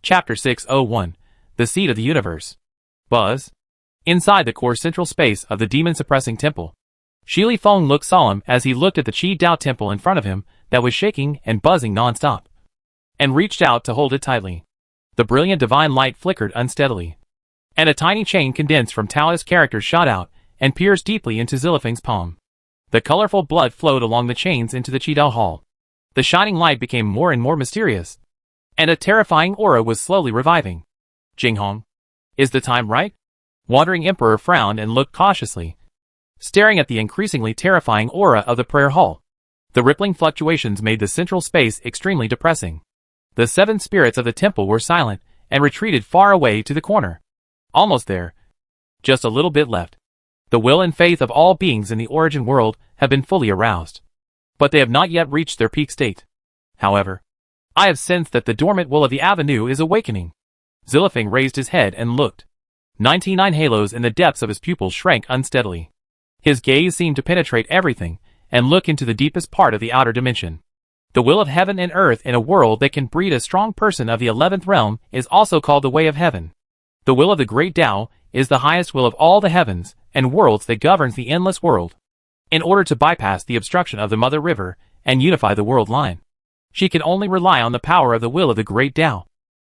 Chapter 601, The Seed of the Universe. Buzz. Inside the core central space of the demon-suppressing temple, Shi Li Feng looked solemn as he looked at the Qi Dao temple in front of him that was shaking and buzzing non-stop, and reached out to hold it tightly. The brilliant divine light flickered unsteadily, and a tiny chain condensed from Taoist characters shot out and pierced deeply into Zilifeng's palm. The colorful blood flowed along the chains into the Qi Dao hall. The shining light became more and more mysterious, and a terrifying aura was slowly reviving. Jinghong, is the time right? Wandering Emperor frowned and looked cautiously, staring at the increasingly terrifying aura of the prayer hall. The rippling fluctuations made the central space extremely depressing. The 7 spirits of the temple were silent and retreated far away to the corner. Almost there. Just a little bit left. The will and faith of all beings in the origin world have been fully aroused, but they have not yet reached their peak state. However, I have sensed that the dormant will of the avenue is awakening. Zilifeng raised his head and looked. 99 halos in the depths of his pupils shrank unsteadily. His gaze seemed to penetrate everything and look into the deepest part of the outer dimension. The will of heaven and earth in a world that can breed a strong person of the 11th realm is also called the way of heaven. The will of the great Tao is the highest will of all the heavens and worlds that governs the endless world. In order to bypass the obstruction of the Mother River and unify the world line, she can only rely on the power of the will of the great Tao.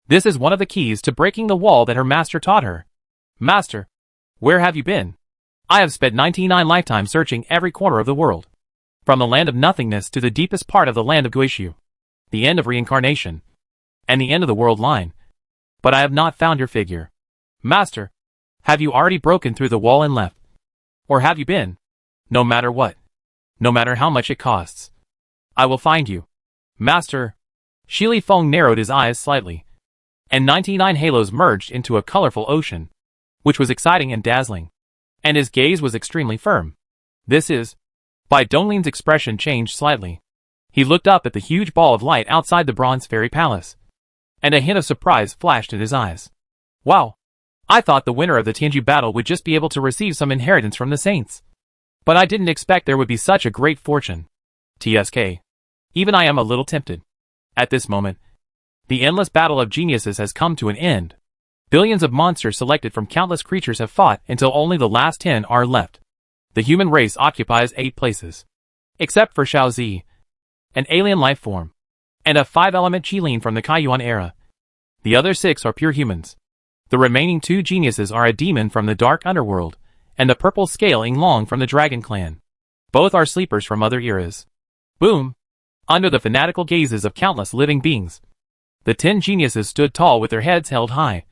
This is one of the keys to breaking the wall that her master taught her. Master, where have you been? I have spent 99 lifetimes searching every corner of the world, from the land of nothingness to the deepest part of the land of Guishu, the end of reincarnation, and the end of the world line. But I have not found your figure. Master, have you already broken through the wall and left? Or have you been? No matter what, no matter how much it costs, I will find you. Master. Shi Li Feng narrowed his eyes slightly, and 99 halos merged into a colorful ocean, which was exciting and dazzling, and his gaze was extremely firm. This is... Bai Donglin's expression changed slightly. He looked up at the huge ball of light outside the Bronze Fairy Palace, and a hint of surprise flashed in his eyes. Wow! I thought the winner of the Tianju battle would just be able to receive some inheritance from the saints. But I didn't expect there would be such a great fortune. TSK. Even I am a little tempted. At this moment, the endless battle of geniuses has come to an end. Billions of monsters selected from countless creatures have fought until only the last 10 are left. The human race occupies 8 places, except for Shaozi, an alien life form, and a 5-element Qilin from the Kaiyuan era. The other 6 are pure humans. The remaining 2 geniuses are a demon from the dark underworld, and the purple scale Yinglong from the Dragon Clan. Both are sleepers from other eras. Boom! Under the fanatical gazes of countless living beings, the 10 geniuses stood tall with their heads held high,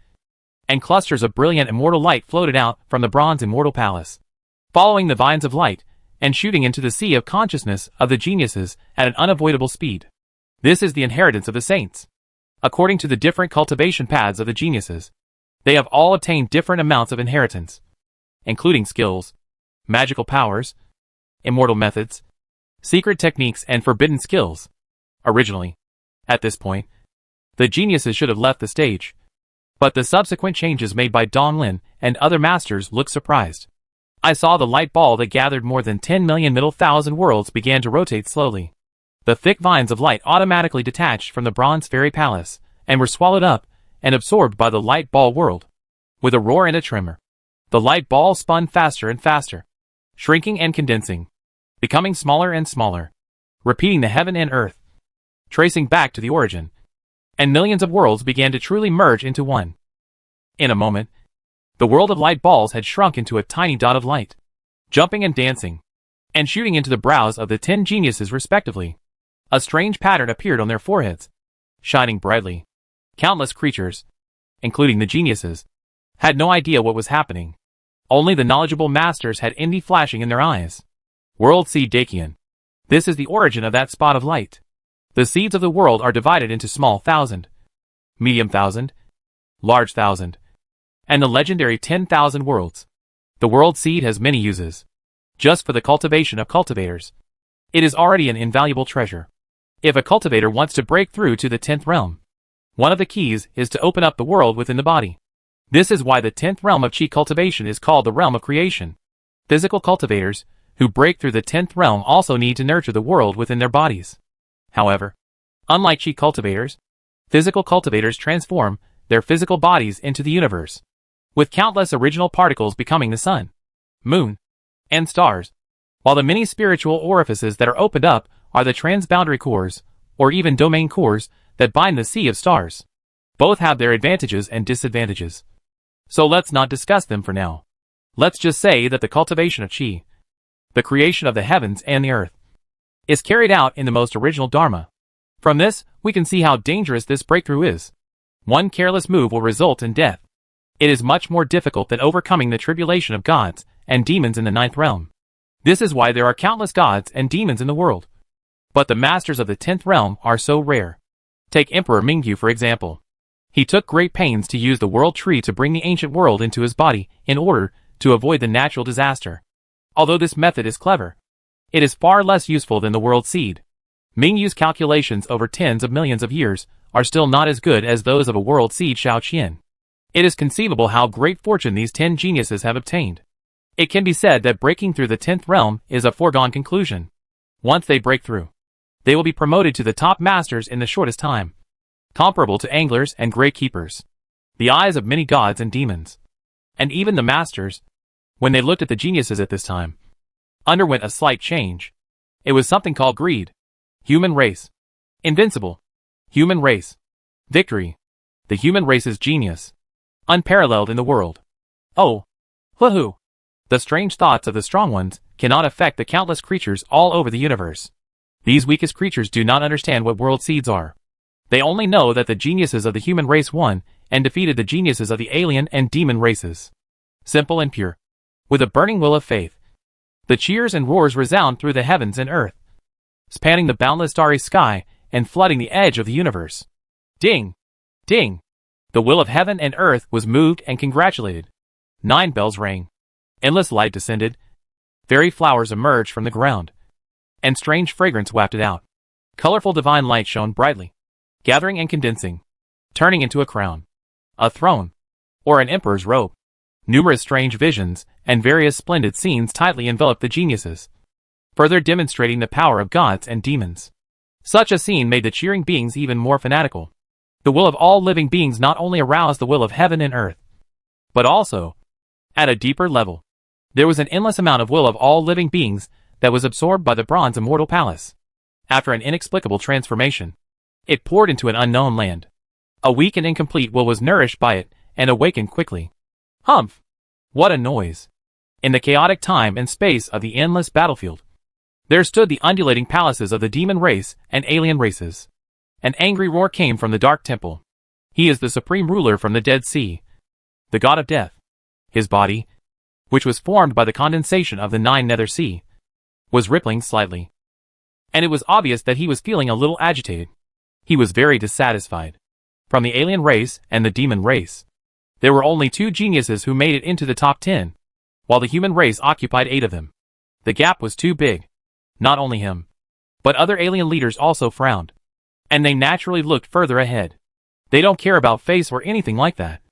and clusters of brilliant immortal light floated out from the bronze Immortal Palace, following the vines of light and shooting into the sea of consciousness of the geniuses at an unavoidable speed. This is the inheritance of the saints. According to the different cultivation paths of the geniuses, they have all obtained different amounts of inheritance, including skills, magical powers, immortal methods, secret techniques, and forbidden skills. Originally, at this point, the geniuses should have left the stage, but the subsequent changes made by Donglin and other masters looked surprised. I saw the light ball that gathered more than 10 million middle thousand worlds began to rotate slowly. The thick vines of light automatically detached from the Bronze Fairy Palace and were swallowed up and absorbed by the light ball world. With a roar and a tremor, the light ball spun faster and faster, shrinking and condensing, becoming smaller and smaller, repeating the heaven and earth, tracing back to the origin, and millions of worlds began to truly merge into one. In a moment, the world of light balls had shrunk into a tiny dot of light, jumping and dancing, and shooting into the brows of the 10 geniuses respectively. A strange pattern appeared on their foreheads, shining brightly. Countless creatures, including the geniuses, had no idea what was happening. Only the knowledgeable masters had envy flashing in their eyes. World Seed Dakian. This is the origin of that spot of light. The seeds of the world are divided into small 1,000, medium 1,000, large 1,000, and the legendary 10,000 worlds. The world seed has many uses. Just for the cultivation of cultivators, it is already an invaluable treasure. If a cultivator wants to break through to the 10th realm, one of the keys is to open up the world within the body. This is why the 10th realm of Qi cultivation is called the realm of creation. Physical cultivators who break through the 10th realm also need to nurture the world within their bodies. However, unlike Qi cultivators, physical cultivators transform their physical bodies into the universe, with countless original particles becoming the sun, moon, and stars, while the many spiritual orifices that are opened up are the transboundary cores, or even domain cores, that bind the sea of stars. Both have their advantages and disadvantages. So let's not discuss them for now. Let's just say that the cultivation of chi, the creation of the heavens and the earth, is carried out in the most original dharma. From this, we can see how dangerous this breakthrough is. One careless move will result in death. It is much more difficult than overcoming the tribulation of gods and demons in the ninth realm. This is why there are countless gods and demons in the world. But the masters of the 10th realm are so rare. Take Emperor Mingyu for example. He took great pains to use the world tree to bring the ancient world into his body in order to avoid the natural disaster. Although this method is clever, it is far less useful than the world seed. Mingyu's calculations over tens of millions of years are still not as good as those of a world seed Shaoqian. It is conceivable how great fortune these 10 geniuses have obtained. It can be said that breaking through the 10th realm is a foregone conclusion. Once they break through, they will be promoted to the top masters in the shortest time, comparable to anglers and great keepers, the eyes of many gods and demons. And even the masters, when they looked at the geniuses at this time, underwent a slight change. It was something called greed. Human race. Invincible. Human race. Victory. The human race's genius. Unparalleled in the world. Oh. Woohoo. The strange thoughts of the strong ones cannot affect the countless creatures all over the universe. These weakest creatures do not understand what world seeds are. They only know that the geniuses of the human race won and defeated the geniuses of the alien and demon races. Simple and pure. With a burning will of faith. The cheers and roars resound through the heavens and earth, spanning the boundless starry sky and flooding the edge of the universe. Ding! Ding! The will of heaven and earth was moved and congratulated. 9 bells rang. Endless light descended. Fairy flowers emerged from the ground, and strange fragrance wafted out. Colorful divine light shone brightly, gathering and condensing, turning into a crown, a throne, or an emperor's robe. Numerous strange visions and various splendid scenes tightly enveloped the geniuses, further demonstrating the power of gods and demons. Such a scene made the cheering beings even more fanatical. The will of all living beings not only aroused the will of heaven and earth, but also, at a deeper level, there was an endless amount of will of all living beings that was absorbed by the bronze immortal palace. After an inexplicable transformation, it poured into an unknown land. A weak and incomplete will was nourished by it and awakened quickly. Humph! What a noise! In the chaotic time and space of the endless battlefield, there stood the undulating palaces of the demon race and alien races. An angry roar came from the dark temple. He is the supreme ruler from the Dead Sea, the god of death. His body, which was formed by the condensation of the 9 nether sea, was rippling slightly. And it was obvious that he was feeling a little agitated. He was very dissatisfied. From the alien race and the demon race, there were only 2 geniuses who made it into the top 10, while the human race occupied 8 of them. The gap was too big. Not only him, but other alien leaders also frowned, and they naturally looked further ahead. They don't care about face or anything like that.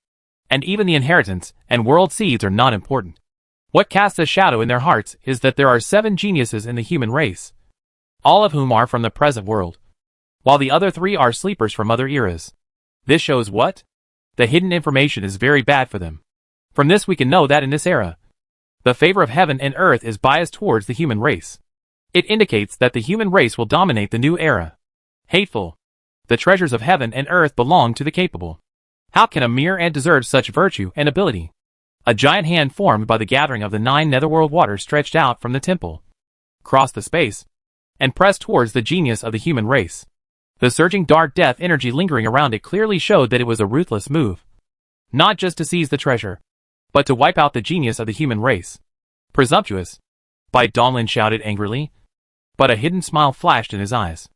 And even the inheritance and world seeds are not important. What casts a shadow in their hearts is that there are 7 geniuses in the human race, all of whom are from the present world, while the other 3 are sleepers from other eras. This shows what? The hidden information is very bad for them. From this we can know that in this era, the favor of heaven and earth is biased towards the human race. It indicates that the human race will dominate the new era. Hateful. The treasures of heaven and earth belong to the capable. How can a mere ant deserve such virtue and ability? A giant hand formed by the gathering of the 9 netherworld waters stretched out from the temple, crossed the space, and pressed towards the genius of the human race. The surging dark death energy lingering around it clearly showed that it was a ruthless move. Not just to seize the treasure, but to wipe out the genius of the human race. Presumptuous. Bai Donglin shouted angrily, but a hidden smile flashed in his eyes.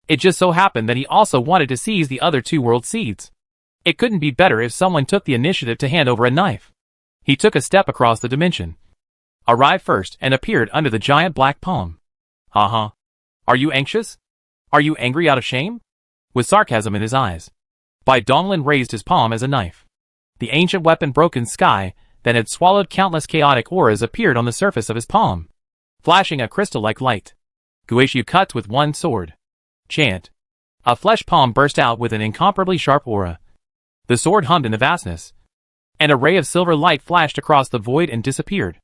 It just so happened that he also wanted to seize the other 2 world seeds. It couldn't be better if someone took the initiative to hand over a knife. He took a step across the dimension, arrived first and appeared under the giant black palm. Uh-huh. Are you anxious? Are you angry out of shame? With sarcasm in his eyes, Bai Donglin raised his palm as a knife. The ancient weapon broken sky that had swallowed countless chaotic auras appeared on the surface of his palm, flashing a crystal-like light. Guishu cuts with one sword. Chant. A flesh palm burst out with an incomparably sharp aura. The sword hummed in the vastness. And a ray of silver light flashed across the void and disappeared.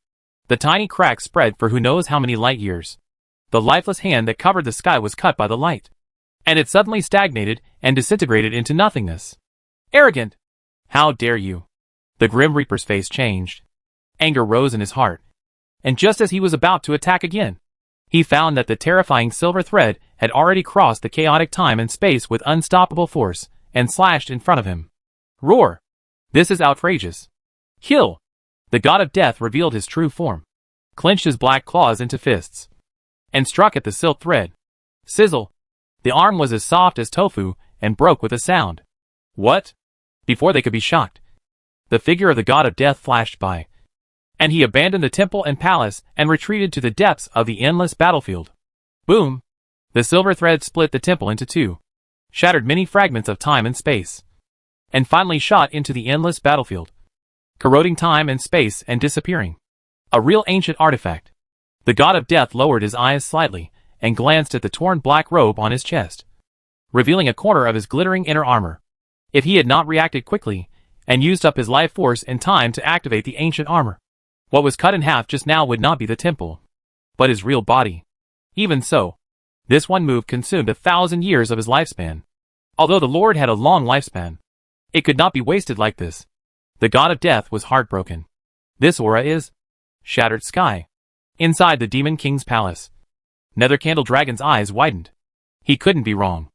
The tiny crack spread for who knows how many light years. The lifeless hand that covered the sky was cut by the light. And it suddenly stagnated and disintegrated into nothingness. Arrogant! How dare you? The Grim Reaper's face changed. Anger rose in his heart. And just as he was about to attack again, he found that the terrifying silver thread had already crossed the chaotic time and space with unstoppable force and slashed in front of him. Roar! This is outrageous. Kill! The god of death revealed his true form, clenched his black claws into fists, and struck at the silk thread. Sizzle! The arm was as soft as tofu and broke with a sound. What? Before they could be shocked, the figure of the god of death flashed by, and he abandoned the temple and palace and retreated to the depths of the endless battlefield. Boom! The silver thread split the temple into two, shattered many fragments of time and space, and finally shot into the endless battlefield, corroding time and space and disappearing. A real ancient artifact. The god of death lowered his eyes slightly and glanced at the torn black robe on his chest, revealing a corner of his glittering inner armor. If he had not reacted quickly and used up his life force in time to activate the ancient armor, what was cut in half just now would not be the temple, but his real body. Even so, this one move consumed 1,000 years of his lifespan. Although the Lord had a long lifespan, it could not be wasted like this. The god of death was heartbroken. This aura is shattered sky. Inside the Demon King's palace, Nether Candle Dragon's eyes widened. He couldn't be wrong.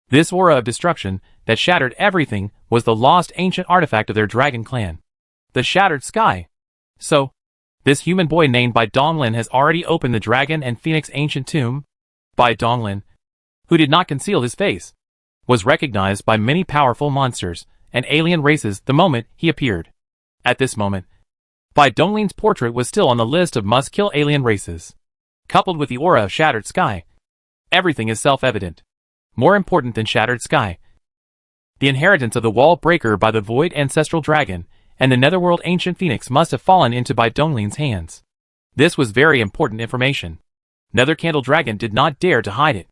This aura of destruction that shattered everything was the lost ancient artifact of their dragon clan. The shattered sky. So, this human boy named Bai Donglin has already opened the dragon and phoenix ancient tomb. Bai Donglin, who did not conceal his face, was recognized by many powerful monsters and alien races the moment he appeared. At this moment, Bai Donglin's portrait was still on the list of must-kill alien races. Coupled with the aura of shattered sky, everything is self-evident. More important than shattered sky, the inheritance of the wall breaker by the void ancestral dragon and the netherworld ancient phoenix must have fallen into Bai Donglin's hands. This was very important information. Nether Candle Dragon did not dare to hide it.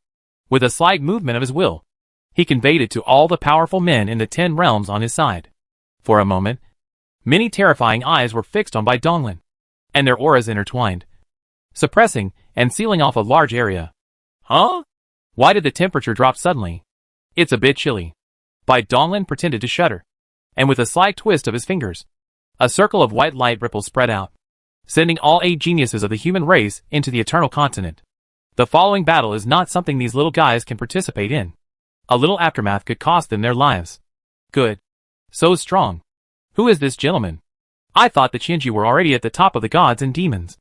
With a slight movement of his will, he conveyed it to all the powerful men in the 10 realms on his side. For a moment, many terrifying eyes were fixed on Bai Donglin, and their auras intertwined, suppressing and sealing off a large area. Huh? Why did the temperature drop suddenly? It's a bit chilly. Bai Donglin pretended to shudder, and with a slight twist of his fingers, a circle of white light ripples spread out, sending all 8 geniuses of the human race into the eternal continent. The following battle is not something these little guys can participate in. A little aftermath could cost them their lives. Good. So strong. Who is this gentleman? I thought the Shinji were already at the top of the gods and demons,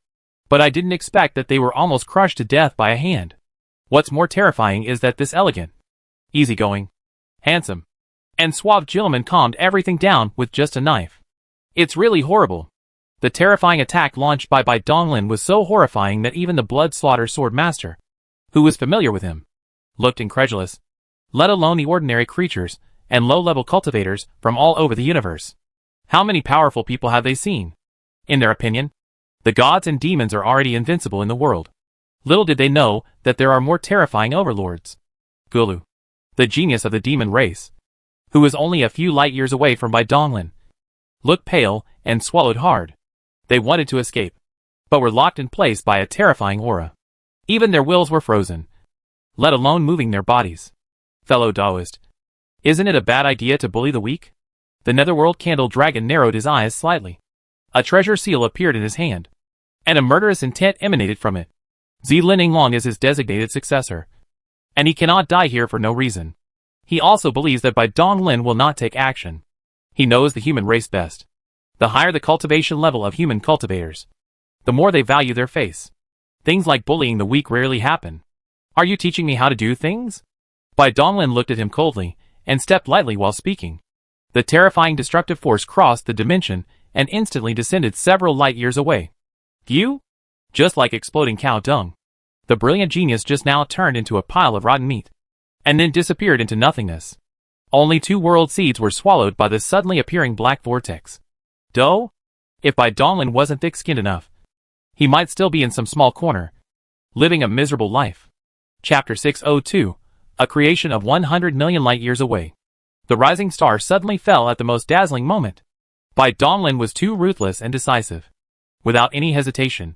but I didn't expect that they were almost crushed to death by a hand. What's more terrifying is that this elegant, easygoing, handsome, and suave gentleman calmed everything down with just a knife. It's really horrible. The terrifying attack launched by Bai Donglin was so horrifying that even the blood-slaughter sword master, who was familiar with him, looked incredulous, let alone the ordinary creatures and low-level cultivators from all over the universe. How many powerful people have they seen? In their opinion, the gods and demons are already invincible in the world. Little did they know that there are more terrifying overlords. Gulu, the genius of the demon race, who was only a few light years away from Bai Donglin, looked pale and swallowed hard. They wanted to escape, but were locked in place by a terrifying aura. Even their wills were frozen, let alone moving their bodies. Fellow Taoist, isn't it a bad idea to bully the weak? The Netherworld Candle Dragon narrowed his eyes slightly. A treasure seal appeared in his hand, and a murderous intent emanated from it. Lining Long is his designated successor, and he cannot die here for no reason. He also believes that Bai Donglin will not take action. He knows the human race best. The higher the cultivation level of human cultivators, the more they value their face. Things like bullying the weak rarely happen. Are you teaching me how to do things? Bai Donglin looked at him coldly and stepped lightly while speaking. The terrifying destructive force crossed the dimension and instantly descended several light years away. You? Just like exploding cow dung. The brilliant genius just now turned into a pile of rotten meat, and then disappeared into nothingness. Only 2 world seeds were swallowed by the suddenly appearing black vortex. Doh? If Bai Donglin wasn't thick-skinned enough, he might still be in some small corner, living a miserable life. Chapter 602, a creation of 100 million light years away. The rising star suddenly fell at the most dazzling moment. Bai Donglin was too ruthless and decisive. Without any hesitation,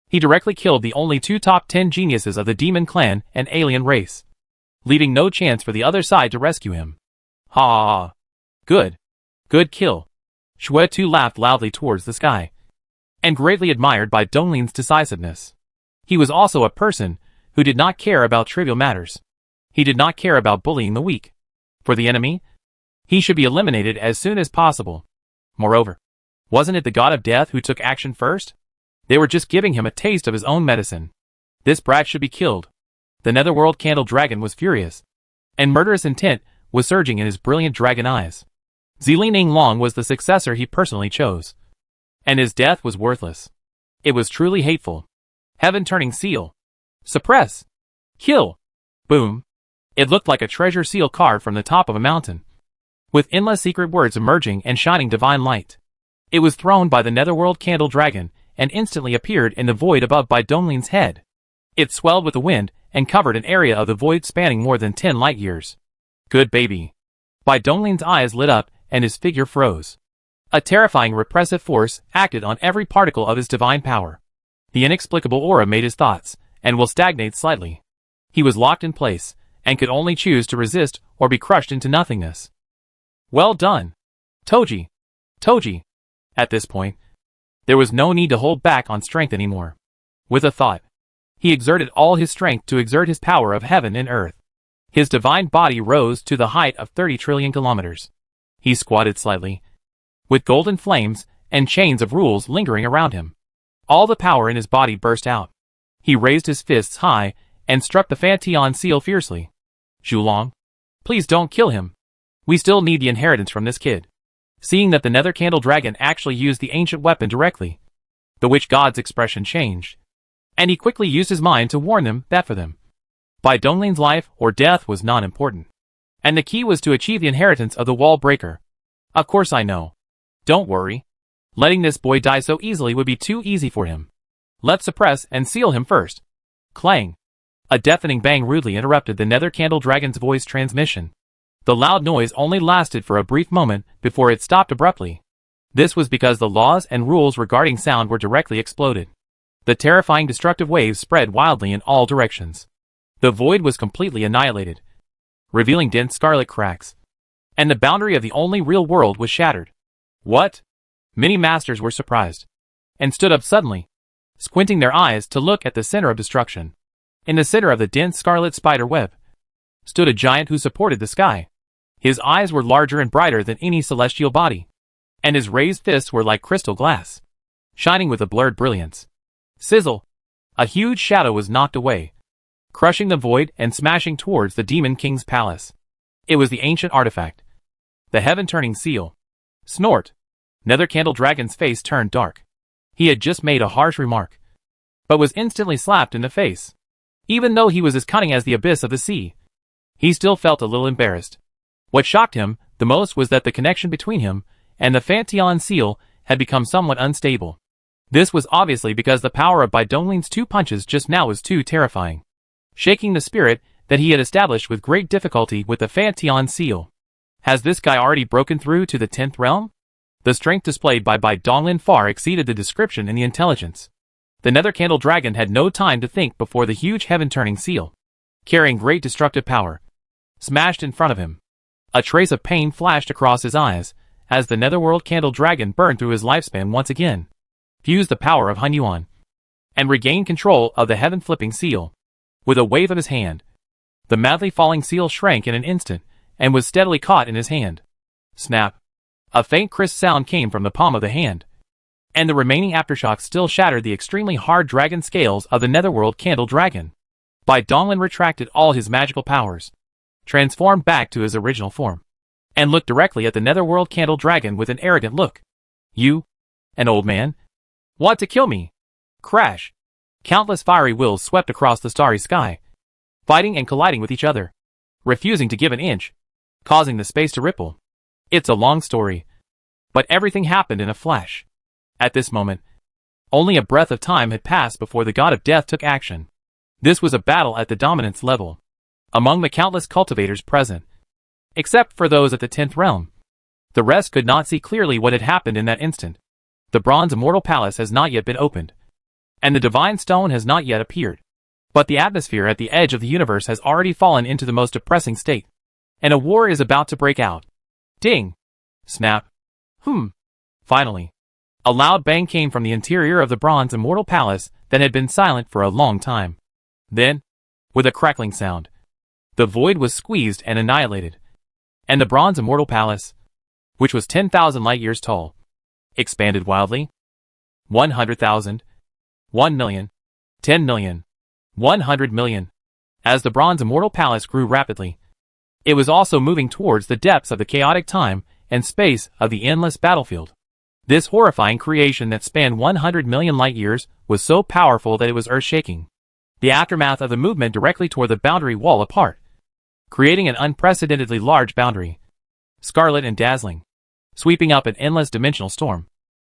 he directly killed the only two top 10 geniuses of the demon clan and alien race, leaving no chance for the other side to rescue him. Ha ha ha. Good. Good kill. Shui Tu laughed loudly towards the sky, and greatly admired Bai Donglin's decisiveness. He was also a person who did not care about trivial matters. He did not care about bullying the weak. For the enemy, he should be eliminated as soon as possible. Moreover, wasn't it the god of death who took action first? They were just giving him a taste of his own medicine. This brat should be killed. The Netherworld Candle Dragon was furious, and murderous intent was surging in his brilliant dragon eyes. Zilin Long was the successor he personally chose, and his death was worthless. It was truly hateful. Heaven-turning seal. Suppress. Kill. Boom. It looked like a treasure seal carved from the top of a mountain, with endless secret words emerging and shining divine light. It was thrown by the Netherworld Candle Dragon and instantly appeared in the void above Bai Donglin's head. It swelled with the wind and covered an area of the void spanning more than 10 light years. Good baby. Bai Donglin's eyes lit up and his figure froze. A terrifying repressive force acted on every particle of his divine power. The inexplicable aura made his thoughts and will stagnate slightly. He was locked in place and could only choose to resist or be crushed into nothingness. Well done. Toji. Toji. At this point, there was no need to hold back on strength anymore. With a thought, he exerted all his strength to exert his power of heaven and earth. His divine body rose to the height of 30 trillion kilometers. He squatted slightly, with golden flames and chains of rules lingering around him. All the power in his body burst out. He raised his fists high and struck the Fantion seal fiercely. Zhulong, please don't kill him. We still need the inheritance from this kid. Seeing that the Nether Candle Dragon actually used the ancient weapon directly, the witch god's expression changed, and he quickly used his mind to warn them that for them, Bai Donglin's life or death was non-important, and the key was to achieve the inheritance of the Wall Breaker. Of course I know. Don't worry. Letting this boy die so easily would be too easy for him. Let's suppress and seal him first. Clang. A deafening bang rudely interrupted the Nether Candle Dragon's voice transmission. The loud noise only lasted for a brief moment before it stopped abruptly. This was because the laws and rules regarding sound were directly exploded. The terrifying destructive waves spread wildly in all directions. The void was completely annihilated, revealing dense scarlet cracks, and the boundary of the only real world was shattered. What? Many masters were surprised, and stood up suddenly, squinting their eyes to look at the center of destruction. In the center of the dense scarlet spider web, stood a giant who supported the sky. His eyes were larger and brighter than any celestial body, and his raised fists were like crystal glass, shining with a blurred brilliance. Sizzle! A huge shadow was knocked away, crushing the void and smashing towards the Demon King's palace. It was the ancient artifact, the heaven-turning seal. Snort! Nether Candle Dragon's face turned dark. He had just made a harsh remark, but was instantly slapped in the face. Even though he was as cunning as the abyss of the sea, he still felt a little embarrassed. What shocked him the most was that the connection between him and the Fantion seal had become somewhat unstable. This was obviously because the power of Bai Donglin's 2 punches just now was too terrifying, shaking the spirit that he had established with great difficulty with the Fantion seal. Has this guy already broken through to the 10th realm? The strength displayed by Bai Donglin far exceeded the description in the intelligence. The Nether Candle Dragon had no time to think before the huge heaven-turning seal, carrying great destructive power, smashed in front of him. A trace of pain flashed across his eyes as the Netherworld Candle Dragon burned through his lifespan once again, fused the power of Hunyuan, and regained control of the heaven-flipping seal. With a wave of his hand, the madly falling seal shrank in an instant and was steadily caught in his hand. Snap! A faint crisp sound came from the palm of the hand, and the remaining aftershocks still shattered the extremely hard dragon scales of the Netherworld Candle Dragon. Bai Donglin retracted all his magical powers, transformed back to his original form, and looked directly at the Netherworld Candle Dragon with an arrogant look. You, an old man, want to kill me? Crash! Countless fiery wills swept across the starry sky, fighting and colliding with each other, refusing to give an inch, causing the space to ripple. It's a long story, but everything happened in a flash. At this moment, only a breath of time had passed before the god of death took action. This was a battle at the dominance level. Among the countless cultivators present, except for those at the 10th realm. The rest could not see clearly what had happened in that instant. The bronze Immortal Palace has not yet been opened, and the Divine Stone has not yet appeared. But the atmosphere at the edge of the universe has already fallen into the most depressing state, and a war is about to break out. Ding! Snap! Finally, a loud bang came from the interior of the bronze Immortal Palace that had been silent for a long time. Then, with a crackling sound, the void was squeezed and annihilated, and the bronze Immortal Palace, which was 10,000 light-years tall, expanded wildly. 100,000, 1 million, 10 million, 100 million. As the bronze Immortal Palace grew rapidly, it was also moving towards the depths of the chaotic time and space of the endless battlefield. This horrifying creation that spanned 100 million light-years was so powerful that it was earth-shaking. The aftermath of the movement directly tore the boundary wall apart, creating an unprecedentedly large boundary, scarlet and dazzling, sweeping up an endless dimensional storm.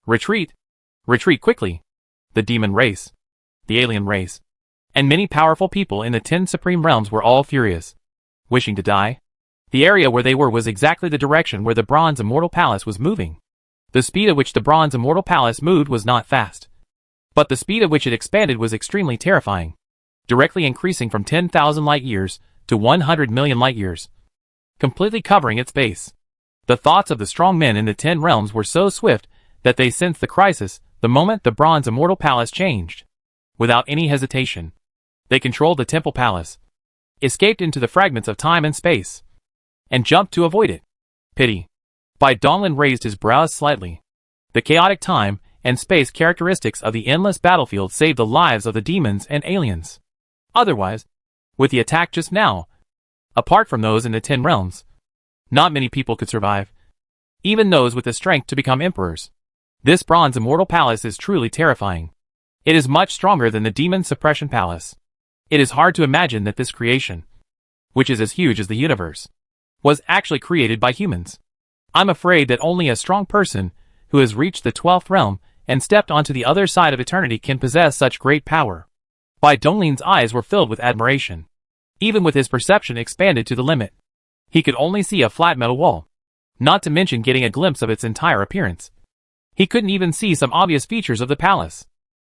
Retreat! Retreat quickly! The demon race, the alien race, and many powerful people in the 10 supreme realms were all furious, wishing to die. The area where they were was exactly the direction where the bronze Immortal Palace was moving. The speed at which the bronze Immortal Palace moved was not fast, but the speed at which it expanded was extremely terrifying, directly increasing from 10,000 light-years to 100 million light-years, completely covering its base. The thoughts of the strong men in the 10 realms were so swift that they sensed the crisis the moment the bronze Immortal Palace changed. Without any hesitation, they controlled the Temple Palace, escaped into the fragments of time and space, and jumped to avoid it. Pity. Bai Donglin raised his brows slightly. The chaotic time and space characteristics of the endless battlefield saved the lives of the demons and aliens. Otherwise, with the attack just now, apart from those in the 10 realms, not many people could survive, even those with the strength to become emperors. This bronze Immortal Palace is truly terrifying. It is much stronger than the Demon Suppression Palace. It is hard to imagine that this creation, which is as huge as the universe, was actually created by humans. I'm afraid that only a strong person who has reached the 12th realm and stepped onto the other side of eternity can possess such great power. Bai Donglin's eyes were filled with admiration. Even with his perception expanded to the limit, he could only see a flat metal wall, not to mention getting a glimpse of its entire appearance. He couldn't even see some obvious features of the palace.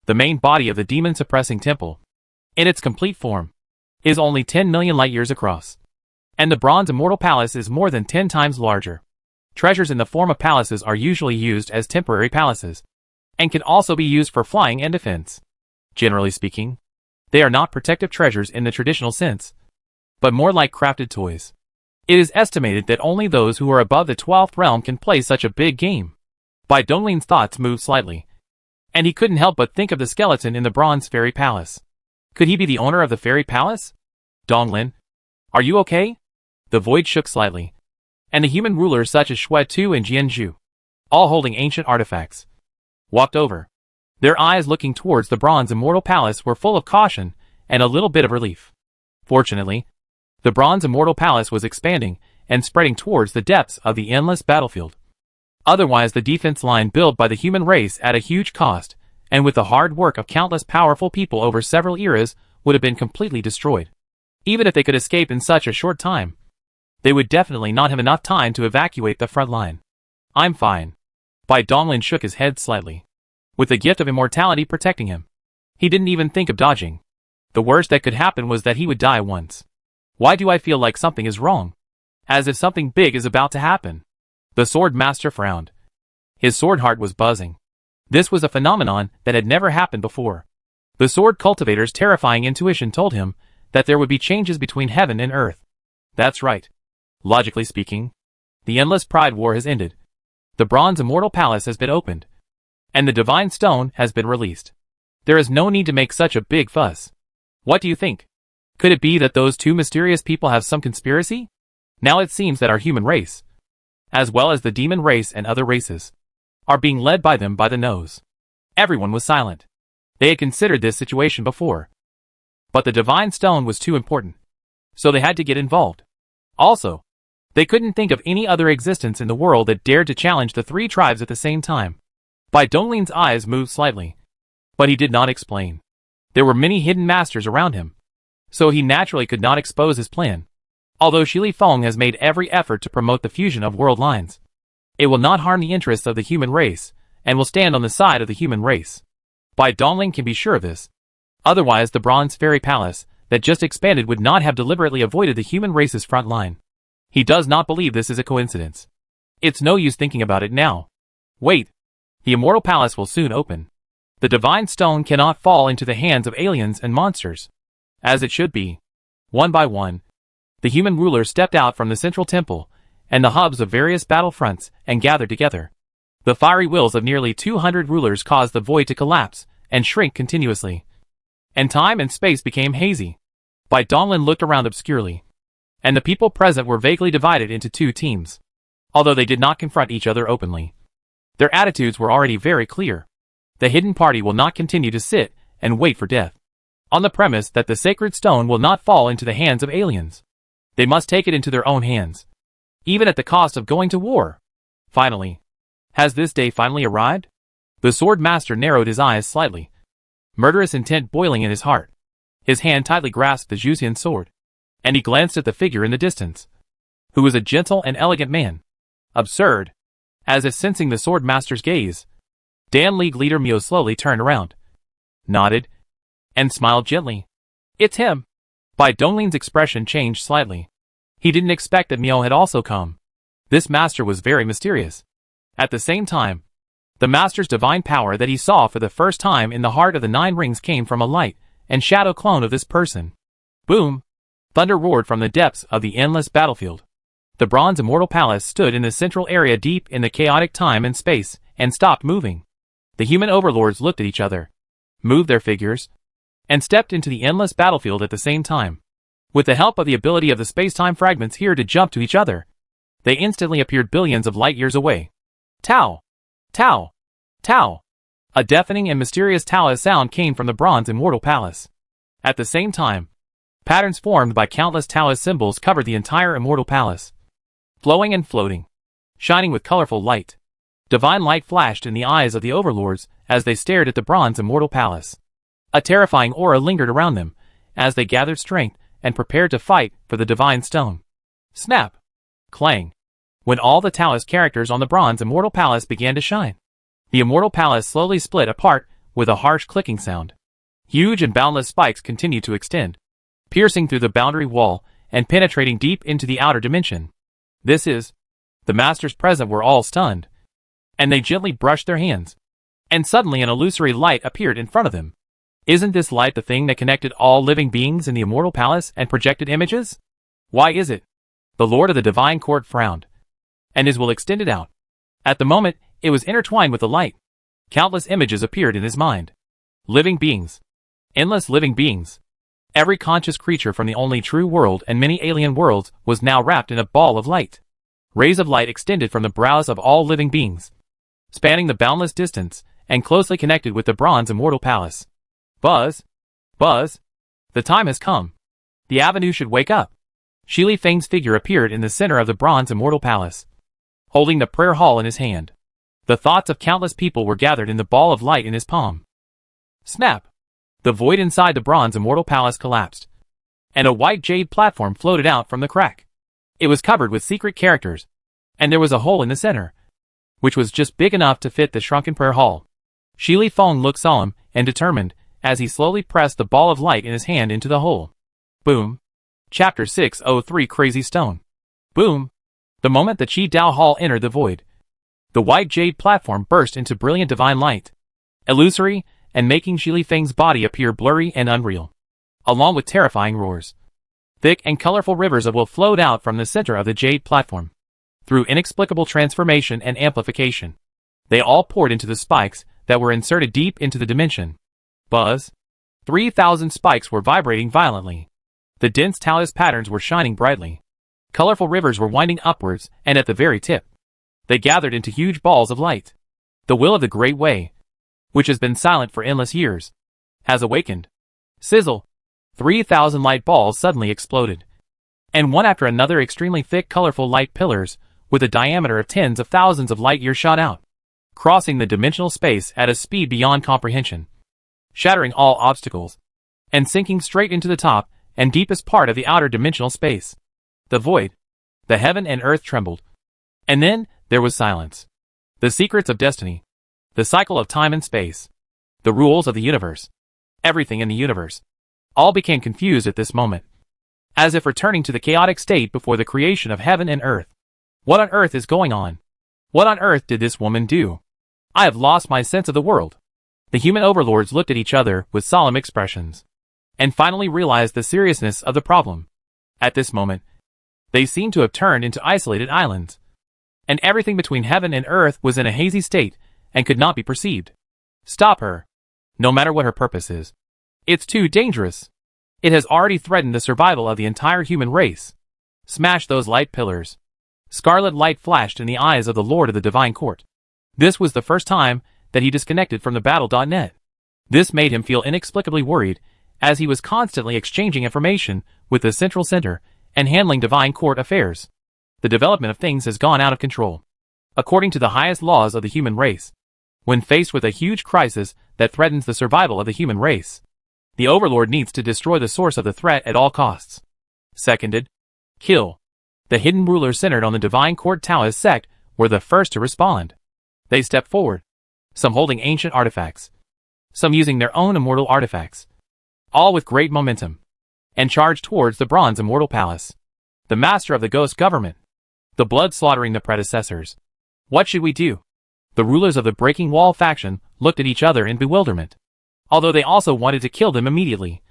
The main body of the demon-suppressing temple, in its complete form, is only 10 million light-years across, and the bronze Immortal Palace is more than 10 times larger. Treasures in the form of palaces are usually used as temporary palaces, and can also be used for flying and defense. Generally speaking, they are not protective treasures in the traditional sense, but more like crafted toys. It is estimated that only those who are above the 12th realm can play such a big game. Bai Donglin's thoughts moved slightly, and he couldn't help but think of the skeleton in the Bronze Fairy Palace. Could he be the owner of the Fairy Palace? Donglin, are you okay? The void shook slightly, and the human rulers such as Shui Tu and Jianzhu, all holding ancient artifacts, walked over. Their eyes looking towards the bronze Immortal Palace were full of caution and a little bit of relief. Fortunately, the bronze Immortal Palace was expanding and spreading towards the depths of the endless battlefield. Otherwise, the defense line built by the human race at a huge cost, and with the hard work of countless powerful people over several eras, would have been completely destroyed. Even if they could escape in such a short time, they would definitely not have enough time to evacuate the front line. I'm fine. Bai Donglin shook his head slightly. With the gift of immortality protecting him, he didn't even think of dodging. The worst that could happen was that he would die once. Why do I feel like something is wrong? As if something big is about to happen. The sword master frowned. His sword heart was buzzing. This was a phenomenon that had never happened before. The sword cultivator's terrifying intuition told him that there would be changes between heaven and earth. That's right. Logically speaking, the endless pride war has ended. The bronze Immortal Palace has been opened, and the Divine Stone has been released. There is no need to make such a big fuss. What do you think? Could it be that those two mysterious people have some conspiracy? Now it seems that our human race, as well as the demon race and other races, are being led by them by the nose. Everyone was silent. They had considered this situation before, but the Divine Stone was too important, so they had to get involved. Also, they couldn't think of any other existence in the world that dared to challenge the three tribes at the same time. Bai Donglin's eyes moved slightly, but he did not explain. There were many hidden masters around him, so he naturally could not expose his plan. Although Shi Feng has made every effort to promote the fusion of world lines, it will not harm the interests of the human race, and will stand on the side of the human race. Bai Dongling can be sure of this. Otherwise the Bronze Fairy Palace, that just expanded, would not have deliberately avoided the human race's front line. He does not believe this is a coincidence. It's no use thinking about it now. Wait. The Immortal Palace will soon open. The Divine Stone cannot fall into the hands of aliens and monsters. As it should be. One by one, the human rulers stepped out from the central temple, and the hubs of various battlefronts, and gathered together. The fiery wills of nearly 200 rulers caused the void to collapse, and shrink continuously. And time and space became hazy. Bai Dongling looked around obscurely. And the people present were vaguely divided into two teams. Although they did not confront each other openly. Their attitudes were already very clear. The hidden party will not continue to sit and wait for death. On the premise that the sacred stone will not fall into the hands of aliens. They must take it into their own hands. Even at the cost of going to war. Finally. Has this day finally arrived? The sword master narrowed his eyes slightly. Murderous intent boiling in his heart. His hand tightly grasped the Zhuxian sword. And he glanced at the figure in the distance. Who was a gentle and elegant man. Absurd. As if sensing the sword master's gaze. Dan League leader Mio slowly turned around. Nodded. And smiled gently. It's him. Bai Dongling's expression changed slightly. He didn't expect that Mio had also come. This master was very mysterious. At the same time, the master's divine power that he saw for the first time in the heart of the Nine Rings came from a light and shadow clone of this person. Boom! Thunder roared from the depths of the endless battlefield. The Bronze Immortal Palace stood in the central area deep in the chaotic time and space, and stopped moving. The human overlords looked at each other, moved their figures, and stepped into the endless battlefield at the same time. With the help of the ability of the space-time fragments here to jump to each other, they instantly appeared billions of light years away. Tao! Tao! Tao! A deafening and mysterious Taoist sound came from the Bronze Immortal Palace. At the same time, patterns formed by countless Taoist symbols covered the entire Immortal Palace. Flowing and floating, shining with colorful light. Divine light flashed in the eyes of the overlords as they stared at the Bronze Immortal Palace. A terrifying aura lingered around them as they gathered strength and prepared to fight for the Divine Stone. Snap! Clang! When all the Taoist characters on the Bronze Immortal Palace began to shine, the Immortal Palace slowly split apart with a harsh clicking sound. Huge and boundless spikes continued to extend, piercing through the boundary wall and penetrating deep into the outer dimension. The masters present were all stunned, and they gently brushed their hands. And suddenly an illusory light appeared in front of them. Isn't this light the thing that connected all living beings in the Immortal Palace and projected images? Why is it? The Lord of the Divine Court frowned, and his will extended out. At the moment, it was intertwined with the light. Countless images appeared in his mind. Living beings. Endless living beings. Every conscious creature from the only true world and many alien worlds was now wrapped in a ball of light. Rays of light extended from the brows of all living beings, spanning the boundless distance, and closely connected with the Bronze Immortal Palace. Buzz! Buzz! The time has come. The avenue should wake up. Shi Feng's figure appeared in the center of the Bronze Immortal Palace, holding the prayer hall in his hand. The thoughts of countless people were gathered in the ball of light in his palm. Snap! The void inside the Bronze Immortal Palace collapsed, and a white jade platform floated out from the crack. It was covered with secret characters, and there was a hole in the center, which was just big enough to fit the shrunken prayer hall. Shi Feng looked solemn and determined as he slowly pressed the ball of light in his hand into the hole. Boom! Chapter 603 Crazy Stone. Boom! The moment the Qi Dao Hall entered the void, the white jade platform burst into brilliant divine light, illusory, and making Shi Feng's body appear blurry and unreal, along with terrifying roars. Thick and colorful rivers of will flowed out from the center of the jade platform. Through inexplicable transformation and amplification, they all poured into the spikes that were inserted deep into the dimension. Buzz! 3,000 spikes were vibrating violently. The dense Taoist patterns were shining brightly. Colorful rivers were winding upwards, and at the very tip, they gathered into huge balls of light. The will of the Great Way, which has been silent for endless years, has awakened. Sizzle! 3,000 light balls suddenly exploded. And one after another extremely thick colorful light pillars, with a diameter of tens of thousands of light years shot out, crossing the dimensional space at a speed beyond comprehension, shattering all obstacles, and sinking straight into the top and deepest part of the outer dimensional space. the void, the heaven and earth trembled. And then, there was silence. The secrets of destiny. The cycle of time and space. The rules of the universe. Everything in the universe. All became confused at this moment. As if returning to the chaotic state before the creation of heaven and earth. What on earth is going on? What on earth did this woman do? I have lost my sense of the world. The human overlords looked at each other with solemn expressions. And finally realized the seriousness of the problem. At this moment, they seemed to have turned into isolated islands. And everything between heaven and earth was in a hazy state and could not be perceived. Stop her. No matter what her purpose is. It's too dangerous. It has already threatened the survival of the entire human race. Smash those light pillars. Scarlet light flashed in the eyes of the Lord of the Divine Court. This was the first time that he disconnected from the battle.net. This made him feel inexplicably worried, as he was constantly exchanging information with the Central Center and handling Divine Court affairs. The development of things has gone out of control. According to the highest laws of the human race, when faced with a huge crisis that threatens the survival of the human race, the Overlord needs to destroy the source of the threat at all costs. Seconded. Kill. The hidden rulers centered on the Divine Court Taoist sect were the first to respond. They stepped forward, some holding ancient artifacts, some using their own immortal artifacts, all with great momentum, and charged towards the bronze Immortal Palace. The master of the ghost government. The blood slaughtering the predecessors. What should we do? The rulers of the Breaking Wall faction looked at each other in bewilderment, although they also wanted to kill them immediately.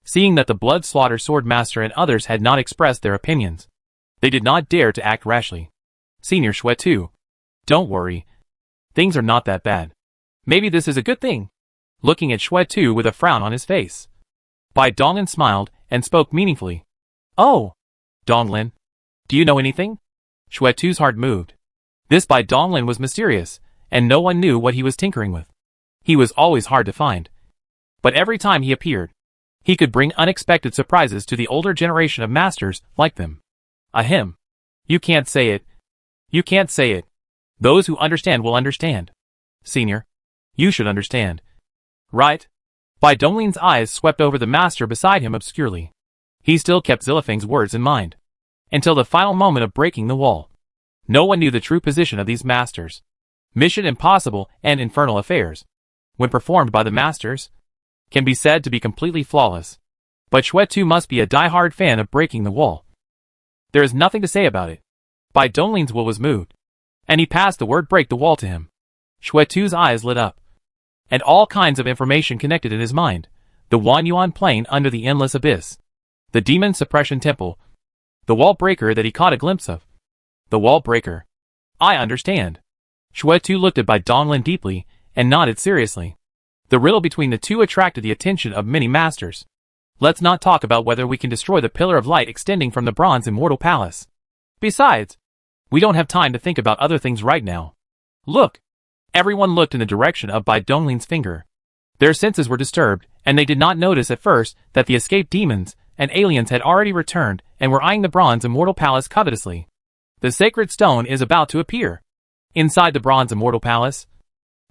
Seeing that the blood slaughter sword master and others had not expressed their opinions, they did not dare to act rashly. Senior Shuetu. Don't worry. Things are not that bad. Maybe this is a good thing. Looking at Shuetu with a frown on his face, Bai Donglin smiled and spoke meaningfully. Oh! Donglin. Do you know anything? Shuetu's heart moved. This Bai Donglin was mysterious, and no one knew what he was tinkering with. He was always hard to find. But every time he appeared, he could bring unexpected surprises to the older generation of masters like them. Ahem. You can't say it. You can't say it. Those who understand will understand. Senior. You should understand. Right? Bai Donglin's eyes swept over the master beside him obscurely. He still kept Zilifang's words in mind. Until the final moment of breaking the wall. No one knew the true position of these masters. Mission Impossible and Infernal Affairs, when performed by the masters, can be said to be completely flawless. But Shuetu must be a die-hard fan of breaking the wall. There is nothing to say about it. Bai Donglin's will was moved, and he passed the word break the wall to him. Shuetu's eyes lit up, and all kinds of information connected in his mind. The Wanyuan Plain under the Endless Abyss. The Demon Suppression Temple. The wall breaker that he caught a glimpse of. The wall breaker. I understand. Shuetu looked at Bai Donglin deeply, and nodded seriously. The riddle between the two attracted the attention of many masters. Let's not talk about whether we can destroy the pillar of light extending from the bronze Immortal Palace. Besides, we don't have time to think about other things right now. Look! Everyone looked in the direction of Bai Donglin's finger. Their senses were disturbed, and they did not notice at first that the escaped demons and aliens had already returned and were eyeing the bronze Immortal Palace covetously. The sacred stone is about to appear. Inside the bronze Immortal Palace,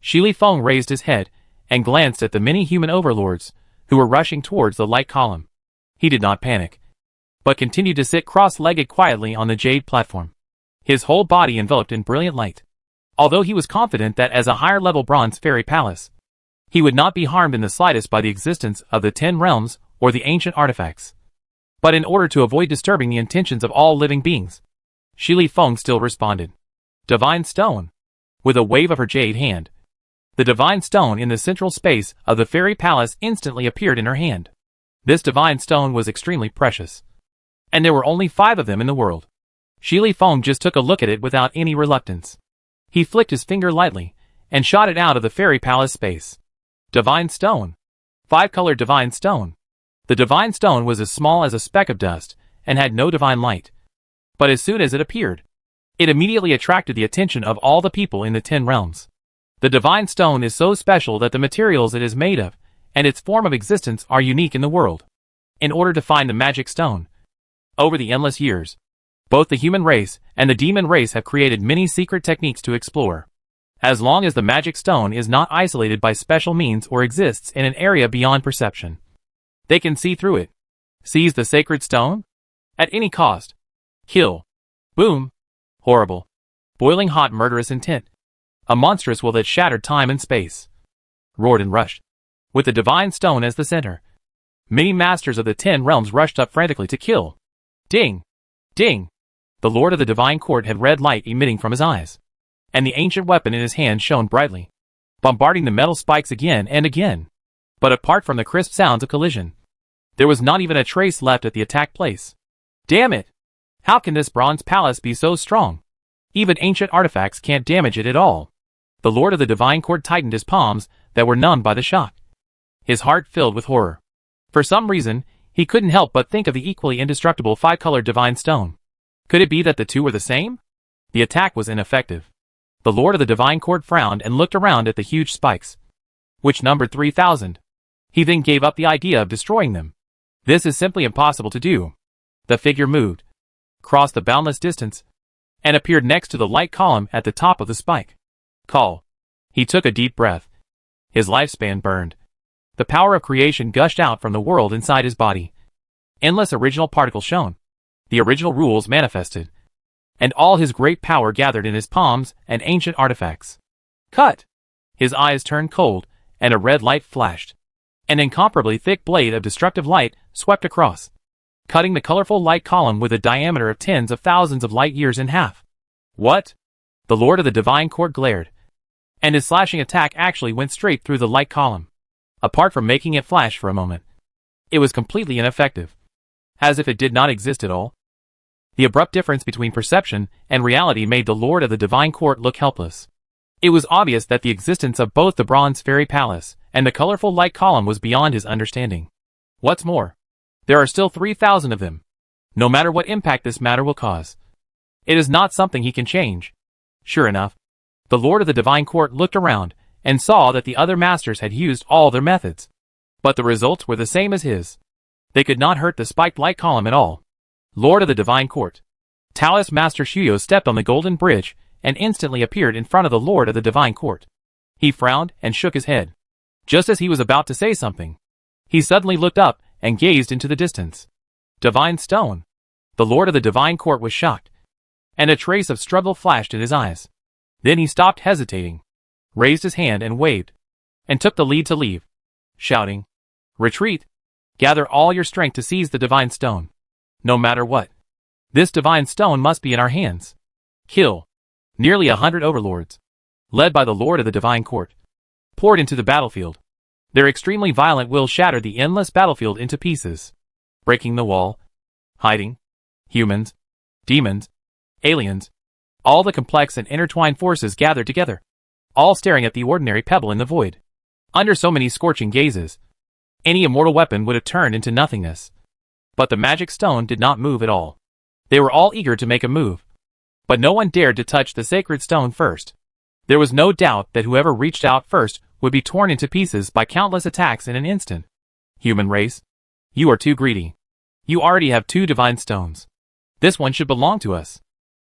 Shi Feng raised his head and glanced at the many human overlords who were rushing towards the light column. He did not panic, but continued to sit cross-legged quietly on the jade platform, his whole body enveloped in brilliant light. Although he was confident that as a higher-level bronze fairy palace, he would not be harmed in the slightest by the existence of the 10 realms or the ancient artifacts. But in order to avoid disturbing the intentions of all living beings, Shi Feng still responded. Divine Stone. With a wave of her jade hand, the divine stone in the central space of the fairy palace instantly appeared in her hand. This divine stone was extremely precious, and there were only 5 of them in the world. Shi Feng just took a look at it without any reluctance. He flicked his finger lightly and shot it out of the fairy palace space. Divine Stone. 5-colored divine stone. The divine stone was as small as a speck of dust and had no divine light. But as soon as it appeared, it immediately attracted the attention of all the people in the 10 realms. The divine stone is so special that the materials it is made of and its form of existence are unique in the world. In order to find the magic stone, over the endless years, both the human race and the demon race have created many secret techniques to explore. As long as the magic stone is not isolated by special means or exists in an area beyond perception, they can see through it. Seize the sacred stone? At any cost. Kill. Boom. Horrible. Boiling hot murderous intent. A monstrous will that shattered time and space. Roared and rushed. With the divine stone as the center. Many masters of the 10 realms rushed up frantically to kill. Ding! Ding! The Lord of the Divine Court had red light emitting from his eyes. And the ancient weapon in his hand shone brightly, bombarding the metal spikes again and again. But apart from the crisp sounds of collision, there was not even a trace left at the attack place. Damn it! How can this bronze palace be so strong? Even ancient artifacts can't damage it at all. The Lord of the Divine Court tightened his palms that were numbed by the shock. His heart filled with horror. For some reason, he couldn't help but think of the equally indestructible 5-colored divine stone. Could it be that the two were the same? The attack was ineffective. The Lord of the Divine Court frowned and looked around at the huge spikes, which numbered 3,000. He then gave up the idea of destroying them. This is simply impossible to do. The figure moved, crossed the boundless distance, and appeared next to the light column at the top of the spike. Call. He took a deep breath. His lifespan burned. The power of creation gushed out from the world inside his body. Endless original particles shone. The original rules manifested. And all his great power gathered in his palms and ancient artifacts. Cut! His eyes turned cold, and a red light flashed. An incomparably thick blade of destructive light swept across, cutting the colorful light column with a diameter of tens of thousands of light years in half. What? The Lord of the Divine Court glared, and his slashing attack actually went straight through the light column. Apart from making it flash for a moment, it was completely ineffective, as if it did not exist at all. The abrupt difference between perception and reality made the Lord of the Divine Court look helpless. It was obvious that the existence of both the Bronze Fairy Palace and the colorful light column was beyond his understanding. What's more, there are still 3,000 of them, no matter what impact this matter will cause. It is not something he can change. Sure enough, the Lord of the Divine Court looked around and saw that the other masters had used all their methods. But the results were the same as his. They could not hurt the spiked light column at all. Lord of the Divine Court. Taoist Master Shuyo stepped on the golden bridge and instantly appeared in front of the Lord of the Divine Court. He frowned and shook his head. Just as he was about to say something, he suddenly looked up and gazed into the distance. Divine Stone. The Lord of the Divine Court was shocked, and a trace of struggle flashed in his eyes. Then he stopped hesitating, raised his hand and waved, and took the lead to leave, shouting, "Retreat! Gather all your strength to seize the Divine Stone. No matter what. This Divine Stone must be in our hands. Kill." Nearly 100 overlords, led by the Lord of the Divine Court, poured into the battlefield. Their extremely violent will shattered the endless battlefield into pieces, breaking the wall, hiding, humans, demons, aliens, all the complex and intertwined forces gathered together, all staring at the ordinary pebble in the void. Under so many scorching gazes, any immortal weapon would have turned into nothingness. But the magic stone did not move at all. They were all eager to make a move, but no one dared to touch the sacred stone first. There was no doubt that whoever reached out first would be torn into pieces by countless attacks in an instant. Human race, you are too greedy. You already have 2 divine stones. This one should belong to us.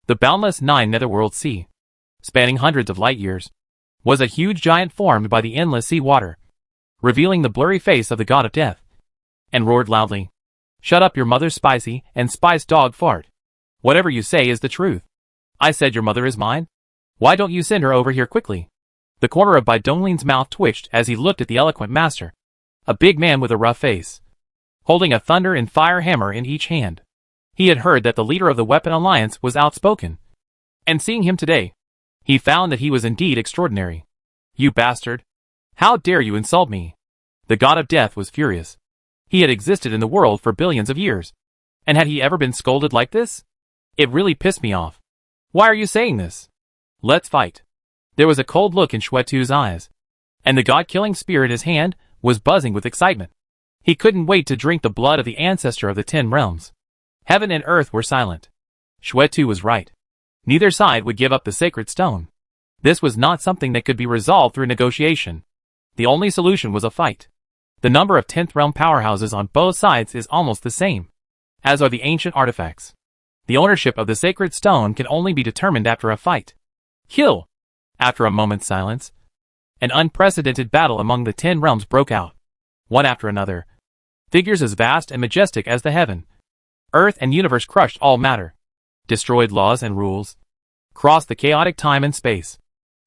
The boundless 9 netherworld sea, spanning hundreds of light years, was a huge giant formed by the endless sea water, revealing the blurry face of the god of death, and roared loudly, "Shut up, your mother's spicy and spiced dog fart. Whatever you say is the truth. I said your mother is mine? Why don't you send her over here quickly?" The corner of Bai Dongling's mouth twitched as he looked at the eloquent master, a big man with a rough face, holding a thunder and fire hammer in each hand. He had heard that the leader of the Weapon Alliance was outspoken, and seeing him today, he found that he was indeed extraordinary. "You bastard! How dare you insult me?" The god of death was furious. He had existed in the world for billions of years, and had he ever been scolded like this? It really pissed me off. "Why are you saying this? Let's fight." There was a cold look in Xuetu's eyes, and the god-killing spear in his hand was buzzing with excitement. He couldn't wait to drink the blood of the ancestor of the 10 realms. Heaven and earth were silent. Xuetu was right. Neither side would give up the sacred stone. This was not something that could be resolved through negotiation. The only solution was a fight. The number of 10th realm powerhouses on both sides is almost the same, as are the ancient artifacts. The ownership of the sacred stone can only be determined after a fight. Kill! After a moment's silence, an unprecedented battle among the 10 realms broke out. One after another, figures as vast and majestic as the heaven, earth and universe crushed all matter. destroyed laws and rules, crossed the chaotic time and space,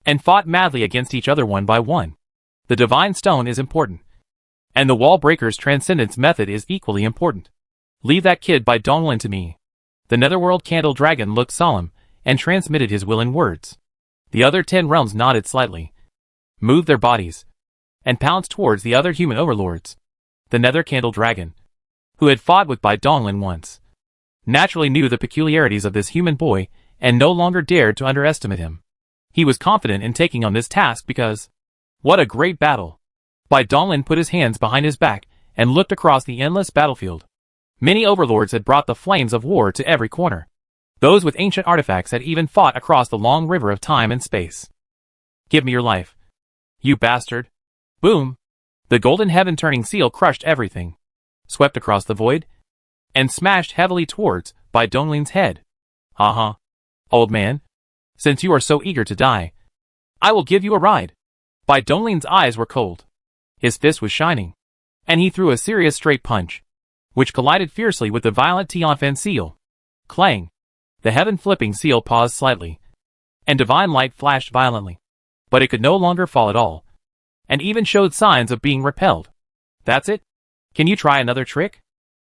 and fought madly against each other one by one. The divine stone is important, and the wall breaker's transcendence method is equally important. Leave that kid by Donglin to me. The Netherworld Candle Dragon looked solemn, and transmitted his will in words. The other 10 realms nodded slightly, moved their bodies, and pounced towards the other human overlords. The Nether Candle Dragon, who had fought with Bai Donglin once, naturally knew the peculiarities of this human boy, and no longer dared to underestimate him. He was confident in taking on this task because, what a great battle! Bai Donglin put his hands behind his back, and looked across the endless battlefield. Many overlords had brought the flames of war to every corner. Those with ancient artifacts had even fought across the long river of time and space. Give me your life, you bastard! Boom! The golden heaven-turning seal crushed everything, swept across the void, and smashed heavily towards Bai Donglin's head. Ha! Old man, since you are so eager to die, I will give you a ride. Bai Donglin's eyes were cold. His fist was shining, and he threw a serious straight punch, which collided fiercely with the violent Tianfan seal. Clang! The heaven-flipping seal paused slightly, and divine light flashed violently. But it could no longer fall at all, and even showed signs of being repelled. That's it? Can you try another trick?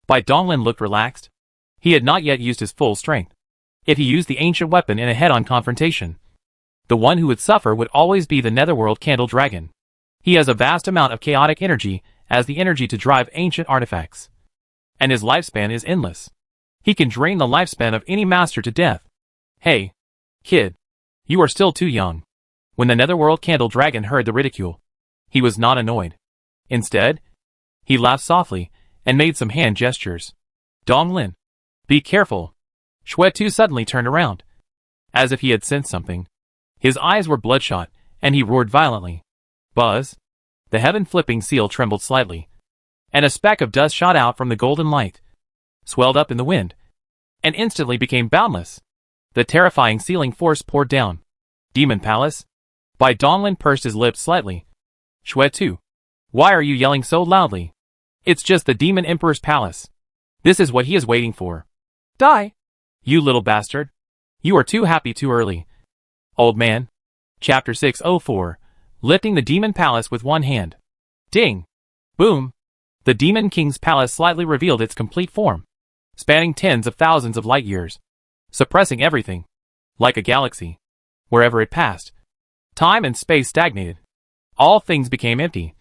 Bai Donglin looked relaxed. He had not yet used his full strength. If he used the ancient weapon in a head-on confrontation, the one who would suffer would always be the Netherworld Candle Dragon. He has a vast amount of chaotic energy as the energy to drive ancient artifacts, and his lifespan is endless. He can drain the lifespan of any master to death. Hey, kid, you are still too young. When the Netherworld Candle Dragon heard the ridicule, he was not annoyed. Instead, he laughed softly and made some hand gestures. Donglin, be careful. Xuetu suddenly turned around, as if he had sensed something. His eyes were bloodshot, and he roared violently. Buzz! The heaven-flipping seal trembled slightly, and a speck of dust shot out from the golden light, swelled up in the wind, and instantly became boundless. The terrifying sealing force poured down. Demon Palace? Bai Donglin pursed his lips slightly. Xuetu, why are you yelling so loudly? It's just the Demon Emperor's palace. This is what he is waiting for. Die! You little bastard. You are too happy too early. Old man. Chapter 604. Lifting the Demon Palace with one hand. Ding! Boom! The Demon King's palace slightly revealed its complete form, spanning tens of thousands of light years, suppressing everything, like a galaxy. Wherever it passed, time and space stagnated. All things became empty.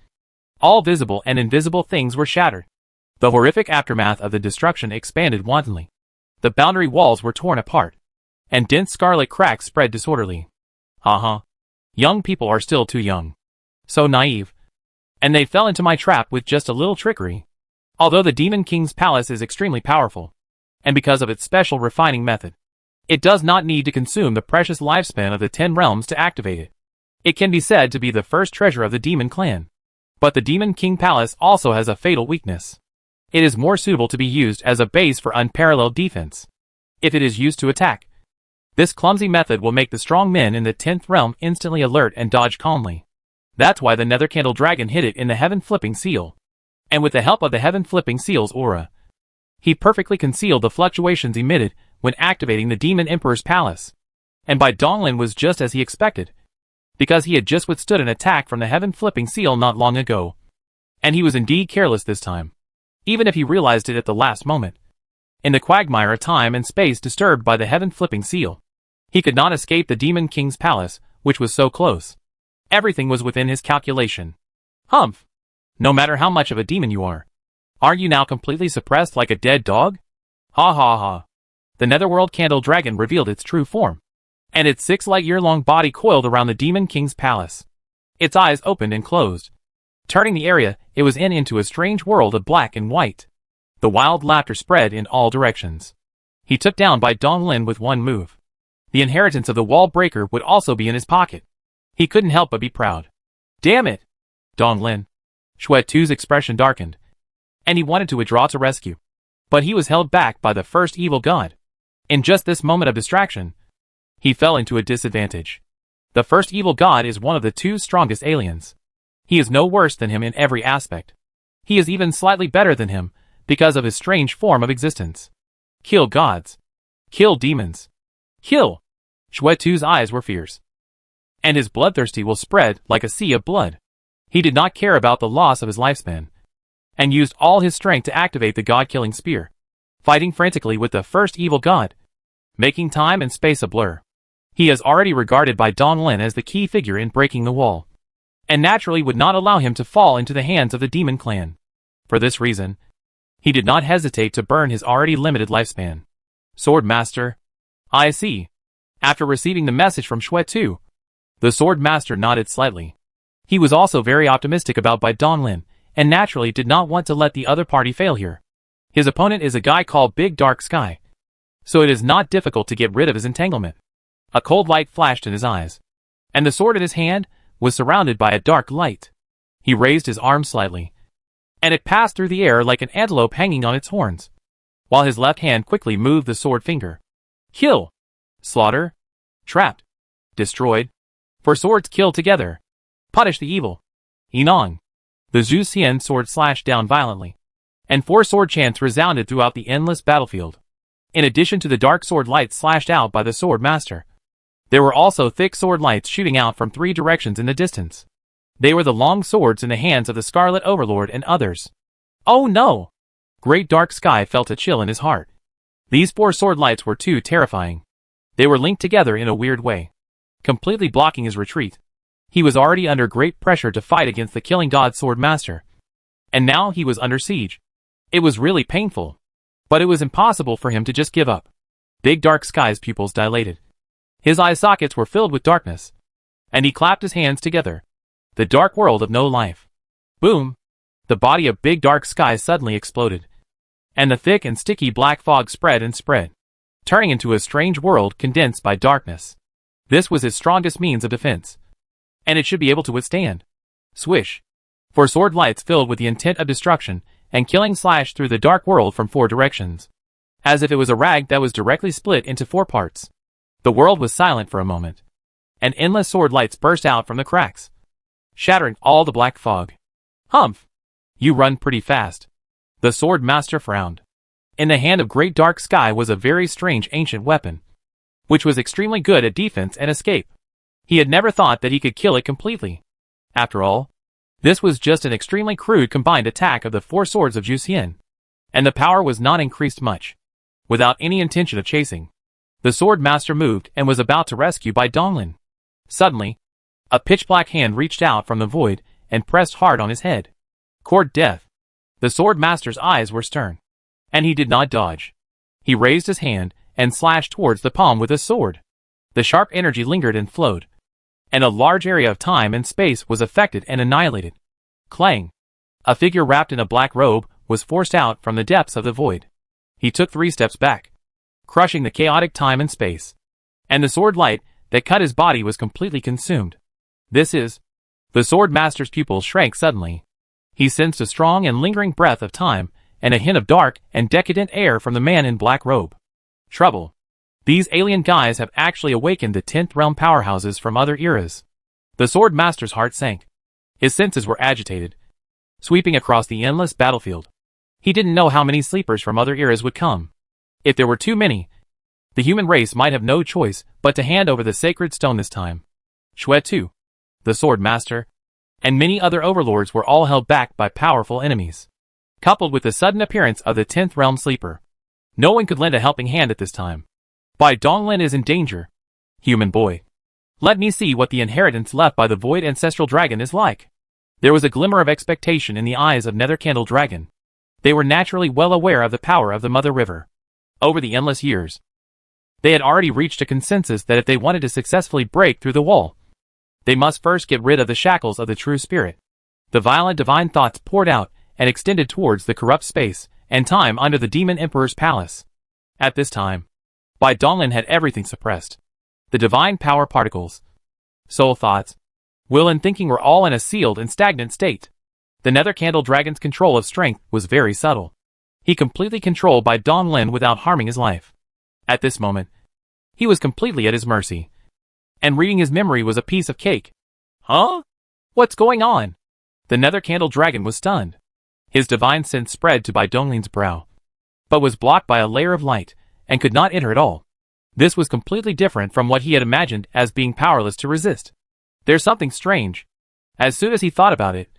All visible and invisible things were shattered. The horrific aftermath of the destruction expanded wantonly. The boundary walls were torn apart, and dense scarlet cracks spread disorderly. Young people are still too young. So naive. And they fell into my trap with just a little trickery. Although the Demon King's palace is extremely powerful, and because of its special refining method, it does not need to consume the precious lifespan of the 10 realms to activate it. It can be said to be the first treasure of the Demon Clan. But the Demon King Palace also has a fatal weakness. It is more suitable to be used as a base for unparalleled defense. If it is used to attack, this clumsy method will make the strong men in the 10th realm instantly alert and dodge calmly. That's why the Nether Candle Dragon hid it in the heaven-flipping seal. And with the help of the heaven-flipping seal's aura, he perfectly concealed the fluctuations emitted when activating the Demon Emperor's palace. And Bai Donglin was just as he expected, because he had just withstood an attack from the heaven-flipping seal not long ago. And he was indeed careless this time, even if he realized it at the last moment. In the quagmire of time and space disturbed by the heaven-flipping seal, he could not escape the Demon King's palace, which was so close. Everything was within his calculation. Humph! No matter how much of a demon you are you now completely suppressed like a dead dog? Ha! The Netherworld Candle Dragon revealed its true form, and its 6 light-year-long body coiled around the Demon King's palace. Its eyes opened and closed, turning the area it was in into a strange world of black and white. The wild laughter spread in all directions. He took down Bai Donglin with one move. The inheritance of the wall breaker would also be in his pocket. He couldn't help but be proud. Damn it! Donglin. Xuetu's expression darkened, and he wanted to withdraw to rescue. But he was held back by the first evil god. In just this moment of distraction, he fell into a disadvantage. The first evil god is one of the 2 strongest aliens. He is no worse than him in every aspect. He is even slightly better than him, because of his strange form of existence. Kill gods. Kill demons. Kill! Shuetu's eyes were fierce, and his bloodthirsty will spread like a sea of blood. He did not care about the loss of his lifespan, and used all his strength to activate the god-killing spear, fighting frantically with the first evil god, making time and space a blur. He is already regarded by Donglin as the key figure in breaking the wall, and naturally would not allow him to fall into the hands of the demon clan. For this reason, he did not hesitate to burn his already limited lifespan. Sword Master. I see. After receiving the message from Shuetu, the Sword Master nodded slightly. He was also very optimistic about Bai Donglin, and naturally did not want to let the other party fail here. His opponent is a guy called Big Dark Sky, so it is not difficult to get rid of his entanglement. A cold light flashed in his eyes, and the sword in his hand was surrounded by a dark light. He raised his arm slightly, and it passed through the air like an antelope hanging on its horns, while his left hand quickly moved the sword finger. Kill! Slaughter! Trapped! Destroyed! For swords kill together! Punish the evil! Inong! The Zhu Xian sword slashed down violently, and 4 sword chants resounded throughout the endless battlefield. In addition to the dark sword lights slashed out by the Sword Master, there were also thick sword lights shooting out from 3 directions in the distance. They were the long swords in the hands of the Scarlet Overlord and others. Oh no! Great Dark Sky felt a chill in his heart. These 4 sword lights were too terrifying. They were linked together in a weird way, completely blocking his retreat. He was already under great pressure to fight against the Killing God Sword Master, and now he was under siege. It was really painful, but it was impossible for him to just give up. Big Dark Sky's pupils dilated. His eye sockets were filled with darkness, and he clapped his hands together. The dark world of no life. Boom! The body of Big Dark Sky suddenly exploded, and the thick and sticky black fog spread and spread, turning into a strange world condensed by darkness. This was his strongest means of defense, and it should be able to withstand. Swish! 4 sword lights filled with the intent of destruction and killing slashed through the dark world from 4 directions, as if it was a rag that was directly split into 4 parts. The world was silent for a moment, and endless sword lights burst out from the cracks, shattering all the black fog. Humph! You run pretty fast. The Sword Master frowned. In the hand of Great Dark Sky was a very strange ancient weapon, which was extremely good at defense and escape. He had never thought that he could kill it completely. After all, this was just an extremely crude combined attack of the 4 swords of Zhu Xian, and the power was not increased much. Without any intention of chasing, the Sword Master moved and was about to rescue Bai Donglin. Suddenly, a pitch-black hand reached out from the void and pressed hard on his head. Court death. The Sword Master's eyes were stern, and he did not dodge. He raised his hand and slashed towards the palm with his sword. The sharp energy lingered and flowed, and a large area of time and space was affected and annihilated. Clang! A figure wrapped in a black robe was forced out from the depths of the void. He took 3 steps back, crushing the chaotic time and space, and the sword light that cut his body was completely consumed. This is... The Sword Master's pupils shrank suddenly. He sensed a strong and lingering breath of time, and a hint of dark and decadent air from the man in black robe. Trouble. These alien guys have actually awakened the 10th realm powerhouses from other eras. The Sword Master's heart sank. His senses were agitated, sweeping across the endless battlefield. He didn't know how many sleepers from other eras would come. If there were too many, the human race might have no choice but to hand over the sacred stone this time. Shuetu, the Sword Master, and many other overlords were all held back by powerful enemies. Coupled with the sudden appearance of the 10th realm sleeper, no one could lend a helping hand at this time. Bai Donglin is in danger. Human boy. Let me see what the inheritance left by the Void Ancestral Dragon is like. There was a glimmer of expectation in the eyes of Nether Candle Dragon. They were naturally well aware of the power of the Mother River. Over the endless years, they had already reached a consensus that if they wanted to successfully break through the wall, they must first get rid of the shackles of the true spirit. The violent divine thoughts poured out and extended towards the corrupt space and time under the Demon Emperor's palace. At this time, Bai Donglin had everything suppressed. The divine power particles, soul thoughts, will and thinking were all in a sealed and stagnant state. The Nether Candle Dragon's control of strength was very subtle. He completely controlled Bai Donglin without harming his life. At this moment, he was completely at his mercy, and reading his memory was a piece of cake. Huh? What's going on? The Nether Candle Dragon was stunned. His divine sense spread to Bai Donglin's brow, but was blocked by a layer of light, and could not enter at all. This was completely different from what he had imagined as being powerless to resist. There's something strange. As soon as he thought about it,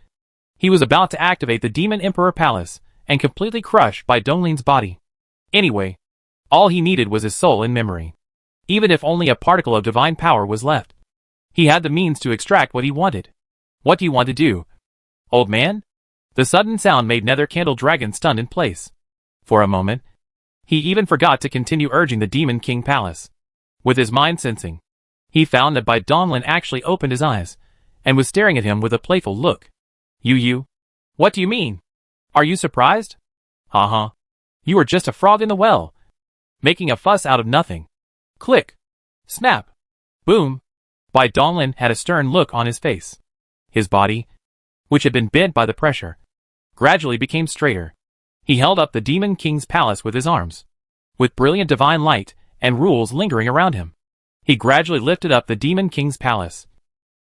he was about to activate the Demon Emperor Palace and completely crush Bai Donglin's body. Anyway, all he needed was his soul and memory. Even if only a particle of divine power was left, he had the means to extract what he wanted. What do you want to do, old man? The sudden sound made Nether Candle Dragon stunned in place. For a moment, he even forgot to continue urging the Demon King Palace. With his mind sensing, he found that Bai Donglin actually opened his eyes and was staring at him with a playful look. You? What do you mean? Are you surprised? Haha. You were just a frog in the well, making a fuss out of nothing. Click. Snap. Boom. Bai Donglin had a stern look on his face. His body, which had been bent by the pressure, gradually became straighter. He held up the Demon King's palace with his arms, with brilliant divine light and rules lingering around him. He gradually lifted up the Demon King's palace,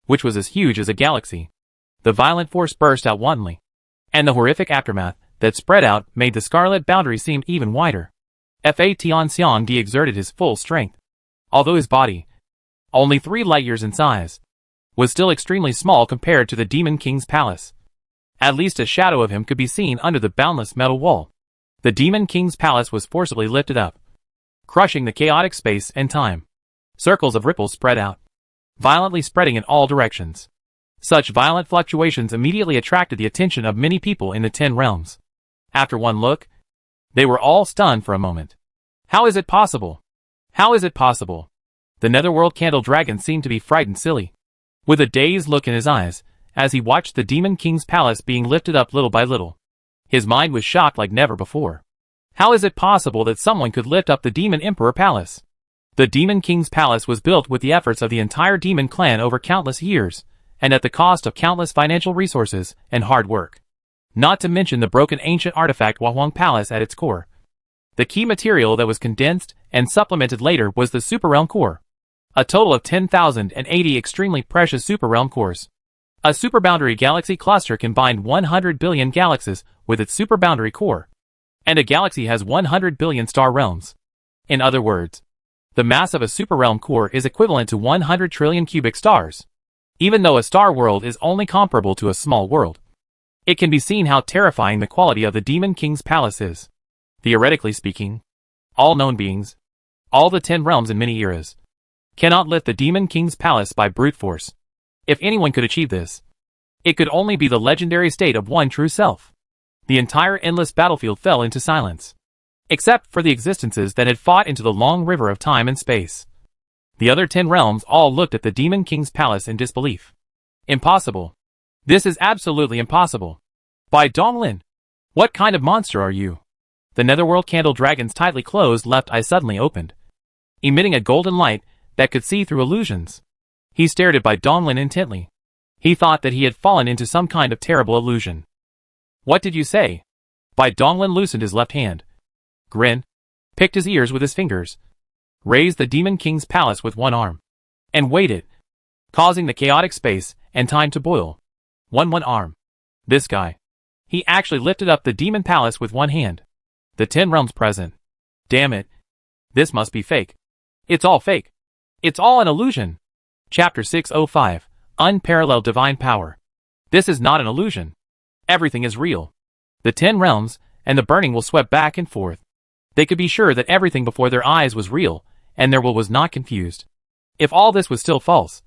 which was as huge as a galaxy. The violent force burst out wantonly, and the horrific aftermath that spread out made the scarlet boundary seem even wider. Fa Tianxiang Di exerted his full strength. Although his body, only 3 light years in size, was still extremely small compared to the Demon King's palace. At least a shadow of him could be seen under the boundless metal wall. The Demon King's palace was forcibly lifted up, crushing the chaotic space and time. Circles of ripples spread out, violently spreading in all directions. Such violent fluctuations immediately attracted the attention of many people in the 10 realms. After one look, they were all stunned for a moment. How is it possible? How is it possible? The Netherworld Candle Dragon seemed to be frightened silly, with a dazed look in his eyes, as he watched the Demon King's palace being lifted up little by little. His mind was shocked like never before. How is it possible that someone could lift up the Demon Emperor Palace? The Demon King's palace was built with the efforts of the entire demon clan over countless years, and at the cost of countless financial resources and hard work. Not to mention the broken ancient artifact Huahuang Palace at its core. The key material that was condensed and supplemented later was the Super Realm Core. A total of 10,080 extremely precious Super Realm Cores. A superboundary galaxy cluster can bind 100 billion galaxies with its superboundary core. And a galaxy has 100 billion star realms. In other words, the mass of a super realm core is equivalent to 100 trillion cubic stars. Even though a star world is only comparable to a small world, it can be seen how terrifying the quality of the Demon King's palace is. Theoretically speaking, all known beings, all the 10 realms in many eras, cannot lift the Demon King's palace by brute force. If anyone could achieve this, it could only be the legendary state of one true self. The entire endless battlefield fell into silence, except for the existences that had fought into the long river of time and space. The other 10 realms all looked at the Demon King's palace in disbelief. Impossible. This is absolutely impossible. Bai Donglin, what kind of monster are you? The Netherworld Candle Dragon's tightly closed left eye suddenly opened, emitting a golden light that could see through illusions. He stared at Bai Donglin intently. He thought that he had fallen into some kind of terrible illusion. What did you say? Bai Donglin loosened his left hand, grinned, picked his ears with his fingers, raised the Demon King's palace with one arm, and waited, causing the chaotic space and time to boil. One arm. This guy. He actually lifted up the Demon Palace with one hand. The 10 realms present. Damn it. This must be fake. It's all fake. It's all an illusion. Chapter 605, Unparalleled Divine Power. This is not an illusion. Everything is real. The 10 realms and the burning will swept back and forth. They could be sure that everything before their eyes was real, and their will was not confused. If all this was still false,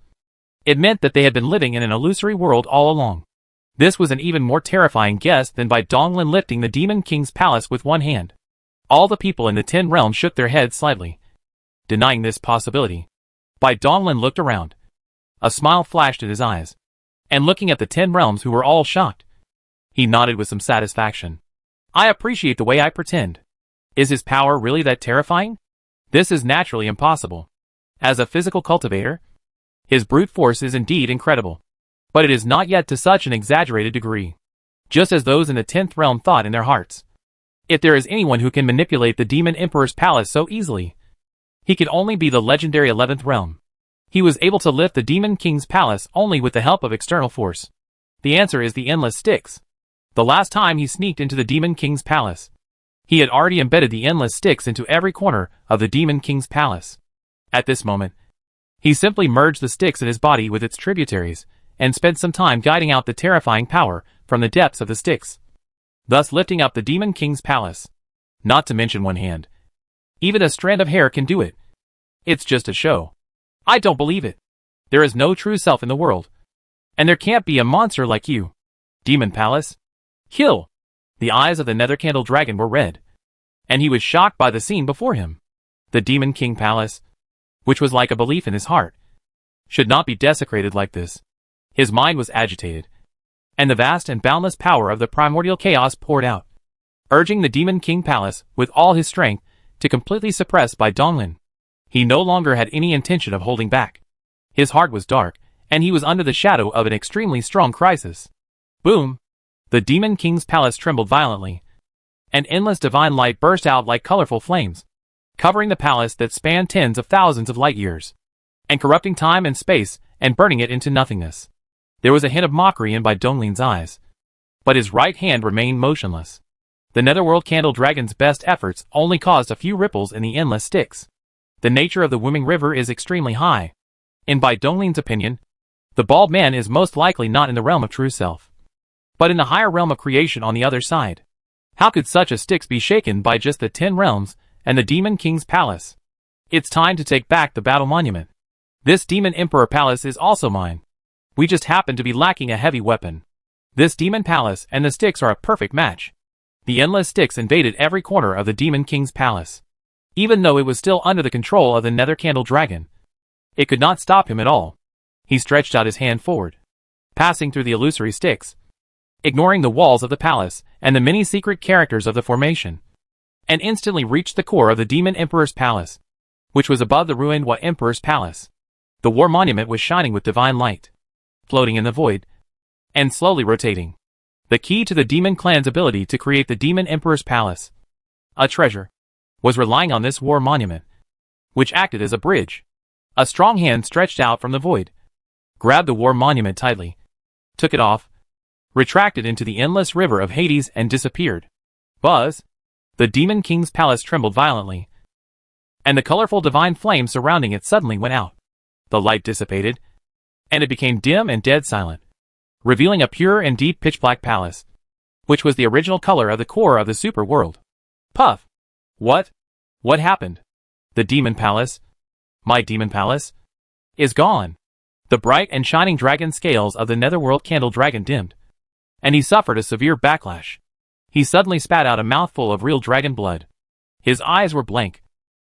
it meant that they had been living in an illusory world all along. This was an even more terrifying guess than Bai Donglin lifting the Demon King's palace with one hand. All the people in the 10 realms shook their heads slightly, denying this possibility. Bai Donglin looked around. A smile flashed in his eyes, and looking at the 10 realms who were all shocked, he nodded with some satisfaction. I appreciate the way I pretend. Is his power really that terrifying? This is naturally impossible. As a physical cultivator, his brute force is indeed incredible. But it is not yet to such an exaggerated degree. Just as those in the 10th realm thought in their hearts. If there is anyone who can manipulate the Demon Emperor's palace so easily, he could only be the legendary 11th realm. He was able to lift the Demon King's palace only with the help of external force. The answer is the endless Styx. The last time he sneaked into the Demon King's palace, He had already embedded the endless sticks into every corner of the Demon King's palace. At this moment, he simply merged the sticks in his body with its tributaries, and spent some time guiding out the terrifying power from the depths of the sticks, thus lifting up the Demon King's palace. Not to mention one hand. Even a strand of hair can do it. It's just a show. I don't believe it. There is no true self in the world. And there can't be a monster like you. Demon Palace? Kill! The eyes of the Nether Candle Dragon were red. And he was shocked by the scene before him. The Demon King Palace, which was like a belief in his heart, should not be desecrated like this. His mind was agitated, and the vast and boundless power of the primordial chaos poured out, urging the Demon King Palace with all his strength to completely suppress Bai Donglin. He no longer had any intention of holding back. His heart was dark, and he was under the shadow of an extremely strong crisis. Boom! The Demon King's palace trembled violently. An endless divine light burst out like colorful flames, covering the palace that spanned tens of thousands of light years, and corrupting time and space and burning it into nothingness. There was a hint of mockery in Bai Donglin's eyes, but his right hand remained motionless. The Netherworld Candle Dragon's best efforts only caused a few ripples in the endless sticks. The nature of the Wooming River is extremely high. In Bai Donglin's opinion, the bald man is most likely not in the realm of true self, but in the higher realm of creation on the other side. How could such a sticks be shaken by just the 10 realms and the Demon King's palace? It's time to take back the battle monument. This Demon Emperor palace is also mine. We just happen to be lacking a heavy weapon. This Demon Palace and the sticks are a perfect match. The endless sticks invaded every corner of the Demon King's palace. Even though it was still under the control of the Nether Candle Dragon, it could not stop him at all. He stretched out his hand forward, passing through the illusory sticks, ignoring the walls of the palace and the many secret characters of the formation, and instantly reached the core of the Demon Emperor's palace, which was above the ruined Wa Emperor's palace. The war monument was shining with divine light, floating in the void, and slowly rotating. The key to the Demon Clan's ability to create the Demon Emperor's palace, a treasure, was relying on this war monument, which acted as a bridge. A strong hand stretched out from the void, grabbed the war monument tightly, took it off, retracted into the endless river of Hades and disappeared. Buzz! The Demon King's palace trembled violently, and the colorful divine flame surrounding it suddenly went out. The light dissipated, and it became dim and dead silent, revealing a pure and deep pitch-black palace, which was the original color of the core of the super world. Puff! What? What happened? The Demon Palace, my Demon Palace, is gone. The bright and shining dragon scales of the Netherworld Candle Dragon dimmed, and he suffered a severe backlash. He suddenly spat out a mouthful of real dragon blood. His eyes were blank,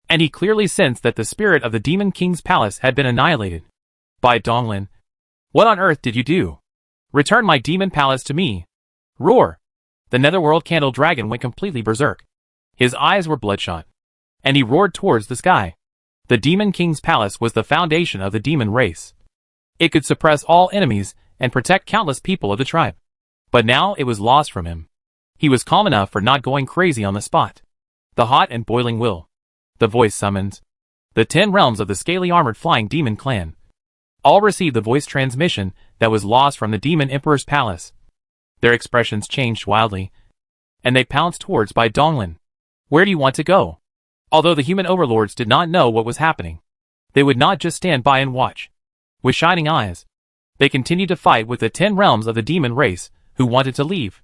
and he clearly sensed that the spirit of the Demon King's palace had been annihilated. Bai Donglin, what on earth did you do? Return my Demon Palace to me. Roar! The Netherworld Candle Dragon went completely berserk. His eyes were bloodshot, and he roared towards the sky. The Demon King's palace was the foundation of the demon race. It could suppress all enemies and protect countless people of the tribe. But now it was lost from him. He was calm enough for not going crazy on the spot. The hot and boiling will. The voice summons. The 10 realms of the scaly armored flying demon clan all received the voice transmission that was lost from the Demon Emperor's palace. Their expressions changed wildly, and they pounced towards Bai Donglin. Where do you want to go? Although the human overlords did not know what was happening, they would not just stand by and watch. With shining eyes, they continued to fight with the 10 realms of the demon race who wanted to leave.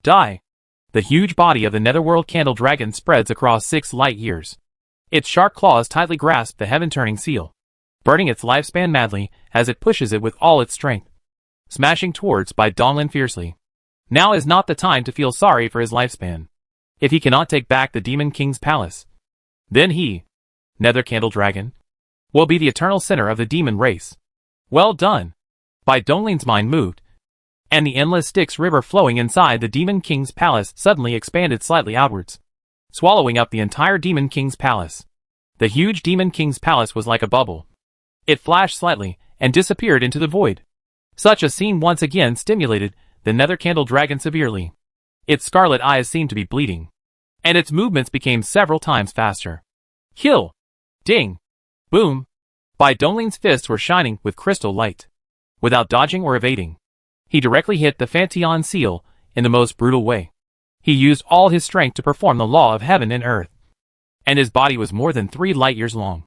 Die! The huge body of the Netherworld Candle Dragon spreads across 6 light years. Its sharp claws tightly grasp the heaven-turning seal, burning its lifespan madly as it pushes it with all its strength, smashing towards Bai Donglin fiercely. Now is not the time to feel sorry for his lifespan. If he cannot take back the Demon King's palace, then he, Nether Candle Dragon, will be the eternal sinner of the demon race. Well done! Bai Donglin's mind moved, and the endless Styx river flowing inside the Demon King's palace suddenly expanded slightly outwards, swallowing up the entire Demon King's palace. The huge Demon King's palace was like a bubble. It flashed slightly and disappeared into the void. Such a scene once again stimulated the Nether Candle Dragon severely. Its scarlet eyes seemed to be bleeding, and its movements became several times faster. Kill! Ding! Boom! Bai Donglin's fists were shining with crystal light. Without dodging or evading, he directly hit the Fanteon seal in the most brutal way. He used all his strength to perform the law of heaven and earth. And his body was more than 3 light years long.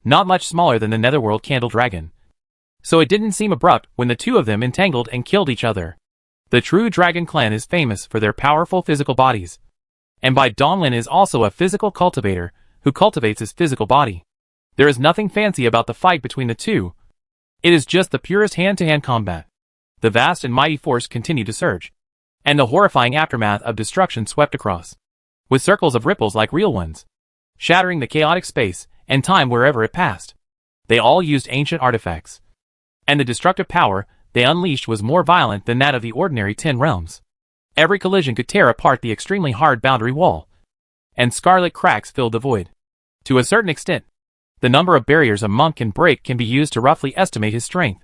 Not much smaller than the Netherworld Candle Dragon. So it didn't seem abrupt when the two of them entangled and killed each other. The true Dragon Clan is famous for their powerful physical bodies. And Bai Donglin is also a physical cultivator who cultivates his physical body. There is nothing fancy about the fight between the two. It is just the purest hand-to-hand combat. The vast and mighty force continued to surge. And the horrifying aftermath of destruction swept across. With circles of ripples like real ones. Shattering the chaotic space and time wherever it passed. They all used ancient artifacts. And the destructive power they unleashed was more violent than that of the ordinary 10 realms. Every collision could tear apart the extremely hard boundary wall. And scarlet cracks filled the void. To a certain extent, the number of barriers a monk can break can be used to roughly estimate his strength.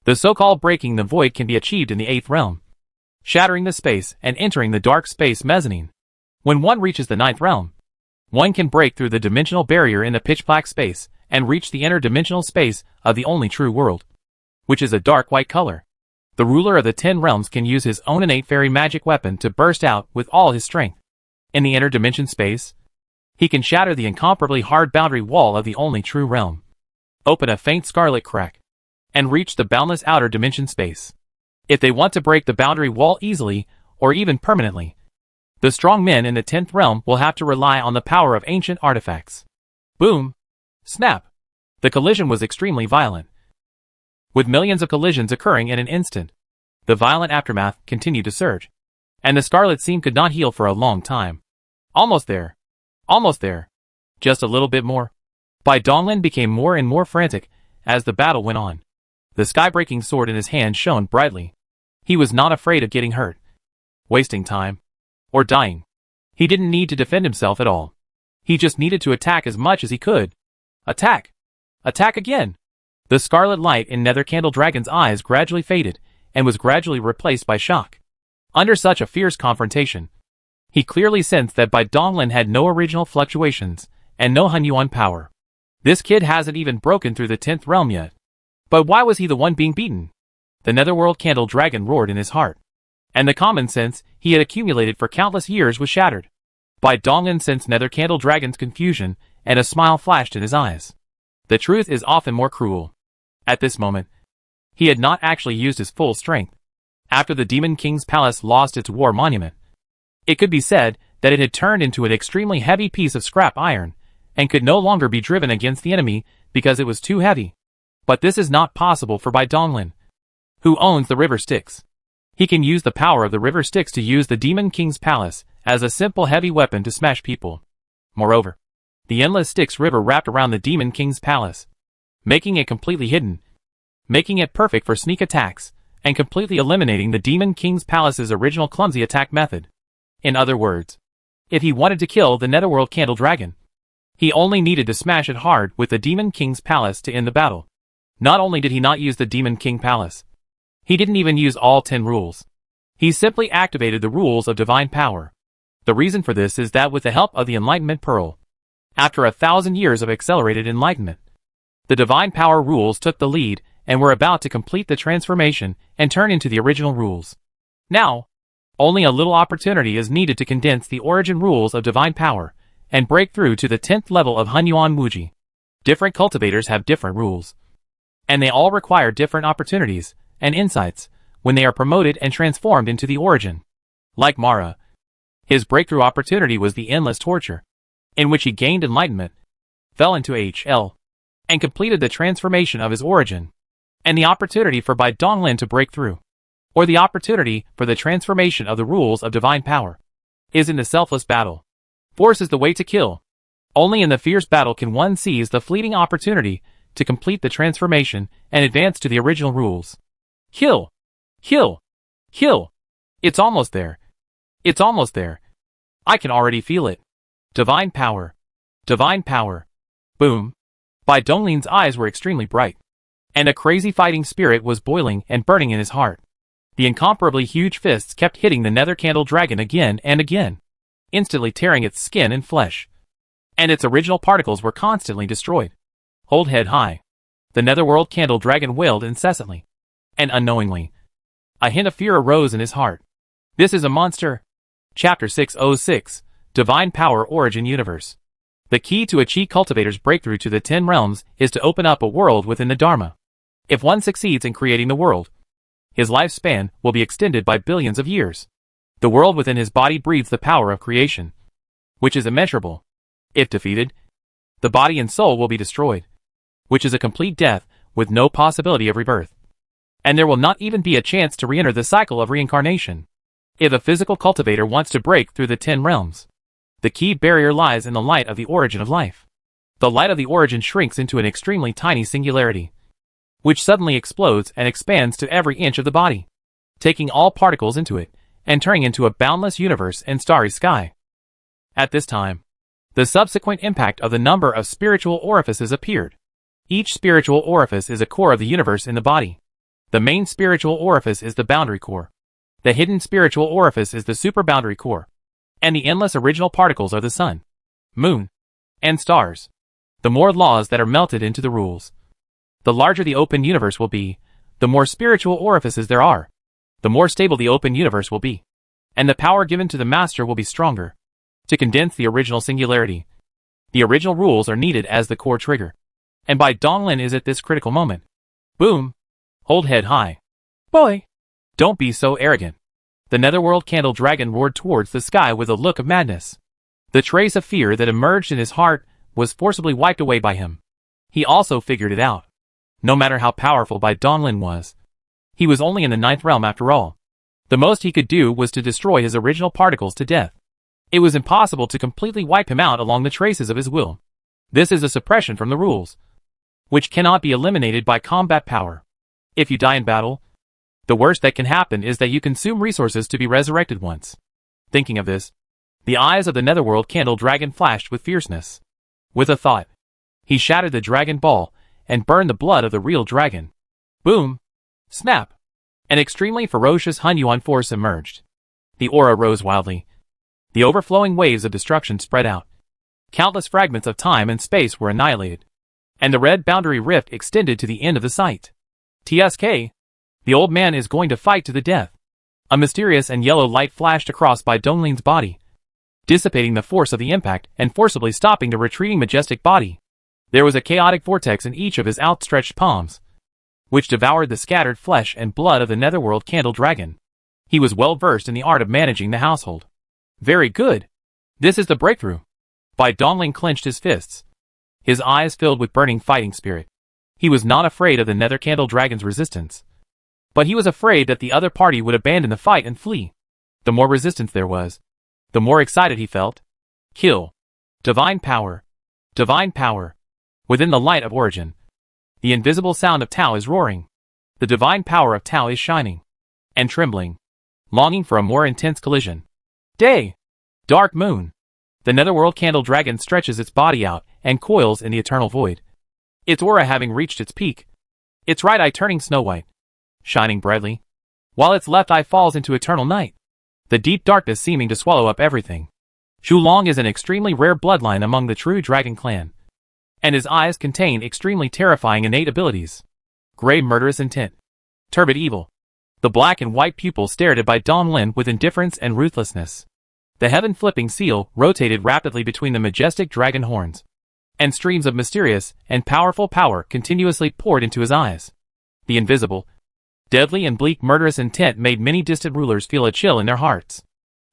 The so-called breaking the void can be achieved in the 8th realm. Shattering the space and entering the dark space mezzanine. When one reaches the 9th realm, one can break through the dimensional barrier in the pitch-black space and reach the interdimensional space of the only true world, which is a dark white color. The ruler of the 10 realms can use his own innate fairy magic weapon to burst out with all his strength. In the interdimension space, he can shatter the incomparably hard boundary wall of the only true realm, open a faint scarlet crack, and reach the boundless outer dimension space. If they want to break the boundary wall easily, or even permanently, the strong men in the 10th realm will have to rely on the power of ancient artifacts. Boom! Snap! The collision was extremely violent, with millions of collisions occurring in an instant. The violent aftermath continued to surge, and the scarlet seam could not heal for a long time. Almost there. Almost there. Just a little bit more. Bai Donglin became more and more frantic as the battle went on. The sky-breaking sword in his hand shone brightly. He was not afraid of getting hurt, wasting time, or dying. He didn't need to defend himself at all. He just needed to attack as much as he could. Attack! Attack again! The scarlet light in Nether Candle Dragon's eyes gradually faded, and was gradually replaced by shock. Under such a fierce confrontation, he clearly sensed that Bai Donglin had no original fluctuations, and no Hunyuan power. This kid hasn't even broken through the 10th realm yet. But why was he the one being beaten? The Netherworld Candle Dragon roared in his heart. And the common sense he had accumulated for countless years was shattered. Bai Donglin sensed Nether Candle Dragon's confusion, and a smile flashed in his eyes. The truth is often more cruel. At this moment, he had not actually used his full strength. After the Demon King's palace lost its war monument, it could be said that it had turned into an extremely heavy piece of scrap iron, and could no longer be driven against the enemy because it was too heavy. But this is not possible for Bai Donglin, who owns the River Styx. He can use the power of the River Styx to use the Demon King's palace as a simple heavy weapon to smash people. Moreover, the endless Styx river wrapped around the Demon King's palace, making it completely hidden, making it perfect for sneak attacks, and completely eliminating the Demon King's palace's original clumsy attack method. In other words, if he wanted to kill the Netherworld Candle Dragon, he only needed to smash it hard with the Demon King's palace to end the battle. Not only did he not use the Demon King palace, he didn't even use all 10 rules. He simply activated the rules of divine power. The reason for this is that with the help of the Enlightenment Pearl, after 1,000 years of accelerated enlightenment, the divine power rules took the lead and were about to complete the transformation and turn into the original rules. Now, only a little opportunity is needed to condense the origin rules of divine power and break through to the 10th level of Hunyuan Wuji. Different cultivators have different rules, and they all require different opportunities and insights when they are promoted and transformed into the origin. Like Mara, his breakthrough opportunity was the endless torture, in which he gained enlightenment, fell into HL, and completed the transformation of his origin. And the opportunity for Bai Donglin to break through, or the opportunity for the transformation of the rules of divine power, is in the selfless battle. Force is the way to kill. Only in the fierce battle can one seize the fleeting opportunity to complete the transformation and advance to the original rules. Kill! Kill! Kill! It's almost there. It's almost there. I can already feel it. Divine power. Divine power. Boom. Bai Donglin's eyes were extremely bright, and a crazy fighting spirit was boiling and burning in his heart. The incomparably huge fists kept hitting the Nether Candle Dragon again and again, instantly tearing its skin and flesh. And its original particles were constantly destroyed. Hold head high. The Netherworld Candle Dragon wailed incessantly. And unknowingly, a hint of fear arose in his heart. This is a monster. Chapter 606, Divine Power Origin Universe. The key to a Chi cultivator's breakthrough to the 10 realms is to open up a world within the Dharma. If one succeeds in creating the world, his lifespan will be extended by billions of years. The world within his body breathes the power of creation, which is immeasurable. If defeated, the body and soul will be destroyed, which is a complete death with no possibility of rebirth. And there will not even be a chance to re-enter the cycle of reincarnation. If a physical cultivator wants to break through the 10 realms, the key barrier lies in the light of the origin of life. The light of the origin shrinks into an extremely tiny singularity, which suddenly explodes and expands to every inch of the body, taking all particles into it, and turning into a boundless universe and starry sky. At this time, the subsequent impact of the number of spiritual orifices appeared. Each spiritual orifice is a core of the universe in the body. The main spiritual orifice is the boundary core. The hidden spiritual orifice is the superboundary core. And the endless original particles are the sun, moon, and stars. The more laws that are melted into the rules, the larger the open universe will be. The more spiritual orifices there are, the more stable the open universe will be. And the power given to the master will be stronger. To condense the original singularity, the original rules are needed as the core trigger. And Bai Donglin is at this critical moment. Boom! Hold head high. Boy! Don't be so arrogant. The netherworld candle dragon roared towards the sky with a look of madness. The trace of fear that emerged in his heart was forcibly wiped away by him. He also figured it out. No matter how powerful Bai Donglin was, he was only in the 9th realm after all. The most he could do was to destroy his original particles to death. It was impossible to completely wipe him out along the traces of his will. This is a suppression from the rules, which cannot be eliminated by combat power. If you die in battle, the worst that can happen is that you consume resources to be resurrected once. Thinking of this, the eyes of the netherworld candle dragon flashed with fierceness. With a thought, he shattered the dragon ball and burned the blood of the real dragon. Boom! Snap! An extremely ferocious Hunyuan force emerged. The aura rose wildly. The overflowing waves of destruction spread out. Countless fragments of time and space were annihilated, and the red boundary rift extended to the end of the site. TSK! The old man is going to fight to the death. A mysterious and yellow light flashed across Bai Donglin's body, dissipating the force of the impact and forcibly stopping the retreating majestic body. There was a chaotic vortex in each of his outstretched palms, which devoured the scattered flesh and blood of the netherworld candle dragon. He was well versed in the art of managing the household. Very good. This is the breakthrough. Bai Donglin clenched his fists, his eyes filled with burning fighting spirit. He was not afraid of the nether candle dragon's resistance, but he was afraid that the other party would abandon the fight and flee. The more resistance there was, the more excited he felt. Kill. Divine power. Divine power. Within the light of origin, the invisible sound of Tao is roaring. The divine power of Tao is shining and trembling, longing for a more intense collision. Day. Dark moon. The netherworld candle dragon stretches its body out and coils in the eternal void, its aura having reached its peak, its right eye turning snow-white, shining brightly, while its left eye falls into eternal night, the deep darkness seeming to swallow up everything. Xulong is an extremely rare bloodline among the true dragon clan, and his eyes contain extremely terrifying innate abilities. Gray murderous intent. Turbid evil. The black and white pupils stared at Bai Donglin with indifference and ruthlessness. The heaven-flipping seal rotated rapidly between the majestic dragon horns, and streams of mysterious and powerful power continuously poured into his eyes. The invisible, deadly and bleak murderous intent made many distant rulers feel a chill in their hearts.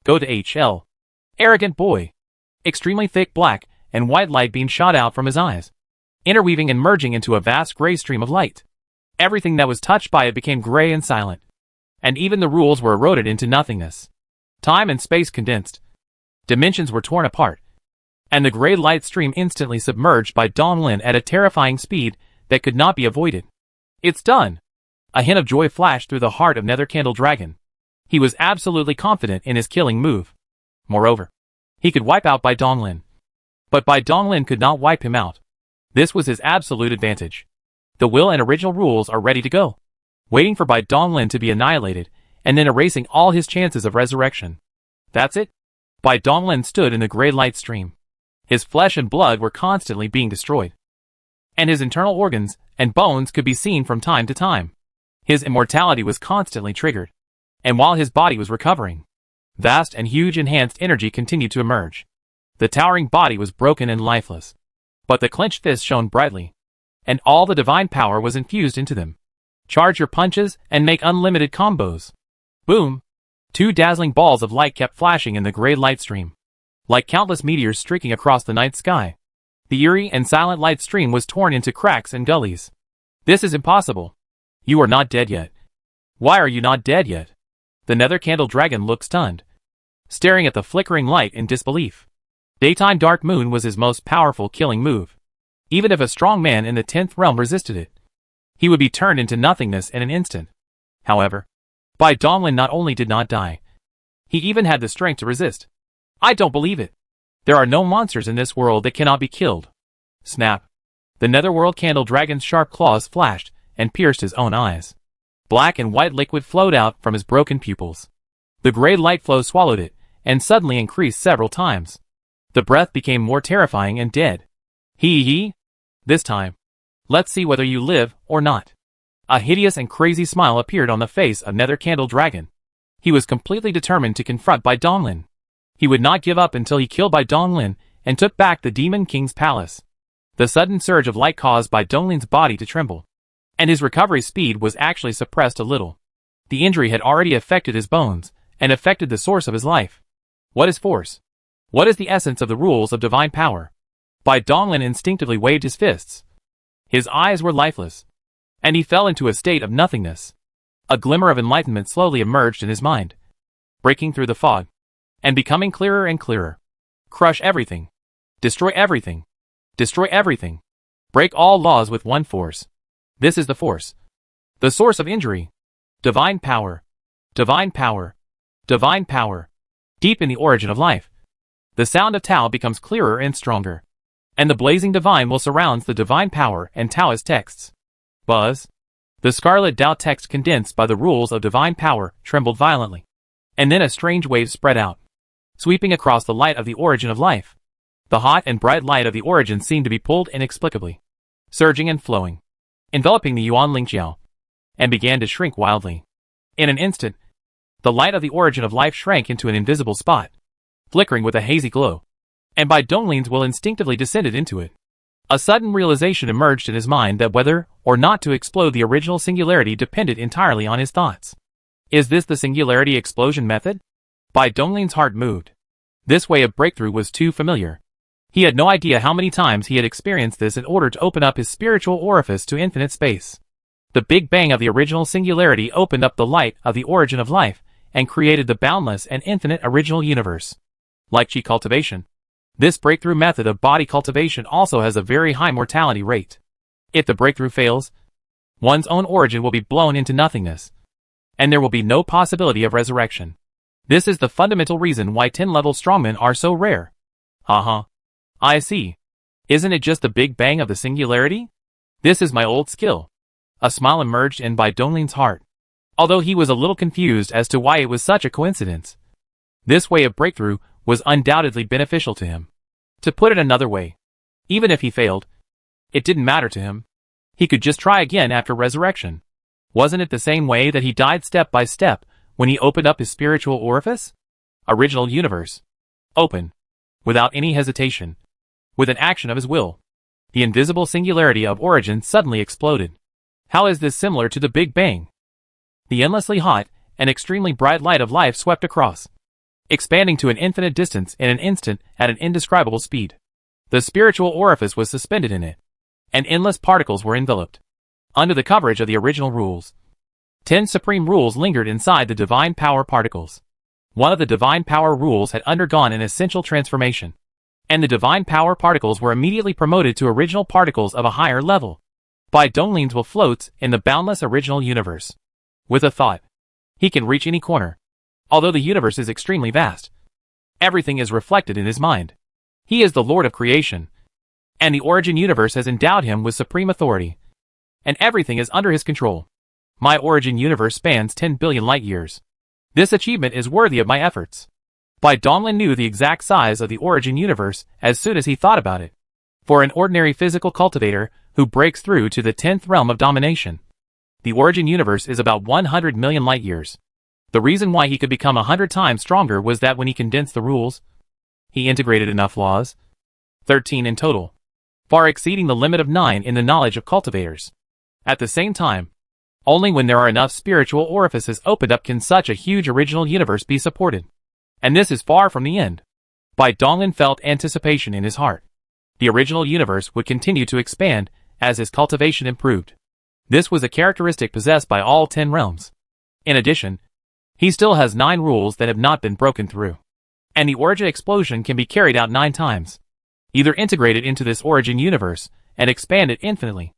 Go to HL. Arrogant boy. Extremely thick black and white light beams shot out from his eyes, interweaving and merging into a vast gray stream of light. Everything that was touched by it became gray and silent, and even the rules were eroded into nothingness. Time and space condensed. Dimensions were torn apart, and the gray light stream instantly submerged Bai Donglin at a terrifying speed that could not be avoided. It's done! A hint of joy flashed through the heart of Nether Candle Dragon. He was absolutely confident in his killing move. Moreover, he could wipe out Bai Donglin. But Bai Donglin could not wipe him out. This was his absolute advantage. The will and original rules are ready to go, waiting for Bai Donglin to be annihilated, and then erasing all his chances of resurrection. That's it. Bai Donglin stood in the gray light stream. His flesh and blood were constantly being destroyed, and his internal organs and bones could be seen from time to time. His immortality was constantly triggered, and while his body was recovering, Vast and huge enhanced energy continued to emerge. The towering body was broken and lifeless. But the clenched fists shone brightly. And all the divine power was infused into them. Charge your punches and make unlimited combos. Boom! 2 dazzling balls of light kept flashing in the gray light stream. Like countless meteors streaking across the night sky. The eerie and silent light stream was torn into cracks and gullies. This is impossible. You are not dead yet. Why are you not dead yet? The nether candle dragon looked stunned, staring at the flickering light in disbelief. Daytime Dark Moon was his most powerful killing move. Even if a strong man in the 10th realm resisted it, he would be turned into nothingness in an instant. However, Bai Donglin not only did not die, he even had the strength to resist. I don't believe it. There are no monsters in this world that cannot be killed. Snap. The netherworld candle dragon's sharp claws flashed and pierced his own eyes. Black and white liquid flowed out from his broken pupils. The gray light flow swallowed it, and suddenly increased several times. The breath became more terrifying and dead. Hee. This time. Let's see whether you live or not. A hideous and crazy smile appeared on the face of Nether Candle Dragon. He was completely determined to confront Bai Donglin. He would not give up until he killed Bai Donglin and took back the Demon King's palace. The sudden surge of light caused Bai Donglin's body to tremble, and his recovery speed was actually suppressed a little. The injury had already affected his bones, and affected the source of his life. What is force? What is the essence of the rules of divine power? Bai Donglin instinctively waved his fists. His eyes were lifeless, and he fell into a state of nothingness. A glimmer of enlightenment slowly emerged in his mind, breaking through the fog, and becoming clearer and clearer. Crush everything. Destroy everything. Destroy everything. Break all laws with one force. This is the force. The source of injury. Divine power. Divine power. Divine power. Deep in the origin of life, the sound of Tao becomes clearer and stronger, and the blazing divine will surrounds the divine power and Taoist texts. Buzz. The scarlet Tao text condensed by the rules of divine power trembled violently, and then a strange wave spread out, sweeping across the light of the origin of life. The hot and bright light of the origin seemed to be pulled inexplicably, surging and flowing, enveloping the Yuan Lingqiao, and began to shrink wildly. In an instant, the light of the origin of life shrank into an invisible spot, flickering with a hazy glow, and Bai Donglin's will instinctively descended into it. A sudden realization emerged in his mind that whether or not to explode the original singularity depended entirely on his thoughts. Is this the singularity explosion method? Bai Donglin's heart moved. This way of breakthrough was too familiar. He had no idea how many times he had experienced this in order to open up his spiritual orifice to infinite space. The Big Bang of the original singularity opened up the light of the origin of life, and created the boundless and infinite original universe. Like Qi cultivation, this breakthrough method of body cultivation also has a very high mortality rate. If the breakthrough fails, one's own origin will be blown into nothingness, and there will be no possibility of resurrection. This is the fundamental reason why 10-level strongmen are so rare. Haha. I see. Isn't it just the Big Bang of the singularity? This is my old skill. A smile emerged in Bai Donglin's heart, although he was a little confused as to why it was such a coincidence. This way of breakthrough was undoubtedly beneficial to him. To put it another way, even if he failed, it didn't matter to him. He could just try again after resurrection. Wasn't it the same way that he died step by step when he opened up his spiritual orifice? Original universe. Open. Without any hesitation. With an action of his will. The invisible singularity of origin suddenly exploded. How is this similar to the Big Bang? The endlessly hot and extremely bright light of life swept across, expanding to an infinite distance in an instant at an indescribable speed. The spiritual orifice was suspended in it, and endless particles were enveloped. Under the coverage of the original rules, 10 supreme rules lingered inside the divine power particles. One of the divine power rules had undergone an essential transformation, and the divine power particles were immediately promoted to original particles of a higher level. Bai Donglin's will floats in the boundless original universe. With a thought, he can reach any corner. Although the universe is extremely vast, everything is reflected in his mind. He is the Lord of creation, and the origin universe has endowed him with supreme authority, and everything is under his control. My origin universe spans 10 billion light years. This achievement is worthy of my efforts. Bai Donglin knew the exact size of the origin universe as soon as he thought about it. For an ordinary physical cultivator who breaks through to the 10th realm of domination, the origin universe is about 100 million light years. The reason why he could become 100 times stronger was that when he condensed the rules, he integrated enough laws, 13 in total, far exceeding the limit of 9 in the knowledge of cultivators. At the same time, only when there are enough spiritual orifices opened up can such a huge original universe be supported. And this is far from the end. Bai Donglin felt anticipation in his heart. The original universe would continue to expand as his cultivation improved. This was a characteristic possessed by all 10 realms. In addition, he still has 9 rules that have not been broken through. And the origin explosion can be carried out 9 times. Either integrate it into this origin universe and expand it infinitely,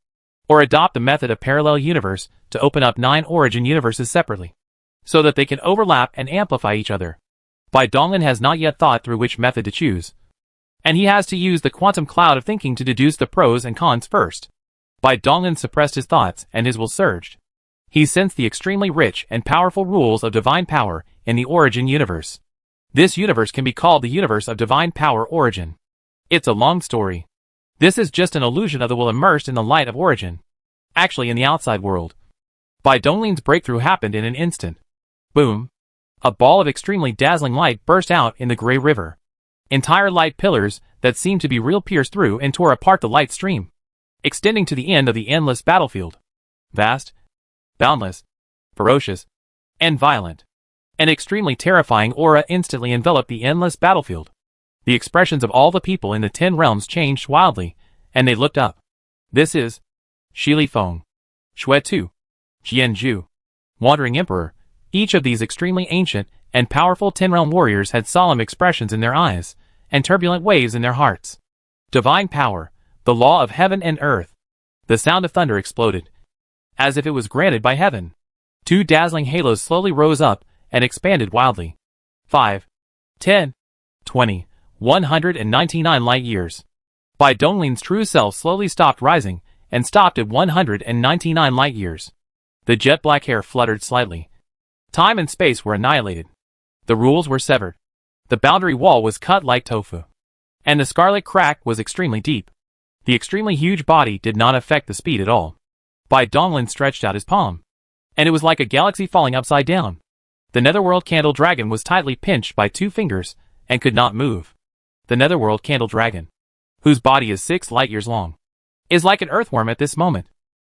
or adopt the method of parallel universe to open up 9 origin universes separately, so that they can overlap and amplify each other. Bai Donglin has not yet thought through which method to choose, and he has to use the quantum cloud of thinking to deduce the pros and cons first. Bai Donglin suppressed his thoughts and his will surged. He sensed the extremely rich and powerful rules of divine power in the origin universe. This universe can be called the universe of divine power origin. It's a long story. This is just an illusion of the will immersed in the light of origin. Actually in the outside world. Bai Donglin's breakthrough happened in an instant. Boom. A ball of extremely dazzling light burst out in the gray river. Entire light pillars that seemed to be real pierced through and tore apart the light stream, extending to the end of the endless battlefield. Vast, boundless, ferocious, and violent. An extremely terrifying aura instantly enveloped the endless battlefield. The expressions of all the people in the 10 realms changed wildly, and they looked up. This is Shili Feng, Shui Tu, Jianzhu, Wandering Emperor. Each of these extremely ancient and powerful 10-realm warriors had solemn expressions in their eyes, and turbulent waves in their hearts. Divine power, the law of heaven and earth. The sound of thunder exploded, as if it was granted by heaven. 2 dazzling halos slowly rose up and expanded wildly. 5, 10, 20, 199 light years. Bai Donglin's true self slowly stopped rising and stopped at 199 light years. The jet black hair fluttered slightly. Time and space were annihilated. The rules were severed. The boundary wall was cut like tofu. And the scarlet crack was extremely deep. The extremely huge body did not affect the speed at all. Bai Donglin stretched out his palm, and it was like a galaxy falling upside down. The Netherworld Candle Dragon was tightly pinched by 2 fingers and could not move. The Netherworld Candle Dragon, whose body is 6 light years long, is like an earthworm at this moment.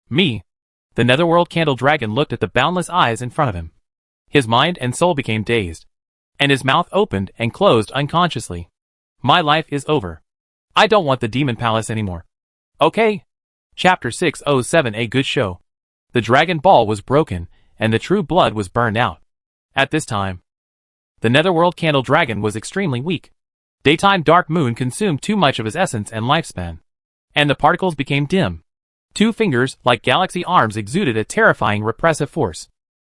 Me. The Netherworld Candle Dragon looked at the boundless eyes in front of him. His mind and soul became dazed, and his mouth opened and closed unconsciously. My life is over. I don't want the Demon Palace anymore. Okay. Chapter 607. A good show. The Dragon Ball was broken, and the true blood was burned out. At this time, the Netherworld Candle Dragon was extremely weak. Daytime dark moon consumed too much of his essence and lifespan, and the particles became dim. 2 fingers, like galaxy arms, exuded a terrifying repressive force,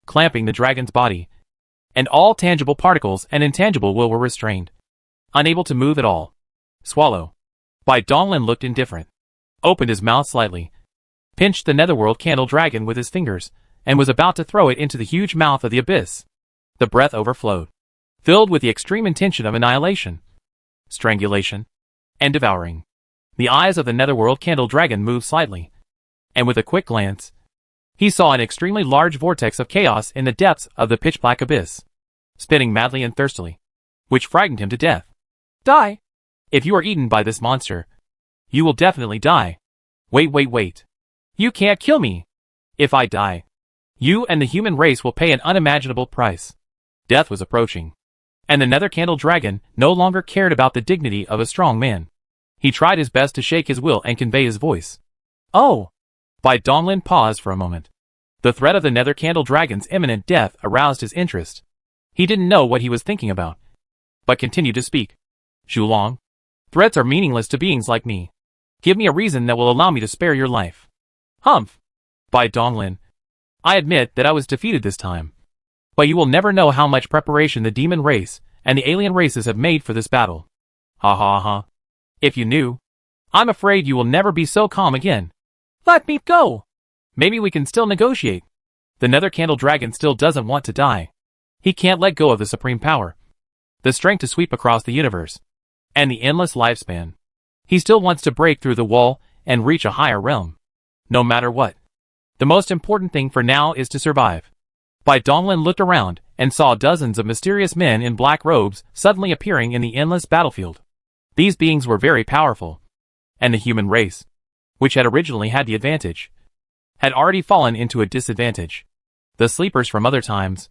clamping the dragon's body, and all tangible particles and intangible will were restrained. Unable to move at all. Swallow. Bai Donglin looked indifferent, opened his mouth slightly, pinched the Netherworld Candle Dragon with his fingers, and was about to throw it into the huge mouth of the abyss. The breath overflowed, filled with the extreme intention of annihilation, strangulation, and devouring. The eyes of the Netherworld Candle Dragon moved slightly, and with a quick glance, he saw an extremely large vortex of chaos in the depths of the pitch-black abyss, spinning madly and thirstily, which frightened him to death. Die! If you are eaten by this monster, you will definitely die. Wait. You can't kill me. If I die, you and the human race will pay an unimaginable price. Death was approaching, and the Nether Candle Dragon no longer cared about the dignity of a strong man. He tried his best to shake his will and convey his voice. Oh! Bai Donglin paused for a moment. The threat of the Nether Candle Dragon's imminent death aroused his interest. He didn't know what he was thinking about, but continued to speak. Zhulong, threats are meaningless to beings like me. Give me a reason that will allow me to spare your life. Humph! Bai Donglin, I admit that I was defeated this time, but you will never know how much preparation the demon race and the alien races have made for this battle. Ha ha ha. If you knew, I'm afraid you will never be so calm again. Let me go! Maybe we can still negotiate. The Nether Candle Dragon still doesn't want to die. He can't let go of the supreme power, the strength to sweep across the universe, and the endless lifespan. He still wants to break through the wall and reach a higher realm. No matter what. The most important thing for now is to survive. Bai Donglin looked around and saw dozens of mysterious men in black robes suddenly appearing in the endless battlefield. These beings were very powerful, and the human race, which had originally had the advantage, had already fallen into a disadvantage. The sleepers from other times.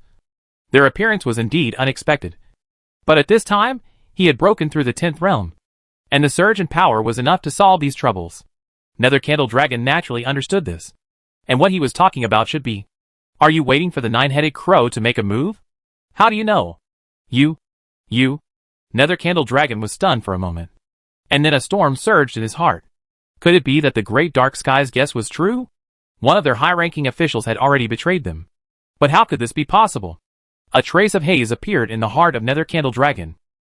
Their appearance was indeed unexpected. But at this time, he had broken through the 10th realm, and the surge in power was enough to solve these troubles. Nether Candle Dragon naturally understood this, and what he was talking about should be. Are you waiting for the 9-headed crow to make a move? How do you know? You. Nether Candle Dragon was stunned for a moment, and then a storm surged in his heart. Could it be that the Great Dark Sky's guess was true? One of their high-ranking officials had already betrayed them. But how could this be possible? A trace of haze appeared in the heart of Nether Candle Dragon.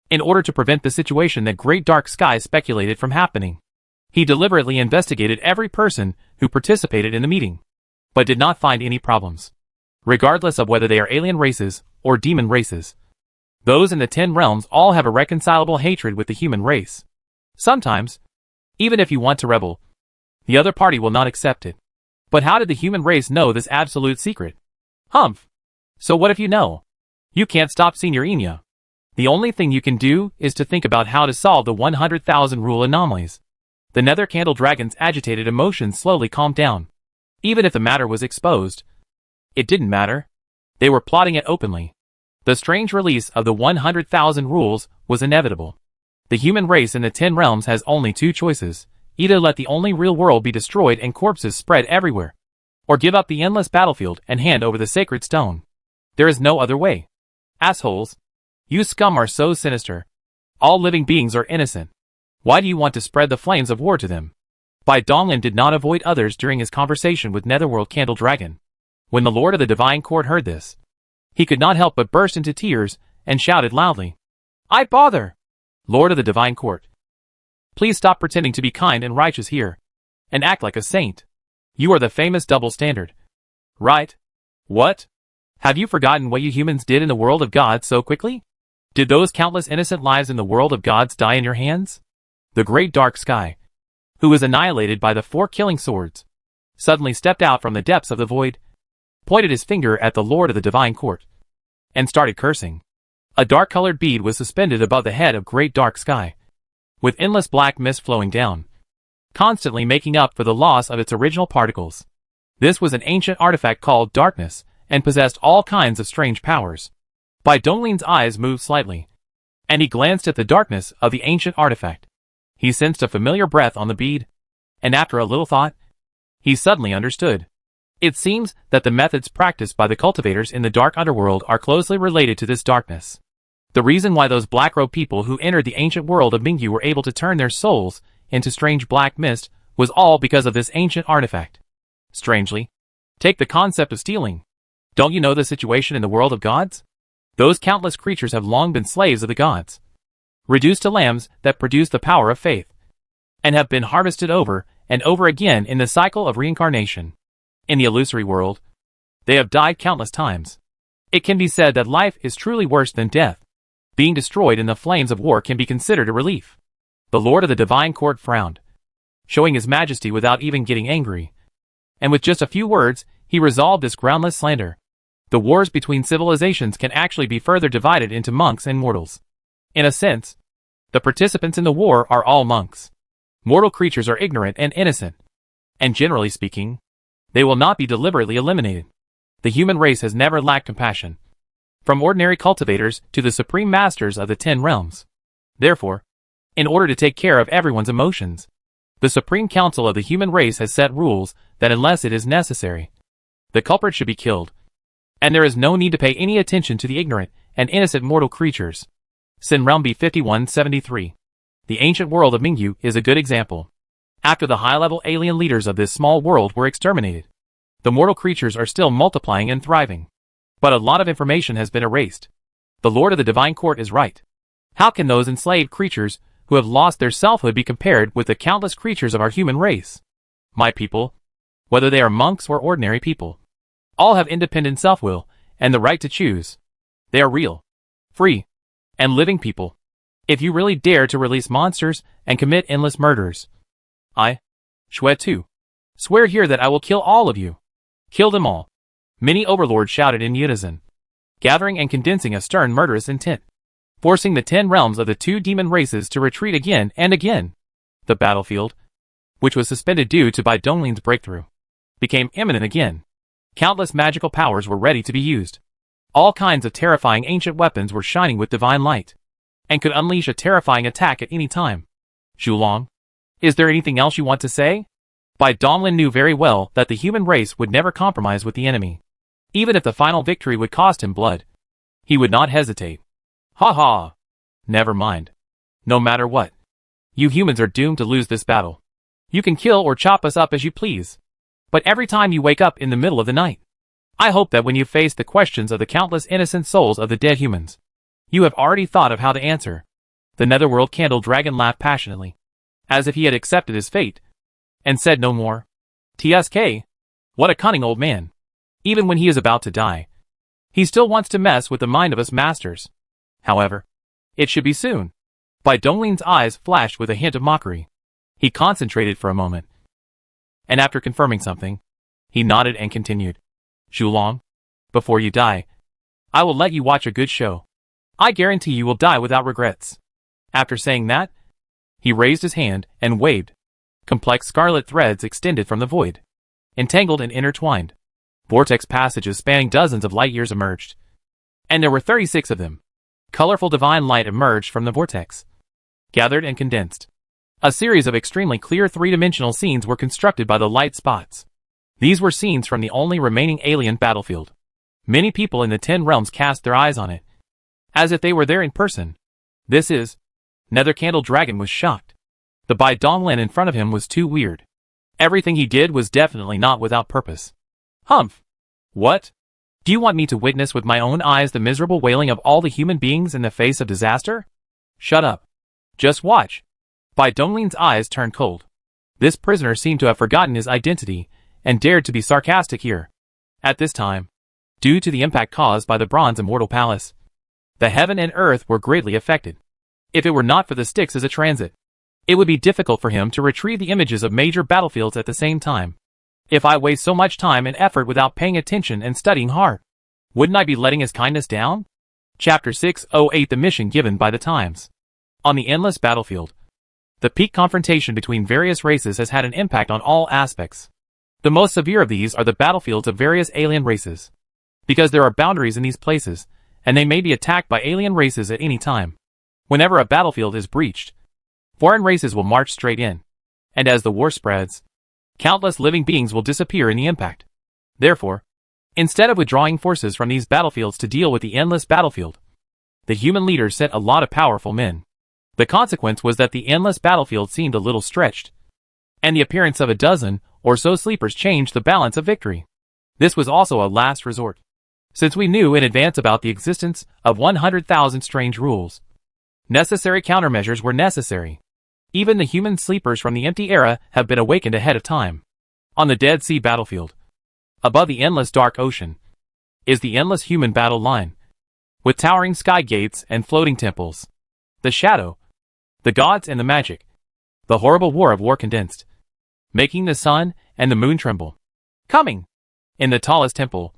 In order to prevent the situation that Great Dark Sky speculated from happening, he deliberately investigated every person who participated in the meeting, but did not find any problems, regardless of whether they are alien races or demon races. Those in the 10 realms all have a reconcilable hatred with the human race. Sometimes, even if you want to rebel, the other party will not accept it. But how did the human race know this absolute secret? Humph. So what if you know? You can't stop Senior Enya. The only thing you can do is to think about how to solve the 100,000 rule anomalies. The Nether Candle Dragon's agitated emotions slowly calmed down. Even if the matter was exposed, it didn't matter. They were plotting it openly. The strange release of the 100,000 rules was inevitable. The human race in the 10 realms has only two choices. Either let the only real world be destroyed and corpses spread everywhere, or give up the endless battlefield and hand over the sacred stone. There is no other way. Assholes. You scum are so sinister. All living beings are innocent. Why do you want to spread the flames of war to them? Bai Donglin did not avoid others during his conversation with Netherworld Candle Dragon. When the Lord of the Divine Court heard this, he could not help but burst into tears and shouted loudly, I bother! Lord of the Divine Court, please stop pretending to be kind and righteous here, and act like a saint. You are the famous double standard. Right? What? Have you forgotten what you humans did in the world of gods so quickly? Did those countless innocent lives in the world of gods die in your hands? The Great Dark Sky, who was annihilated by the 4 killing swords, suddenly stepped out from the depths of the void, pointed his finger at the Lord of the Divine Court, and started cursing. A dark-colored bead was suspended above the head of Great Dark Sky, with endless black mist flowing down, constantly making up for the loss of its original particles. This was an ancient artifact called Darkness, and possessed all kinds of strange powers. Bai Donglin's eyes moved slightly, and he glanced at the darkness of the ancient artifact. He sensed a familiar breath on the bead, and after a little thought, he suddenly understood. It seems that the methods practiced by the cultivators in the dark underworld are closely related to this darkness. The reason why those black-robed people who entered the ancient world of Mingyu were able to turn their souls into strange black mist was all because of this ancient artifact. Strangely, take the concept of stealing. Don't you know the situation in the world of gods? Those countless creatures have long been slaves of the gods, reduced to lambs that produce the power of faith, and have been harvested over and over again in the cycle of reincarnation. In the illusory world, they have died countless times. It can be said that life is truly worse than death. Being destroyed in the flames of war can be considered a relief. The Lord of the Divine Court frowned, showing his majesty without even getting angry. And with just a few words, he resolved this groundless slander. The wars between civilizations can actually be further divided into monks and mortals. In a sense, the participants in the war are all monks. Mortal creatures are ignorant and innocent, and generally speaking, they will not be deliberately eliminated. The human race has never lacked compassion, from ordinary cultivators to the supreme masters of the 10 realms. Therefore, in order to take care of everyone's emotions, the Supreme Council of the human race has set rules that unless it is necessary, the culprit should be killed, and there is no need to pay any attention to the ignorant and innocent mortal creatures. Sin Realm EP601. The ancient world of Mingyu is a good example. After the high-level alien leaders of this small world were exterminated, the mortal creatures are still multiplying and thriving. But a lot of information has been erased. The Lord of the Divine Court is right. How can those enslaved creatures who have lost their selfhood be compared with the countless creatures of our human race? My people, whether they are monks or ordinary people, all have independent self-will and the right to choose. They are real, free, and living people. If you really dare to release monsters and commit endless murders, I, Shui too, swear here that I will kill all of you. Kill them all. Many overlords shouted in unison. gathering and condensing a stern murderous intent, forcing the 10 realms of the two demon races to retreat again and again. The battlefield, which was suspended due to Bai Donglin's breakthrough, became imminent again. Countless magical powers were ready to be used. All kinds of terrifying ancient weapons were shining with divine light, and could unleash a terrifying attack at any time. Xulong, is there anything else you want to say? Bai Donglin knew very well that the human race would never compromise with the enemy. Even if the final victory would cost him blood, he would not hesitate. Ha ha! Never mind. No matter what, you humans are doomed to lose this battle. You can kill or chop us up as you please, but every time you wake up in the middle of the night, I hope that when you face the questions of the countless innocent souls of the dead humans, you have already thought of how to answer. The Netherworld Candle Dragon laughed passionately, as if he had accepted his fate, and said no more. TSK, what a cunning old man. Even when he is about to die, he still wants to mess with the mind of us masters. However, it should be soon. Bai Donglin's eyes flashed with a hint of mockery. He concentrated for a moment, and after confirming something, he nodded and continued. Xulong, before you die, I will let you watch a good show. I guarantee you will die without regrets. After saying that, he raised his hand and waved. Complex scarlet threads extended from the void, entangled and intertwined. Vortex passages spanning dozens of light years emerged, and there were 36 of them. Colorful divine light emerged from the vortex, gathered and condensed. A series of extremely clear three-dimensional scenes were constructed by the light spots. These were scenes from the only remaining alien battlefield. Many people in the 10 realms cast their eyes on it, as if they were there in person. This is... Nether Candle Dragon was shocked. The Bai Donglin in front of him was too weird. Everything he did was definitely not without purpose. Humph! What? Do you want me to witness with my own eyes the miserable wailing of all the human beings in the face of disaster? Shut up. Just watch. Bai Donglin's eyes turned cold. This prisoner seemed to have forgotten his identity, and dared to be sarcastic here. At this time, due to the impact caused by the bronze Immortal Palace, the heaven and earth were greatly affected. If it were not for the Styx as a transit, it would be difficult for him to retrieve the images of major battlefields at the same time. If I waste so much time and effort without paying attention and studying hard, wouldn't I be letting his kindness down? Chapter 608 The Mission Given by the Times. On the endless battlefield, the peak confrontation between various races has had an impact on all aspects. The most severe of these are the battlefields of various alien races, because there are boundaries in these places, and they may be attacked by alien races at any time. Whenever a battlefield is breached, foreign races will march straight in, and as the war spreads, countless living beings will disappear in the impact. Therefore, instead of withdrawing forces from these battlefields to deal with the endless battlefield, the human leaders sent a lot of powerful men. The consequence was that the endless battlefield seemed a little stretched, and the appearance of a dozen or so sleepers changed the balance of victory. This was also a last resort, since we knew in advance about the existence of 100,000 strange rules. Necessary countermeasures were necessary. Even the human sleepers from the empty era have been awakened ahead of time. On the Dead Sea battlefield, above the endless dark ocean, is the endless human battle line, with towering sky gates and floating temples. The shadow, the gods and the magic, the horrible war of war condensed, making the sun and the moon tremble. Coming! In the tallest temple,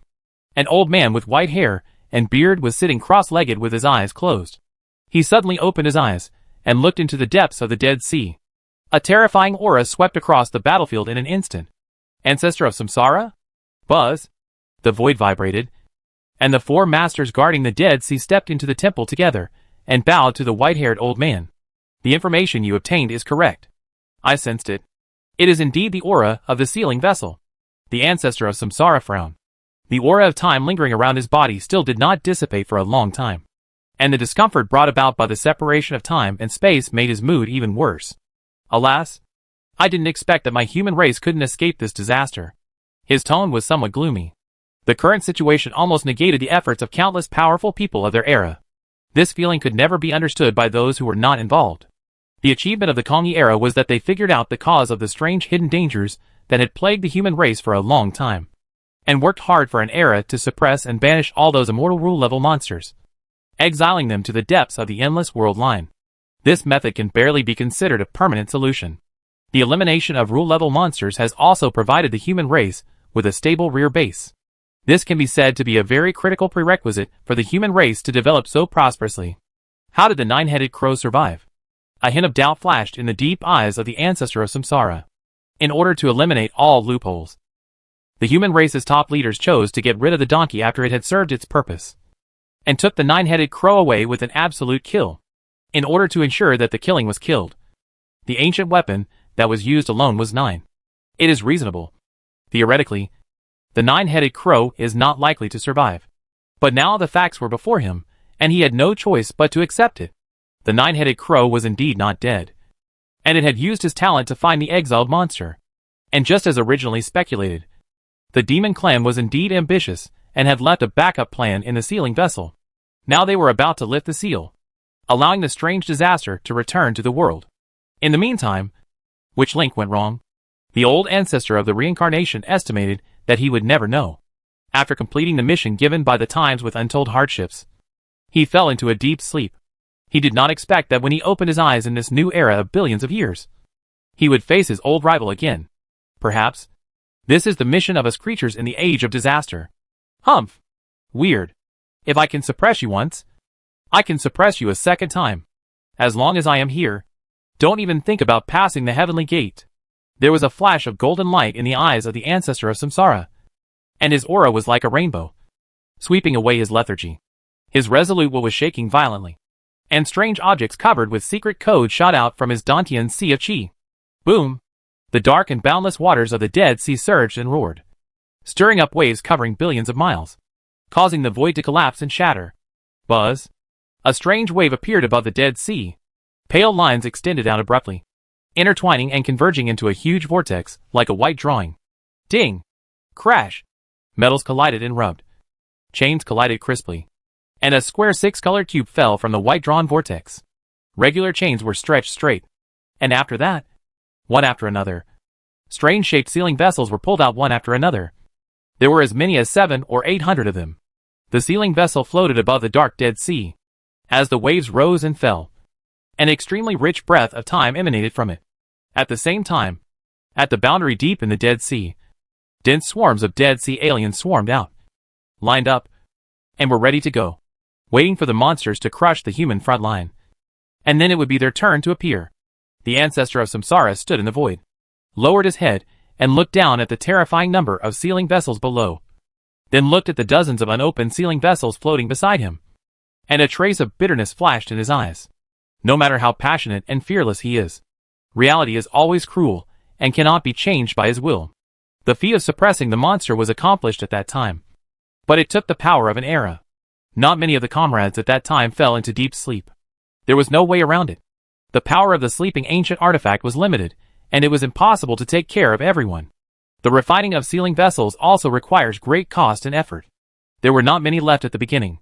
an old man with white hair and beard was sitting cross-legged with his eyes closed. He suddenly opened his eyes and looked into the depths of the Dead Sea. A terrifying aura swept across the battlefield in an instant. Ancestor of Samsara? Buzz? The void vibrated, and the 4 masters guarding the Dead Sea stepped into the temple together and bowed to the white-haired old man. The information you obtained is correct. I sensed it. It is indeed the aura of the sealing vessel. The ancestor of Samsara frowned. The aura of time lingering around his body still did not dissipate for a long time, and the discomfort brought about by the separation of time and space made his mood even worse. Alas, I didn't expect that my human race couldn't escape this disaster. His tone was somewhat gloomy. The current situation almost negated the efforts of countless powerful people of their era. This feeling could never be understood by those who were not involved. The achievement of the Kongyi era was that they figured out the cause of the strange hidden dangers that had plagued the human race for a long time, and worked hard for an era to suppress and banish all those immortal rule-level monsters, exiling them to the depths of the endless world line. This method can barely be considered a permanent solution. The elimination of rule-level monsters has also provided the human race with a stable rear base. This can be said to be a very critical prerequisite for the human race to develop so prosperously. How did the nine-headed crow survive? A hint of doubt flashed in the deep eyes of the ancestor of Samsara. In order to eliminate all loopholes, the human race's top leaders chose to get rid of the donkey after it had served its purpose, and took the nine-headed crow away with an absolute kill, in order to ensure that the killing was killed. The ancient weapon that was used alone was 9. It is reasonable. Theoretically, the nine-headed crow is not likely to survive. But now the facts were before him, and he had no choice but to accept it. The nine-headed crow was indeed not dead, and it had used his talent to find the exiled monster. And just as originally speculated, the demon clan was indeed ambitious and had left a backup plan in the sealing vessel. Now they were about to lift the seal, allowing the strange disaster to return to the world. In the meantime, which link went wrong? The old ancestor of the reincarnation estimated that he would never know. After completing the mission given by the times with untold hardships, he fell into a deep sleep. He did not expect that when he opened his eyes in this new era of billions of years, he would face his old rival again. Perhaps this is the mission of us creatures in the age of disaster. Humph. Weird. If I can suppress you once, I can suppress you a second time. As long as I am here, don't even think about passing the heavenly gate. There was a flash of golden light in the eyes of the ancestor of Samsara, and his aura was like a rainbow, sweeping away his lethargy. His resolute will was shaking violently, and strange objects covered with secret codes shot out from his Dantian sea of chi. Boom! The dark and boundless waters of the Dead Sea surged and roared, stirring up waves covering billions of miles, causing the void to collapse and shatter. Buzz! A strange wave appeared above the Dead Sea. Pale lines extended out abruptly, intertwining and converging into a huge vortex like a white drawing. Ding! Crash! Metals collided and rubbed. Chains collided crisply, and a square 6-colored cube fell from the white-drawn vortex. Regular chains were stretched straight, and after that, one after another, strange-shaped sealing vessels were pulled out one after another. There were as many as 700 or 800 of them. The sealing vessel floated above the dark Dead Sea. As the waves rose and fell, an extremely rich breath of time emanated from it. At the same time, at the boundary deep in the Dead Sea, dense swarms of Dead Sea aliens swarmed out, lined up, and were ready to go, waiting for the monsters to crush the human front line. And then it would be their turn to appear. The ancestor of Samsara stood in the void, lowered his head, and looked down at the terrifying number of sealing vessels below, then looked at the dozens of unopened sealing vessels floating beside him, and a trace of bitterness flashed in his eyes. No matter how passionate and fearless he is, reality is always cruel and cannot be changed by his will. The feat of suppressing the monster was accomplished at that time, but it took the power of an era. Not many of the comrades at that time fell into deep sleep. There was no way around it. The power of the sleeping ancient artifact was limited, and it was impossible to take care of everyone. The refining of sealing vessels also requires great cost and effort. There were not many left at the beginning,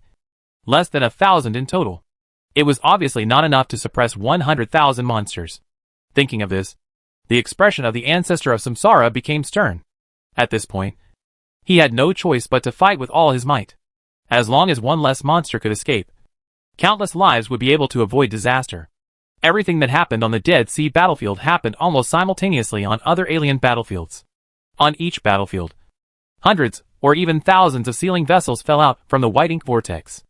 less than 1,000 in total. It was obviously not enough to suppress 100,000 monsters. Thinking of this, the expression of the ancestor of Samsara became stern. At this point, he had no choice but to fight with all his might. As long as one less monster could escape, countless lives would be able to avoid disaster. Everything that happened on the Dead Sea battlefield happened almost simultaneously on other alien battlefields. On each battlefield, hundreds or even thousands of sealing vessels fell out from the white ink vortex.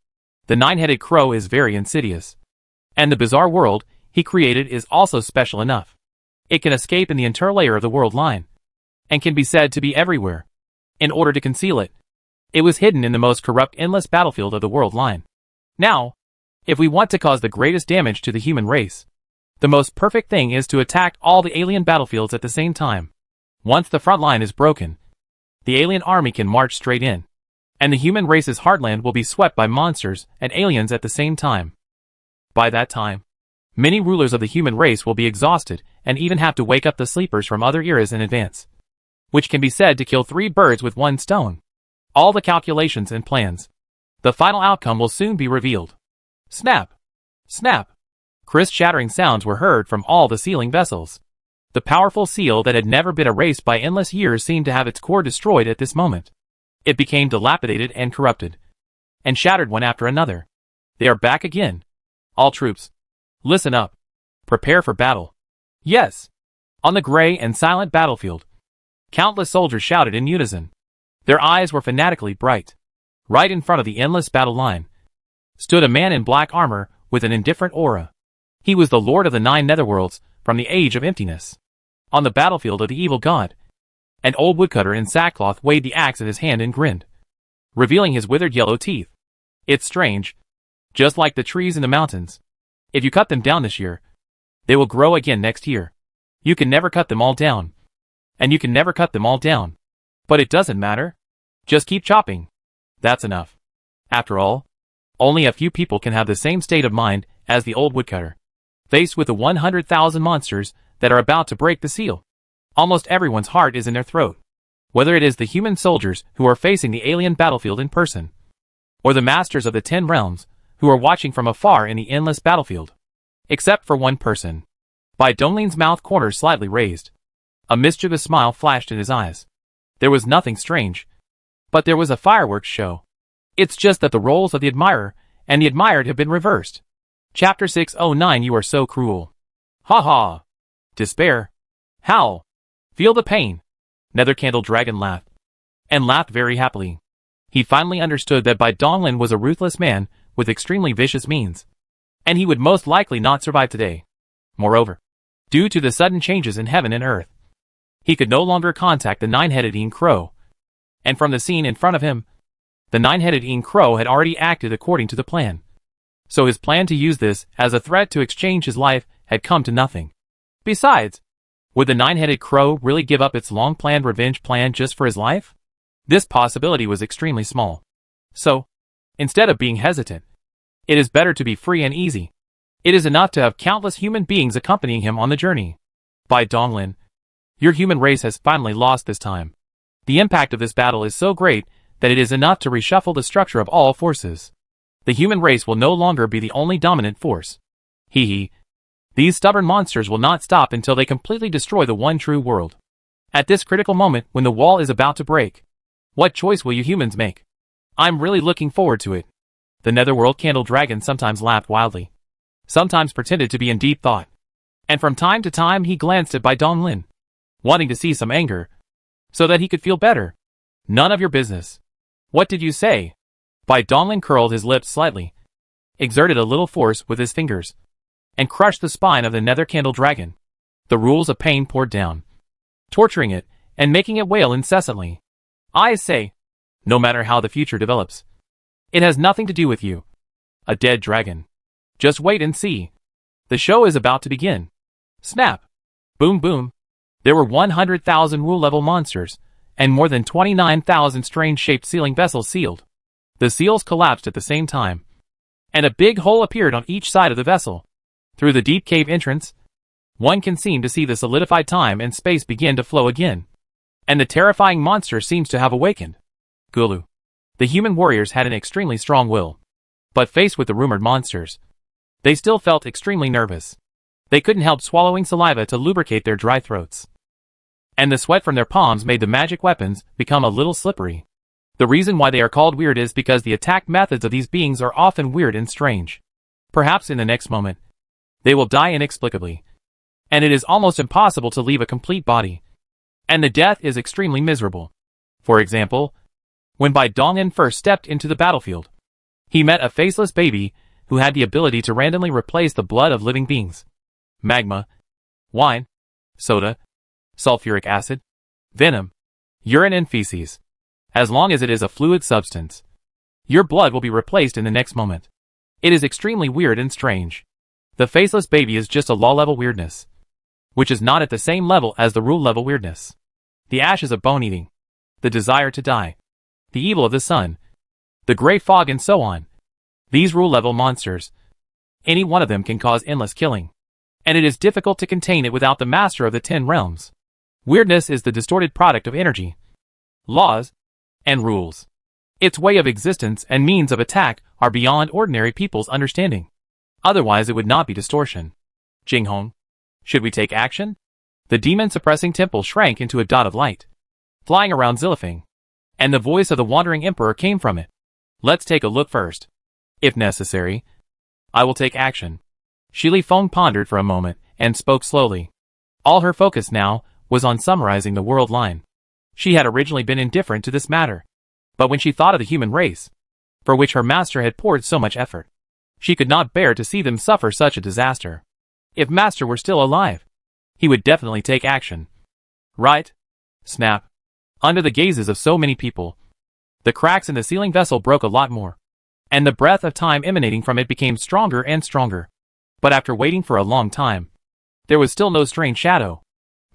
The nine-headed crow is very insidious, and the bizarre world he created is also special enough. It can escape in the interlayer of the world line, and can be said to be everywhere. In order to conceal it, it was hidden in the most corrupt endless battlefield of the world line. Now, if we want to cause the greatest damage to the human race, the most perfect thing is to attack all the alien battlefields at the same time. Once the front line is broken, the alien army can march straight in, and the human race's heartland will be swept by monsters and aliens at the same time. By that time, many rulers of the human race will be exhausted and even have to wake up the sleepers from other eras in advance, which can be said to kill 3 birds with 1 stone. All the calculations and plans. The final outcome will soon be revealed. Snap! Snap! Crisp shattering sounds were heard from all the sealing vessels. The powerful seal that had never been erased by endless years seemed to have its core destroyed at this moment. It became dilapidated and corrupted, and shattered one after another. They are back again. All troops, listen up. Prepare for battle. Yes! On the gray and silent battlefield, countless soldiers shouted in unison. Their eyes were fanatically bright. Right in front of the endless battle line stood a man in black armor with an indifferent aura. He was the Lord of the 9 Netherworlds from the Age of Emptiness. On the battlefield of the evil god, an old woodcutter in sackcloth waved the axe in his hand and grinned, revealing his withered yellow teeth. It's strange. Just like the trees in the mountains. If you cut them down this year, they will grow again next year. You can never cut them all down. And you can never cut them all down. But it doesn't matter. Just keep chopping. That's enough. After all, only a few people can have the same state of mind as the old woodcutter. Faced with the 100,000 monsters that are about to break the seal, almost everyone's heart is in their throat. Whether it is the human soldiers who are facing the alien battlefield in person, or the masters of the 10 realms who are watching from afar in the endless battlefield. Except for one person. Bai Donglin's mouth corners slightly raised. A mischievous smile flashed in his eyes. There was nothing strange, but there was a fireworks show. It's just that the roles of the admirer and the admired have been reversed. Chapter 609. You are so cruel. Ha ha. Despair. Howl. Feel the pain. Nether Candle Dragon laughed. And laughed very happily. He finally understood that Bai Donglin was a ruthless man with extremely vicious means. And he would most likely not survive today. Moreover, due to the sudden changes in heaven and earth, he could no longer contact the 9-headed Een Crow. And from the scene in front of him, the 9-headed Een Crow had already acted according to the plan. So his plan to use this as a threat to exchange his life had come to nothing. Besides, would the 9-headed Crow really give up its long-planned revenge plan just for his life? This possibility was extremely small. So, instead of being hesitant, it is better to be free and easy. It is enough to have countless human beings accompanying him on the journey. Bai Donglin, your human race has finally lost this time. The impact of this battle is so great that it is enough to reshuffle the structure of all forces. The human race will no longer be the only dominant force. Hee hee. These stubborn monsters will not stop until they completely destroy the one true world. At this critical moment when the wall is about to break, what choice will you humans make? I'm really looking forward to it. The Netherworld Candle Dragon sometimes laughed wildly, sometimes pretended to be in deep thought, and from time to time he glanced at Bai Donglin, wanting to see some anger, so that he could feel better. None of your business. What did you say? Bai Donglin curled his lips slightly, exerted a little force with his fingers, and crushed the spine of the Nether Candle Dragon. The rules of pain poured down, torturing it and making it wail incessantly. I say, no matter how the future develops, it has nothing to do with you. A dead dragon. Just wait and see. The show is about to begin. Snap. Boom boom. There were 100,000 rule-level monsters, and more than 29,000 strange-shaped sealing vessels sealed. The seals collapsed at the same time, and a big hole appeared on each side of the vessel. Through the deep cave entrance, one can seem to see the solidified time and space begin to flow again. And the terrifying monster seems to have awakened. Gulu. The human warriors had an extremely strong will. But faced with the rumored monsters, they still felt extremely nervous. They couldn't help swallowing saliva to lubricate their dry throats. And the sweat from their palms made the magic weapons become a little slippery. The reason why they are called weird is because the attack methods of these beings are often weird and strange. Perhaps in the next moment, they will die inexplicably. And it is almost impossible to leave a complete body. And the death is extremely miserable. For example, when Bai Donglin first stepped into the battlefield, he met a faceless baby who had the ability to randomly replace the blood of living beings. Magma, wine, soda, sulfuric acid, venom, urine and feces. As long as it is a fluid substance, your blood will be replaced in the next moment. It is extremely weird and strange. The faceless baby is just a law-level weirdness, which is not at the same level as the rule-level weirdness. The ashes of bone-eating, the desire to die, the evil of the sun, the gray fog and so on. These rule-level monsters, any one of them can cause endless killing. And it is difficult to contain it without the master of the 10 realms. Weirdness is the distorted product of energy, laws, and rules. Its way of existence and means of attack are beyond ordinary people's understanding. Otherwise it would not be distortion. Jinghong, should we take action? The demon-suppressing temple shrank into a dot of light, flying around Zilifeng, and the voice of the wandering emperor came from it. Let's take a look first. If necessary, I will take action. Shi Feng pondered for a moment and spoke slowly. All her focus now was on summarizing the world line. She had originally been indifferent to this matter. But when she thought of the human race, for which her master had poured so much effort, she could not bear to see them suffer such a disaster. If master were still alive, he would definitely take action. Right? Snap. Under the gazes of so many people, the cracks in the ceiling vessel broke a lot more, and the breath of time emanating from it became stronger and stronger. But after waiting for a long time, there was still no strange shadow.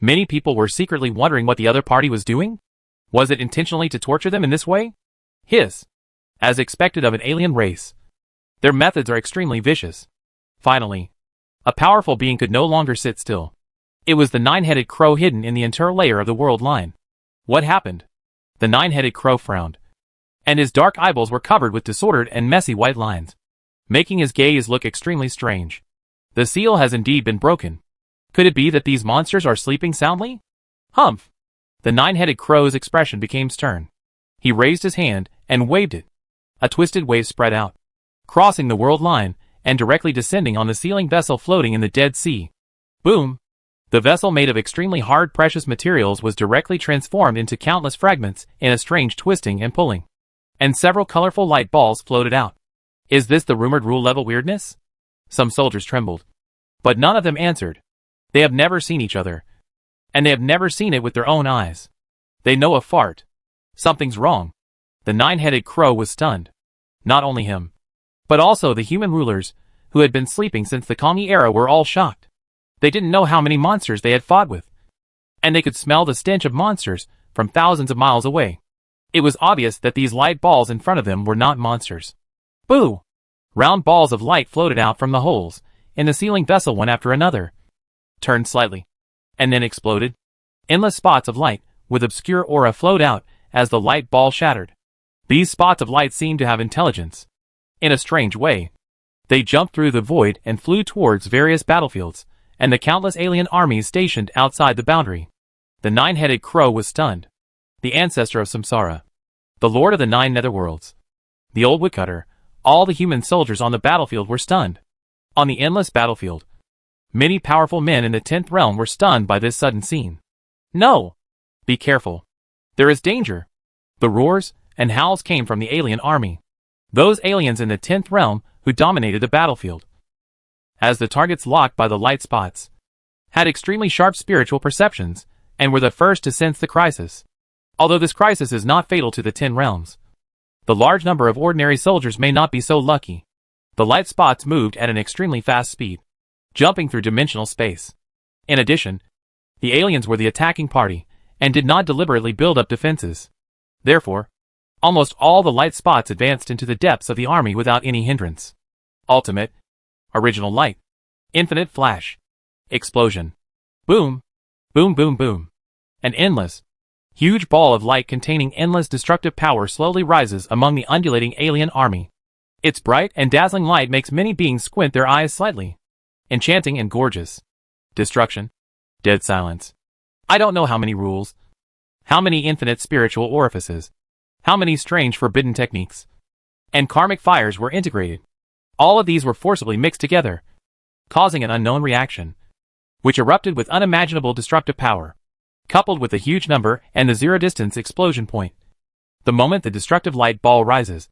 Many people were secretly wondering what the other party was doing. Was it intentionally to torture them in this way? As expected of an alien race, their methods are extremely vicious. Finally, a powerful being could no longer sit still. It was the nine-headed crow hidden in the interior layer of the world line. What happened? The nine-headed crow frowned, and his dark eyeballs were covered with disordered and messy white lines, making his gaze look extremely strange. The seal has indeed been broken. Could it be that these monsters are sleeping soundly? Humph! The nine-headed crow's expression became stern. He raised his hand and waved it. A twisted wave spread out, crossing the world line and directly descending on the sealing vessel floating in the Dead Sea. Boom! The vessel, made of extremely hard precious materials, was directly transformed into countless fragments in a strange twisting and pulling, and several colorful light balls floated out. Is this the rumored rule level weirdness? Some soldiers trembled, but none of them answered. They have never seen each other, and they have never seen it with their own eyes. They know a fart. Something's wrong. The nine-headed crow was stunned. Not only him, but also the human rulers, who had been sleeping since the Kami era, were all shocked. They didn't know how many monsters they had fought with, and they could smell the stench of monsters from thousands of miles away. It was obvious that these light balls in front of them were not monsters. Boo! Round balls of light floated out from the holes in the sealing vessel, one after another, turned slightly, and then exploded. Endless spots of light with obscure aura flowed out as the light ball shattered. These spots of light seemed to have intelligence. In a strange way, they jumped through the void and flew towards various battlefields and the countless alien armies stationed outside the boundary. The nine-headed crow was stunned. The ancestor of Samsara, the lord of the nine netherworlds, the old woodcutter, all the human soldiers on the battlefield were stunned. On the endless battlefield, many powerful men in the 10th realm were stunned by this sudden scene. No! Be careful. There is danger. The roars and howls came from the alien army, those aliens in the 10th realm who dominated the battlefield. As the targets locked by the light spots had extremely sharp spiritual perceptions and were the first to sense the crisis. Although this crisis is not fatal to the 10 realms, the large number of ordinary soldiers may not be so lucky. The light spots moved at an extremely fast speed, jumping through dimensional space. In addition, the aliens were the attacking party and did not deliberately build up defenses. Therefore, almost all the light spots advanced into the depths of the army without any hindrance. Ultimate, original light, infinite flash, explosion, boom, boom boom boom. An endless, huge ball of light containing endless destructive power slowly rises among the undulating alien army. Its bright and dazzling light makes many beings squint their eyes slightly. Enchanting and gorgeous. Destruction. Dead silence. I don't know how many rules, how many infinite spiritual orifices, how many strange forbidden techniques and karmic fires were integrated. All of these were forcibly mixed together, causing an unknown reaction, which erupted with unimaginable destructive power, coupled with a huge number and the zero-distance explosion point. The moment the destructive light ball rises,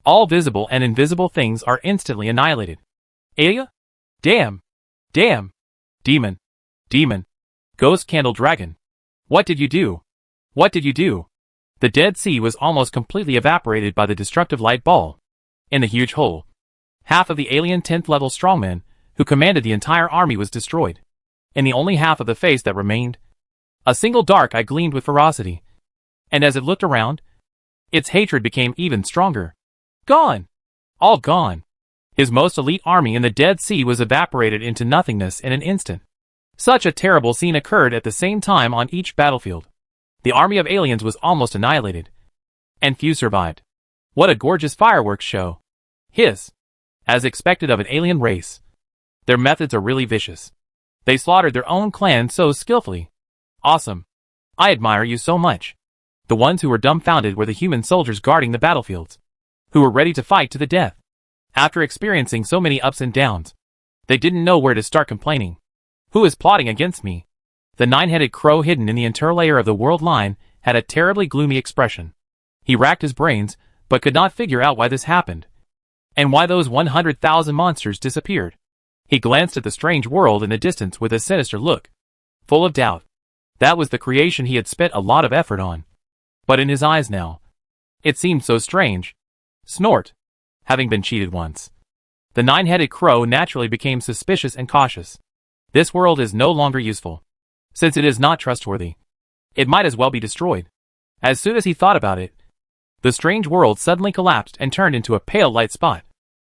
all visible and invisible things are instantly annihilated. Aya? Damn! Damn! Demon! Demon! Ghost Candle Dragon! What did you do? What did you do? The Dead Sea was almost completely evaporated by the destructive light ball. In the huge hole, half of the alien 10th level strongman who commanded the entire army was destroyed. In the only half of the face that remained, a single dark eye gleamed with ferocity. And as it looked around, its hatred became even stronger. Gone! All gone! His most elite army in the Dead Sea was evaporated into nothingness in an instant. Such a terrible scene occurred at the same time on each battlefield. The army of aliens was almost annihilated, and few survived. What a gorgeous fireworks show! As expected of an alien race, their methods are really vicious. They slaughtered their own clan so skillfully. Awesome. I admire you so much. The ones who were dumbfounded were the human soldiers guarding the battlefields, who were ready to fight to the death. After experiencing so many ups and downs, they didn't know where to start complaining. Who is plotting against me? The nine-headed crow hidden in the interior layer of the world line had a terribly gloomy expression. He racked his brains, but could not figure out why this happened, and why those 100,000 monsters disappeared. He glanced at the strange world in the distance with a sinister look, full of doubt. That was the creation he had spent a lot of effort on. But in his eyes now, it seemed so strange. Snort. Having been cheated once, the nine-headed crow naturally became suspicious and cautious. This world is no longer useful. Since it is not trustworthy, it might as well be destroyed. As soon as he thought about it, the strange world suddenly collapsed and turned into a pale light spot,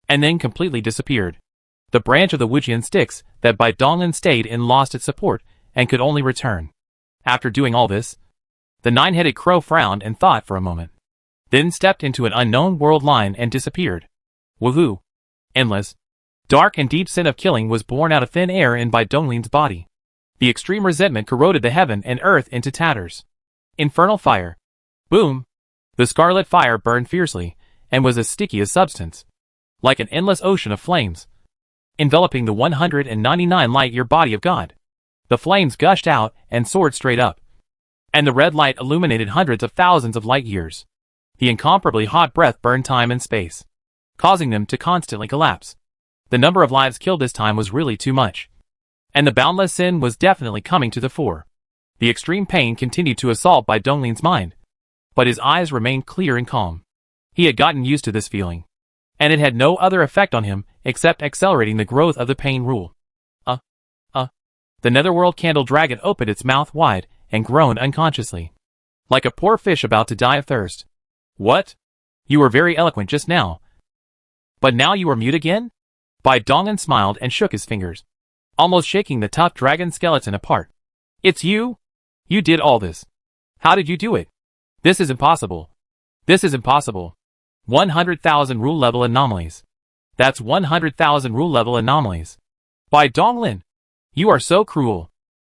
and then completely disappeared. The branch of the Wujian sticks that Bai Donglin stayed in lost its support and could only return. After doing all this, the nine-headed crow frowned and thought for a moment, then stepped into an unknown world line and disappeared. Woohoo! Endless, dark and deep sin of killing was born out of thin air in Bai Donglin's body. The extreme resentment corroded the heaven and earth into tatters. Infernal fire. Boom! The scarlet fire burned fiercely, and was as sticky as substance, like an endless ocean of flames, enveloping the 199 light-year body of God. The flames gushed out and soared straight up, and the red light illuminated hundreds of thousands of light years. The incomparably hot breath burned time and space, causing them to constantly collapse. The number of lives killed this time was really too much, and the boundless sin was definitely coming to the fore. The extreme pain continued to assault Bai Donglin's mind, but his eyes remained clear and calm. He had gotten used to this feeling, and it had no other effect on him except accelerating the growth of the pain rule. The netherworld candle dragon opened its mouth wide and groaned unconsciously, like a poor fish about to die of thirst. What? You were very eloquent just now, but now you are mute again? Bai Donglin smiled and shook his fingers, almost shaking the tough dragon skeleton apart. It's you? You did all this. How did you do it? This is impossible. This is impossible. 100,000 rule level anomalies. That's 100,000 rule level anomalies. Bai Donglin, you are so cruel.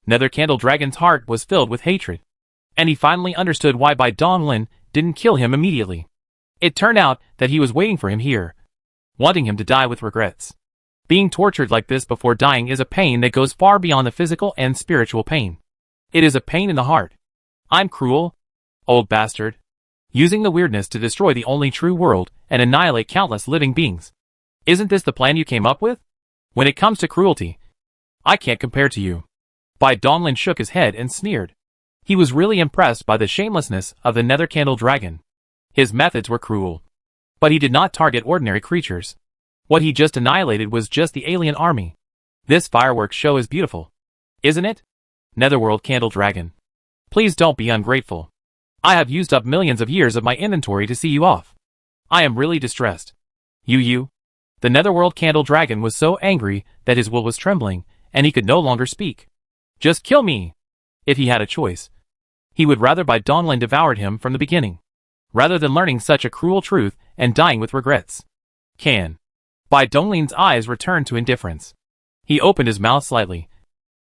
Nether Candle Dragon's heart was filled with hatred, and he finally understood why Bai Donglin didn't kill him immediately. It turned out that he was waiting for him here, wanting him to die with regrets. Being tortured like this before dying is a pain that goes far beyond the physical and spiritual pain. It is a pain in the heart. I'm cruel, old bastard, using the weirdness to destroy the only true world and annihilate countless living beings. Isn't this the plan you came up with? When it comes to cruelty, I can't compare to you. Bai Donglin shook his head and sneered. He was really impressed by the shamelessness of the Nether Candle Dragon. His methods were cruel, but he did not target ordinary creatures. What he just annihilated was just the alien army. This fireworks show is beautiful, isn't it? Netherworld Candle Dragon, please don't be ungrateful. I have used up millions of years of my inventory to see you off. I am really distressed. You. The Netherworld Candle Dragon was so angry that his will was trembling, and he could no longer speak. Just kill me. If he had a choice, he would rather Bai Donglin devoured him from the beginning, rather than learning such a cruel truth and dying with regrets. Bai Donglin's eyes returned to indifference. He opened his mouth slightly,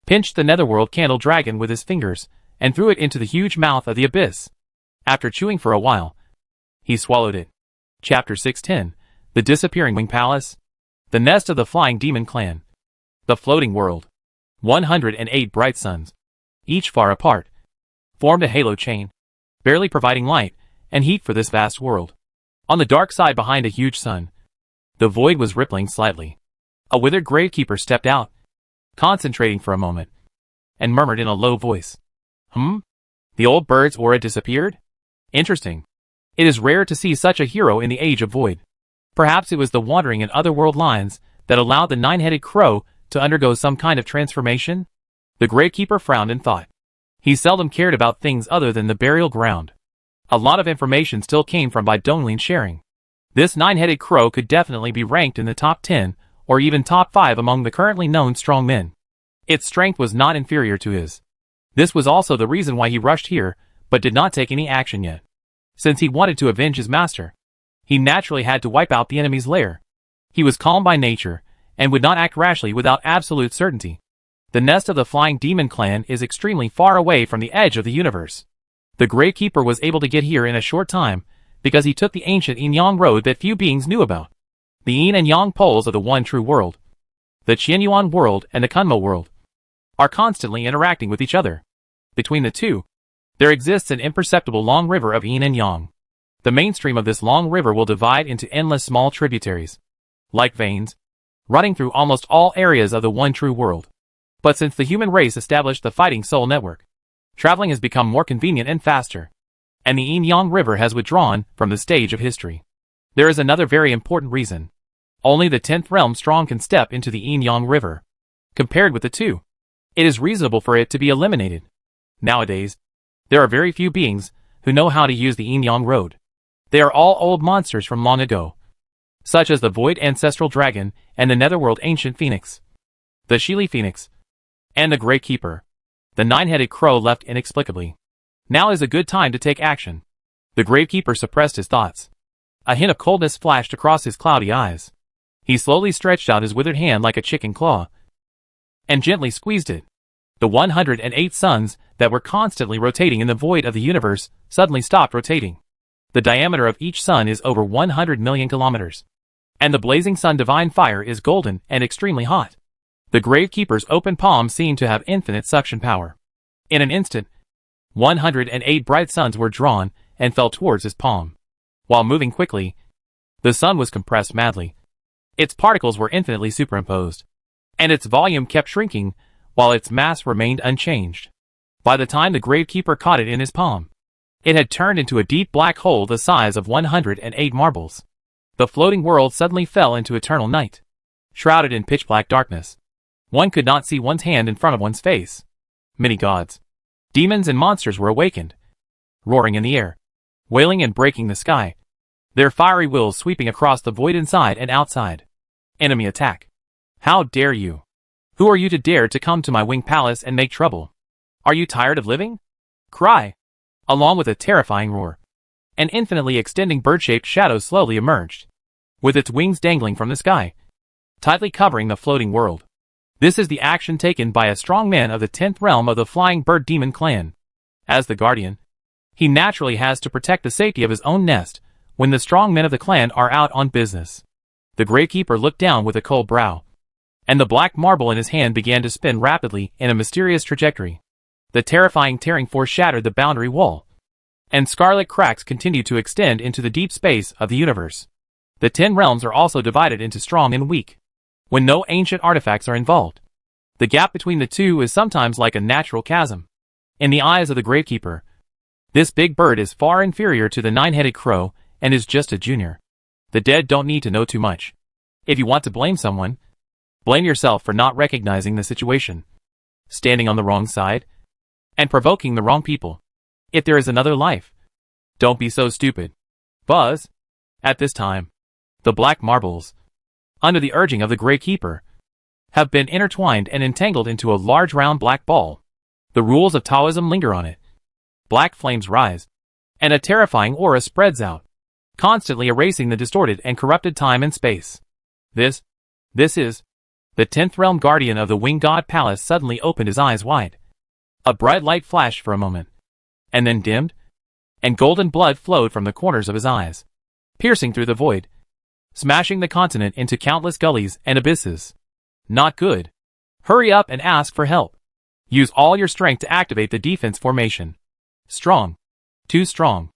pinched the Netherworld Candle Dragon with his fingers, and threw it into the huge mouth of the abyss. After chewing for a while, he swallowed it. Chapter 610, The Disappearing Wing Palace, The Nest of the Flying Demon Clan, The Floating World. 108 bright suns, each far apart, formed a halo chain, barely providing light and heat for this vast world. On the dark side behind a huge sun, the void was rippling slightly. A withered gravekeeper stepped out, concentrating for a moment, and murmured in a low voice. The old bird's aura disappeared? Interesting. It is rare to see such a hero in the age of void. Perhaps it was the wandering in otherworld lines that allowed the nine-headed crow to undergo some kind of transformation? The gravekeeper frowned and thought. He seldom cared about things other than the burial ground. A lot of information still came from Bai Donglin's sharing. This nine-headed crow could definitely be ranked in the top 10, or even top 5 among the currently known strong men. Its strength was not inferior to his. This was also the reason why he rushed here, but did not take any action yet. Since he wanted to avenge his master, he naturally had to wipe out the enemy's lair. He was calm by nature, and would not act rashly without absolute certainty. The nest of the Flying Demon Clan is extremely far away from the edge of the universe. The Gravekeeper was able to get here in a short time, because he took the ancient Yin-Yang road that few beings knew about. The Yin and Yang poles of the one true world, the Qianyuan world and the Kunmo world, are constantly interacting with each other. Between the two, There exists an imperceptible long river of yin and yang. The mainstream of this long river will divide into endless small tributaries, like veins, running through almost all areas of the one true world. But since the human race established the Fighting Soul Network, traveling has become more convenient and faster, and the yin-yang river has withdrawn from the stage of history. There is another very important reason. Only the 10th realm strong can step into the yin-yang river. Compared with the two, it is reasonable for it to be eliminated. Nowadays, there are very few beings who know how to use the yin-yang road. They are all old monsters from long ago, such as the Void Ancestral Dragon and the Netherworld Ancient Phoenix, the Sheely Phoenix, and the Grey Keeper. The 9-headed crow left inexplicably. Now is a good time to take action. The Gravekeeper suppressed his thoughts. A hint of coldness flashed across his cloudy eyes. He slowly stretched out his withered hand like a chicken claw, and gently squeezed it. The 108 suns that were constantly rotating in the void of the universe suddenly stopped rotating. The diameter of each sun is over 100 million kilometers, and the blazing sun divine fire is golden and extremely hot. The Gravekeeper's open palm seemed to have infinite suction power. In an instant, 108 bright suns were drawn and fell towards his palm. While moving quickly, the sun was compressed madly. Its particles were infinitely superimposed, and its volume kept shrinking while its mass remained unchanged. By the time the Gravekeeper caught it in his palm, it had turned into a deep black hole the size of 108 marbles. The floating world suddenly fell into eternal night, shrouded in pitch-black darkness. One could not see one's hand in front of one's face. Many gods, demons and monsters were awakened, roaring in the air, wailing and breaking the sky, their fiery wills sweeping across the void inside and outside. Enemy attack. How dare you? Who are you to dare to come to my winged palace and make trouble? Are you tired of living? Cry. Along with a terrifying roar, an infinitely extending bird-shaped shadow slowly emerged, with its wings dangling from the sky, tightly covering the floating world. This is the action taken by a strong man of the 10th realm of the Flying Bird Demon clan. As the guardian, he naturally has to protect the safety of his own nest when the strong men of the clan are out on business. The Gravekeeper looked down with a cold brow, and the black marble in his hand began to spin rapidly in a mysterious trajectory. The terrifying tearing force shattered the boundary wall, and scarlet cracks continued to extend into the deep space of the universe. The 10 realms are also divided into strong and weak. When no ancient artifacts are involved, the gap between the two is sometimes like a natural chasm. In the eyes of the Gravekeeper, this big bird is far inferior to the 9-headed crow and is just a junior. The dead don't need to know too much. If you want to blame someone, blame yourself for not recognizing the situation, standing on the wrong side, and provoking the wrong people. If there is another life, don't be so stupid. Buzz. At this time, the black marbles, under the urging of the Gravekeeper, have been intertwined and entangled into a large round black ball. The rules of Taoism linger on it. Black flames rise, and a terrifying aura spreads out, constantly erasing the distorted and corrupted time and space. This is the 10th realm guardian of the Winged God Palace suddenly opened his eyes wide. A bright light flashed for a moment, and then dimmed, and golden blood flowed from the corners of his eyes, piercing through the void, smashing the continent into countless gullies and abysses. Not good. Hurry up and ask for help. Use all your strength to activate the defense formation. Strong. Too strong.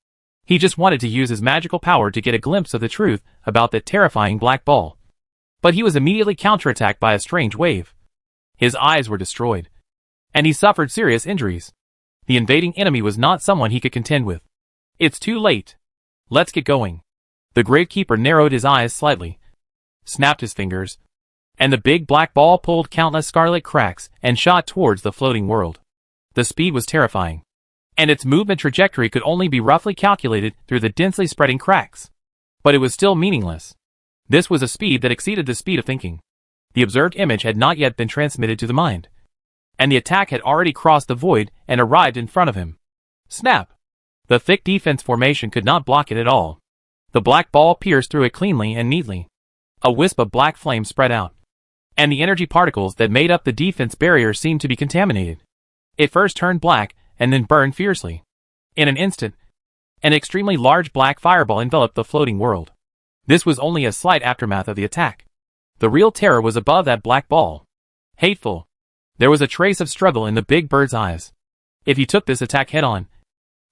He just wanted to use his magical power to get a glimpse of the truth about the terrifying black ball. But he was immediately counterattacked by a strange wave. His eyes were destroyed, and he suffered serious injuries. The invading enemy was not someone he could contend with. It's too late. Let's get going. The Gravekeeper narrowed his eyes slightly, snapped his fingers, and the big black ball pulled countless scarlet cracks and shot towards the floating world. The speed was terrifying, and its movement trajectory could only be roughly calculated through the densely spreading cracks. But it was still meaningless. This was a speed that exceeded the speed of thinking. The observed image had not yet been transmitted to the mind, and the attack had already crossed the void and arrived in front of him. Snap! The thick defense formation could not block it at all. The black ball pierced through it cleanly and neatly. A wisp of black flame spread out, and the energy particles that made up the defense barrier seemed to be contaminated. It first turned black and then burned fiercely. In an instant, an extremely large black fireball enveloped the floating world. This was only a slight aftermath of the attack. The real terror was above that black ball. Hateful. There was a trace of struggle in the big bird's eyes. If he took this attack head-on,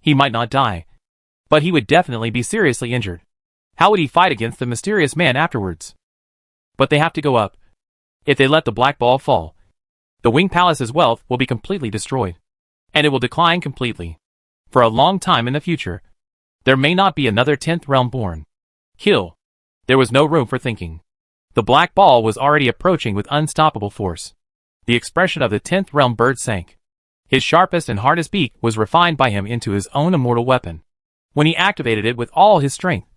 He might not die, but he would definitely be seriously injured. How would he fight against the mysterious man afterwards? But they have to go up. If they let the black ball fall, the Wing Palace's wealth will be completely destroyed, and it will decline completely. For a long time in the future, there may not be another 10th realm born. Kill. There was no room for thinking. The black ball was already approaching with unstoppable force. The expression of the 10th realm bird sank. His sharpest and hardest beak was refined by him into his own immortal weapon. When he activated it with all his strength,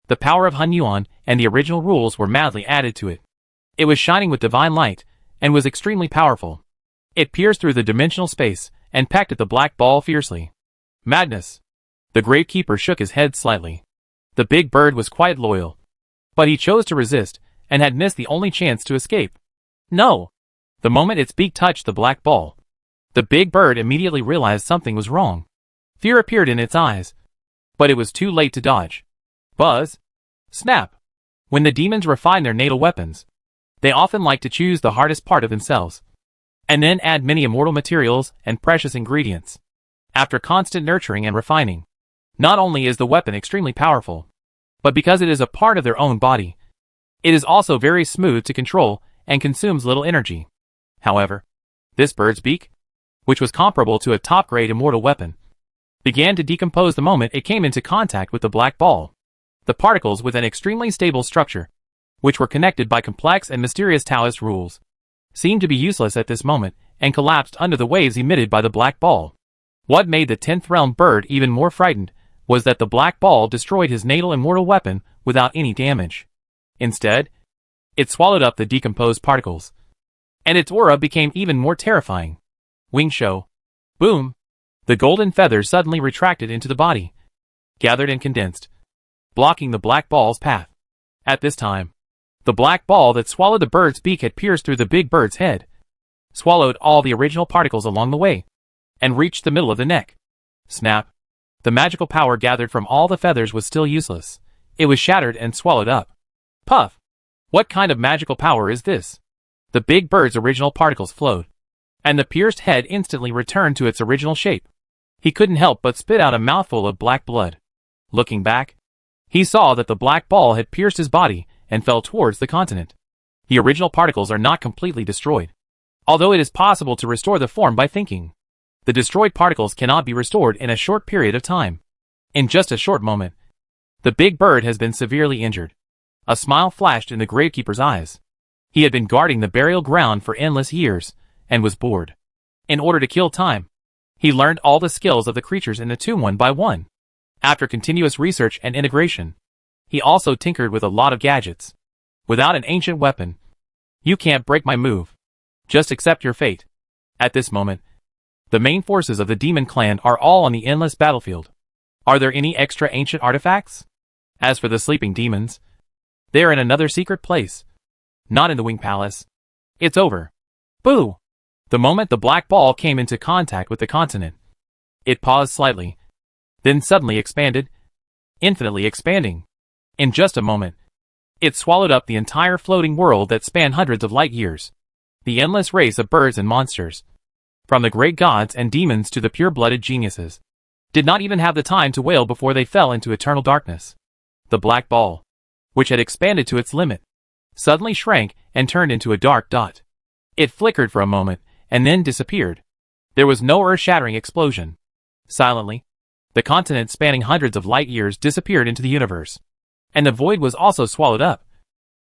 the power of Hun Yuan and the original rules were madly added to it. It was shining with divine light, and was extremely powerful. It pierced through the dimensional space, and pecked at the black ball fiercely. Madness. The Gravekeeper shook his head slightly. The big bird was quite loyal. But he chose to resist, and had missed the only chance to escape. No! The moment its beak touched the black ball, the big bird immediately realized something was wrong. Fear appeared in its eyes. But it was too late to dodge. Buzz. Snap. When the demons refine their natal weapons, they often like to choose the hardest part of themselves, and then add many immortal materials and precious ingredients. After constant nurturing and refining, not only is the weapon extremely powerful, but because it is a part of their own body, it is also very smooth to control and consumes little energy. However, this bird's beak, which was comparable to a top-grade immortal weapon, began to decompose the moment it came into contact with the black ball. The particles with an extremely stable structure, which were connected by complex and mysterious Taoist rules, seemed to be useless at this moment, and collapsed under the waves emitted by the black ball. What made the 10th realm bird even more frightened was that the black ball destroyed his natal immortal weapon without any damage. Instead, it swallowed up the decomposed particles, and its aura became even more terrifying. Wing show. Boom! The golden feathers suddenly retracted into the body, gathered and condensed, blocking the black ball's path. At this time, the black ball that swallowed the bird's beak had pierced through the big bird's head, swallowed all the original particles along the way, and reached the middle of the neck. Snap. The magical power gathered from all the feathers was still useless. It was shattered and swallowed up. Puff! What kind of magical power is this? The big bird's original particles flowed, and the pierced head instantly returned to its original shape. He couldn't help but spit out a mouthful of black blood. Looking back, he saw that the black ball had pierced his body and fell towards the continent. The original particles are not completely destroyed, although it is possible to restore the form by thinking. The destroyed particles cannot be restored in a short period of time. In just a short moment, the big bird has been severely injured. A smile flashed in the Gravekeeper's eyes. He had been guarding the burial ground for endless years, and was bored. In order to kill time, he learned all the skills of the creatures in the tomb one by one. After continuous research and integration, he also tinkered with a lot of gadgets. Without an ancient weapon, you can't break my move. Just accept your fate. At this moment, the main forces of the demon clan are all on the endless battlefield. Are there any extra ancient artifacts? As for the sleeping demons, they are in another secret place. Not in the Wing Palace. It's over. Boo! The moment the black ball came into contact with the continent, it paused slightly, then suddenly expanded, infinitely expanding. In just a moment, it swallowed up the entire floating world that spanned hundreds of light years. The endless race of birds and monsters, from the great gods and demons to the pure-blooded geniuses, did not even have the time to wail before they fell into eternal darkness. The black ball, which had expanded to its limit, suddenly shrank and turned into a dark dot. It flickered for a moment, and then disappeared. There was no earth-shattering explosion. Silently, the continent spanning hundreds of light years disappeared into the universe, and the void was also swallowed up,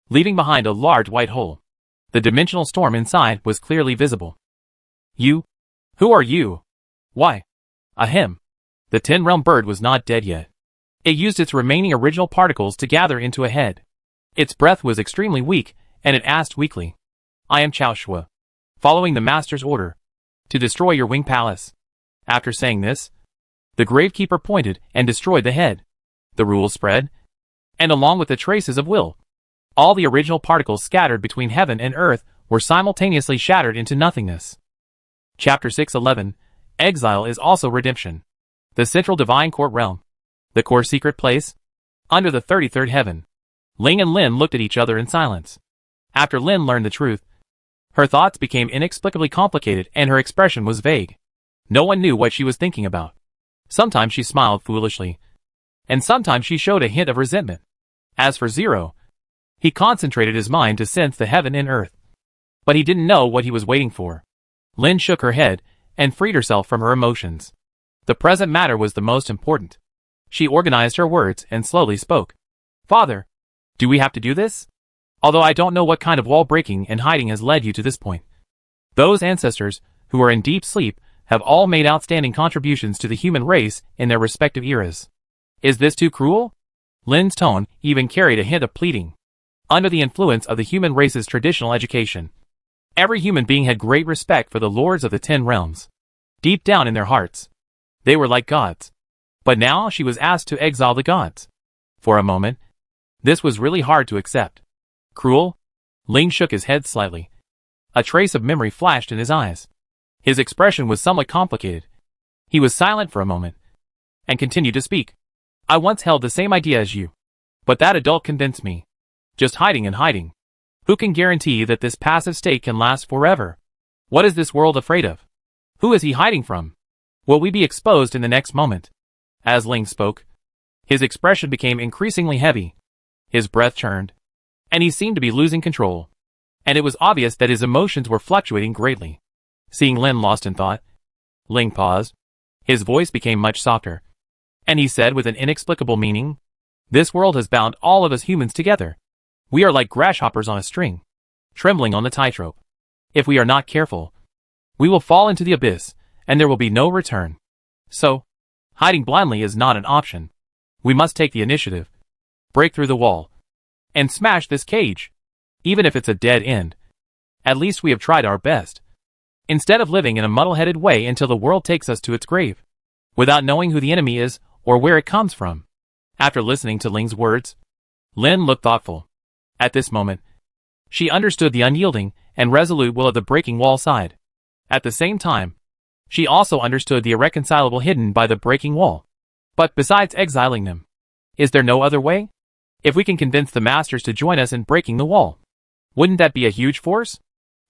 leaving behind a large white hole. The dimensional storm inside was clearly visible. You? Who are you? Why? Ahem. The 10-realm bird was not dead yet. It used its remaining original particles to gather into a head. Its breath was extremely weak, and it asked weakly, I am Chao Shua, following the master's order, to destroy your Wing Palace. After saying this, the Gravekeeper pointed and destroyed the head. The rules spread, and along with the traces of will, all the original particles scattered between heaven and earth were simultaneously shattered into nothingness. Chapter 611, Exile is also redemption. The Central Divine Court Realm. The Core Secret Place. Under the 33rd Heaven. Ling and Lin looked at each other in silence. After Lin learned the truth, her thoughts became inexplicably complicated and her expression was vague. No one knew what she was thinking about. Sometimes she smiled foolishly, and sometimes she showed a hint of resentment. As for Zero, he concentrated his mind to sense the heaven and earth. But he didn't know what he was waiting for. Lin shook her head and freed herself from her emotions. The present matter was the most important. She organized her words and slowly spoke. Father, do we have to do this? Although I don't know what kind of wall breaking and hiding has led you to this point. Those ancestors, who are in deep sleep, have all made outstanding contributions to the human race in their respective eras. Is this too cruel? Lin's tone even carried a hint of pleading. Under the influence of the human race's traditional education, every human being had great respect for the lords of the 10 realms. Deep down in their hearts, they were like gods. But now she was asked to exile the gods. For a moment, this was really hard to accept. Cruel? Ling shook his head slightly. A trace of memory flashed in his eyes. His expression was somewhat complicated. He was silent for a moment, and continued to speak. I once held the same idea as you. But that adult convinced me. Just hiding and hiding. Who can guarantee that this passive state can last forever? What is this world afraid of? Who is he hiding from? Will we be exposed in the next moment? As Ling spoke, his expression became increasingly heavy. His breath churned, and he seemed to be losing control. And it was obvious that his emotions were fluctuating greatly. Seeing Lin lost in thought, Ling paused. His voice became much softer, and he said with an inexplicable meaning, This world has bound all of us humans together. We are like grasshoppers on a string, trembling on the tightrope. If we are not careful, we will fall into the abyss, and there will be no return. So, hiding blindly is not an option. We must take the initiative, break through the wall, and smash this cage. Even if it's a dead end, at least we have tried our best. Instead of living in a muddle-headed way until the world takes us to its grave, without knowing who the enemy is or where it comes from. After listening to Ling's words, Lin looked thoughtful. At this moment, she understood the unyielding and resolute will of the breaking wall side. At the same time, she also understood the irreconcilable hidden by the breaking wall. But besides exiling them, is there no other way? If we can convince the masters to join us in breaking the wall, wouldn't that be a huge force?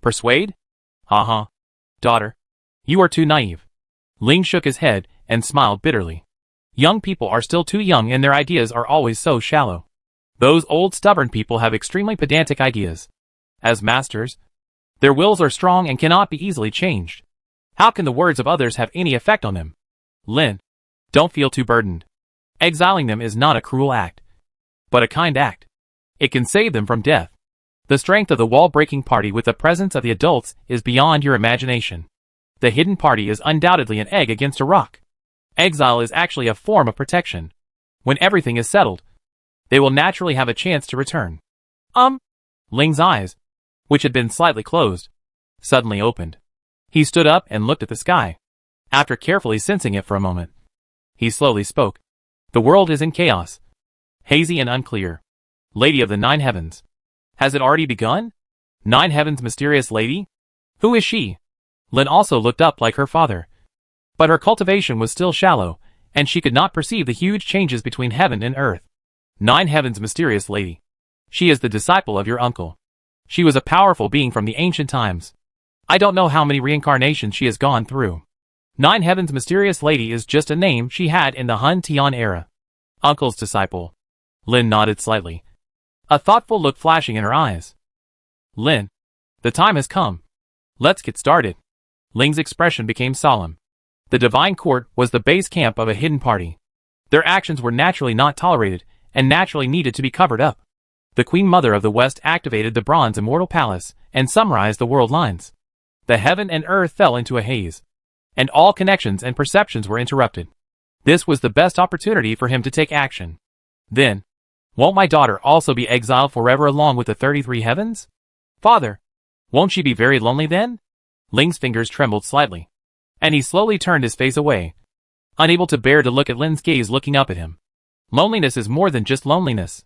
Persuade? Daughter, you are too naive. Ling shook his head and smiled bitterly. Young people are still too young and their ideas are always so shallow. Those old stubborn people have extremely pedantic ideas. As masters, their wills are strong and cannot be easily changed. How can the words of others have any effect on them? Lin, don't feel too burdened. Exiling them is not a cruel act, but a kind act. It can save them from death. The strength of the wall-breaking party with the presence of the adults is beyond your imagination. The hidden party is undoubtedly an egg against a rock. Exile is actually a form of protection. When everything is settled, they will naturally have a chance to return. Ling's eyes, which had been slightly closed, suddenly opened. He stood up and looked at the sky. After carefully sensing it for a moment, he slowly spoke. The world is in chaos, hazy and unclear. Lady of the 9 heavens. Has it already begun? 9 heavens mysterious lady? Who is she? Lin also looked up like her father. But her cultivation was still shallow, and she could not perceive the huge changes between heaven and earth. 9 heavens mysterious lady. She is the disciple of your uncle. She was a powerful being from the ancient times. I don't know how many reincarnations she has gone through. 9 heavens mysterious lady is just a name she had in the Hun Tian era. Uncle's disciple. Lin nodded slightly, a thoughtful look flashing in her eyes. Lin, the time has come. Let's get started. Ling's expression became solemn. The divine court was the base camp of a hidden party. Their actions were naturally not tolerated, and naturally needed to be covered up. The Queen Mother of the West activated the bronze Immortal Palace, and summarized the world lines. The heaven and earth fell into a haze, and all connections and perceptions were interrupted. This was the best opportunity for him to take action. Then, won't my daughter also be exiled forever along with the 33 heavens? Father, won't she be very lonely then? Ling's fingers trembled slightly, and he slowly turned his face away, unable to bear to look at Lin's gaze looking up at him. Loneliness is more than just loneliness.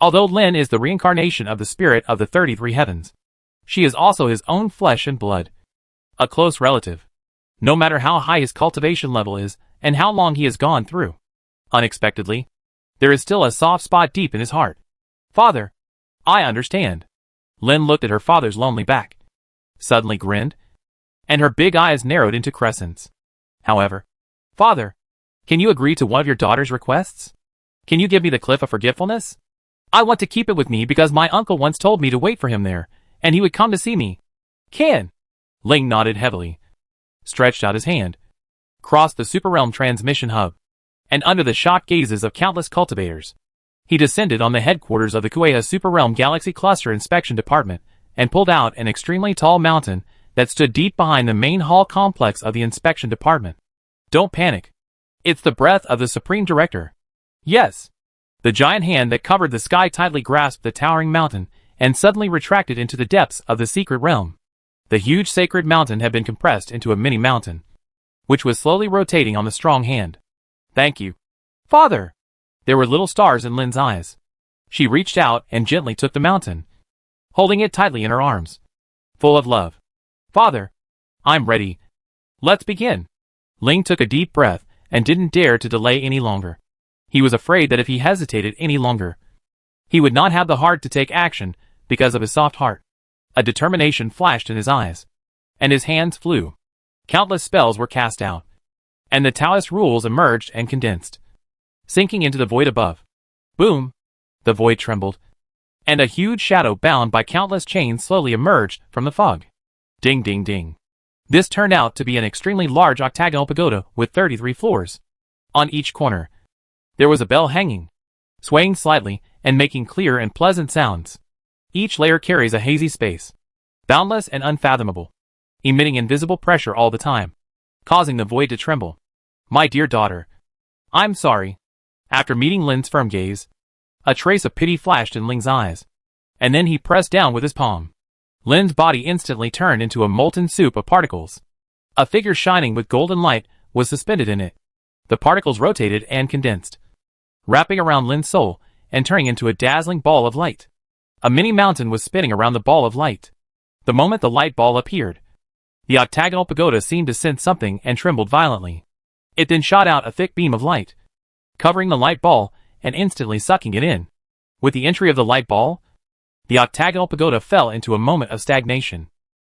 Although Lin is the reincarnation of the spirit of the 33 heavens, she is also his own flesh and blood. A close relative. No matter how high his cultivation level is, and how long he has gone through. Unexpectedly, there is still a soft spot deep in his heart. Father, I understand. Lin looked at her father's lonely back, suddenly grinned, and her big eyes narrowed into crescents. However, Father, Can you agree to one of your daughter's requests? Can you give me the cliff of forgetfulness? I want to keep it with me because my uncle once told me to wait for him there, and he would come to see me. Can? Ling nodded heavily, stretched out his hand, crossed the Super Realm transmission hub, and under the shocked gazes of countless cultivators, he descended on the headquarters of the Kueha Super Realm Galaxy Cluster Inspection Department and pulled out an extremely tall mountain that stood deep behind the main hall complex of the inspection department. Don't panic. It's the breath of the Supreme Director. Yes. The giant hand that covered the sky tightly grasped the towering mountain and suddenly retracted into the depths of the secret realm. The huge sacred mountain had been compressed into a mini mountain, which was slowly rotating on the strong hand. Thank you, Father. There were little stars in Lin's eyes. She reached out and gently took the mountain, holding it tightly in her arms, full of love. Father, I'm ready. Let's begin. Ling took a deep breath and didn't dare to delay any longer. He was afraid that if he hesitated any longer, he would not have the heart to take action because of his soft heart. A determination flashed in his eyes, and his hands flew. Countless spells were cast out, and the Taoist rules emerged and condensed, sinking into the void above. Boom! The void trembled, and a huge shadow bound by countless chains slowly emerged from the fog. Ding ding ding. This turned out to be an extremely large octagonal pagoda with 33 floors. On each corner, there was a bell hanging, swaying slightly and making clear and pleasant sounds. Each layer carries a hazy space, boundless and unfathomable, emitting invisible pressure all the time, causing the void to tremble. My dear daughter, I'm sorry. After meeting Lin's firm gaze, a trace of pity flashed in Ling's eyes, and then he pressed down with his palm. Lin's body instantly turned into a molten soup of particles. A figure shining with golden light was suspended in it. The particles rotated and condensed, wrapping around Lin's soul and turning into a dazzling ball of light. A mini mountain was spinning around the ball of light. The moment the light ball appeared, the octagonal pagoda seemed to sense something and trembled violently. It then shot out a thick beam of light, covering the light ball and instantly sucking it in. With the entry of the light ball, the octagonal pagoda fell into a moment of stagnation.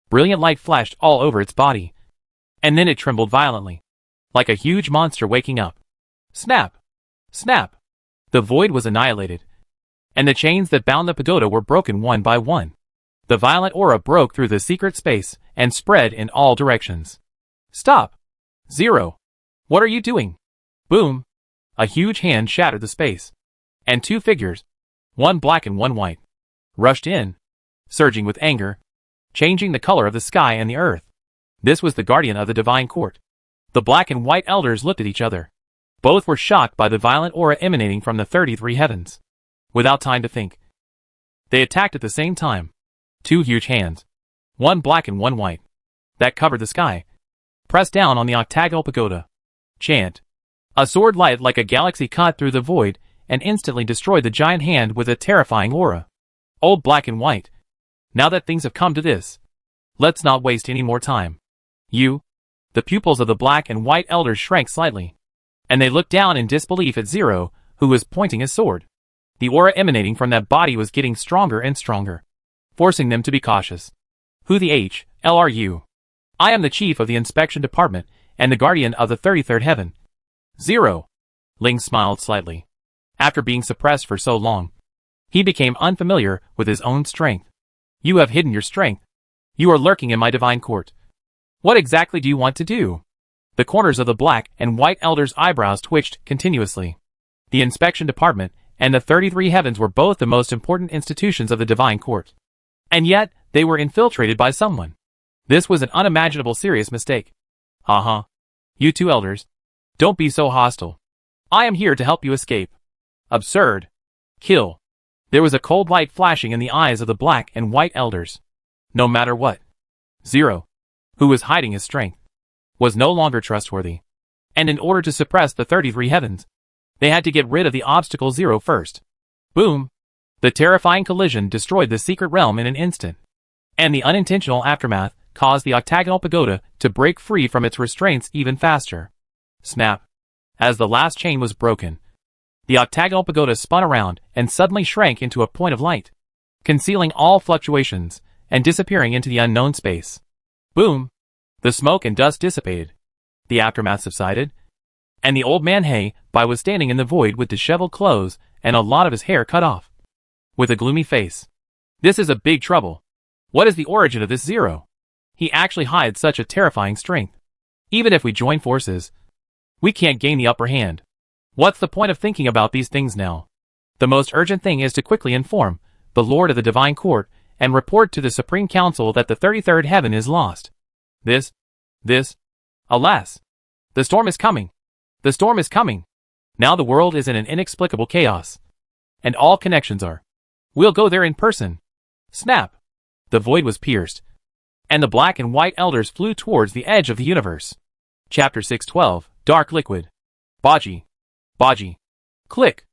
Brilliant light flashed all over its body, and then it trembled violently, like a huge monster waking up. Snap! Snap! The void was annihilated, and the chains that bound the pagoda were broken one by one. The violet aura broke through the secret space and spread in all directions. Stop! Zero! What are you doing? Boom! A huge hand shattered the space, and two figures, one black and one white, rushed in, surging with anger, changing the color of the sky and the earth. This was the guardian of the divine court. The black and white elders looked at each other. Both were shocked by the violent aura emanating from the 33 heavens. Without time to think, they attacked at the same time. Two huge hands, one black and one white, that covered the sky, pressed down on the octagonal pagoda. Chant. A sword light like a galaxy cut through the void and instantly destroyed the giant hand with a terrifying aura. Old black and white. Now that things have come to this, let's not waste any more time. The pupils of the black and white elders shrank slightly, and they looked down in disbelief at Zero, who was pointing his sword. The aura emanating from that body was getting stronger and stronger, forcing them to be cautious. Who the hell are you? I am the chief of the inspection department and the guardian of the 33rd heaven. Zero. Ling smiled slightly. After being suppressed for so long, he became unfamiliar with his own strength. You have hidden your strength. You are lurking in my divine court. What exactly do you want to do? The corners of the black and white elders' eyebrows twitched continuously. The inspection department and the 33 heavens were both the most important institutions of the divine court. And yet, they were infiltrated by someone. This was an unimaginable serious mistake. You two elders, don't be so hostile. I am here to help you escape. Absurd. Kill. There was a cold light flashing in the eyes of the black and white elders. No matter what, Zero, who was hiding his strength, was no longer trustworthy. And in order to suppress the 33 heavens, they had to get rid of the obstacle Zero first. Boom! The terrifying collision destroyed the secret realm in an instant. And the unintentional aftermath caused the octagonal pagoda to break free from its restraints even faster. Snap! As the last chain was broken, the octagonal pagoda spun around and suddenly shrank into a point of light, concealing all fluctuations and disappearing into the unknown space. Boom! The smoke and dust dissipated. The aftermath subsided, And the old man was standing in the void with disheveled clothes and a lot of his hair cut off. With a gloomy face. This is a big trouble. What is the origin of this zero? He actually hides such a terrifying strength. Even if we join forces, we can't gain the upper hand. What's the point of thinking about these things now? The most urgent thing is to quickly inform the Lord of the Divine Court and report to the Supreme Council that the 33rd heaven is lost. Alas! The storm is coming! The storm is coming! Now the world is in an inexplicable chaos. And all connections are. We'll go there in person. Snap! The void was pierced. And the black and white elders flew towards the edge of the universe. Chapter 612, Dark Liquid. Baji. Click.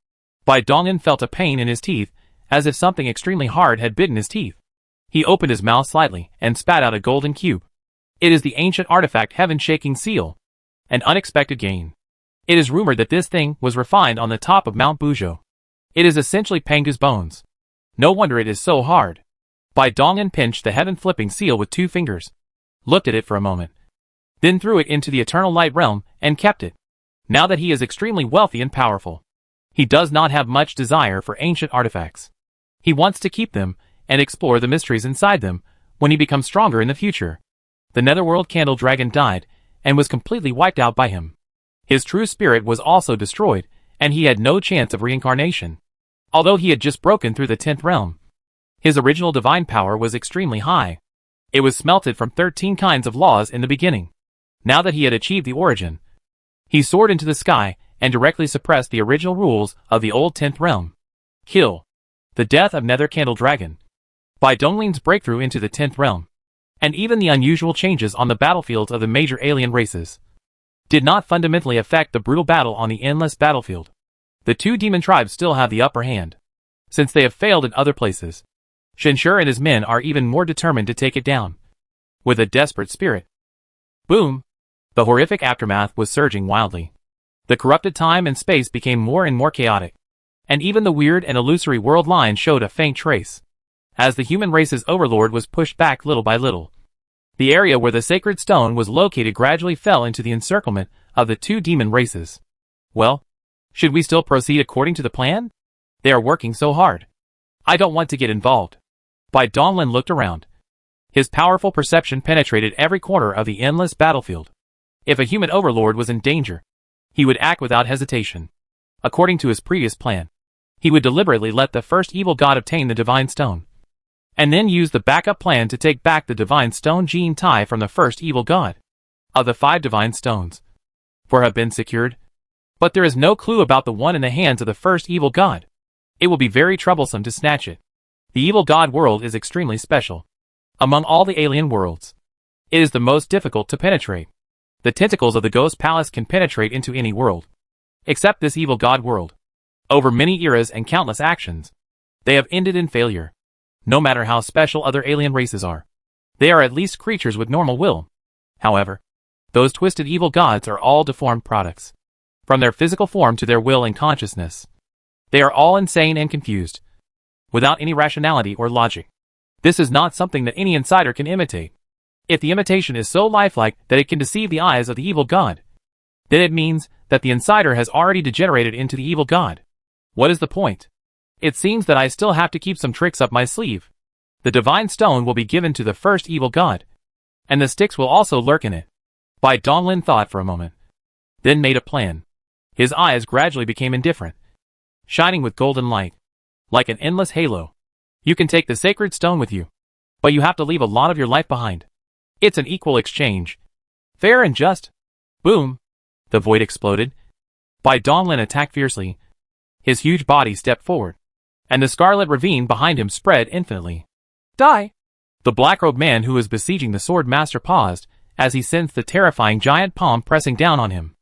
Bai Donglin felt a pain in his teeth, as if something extremely hard had bitten his teeth. He opened his mouth slightly and spat out a golden cube. It is the ancient artifact Heaven-Shaking Seal. An unexpected gain. It is rumored that this thing was refined on the top of Mount Bujo. It is essentially Pangu's bones. No wonder it is so hard. Bai Donglin pinched the heaven-flipping seal with 2 fingers, looked at it for a moment, then threw it into the eternal light realm and kept it. Now that he is extremely wealthy and powerful, he does not have much desire for ancient artifacts. He wants to keep them and explore the mysteries inside them when he becomes stronger in the future. The Netherworld Candle Dragon died and was completely wiped out by him. His true spirit was also destroyed, and he had no chance of reincarnation. Although he had just broken through the 10th realm, his original divine power was extremely high. It was smelted from 13 kinds of laws in the beginning. Now that he had achieved the origin, he soared into the sky and directly suppressed the original rules of the old 10th realm. Kill. The death of Nether Candle Dragon. Bai Donglin's breakthrough into the 10th realm, and even the unusual changes on the battlefields of the major alien races, did not fundamentally affect the brutal battle on the endless battlefield. The 2 demon tribes still have the upper hand, since they have failed in other places. Shenshur and his men are even more determined to take it down. With a desperate spirit. Boom! The horrific aftermath was surging wildly. The corrupted time and space became more and more chaotic, and even the weird and illusory world line showed a faint trace. As the human race's overlord was pushed back little by little, the area where the sacred stone was located gradually fell into the encirclement of the 2 demon races. Well, should we still proceed according to the plan? They are working so hard. I don't want to get involved. Bai Donglin looked around. His powerful perception penetrated every corner of the endless battlefield. If a human overlord was in danger, he would act without hesitation. According to his previous plan, he would deliberately let the first evil god obtain the divine stone, and then use the backup plan to take back the divine stone Gene Tai from the first evil god. Of the 5 divine stones, 4 have been secured, but there is no clue about the one in the hands of the first evil god. It will be very troublesome to snatch it. The evil god world is extremely special. Among all the alien worlds, it is the most difficult to penetrate. The tentacles of the Ghost Palace can penetrate into any world, except this evil god world. Over many eras and countless actions, they have ended in failure. No matter how special other alien races are, they are at least creatures with normal will. However, those twisted evil gods are all deformed products. From their physical form to their will and consciousness, they are all insane and confused, without any rationality or logic. This is not something that any insider can imitate. If the imitation is so lifelike that it can deceive the eyes of the evil god, then it means that the insider has already degenerated into the evil god. What is the point? It seems that I still have to keep some tricks up my sleeve. The divine stone will be given to the first evil god, and the sticks will also lurk in it. Bai Donglin thought for a moment, then made a plan. His eyes gradually became indifferent, shining with golden light, like an endless halo. You can take the sacred stone with you, but you have to leave a lot of your life behind. It's an equal exchange. Fair and just. Boom! The void exploded. Bai Donglin attacked fiercely. His huge body stepped forward, and the scarlet ravine behind him spread infinitely. Die! The black-robed man who was besieging the sword master paused as he sensed the terrifying giant palm pressing down on him.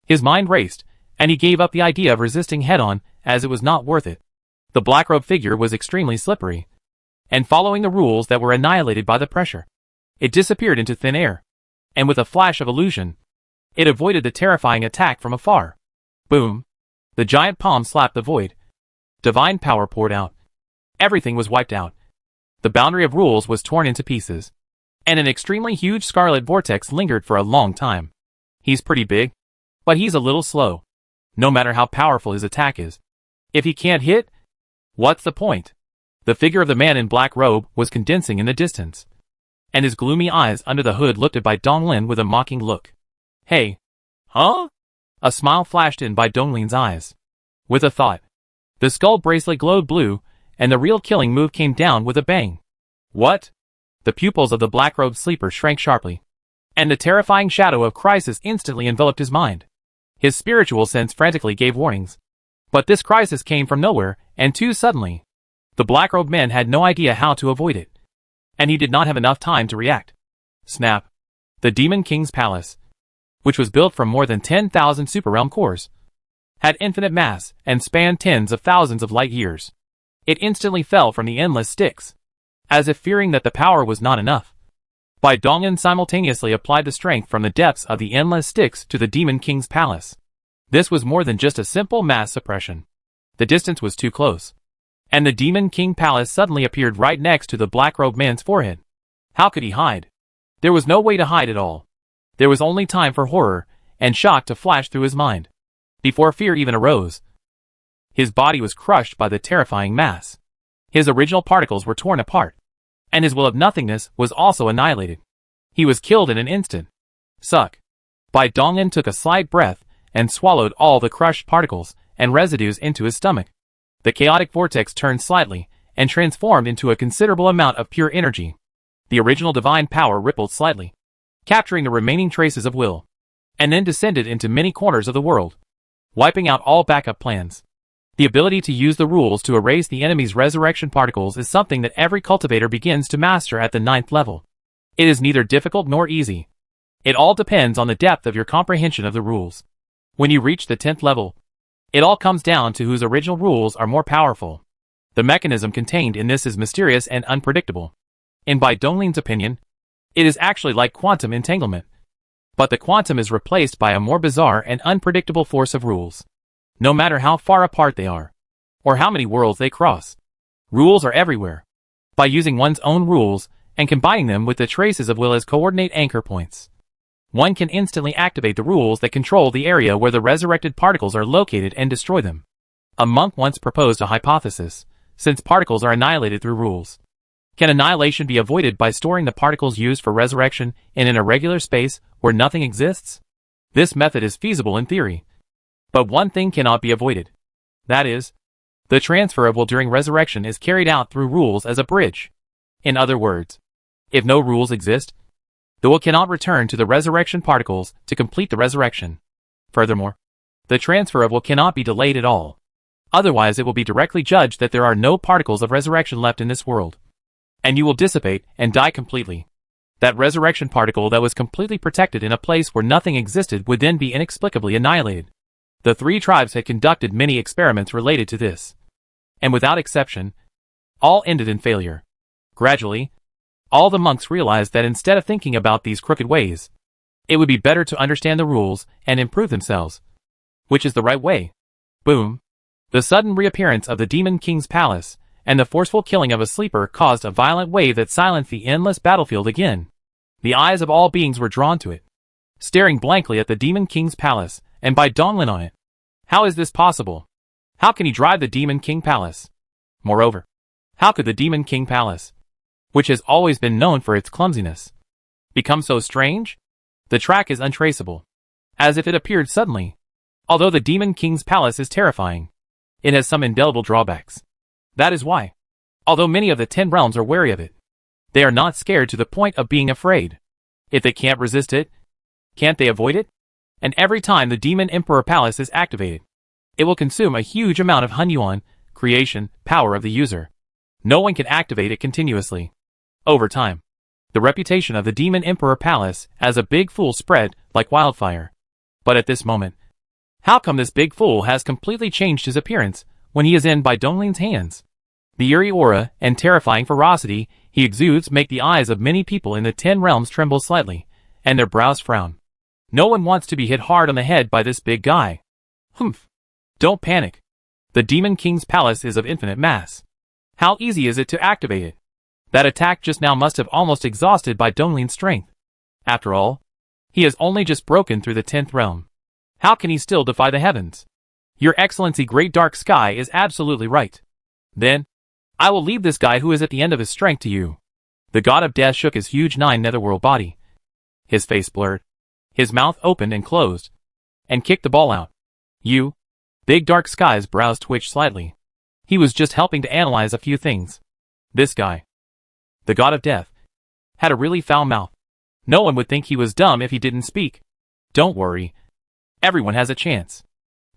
His mind raced, and he gave up the idea of resisting head-on as it was not worth it. The black-robed figure was extremely slippery, and following the rules that were annihilated by the pressure, it disappeared into thin air, and with a flash of illusion, it avoided the terrifying attack from afar. Boom! The giant palm slapped the void. Divine power poured out. Everything was wiped out. The boundary of rules was torn into pieces, and an extremely huge scarlet vortex lingered for a long time. He's pretty big, But he's a little slow. No matter how powerful his attack is. If he can't hit, what's the point? The figure of the man in black robe was condensing in the distance. And his gloomy eyes under the hood looked at Bai Donglin with a mocking look. Hey. Huh? A smile flashed in Bai Donglin's eyes. With a thought. The skull bracelet glowed blue, and the real killing move came down with a bang. What? The pupils of the black-robed sleeper shrank sharply. And the terrifying shadow of crisis instantly enveloped his mind. His spiritual sense frantically gave warnings. But this crisis came from nowhere, and too suddenly. The black-robed man had no idea how to avoid it. And he did not have enough time to react. Snap. The Demon King's palace, which was built from more than 10,000 super realm cores, had infinite mass and spanned tens of thousands of light years. It instantly fell from the endless sticks, as if fearing that the power was not enough. Bai Donglin simultaneously applied the strength from the depths of the endless sticks to the Demon King's palace. This was more than just a simple mass suppression. The distance was too close. And the Demon King palace suddenly appeared right next to the black-robed man's forehead. How could he hide? There was no way to hide at all. There was only time for horror and shock to flash through his mind. Before fear even arose, his body was crushed by the terrifying mass. His original particles were torn apart, and his will of nothingness was also annihilated. He was killed in an instant. Suck. Bai Donglin took a slight breath and swallowed all the crushed particles and residues into his stomach. The chaotic vortex turned slightly and transformed into a considerable amount of pure energy. The original divine power rippled slightly, capturing the remaining traces of will, and then descended into many corners of the world, wiping out all backup plans. The ability to use the rules to erase the enemy's resurrection particles is something that every cultivator begins to master at the 9th level. It is neither difficult nor easy. It all depends on the depth of your comprehension of the rules. When you reach the 10th level, it all comes down to whose original rules are more powerful. The mechanism contained in this is mysterious and unpredictable. In Bai Donglin's opinion, it is actually like quantum entanglement. But the quantum is replaced by a more bizarre and unpredictable force of rules. No matter how far apart they are, or how many worlds they cross, rules are everywhere. By using one's own rules and combining them with the traces of will as coordinate anchor points, one can instantly activate the rules that control the area where the resurrected particles are located and destroy them. A monk once proposed a hypothesis: since particles are annihilated through rules, can annihilation be avoided by storing the particles used for resurrection in an irregular space where nothing exists? This method is feasible in theory. But one thing cannot be avoided. That is, the transfer of will during resurrection is carried out through rules as a bridge. In other words, if no rules exist, the will cannot return to the resurrection particles to complete the resurrection. Furthermore, the transfer of will cannot be delayed at all. Otherwise it will be directly judged that there are no particles of resurrection left in this world, and you will dissipate and die completely. That resurrection particle that was completely protected in a place where nothing existed would then be inexplicably annihilated. The 3 tribes had conducted many experiments related to this, and without exception, all ended in failure. Gradually, all the monks realized that instead of thinking about these crooked ways, it would be better to understand the rules and improve themselves. Which is the right way. Boom. The sudden reappearance of the Demon King's palace and the forceful killing of a sleeper caused a violent wave that silenced the endless battlefield again. The eyes of all beings were drawn to it, staring blankly at the Demon King's palace and Bai Donglin on it. How is this possible? How can he drive the Demon King palace? Moreover, how could the Demon King palace, which has always been known for its clumsiness, become so strange? The track is untraceable, as if it appeared suddenly. Although the Demon King's palace is terrifying, it has some indelible drawbacks. That is why, although many of the 10 realms are wary of it, they are not scared to the point of being afraid. If they can't resist it, can't they avoid it? And every time the Demon Emperor Palace is activated, it will consume a huge amount of Hunyuan, creation, power of the user. No one can activate it continuously. Over time, the reputation of the Demon Emperor Palace as a big fool spread like wildfire. But at this moment, how come this big fool has completely changed his appearance when he is in Bai Donglin's hands? The eerie aura and terrifying ferocity he exudes make the eyes of many people in the 10 realms tremble slightly, and their brows frown. No one wants to be hit hard on the head by this big guy. Humph. Don't panic. The Demon King's palace is of infinite mass. How easy is it to activate it? That attack just now must have almost exhausted Bai Donglin's strength. After all, he has only just broken through the 10th realm. How can he still defy the heavens? Your Excellency, great dark sky is absolutely right. Then, I will leave this guy who is at the end of his strength to you. The god of death shook his huge 9 netherworld body. His face blurred. His mouth opened and closed. And kicked the ball out. You? Big dark sky's brows twitched slightly. He was just helping to analyze a few things. This guy, the god of death, had a really foul mouth. No one would think he was dumb if he didn't speak. Don't worry. Everyone has a chance.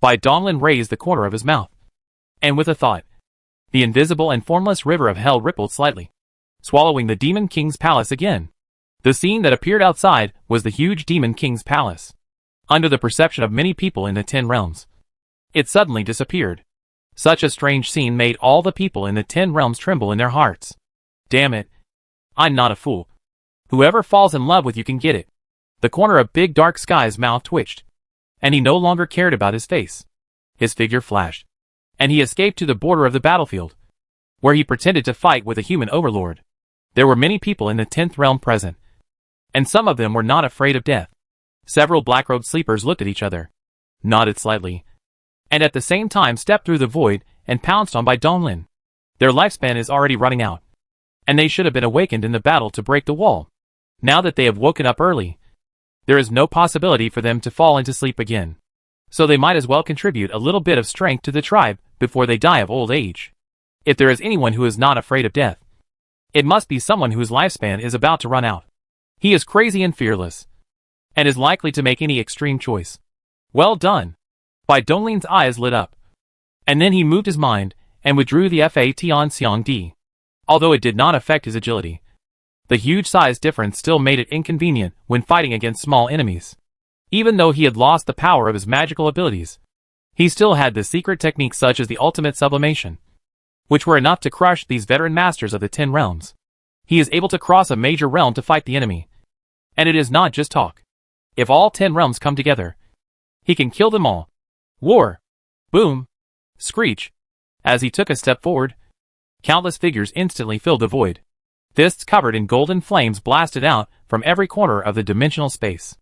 Bai Donglin raised the corner of his mouth. And with a thought, the invisible and formless river of hell rippled slightly, swallowing the Demon King's palace again. The scene that appeared outside was the huge Demon King's palace. Under the perception of many people in the 10 realms, it suddenly disappeared. Such a strange scene made all the people in the 10 realms tremble in their hearts. Damn it. I'm not a fool. Whoever falls in love with you can get it. The corner of Big Dark Sky's mouth twitched, and he no longer cared about his face. His figure flashed, and he escaped to the border of the battlefield, where he pretended to fight with a human overlord. There were many people in the 10th realm present, and some of them were not afraid of death. Several black-robed sleepers looked at each other, nodded slightly, and at the same time stepped through the void and pounced on Bai Donglin. Their lifespan is already running out, and they should have been awakened in the battle to break the wall. Now that they have woken up early, there is no possibility for them to fall into sleep again. So they might as well contribute a little bit of strength to the tribe before they die of old age. If there is anyone who is not afraid of death, it must be someone whose lifespan is about to run out. He is crazy and fearless, and is likely to make any extreme choice. Well done. Bai Donglin's eyes lit up, and then he moved his mind and withdrew the Fa Tian Xiang Di. Although it did not affect his agility, the huge size difference still made it inconvenient when fighting against small enemies. Even though he had lost the power of his magical abilities, he still had the secret techniques such as the ultimate sublimation, which were enough to crush these veteran masters of the 10 realms. He is able to cross a major realm to fight the enemy. And it is not just talk. If all 10 realms come together, he can kill them all. War! Boom! Screech! As he took a step forward, countless figures instantly filled the void. Fists covered in golden flames blasted out from every corner of the dimensional space.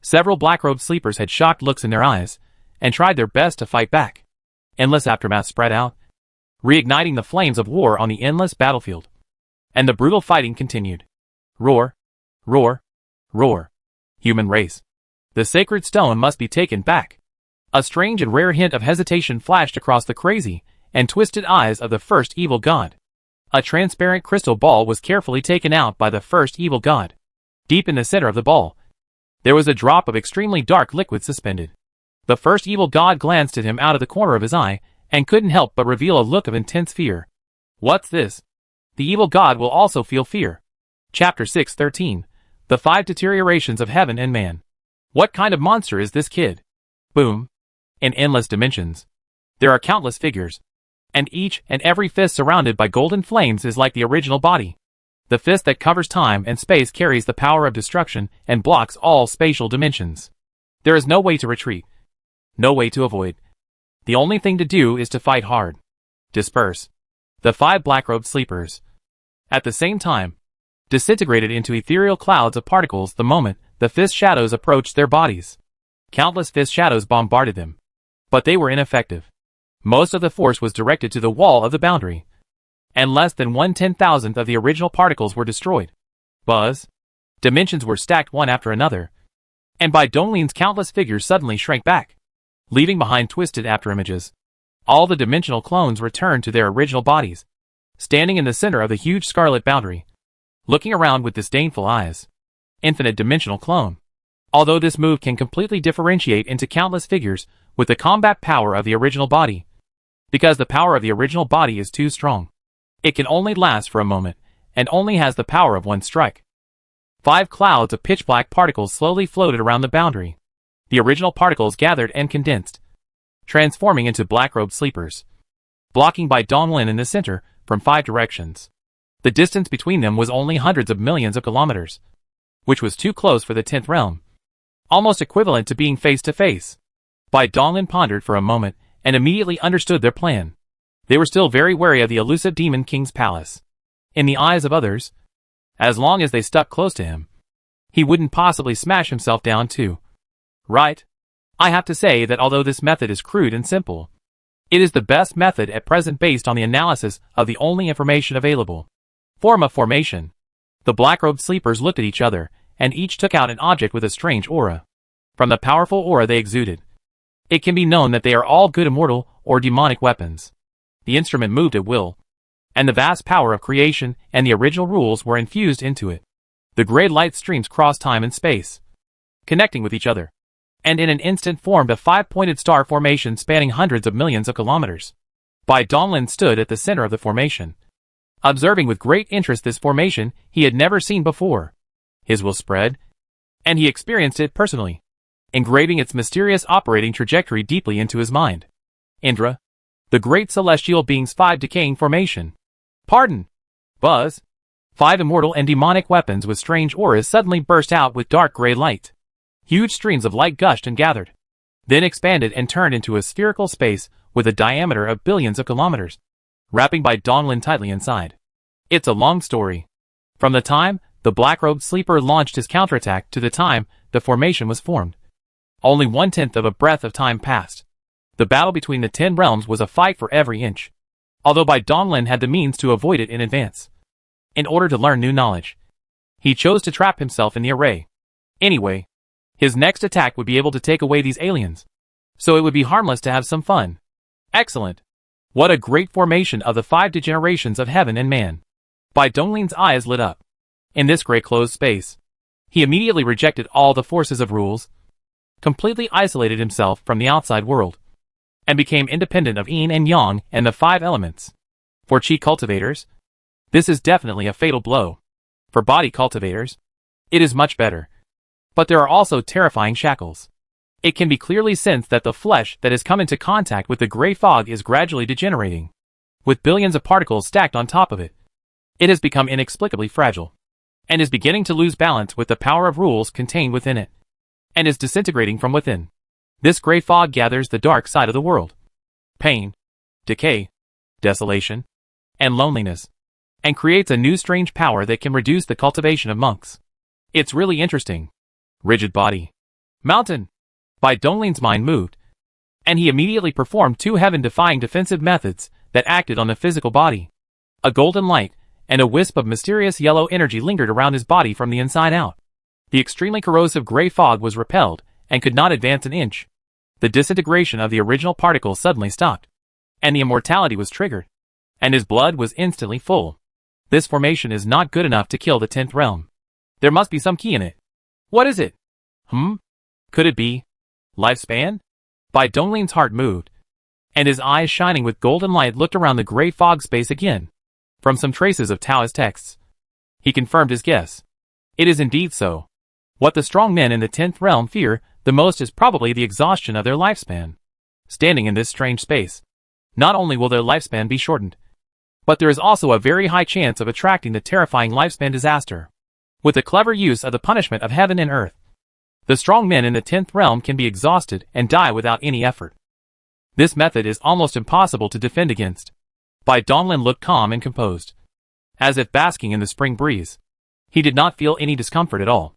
Several black-robed sleepers had shocked looks in their eyes, and tried their best to fight back. Endless aftermath spread out, reigniting the flames of war on the endless battlefield. And the brutal fighting continued. Roar! Roar! Roar! Human race. The sacred stone must be taken back. A strange and rare hint of hesitation flashed across the crazy and twisted eyes of the first evil god. A transparent crystal ball was carefully taken out by the first evil god. Deep in the center of the ball, there was a drop of extremely dark liquid suspended. The first evil god glanced at him out of the corner of his eye, and couldn't help but reveal a look of intense fear. What's this? The evil god will also feel fear. Chapter 613. The 5 Deteriorations of Heaven and Man. What kind of monster is this kid? Boom. In endless dimensions, there are countless figures, and each and every fist surrounded by golden flames is like the original body. The fist that covers time and space carries the power of destruction and blocks all spatial dimensions. There is no way to retreat, no way to avoid. The only thing to do is to fight hard. Disperse. The 5 black-robed sleepers, at the same time, disintegrated into ethereal clouds of particles the moment the fist shadows approached their bodies. Countless fist shadows bombarded them, but they were ineffective. Most of the force was directed to the wall of the boundary, and less than 1/10,000th of the original particles were destroyed. Buzz. Dimensions were stacked one after another, and Bai Donglin's countless figures suddenly shrank back, leaving behind twisted afterimages. All the dimensional clones returned to their original bodies, standing in the center of the huge scarlet boundary, looking around with disdainful eyes. Infinite dimensional clone. Although this move can completely differentiate into countless figures with the combat power of the original body, because the power of the original body is too strong. It can only last for a moment, and only has the power of one strike. 5 clouds of pitch-black particles slowly floated around the boundary. The original particles gathered and condensed, transforming into black-robed sleepers, blocking Bai Donglin in the center from 5 directions. The distance between them was only hundreds of millions of kilometers, which was too close for the 10th realm, almost equivalent to being face-to-face. Bai Donglin pondered for a moment and immediately understood their plan. They were still very wary of the elusive Demon King's palace. In the eyes of others, as long as they stuck close to him, he wouldn't possibly smash himself down too. Right? I have to say that although this method is crude and simple, it is the best method at present based on the analysis of the only information available. Form of formation. The black-robed sleepers looked at each other, and each took out an object with a strange aura. From the powerful aura they exuded, it can be known that they are all good immortal or demonic weapons. The instrument moved at will, and the vast power of creation and the original rules were infused into it. The gray light streams crossed time and space, connecting with each other, and in an instant formed a five-pointed star formation spanning hundreds of millions of kilometers. Bai Donglin stood at the center of the formation, observing with great interest this formation he had never seen before. His will spread, and he experienced it personally, engraving its mysterious operating trajectory deeply into his mind. Indra, the great celestial being's five decaying formation. Pardon. Buzz. Five immortal and demonic weapons with strange auras suddenly burst out with dark gray light. Huge streams of light gushed and gathered, then expanded and turned into a spherical space with a diameter of billions of kilometers, wrapping Bai Donglin tightly inside. It's a long story. From the time the black-robed sleeper launched his counterattack to the time the formation was formed, only 1/10 of a breath of time passed. The battle between the 10 realms was a fight for every inch, although Bai Donglin had the means to avoid it in advance. In order to learn new knowledge, he chose to trap himself in the array. Anyway, his next attack would be able to take away these aliens, so it would be harmless to have some fun. Excellent. What a great formation of the 5 degenerations of heaven and man. Bai Donglin's eyes lit up. In this gray closed space, he immediately rejected all the forces of rules, completely isolated himself from the outside world, and became independent of yin and yang and the 5 elements. For chi cultivators, this is definitely a fatal blow. For body cultivators, it is much better. But there are also terrifying shackles. It can be clearly sensed that the flesh that has come into contact with the gray fog is gradually degenerating. With billions of particles stacked on top of it, it has become inexplicably fragile, and is beginning to lose balance with the power of rules contained within it, and is disintegrating from within. This gray fog gathers the dark side of the world. Pain, decay, desolation, and loneliness, and creates a new strange power that can reduce the cultivation of monks. It's really interesting. Rigid body. Mountain. Bai Donglin's mind moved, and he immediately performed 2 heaven-defying defensive methods that acted on the physical body. A golden light and a wisp of mysterious yellow energy lingered around his body from the inside out. The extremely corrosive gray fog was repelled and could not advance an inch. The disintegration of the original particles suddenly stopped, and the immortality was triggered, and his blood was instantly full. This formation is not good enough to kill the 10th realm. There must be some key in it. What is it? Could it be lifespan? Bai Donglin's heart moved, and his eyes shining with golden light looked around the gray fog space again. From some traces of Taoist texts, he confirmed his guess. It is indeed so. What the strong men in the 10th realm fear the most is probably the exhaustion of their lifespan. Standing in this strange space, not only will their lifespan be shortened, but there is also a very high chance of attracting the terrifying lifespan disaster. With the clever use of the punishment of heaven and earth, the strong men in the 10th realm can be exhausted and die without any effort. This method is almost impossible to defend against. Bai Donglin looked calm and composed, as if basking in the spring breeze. He did not feel any discomfort at all.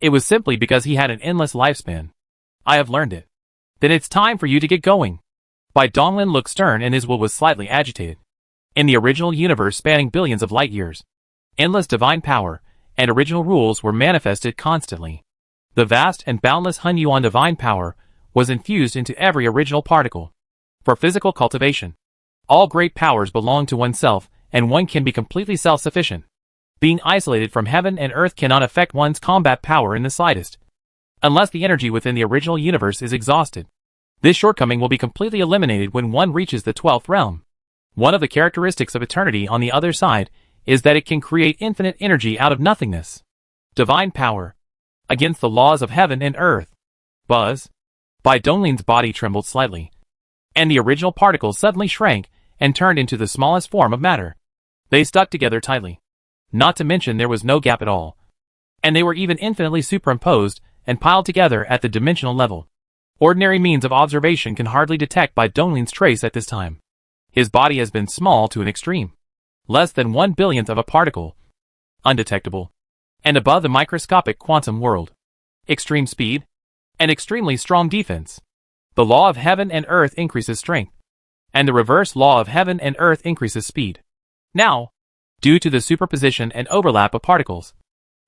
It was simply because he had an endless lifespan. I have learned it. Then it's time for you to get going. Bai Donglin looked stern and his will was slightly agitated. In the original universe spanning billions of light years, endless divine power and original rules were manifested constantly. The vast and boundless Hun Yuan divine power was infused into every original particle. For physical cultivation, all great powers belong to oneself, and one can be completely self-sufficient. Being isolated from heaven and earth cannot affect one's combat power in the slightest, unless the energy within the original universe is exhausted. This shortcoming will be completely eliminated when one reaches the 12th realm. One of the characteristics of eternity on the other side is that it can create infinite energy out of nothingness. Divine power, against the laws of heaven and earth. Buzz. Bai Donglin's body trembled slightly, and the original particles suddenly shrank and turned into the smallest form of matter. They stuck together tightly. Not to mention there was no gap at all, and they were even infinitely superimposed and piled together at the dimensional level. Ordinary means of observation can hardly detect Bai Donglin's trace at this time. His body has been small to an extreme. Less than 1/billionth of a particle. Undetectable. And above the microscopic quantum world. Extreme speed. An extremely strong defense. The law of heaven and earth increases strength, and the reverse law of heaven and earth increases speed. Now, due to the superposition and overlap of particles,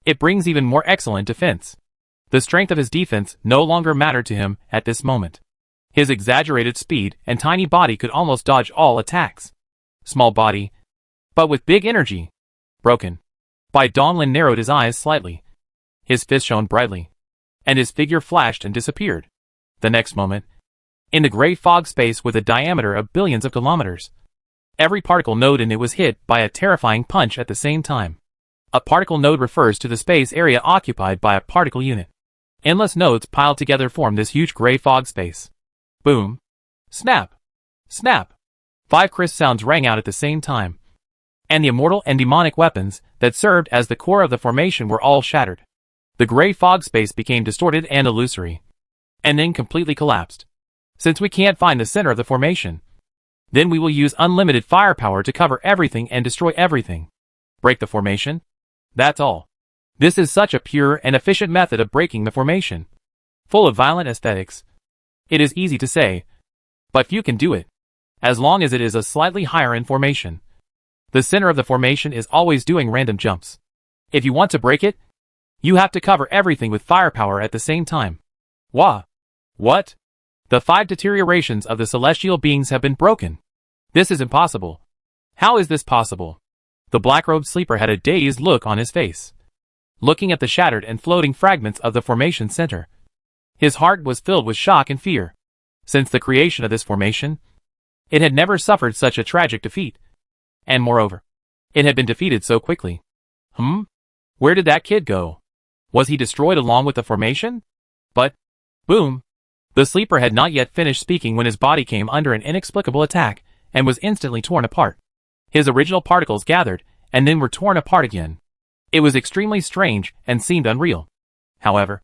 it brings even more excellent defense. The strength of his defense no longer mattered to him at this moment. His exaggerated speed and tiny body could almost dodge all attacks. Small body, but with big energy. Broken. Bai Donglin narrowed his eyes slightly. His fist shone brightly, and his figure flashed and disappeared. The next moment, in the gray fog space with a diameter of billions of kilometers, every particle node in it was hit by a terrifying punch at the same time. A particle node refers to the space area occupied by a particle unit. Endless nodes piled together form this huge gray fog space. Boom. Snap. Snap. 5 crisp sounds rang out at the same time, and the immortal and demonic weapons that served as the core of the formation were all shattered. The gray fog space became distorted and illusory, and then completely collapsed. Since we can't find the center of the formation, then we will use unlimited firepower to cover everything and destroy everything. Break the formation? That's all. This is such a pure and efficient method of breaking the formation. Full of violent aesthetics. It is easy to say, but few can do it, as long as it is a slightly higher in formation. The center of the formation is always doing random jumps. If you want to break it, you have to cover everything with firepower at the same time. Wah! What? The 5 deteriorations of the celestial beings have been broken. This is impossible. How is this possible? The black-robed sleeper had a dazed look on his face, looking at the shattered and floating fragments of the formation center. His heart was filled with shock and fear. Since the creation of this formation, it had never suffered such a tragic defeat. And moreover, it had been defeated so quickly. Where did that kid go? Was he destroyed along with the formation? But, boom! The sleeper had not yet finished speaking when his body came under an inexplicable attack and was instantly torn apart. His original particles gathered and then were torn apart again. It was extremely strange and seemed unreal. However,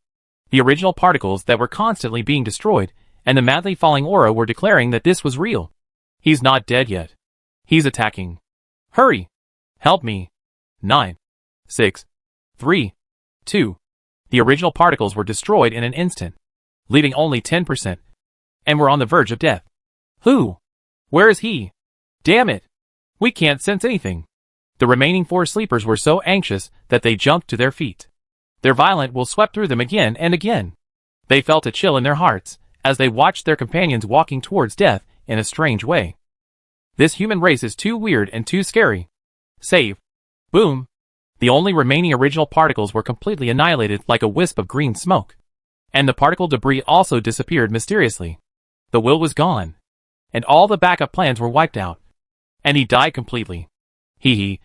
the original particles that were constantly being destroyed and the madly falling aura were declaring that this was real. He's not dead yet. He's attacking. Hurry! Help me. 9, 6, 3, 2. The original particles were destroyed in an instant, leaving only 10%, and were on the verge of death. Who? Where is he? Damn it! We can't sense anything. The remaining 4 sleepers were so anxious that they jumped to their feet. Their violent will swept through them again and again. They felt a chill in their hearts as they watched their companions walking towards death in a strange way. This human race is too weird and too scary. Save. Boom. The only remaining original particles were completely annihilated like a wisp of green smoke. And the particle debris also disappeared mysteriously. The will was gone, and all the backup plans were wiped out. And he died completely. Hee.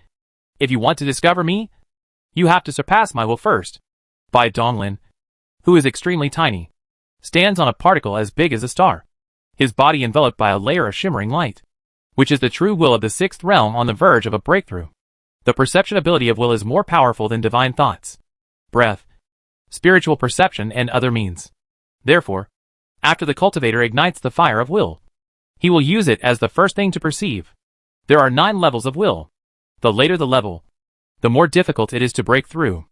If you want to discover me, you have to surpass my will first. Bai Donglin, who is extremely tiny, stands on a particle as big as a star, his body enveloped by a layer of shimmering light, which is the true will of the 6th realm on the verge of a breakthrough. The perception ability of will is more powerful than divine thoughts, breath, spiritual perception, and other means. Therefore, after the cultivator ignites the fire of will, he will use it as the first thing to perceive. There are 9 levels of will. The later the level, the more difficult it is to break through.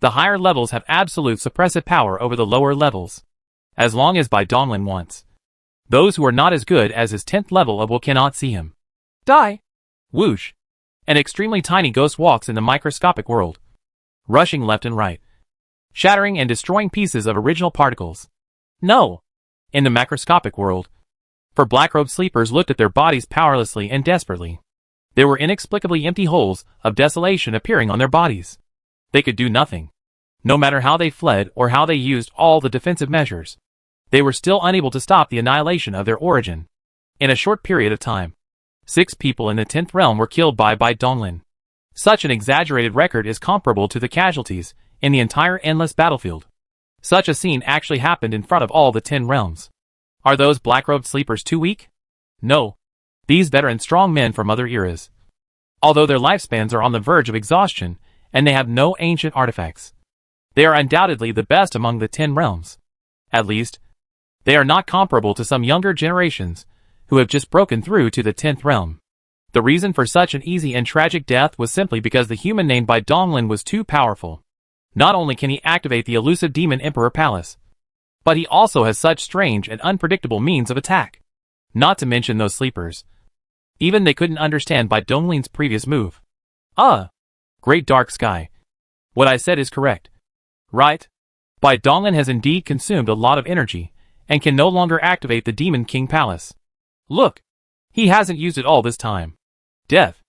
The higher levels have absolute suppressive power over the lower levels, as long as Bai Donglin wants. Those who are not as good as his 10th level of will cannot see him. Die! Whoosh! An extremely tiny ghost walks in the microscopic world, rushing left and right, shattering and destroying pieces of original particles. No! In the macroscopic world, for black-robed sleepers looked at their bodies powerlessly and desperately. There were inexplicably empty holes of desolation appearing on their bodies. They could do nothing. No matter how they fled or how they used all the defensive measures, they were still unable to stop the annihilation of their origin. In a short period of time, 6 people in the 10th realm were killed by Bai Donglin. Such an exaggerated record is comparable to the casualties in the entire endless battlefield. Such a scene actually happened in front of all the 10 realms. Are those black-robed sleepers too weak? No. These veteran strong men from other eras, although their lifespans are on the verge of exhaustion and they have no ancient artifacts, they are undoubtedly the best among the 10 realms. At least, they are not comparable to some younger generations who have just broken through to the 10th realm. The reason for such an easy and tragic death was simply because the human named Bai Donglin was too powerful. Not only can he activate the elusive demon Emperor Palace, But he also has such strange and unpredictable means of attack. Not to mention those sleepers. Even they couldn't understand by Donglin's previous move. Great dark sky. What I said is correct. Right? Bai Donglin has indeed consumed a lot of energy, and can no longer activate the Demon King Palace. Look! He hasn't used it all this time. Death.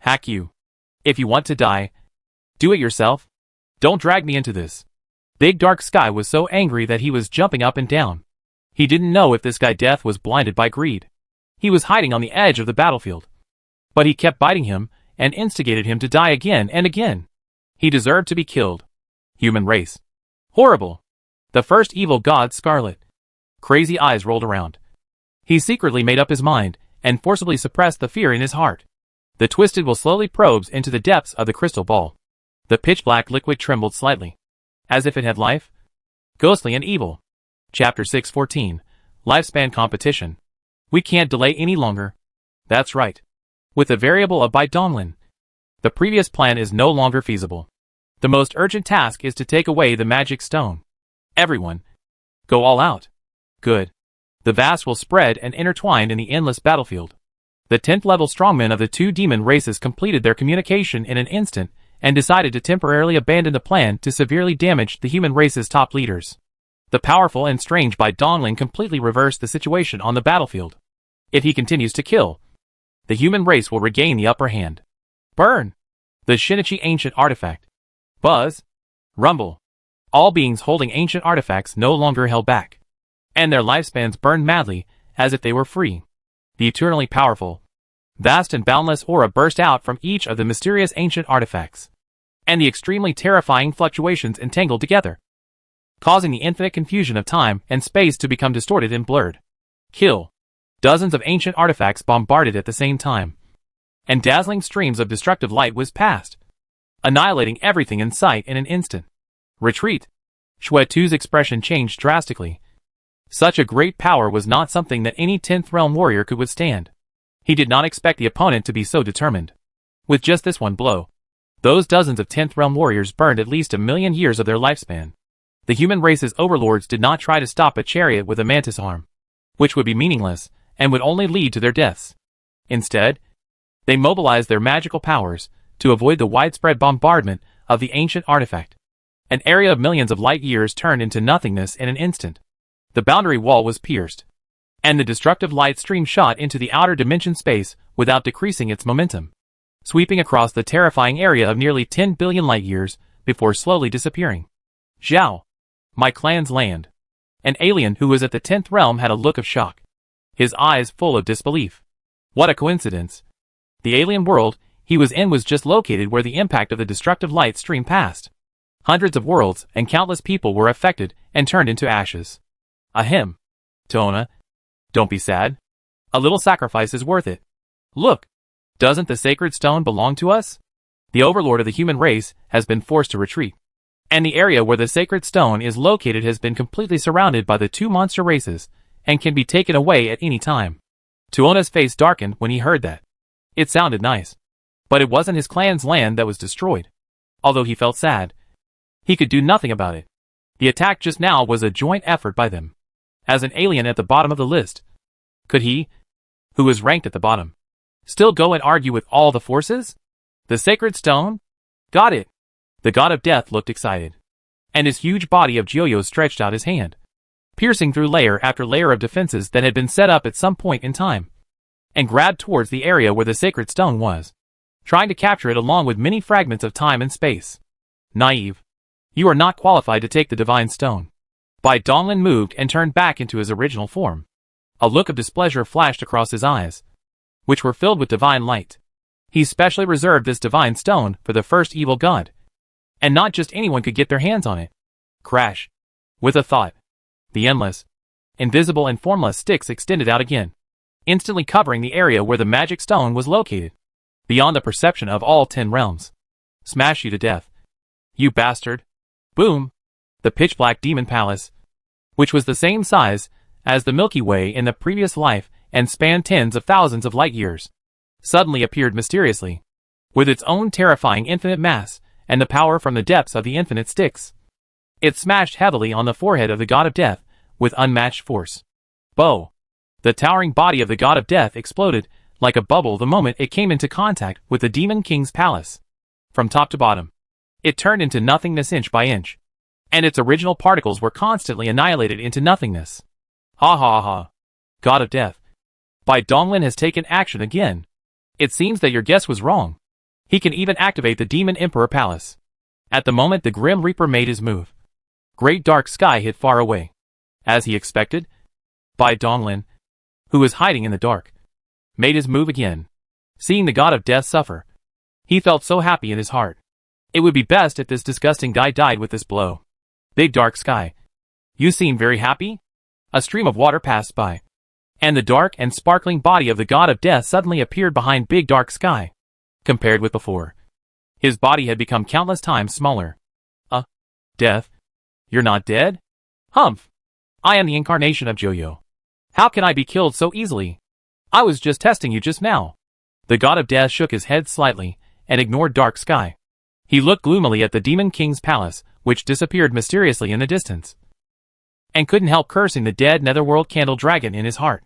Hack you. If you want to die, do it yourself. Don't drag me into this. Big Dark Sky was so angry that he was jumping up and down. He didn't know if this guy Death was blinded by greed. He was hiding on the edge of the battlefield. But he kept biting him, and instigated him to die again and again. He deserved to be killed. Human race. Horrible. The first evil god Scarlet. Crazy eyes rolled around. He secretly made up his mind, and forcibly suppressed the fear in his heart. The twisted will slowly probes into the depths of the crystal ball. The pitch-black liquid trembled slightly, as if it had life. Ghostly and evil. Chapter 614. Lifespan Competition. We can't delay any longer. That's right. With the variable of Bai Donglin, the previous plan is no longer feasible. The most urgent task is to take away the magic stone. Everyone, go all out. Good. The vast will spread and intertwine in the endless battlefield. The 10th level strongmen of the two demon races completed their communication in an instant, and decided to temporarily abandon the plan to severely damage the human race's top leaders. The powerful and strange Bai Donglin completely reversed the situation on the battlefield. If he continues to kill, the human race will regain the upper hand. Burn! The Shinichi ancient artifact. Buzz. Rumble. All beings holding ancient artifacts no longer held back. And their lifespans burned madly, as if they were free. The eternally powerful, vast and boundless aura burst out from each of the mysterious ancient artifacts. And the extremely terrifying fluctuations entangled together, causing the infinite confusion of time and space to become distorted and blurred. Kill. Dozens of ancient artifacts bombarded at the same time. And dazzling streams of destructive light whizzed past, annihilating everything in sight in an instant. Retreat. Shui Tu's expression changed drastically. Such a great power was not something that any 10th realm warrior could withstand. He did not expect the opponent to be so determined. With just this one blow, those dozens of 10th realm warriors burned at least 1,000,000 years of their lifespan. The human race's overlords did not try to stop a chariot with a mantis arm, which would be meaningless, and would only lead to their deaths. Instead, they mobilized their magical powers to avoid the widespread bombardment of the ancient artifact. An area of millions of light years turned into nothingness in an instant. The boundary wall was pierced, and the destructive light stream shot into the outer dimension space without decreasing its momentum, sweeping across the terrifying area of nearly 10 billion light years before slowly disappearing. Zhao. My clan's land. An alien who was at the 10th realm had a look of shock, his eyes full of disbelief. What a coincidence. The alien world he was in was just located where the impact of the destructive light stream passed. Hundreds of worlds and countless people were affected and turned into ashes. Ahem. Tona, don't be sad. A little sacrifice is worth it. Look, doesn't the sacred stone belong to us? The overlord of the human race has been forced to retreat, and the area where the sacred stone is located has been completely surrounded by the two monster races, and can be taken away at any time. Tuona's face darkened when he heard that. It sounded nice. But it wasn't his clan's land that was destroyed. Although he felt sad, he could do nothing about it. The attack just now was a joint effort by them. As an alien at the bottom of the list, could he, who was ranked at the bottom, still go and argue with all the forces? The sacred stone? Got it. The god of death looked excited, and his huge body of Joyo stretched out his hand, piercing through layer after layer of defenses that had been set up at some point in time, and grabbed towards the area where the sacred stone was, trying to capture it along with many fragments of time and space. Naive. You are not qualified to take the divine stone. Bai Donglin moved and turned back into his original form. A look of displeasure flashed across his eyes, which were filled with divine light. He specially reserved this divine stone for the first evil god, and not just anyone could get their hands on it. Crash. With a thought, the endless, invisible and formless sticks extended out again, instantly covering the area where the magic stone was located, beyond the perception of all 10 realms. Smash you to death. You bastard. Boom. The pitch-black demon palace, which was the same size as the Milky Way in the previous life and spanned tens of thousands of light years, suddenly appeared mysteriously, with its own terrifying infinite mass and the power from the depths of the infinite sticks. It smashed heavily on the forehead of the god of death with unmatched force. Bo! The towering body of the god of death exploded like a bubble the moment it came into contact with the Demon King's palace. From top to bottom, it turned into nothingness inch by inch, and its original particles were constantly annihilated into nothingness. Ha ha ha. God of Death. Bai Donglin has taken action again. It seems that your guess was wrong. He can even activate the Demon Emperor Palace. At the moment the Grim Reaper made his move, great dark sky hid far away. As he expected, Bai Donglin, who was hiding in the dark, made his move again. Seeing the God of Death suffer, he felt so happy in his heart. It would be best if this disgusting guy died with this blow. Big dark sky. You seem very happy? A stream of water passed by, and the dark and sparkling body of the God of Death suddenly appeared behind big dark sky. Compared with before, his body had become countless times smaller. Death? You're not dead? Humph! I am the incarnation of Joyo. How can I be killed so easily? I was just testing you just now. The God of Death shook his head slightly and ignored dark sky. He looked gloomily at the Demon King's palace, which disappeared mysteriously in the distance, and couldn't help cursing the dead Netherworld Candle Dragon in his heart.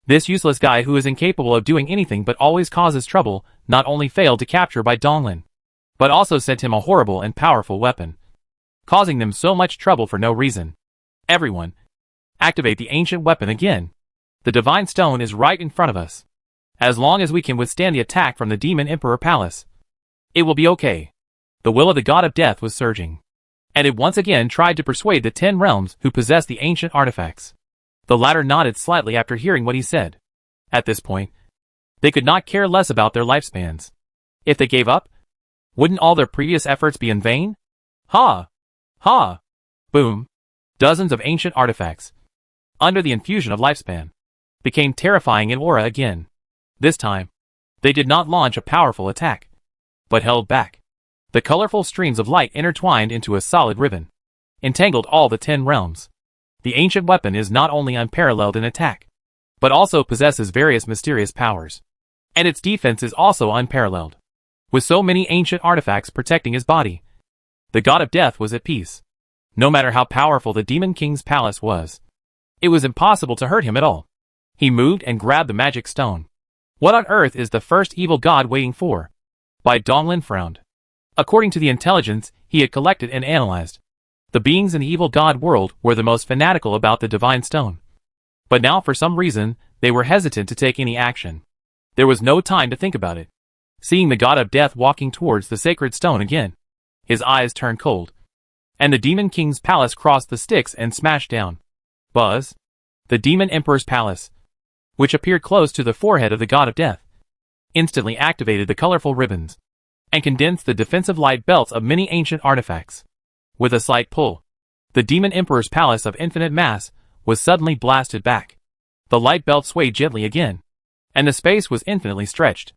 This useless guy who is incapable of doing anything but always causes trouble not only failed to capture Bai Donglin, but also sent him a horrible and powerful weapon, causing them so much trouble for no reason. Everyone, activate the ancient weapon again. The Divine Stone is right in front of us. As long as we can withstand the attack from the Demon Emperor Palace, it will be okay. The will of the God of Death was surging, and it once again tried to persuade the 10 realms who possessed the ancient artifacts. The latter nodded slightly after hearing what he said. At this point, they could not care less about their lifespans. If they gave up, wouldn't all their previous efforts be in vain? Ha! Ha! Boom! Dozens of ancient artifacts, under the infusion of lifespan, became terrifying in aura again. This time, they did not launch a powerful attack, but held back. The colorful streams of light intertwined into a solid ribbon, entangled all the 10 realms. The ancient weapon is not only unparalleled in attack, but also possesses various mysterious powers. And its defense is also unparalleled. With so many ancient artifacts protecting his body, the God of Death was at peace. No matter how powerful the Demon King's palace was, it was impossible to hurt him at all. He moved and grabbed the magic stone. What on earth is the first evil god waiting for? Bai Donglin frowned. According to the intelligence he had collected and analyzed, the beings in the evil god world were the most fanatical about the Divine Stone. But now for some reason, they were hesitant to take any action. There was no time to think about it. Seeing the God of Death walking towards the sacred stone again, his eyes turned cold, and the Demon King's palace crossed the sticks and smashed down. Buzz! The Demon Emperor's palace, which appeared close to the forehead of the God of Death, instantly activated the colorful ribbons, and condensed the defensive light belts of many ancient artifacts. With a slight pull, the Demon Emperor's palace of infinite mass was suddenly blasted back. The light belt swayed gently again, and the space was infinitely stretched.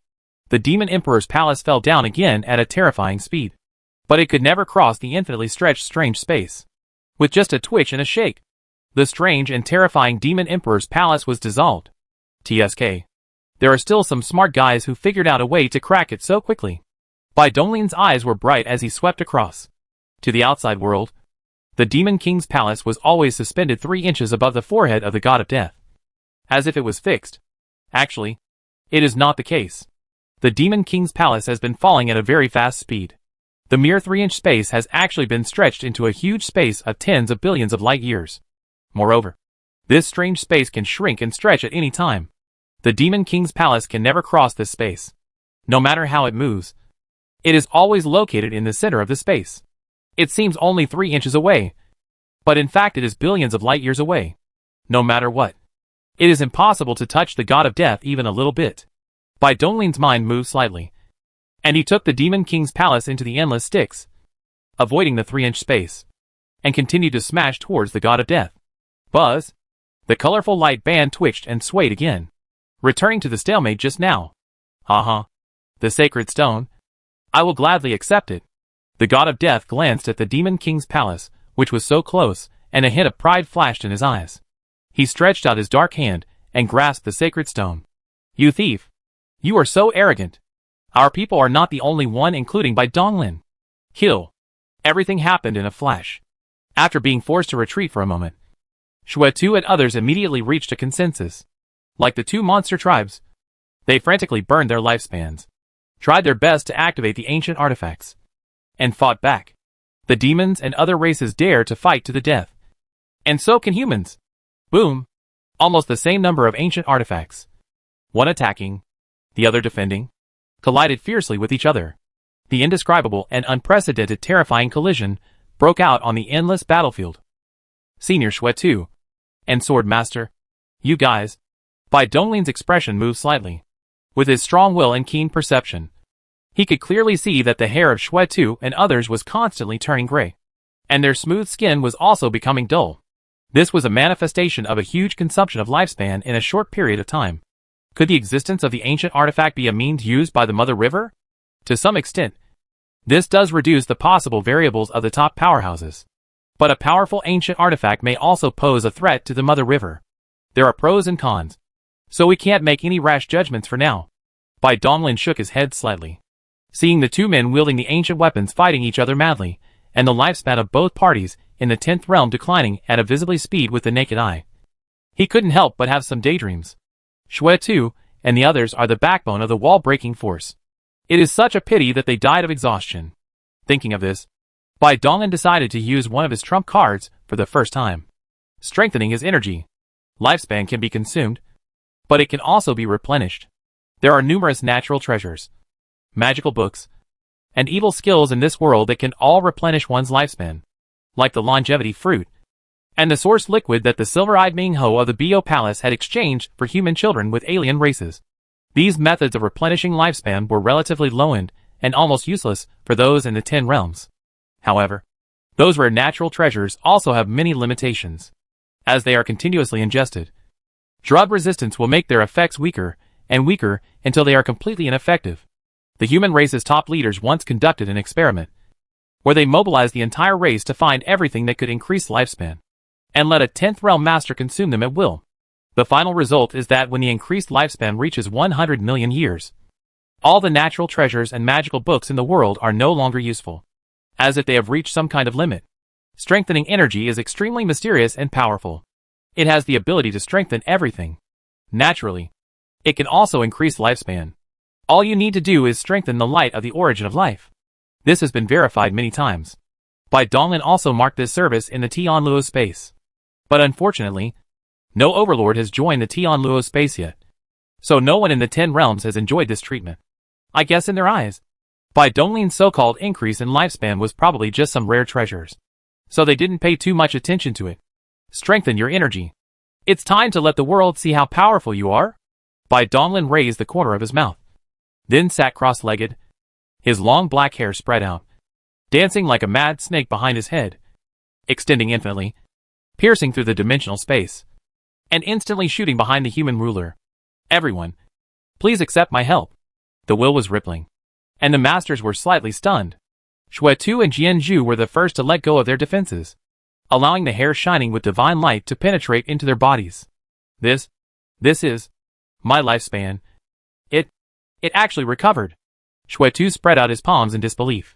The Demon Emperor's palace fell down again at a terrifying speed, but it could never cross the infinitely stretched strange space. With just a twitch and a shake, the strange and terrifying Demon Emperor's palace was dissolved. TSK. There are still some smart guys who figured out a way to crack it so quickly. Bai Donglin's eyes were bright as he swept across. To the outside world, the Demon King's palace was always suspended 3 inches above the forehead of the God of Death, as if it was fixed. Actually, it is not the case. The Demon King's palace has been falling at a very fast speed. The mere 3-inch space has actually been stretched into a huge space of tens of billions of light years. Moreover, this strange space can shrink and stretch at any time. The Demon King's palace can never cross this space. No matter how it moves, it is always located in the center of the space. It seems only 3 inches away, but in fact it is billions of light years away. No matter what, it is impossible to touch the God of Death even a little bit. Bai Donglin's mind moved slightly, and he took the Demon King's palace into the endless sticks, avoiding the 3-inch space, and continued to smash towards the God of Death. Buzz! The colorful light band twitched and swayed again, returning to the stalemate just now. Haha. The sacred stone. I will gladly accept it. The God of Death glanced at the Demon King's palace, which was so close, and a hint of pride flashed in his eyes. He stretched out his dark hand and grasped the sacred stone. You thief! You are so arrogant! Our people are not the only one, including Bai Donglin. Kill! Everything happened in a flash. After being forced to retreat for a moment, Shuetu and others immediately reached a consensus. Like the two monster tribes, they frantically burned their lifespans, tried their best to activate the ancient artifacts, and fought back. The demons and other races dare to fight to the death. And so can humans. Boom. Almost the same number of ancient artifacts, one attacking, the other defending, collided fiercely with each other. The indescribable and unprecedented terrifying collision broke out on the endless battlefield. Senior Shuetu and Sword Master, you guys. Bai Donglin's expression moved slightly. With his strong will and keen perception, he could clearly see that the hair of Shuetu and others was constantly turning gray, and their smooth skin was also becoming dull. This was a manifestation of a huge consumption of lifespan in a short period of time. Could the existence of the ancient artifact be a means used by the Mother River? To some extent, this does reduce the possible variables of the top powerhouses. But a powerful ancient artifact may also pose a threat to the Mother River. There are pros and cons, so we can't make any rash judgments for now. Bai Donglin shook his head slightly, seeing the two men wielding the ancient weapons fighting each other madly, and the lifespan of both parties in the 10th realm declining at a visibly speed with the naked eye. He couldn't help but have some daydreams. Shuetu and the others are the backbone of the wall-breaking force. It is such a pity that they died of exhaustion. Thinking of this, Bai Donglin decided to use one of his trump cards for the first time. Strengthening his energy. Lifespan can be consumed, but it can also be replenished. There are numerous natural treasures, magical books, and evil skills in this world that can all replenish one's lifespan, like the longevity fruit, and the source liquid that the silver-eyed Mingho of the Bio Palace had exchanged for human children with alien races. These methods of replenishing lifespan were relatively low-end and almost useless for those in the 10 realms. However, those rare natural treasures also have many limitations, as they are continuously ingested. Drug resistance will make their effects weaker and weaker until they are completely ineffective. The human race's top leaders once conducted an experiment, where they mobilized the entire race to find everything that could increase lifespan, and let a 10th realm master consume them at will. The final result is that when the increased lifespan reaches 100 million years, all the natural treasures and magical books in the world are no longer useful, as if they have reached some kind of limit. Strengthening energy is extremely mysterious and powerful. It has the ability to strengthen everything. Naturally, it can also increase lifespan. All you need to do is strengthen the light of the origin of life. This has been verified many times. Bai Donglin also marked this service in the Tianluo space. But unfortunately, no overlord has joined the Tianluo space yet. So no one in the 10 realms has enjoyed this treatment. I guess in their eyes, Bai Donglin's so-called increase in lifespan was probably just some rare treasures. So they didn't pay too much attention to it. Strengthen your energy. It's time to let the world see how powerful you are. Bai Donglin raised the corner of his mouth, then sat cross-legged, his long black hair spread out, dancing like a mad snake behind his head, extending infinitely, piercing through the dimensional space, and instantly shooting behind the human ruler. Everyone, please accept my help. The will was rippling, and the masters were slightly stunned. Shuetu and Jianzhu were the first to let go of their defenses, allowing the hair shining with divine light to penetrate into their bodies. This is my lifespan. It actually recovered. Shuetu spread out his palms in disbelief,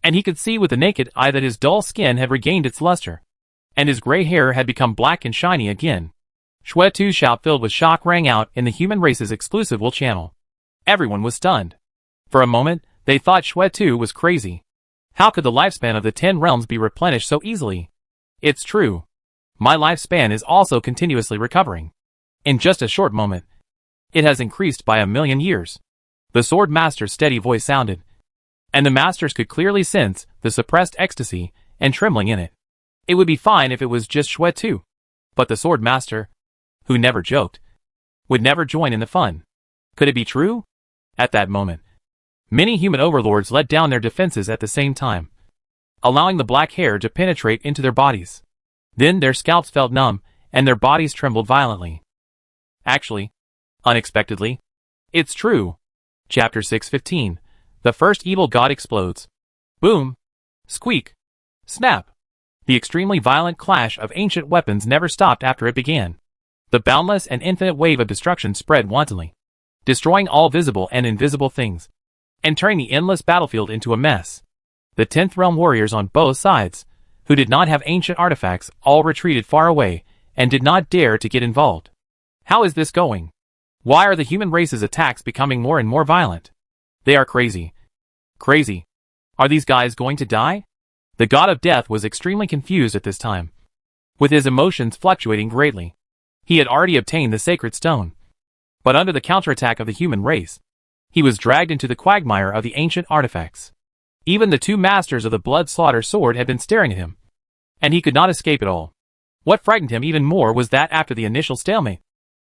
and he could see with the naked eye that his dull skin had regained its luster, and his gray hair had become black and shiny again. Shuetu's shout filled with shock rang out in the human race's exclusive will channel. Everyone was stunned. For a moment, they thought Shuetu was crazy. How could the lifespan of the 10 realms be replenished so easily? It's true. My lifespan is also continuously recovering. In just a short moment, it has increased by 1,000,000 years. The sword master's steady voice sounded, and the masters could clearly sense the suppressed ecstasy and trembling in it. It would be fine if it was just Shuetu, but the sword master, who never joked, would never join in the fun. Could it be true? At that moment, many human overlords let down their defenses at the same time, allowing the black hair to penetrate into their bodies. Then their scalps felt numb, and their bodies trembled violently. Actually, unexpectedly, it's true. Chapter 615. The first evil god explodes. Boom. Squeak. Snap. The extremely violent clash of ancient weapons never stopped after it began. The boundless and infinite wave of destruction spread wantonly, destroying all visible and invisible things, and turning the endless battlefield into a mess. The 10th realm warriors on both sides, who did not have ancient artifacts, all retreated far away and did not dare to get involved. How is this going? Why are the human race's attacks becoming more and more violent? They are crazy. Crazy. Are these guys going to die? The god of death was extremely confused at this time, with his emotions fluctuating greatly. He had already obtained the sacred stone, but under the counterattack of the human race, he was dragged into the quagmire of the ancient artifacts. Even the two masters of the blood slaughter sword had been staring at him, and he could not escape at all. What frightened him even more was that after the initial stalemate,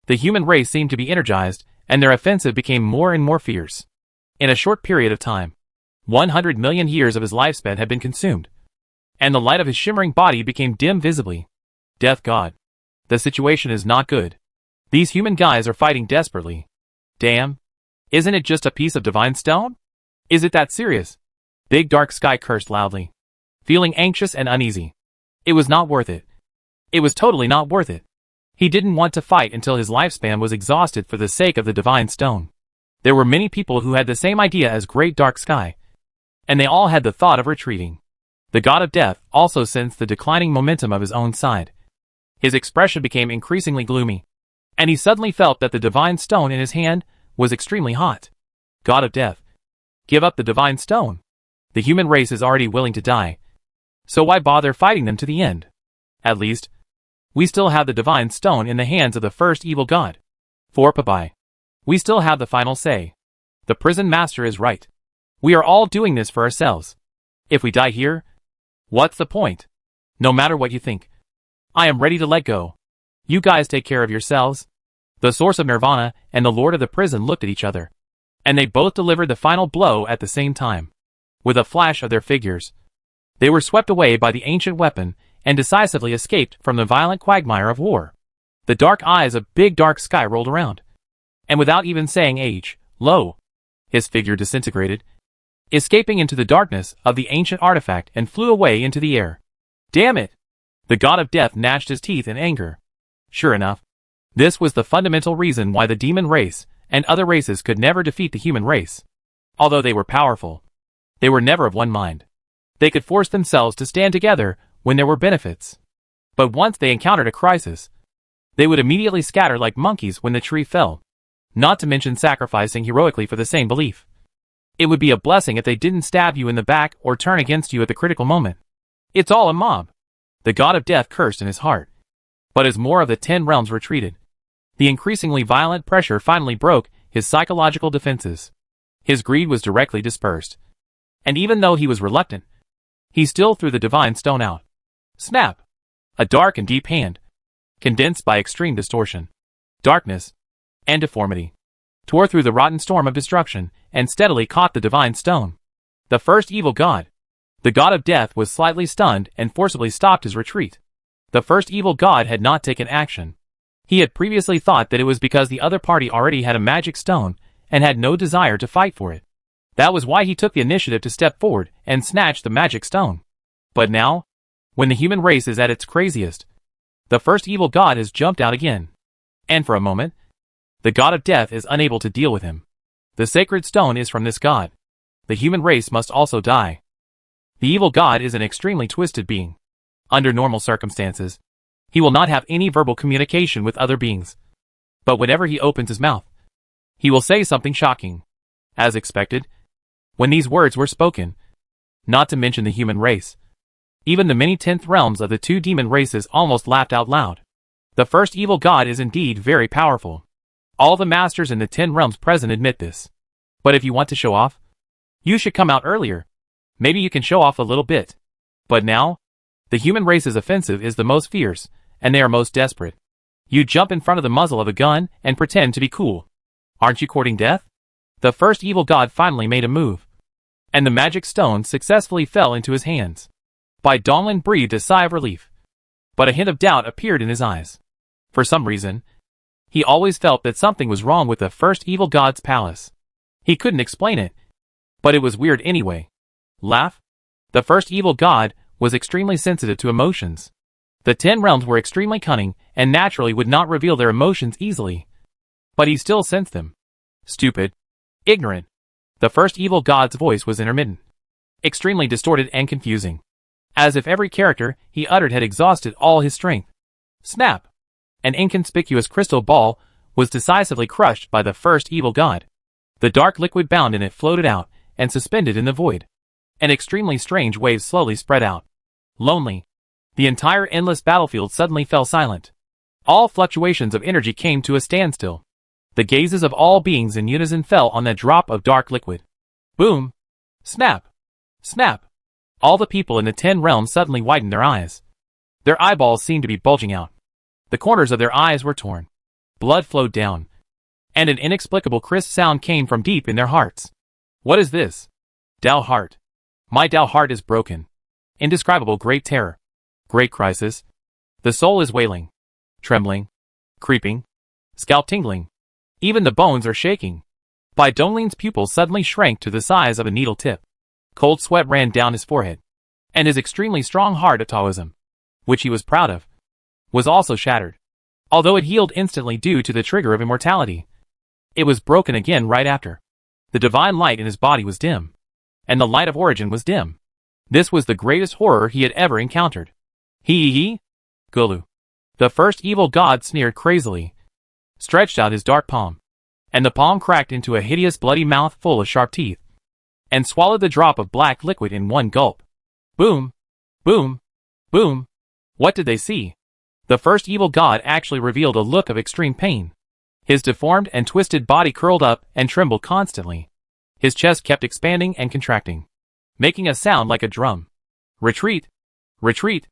the human race seemed to be energized, and their offensive became more and more fierce. In a short period of time, 100 million years of his lifespan had been consumed, and the light of his shimmering body became dim visibly. Death God. The situation is not good. These human guys are fighting desperately. Damn. Isn't it just a piece of divine stone? Is it that serious? Big Dark Sky cursed loudly, feeling anxious and uneasy. It was not worth it. It was totally not worth it. He didn't want to fight until his lifespan was exhausted for the sake of the divine stone. There were many people who had the same idea as Great Dark Sky, and they all had the thought of retreating. The god of death also sensed the declining momentum of his own side. His expression became increasingly gloomy, and he suddenly felt that the divine stone in his hand was extremely hot. God of death. Give up the divine stone. The human race is already willing to die, so why bother fighting them to the end? At least, we still have the divine stone in the hands of the first evil god. For Papai, we still have the final say. The prison master is right. We are all doing this for ourselves. If we die here, what's the point? No matter what you think, I am ready to let go. You guys take care of yourselves. The source of Nirvana and the lord of the prison looked at each other, and they both delivered the final blow at the same time. With a flash of their figures, they were swept away by the ancient weapon and decisively escaped from the violent quagmire of war. The dark eyes of Big Dark Sky rolled around, and without even saying age, lo, his figure disintegrated, escaping into the darkness of the ancient artifact and flew away into the air. Damn it! The god of death gnashed his teeth in anger. Sure enough, this was the fundamental reason why the demon race and other races could never defeat the human race. Although they were powerful, they were never of one mind. They could force themselves to stand together when there were benefits. But once they encountered a crisis, they would immediately scatter like monkeys when the tree fell, not to mention sacrificing heroically for the same belief. It would be a blessing if they didn't stab you in the back or turn against you at the critical moment. It's all a mob. The god of death cursed in his heart. But as more of the 10 realms retreated, the increasingly violent pressure finally broke his psychological defenses. His greed was directly dispersed, and even though he was reluctant, he still threw the divine stone out. Snap! A dark and deep hand, condensed by extreme distortion, darkness, and deformity, tore through the rotten storm of destruction and steadily caught the divine stone. The first evil god, the god of death, was slightly stunned and forcibly stopped his retreat. The first evil god had not taken action. He had previously thought that it was because the other party already had a magic stone and had no desire to fight for it. That was why he took the initiative to step forward and snatch the magic stone. But now, when the human race is at its craziest, the first evil god has jumped out again. And for a moment, the god of death is unable to deal with him. The sacred stone is from this god. The human race must also die. The evil god is an extremely twisted being. Under normal circumstances, he will not have any verbal communication with other beings. But whenever he opens his mouth, he will say something shocking. As expected, when these words were spoken, not to mention the human race, even the many 10th realms of the 2 demon races almost laughed out loud. The first evil god is indeed very powerful. All the masters in the 10 realms present admit this. But if you want to show off, you should come out earlier. Maybe you can show off a little bit. But now, the human race's offensive is the most fierce, and they are most desperate. You jump in front of the muzzle of a gun and pretend to be cool. Aren't you courting death? The first evil god finally made a move, and the magic stone successfully fell into his hands. Bai Donglin breathed a sigh of relief, but a hint of doubt appeared in his eyes. For some reason, he always felt that something was wrong with the first evil god's palace. He couldn't explain it, but it was weird anyway. Laugh? The first evil god was extremely sensitive to emotions. The 10 realms were extremely cunning and naturally would not reveal their emotions easily. But he still sensed them. Stupid. Ignorant. The first evil god's voice was intermittent, extremely distorted and confusing, as if every character he uttered had exhausted all his strength. Snap! An inconspicuous crystal ball was decisively crushed by the first evil god. The dark liquid bound in it floated out and suspended in the void. An extremely strange wave slowly spread out. Lonely. The entire endless battlefield suddenly fell silent. All fluctuations of energy came to a standstill. The gazes of all beings in unison fell on that drop of dark liquid. Boom! Snap! Snap! All the people in the 10 realms suddenly widened their eyes. Their eyeballs seemed to be bulging out. The corners of their eyes were torn. Blood flowed down. And an inexplicable crisp sound came from deep in their hearts. What is this? Tao heart. My Tao heart is broken. Indescribable great terror. Great crisis. The soul is wailing. Trembling. Creeping. Scalp tingling. Even the bones are shaking. Bai Donglin's pupils suddenly shrank to the size of a needle tip. Cold sweat ran down his forehead. And his extremely strong heart of Taoism, which he was proud of, was also shattered. Although it healed instantly due to the trigger of immortality, it was broken again right after. The divine light in his body was dim. And the light of origin was dim. This was the greatest horror he had ever encountered. He. Gulu. The first evil god sneered crazily, stretched out his dark palm. And the palm cracked into a hideous bloody mouth full of sharp teeth, and swallowed the drop of black liquid in one gulp. Boom! Boom! Boom! What did they see? The first evil god actually revealed a look of extreme pain. His deformed and twisted body curled up and trembled constantly. His chest kept expanding and contracting, making a sound like a drum. Retreat! Retreat!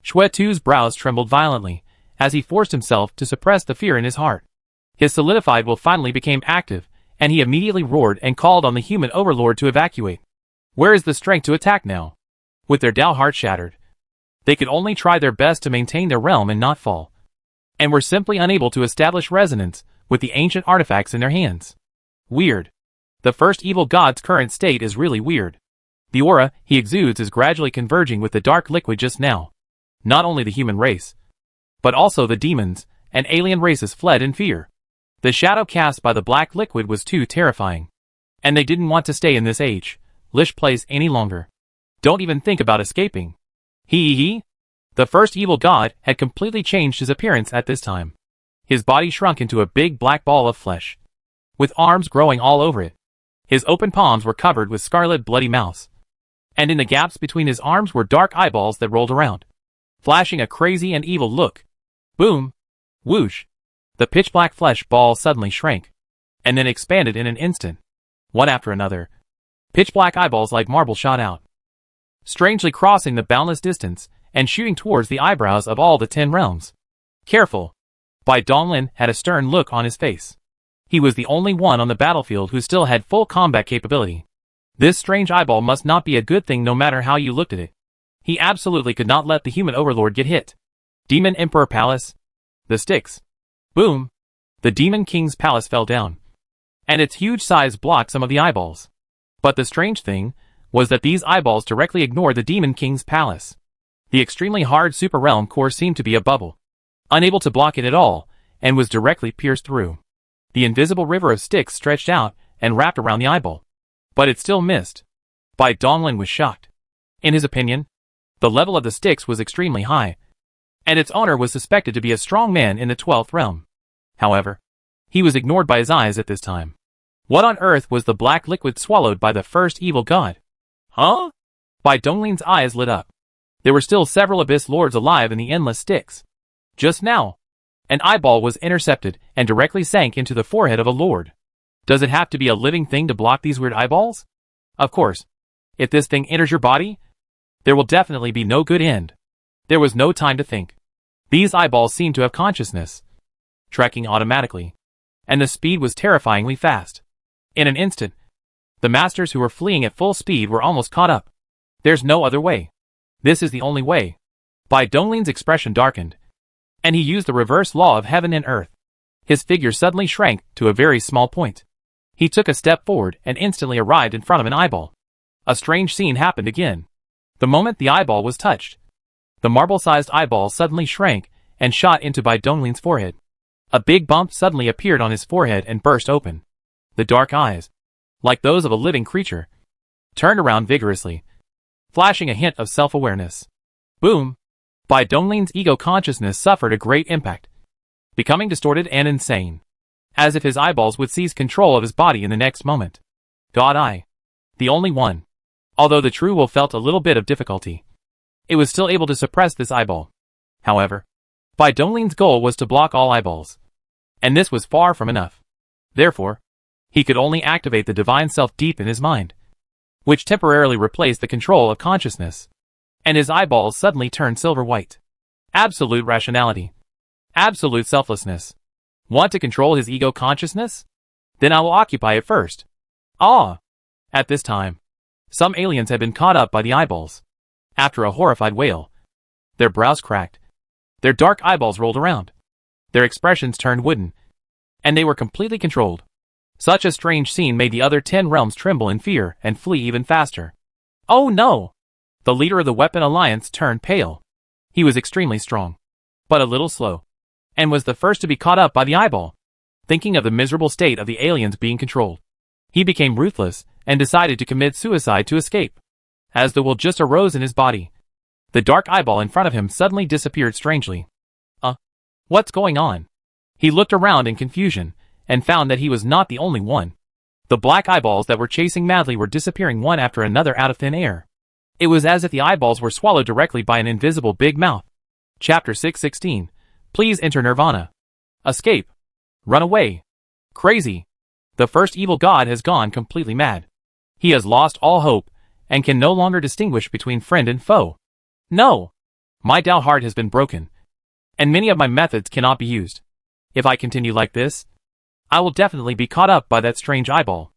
Xue Tu's brows trembled violently, as he forced himself to suppress the fear in his heart. His solidified will finally became active, and he immediately roared and called on the human overlord to evacuate. Where is the strength to attack now? With their Tao heart shattered, they could only try their best to maintain their realm and not fall, and were simply unable to establish resonance with the ancient artifacts in their hands. Weird. The first evil god's current state is really weird. The aura he exudes is gradually converging with the dark liquid just now. Not only the human race, but also the demons and alien races fled in fear. The shadow cast by the black liquid was too terrifying. And they didn't want to stay in this age-lish place any longer. Don't even think about escaping. He. The first evil god had completely changed his appearance at this time. His body shrunk into a big black ball of flesh, with arms growing all over it. His open palms were covered with scarlet bloody mouths, and in the gaps between his arms were dark eyeballs that rolled around, flashing a crazy and evil look. Boom! Whoosh! The pitch-black flesh ball suddenly shrank, and then expanded in an instant. One after another, pitch-black eyeballs like marble shot out, strangely crossing the boundless distance and shooting towards the eyebrows of all the 10 realms. Careful! Bai Donglin had a stern look on his face. He was the only one on the battlefield who still had full combat capability. This strange eyeball must not be a good thing no matter how you looked at it. He absolutely could not let the human overlord get hit. Demon Emperor Palace. The sticks. Boom! The Demon King's palace fell down, and its huge size blocked some of the eyeballs. But the strange thing was that these eyeballs directly ignored the Demon King's palace. The extremely hard super realm core seemed to be a bubble, unable to block it at all, and was directly pierced through. The invisible river of sticks stretched out and wrapped around the eyeball, but it still missed. Bai Donglin was shocked. In his opinion, the level of the sticks was extremely high, and its owner was suspected to be a strong man in the 12th realm. However, he was ignored by his eyes at this time. What on earth was the black liquid swallowed by the first evil god? Huh? Bai Donglin's eyes lit up. There were still several abyss lords alive in the endless sticks. Just now, an eyeball was intercepted and directly sank into the forehead of a lord. Does it have to be a living thing to block these weird eyeballs? Of course. If this thing enters your body, there will definitely be no good end. There was no time to think. These eyeballs seemed to have consciousness, tracking automatically, and the speed was terrifyingly fast. In an instant, the masters who were fleeing at full speed were almost caught up. There's no other way. This is the only way. Bai Donglin's expression darkened, and he used the reverse law of heaven and earth. His figure suddenly shrank to a very small point. He took a step forward and instantly arrived in front of an eyeball. A strange scene happened again. The moment the eyeball was touched, the marble-sized eyeball suddenly shrank and shot into Bai Donglin's forehead. A big bump suddenly appeared on his forehead and burst open. The dark eyes, like those of a living creature, turned around vigorously, flashing a hint of self-awareness. Boom! Bai Donglin's ego consciousness suffered a great impact. becoming distorted and insane, as if his eyeballs would seize control of his body in the next moment. God Eye. The only one. Although the true wolf felt a little bit of difficulty, it was still able to suppress this eyeball. However, Bai Donglin's goal was to block all eyeballs, and this was far from enough. Therefore, he could only activate the divine self deep in his mind, which temporarily replaced the control of consciousness, and his eyeballs suddenly turned silver white. Absolute rationality. Absolute selflessness. Want to control his ego consciousness? Then I will occupy it first. Ah! At this time, some aliens had been caught up by the eyeballs. After a horrified wail, their brows cracked, their dark eyeballs rolled around, their expressions turned wooden, and they were completely controlled. Such a strange scene made the other 10 realms tremble in fear and flee even faster. Oh no! The leader of the Weapon Alliance turned pale. He was extremely strong, but a little slow, and was the first to be caught up by the eyeball. Thinking of the miserable state of the aliens being controlled, he became ruthless and decided to commit suicide to escape. As the will just arose in his body, the dark eyeball in front of him suddenly disappeared strangely. What's going on? He looked around in confusion and found that he was not the only one. The black eyeballs that were chasing madly were disappearing one after another out of thin air. It was as if the eyeballs were swallowed directly by an invisible big mouth. Chapter 616. Please enter Nirvana. Escape. Run away. Crazy. The first evil god has gone completely mad. He has lost all hope and can no longer distinguish between friend and foe. No. My Tao heart has been broken, and many of my methods cannot be used. If I continue like this, I will definitely be caught up by that strange eyeball.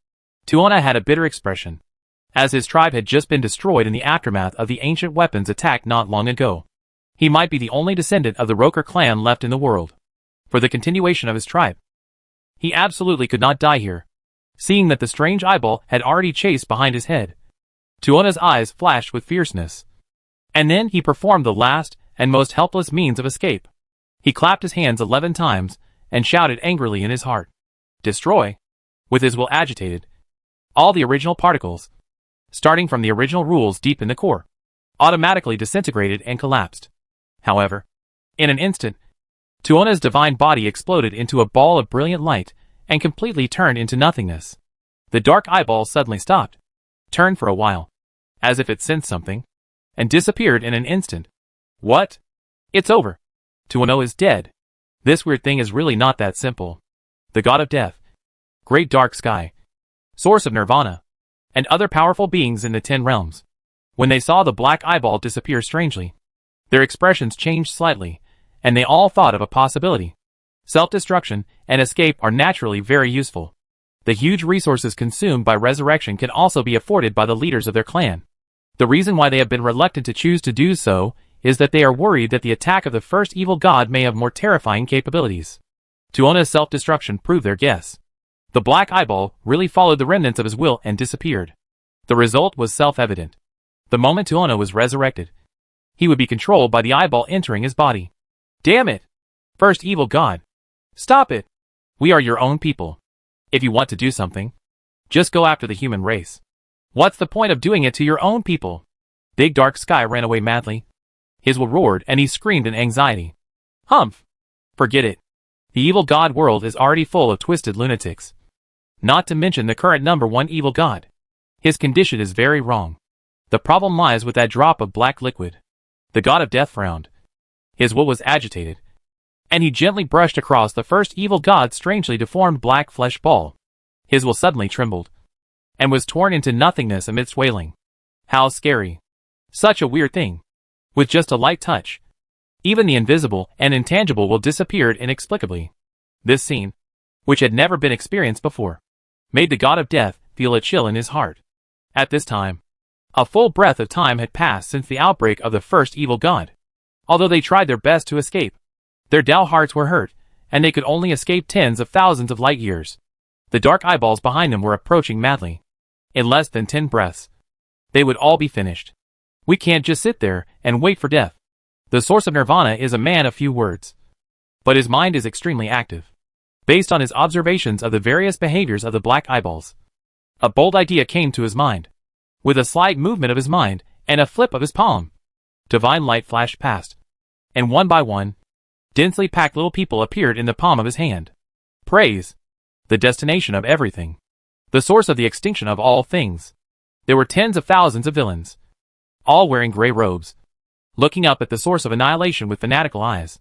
Tuona had a bitter expression, as his tribe had just been destroyed in the aftermath of the ancient weapons attack not long ago. He might be the only descendant of the Roker clan left in the world, for the continuation of his tribe. He absolutely could not die here, seeing that the strange eyeball had already chased behind his head. Tuona's eyes flashed with fierceness, and then he performed the last and most helpless means of escape. He clapped his hands 11 times and shouted angrily in his heart, "Destroy!" With his will agitated, all the original particles, starting from the original rules deep in the core, automatically disintegrated and collapsed. However, in an instant, Tuona's divine body exploded into a ball of brilliant light and completely turned into nothingness. The dark eyeball suddenly stopped, turned for a while, as if it sensed something, and disappeared in an instant. What? It's over. Tuono is dead. This weird thing is really not that simple. The god of death, great dark sky, source of nirvana, and other powerful beings in the 10 realms. When they saw the black eyeball disappear strangely, their expressions changed slightly, and they all thought of a possibility. Self-destruction and escape are naturally very useful. The huge resources consumed by resurrection can also be afforded by the leaders of their clan. The reason why they have been reluctant to choose to do so is that they are worried that the attack of the first evil god may have more terrifying capabilities. Tuona's self-destruction proved their guess. The black eyeball really followed the remnants of his will and disappeared. The result was self-evident. The moment Tuona was resurrected, he would be controlled by the eyeball entering his body. Damn it! First evil god. Stop it! We are your own people. If you want to do something, just go after the human race. What's the point of doing it to your own people? Big Dark Sky ran away madly. His will roared and he screamed in anxiety. Humph! Forget it. The evil god world is already full of twisted lunatics. Not to mention the current #1 evil god. His condition is very wrong. The problem lies with that drop of black liquid. The god of death frowned. His will was agitated, and he gently brushed across the first evil god's strangely deformed black flesh ball. His will suddenly trembled, and was torn into nothingness amidst wailing. How scary. Such a weird thing. With just a light touch, even the invisible and intangible will disappeared inexplicably. This scene, which had never been experienced before, made the god of death feel a chill in his heart. At this time, a full breath of time had passed since the outbreak of the first evil god. Although they tried their best to escape, their Tao hearts were hurt, and they could only escape tens of thousands of light years. The dark eyeballs behind them were approaching madly. In less than 10 breaths, they would all be finished. We can't just sit there and wait for death. The source of nirvana is a man of few words, but his mind is extremely active. Based on his observations of the various behaviors of the black eyeballs, a bold idea came to his mind. With a slight movement of his mind and a flip of his palm, divine light flashed past, and one by one, Densely packed little people appeared in the palm of his hand. Praise. The destination of everything. The source of the extinction of all things. There were tens of thousands of villains, all wearing gray robes, looking up at the source of annihilation with fanatical eyes,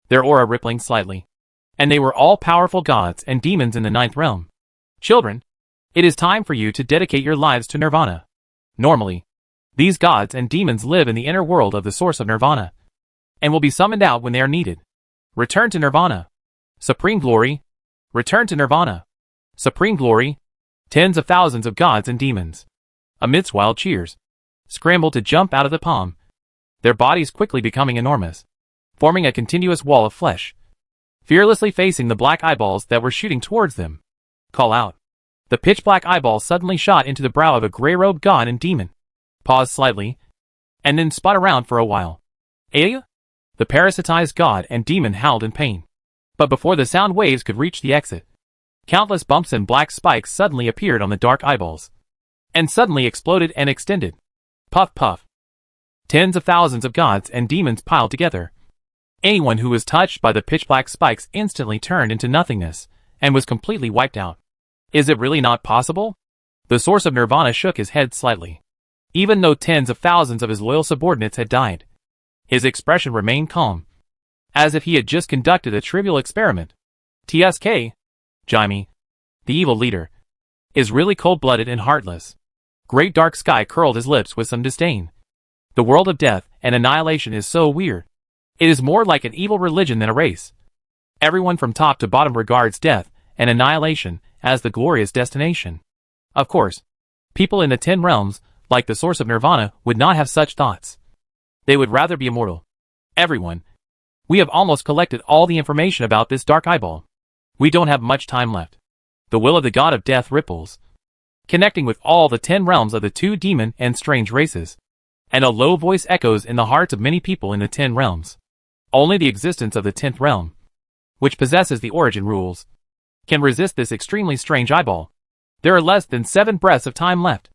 their aura rippling slightly. And they were all powerful gods and demons in the ninth realm. Children, it is time for you to dedicate your lives to Nirvana. Normally, these gods and demons live in the inner world of the source of Nirvana, and will be summoned out when they are needed. Return to Nirvana. Supreme glory. Return to Nirvana. Supreme glory. Tens of thousands of gods and demons, amidst wild cheers, scrambled to jump out of the palm, their bodies quickly becoming enormous, forming a continuous wall of flesh, fearlessly facing the black eyeballs that were shooting towards them. Call out. The pitch-black eyeball suddenly shot into the brow of a gray-robed god and demon, paused slightly, and then spun around for a while. Eh? The parasitized god and demon howled in pain. But before the sound waves could reach the exit, countless bumps and black spikes suddenly appeared on the dark eyeballs, and suddenly exploded and extended. Puff puff. Tens of thousands of gods and demons piled together. Anyone who was touched by the pitch-black spikes instantly turned into nothingness, and was completely wiped out. Is it really not possible? The source of Nirvana shook his head slightly. Even though tens of thousands of his loyal subordinates had died, his expression remained calm, as if he had just conducted a trivial experiment. TSK, Jaime, the evil leader, is really cold-blooded and heartless. Great Dark Sky curled his lips with some disdain. The world of death and annihilation is so weird. It is more like an evil religion than a race. Everyone from top to bottom regards death and annihilation as the glorious destination. Of course, people in the 10 realms, like the source of Nirvana, would not have such thoughts. They would rather be immortal. Everyone. We have almost collected all the information about this dark eyeball. We don't have much time left. The will of the god of death ripples, connecting with all the 10 realms of the 2 demon and strange races. And a low voice echoes in the hearts of many people in the 10 realms. Only the existence of the 10th realm, which possesses the origin rules, can resist this extremely strange eyeball. There are less than 7 breaths of time left.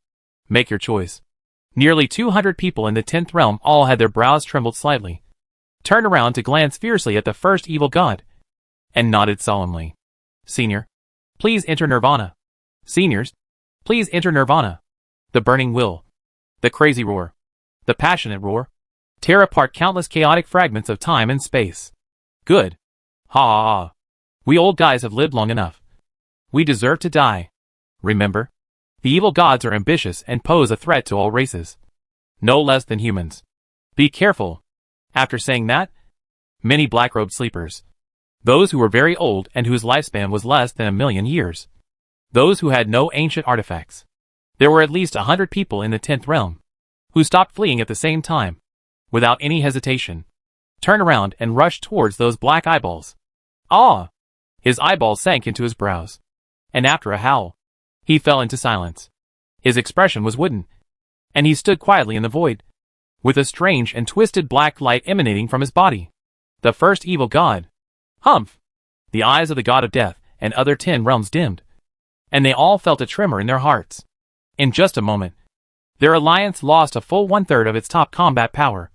Make your choice. Nearly 200 people in the 10th realm all had their brows trembled slightly, turned around to glance fiercely at the first evil god, and nodded solemnly. Senior, please enter Nirvana. Seniors, please enter Nirvana. The burning will, the crazy roar, the passionate roar, tear apart countless chaotic fragments of time and space. Good. Ha ha ha. We old guys have lived long enough. We deserve to die. Remember, the evil gods are ambitious and pose a threat to all races, no less than humans. Be careful. After saying that, many black-robed sleepers, those who were very old and whose lifespan was less than 1,000,000 years, those who had no ancient artifacts, there were at least 100 people in the 10th realm, who stopped fleeing at the same time, without any hesitation, turned around and rushed towards those black eyeballs. Ah! His eyeballs sank into his brows, and after a howl, he fell into silence. His expression was wooden, and he stood quietly in the void, with a strange and twisted black light emanating from his body. The first evil god. Humph! The eyes of the god of death and other 10 realms dimmed, and they all felt a tremor in their hearts. In just a moment, their alliance lost a full 1/3 of its top combat power,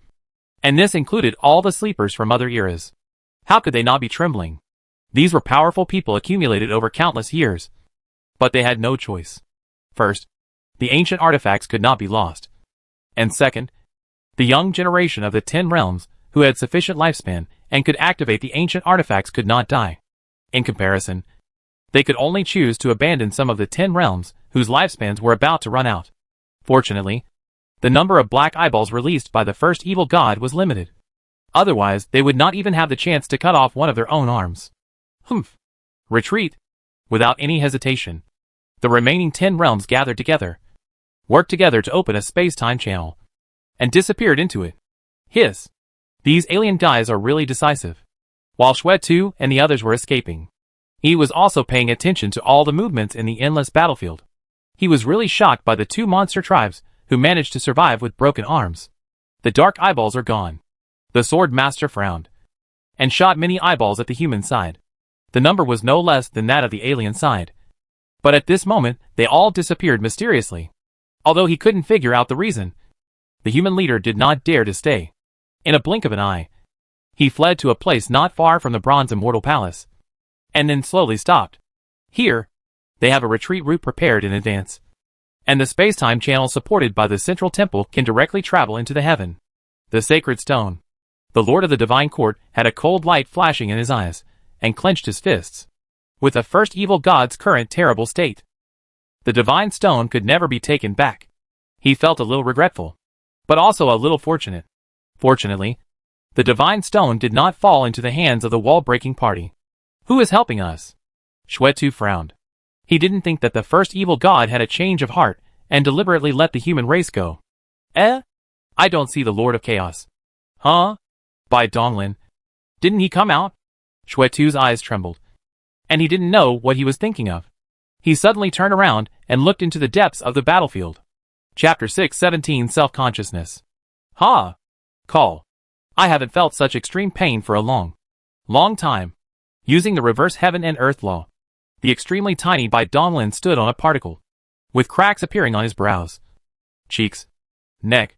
and this included all the sleepers from other eras. How could they not be trembling? These were powerful people accumulated over countless years, but they had no choice. First, the ancient artifacts could not be lost. And second, the young generation of the 10 realms, who had sufficient lifespan and could activate the ancient artifacts, could not die. In comparison, they could only choose to abandon some of the 10 realms whose lifespans were about to run out. Fortunately, the number of black eyeballs released by the first evil god was limited. Otherwise, they would not even have the chance to cut off one of their own arms. Humph! Retreat! Without any hesitation, the remaining 10 realms gathered together, worked together to open a space-time channel, and disappeared into it. Hiss! These alien guys are really decisive. While Shue and the others were escaping, he was also paying attention to all the movements in the endless battlefield. He was really shocked by the 2 monster tribes who managed to survive with broken arms. The dark eyeballs are gone. The sword master frowned, and shot many eyeballs at the human side. The number was no less than that of the alien side. But at this moment, they all disappeared mysteriously. Although he couldn't figure out the reason, the human leader did not dare to stay. In a blink of an eye, He fled to a place not far from the bronze Immortal Palace, and then slowly stopped. Here, they have a retreat route prepared in advance, and the space-time channel supported by the central temple can directly travel into the heaven. The sacred stone. The Lord of the Divine Court had a cold light flashing in his eyes, and clenched his fists. With the first evil god's current terrible state, the divine stone could never be taken back. He felt a little regretful, but also a little fortunate. Fortunately, the divine stone did not fall into the hands of the wall-breaking party. Who is helping us? Shwetu frowned. He didn't think that the first evil god had a change of heart and deliberately let the human race go. I don't see the Lord of Chaos. Huh? By Donglin. Didn't he come out? Shwetu's eyes trembled, and he didn't know what he was thinking of. He suddenly turned around and looked into the depths of the battlefield. Chapter 617 Self-Consciousness. Ha! Call. I haven't felt such extreme pain for a long time. Using the reverse heaven and earth law, the extremely tiny Bai Donglin stood on a particle, with cracks appearing on his brows, cheeks, neck,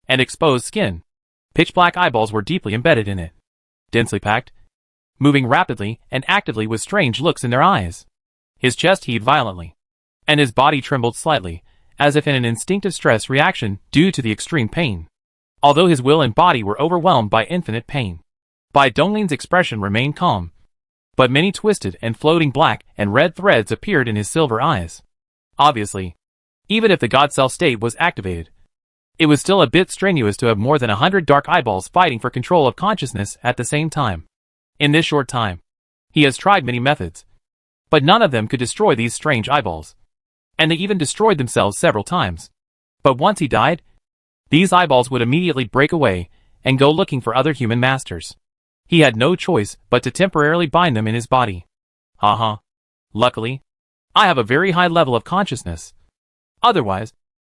and exposed skin. Pitch-black eyeballs were deeply embedded in it, densely packed, moving rapidly and actively with strange looks in their eyes. His chest heaved violently, and his body trembled slightly, as if in an instinctive stress reaction due to the extreme pain. Although his will and body were overwhelmed by infinite pain, Bai Donglin's expression remained calm, but many twisted and floating black and red threads appeared in his silver eyes. Obviously, even if the God Self state was activated, it was still a bit strenuous to have more than 100 dark eyeballs fighting for control of consciousness at the same time. In this short time, he has tried many methods, but none of them could destroy these strange eyeballs, and they even destroyed themselves several times. But once he died, these eyeballs would immediately break away and go looking for other human masters. He had no choice but to temporarily bind them in his body. Haha. Luckily, I have a very high level of consciousness. Otherwise,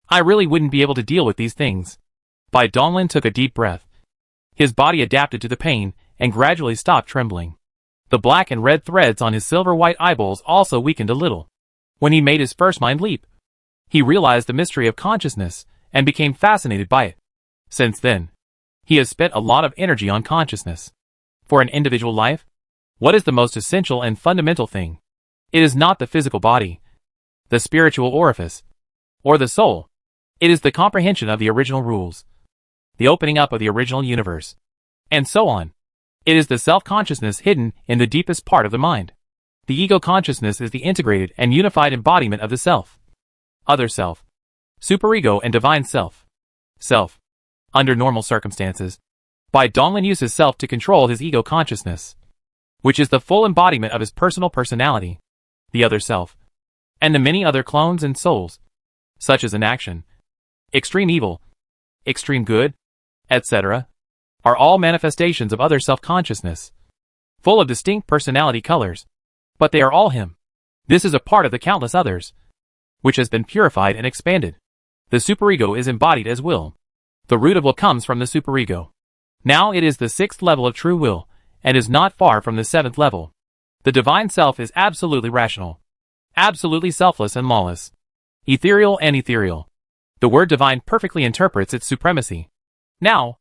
I really wouldn't be able to deal with these things. Bai Donglin took a deep breath. His body adapted to the pain and gradually stopped trembling. The black and red threads on his silver-white eyeballs also weakened a little. When he made his first mind leap, he realized the mystery of consciousness and became fascinated by it. Since then, he has spent a lot of energy on consciousness. For an individual life, what is the most essential and fundamental thing? It is not the physical body, the spiritual orifice, or the soul. It is the comprehension of the original rules, the opening up of the original universe, and so on. It is the self-consciousness hidden in the deepest part of the mind. The ego consciousness is the integrated and unified embodiment of the self, other self, superego and divine self. Self. Under normal circumstances, Bai Donglin uses self to control his ego consciousness, which is the full embodiment of his personal personality, the other self, and the many other clones and souls, such as inaction, extreme evil, extreme good, etc., are all manifestations of other self-consciousness, full of distinct personality colors, but they are all him. This is a part of the countless others, which has been purified and expanded. The superego is embodied as will. The root of will comes from the superego. Now it is the 6th level of true will, and is not far from the 7th level. The divine self is absolutely rational, absolutely selfless and lawless, ethereal and ethereal. The word divine perfectly interprets its supremacy. Now,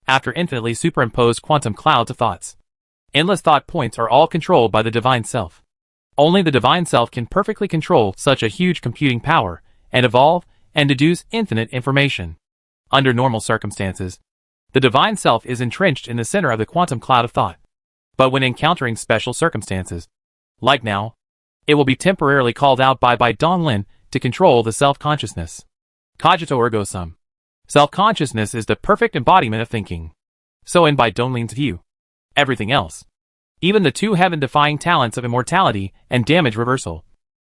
after infinitely superimposed quantum clouds of thoughts, endless thought points are all controlled by the divine self. Only the divine self can perfectly control such a huge computing power, and evolve and deduce infinite information. Under normal circumstances, the divine self is entrenched in the center of the quantum cloud of thought. But when encountering special circumstances, like now, it will be temporarily called out by Bai Donglin to control the self-consciousness. Cogito ergo sum. Self-consciousness is the perfect embodiment of thinking. So in Bai Donglin's view, everything else, even the two heaven-defying talents of immortality and damage reversal,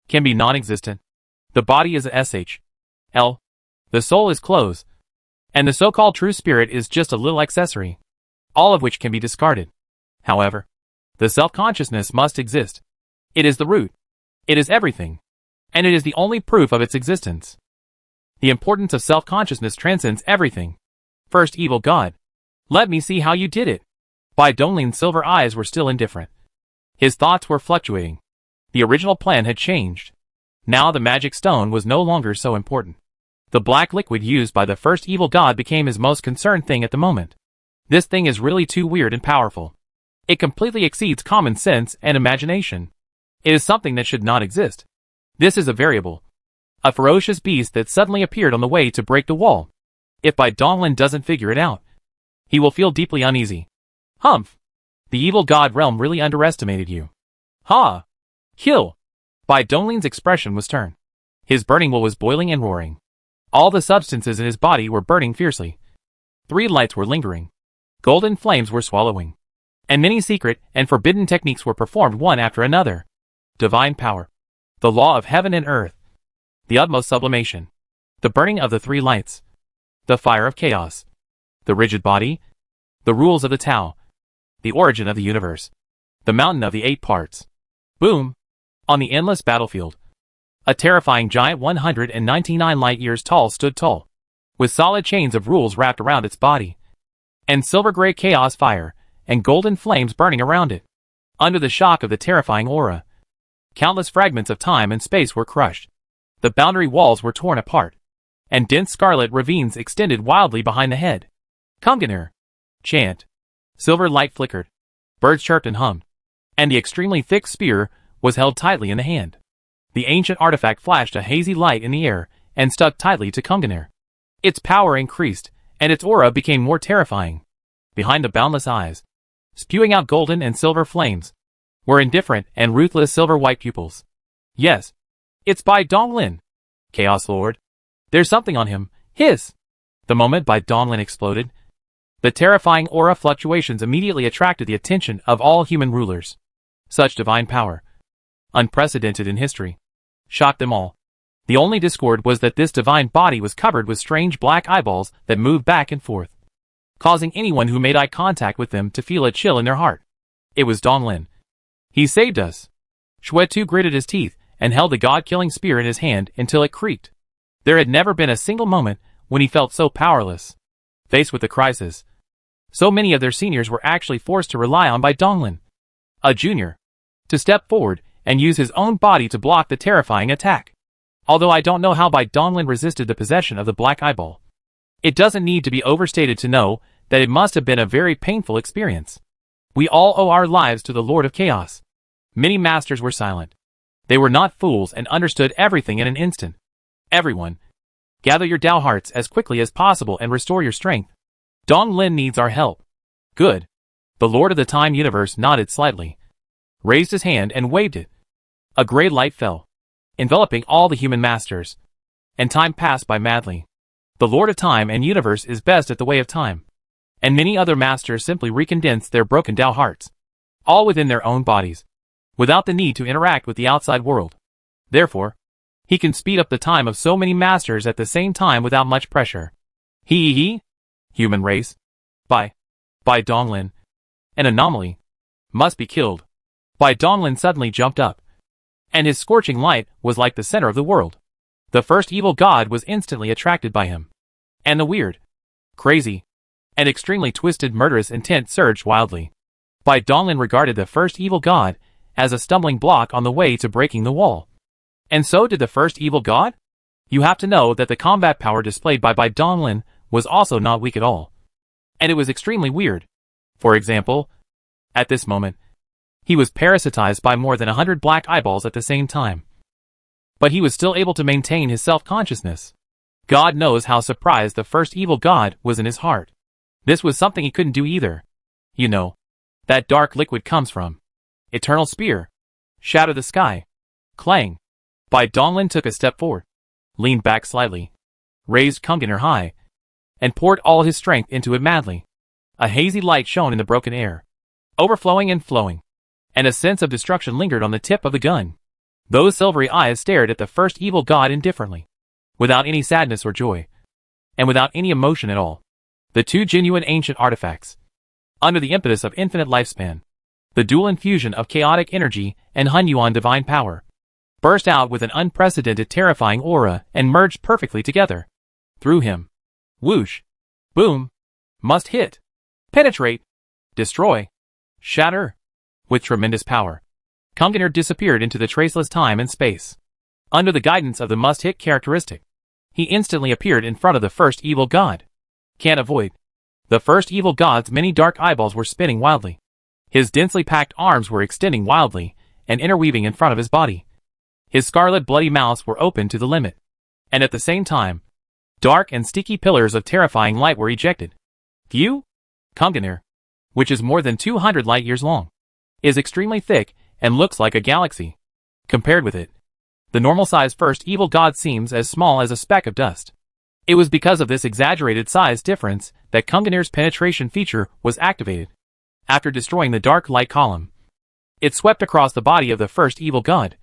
can be non-existent. The body is a SHL, the soul is clothes, and the so-called true spirit is just a little accessory, all of which can be discarded. However, the self-consciousness must exist. It is the root. It is everything. And it is the only proof of its existence. The importance of self-consciousness transcends everything. First evil god. Let me see how you did it. Bai Donglin's silver eyes were still indifferent. His thoughts were fluctuating. The original plan had changed. Now the magic stone was no longer so important. The black liquid used by the first evil god became his most concerned thing at the moment. This thing is really too weird and powerful. It completely exceeds common sense and imagination. It is something that should not exist. This is a variable. A ferocious beast that suddenly appeared on the way to break the wall. If Bai Donglin doesn't figure it out, he will feel deeply uneasy. Humph. The evil god realm really underestimated you. Ha! Kill! Bai Donglin's expression was stern. His burning will was boiling and roaring. All the substances in his body were burning fiercely. 3 lights were lingering. Golden flames were swallowing. And many secret and forbidden techniques were performed one after another. Divine power. The law of heaven and earth. The utmost sublimation. The burning of the 3 lights. The fire of chaos. The rigid body. The rules of the Tao. The origin of the universe. The mountain of the 8 parts. Boom! On the endless battlefield. A terrifying giant 199 light-years tall stood tall, with solid chains of rules wrapped around its body, and silver-gray chaos fire, and golden flames burning around it. Under the shock of the terrifying aura, countless fragments of time and space were crushed. The boundary walls were torn apart, and dense scarlet ravines extended wildly behind the head. Kumganer! Chant. Silver light flickered. Birds chirped and hummed, and the extremely thick spear was held tightly in the hand. The ancient artifact flashed a hazy light in the air and stuck tightly to Kumganer. Its power increased, and its aura became more terrifying. Behind the boundless eyes, spewing out golden and silver flames, were indifferent and ruthless silver-white pupils. Yes, it's Bai Donglin, Chaos Lord. There's something on him. Hiss! The moment Bai Donglin exploded, the terrifying aura fluctuations immediately attracted the attention of all human rulers. Such divine power, unprecedented in history, shocked them all. The only discord was that this divine body was covered with strange black eyeballs that moved back and forth, causing anyone who made eye contact with them to feel a chill in their heart. It was Donglin. He saved us. Shuetu gritted his teeth and held the god-killing spear in his hand until it creaked. There had never been a single moment when he felt so powerless. Faced with the crisis, so many of their seniors were actually forced to rely on Bai Donglin, a junior, to step forward and use his own body to block the terrifying attack. Although I don't know how Bai Donglin resisted the possession of the black eyeball. It doesn't need to be overstated to know that it must have been a very painful experience. We all owe our lives to the Lord of Chaos. Many masters were silent. They were not fools and understood everything in an instant. Everyone, gather your Dao hearts as quickly as possible and restore your strength. Donglin needs our help. Good. The Lord of the Time Universe nodded slightly, raised his hand and waved it. A gray light fell, enveloping all the human masters, and time passed by madly. The Lord of Time and Universe is best at the way of time, and many other masters simply recondensed their broken Dao hearts, all within their own bodies, without the need to interact with the outside world. Therefore, he can speed up the time of so many masters at the same time without much pressure. Human race. Bai Donglin. An anomaly. Must be killed. Bai Donglin suddenly jumped up, and his scorching light was like the center of the world. The first evil god was instantly attracted by him, and the weird, crazy, and extremely twisted murderous intent surged wildly. Bai Donglin regarded the first evil god as a stumbling block on the way to breaking the wall. And so did the first evil god? You have to know that the combat power displayed by Bai Donglin was also not weak at all. And it was extremely weird. For example, at this moment, he was parasitized by more than 100 black eyeballs at the same time. But he was still able to maintain his self-consciousness. God knows how surprised the first evil god was in his heart. This was something he couldn't do either. You know, that dark liquid comes from Eternal Spear. Shatter the sky. Clang. Bai Donglin took a step forward, leaned back slightly, raised Kumganer high, and poured all his strength into it madly. A hazy light shone in the broken air, overflowing and flowing, and a sense of destruction lingered on the tip of the gun. Those silvery eyes stared at the first evil god indifferently, without any sadness or joy, and without any emotion at all. The two genuine ancient artifacts, under the impetus of infinite lifespan, the dual infusion of chaotic energy and Hunyuan divine power, burst out with an unprecedented terrifying aura and merged perfectly together. Through him. Whoosh. Boom. Must hit. Penetrate. Destroy. Shatter. With tremendous power, Kumganer disappeared into the traceless time and space. Under the guidance of the must-hit characteristic, he instantly appeared in front of the first evil god. Can't avoid. The first evil god's many dark eyeballs were spinning wildly. His densely packed arms were extending wildly and interweaving in front of his body. His scarlet bloody mouths were open to the limit. And at the same time, dark and sticky pillars of terrifying light were ejected. View? Kunganir, which is more than 200 light years long, is extremely thick and looks like a galaxy. Compared with it, the normal-sized first evil god seems as small as a speck of dust. It was because of this exaggerated size difference that Kunganir's penetration feature was activated. After destroying the dark light column, it swept across the body of the first evil god,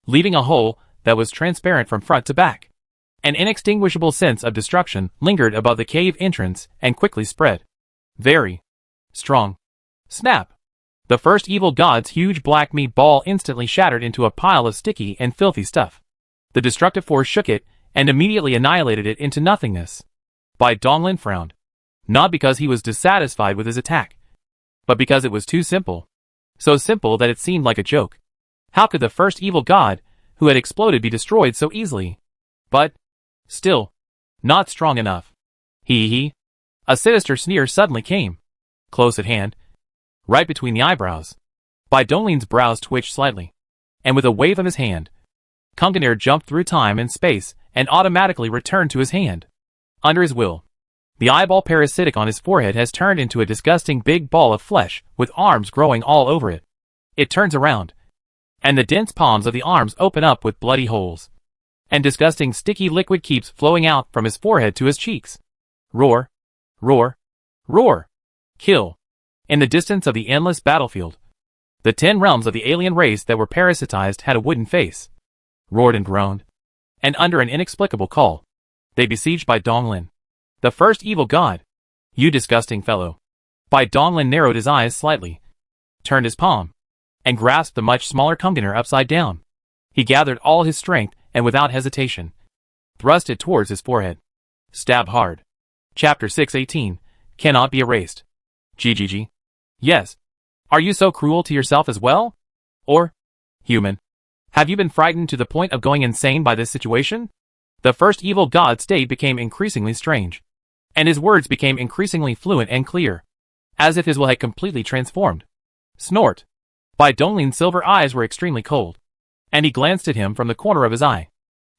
leaving a hole that was transparent from front to back. An inextinguishable sense of destruction lingered above the cave entrance and quickly spread. Very strong. Snap! The first evil god's huge black meat ball instantly shattered into a pile of sticky and filthy stuff. The destructive force shook it and immediately annihilated it into nothingness. Bai Donglin frowned. Not because he was dissatisfied with his attack, but because it was too simple. So simple that it seemed like a joke. How could the first evil god, who had exploded, be destroyed so easily? But, still, not strong enough. Hee. A sinister sneer suddenly came. Close at hand. Right between the eyebrows. Bai Donglin's brows twitched slightly. And with a wave of his hand, Kunganir jumped through time and space and automatically returned to his hand. Under his will, the eyeball parasitic on his forehead has turned into a disgusting big ball of flesh with arms growing all over it. It turns around, and the dense palms of the arms open up with bloody holes. And disgusting sticky liquid keeps flowing out from his forehead to his cheeks. Roar, roar, roar. Kill. In the distance of the endless battlefield, the 10 realms of the alien race that were parasitized had a wooden face, roared and groaned, and under an inexplicable call, they besieged Bai Donglin, the first evil god. You disgusting fellow. Bai Donglin narrowed his eyes slightly, turned his palm, and grasped the much smaller Kunganir upside down. He gathered all his strength and without hesitation, thrust it towards his forehead. Stab hard. Chapter 618, cannot be erased. GGG. Yes. Are you so cruel to yourself as well? Or, human, have you been frightened to the point of going insane by this situation? The first evil god's state became increasingly strange, and his words became increasingly fluent and clear, as if his will had completely transformed. Snort. Bai Donglin's silver eyes were extremely cold, and he glanced at him from the corner of his eye.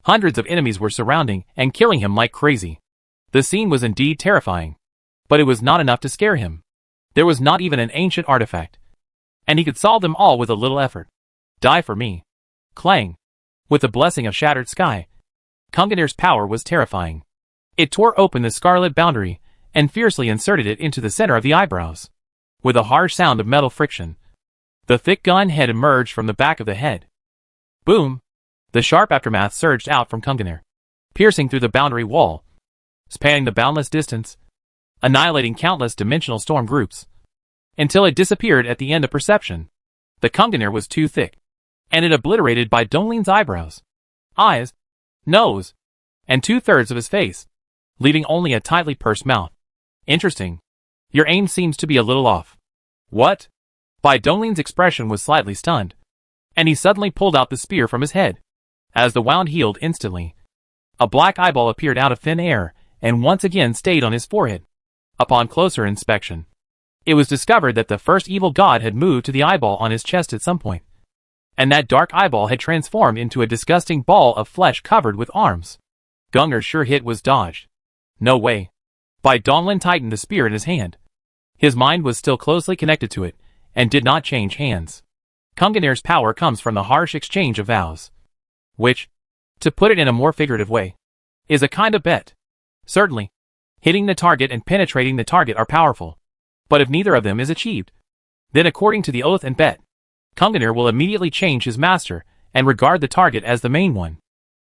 Hundreds of enemies were surrounding and killing him like crazy. The scene was indeed terrifying, but it was not enough to scare him. There was not even an ancient artifact, and he could solve them all with a little effort. Die for me. Clang. With the blessing of shattered sky, Kunganir's power was terrifying. It tore open the scarlet boundary and fiercely inserted it into the center of the eyebrows. With a harsh sound of metal friction, the thick gun head emerged from the back of the head. Boom! The sharp aftermath surged out from Kunganir, piercing through the boundary wall, spanning the boundless distance, annihilating countless dimensional storm groups, until it disappeared at the end of perception. The Kunganir was too thick, and it obliterated Bai Donglin's eyebrows, eyes, nose, and 2/3 of his face, leaving only a tightly pursed mouth. Interesting. Your aim seems to be a little off. What? Bai Donglin's expression was slightly stunned, and he suddenly pulled out the spear from his head. As the wound healed instantly, a black eyeball appeared out of thin air and once again stayed on his forehead. Upon closer inspection, it was discovered that the first evil god had moved to the eyeball on his chest at some point, and that dark eyeball had transformed into a disgusting ball of flesh covered with arms. Gungar's sure hit was dodged. No way. Bai Donglin tightened the spear in his hand. His mind was still closely connected to it, and did not change hands. Kunganir's power comes from the harsh exchange of vows, which, to put it in a more figurative way, is a kind of bet. Certainly, hitting the target and penetrating the target are powerful, but if neither of them is achieved, then according to the oath and bet, Kunganir will immediately change his master and regard the target as the main one.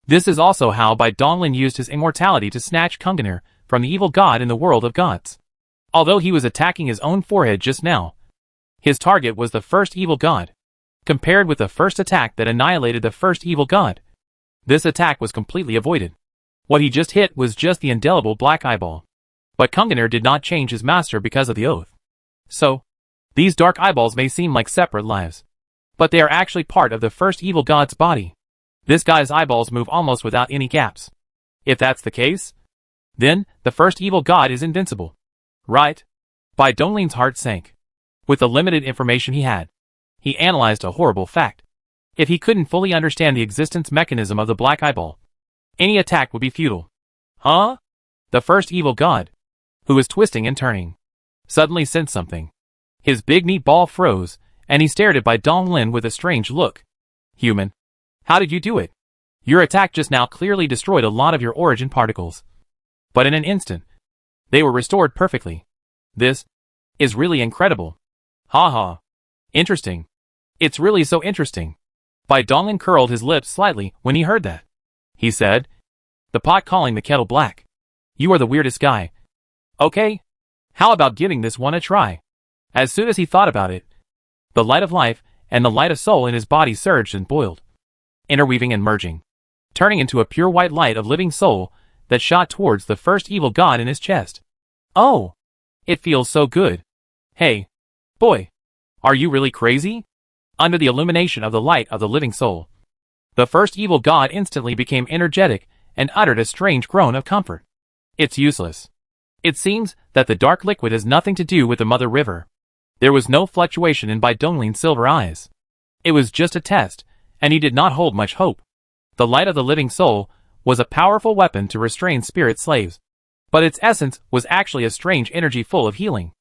This is also how Bai Donglin used his immortality to snatch Kunganir from the evil god in the world of gods. Although he was attacking his own forehead just now, his target was the first evil god. Compared with the first attack that annihilated the first evil god, this attack was completely avoided. What he just hit was just the indelible black eyeball. But Kunganir did not change his master because of the oath. So, these dark eyeballs may seem like separate lives, but they are actually part of the first evil god's body. This guy's eyeballs move almost without any gaps. If that's the case, then the first evil god is invincible. Right? Bai Donglin's heart sank. With the limited information he had, he analyzed a horrible fact. If he couldn't fully understand the existence mechanism of the black eyeball, any attack would be futile. Huh? The first evil god, who was twisting and turning, suddenly sensed something. His big neat ball froze, and he stared at Bai Donglin with a strange look. Human, how did you do it? Your attack just now clearly destroyed a lot of your origin particles. But in an instant, they were restored perfectly. This is really incredible. Ha ha. Interesting. It's really so interesting. Bai Donglin curled his lips slightly when he heard that. He said, the pot calling the kettle black. You are the weirdest guy. Okay. How about giving this one a try? As soon as he thought about it, the light of life and the light of soul in his body surged and boiled, interweaving and merging, turning into a pure white light of living soul that shot towards the first evil god in his chest. Oh! It feels so good. Hey, boy, are you really crazy? Under the illumination of the light of the living soul, the first evil god instantly became energetic and uttered a strange groan of comfort. It's useless. It seems that the dark liquid has nothing to do with the mother river. There was no fluctuation in Bai Donglin's silver eyes. It was just a test, and he did not hold much hope. The light of the living soul was a powerful weapon to restrain spirit slaves, but its essence was actually a strange energy full of healing.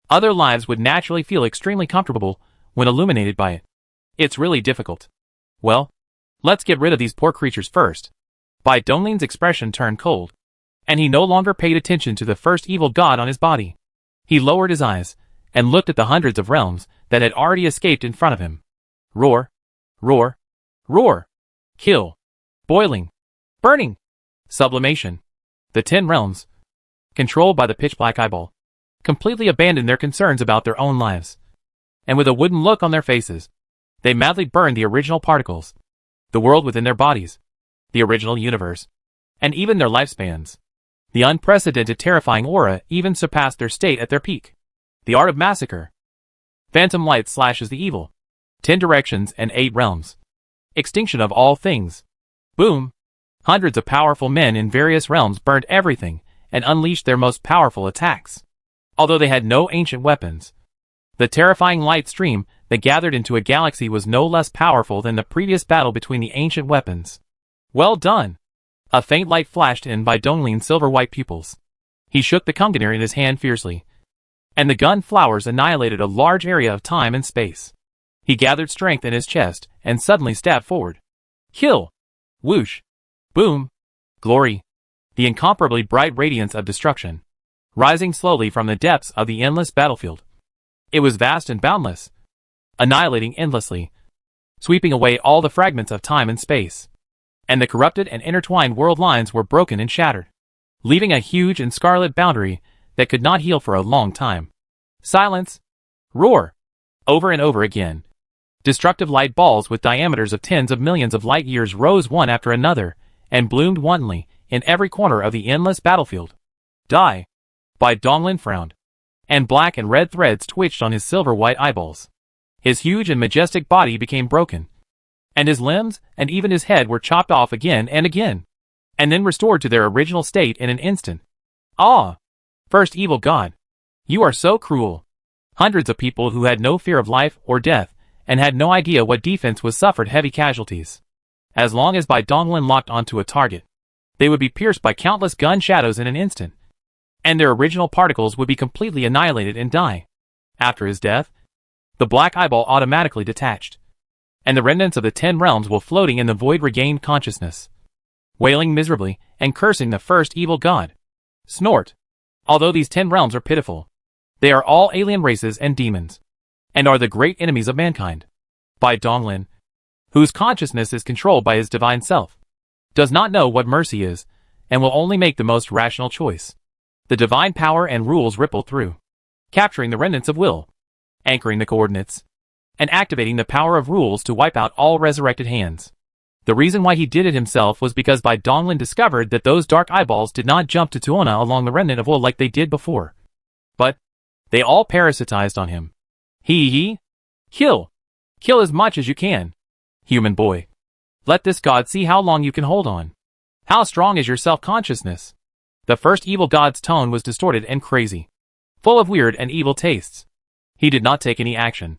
Other lives would naturally feel extremely comfortable when illuminated by it. It's really difficult. Well, let's get rid of these poor creatures first. Bai Donglin's expression turned cold, and he no longer paid attention to the first evil god on his body. He lowered his eyes and looked at the hundreds of realms that had already escaped in front of him. Roar, roar, roar, kill, boiling, burning, sublimation. The 10 realms, controlled by the pitch-black eyeball, completely abandoned their concerns about their own lives. And with a wooden look on their faces, they madly burned the original particles, the world within their bodies, the original universe, and even their lifespans. The unprecedented terrifying aura even surpassed their state at their peak. The art of massacre. Phantom light slashes the evil. 10 directions and 8 realms. Extinction of all things. Boom. Hundreds of powerful men in various realms burned everything and unleashed their most powerful attacks. Although they had no ancient weapons, the terrifying light stream that gathered into a galaxy was no less powerful than the previous battle between the ancient weapons. Well done. A faint light flashed in Bai Donglin's silver-white pupils. He shook the container in his hand fiercely, and the gun flowers annihilated a large area of time and space. He gathered strength in his chest and suddenly stabbed forward. Kill! Whoosh! Boom! Glory! The incomparably bright radiance of destruction, rising slowly from the depths of the endless battlefield. It was vast and boundless, annihilating endlessly, sweeping away all the fragments of time and space. And the corrupted and intertwined world lines were broken and shattered, leaving a huge and scarlet boundary that could not heal for a long time. Silence! Roar! Over and over again. Destructive light balls with diameters of tens of millions of light years rose one after another and bloomed wantonly in every corner of the endless battlefield. Die! Bai Donglin frowned, and black and red threads twitched on his silver-white eyeballs. His huge and majestic body became broken, and his limbs and even his head were chopped off again and again, and then restored to their original state in an instant. Ah! First evil god, you are so cruel. Hundreds of people who had no fear of life or death and had no idea what defense was suffered heavy casualties. As long as Bai Donglin locked onto a target, they would be pierced by countless gun shadows in an instant, and their original particles would be completely annihilated and die. After his death, the black eyeball automatically detached, and the remnants of the 10 realms while floating in the void regained consciousness, wailing miserably and cursing the first evil god. Snort! Although these 10 realms are pitiful, they are all alien races and demons, and are the great enemies of mankind. Bai Donglin, whose consciousness is controlled by his divine self, does not know what mercy is, and will only make the most rational choice. The divine power and rules ripple through, capturing the remnants of will, anchoring the coordinates, and activating the power of rules to wipe out all resurrected hands. The reason why he did it himself was because Bai Donglin discovered that those dark eyeballs did not jump to Tuona along the remnant of will like they did before, but they all parasitized on him. Kill! Kill as much as you can. Human boy. Let this god see how long you can hold on. How strong is your self-consciousness? The first evil god's tone was distorted and crazy. full of weird and evil tastes. He did not take any action,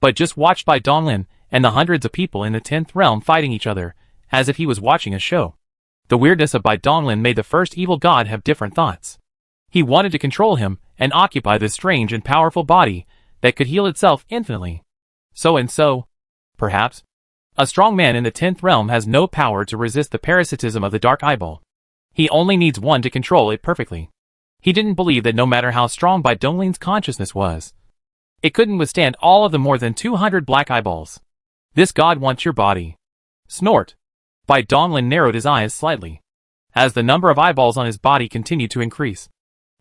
but just watched Bai Donglin and the hundreds of people in the 10th realm fighting each other, as if he was watching a show. The weirdness of Bai Donglin made the first evil god have different thoughts. He wanted to control him and occupy this strange and powerful body that could heal itself infinitely. So, perhaps, a strong man in the 10th realm has no power to resist the parasitism of the dark eyeball. He only needs one to control it perfectly. He didn't believe that no matter how strong Bai Donglin's consciousness was, it couldn't withstand all of the more than 200 black eyeballs. This god wants your body. Snort. Bai Donglin narrowed his eyes slightly, as the number of eyeballs on his body continued to increase.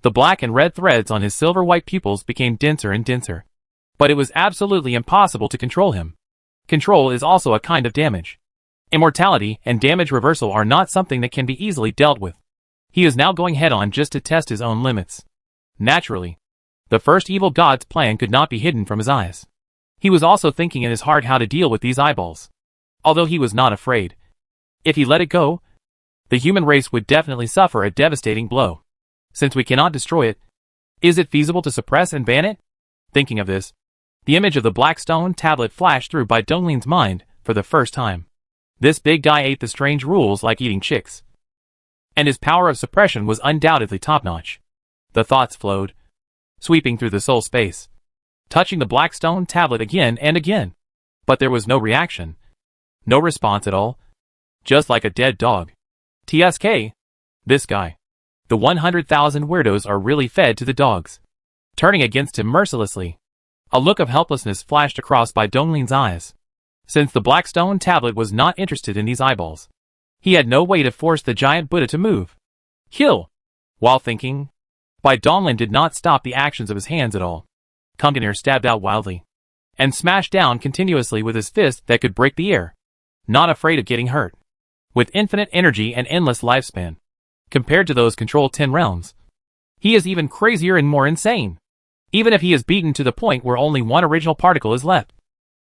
The black and red threads on his silver-white pupils became denser and denser. But it was absolutely impossible to control him. Control is also a kind of damage. Immortality and damage reversal are not something that can be easily dealt with. He is now going head-on just to test his own limits. Naturally, the first evil god's plan could not be hidden from his eyes. He was also thinking in his heart how to deal with these eyeballs. Although he was not afraid. If he let it go, the human race would definitely suffer a devastating blow. Since we cannot destroy it, is it feasible to suppress and ban it? Thinking of this, the image of the black stone tablet flashed through Bai Donglin's mind for the first time. This big guy ate the strange rules like eating chicks. And his power of suppression was undoubtedly top-notch. The thoughts flowed, sweeping through the soul space, touching the black stone tablet again and again. But there was no reaction. No response at all. Just like a dead dog. TSK. This guy. The 100,000 weirdos are really fed to the dogs. Turning against him mercilessly. A look of helplessness flashed across Bai Donglin's eyes. Since the black stone tablet was not interested in these eyeballs, he had no way to force the giant Buddha to move. Kill! While thinking, Bai Donglin did not stop the actions of his hands at all. Kumganer stabbed out wildly, and smashed down continuously with his fist that could break the air. Not afraid of getting hurt. With infinite energy and endless lifespan. Compared to those controlled 10 realms, he is even crazier and more insane. Even if he is beaten to the point where only one original particle is left,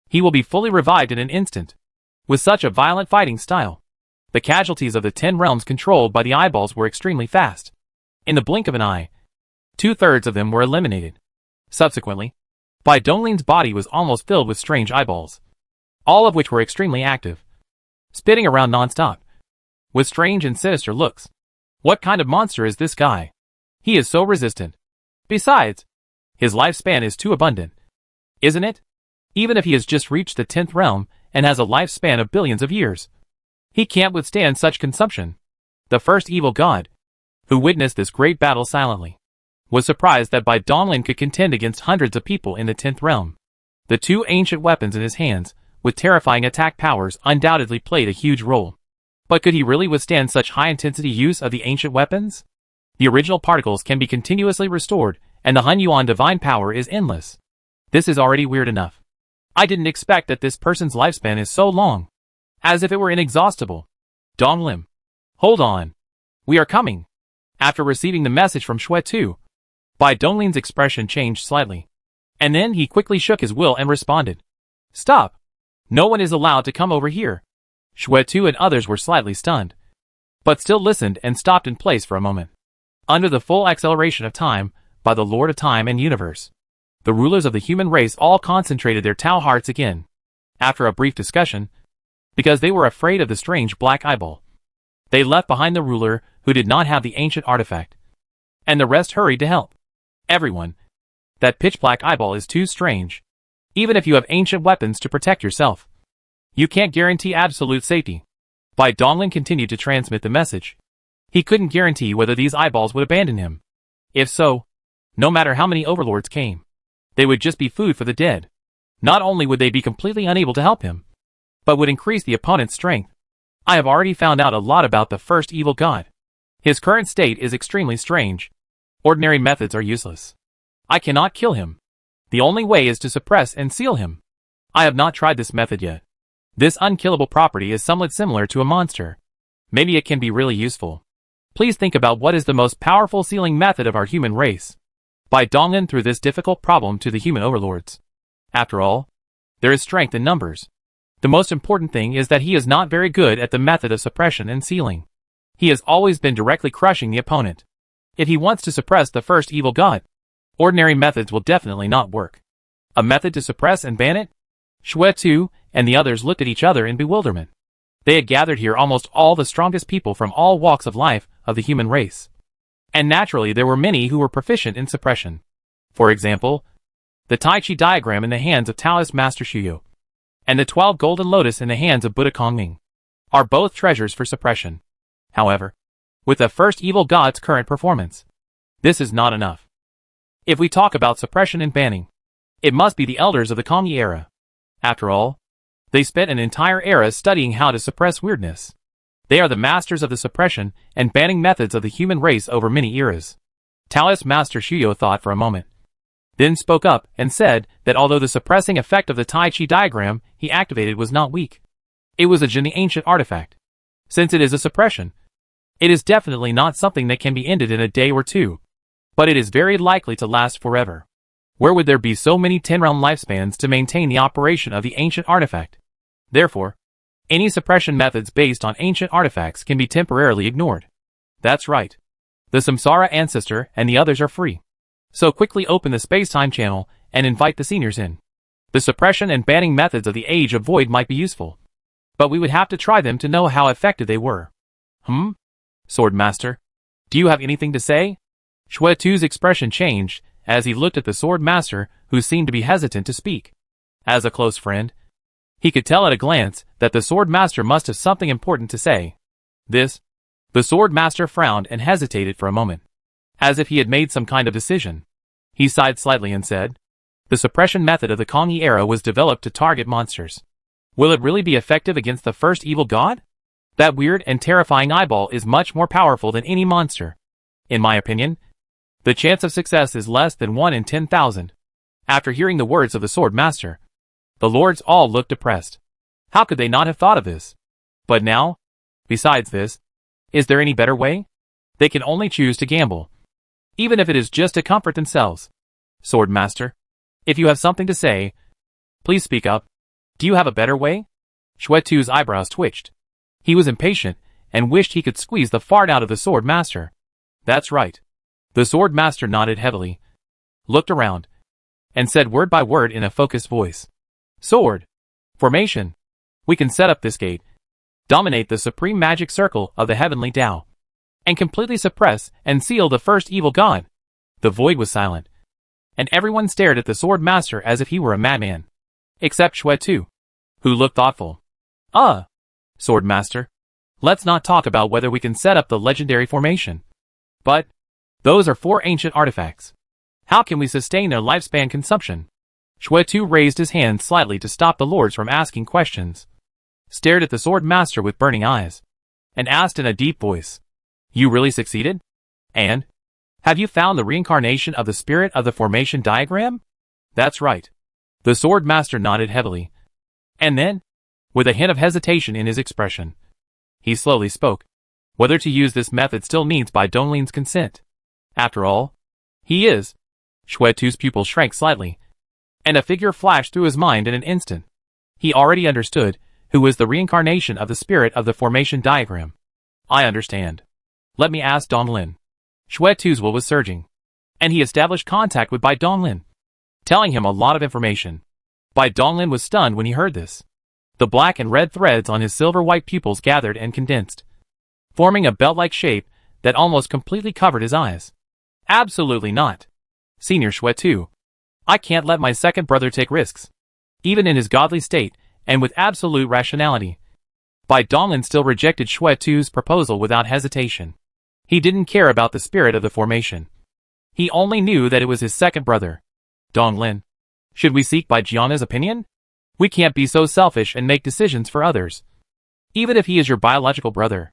he will be fully revived in an instant. With such a violent fighting style, the casualties of the 10 realms controlled by the eyeballs were extremely fast. In the blink of an eye, 2/3 of them were eliminated. Subsequently, Bai Donglin's body was almost filled with strange eyeballs, all of which were extremely active, spitting around non-stop, with strange and sinister looks. What kind of monster is this guy? He is so resistant. Besides, his lifespan is too abundant. Isn't it? Even if he has just reached the 10th realm and has a lifespan of billions of years, he can't withstand such consumption. The first evil god, who witnessed this great battle silently, was surprised that Bai Donglin could contend against hundreds of people in the 10th realm. The two ancient weapons in his hands, with terrifying attack powers, undoubtedly played a huge role. But could he really withstand such high-intensity use of the ancient weapons? The original particles can be continuously restored, and the Hun Yuan divine power is endless. This is already weird enough. I didn't expect that this person's lifespan is so long. As if it were inexhaustible. Donglin. Hold on. We are coming. After receiving the message from Xue, Bai Donglin's expression changed slightly. And then he quickly shook his will and responded. Stop. No one is allowed to come over here. Xue and others were slightly stunned, but still listened and stopped in place for a moment. Under the full acceleration of time, by the Lord of Time and Universe, the rulers of the human race all concentrated their Tao hearts again. After a brief discussion, because they were afraid of the strange black eyeball, they left behind the ruler who did not have the ancient artifact, and the rest hurried to help. Everyone. That pitch black eyeball is too strange. Even if you have ancient weapons to protect yourself, you can't guarantee absolute safety. Bai Donglin continued to transmit the message. He couldn't guarantee whether these eyeballs would abandon him. If so, no matter how many overlords came, they would just be food for the dead. Not only would they be completely unable to help him, but would increase the opponent's strength. I have already found out a lot about the first evil god. His current state is extremely strange. Ordinary methods are useless. I cannot kill him. The only way is to suppress and seal him. I have not tried this method yet. This unkillable property is somewhat similar to a monster. Maybe it can be really useful. Please think about what is the most powerful sealing method of our human race. Bai Donglin threw this difficult problem to the human overlords. After all, there is strength in numbers. The most important thing is that he is not very good at the method of suppression and sealing. He has always been directly crushing the opponent. If he wants to suppress the first evil god, Ordinary methods will definitely not work. A method to suppress and ban it? Shui and the others looked at each other in bewilderment. They had gathered here almost all the strongest people from all walks of life of the human race. And naturally there were many who were proficient in suppression. For example, the Tai Chi diagram in the hands of Taoist Master Shuyo, and the 12 golden lotus in the hands of Buddha Kongming, are both treasures for suppression. However, with the first evil god's current performance, this is not enough. If we talk about suppression and banning, it must be the elders of the Kongyi era. After all, they spent an entire era studying how to suppress weirdness. They are the masters of the suppression and banning methods of the human race over many eras. Taoist Master Shuyo thought for a moment, then spoke up and said that although the suppressing effect of the Tai Chi diagram he activated was not weak, it was an ancient artifact. Since it is a suppression, it is definitely not something that can be ended in a day or two, but it is very likely to last forever. Where would there be so many 10-realm lifespans to maintain the operation of the ancient artifact? Therefore, any suppression methods based on ancient artifacts can be temporarily ignored. That's right. The Samsara ancestor and the others are free. So quickly open the space-time channel and invite the seniors in. The suppression and banning methods of the Age of Void might be useful, but we would have to try them to know how effective they were. Sword Master, do you have anything to say? Shui-Tu's expression changed as he looked at the Sword Master, who seemed to be hesitant to speak. As a close friend, he could tell at a glance that the Sword Master must have something important to say. The Sword Master frowned and hesitated for a moment, as if he had made some kind of decision. He sighed slightly and said, "The suppression method of the Kongyi era was developed to target monsters. Will it really be effective against the first evil god? That weird and terrifying eyeball is much more powerful than any monster. In my opinion, the chance of success is less than 1 in 10,000. After hearing the words of the Sword Master, the lords all looked depressed. How could they not have thought of this? But now, besides this, is there any better way? They can only choose to gamble, even if it is just to comfort themselves. Sword Master, if you have something to say, please speak up. Do you have a better way? Shui-Tu's eyebrows twitched. He was impatient and wished he could squeeze the fart out of the Sword Master. That's right. The Sword Master nodded heavily, looked around, and said word by word in a focused voice. Sword formation. We can set up this gate, dominate the supreme magic circle of the heavenly Tao, and completely suppress and seal the first evil god. The void was silent, and everyone stared at the Sword Master as if he were a madman, except Shui-Tu, who looked thoughtful. Sword Master, let's not talk about whether we can set up the legendary formation. But those are 4 ancient artifacts. How can we sustain their lifespan consumption? Shui-Tu raised his hand slightly to stop the lords from asking questions, stared at the Sword Master with burning eyes, and asked in a deep voice, "You really succeeded? And have you found the reincarnation of the spirit of the formation diagram?" That's right. The Sword Master nodded heavily. And then, with a hint of hesitation in his expression, he slowly spoke. Whether to use this method still needs Bai Donglin's consent. After all, he is. Shui-Tu's pupil shrank slightly, and a figure flashed through his mind in an instant. He already understood who was the reincarnation of the spirit of the formation diagram. I understand. Let me ask Donglin. Shui-Tu's will was surging, and he established contact with Bai Donglin, telling him a lot of information. Bai Donglin was stunned when he heard this. The black and red threads on his silver-white pupils gathered and condensed, forming a belt-like shape that almost completely covered his eyes. Absolutely not. Senior Shui-Tu, I can't let my second brother take risks. Even in his godly state, and with absolute rationality, Bai Donglin still rejected Shui-Tu's proposal without hesitation. He didn't care about the spirit of the formation. He only knew that it was his second brother. Donglin, should we seek Bai Jiana's opinion? We can't be so selfish and make decisions for others, even if he is your biological brother.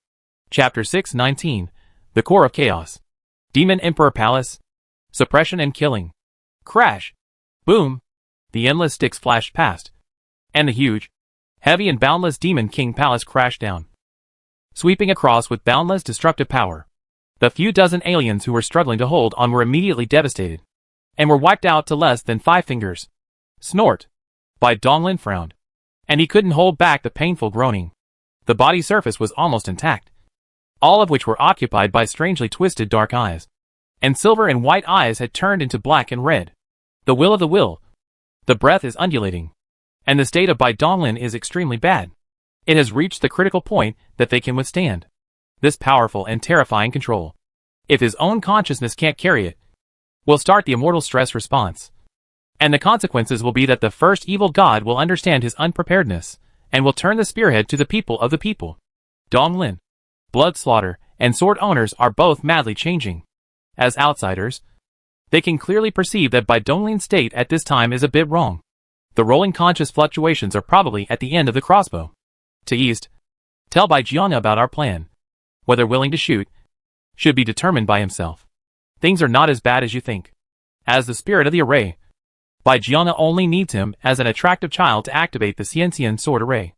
Chapter 619, The Core of Chaos. Demon Emperor Palace. Suppression and killing. Crash. Boom. The endless sticks flashed past, and the huge, heavy and boundless Demon King Palace crashed down, sweeping across with boundless destructive power. The few dozen aliens who were struggling to hold on were immediately devastated, and were wiped out to less than 5 fingers. Snort. Bai Donglin frowned, and he couldn't hold back the painful groaning. The body surface was almost intact, all of which were occupied by strangely twisted dark eyes. and silver and white eyes had turned into black and red. The will of the will. The breath is undulating. And the state of Bai Donglin is extremely bad. It has reached the critical point that they can withstand this powerful and terrifying control. If his own consciousness can't carry it, will start the immortal stress response. And the consequences will be that the first evil god will understand his unpreparedness, and will turn the spearhead to the people of the people. Donglin, blood slaughter, and sword owners are both madly changing. As outsiders, they can clearly perceive that Bai Donglin's state at this time is a bit wrong. The rolling conscious fluctuations are probably at the end of the crossbow. To east, tell Bai Jiang about our plan. Whether willing to shoot, should be determined by himself. Things are not as bad as you think. As the spirit of the array, Bai Jiang only needs him as an attractive child to activate the Xianxian sword array.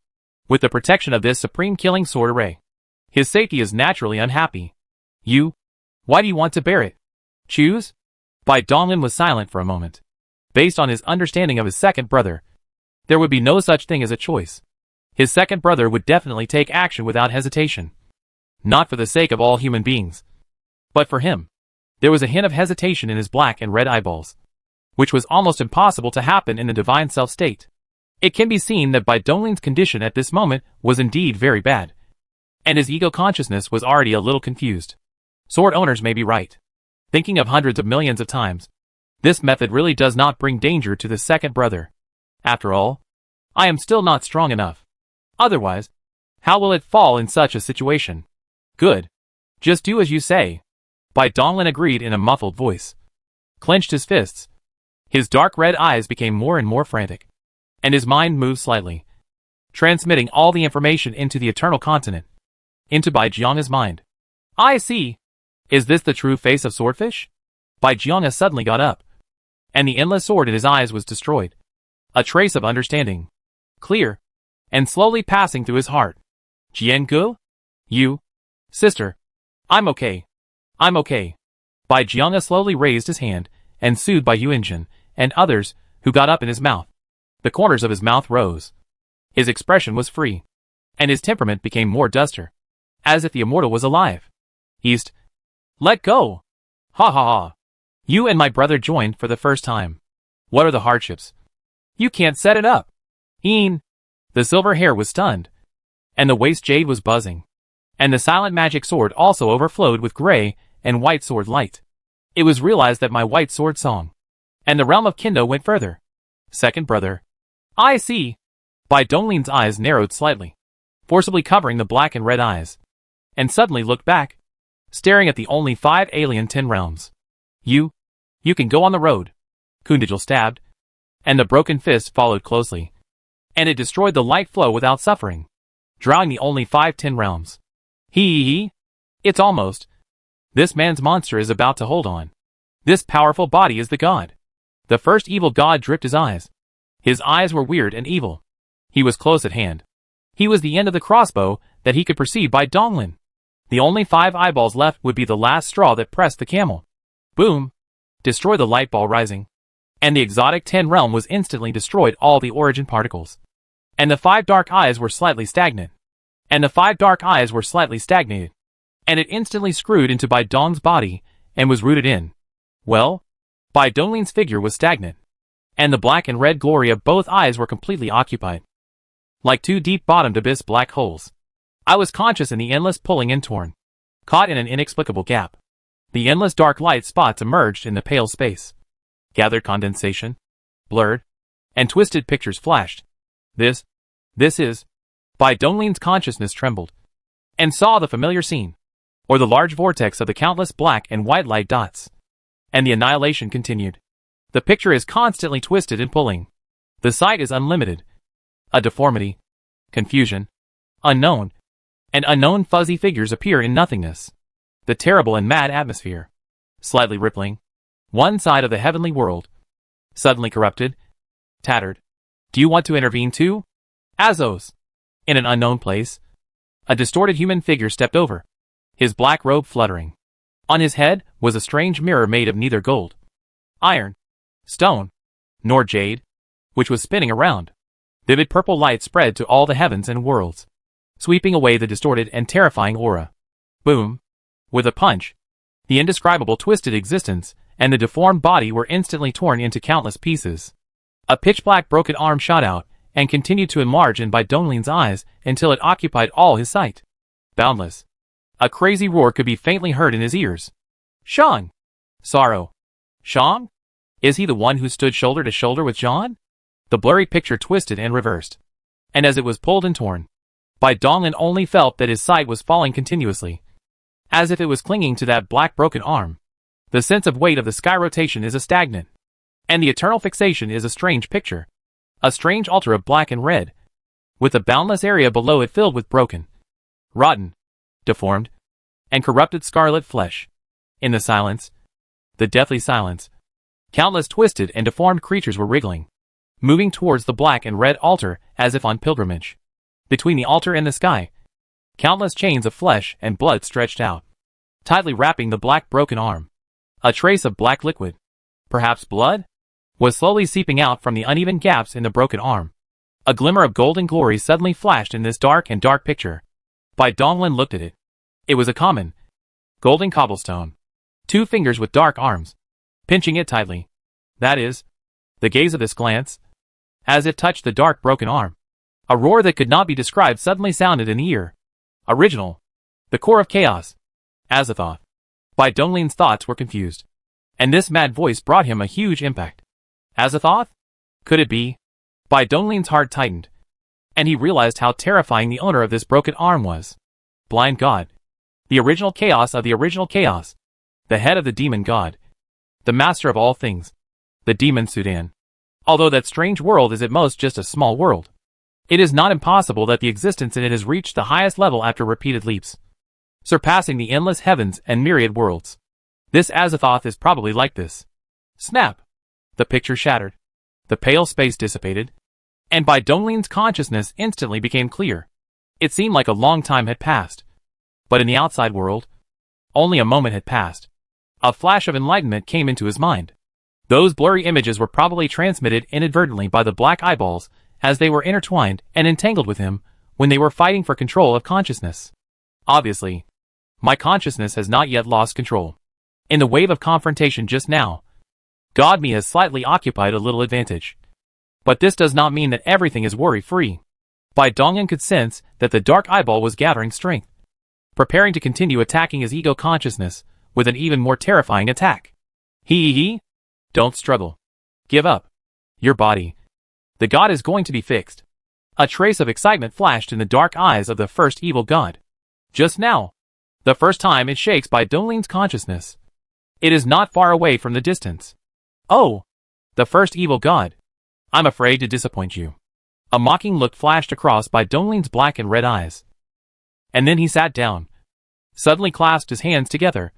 With the protection of this supreme killing sword array, his safety is naturally unhappy. You? Why do you want to bear it? Choose? Bai Donglin was silent for a moment. Based on his understanding of his second brother, there would be no such thing as a choice. His second brother would definitely take action without hesitation. Not for the sake of all human beings, but for him. There was a hint of hesitation in his black and red eyeballs, which was almost impossible to happen in the divine self-state. It can be seen that Bai Donglin's condition at this moment was indeed very bad, and his ego consciousness was already a little confused. Sword owners may be right. Thinking of hundreds of millions of times, this method really does not bring danger to the second brother. After all, I am still not strong enough. Otherwise, how will it fall in such a situation? Good. Just do as you say. Bai Donglin agreed in a muffled voice. Clenched his fists. His dark red eyes became more and more frantic, and his mind moved slightly, transmitting all the information into the eternal continent, into Bai Jiang's mind. I see. Is this the true face of Swordfish? Bai Jiang suddenly got up, and the endless sword in his eyes was destroyed. A trace of understanding, clear, and slowly passing through his heart. Jiangu? You? Sister. I'm okay. I'm okay. Bai Jiang slowly raised his hand, and soothed Bai Yuanjin, and others, who got up in his mouth. The corners of his mouth rose. His expression was free, and his temperament became more duster, as if the immortal was alive. East. Let go! Ha ha ha! You and my brother joined for the first time. What are the hardships? You can't set it up. Een! The silver hair was stunned, and the waist jade was buzzing, and the silent magic sword also overflowed with gray and white sword light. It was realized that my white sword song, and the realm of Kendo went further. Second brother. I see. Bai Donglin's eyes narrowed slightly, forcibly covering the black and red eyes, and suddenly looked back, staring at the only 5 alien 10 realms. You can go on the road. Kundajil stabbed, and the broken fist followed closely, and it destroyed the light flow without suffering, drawing the only 5 10 realms. It's almost. This man's monster is about to hold on. This powerful body is the god. The first evil god dripped his eyes. His eyes were weird and evil. He was close at hand. He was the end of the crossbow that he could perceive Bai Donglin. The only 5 eyeballs left would be the last straw that pressed the camel. Boom! Destroy the light ball rising. And the exotic 10 realm was instantly destroyed, all the origin particles. And the 5 dark eyes were slightly stagnant. And the 5 dark eyes were slightly stagnated. And it instantly screwed into Bai Dong's body, and was rooted in. Well, Bai Donglin's figure was stagnant, and the black and red glory of both eyes were completely occupied. Like 2 deep-bottomed abyss black holes. I was conscious in the endless pulling and torn, caught in an inexplicable gap. The endless dark light spots emerged in the pale space. Gathered condensation, blurred, and twisted pictures flashed. This is. Bai Donglin's consciousness trembled, and saw the familiar scene, or the large vortex of the countless black and white light dots. And the annihilation continued. The picture is constantly twisted and pulling. The sight is unlimited. A deformity, confusion, unknown, and unknown fuzzy figures appear in nothingness. The terrible and mad atmosphere, slightly rippling, one side of the heavenly world, suddenly corrupted, tattered. Do you want to intervene too? Azos! In an unknown place, a distorted human figure stepped over, his black robe fluttering. On his head was a strange mirror made of neither gold, iron, stone, nor jade, which was spinning around. Vivid purple light spread to all the heavens and worlds, sweeping away the distorted and terrifying aura. Boom! With a punch, The indescribable twisted existence and the deformed body were instantly torn into countless pieces. A pitch-black broken arm shot out and continued to enlarge in Bai Donglin's eyes until it occupied all his sight. Boundless. A crazy roar could be faintly heard in his ears. Sean! Sorrow. Sean? Is he the one who stood shoulder to shoulder with John? The blurry picture twisted and reversed. And as it was pulled and torn, Bai Donglin only felt that his sight was falling continuously, as if it was clinging to that black broken arm. The sense of weight of the sky rotation is a stagnant, and the eternal fixation is a strange picture. A strange altar of black and red, with the boundless area below it filled with broken, rotten, deformed, and corrupted scarlet flesh. In the silence, the deathly silence, countless twisted and deformed creatures were wriggling, moving towards the black and red altar as if on pilgrimage. Between the altar and the sky, countless chains of flesh and blood stretched out, tightly wrapping the black broken arm. A trace of black liquid, perhaps blood, was slowly seeping out from the uneven gaps in the broken arm. A glimmer of golden glory suddenly flashed in this dark picture. Bai Donglin looked at it. It was a common, golden cobblestone. 2 fingers with dark arms, pinching it tightly. That is, the gaze of this glance, as it touched the dark broken arm. A roar that could not be described suddenly sounded in the ear. Original. The core of chaos. Azathoth. Bai Donglin's thoughts were confused, and this mad voice brought him a huge impact. Azathoth? Could it be? Bai Donglin's heart tightened, and he realized how terrifying the owner of this broken arm was. Blind God. The original chaos of the original chaos. The head of the demon god. The master of all things. The demon Sudan. Although that strange world is at most just a small world, it is not impossible that the existence in it has reached the highest level after repeated leaps, surpassing the endless heavens and myriad worlds. This Azathoth is probably like this. Snap! The picture shattered. The pale space dissipated, and Bai Donglin's consciousness instantly became clear. It seemed like a long time had passed, but in the outside world, only a moment had passed. A flash of enlightenment came into his mind. Those blurry images were probably transmitted inadvertently by the black eyeballs as they were intertwined and entangled with him when they were fighting for control of consciousness. Obviously, my consciousness has not yet lost control. In the wave of confrontation just now, God me has slightly occupied a little advantage. But this does not mean that everything is worry-free. Bai Donglin could sense that the dark eyeball was gathering strength, preparing to continue attacking his ego consciousness with an even more terrifying attack. Don't struggle. Give up. Your body. The god is going to be fixed. A trace of excitement flashed in the dark eyes of the first evil god. Just now, the first time it shakes Bai Donglin's consciousness. It is not far away from the distance. Oh, the first evil god. I'm afraid to disappoint you. A mocking look flashed across Bai Donglin's black and red eyes. And then he sat down, suddenly clasped his hands together,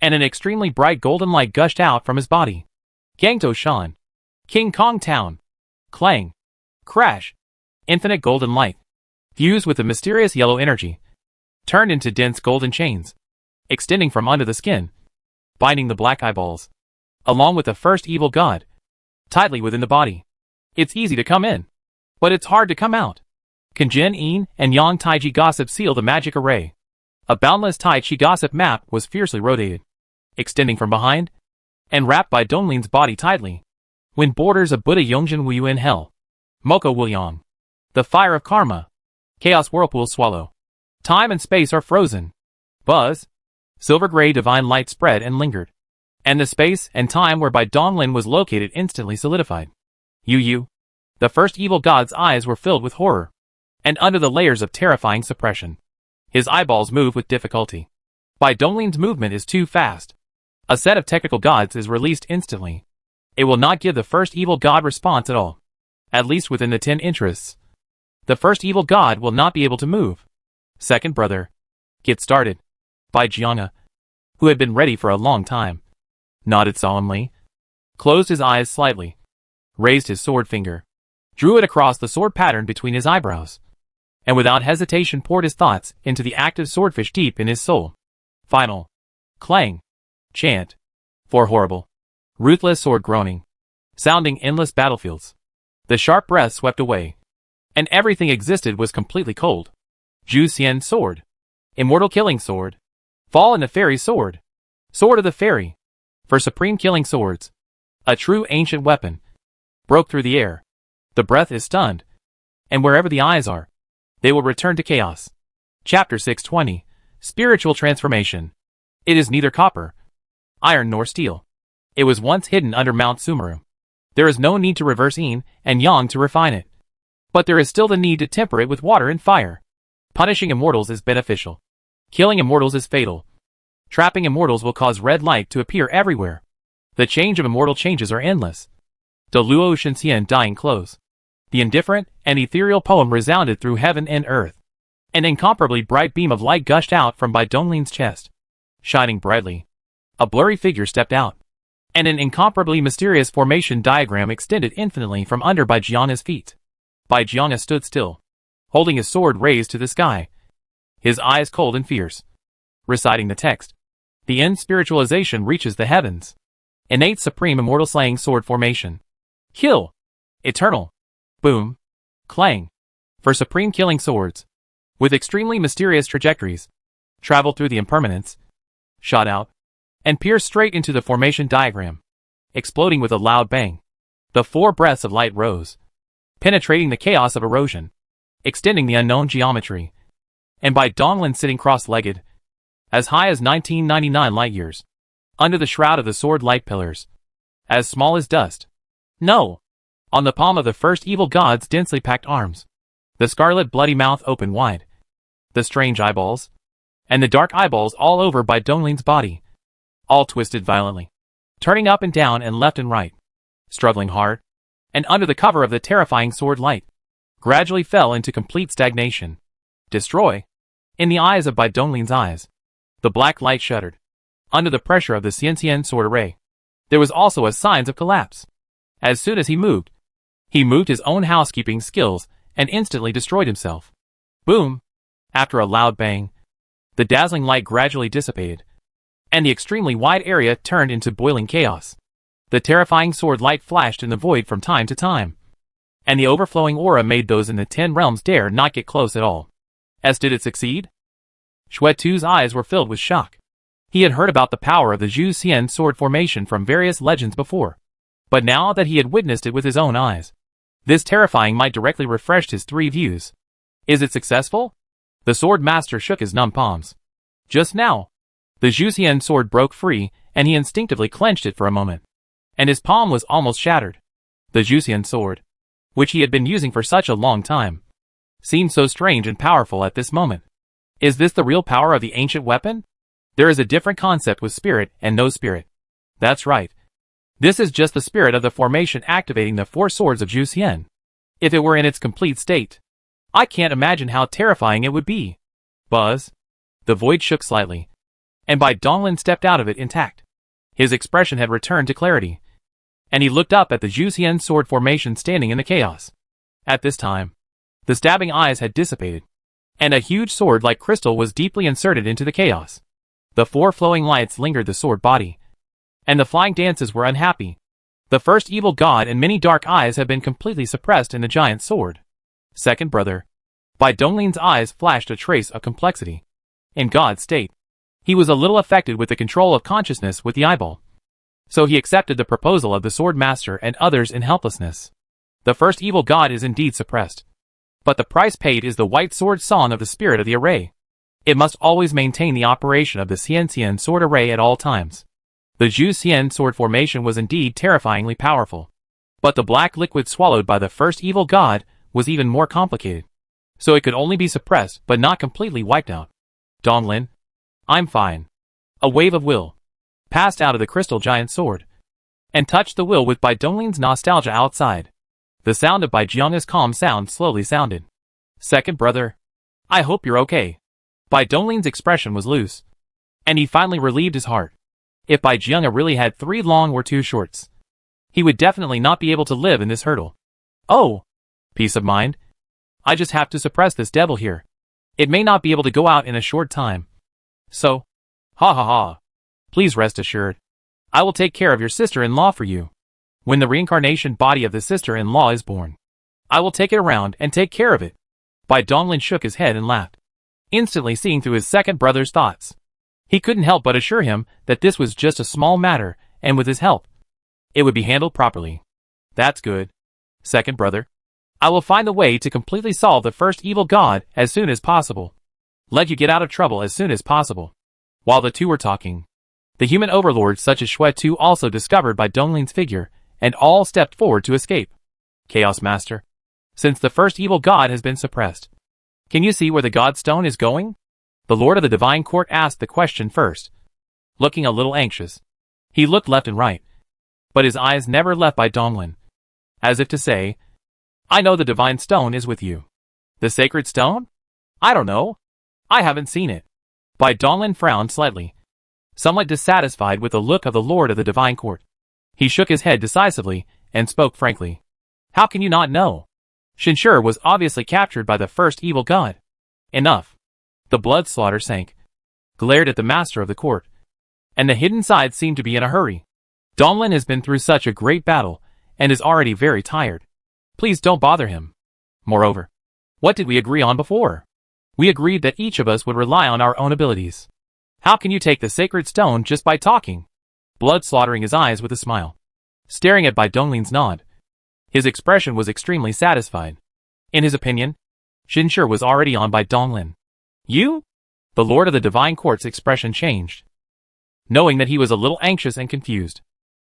and an extremely bright golden light gushed out from his body. Gangto Shan. King Kong Town. Clang. Crash. Infinite golden light, fused with the mysterious yellow energy, turned into dense golden chains, extending from under the skin, binding the black eyeballs, along with the first evil god, tightly within the body. It's easy to come in, but it's hard to come out. Can Jin Yin and Yang Taiji gossip seal the magic array? A boundless Tai Chi gossip map was fiercely rotated, extending from behind, and wrapped Bai Donglin's body tightly. When borders of Buddha Yongjin Wu in Hell. Moko Wuliang. The fire of karma. Chaos whirlpool swallow. Time and space are frozen. Buzz. Silver gray divine light spread and lingered. And the space and time where Bai Donglin was located instantly solidified. Yu. The first evil god's eyes were filled with horror, and under the layers of terrifying suppression, his eyeballs move with difficulty. Bai Donglin's movement is too fast. A set of technical gods is released instantly. It will not give the first evil god response at all. At least within the 10 interests. The first evil god will not be able to move. Second brother. Get started. Bai Jiana, who had been ready for a long time, nodded solemnly, closed his eyes slightly, raised his sword finger, drew it across the sword pattern between his eyebrows, and without hesitation poured his thoughts into the active swordfish deep in his soul. Final. Clang. Chant. For horrible, ruthless sword groaning, sounding endless battlefields. The sharp breath swept away, and everything existed was completely cold. Ju Xian sword. Immortal killing sword. Fall in the fairy sword. Sword of the Fairy. For supreme killing swords. A true ancient weapon. Broke through the air. The breath is stunned. And wherever the eyes are, they will return to chaos. Chapter 620. Spiritual Transformation. It is neither copper, iron nor steel. It was once hidden under Mount Sumeru. There is no need to reverse yin and yang to refine it. But there is still the need to temper it with water and fire. Punishing immortals is beneficial. Killing immortals is fatal. Trapping immortals will cause red light to appear everywhere. The change of immortal changes are endless. De Luo Shenxian Dying Close. The indifferent and ethereal poem resounded through heaven and earth. An incomparably bright beam of light gushed out from Bai Donglin's chest. Shining brightly, a blurry figure stepped out. And an incomparably mysterious formation diagram extended infinitely from under Bai Jiang's feet. Bai Jiang stood still, holding his sword raised to the sky, his eyes cold and fierce. Reciting the text. The end spiritualization reaches the heavens. Innate supreme immortal slaying sword formation. Kill. Eternal. Boom. Clang. For supreme killing swords. With extremely mysterious trajectories. Travel through the impermanence. Shot out. And pierce straight into the formation diagram. Exploding with a loud bang. The four breaths of light rose. Penetrating the chaos of erosion. Extending the unknown geometry. And Bai Donglin sitting cross-legged. As high as 1999 light-years. Under the shroud of the sword light pillars. As small as dust. No! On the palm of the first evil god's densely packed arms. The scarlet bloody mouth open wide. The strange eyeballs. And the dark eyeballs all over Bai Donglin's body. All twisted violently. Turning up and down and left and right. Struggling hard. And under the cover of the terrifying sword light. Gradually fell into complete stagnation. Destroy. In the eyes of Bai Donglin's eyes. The black light shuddered. Under the pressure of the Xianxian sword array. There was also a signs of collapse. As soon as he moved his own housekeeping skills and instantly destroyed himself. Boom! After a loud bang, the dazzling light gradually dissipated, and the extremely wide area turned into boiling chaos. The terrifying sword light flashed in the void from time to time, and the overflowing aura made those in the 10 realms dare not get close at all. As did it succeed? Xuetu's eyes were filled with shock. He had heard about the power of the Zhu Xian sword formation from various legends before, but now that he had witnessed it with his own eyes, this terrifying might directly refreshed his 3 views. Is it successful? The sword master shook his numb palms. Just now, the Zhu Xian sword broke free, and he instinctively clenched it for a moment. And his palm was almost shattered. The Zhu Xian sword, which he had been using for such a long time, seemed so strange and powerful at this moment. Is this the real power of the ancient weapon? There is a different concept with spirit and no spirit. That's right. This is just the spirit of the formation activating the 4 swords of Zhu Xian. If it were in its complete state, I can't imagine how terrifying it would be. Buzz. The void shook slightly, and Bai Donglin stepped out of it intact. His expression had returned to clarity, and he looked up at the Zhu Xian sword formation standing in the chaos. At this time, the stabbing eyes had dissipated, and a huge sword like crystal was deeply inserted into the chaos. The 4 flowing lights lingered the sword body, and the flying dances were unhappy. The first evil god and many dark eyes had been completely suppressed in the giant sword. Second brother. Bai Donglin's eyes flashed a trace of complexity. In God's state, he was a little affected with the control of consciousness with the eyeball. So he accepted the proposal of the sword master and others in helplessness. The first evil god is indeed suppressed. But the price paid is the white sword song of the spirit of the array. It must always maintain the operation of the Xianxian sword array at all times. The Zhu Xian sword formation was indeed terrifyingly powerful. But the black liquid swallowed by the first evil god was even more complicated. So it could only be suppressed but not completely wiped out. Donglin. I'm fine. A wave of will passed out of the crystal giant sword and touched the will with Bai Donglin's nostalgia outside. The sound of Bai Jiang's calm sound slowly sounded. Second brother. I hope you're okay. Bai Donglin's expression was loose, and he finally relieved his heart. If Bai Jiang really had 3 long or 2 shorts, he would definitely not be able to live in this hurdle. Oh! Peace of mind. I just have to suppress this devil here. It may not be able to go out in a short time. So, ha ha ha. Please rest assured. I will take care of your sister-in-law for you. When the reincarnation body of the sister-in-law is born, I will take it around and take care of it. Bai Donglin shook his head and laughed, instantly seeing through his second brother's thoughts. He couldn't help but assure him that this was just a small matter, and with his help, it would be handled properly. That's good, second brother. I will find the way to completely solve the first evil god as soon as possible. Let you get out of trouble as soon as possible. While the two were talking, the human overlords such as Shui-Tu also discovered by Donglin's figure, and all stepped forward to escape. Chaos Master, since the first evil god has been suppressed, can you see where the god stone is going? The Lord of the Divine Court asked the question first. Looking a little anxious, he looked left and right, but his eyes never left by Donglin, as if to say, I know the divine stone is with you. The sacred stone? I don't know. I haven't seen it. Bai Donglin frowned slightly, somewhat dissatisfied with the look of the Lord of the Divine Court. He shook his head decisively and spoke frankly. How can you not know? Shinshur was obviously captured by the first evil god. Enough. The blood slaughter sank, glared at the master of the court, and the hidden side seemed to be in a hurry. Donglin has been through such a great battle and is already very tired. Please don't bother him. Moreover, what did we agree on before? We agreed that each of us would rely on our own abilities. How can you take the sacred stone just by talking? Blood slaughtering his eyes with a smile, staring at Bai Donglin's nod. His expression was extremely satisfied. In his opinion, Shinshur was already on Bai Donglin. You? The Lord of the Divine Court's expression changed, knowing that he was a little anxious and confused.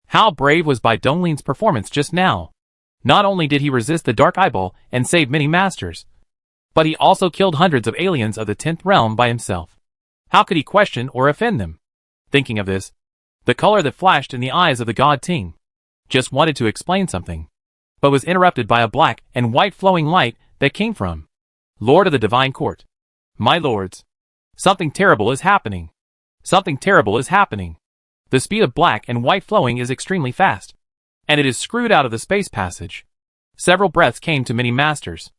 How brave was Bai Donglin's performance just now? Not only did he resist the Dark Eyeball and save many masters, but he also killed hundreds of aliens of the 10th realm by himself. How could he question or offend them? Thinking of this, the color that flashed in the eyes of the god Ting just wanted to explain something, but was interrupted by a black and white flowing light that came from Lord of the Divine Court. My lords, something terrible is happening. Something terrible is happening. The speed of black and white flowing is extremely fast, and it is screwed out of the space passage. Several breaths came to many masters.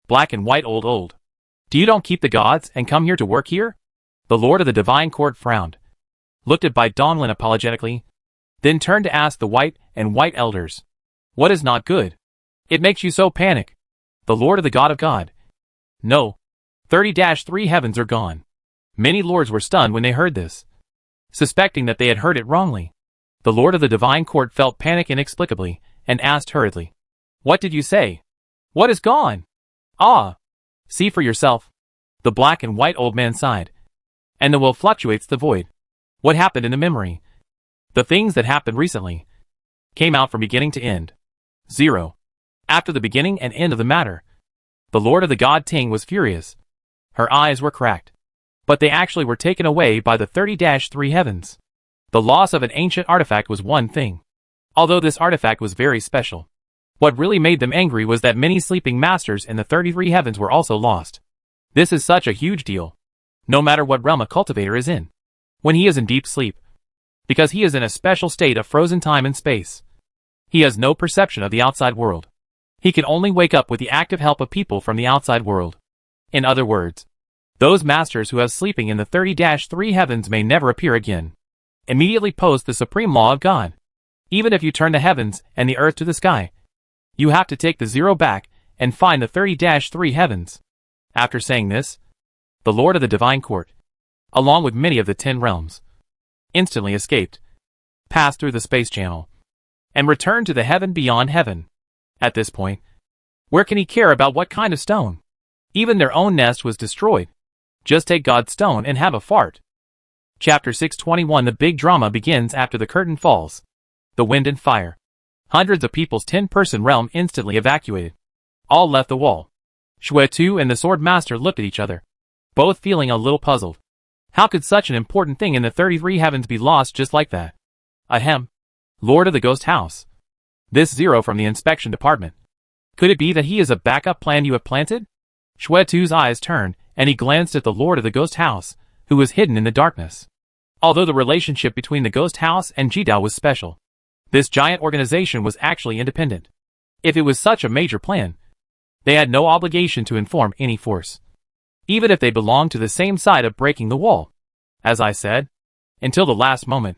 Black and white old. Do you don't keep the gods and come here to work here? The Lord of the Divine Court frowned, looked at Bai Donglin apologetically, then turned to ask the white and white elders. What is not good? It makes you so panic. The Lord of the God of God. No. 30-3 heavens are gone. Many lords were stunned when they heard this, suspecting that they had heard it wrongly. The Lord of the Divine Court felt panic inexplicably, and asked hurriedly. What did you say? What is gone? Ah! See for yourself. The black and white old man sighed. And the will fluctuates the void. What happened in the memory? The things that happened recently came out from beginning to end. 0. After the beginning and end of the matter, the Lord of the God Ting was furious. Her eyes were cracked, but they actually were taken away by the 30-3 heavens. The loss of an ancient artifact was one thing, although this artifact was very special. What really made them angry was that many sleeping masters in the 33 heavens were also lost. This is such a huge deal, no matter what realm a cultivator is in, when he is in deep sleep, because he is in a special state of frozen time and space. He has no perception of the outside world. He can only wake up with the active help of people from the outside world. In other words, those masters who have sleeping in the 30-3 heavens may never appear again. Immediately post the supreme law of God. Even if you turn the heavens and the earth to the sky, you have to take the 0 back and find the 30-3 heavens. After saying this, the Lord of the Divine Court, along with many of the 10 realms, instantly escaped, passed through the space channel, and returned to the heaven beyond heaven. At this point, where can he care about what kind of stone? Even their own nest was destroyed. Just take God's stone and have a fart. Chapter 621. The big drama begins after the curtain falls. The wind and fire. Hundreds of people's 10-person realm instantly evacuated. All left the wall. Shui-Tu and the Sword Master looked at each other, both feeling a little puzzled. How could such an important thing in the 33 heavens be lost just like that? Ahem. Lord of the Ghost House. This 0 from the inspection department. Could it be that he is a backup plan you have planted? Shui-Tu's eyes turned, and he glanced at the Lord of the Ghost House, who was hidden in the darkness. Although the relationship between the Ghost House and Jidao was special, this giant organization was actually independent. If it was such a major plan, they had no obligation to inform any force, even if they belonged to the same side of breaking the wall. As I said, until the last moment,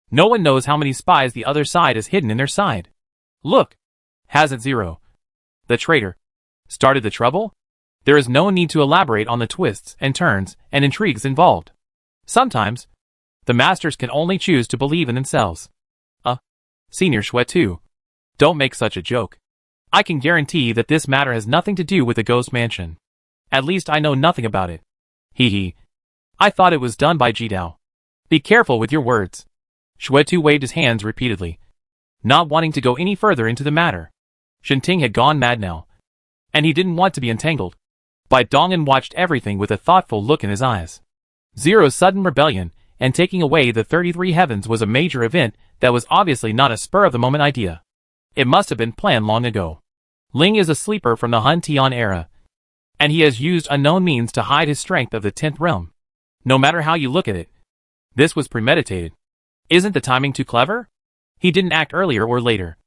no one knows how many spies the other side has hidden in their side. Look! Hasn't 0, the traitor, started the trouble? There is no need to elaborate on the twists and turns and intrigues involved. Sometimes, The masters can only choose to believe in themselves. Senior Shwetu, don't make such a joke. I can guarantee that this matter has nothing to do with the ghost mansion. At least I know nothing about it. Hee hee. I thought it was done by Jidao. Be careful with your words. Shwetu waved his hands repeatedly, not wanting to go any further into the matter. Shinting had gone mad now, and he didn't want to be entangled. Bai Donglin watched everything with a thoughtful look in his eyes. Zero's sudden rebellion and taking away the 33 heavens was a major event that was obviously not a spur-of-the-moment idea. It must have been planned long ago. Ling is a sleeper from the Hun Tian era, and he has used unknown means to hide his strength of the 10th realm. No matter how you look at it, this was premeditated. Isn't the timing too clever? He didn't act earlier or later,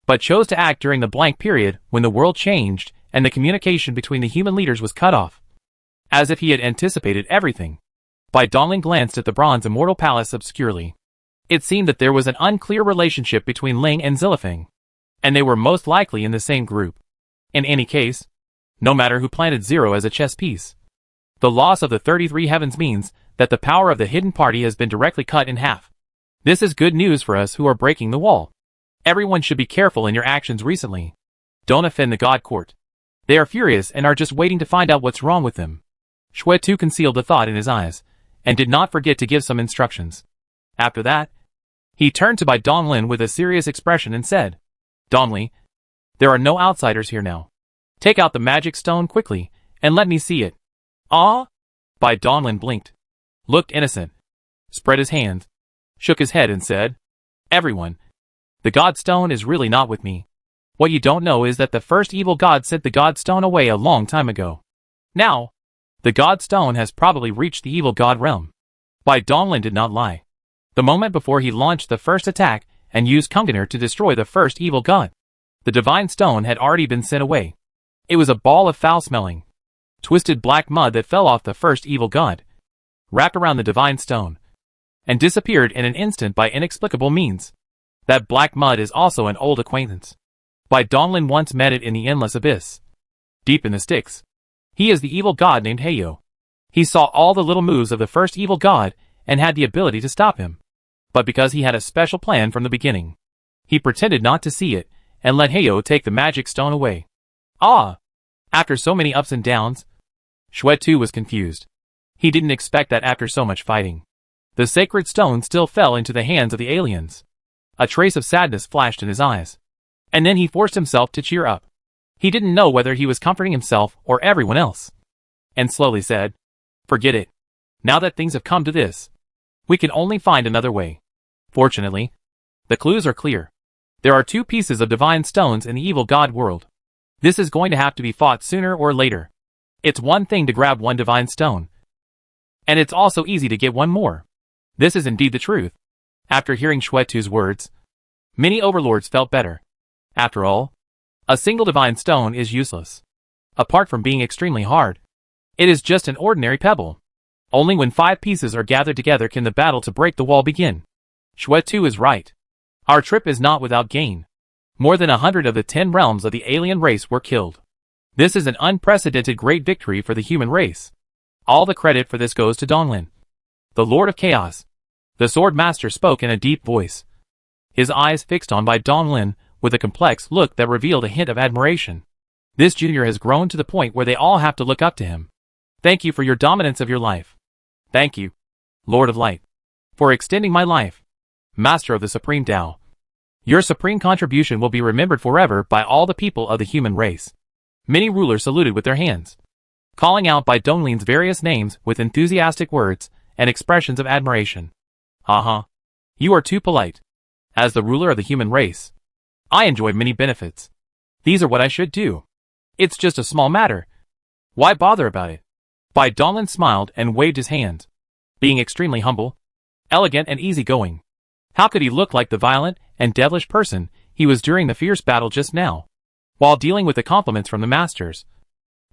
but chose to act during the blank period when the world changed and the communication between the human leaders was cut off. As if he had anticipated everything. Bai Donglin glanced at the bronze Immortal Palace obscurely. It seemed that there was an unclear relationship between Ling and Zilifeng, and they were most likely in the same group. In any case, no matter who planted Zero as a chess piece, the loss of the 33 heavens means that the power of the hidden party has been directly cut in half. This is good news for us who are breaking the wall. Everyone should be careful in your actions recently. Don't offend the God Court. They are furious and are just waiting to find out what's wrong with them. Shwetu concealed the thought in his eyes, and did not forget to give some instructions. After that, he turned to Bai Donglin with a serious expression and said, Dongli, there are no outsiders here now. Take out the magic stone quickly, and let me see it. Ah? Bai Donglin blinked, looked innocent, spread his hands, shook his head and said, Everyone, the God Stone is really not with me. What you don't know is that the first evil god sent the God Stone away a long time ago. Now, the God Stone has probably reached the evil god realm. Bai Donglin did not lie. The moment before he launched the first attack and used Kunganer to destroy the first evil god, the divine stone had already been sent away. It was a ball of foul-smelling, twisted black mud that fell off the first evil god, wrapped around the divine stone, and disappeared in an instant by inexplicable means. That black mud is also an old acquaintance. Bai Donglin once met it in the endless abyss, deep in the Styx. He is the evil god named Heyo. He saw all the little moves of the first evil god and had the ability to stop him. But because he had a special plan from the beginning, he pretended not to see it and let Heyo take the magic stone away. Ah! After so many ups and downs, Shwetu was confused. He didn't expect that after so much fighting, the sacred stone still fell into the hands of the aliens. A trace of sadness flashed in his eyes. And then he forced himself to cheer up. He didn't know whether he was comforting himself or everyone else. And slowly said, Forget it. Now that things have come to this, we can only find another way. Fortunately, the clues are clear. There are 2 pieces of divine stones in the evil god world. This is going to have to be fought sooner or later. It's one thing to grab one divine stone, and it's also easy to get one more. This is indeed the truth. After hearing Shwetu's words, many overlords felt better. After all, a single divine stone is useless. Apart from being extremely hard, it is just an ordinary pebble. Only when 5 pieces are gathered together can the battle to break the wall begin. Shwetu is right. Our trip is not without gain. More than 100 of the 10 realms of the alien race were killed. This is an unprecedented great victory for the human race. All the credit for this goes to Donglin, the Lord of Chaos. The Sword Master spoke in a deep voice, his eyes fixed on Bai Donglin with a complex look that revealed a hint of admiration. This junior has grown to the point where they all have to look up to him. Thank you for your dominance of your life. Thank you, Lord of Light, for extending my life, Master of the Supreme Tao. Your supreme contribution will be remembered forever by all the people of the human race. Many rulers saluted with their hands, calling out Bai Donglin's various names with enthusiastic words and expressions of admiration. You are too polite. As the ruler of the human race, I enjoy many benefits. These are what I should do. It's just a small matter. Why bother about it? Bai Donglin smiled and waved his hands, being extremely humble, elegant and easygoing. How could he look like the violent and devilish person he was during the fierce battle just now, while dealing with the compliments from the masters?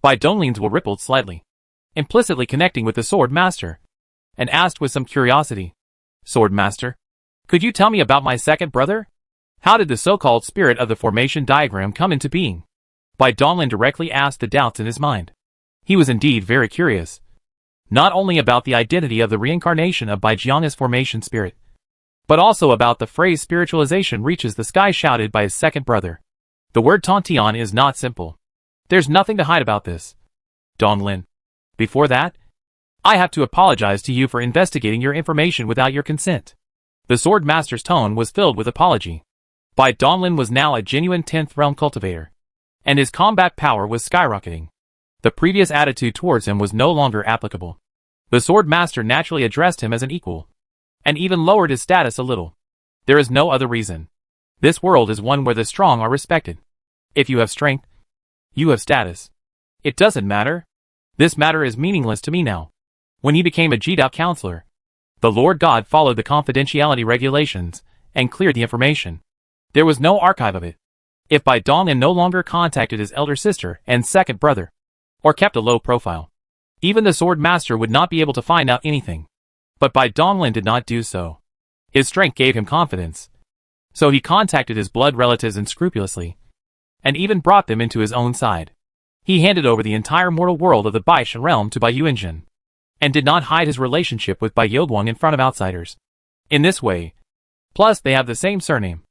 Bai Donglin's will rippled slightly, implicitly connecting with the Sword Master, and asked with some curiosity, Sword Master, could you tell me about my second brother? How did the so-called spirit of the formation diagram come into being? Bai Donglin directly asked the doubts in his mind. He was indeed very curious. Not only about the identity of the reincarnation of Baijiana's formation spirit, but also about the phrase spiritualization reaches the sky shouted by his second brother. The word Tontian is not simple. There's nothing to hide about this. Donglin. Before that, I have to apologize to you for investigating your information without your consent. The Sword Master's tone was filled with apology. Bai Donglin was now a genuine 10th realm cultivator, and his combat power was skyrocketing. The previous attitude towards him was no longer applicable. The Sword Master naturally addressed him as an equal, and even lowered his status a little. There is no other reason. This world is one where the strong are respected. If you have strength, you have status. It doesn't matter. This matter is meaningless to me now. When he became a Jidao counselor, the Lord God followed the confidentiality regulations and cleared the information. There was no archive of it. If Bai Donglin no longer contacted his elder sister and second brother, or kept a low profile, even the Sword Master would not be able to find out anything. But Bai Donglin did not do so. His strength gave him confidence. So he contacted his blood relatives unscrupulously, and even brought them into his own side. He handed over the entire mortal world of the Baishan realm to Bai Yuanjin, and did not hide his relationship with Bai Yodwang in front of outsiders. In this way, plus they have the same surname.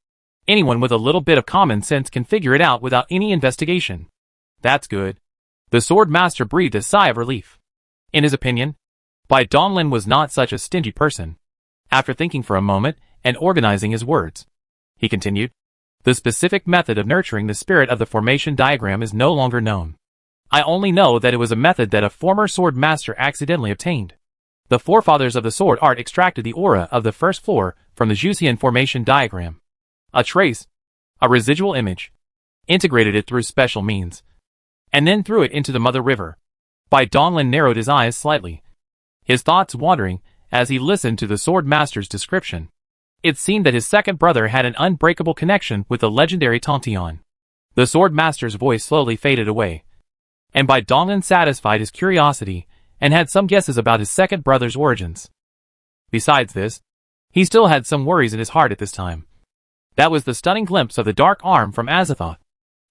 Anyone with a little bit of common sense can figure it out without any investigation. That's good. The Sword Master breathed a sigh of relief. In his opinion, Bai Donglin was not such a stingy person. After thinking for a moment and organizing his words, he continued, the specific method of nurturing the spirit of the formation diagram is no longer known. I only know that it was a method that a former sword master accidentally obtained. The forefathers of the sword art extracted the aura of the first floor from the Juxian formation diagram. A trace, a residual image, integrated it through special means, and then threw it into the mother river. Bai Donglin narrowed his eyes slightly, his thoughts wandering as he listened to the sword master's description. It seemed that his second brother had an unbreakable connection with the legendary Tontian. The sword master's voice slowly faded away, and Bai Donglin satisfied his curiosity and had some guesses about his second brother's origins. Besides this, he still had some worries in his heart at this time. That was the stunning glimpse of the dark arm from Azathoth.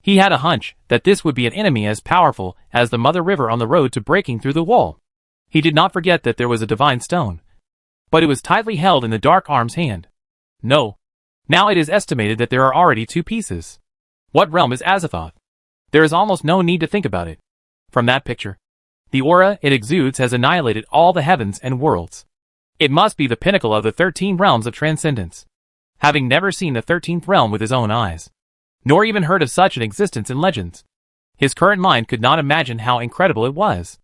He had a hunch that this would be an enemy as powerful as the Mother River on the road to breaking through the wall. He did not forget that there was a divine stone, but it was tightly held in the dark arm's hand. No. Now it is estimated that there are already 2 pieces. What realm is Azathoth? There is almost no need to think about it. From that picture, the aura it exudes has annihilated all the heavens and worlds. It must be the pinnacle of the 13 realms of transcendence. Having never seen the 13th realm with his own eyes, nor even heard of such an existence in legends, his current mind could not imagine how incredible it was.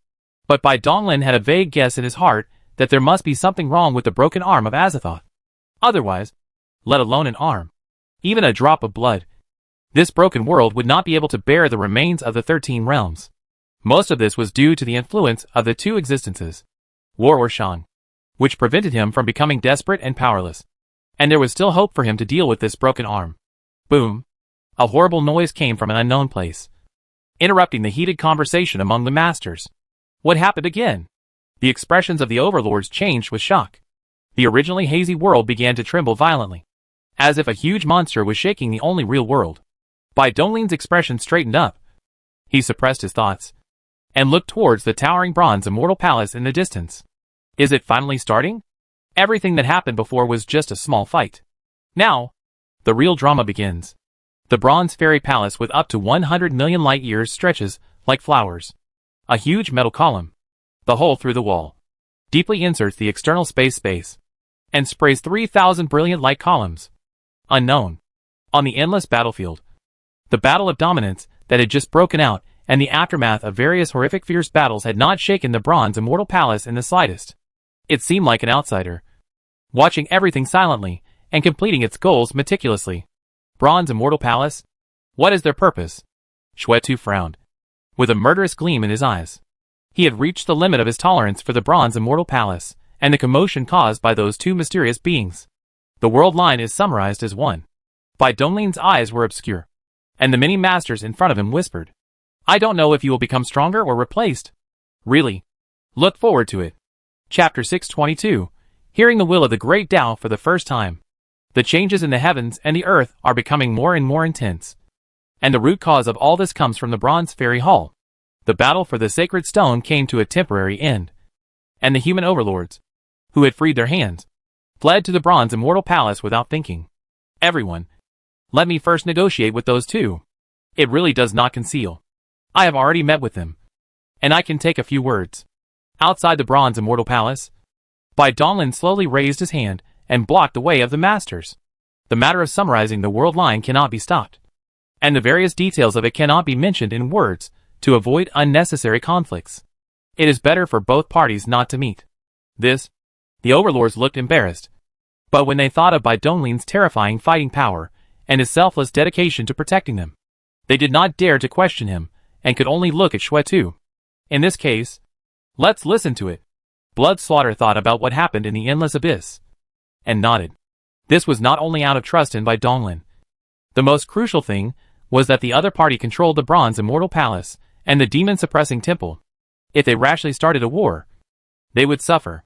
But Bai Donglin had a vague guess in his heart that there must be something wrong with the broken arm of Azathoth. Otherwise, let alone an arm, even a drop of blood, this broken world would not be able to bear the remains of the 13 realms. Most of this was due to the influence of the 2 existences, War or Shan, which prevented him from becoming desperate and powerless. And there was still hope for him to deal with this broken arm. Boom! A horrible noise came from an unknown place, interrupting the heated conversation among the masters. What happened again? The expressions of the overlords changed with shock. The originally hazy world began to tremble violently, as if a huge monster was shaking the only real world. Bai Donglin's expression straightened up. He suppressed his thoughts, and looked towards the towering bronze Immortal Palace in the distance. Is it finally starting? Everything that happened before was just a small fight. Now, the real drama begins. The Bronze Fairy Palace with up to 100 million light years stretches like flowers. A huge metal column, the hole through the wall, deeply inserts the external space, and sprays 3,000 brilliant light columns. Unknown. On the endless battlefield, the battle of dominance that had just broken out and the aftermath of various horrific fierce battles had not shaken the Bronze Immortal Palace in the slightest. It seemed like an outsider, watching everything silently and completing its goals meticulously. Bronze Immortal Palace? What is their purpose? Xuetu frowned, with a murderous gleam in his eyes. He had reached the limit of his tolerance for the Bronze Immortal Palace and the commotion caused by those 2 mysterious beings. The world line is summarized as 1. Bai Donglin's eyes were obscure, and the many masters in front of him whispered, I don't know if you will become stronger or replaced. Really? Look forward to it. Chapter 622. Hearing the will of the Great Tao for the first time. The changes in the heavens and the earth are becoming more and more intense. And the root cause of all this comes from the Bronze Fairy Hall. The battle for the sacred stone came to a temporary end. and the human overlords, who had freed their hands, fled to the bronze Immortal Palace without thinking. Everyone, let me first negotiate with those two. It really does not conceal. I have already met with them, and I can take a few words. Outside the bronze Immortal Palace, Bai Donglin slowly raised his hand and blocked the way of the masters. The matter of summarizing the world line cannot be stopped, and the various details of it cannot be mentioned in words to avoid unnecessary conflicts. It is better for both parties not to meet. The overlords looked embarrassed, but when they thought of Bai Donglin's terrifying fighting power and his selfless dedication to protecting them, they did not dare to question him and could only look at Shui Tu. In this case, let's listen to it. Blood Slaughter thought about what happened in the Endless Abyss and nodded. This was not only out of trust in Bai Donglin. The most crucial thing was that the other party controlled the bronze Immortal Palace and the demon-suppressing temple. If they rashly started a war, they would suffer.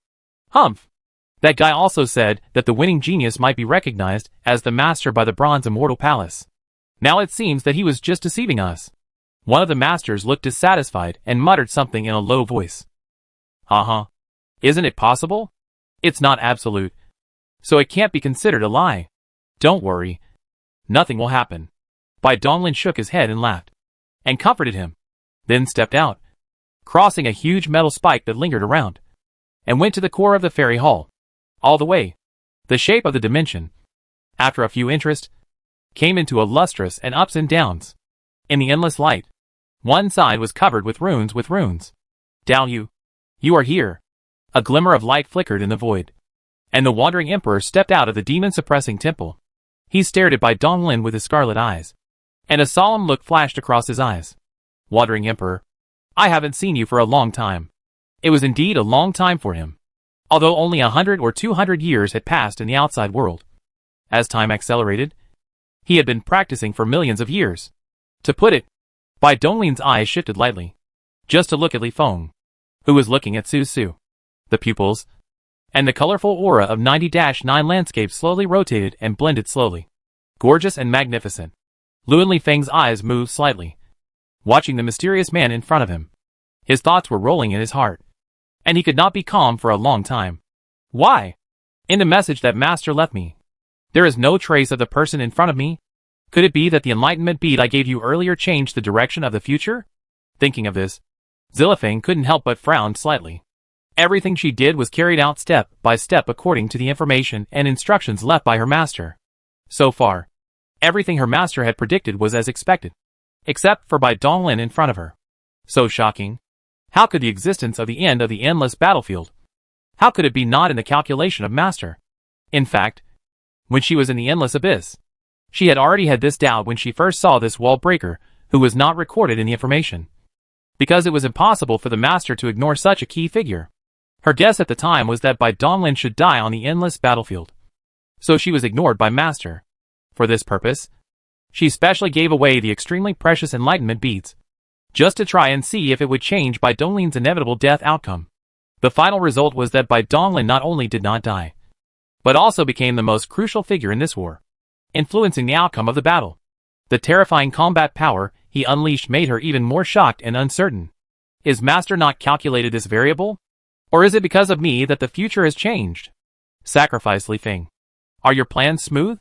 Humph! That guy also said that the winning genius might be recognized as the master by the bronze Immortal Palace. Now it seems that he was just deceiving us. One of the masters looked dissatisfied and muttered something in a low voice. Isn't it possible? It's not absolute, so it can't be considered a lie. Don't worry. Nothing will happen. Bai Donglin shook his head and laughed, and comforted him, then stepped out, crossing a huge metal spike that lingered around, and went to the core of the fairy hall. All the way, the shape of the dimension, after a few interest, came into a lustrous and ups and downs. In the endless light, one side was covered with runes. Dao you are here. A glimmer of light flickered in the void, and the wandering emperor stepped out of the demon-suppressing temple. He stared at Bai Donglin with his scarlet eyes, and a solemn look flashed across his eyes. Wandering emperor, I haven't seen you for a long time. It was indeed a long time for him, although only 100 or 200 years had passed in the outside world. As time accelerated, he had been practicing for millions of years. To put it, Bai Donglin's eyes shifted lightly, just to look at Li Feng, who was looking at Su Su. The pupils and the colorful aura of 90-9 landscape slowly rotated and blended slowly. Gorgeous and magnificent. Luan Li Feng's eyes moved slightly, watching the mysterious man in front of him. His thoughts were rolling in his heart, and he could not be calm for a long time. Why? In the message that Master left me, there is no trace of the person in front of me. Could it be that the enlightenment bead I gave you earlier changed the direction of the future? Thinking of this, Zilifeng couldn't help but frown slightly. Everything she did was carried out step by step according to the information and instructions left by her master. So far, everything her master had predicted was as expected, except for Bai Donglin in front of her. So shocking. How could the existence of the end of the endless battlefield? How could it be not in the calculation of master? In fact, when she was in the endless abyss, she had already had this doubt when she first saw this wall breaker, who was not recorded in the information, because it was impossible for the master to ignore such a key figure. Her guess at the time was that Bai Donglin should die on the endless battlefield, so she was ignored by master. For this purpose, she specially gave away the extremely precious enlightenment beads, just to try and see if it would change Bai Donglin's inevitable death outcome. The final result was that Bai Donglin not only did not die, but also became the most crucial figure in this war, influencing the outcome of the battle. The terrifying combat power he unleashed made her even more shocked and uncertain. Is master not calculated this variable? Or is it because of me that the future has changed? Sacrifice Li Feng. Are your plans smooth?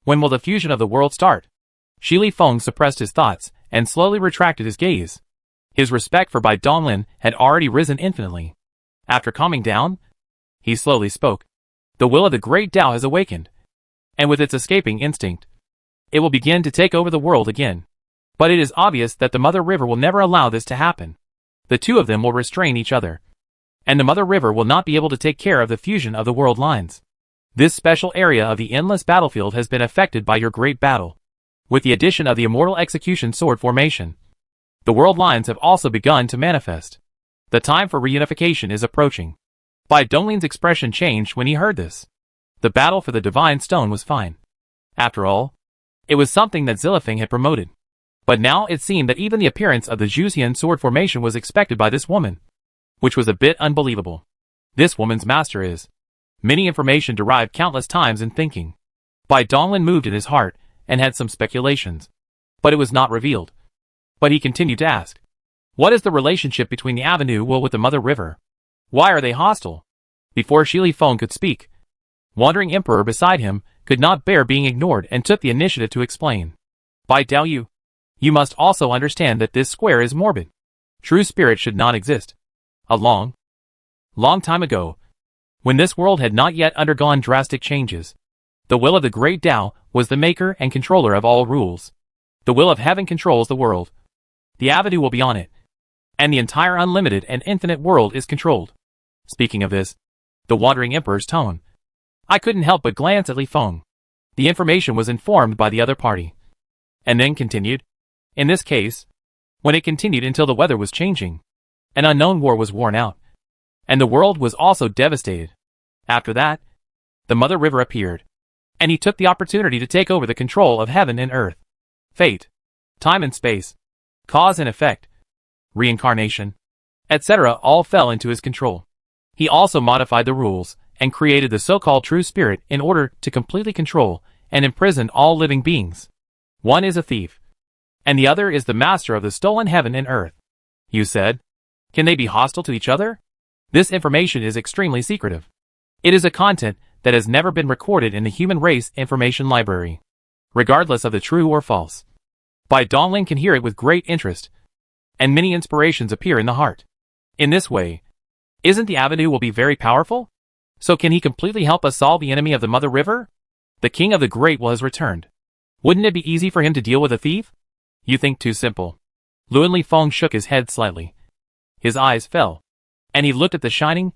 When will the fusion of the world start? Shi Li Feng suppressed his thoughts and slowly retracted his gaze. His respect for Bai Donglin had already risen infinitely. After calming down, he slowly spoke. The will of the great Tao has awakened, and with its escaping instinct, it will begin to take over the world again. But it is obvious that the Mother River will never allow this to happen. The two of them will restrain each other, and the Mother River will not be able to take care of the fusion of the world lines. This special area of the endless battlefield has been affected by your great battle. With the addition of the Immortal Execution Sword formation, the world lines have also begun to manifest. The time for reunification is approaching. Bai Donglin's expression changed when he heard this. The battle for the Divine Stone was fine. After all, it was something that Zilifeng had promoted. But now it seemed that even the appearance of the Zhuxian sword formation was expected by this woman, which was a bit unbelievable. This woman's master is. Many information derived countless times in thinking. Bai Donglin moved in his heart and had some speculations, but it was not revealed. But he continued to ask, what is the relationship between the Avenue Will with the Mother River? Why are they hostile? Before Shi Li Feng could speak, Wandering Emperor beside him could not bear being ignored and took the initiative to explain. By Dao Yu, you must also understand that this square is morbid. True spirit should not exist. A long time ago, when this world had not yet undergone drastic changes, the will of the great Tao was the maker and controller of all rules. The will of heaven controls the world. The avenue will be on it. And the entire unlimited and infinite world is controlled. Speaking of this, the Wandering Emperor's tone, I couldn't help but glance at Li Feng. The information was informed by the other party. And then continued. In this case, when it continued until the weather was changing, an unknown war was worn out, and the world was also devastated. After that, the Mother River appeared, and he took the opportunity to take over the control of heaven and earth. Fate, time and space, cause and effect, reincarnation, etc. all fell into his control. He also modified the rules and created the so-called true spirit in order to completely control and imprison all living beings. One is a thief, and the other is the master of the stolen heaven and earth. You said, can they be hostile to each other? This information is extremely secretive. It is a content that has never been recorded in the human race information library, regardless of the true or false. Bai Donglin can hear it with great interest, and many inspirations appear in the heart. In this way, isn't the avenue will be very powerful? So can he completely help us solve the enemy of the Mother River? The King of the Great Will has returned. Wouldn't it be easy for him to deal with a thief? You think too simple. Luan Li Feng shook his head slightly. His eyes fell, and he looked at the shining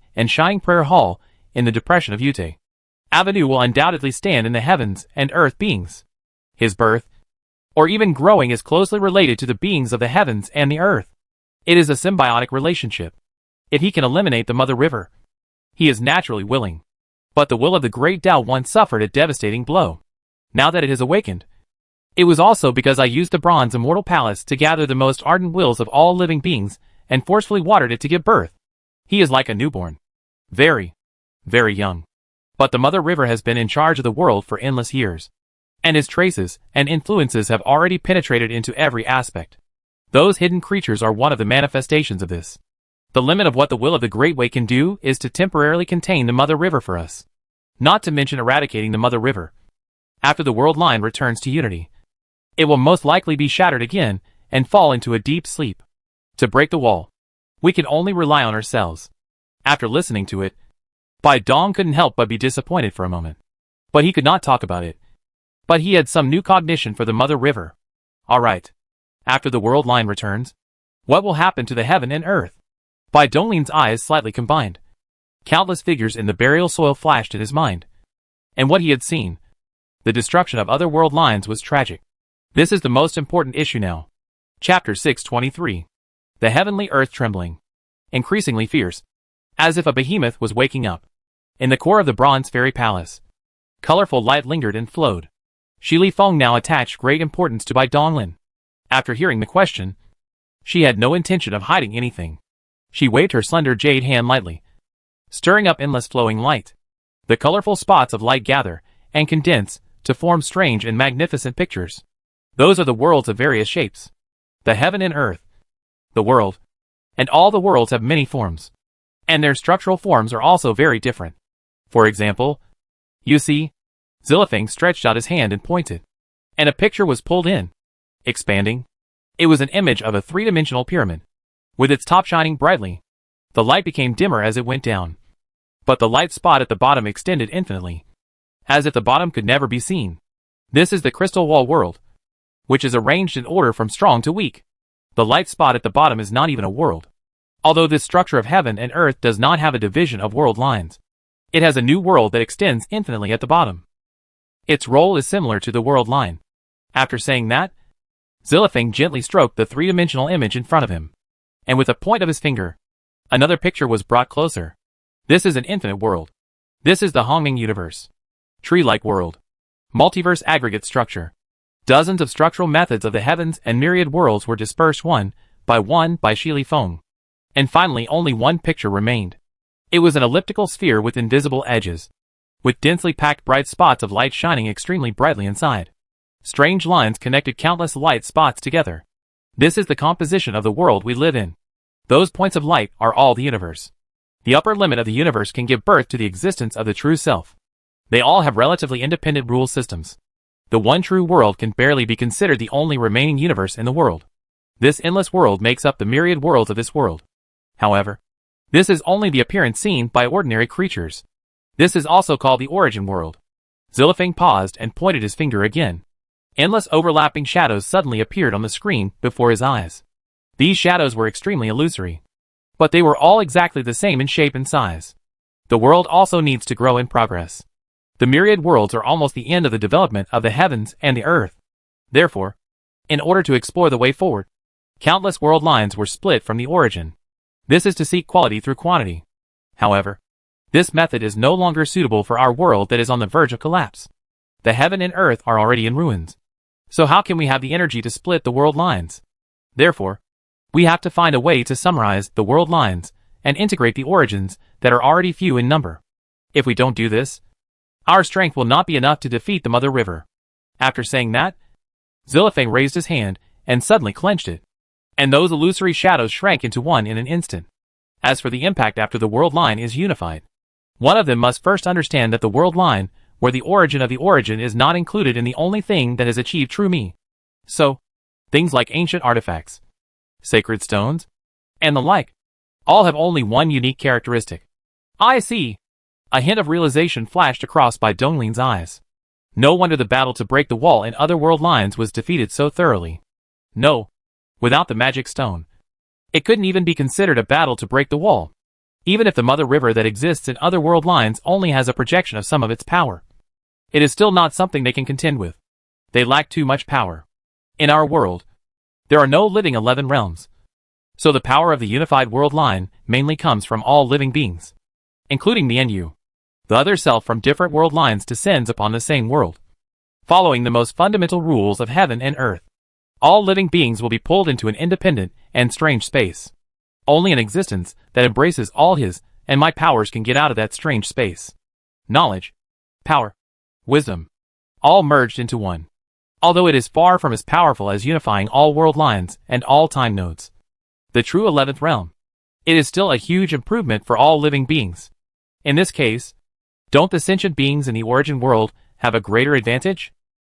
prayer hall in the depression of Yute. Avenue will undoubtedly stand in the heavens and earth beings. His birth, or even growing, is closely related to the beings of the heavens and the earth. It is a symbiotic relationship. If he can eliminate the Mother River, he is naturally willing. But the will of the great Tao once suffered a devastating blow. Now that it has awakened, it was also because I used the bronze Immortal Palace to gather the most ardent wills of all living beings and forcefully watered it to give birth. He is like a newborn. Very, very young. But the Mother River has been in charge of the world for endless years, and his traces and influences have already penetrated into every aspect. Those hidden creatures are one of the manifestations of this. The limit of what the will of the Great Way can do is to temporarily contain the Mother River for us. Not to mention eradicating the Mother River. After the world line returns to unity, it will most likely be shattered again and fall into a deep sleep. To break the wall, we can only rely on ourselves. After listening to it, Bai Dong couldn't help but be disappointed for a moment. But he could not talk about it. But he had some new cognition for the Mother River. Alright. After the world line returns, what will happen to the heaven and earth? Bai Donglin's eyes slightly combined. Countless figures in the burial soil flashed in his mind. And what he had seen, the destruction of other world lines, was tragic. This is the most important issue now. Chapter 623. The heavenly earth trembling. Increasingly fierce. As if a behemoth was waking up. In the core of the bronze fairy palace, colorful light lingered and flowed. Shi Li Feng now attached great importance to Bai Donglin. After hearing the question, she had no intention of hiding anything. She waved her slender jade hand lightly, stirring up endless flowing light. The colorful spots of light gather and condense to form strange and magnificent pictures. Those are the worlds of various shapes. The heaven and earth, the world, and all the worlds have many forms. And their structural forms are also very different. For example, you see, Zilifeng stretched out his hand and pointed, and a picture was pulled in, expanding. It was an image of a three-dimensional pyramid, with its top shining brightly. The light became dimmer as it went down, but the light spot at the bottom extended infinitely, as if the bottom could never be seen. This is the crystal wall world, which is arranged in order from strong to weak. The light spot at the bottom is not even a world. Although this structure of heaven and earth does not have a division of world lines, it has a new world that extends infinitely at the bottom. Its role is similar to the world line. After saying that, Zilifeng gently stroked the three-dimensional image in front of him, and with a point of his finger, another picture was brought closer. This is an infinite world. This is the Hongming universe. Tree-like world. Multiverse aggregate structure. Dozens of structural methods of the heavens and myriad worlds were dispersed one by Shi Li Feng. And finally only one picture remained. It was an elliptical sphere with invisible edges, with densely packed bright spots of light shining extremely brightly inside. Strange lines connected countless light spots together. This is the composition of the world we live in. Those points of light are all the universe. The upper limit of the universe can give birth to the existence of the true self. They all have relatively independent rule systems. The one true world can barely be considered the only remaining universe in the world. This endless world makes up the myriad worlds of this world. However, this is only the appearance seen by ordinary creatures. This is also called the origin world. Zilifeng paused and pointed his finger again. Endless overlapping shadows suddenly appeared on the screen before his eyes. These shadows were extremely illusory, but they were all exactly the same in shape and size. The world also needs to grow in progress. The myriad worlds are almost the end of the development of the heavens and the earth. Therefore, in order to explore the way forward, countless world lines were split from the origin. This is to seek quality through quantity. However, this method is no longer suitable for our world that is on the verge of collapse. The heaven and earth are already in ruins. So how can we have the energy to split the world lines? Therefore, we have to find a way to summarize the world lines and integrate the origins that are already few in number. If we don't do this, our strength will not be enough to defeat the Mother River. After saying that, Zilifeng raised his hand and suddenly clenched it, and those illusory shadows shrank into one in an instant. As for the impact after the world line is unified, one of them must first understand that the world line, where the origin of the origin is not included in the only thing that has achieved true me. So, things like ancient artifacts, sacred stones, and the like, all have only one unique characteristic. I see. A hint of realization flashed across Bai Donglin's eyes. No wonder the battle to break the wall in other world lines was defeated so thoroughly. No, without the magic stone, it couldn't even be considered a battle to break the wall. Even if the Mother River that exists in other world lines only has a projection of some of its power, it is still not something they can contend with. They lack too much power. In our world, there are no living 11 realms. So the power of the unified world line mainly comes from all living beings, including the NU. The other self from different world lines descends upon the same world. Following the most fundamental rules of heaven and earth, all living beings will be pulled into an independent and strange space. Only an existence that embraces all his and my powers can get out of that strange space. Knowledge, power, wisdom, all merged into one. Although it is far from as powerful as unifying all world lines and all time nodes, the true 11th realm, it is still a huge improvement for all living beings. In this case, don't the sentient beings in the origin world have a greater advantage?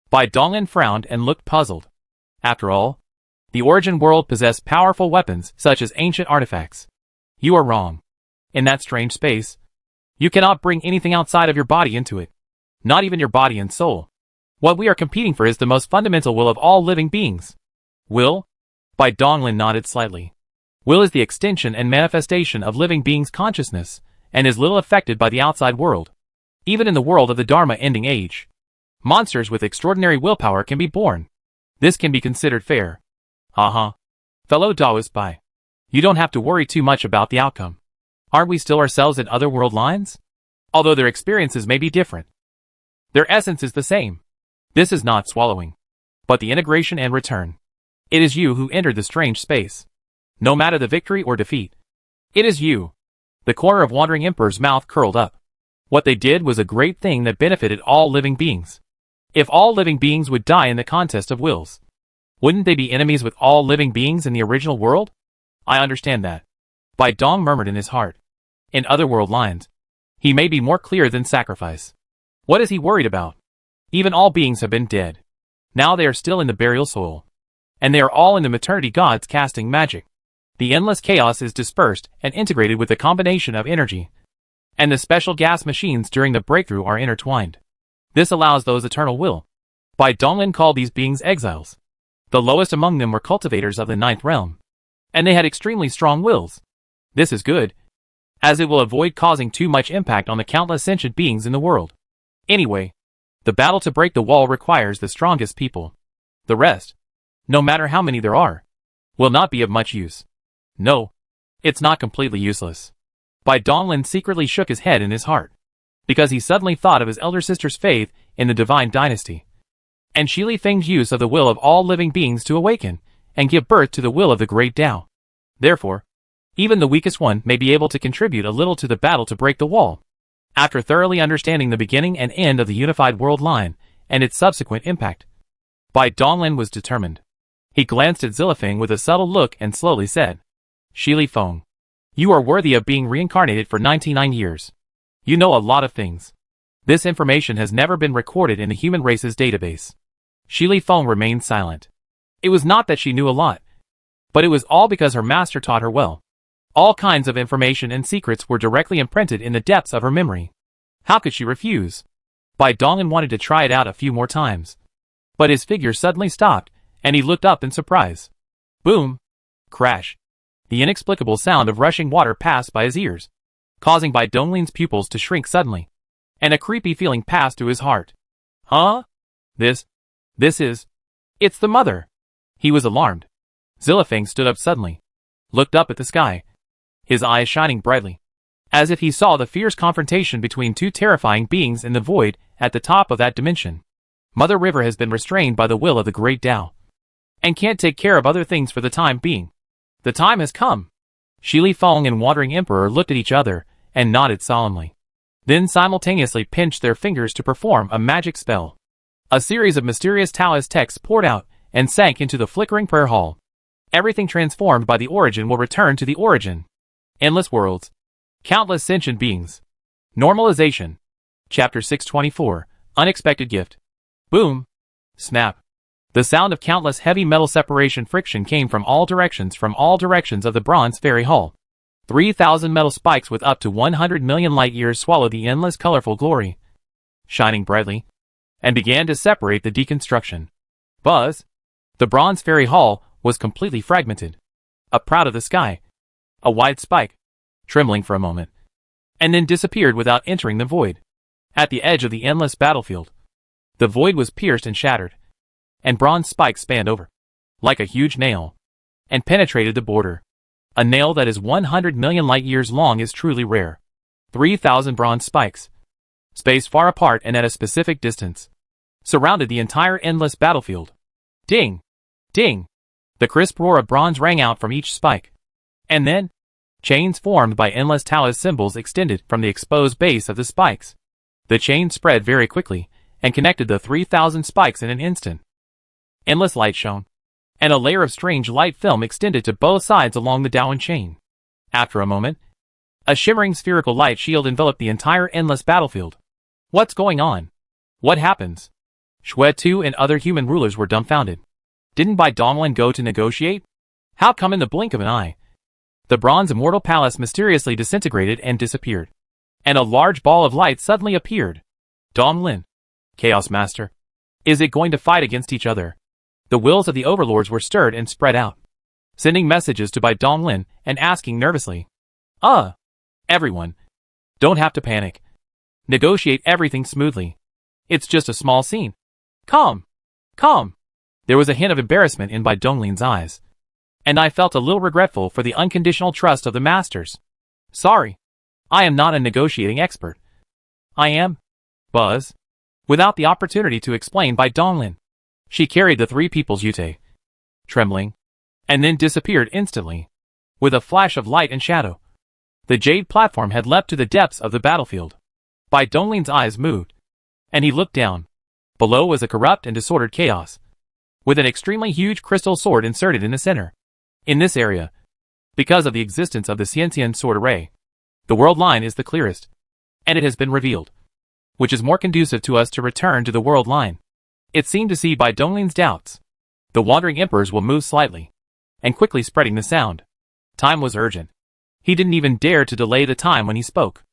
Bai Donglin frowned and looked puzzled. After all, the origin world possessed powerful weapons such as ancient artifacts. You are wrong. In that strange space, you cannot bring anything outside of your body into it. Not even your body and soul. What we are competing for is the most fundamental will of all living beings. Will? Bai Donglin nodded slightly. Will is the extension and manifestation of living beings' consciousness, and is little affected by the outside world. Even in the world of the Dharma-ending age, monsters with extraordinary willpower can be born. This can be considered fair. Fellow Taoist Bai, you don't have to worry too much about the outcome. Aren't we still ourselves in other world lines? Although their experiences may be different, their essence is the same. This is not swallowing, but the integration and return. It is you who entered the strange space. No matter the victory or defeat, it is you. The corner of Wandering Emperor's mouth curled up. What they did was a great thing that benefited all living beings. If all living beings would die in the contest of wills, wouldn't they be enemies with all living beings in the original world? I understand that. Bai Dong murmured in his heart. In other world lines, he may be more clear than sacrifice. What is he worried about? Even all beings have been dead. Now they are still in the burial soil. And they are all in the maternity gods casting magic. The endless chaos is dispersed and integrated with the combination of energy. And the special gas machines during the breakthrough are intertwined. This allows those eternal will. Bai Donglin called these beings exiles. The lowest among them were cultivators of the 9th realm. And they had extremely strong wills. This is good, as it will avoid causing too much impact on the countless sentient beings in the world. Anyway, the battle to break the wall requires the strongest people. The rest, no matter how many there are, will not be of much use. No, it's not completely useless. Bai Donglin secretly shook his head in his heart, because he suddenly thought of his elder sister's faith in the divine dynasty, and Shili Feng's use of the will of all living beings to awaken and give birth to the will of the great Tao. Therefore, even the weakest one may be able to contribute a little to the battle to break the wall. After thoroughly understanding the beginning and end of the unified world line and its subsequent impact, Bai Donglin was determined. He glanced at Zilifeng with a subtle look and slowly said, Shili Feng, You are worthy of being reincarnated for 99 years. You know a lot of things. This information has never been recorded in the human race's database. Shi Li Feng remained silent. It was not that she knew a lot, but it was all because her master taught her well. All kinds of information and secrets were directly imprinted in the depths of her memory. How could she refuse? Bai Donglin wanted to try it out a few more times. But his figure suddenly stopped, and he looked up in surprise. Boom! Crash! The inexplicable sound of rushing water passed by his ears, causing Bai Donglin's pupils to shrink suddenly, and a creepy feeling passed through his heart. Huh? This is... It's the mother! He was alarmed. Zilifeng stood up suddenly, looked up at the sky, his eyes shining brightly, as if he saw the fierce confrontation between two terrifying beings in the void at the top of that dimension. Mother River has been restrained by the will of the Great Tao, and can't take care of other things for the time being. The time has come. Shi Li Feng and Wandering Emperor looked at each other and nodded solemnly, then simultaneously pinched their fingers to perform a magic spell. A series of mysterious Taoist texts poured out and sank into the flickering prayer hall. Everything transformed by the origin will return to the origin. Endless worlds. Countless sentient beings. Normalization. Chapter 624. Unexpected gift. Boom. Snap. The sound of countless heavy metal separation friction came from all directions of the Bronze Fairy Hall. 3,000 metal spikes with up to 100 million light years swallowed the endless colorful glory, shining brightly, and began to separate the deconstruction. Buzz. The Bronze Fairy Hall was completely fragmented. Up proud of the sky, a wide spike, trembling for a moment, and then disappeared without entering the void. At the edge of the endless battlefield, the void was pierced and shattered, and bronze spikes spanned over, like a huge nail, and penetrated the border. A nail that is 100 million light years long is truly rare. 3,000 bronze spikes, spaced far apart and at a specific distance, surrounded the entire endless battlefield. Ding! Ding! The crisp roar of bronze rang out from each spike. And then, chains formed by endless Taoist symbols extended from the exposed base of the spikes. The chain spread very quickly, and connected the 3,000 spikes in an instant. Endless light shone, and a layer of strange light film extended to both sides along the Daoan chain. After a moment, a shimmering spherical light shield enveloped the entire endless battlefield. What's going on? What happens? Xue Tu and other human rulers were dumbfounded. Didn't Bai Donglin go to negotiate? How come in the blink of an eye? The bronze Immortal Palace mysteriously disintegrated and disappeared, and a large ball of light suddenly appeared. Donglin, Chaos Master, is it going to fight against each other? The wills of the overlords were stirred and spread out, sending messages to Bai Donglin and asking nervously, everyone, don't have to panic. Negotiate everything smoothly. It's just a small scene. Calm. There was a hint of embarrassment in Bai Donglin's eyes, and I felt a little regretful for the unconditional trust of the masters. Sorry, I am not a negotiating expert. I am, Buzz. Without the opportunity to explain Bai Donglin, she carried the three people's Yute, trembling, and then disappeared instantly, with a flash of light and shadow. The jade platform had leapt to the depths of the battlefield. Bai Donglin's eyes moved, and he looked down. Below was a corrupt and disordered chaos, with an extremely huge crystal sword inserted in the center. In this area, because of the existence of the Xianxian sword array, the world line is the clearest, and it has been revealed, which is more conducive to us to return to the world line. It seemed to see Bai Donglin's doubts. The wandering emperors will move slightly, and quickly spreading the sound. Time was urgent. He didn't even dare to delay the time when he spoke.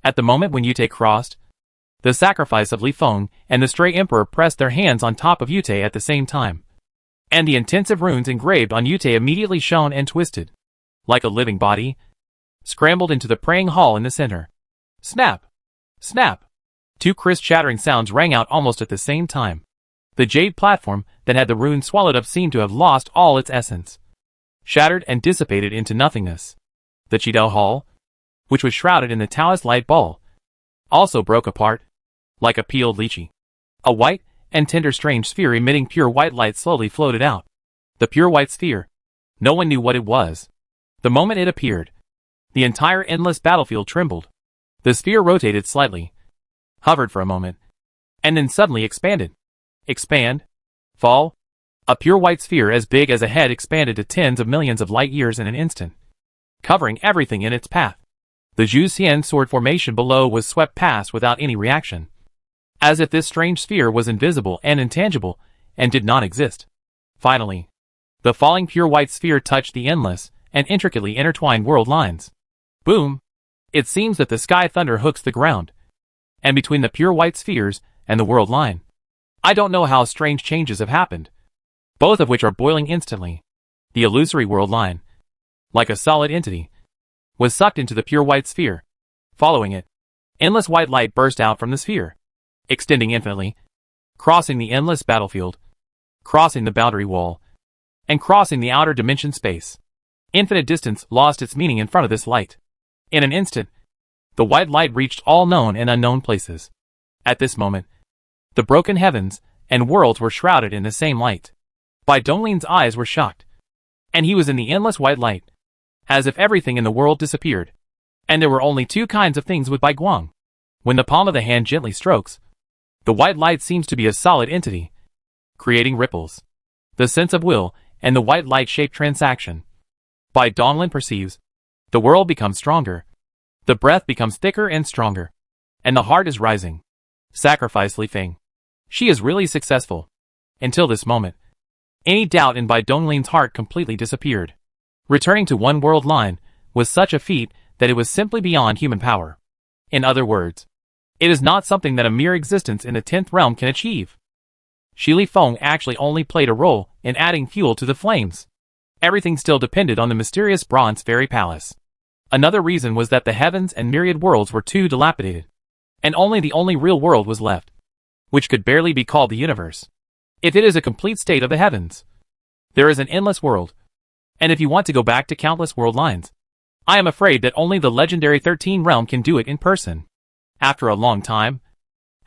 At the moment when Yute crossed, the sacrifice of Li Feng and the stray emperor pressed their hands on top of Yute at the same time, and the intensive runes engraved on Yute immediately shone and twisted, like a living body, scrambled into the praying hall in the center. Snap! Snap! Two crisp shattering sounds rang out almost at the same time. The jade platform that had the runes swallowed up seemed to have lost all its essence, shattered and dissipated into nothingness. The Qidao Hall, which was shrouded in the Taoist light ball, also broke apart, like a peeled lychee. A white and tender strange sphere emitting pure white light slowly floated out. The pure white sphere. No one knew what it was. The moment it appeared, the entire endless battlefield trembled. The sphere rotated slightly, hovered for a moment, and then suddenly expanded. Expand? Fall? A pure white sphere as big as a head expanded to tens of millions of light years in an instant. covering everything in its path. The Zhuxian sword formation below was swept past without any reaction, as if this strange sphere was invisible and intangible and did not exist. Finally, the falling pure white sphere touched the endless and intricately intertwined world lines. Boom! It seems that the sky thunder hooks the ground, and between the pure white spheres and the world line, I don't know how strange changes have happened, both of which are boiling instantly. The illusory world line, like a solid entity, was sucked into the pure white sphere. Following it, endless white light burst out from the sphere, extending infinitely, crossing the endless battlefield, crossing the boundary wall, and crossing the outer dimension space. Infinite distance lost its meaning in front of this light. In an instant, the white light reached all known and unknown places. At this moment, the broken heavens and worlds were shrouded in the same light. Bai Donglin's eyes were shocked, and he was in the endless white light, as if everything in the world disappeared. And there were only two kinds of things with Bai Guang. When the palm of the hand gently strokes, the white light seems to be a solid entity, creating ripples, the sense of will, and the white light-shaped transaction. Bai Donglin perceives, the world becomes stronger, the breath becomes thicker and stronger, and the heart is rising. Sacrifice Li Feng. She is really successful. Until this moment, any doubt in Bai Donglin's heart completely disappeared. Returning to one world line was such a feat that it was simply beyond human power. In other words, it is not something that a mere existence in the 10th realm can achieve. Shi Li Feng actually only played a role in adding fuel to the flames. Everything still depended on the mysterious Bronze Fairy Palace. Another reason was that the heavens and myriad worlds were too dilapidated, and only the only real world was left, which could barely be called the universe. If it is a complete state of the heavens, there is an endless world, and if you want to go back to countless world lines, I am afraid that only the legendary 13 realm can do it in person. After a long time,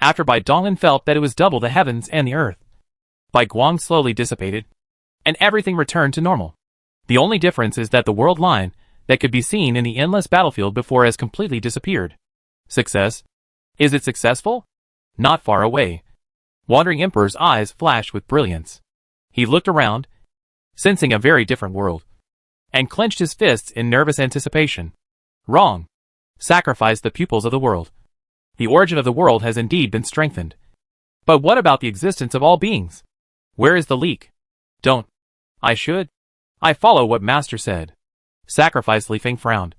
after Bai Donglin felt that it was double the heavens and the earth, Bai Guang slowly dissipated, and everything returned to normal. The only difference is that the world line that could be seen in the endless battlefield before has completely disappeared. Success? Is it successful? Not far away. Wandering Emperor's eyes flashed with brilliance. He looked around, sensing a very different world, and clenched his fists in nervous anticipation. Wrong. Sacrifice the pupils of the world. The origin of the world has indeed been strengthened. But what about the existence of all beings? Where is the leak? Don't. I should. I follow what Master said. Sacrifice Li Feng frowned,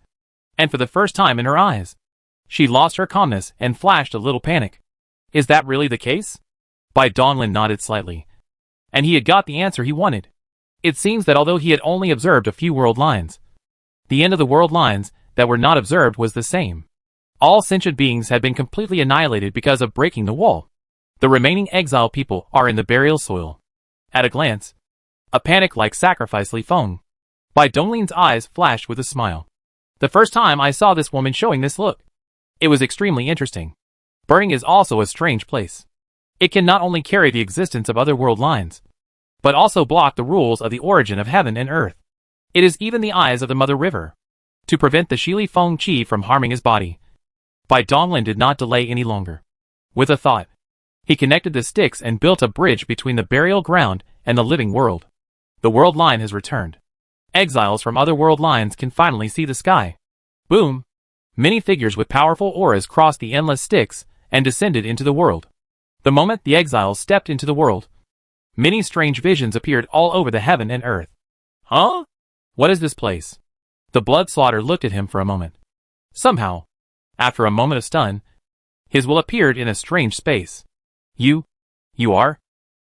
and for the first time in her eyes, she lost her calmness and flashed a little panic. Is that really the case? Bai Donglin nodded slightly, and he had got the answer he wanted. It seems that although he had only observed a few world lines, the end of the world lines that were not observed was the same. All sentient beings had been completely annihilated because of breaking the wall. The remaining exile people are in the burial soil. At a glance, a panic like Sacrifice Li Feng. Bai Donglin's eyes flashed with a smile. The first time I saw this woman showing this look, it was extremely interesting. Burning is also a strange place. It can not only carry the existence of other world lines, but also block the rules of the origin of heaven and earth. It is even the eyes of the Mother River. To prevent the Shi Li Feng chi from harming his body, Bai Donglin did not delay any longer. With a thought, he connected the sticks and built a bridge between the burial ground and the living world. The world line has returned. Exiles from other world lines can finally see the sky. Boom! Many figures with powerful auras crossed the endless sticks and descended into the world. The moment the exiles stepped into the world, many strange visions appeared all over the heaven and earth. Huh? What is this place? The blood slaughter looked at him for a moment. Somehow, after a moment of stun, his will appeared in a strange space. You are?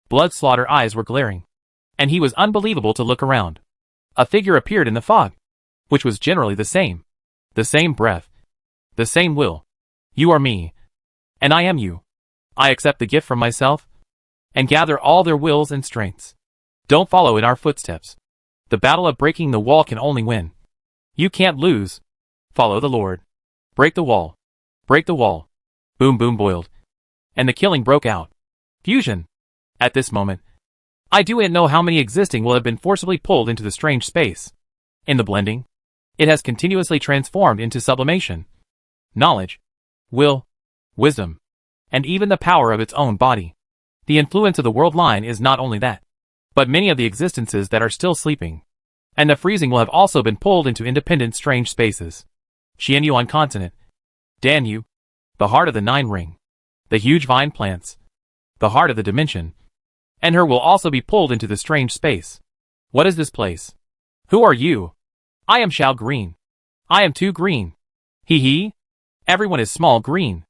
Blood slaughter eyes were glaring, and he was unbelievable to look around. A figure appeared in the fog, which was generally the same. The same breath. The same will. You are me. And I am you. I accept the gift from myself, and gather all their wills and strengths. Don't follow in our footsteps. The battle of breaking the wall can only win. You can't lose. Follow the Lord. Break the wall. Break the wall. Boom boom boiled. And the killing broke out. Fusion. At this moment, I do not know how many existing will have been forcibly pulled into the strange space. In the blending, it has continuously transformed into sublimation, knowledge, will, wisdom, and even the power of its own body. The influence of the world line is not only that, but many of the existences that are still sleeping. And the freezing will have also been pulled into independent strange spaces. Xianyuan continent. Danube. The heart of the Nine Ring. The huge vine plants. The heart of the dimension. And her will also be pulled into the strange space. What is this place? Who are you? I am Xiao Green. I am too green. Hee. Everyone is small green.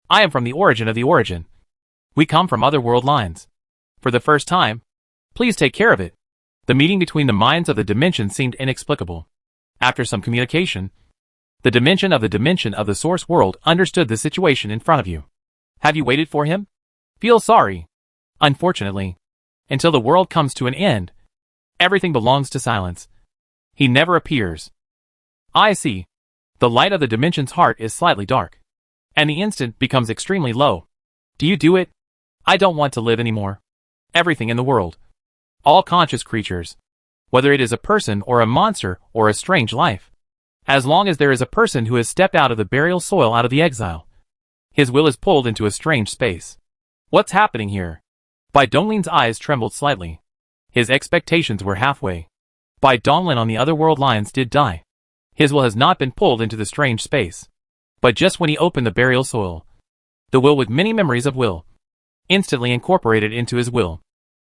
I am from the origin of the origin. We come from other world lines. For the first time. Please take care of it. The meeting between the minds of the dimension seemed inexplicable. After some communication, the dimension of the source world understood the situation in front of you. Have you waited for him? Feel sorry. Unfortunately, until the world comes to an end, everything belongs to silence. He never appears. I see. The light of the dimension's heart is slightly dark, and the instant becomes extremely low. Do you do it? I don't want to live anymore. Everything in the world. All conscious creatures. Whether it is a person or a monster or a strange life. As long as there is a person who has stepped out of the burial soil out of the exile. His will is pulled into a strange space. What's happening here? Bai Donglin's eyes trembled slightly. His expectations were halfway. Bai Donglin on the other world lines did die. His will has not been pulled into the strange space. But just when he opened the burial soil, the will with many memories of will, instantly incorporated into his will.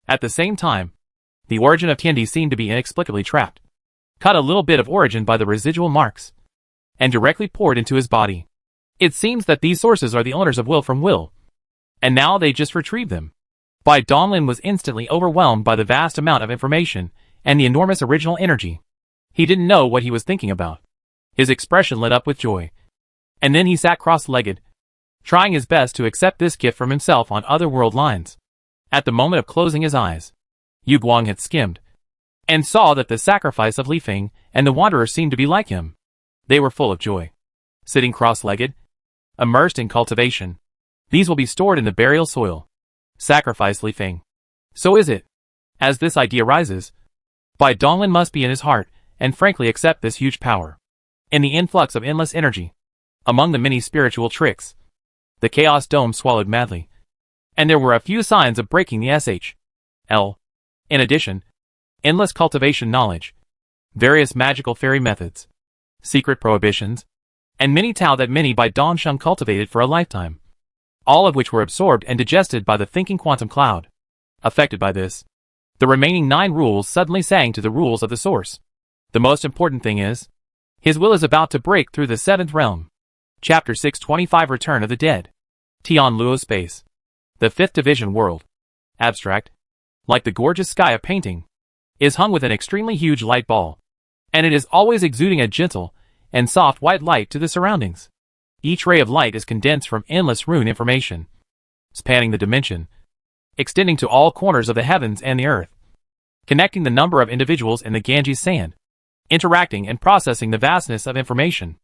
At the same time, the origin of Tiandi seemed to be inexplicably trapped. Cut a little bit of origin by the residual marks, and directly poured into his body. It seems that these sources are the owners of will from will, and now they just retrieve them. Bai Donglin was instantly overwhelmed by the vast amount of information and the enormous original energy. He didn't know what he was thinking about. His expression lit up with joy. And then he sat cross-legged, trying his best to accept this gift from himself on other world lines. At the moment of closing his eyes, Yu Guang had skimmed, and saw that the sacrifice of Li Feng and the Wanderer seemed to be like him. They were full of joy. Sitting cross-legged, immersed in cultivation. These will be stored in the burial soil. Sacrifice Li Feng. So is it. As this idea rises, Bai Donglin must be in his heart, and frankly accept this huge power. In the influx of endless energy, among the many spiritual tricks, the Chaos Dome swallowed madly. And there were a few signs of breaking the SHL. In addition, endless cultivation knowledge, various magical fairy methods, secret prohibitions, and many Tao that many Bai Dongsheng cultivated for a lifetime. All of which were absorbed and digested by the thinking quantum cloud. Affected by this, the remaining 9 rules suddenly sang to the rules of the source. The most important thing is, his will is about to break through the 7th realm. Chapter 625 Return of the Dead. Tian Luo Space. The 5th Division World. Abstract. Like the gorgeous sky of painting, is hung with an extremely huge light ball. And it is always exuding a gentle and soft white light to the surroundings. Each ray of light is condensed from endless rune information, spanning the dimension, extending to all corners of the heavens and the earth, connecting the number of individuals in the Ganges sand, interacting and processing the vastness of information.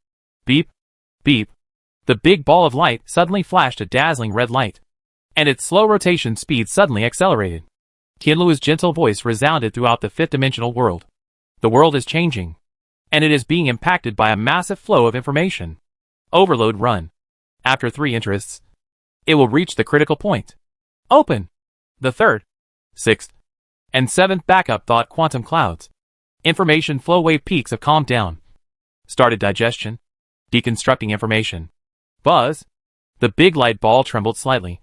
Beep, beep. The big ball of light suddenly flashed a dazzling red light, and its slow rotation speed suddenly accelerated. Tianluo's gentle voice resounded throughout the 5th dimensional world. The world is changing, and it is being impacted by a massive flow of information. Overload run. After 3 interests, it will reach the critical point. Open. The 3rd, 6th, and 7th backup thought quantum clouds. Information flow wave peaks have calmed down. Started digestion. Deconstructing information. Buzz. The big light ball trembled slightly.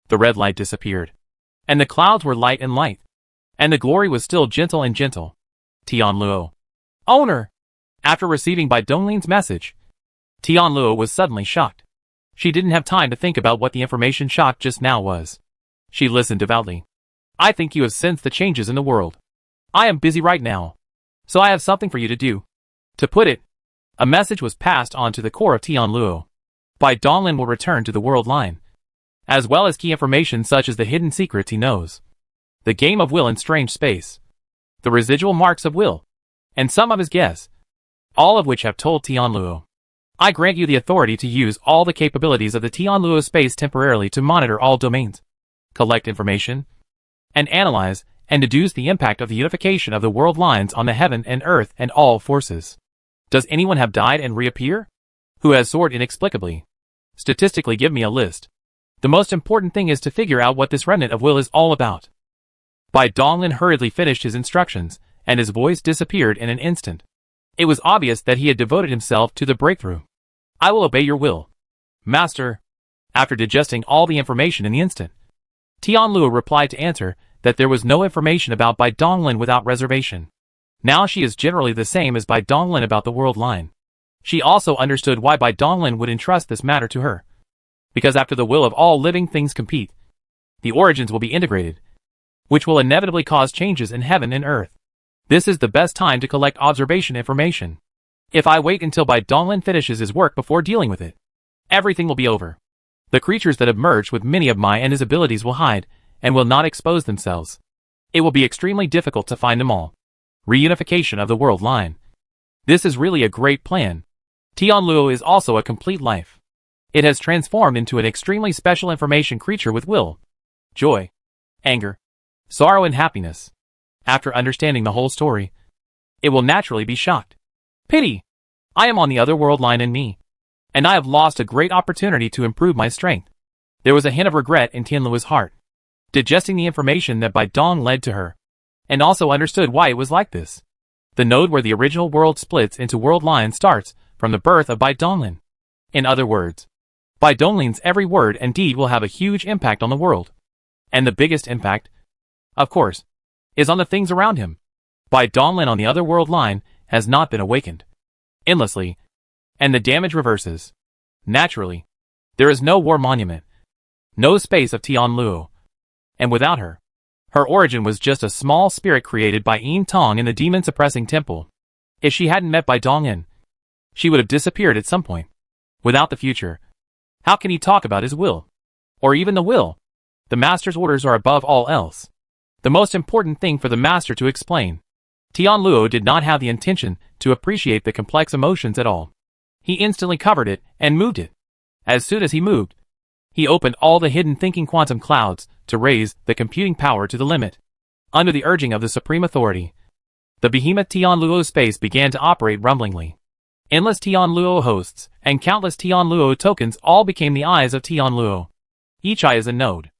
The red light disappeared. And the clouds were light and light. And the glory was still gentle and gentle. Tian Luo. Owner! After receiving Bai Donglin's message, Tian Luo was suddenly shocked. She didn't have time to think about what the information shock just now was. She listened devoutly. I think you have sensed the changes in the world. I am busy right now, so I have something for you to do. To put it, a message was passed on to the core of Tian Luo. Bai Donglin will return to the world line, as well as key information such as the hidden secrets he knows, the game of will in strange space, the residual marks of will, and some of his guess, all of which have told Tian Luo. I grant you the authority to use all the capabilities of the Tian Luo space temporarily to monitor all domains, collect information, and analyze and deduce the impact of the unification of the world lines on the heaven and earth and all forces. Does anyone have died and reappear? Who has soared inexplicably? Statistically, give me a list. The most important thing is to figure out what this remnant of will is all about. Bai Donglin hurriedly finished his instructions, and his voice disappeared in an instant. It was obvious that he had devoted himself to the breakthrough. I will obey your will, Master. After digesting all the information in the instant, Tianluo replied to answer that there was no information about Bai Donglin without reservation. Now she is generally the same as Bai Donglin about the world line. She also understood why Bai Donglin would entrust this matter to her. Because after the will of all living things compete, the origins will be integrated, which will inevitably cause changes in heaven and earth. This is the best time to collect observation information. If I wait until Bai Donglin finishes his work before dealing with it, everything will be over. The creatures that have merged with many of my and his abilities will hide, and will not expose themselves. It will be extremely difficult to find them all. Reunification of the world line. This is really a great plan. Tianluo is also a complete life. It has transformed into an extremely special information creature with will, joy, anger, sorrow and happiness. After understanding the whole story, it will naturally be shocked. Pity! I am on the other world line in me, and I have lost a great opportunity to improve my strength. There was a hint of regret in Tianluo's heart, digesting the information that Bai Dong led to her, and also understood why it was like this. The node where the original world splits into world lines starts from the birth of Bai Donglin. In other words, Bai Donglin's every word and deed will have a huge impact on the world. And the biggest impact, of course, is on the things around him. Bai Donglin on the other world line has not been awakened endlessly, and the damage reverses. Naturally, there is no war monument, no space of Tianluo, and without her, her origin was just a small spirit created by Yin Tong in the demon-suppressing temple. If she hadn't met Bai Donglin, she would have disappeared at some point. Without the future, how can he talk about his will? Or even the will? The master's orders are above all else. The most important thing for the master to explain. Tianluo did not have the intention to appreciate the complex emotions at all. He instantly covered it and moved it. As soon as he moved, he opened all the hidden thinking quantum clouds to raise the computing power to the limit. Under the urging of the Supreme Authority, the behemoth Tianluo space began to operate rumblingly. Endless Tianluo hosts and countless Tianluo tokens all became the eyes of Tianluo. Each eye is a node.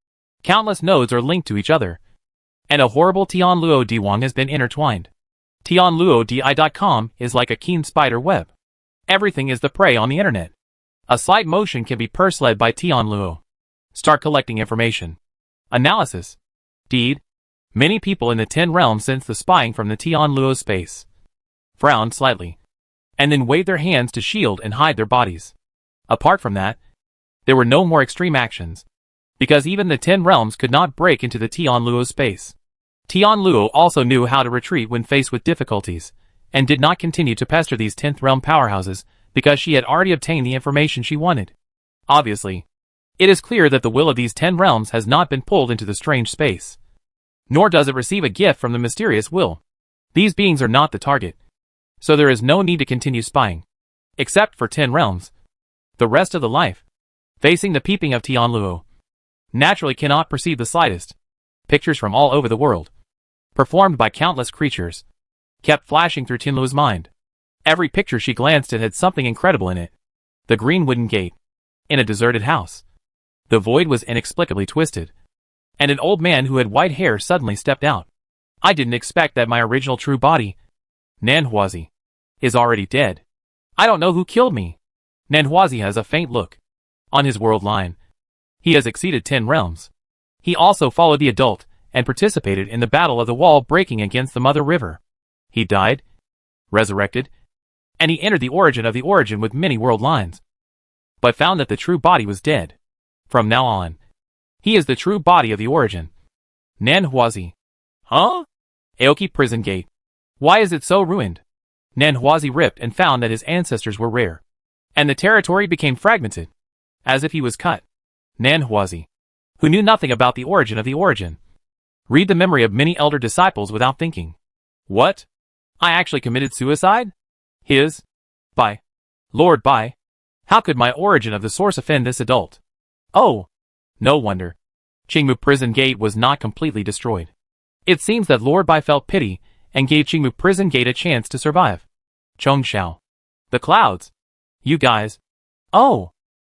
Countless nodes are linked to each other, and a horrible Tianluo Diwang has been intertwined. Tianluodi.com is like a keen spider web. Everything is the prey on the internet. A slight motion can be purse-led by Tianluo. Start collecting information. Analysis. Deed. Many people in the 10 realms sense the spying from the Tianluo space. Frowned slightly, and then waved their hands to shield and hide their bodies. Apart from that, there were no more extreme actions, because even the 10 realms could not break into the Tianluo space. Tianluo also knew how to retreat when faced with difficulties, and did not continue to pester these 10th realm powerhouses because she had already obtained the information she wanted. Obviously, it is clear that the will of these 10 realms has not been pulled into the strange space. Nor does it receive a gift from the mysterious will. These beings are not the target, so there is no need to continue spying. Except for 10 realms. The rest of the life, facing the peeping of Tianluo, naturally cannot perceive the slightest. Pictures from all over the world, performed by countless creatures, kept flashing through Tianluo's mind. Every picture she glanced at had something incredible in it. The green wooden gate, in a deserted house. The void was inexplicably twisted, and an old man who had white hair suddenly stepped out. I didn't expect that my original true body, Nanhuazi, is already dead. I don't know who killed me. Nanhuazi has a faint look. On his world line, he has exceeded 10 realms. He also followed the adult and participated in the battle of the wall breaking against the Mother River. He died, resurrected, and he entered the origin of the origin with many world lines, but found that the true body was dead. From now on, he is the true body of the origin. Nanhuazi. Huh? Aoki prison gate. Why is it so ruined? Nanhuazi ripped and found that his ancestors were rare, and the territory became fragmented, as if he was cut. Nanhuazi, who knew nothing about the origin of the origin, read the memory of many elder disciples without thinking. What? I actually committed suicide? Bai. Lord Bai. How could my origin of the source offend this adult? Oh, no wonder. Qingmu prison gate was not completely destroyed. It seems that Lord Bai felt pity and gave Qingmu prison gate a chance to survive. Chongxiao. The clouds. You guys. Oh.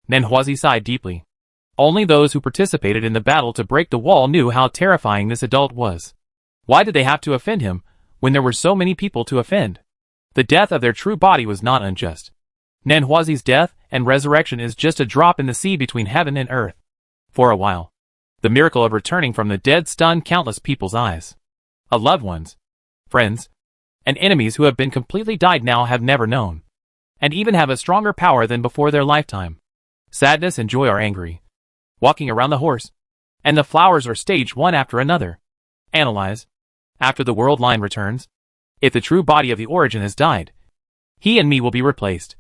Nanhuazi sighed deeply. Only those who participated in the battle to break the wall knew how terrifying this adult was. Why did they have to offend him when there were so many people to offend. The death of their true body was not unjust. Nanhuazi's death and resurrection is just a drop in the sea between heaven and earth. For a while, the miracle of returning from the dead stunned countless people's eyes. Of loved ones, friends, and enemies who have been completely died now have never known, and even have a stronger power than before their lifetime. Sadness and joy are angry, walking around the horse, and the flowers are staged one after another. Analyze. After the world line returns, if the true body of the origin has died, he and me will be replaced,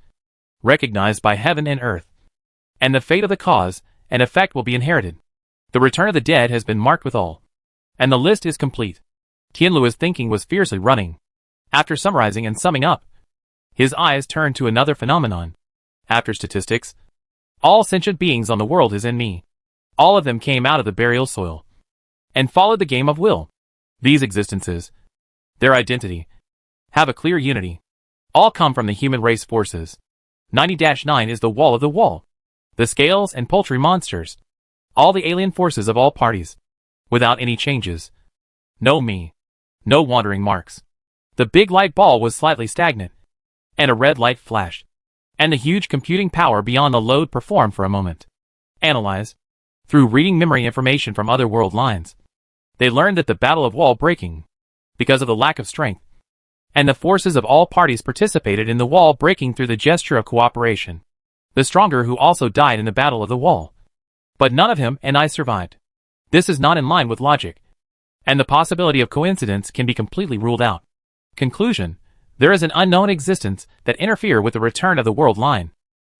recognized by heaven and earth, and the fate of the cause and effect will be inherited. The return of the dead has been marked with all, and the list is complete. Tianluo's thinking was fiercely running. After summarizing and summing up, his eyes turned to another phenomenon. After statistics, all sentient beings on the world is in me. All of them came out of the burial soil and followed the game of will. These existences, their identity, have a clear unity. All come from the human race forces. 90-9 is the wall of the wall. The scales and poultry monsters. All the alien forces of all parties. Without any changes. No me. No wandering marks. The big light ball was slightly stagnant, and a red light flashed, and the huge computing power beyond the load performed for a moment. Analyze. Through reading memory information from other world lines, they learned that the battle of wall breaking, because of the lack of strength, and the forces of all parties participated in the wall breaking through the gesture of cooperation. The stronger who also died in the battle of the wall. But none of him and I survived. This is not in line with logic, and the possibility of coincidence can be completely ruled out. Conclusion. There is an unknown existence that interfere with the return of the world line.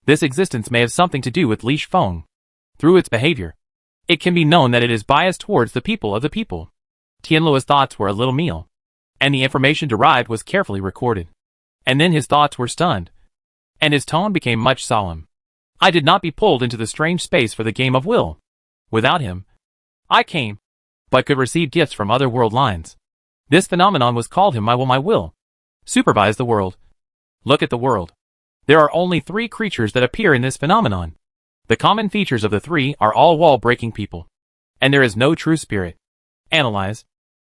This existence may have something to do with Li Shifeng. Through its behavior, it can be known that it is biased towards the people of the people. Tianluo's thoughts were a little meal, and the information derived was carefully recorded. And then his thoughts were stunned, and his tone became much solemn. I did not be pulled into the strange space for the game of will. Without him, I came, but could receive gifts from other world lines. This phenomenon was called him my will. Supervise the world. Look at the world. There are only 3 creatures that appear in this phenomenon. The common features of the 3 are all wall-breaking people. And there is no true spirit. Analyze.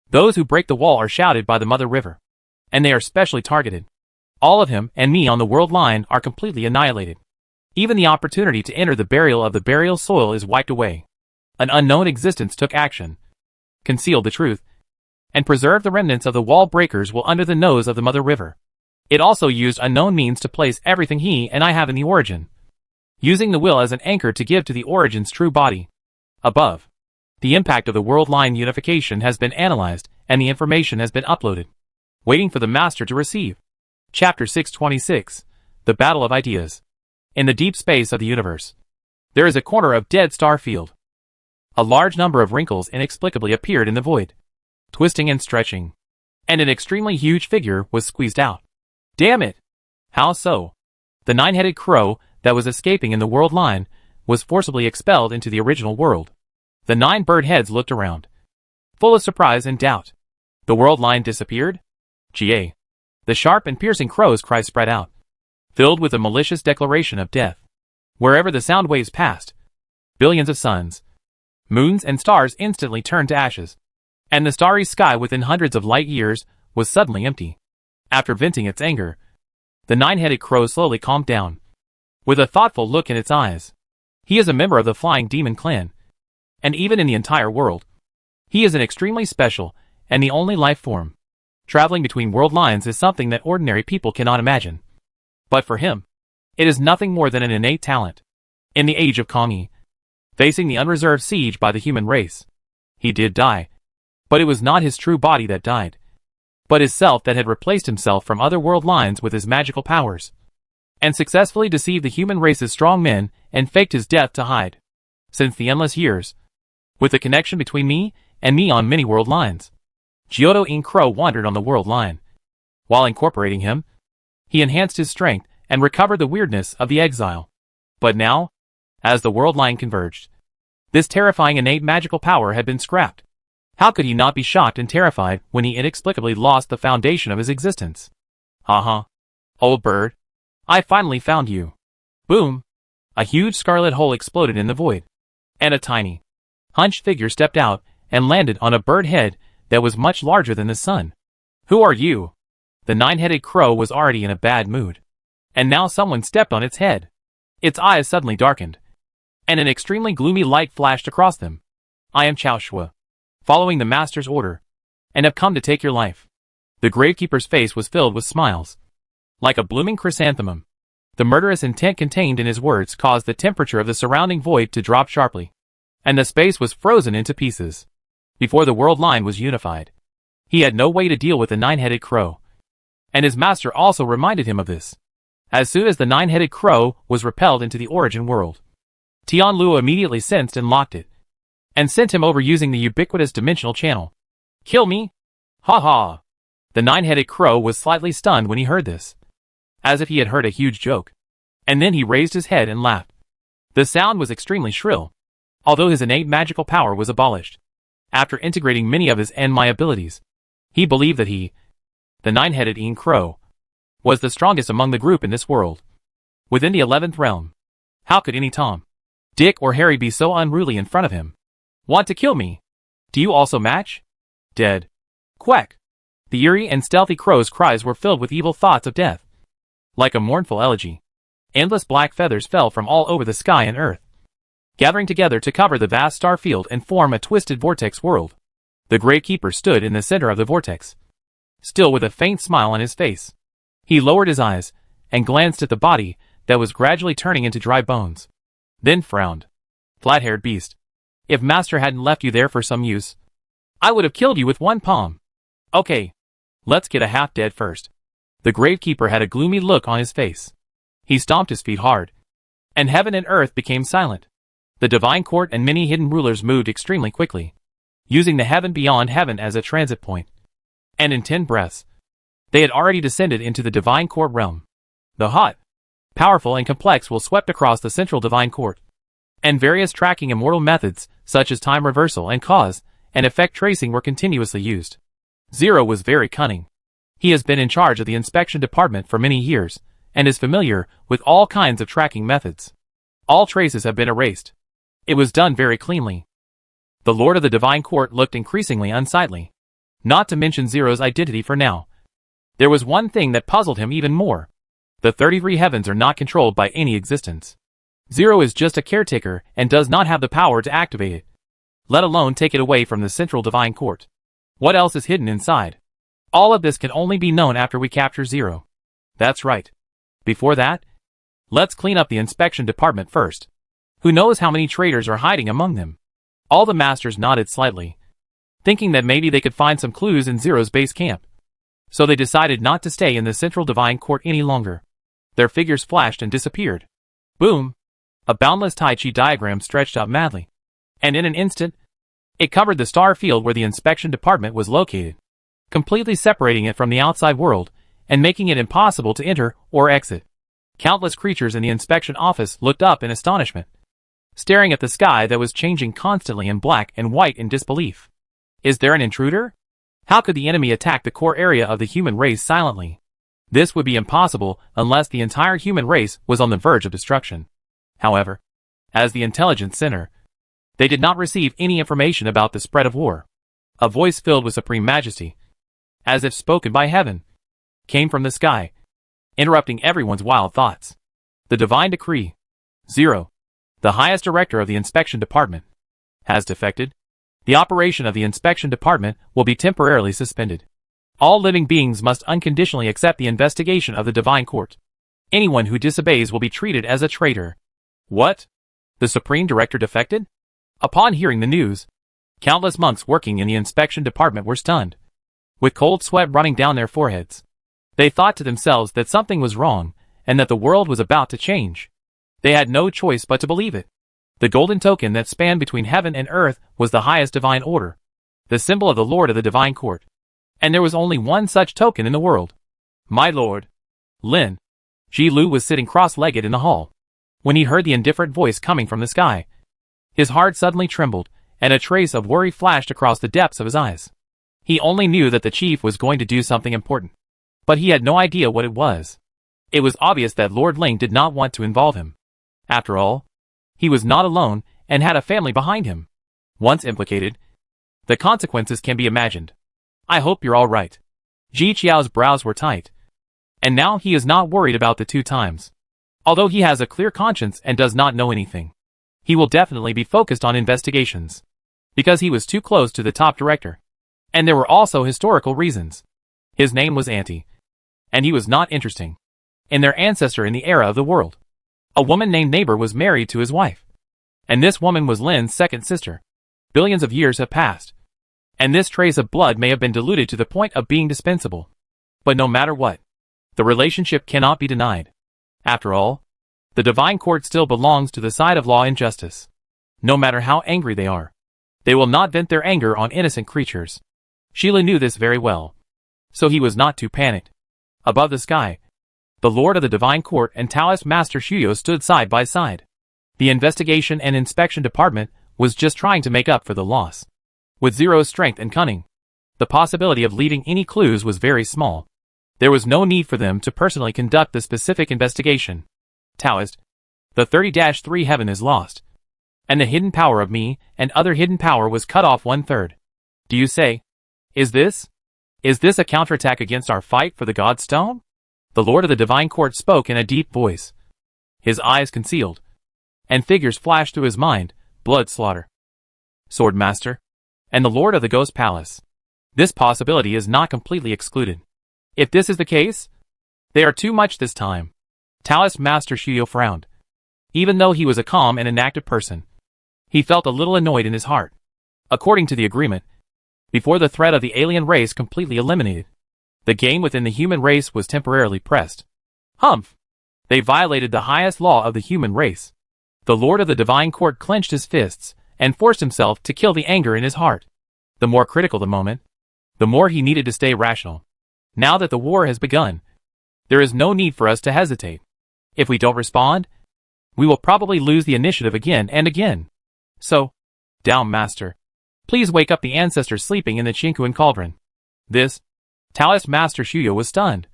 Those who break the wall are shouted by the Mother River. And they are specially targeted. All of him and me on the world line are completely annihilated. Even the opportunity to enter the burial of the burial soil is wiped away. An unknown existence took action, concealed the truth, and preserved the remnants of the wall breakers while under the nose of the Mother River. It also used unknown means to place everything he and I have in the origin, using the will as an anchor to give to the origin's true body. Above, the impact of the world line unification has been analyzed and the information has been uploaded, waiting for the master to receive. Chapter 626, The Battle of Ideas. In the deep space of the universe, there is a corner of dead star field. A large number of wrinkles inexplicably appeared in the void, twisting and stretching, and an extremely huge figure was squeezed out. Damn it! How so? The 9-headed crow that was escaping in the world line was forcibly expelled into the original world. The 9 bird heads looked around, full of surprise and doubt. The world line disappeared? Ga. The sharp and piercing crow's cry spread out, filled with a malicious declaration of death. Wherever the sound waves passed, billions of suns, moons and stars instantly turned to ashes, and the starry sky within hundreds of light years was suddenly empty. After venting its anger, the 9-headed crow slowly calmed down, with a thoughtful look in its eyes. He is a member of the Flying Demon clan, and even in the entire world, he is an extremely special and the only life form. Traveling between world lines is something that ordinary people cannot imagine. But for him, it is nothing more than an innate talent. In the age of Kongyi, facing the unreserved siege by the human race, he did die, but it was not his true body that died, but his self that had replaced himself from other world lines with his magical powers, and successfully deceived the human race's strong men and faked his death to hide. Since the endless years, with the connection between me and me on many world lines, Giotto In Crow wandered on the world line. While incorporating him, he enhanced his strength and recovered the weirdness of the exile. But now, as the world line converged, this terrifying innate magical power had been scrapped. How could he not be shocked and terrified when he inexplicably lost the foundation of his existence? Haha. Old bird. I finally found you. Boom. A huge scarlet hole exploded in the void, and a tiny, hunched figure stepped out and landed on a bird head that was much larger than the sun. Who are you? The nine-headed crow was already in a bad mood. And now someone stepped on its head. Its eyes suddenly darkened, and an extremely gloomy light flashed across them. I am Chao Shua, following the master's order, and have come to take your life. The gravekeeper's face was filled with smiles. Like a blooming chrysanthemum, the murderous intent contained in his words caused the temperature of the surrounding void to drop sharply, and the space was frozen into pieces. Before the world line was unified, he had no way to deal with the nine-headed crow, and his master also reminded him of this. As soon as the nine-headed crow was repelled into the origin world, Tian Luo immediately sensed and locked it, and sent him over using the ubiquitous dimensional channel. Kill me? Ha ha! The nine-headed crow was slightly stunned when he heard this, as if he had heard a huge joke, and then he raised his head and laughed. The sound was extremely shrill, although his innate magical power was abolished. After integrating many of his my abilities, he believed that he, the nine-headed crow, was the strongest among the group in this world. Within the 11th realm, how could any Tom, Dick or Harry be so unruly in front of him? Want to kill me? Do you also match? Dead. Quack. The eerie and stealthy crow's cries were filled with evil thoughts of death. Like a mournful elegy, endless black feathers fell from all over the sky and earth, gathering together to cover the vast star field and form a twisted vortex world. The Gravekeeper stood in the center of the vortex, still with a faint smile on his face. He lowered his eyes and glanced at the body that was gradually turning into dry bones, then frowned. Flat-haired beast. If Master hadn't left you there for some use, I would have killed you with one palm. Okay, let's get a half-dead first. The Gravekeeper had a gloomy look on his face. He stomped his feet hard, and heaven and earth became silent. The Divine Court and many hidden rulers moved extremely quickly, using the heaven beyond heaven as a transit point. And in 10 breaths, they had already descended into the Divine Court realm. The hot, powerful and complex will swept across the central Divine Court, and various tracking immortal methods, such as time reversal and cause and effect tracing, were continuously used. Zero was very cunning. He has been in charge of the inspection department for many years, and is familiar with all kinds of tracking methods. All traces have been erased. It was done very cleanly. The Lord of the Divine Court looked increasingly unsightly. Not to mention Zero's identity for now. There was one thing that puzzled him even more. The 33 heavens are not controlled by any existence. Zero is just a caretaker and does not have the power to activate it, let alone take it away from the central Divine Court. What else is hidden inside? All of this can only be known after we capture Zero. That's right. Before that, let's clean up the inspection department first. Who knows how many traitors are hiding among them? All the masters nodded slightly, thinking that maybe they could find some clues in Zero's base camp. So they decided not to stay in the central Divine Court any longer. Their figures flashed and disappeared. Boom! A boundless Tai Chi diagram stretched out madly, and in an instant, it covered the star field where the inspection department was located, completely separating it from the outside world and making it impossible to enter or exit. Countless creatures in the inspection office looked up in astonishment, staring at the sky that was changing constantly in black and white in disbelief. Is there an intruder? How could the enemy attack the core area of the human race silently? This would be impossible unless the entire human race was on the verge of destruction. However, as the intelligence center, they did not receive any information about the spread of war. A voice filled with supreme majesty, as if spoken by heaven, came from the sky, interrupting everyone's wild thoughts. The divine decree. Zero, the highest director of the inspection department, has defected. The operation of the inspection department will be temporarily suspended. All living beings must unconditionally accept the investigation of the Divine Court. Anyone who disobeys will be treated as a traitor. What? The Supreme Director defected? Upon hearing the news, countless monks working in the inspection department were stunned, with cold sweat running down their foreheads. They thought to themselves that something was wrong, and that the world was about to change. They had no choice but to believe it. The golden token that spanned between heaven and earth was the highest divine order, the symbol of the Lord of the Divine Court. And there was only one such token in the world. My lord, Lin. Ji Lu was sitting cross-legged in the hall, when he heard the indifferent voice coming from the sky. His heart suddenly trembled, and a trace of worry flashed across the depths of his eyes. He only knew that the chief was going to do something important, but he had no idea what it was. It was obvious that Lord Ling did not want to involve him. After all, he was not alone and had a family behind him. Once implicated, the consequences can be imagined. I hope you're all right. Ji Qiao's brows were tight. And now he is not worried about the 2 times. Although he has a clear conscience and does not know anything, he will definitely be focused on investigations. Because he was too close to the top director. And there were also historical reasons. His name was Auntie. And he was not interesting. In their ancestor in the era of the world. A woman named Neighbor was married to his wife. And this woman was Lin's second sister. Billions of years have passed. And this trace of blood may have been diluted to the point of being dispensable. But no matter what, the relationship cannot be denied. After all, the divine court still belongs to the side of law and justice. No matter how angry they are, they will not vent their anger on innocent creatures. Sheila knew this very well. So he was not too panicked. Above the sky, the Lord of the Divine Court and Taoist Master Shuyo stood side by side. The investigation and inspection department was just trying to make up for the loss. With Zero's strength and cunning, the possibility of leaving any clues was very small. There was no need for them to personally conduct the specific investigation. Taoist, the 30-3 heaven is lost. And the hidden power of me and other hidden power was cut off 1/3. Do you say? Is this a counterattack against our fight for the God Stone? The Lord of the Divine Court spoke in a deep voice. His eyes concealed. And figures flashed through his mind, blood slaughter. Sword Master. And the Lord of the Ghost Palace. This possibility is not completely excluded. If this is the case, they are too much this time. Taoist Master Shuyo frowned. Even though he was a calm and inactive person, he felt a little annoyed in his heart. According to the agreement, before the threat of the alien race completely eliminated, the game within the human race was temporarily pressed. Humph! They violated the highest law of the human race. The Lord of the Divine Court clenched his fists and forced himself to kill the anger in his heart. The more critical the moment, the more he needed to stay rational. Now that the war has begun, there is no need for us to hesitate. If we don't respond, we will probably lose the initiative again and again. So, down Master. Please wake up the ancestors sleeping in the Chinkuan cauldron. This, Taoist Master Shuyo was stunned,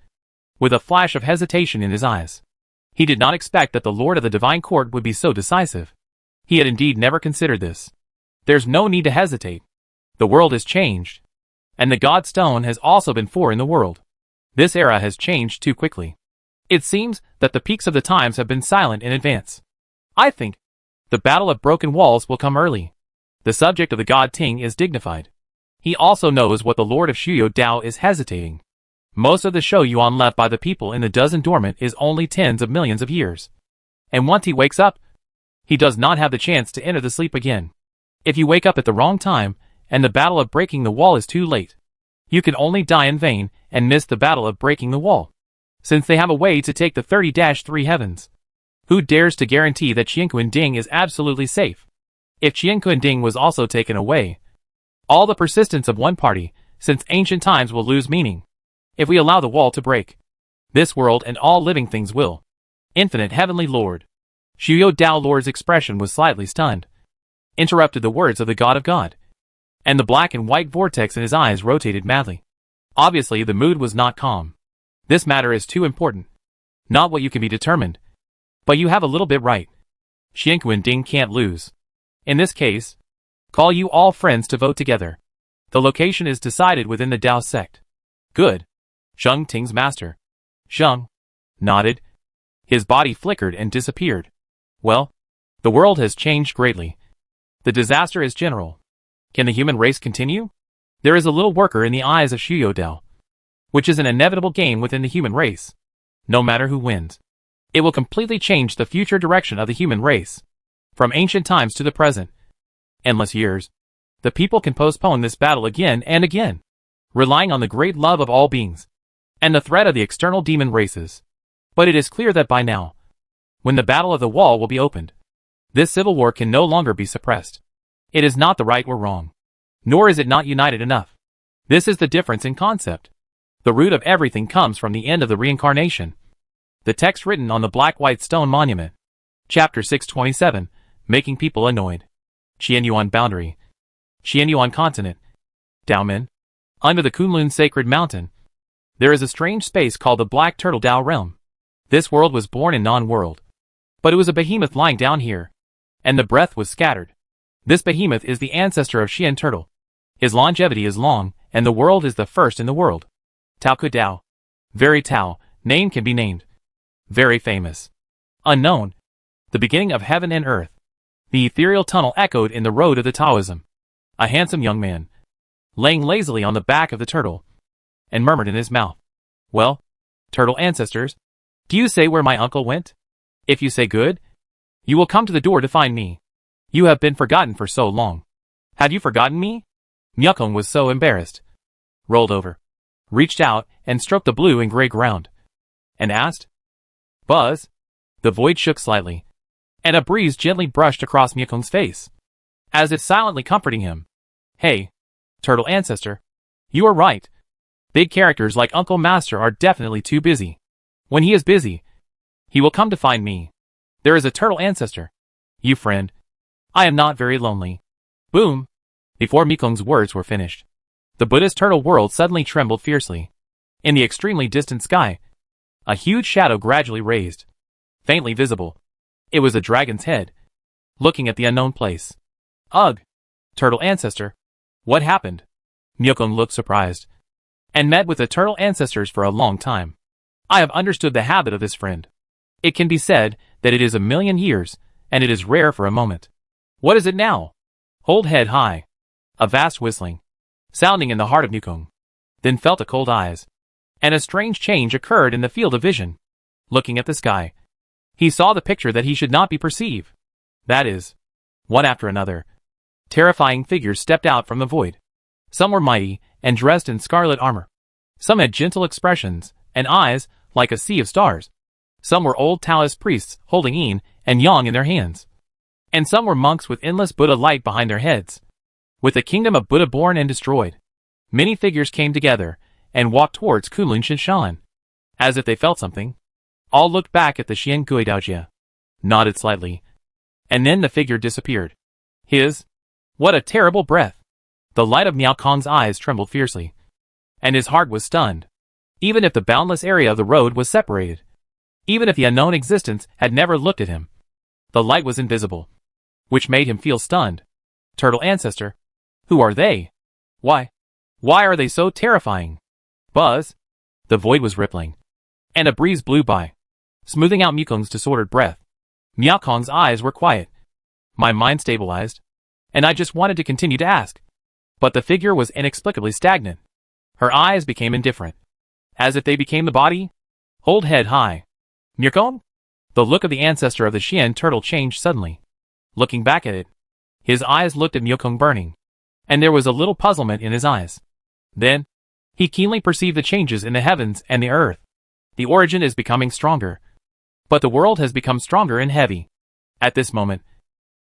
with a flash of hesitation in his eyes. He did not expect that the Lord of the Divine Court would be so decisive. He had indeed never considered this. There's no need to hesitate. The world has changed. And the God Stone has also been in the world. This era has changed too quickly. It seems that the peaks of the times have been silent in advance. I think the Battle of Broken Walls will come early. The subject of the God Ting is dignified. He also knows what the Lord of Shuyo Dao is hesitating. Most of the Shou Yuan left by the people in the dozen dormant is only tens of millions of years. And once he wakes up, he does not have the chance to enter the sleep again. If you wake up at the wrong time, and the battle of breaking the wall is too late, you can only die in vain and miss the battle of breaking the wall. Since they have a way to take the 30-3 heavens, who dares to guarantee that Qianquan Ding is absolutely safe? If Qianquan Ding was also taken away, all the persistence of one party, since ancient times, will lose meaning. If we allow the wall to break, this world and all living things will. Infinite Heavenly Lord. Shuyo Dao Lord's expression was slightly stunned. Interrupted the words of the God of God. And the black and white vortex in his eyes rotated madly. Obviously the mood was not calm. This matter is too important. Not what you can be determined. But you have a little bit right. Qianquan Ding can't lose. In this case, call you all friends to vote together. The location is decided within the Dao sect. Good. Zheng Ting's master. Zheng nodded. His body flickered and disappeared. Well, the world has changed greatly. The disaster is general. Can the human race continue? There is a little worker in the eyes of Shuyo Dao, which is an inevitable game within the human race. No matter who wins, it will completely change the future direction of the human race. From ancient times to the present, endless years, the people can postpone this battle again and again, relying on the great love of all beings, and the threat of the external demon races. But it is clear that by now, when the battle of the wall will be opened, this civil war can no longer be suppressed. It is not the right or wrong, nor is it not united enough. This is the difference in concept. The root of everything comes from the end of the reincarnation. The text written on the black-white stone monument. Chapter 627, Making People Annoyed. Qianyuan Boundary. Qianyuan Continent. Daomen. Under the Kunlun Sacred Mountain, there is a strange space called the Black Turtle Dao Realm. This world was born in non-world, but it was a behemoth lying down here, and the breath was scattered. This behemoth is the ancestor of Xian Turtle. His longevity is long, and the world is the first in the world. Tao Ku Dao. Very Tao, name can be named. Very famous. Unknown. The beginning of heaven and earth. The ethereal tunnel echoed in the road of the Taoism. A handsome young man, laying lazily on the back of the turtle, and murmured in his mouth, "Well, turtle ancestors, do you say where my uncle went? If you say good, you will come to the door to find me. You have been forgotten for so long. Have you forgotten me?" Myokong was so embarrassed, rolled over, reached out and stroked the blue and gray ground, and asked, "Buzz?" The void shook slightly, and a breeze gently brushed across Myokong's face, as if silently comforting him. "Hey, turtle ancestor, you are right. Big characters like Uncle Master are definitely too busy. When he is busy, he will come to find me. There is a turtle ancestor. You friend. I am not very lonely." Boom! Before Myokong's words were finished, the Buddhist turtle world suddenly trembled fiercely. In the extremely distant sky, a huge shadow gradually raised, faintly visible. It was a dragon's head, looking at the unknown place. "Ugh! Turtle ancestor, what happened?" Myokong looked surprised, and met with the turtle ancestors for a long time. "I have understood the habit of this friend. It can be said that it is 1,000,000 years, and it is rare for a moment. What is it now?" Hold head high. A vast whistling, sounding in the heart of Myokong, then felt a cold eyes, and a strange change occurred in the field of vision. Looking at the sky, he saw the picture that he should not be perceived. That is, one after another, terrifying figures stepped out from the void. Some were mighty and dressed in scarlet armor. Some had gentle expressions and eyes like a sea of stars. Some were old Taoist priests holding yin and yang in their hands. And some were monks with endless Buddha light behind their heads, with the kingdom of Buddha born and destroyed. Many figures came together and walked towards Kunlun Shinshan, as if they felt something. All looked back at the Xian Gui Daojia, nodded slightly, and then the figure disappeared. What a terrible breath! The light of Myokong's eyes trembled fiercely, and his heart was stunned. Even if the boundless area of the road was separated, even if the unknown existence had never looked at him, the light was invisible, which made him feel stunned. Turtle ancestor, who are they? Why are they so terrifying? Buzz! The void was rippling, and a breeze blew by, smoothing out Myokong's disordered breath. Myokong's eyes were quiet. My mind stabilized, and I just wanted to continue to ask. But the figure was inexplicably stagnant. Her eyes became indifferent, as if they became the body. Hold head high. Myokong? The look of the ancestor of the Xian turtle changed suddenly. Looking back at it, his eyes looked at Myokong burning, and there was a little puzzlement in his eyes. Then, he keenly perceived the changes in the heavens and the earth. The origin is becoming stronger, but the world has become stronger and heavy. At this moment,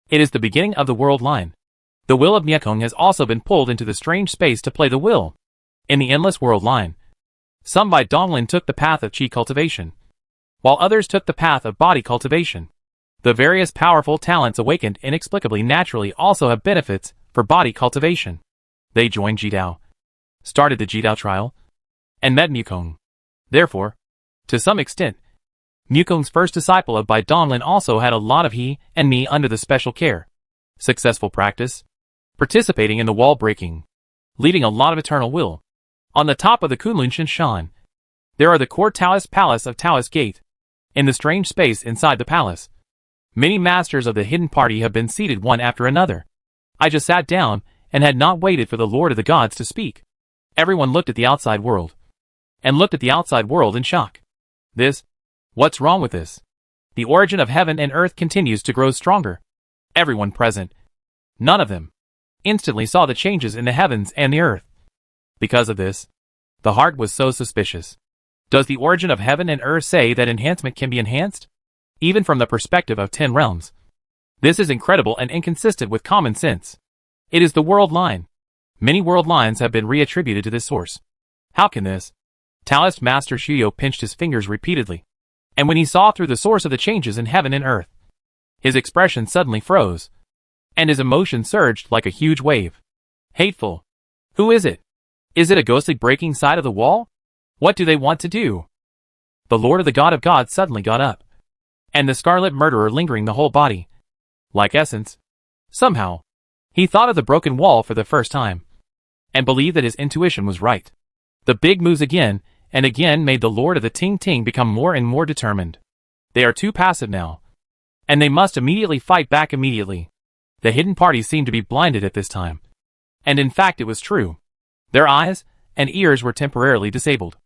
it is the beginning of the world line. The will of Myokong has also been pulled into the strange space to play the will. In the endless world line, some by Donglin took the path of qi cultivation, while others took the path of body cultivation. The various powerful talents awakened inexplicably naturally also have benefits for body cultivation. They joined Jidao, started the Jidao trial, and met Myokong. Therefore, to some extent, Myokong's first disciple of Bai Donglin also had a lot of he and me under the special care. Successful practice, participating in the wall breaking, leading a lot of eternal will. On the top of the Kunlun Shinshan, there are the core Taoist palace of Taoist Gate. In the strange space inside the palace, many masters of the hidden party have been seated one after another. I just sat down and had not waited for the Lord of the Gods to speak. Everyone looked at the outside world, and looked at the outside world in shock. What's wrong with this? The origin of heaven and earth continues to grow stronger. Everyone present, none of them, instantly saw the changes in the heavens and the earth. Because of this, the heart was so suspicious. Does the origin of heaven and earth say that enhancement can be enhanced? Even from the perspective of 10 realms. This is incredible and inconsistent with common sense. It is the world line. Many world lines have been reattributed to this source. How can this? Taoist Master Shuyo pinched his fingers repeatedly, and when he saw through the source of the changes in heaven and earth, his expression suddenly froze, and his emotion surged like a huge wave. Hateful. Who is it? Is it a ghostly breaking side of the wall? What do they want to do? The Lord of the God of Gods suddenly got up, and the scarlet murderer lingering the whole body. Like essence. Somehow, he thought of the broken wall for the first time, and believed that his intuition was right. The big moves again, and again made the Lord of the Ting Ting become more and more determined. They are too passive now, and they must immediately fight back immediately. The hidden party seemed to be blinded at this time. And in fact it was true. Their eyes and ears were temporarily disabled.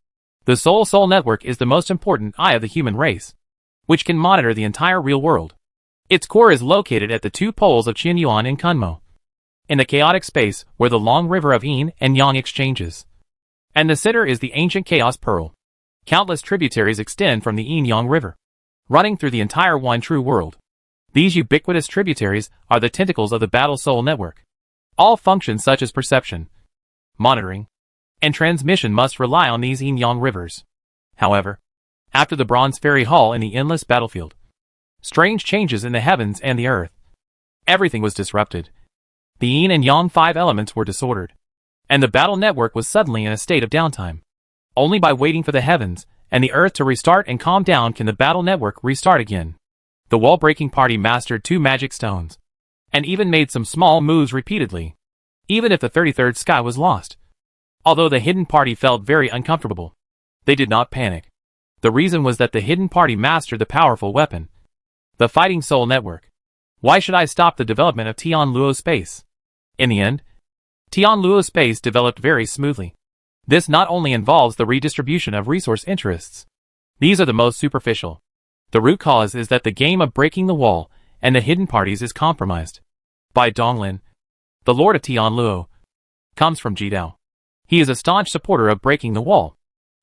The Soul Network is the most important eye of the human race, which can monitor the entire real world. Its core is located at the two poles of Qianyuan and Kunmo, in the chaotic space where the long river of Yin and Yang exchanges. And the center is the ancient Chaos Pearl. Countless tributaries extend from the Yin-Yang River, running through the entire One True World. These ubiquitous tributaries are the tentacles of the Battle Soul Network. All functions such as perception, monitoring, and transmission must rely on these Yin-Yang rivers. However, after the Bronze Fairy Hall in the endless battlefield, strange changes in the heavens and the earth. Everything was disrupted. The Yin and Yang 5 elements were disordered, and the battle network was suddenly in a state of downtime. Only by waiting for the heavens and the earth to restart and calm down can the battle network restart again. The wall-breaking party mastered 2 magic stones, and even made some small moves repeatedly, even if the 33rd sky was lost. Although the hidden party felt very uncomfortable, they did not panic. The reason was that the hidden party mastered the powerful weapon, the Fighting Soul Network. Why should I stop the development of Tianluo space? In the end, Tianluo space developed very smoothly. This not only involves the redistribution of resource interests. These are the most superficial. The root cause is that the game of breaking the wall and the hidden parties is compromised. Bai Donglin, the Lord of Tianluo, comes from Jidao. He is a staunch supporter of breaking the wall.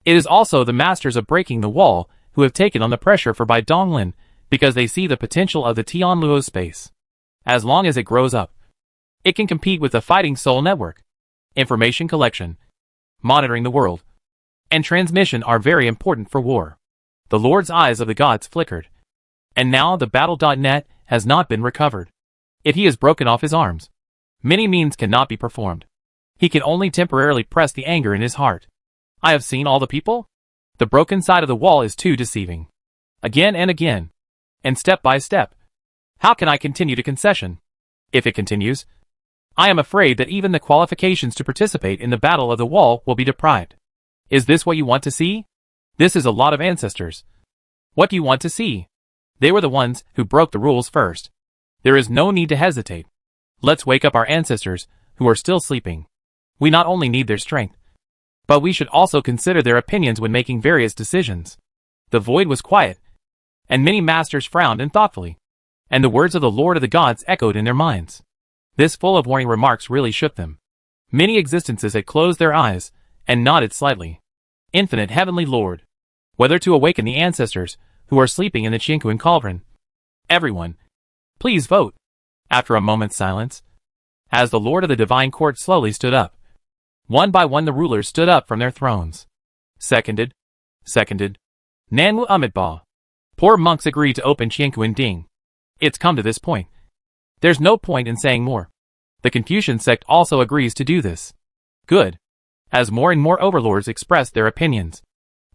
It is also the masters of breaking the wall who have taken on the pressure for Bai Donglin because they see the potential of the Tianluo space. As long as it grows up, it can compete with the Fighting Soul Network. Information collection, monitoring the world, and transmission are very important for war. The Lord's eyes of the gods flickered. And now the battle.net has not been recovered. If he has broken off his arms, many means cannot be performed. He can only temporarily press the anger in his heart. I have seen all the people. The broken side of the wall is too deceiving. Again and again, and step by step. How can I continue to concession? If it continues, I am afraid that even the qualifications to participate in the Battle of the Wall will be deprived. Is this what you want to see? This is a lot of ancestors. What do you want to see? They were the ones who broke the rules first. There is no need to hesitate. Let's wake up our ancestors, who are still sleeping. We not only need their strength, but we should also consider their opinions when making various decisions. The void was quiet, and many masters frowned and thoughtfully, and the words of the Lord of the Gods echoed in their minds. This full of warning remarks really shook them. Many existences had closed their eyes and nodded slightly. Infinite Heavenly Lord, whether to awaken the ancestors who are sleeping in the Qiankuan cauldron. Everyone, please vote. After a moment's silence, as the Lord of the Divine Court slowly stood up, one by one the rulers stood up from their thrones. Seconded. Nanwu Umitba. Poor monks agreed to open Qiankuan Ding. It's come to this point. There's no point in saying more. The Confucian sect also agrees to do this. Good. As more and more overlords expressed their opinions,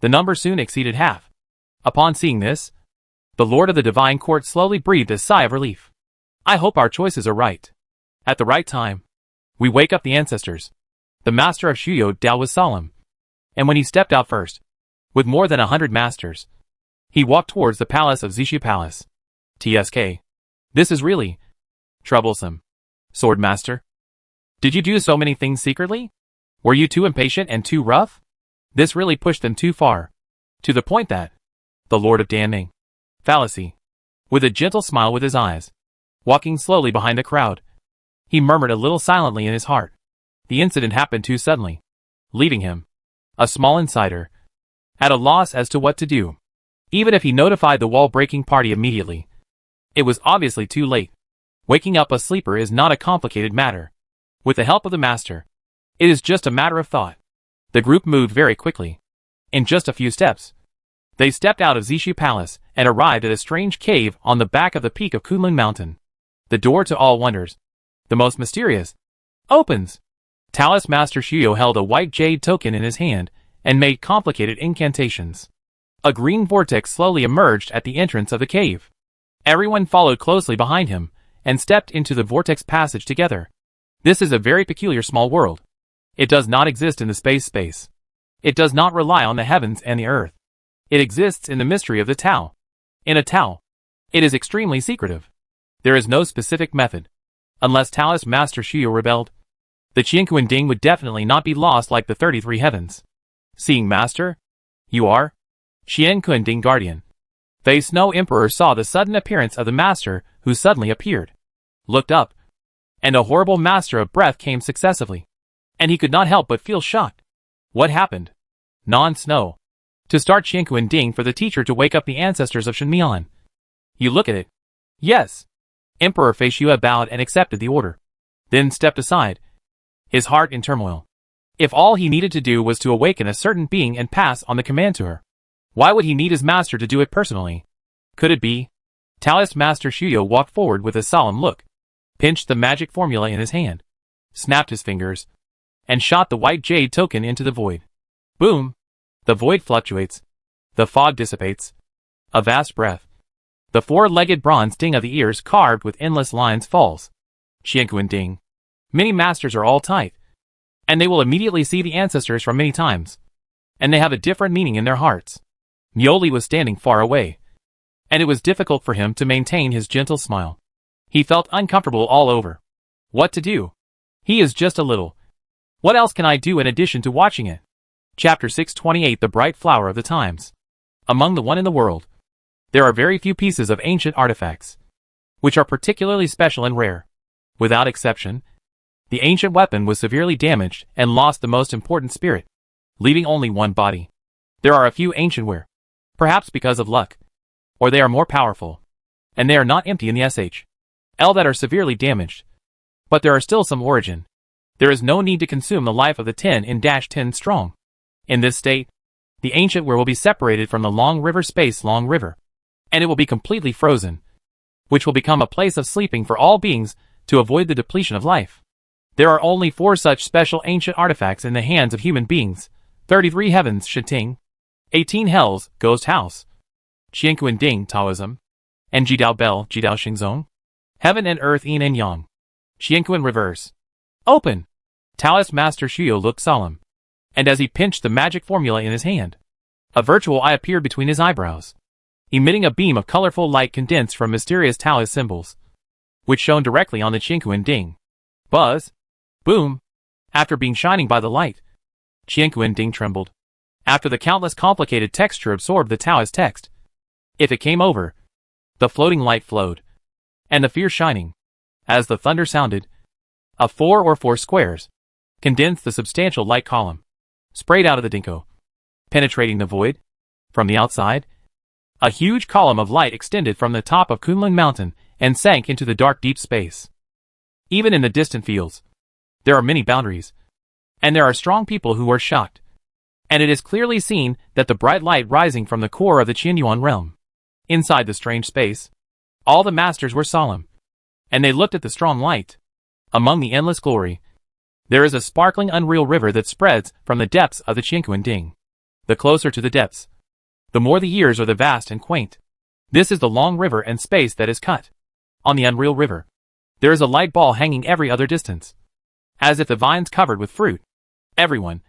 the number soon exceeded half. Upon seeing this, the Lord of the Divine Court slowly breathed a sigh of relief. I hope our choices are right. At the right time, we wake up the ancestors. The master of Shuyo Dao was solemn, and when he stepped out first, with more than 100 masters, he walked towards the palace of Zishu Palace. TSK. This is really troublesome. Sword Master, did you do so many things secretly? Were you too impatient and too rough? This really pushed them too far, to the point that the Lord of Danning, fallacy, with a gentle smile with his eyes, walking slowly behind the crowd, he murmured a little silently in his heart. The incident happened too suddenly, leaving him, a small insider, at a loss as to what to do. Even if he notified the wall-breaking party immediately, it was obviously too late. Waking up a sleeper is not a complicated matter. With the help of the master, it is just a matter of thought. The group moved very quickly. In just a few steps, they stepped out of Zishu Palace and arrived at a strange cave on the back of the peak of Kunlun Mountain. The door to all wonders, the most mysterious, opens. Taoist Master Shuyo held a white jade token in his hand and made complicated incantations. A green vortex slowly emerged at the entrance of the cave. Everyone followed closely behind him and stepped into the vortex passage together. This is a very peculiar small world. It does not exist in the space. It does not rely on the heavens and the earth. It exists in the mystery of the Tao. In a Tao, it is extremely secretive. There is no specific method. Unless Taoist Master Shuyo rebelled, the Qianquan Ding would definitely not be lost like the 33 heavens. Seeing Master? You are? Qianquan Ding Guardian. The Snow Emperor saw the sudden appearance of the Master who suddenly appeared. Looked up, and a horrible master of breath came successively. And he could not help but feel shocked. What happened? Non-snow. To start Qianquan Ding for the teacher to wake up the ancestors of Shenmian. You look at it. Yes. Emperor Fei Xue bowed and accepted the order. Then stepped aside, his heart in turmoil. If all he needed to do was to awaken a certain being and pass on the command to her, why would he need his master to do it personally? Could it be? Taoist Master Shuyo walked forward with a solemn look, pinched the magic formula in his hand, snapped his fingers, and shot the white jade token into the void. Boom! The void fluctuates. The fog dissipates. A vast breath. The four-legged bronze ding of the ears carved with endless lines falls. Qianquan Ding. Many masters are all tight, and they will immediately see the ancestors from many times, and they have a different meaning in their hearts. Mioli was standing far away, and it was difficult for him to maintain his gentle smile. He felt uncomfortable all over. What to do? He is just a little. What else can I do in addition to watching it? Chapter 628 The Bright Flower of the Times. Among the one in the world, there are very few pieces of ancient artifacts, which are particularly special and rare. Without exception, the ancient weapon was severely damaged and lost the most important spirit, leaving only one body. There are a few ancient ware, perhaps because of luck, or they are more powerful, and they are not empty in the SHL that are severely damaged. But there are still some origin. There is no need to consume the life of the 10 strong. In this state, the ancient ware will be separated from the Long River space Long River, and it will be completely frozen, which will become a place of sleeping for all beings to avoid the depletion of life. There are only 4 such special ancient artifacts in the hands of human beings: 33 heavens Shiting, 18 hells Ghost House, Qianquan Ding Taoism, and Jidao Bell Jidao Xingzong. Heaven and earth yin and yang. Qianquan reverse. Open! Taoist Master Shuyo looked solemn, and as he pinched the magic formula in his hand, a virtual eye appeared between his eyebrows, emitting a beam of colorful light condensed from mysterious Taoist symbols, which shone directly on the Qianquan Ding. Buzz! Boom! After being shining by the light, Qianquan Ding trembled. After the countless complicated texture absorbed the Taoist text, if it came over, the floating light flowed, and the fierce shining, as the thunder sounded, of 4 or 4 squares, condensed the substantial light column, sprayed out of the dinko, penetrating the void. From the outside, a huge column of light extended from the top of Kunlun Mountain and sank into the dark deep space. Even in the distant fields, there are many boundaries, and there are strong people who are shocked. And it is clearly seen that the bright light rising from the core of the Qianyuan realm. Inside the strange space, all the masters were solemn, and they looked at the strong light. Among the endless glory, there is a sparkling unreal river that spreads from the depths of the Qianquan Ding. The closer to the depths, the more the years are the vast and quaint. This is the long river and space that is cut. On the unreal river, there is a light ball hanging every other distance, as if the vines covered with fruit. Everyone,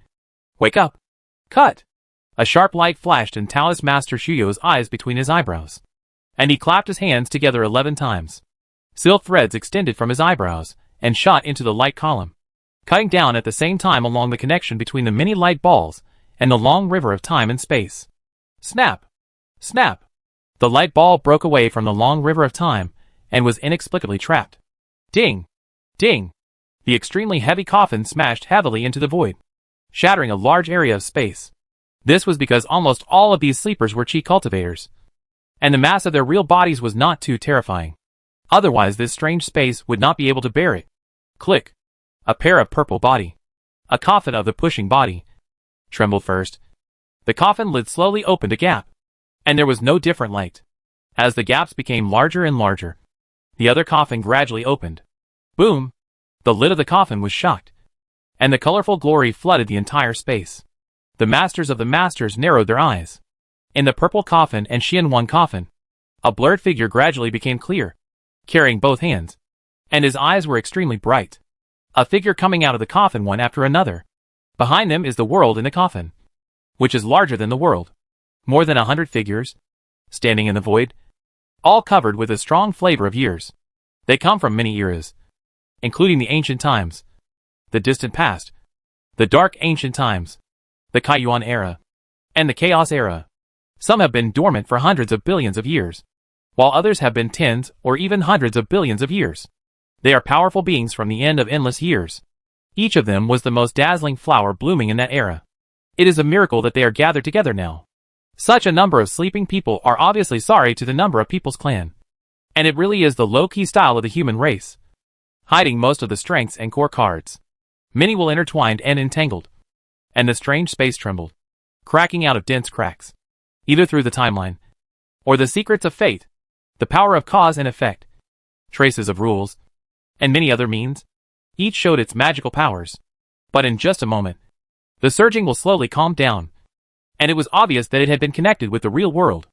wake up! Cut! A sharp light flashed in Taoist Master Shuyo's eyes between his eyebrows, and he clapped his hands together 11 times. Silk threads extended from his eyebrows and shot into the light column, cutting down at the same time along the connection between the many light balls and the long river of time and space. Snap! Snap! The light ball broke away from the long river of time and was inexplicably trapped. Ding! Ding! The extremely heavy coffin smashed heavily into the void, shattering a large area of space. This was because almost all of these sleepers were chi cultivators, and the mass of their real bodies was not too terrifying. Otherwise this strange space would not be able to bear it. Click! A pair of purple body. A coffin of the pushing body. Trembled first. The coffin lid slowly opened a gap, and there was no different light. As the gaps became larger and larger, the other coffin gradually opened. Boom! The lid of the coffin was shocked, and the colorful glory flooded the entire space. The masters of the masters narrowed their eyes. In the purple coffin and Xianwan coffin, a blurred figure gradually became clear, carrying both hands, and his eyes were extremely bright. A figure coming out of the coffin one after another. Behind them is the world in the coffin. which is larger than the world. More than 100 figures, standing in the void, all covered with a strong flavor of years. They come from many eras, including the ancient times, the distant past, the dark ancient times, the Kaiyuan era, and the Chaos era. Some have been dormant for hundreds of billions of years, while others have been tens or even hundreds of billions of years. They are powerful beings from the end of endless years. Each of them was the most dazzling flower blooming in that era. It is a miracle that they are gathered together now. Such a number of sleeping people are obviously sorry to the number of people's clan. And it really is the low-key style of the human race, hiding most of the strengths and core cards. Many will intertwined and entangled, and the strange space trembled, cracking out of dense cracks, either through the timeline, or the secrets of fate, the power of cause and effect, traces of rules, and many other means. Each showed its magical powers. But in just a moment, the surging will slowly calm down, and it was obvious that it had been connected with the real world.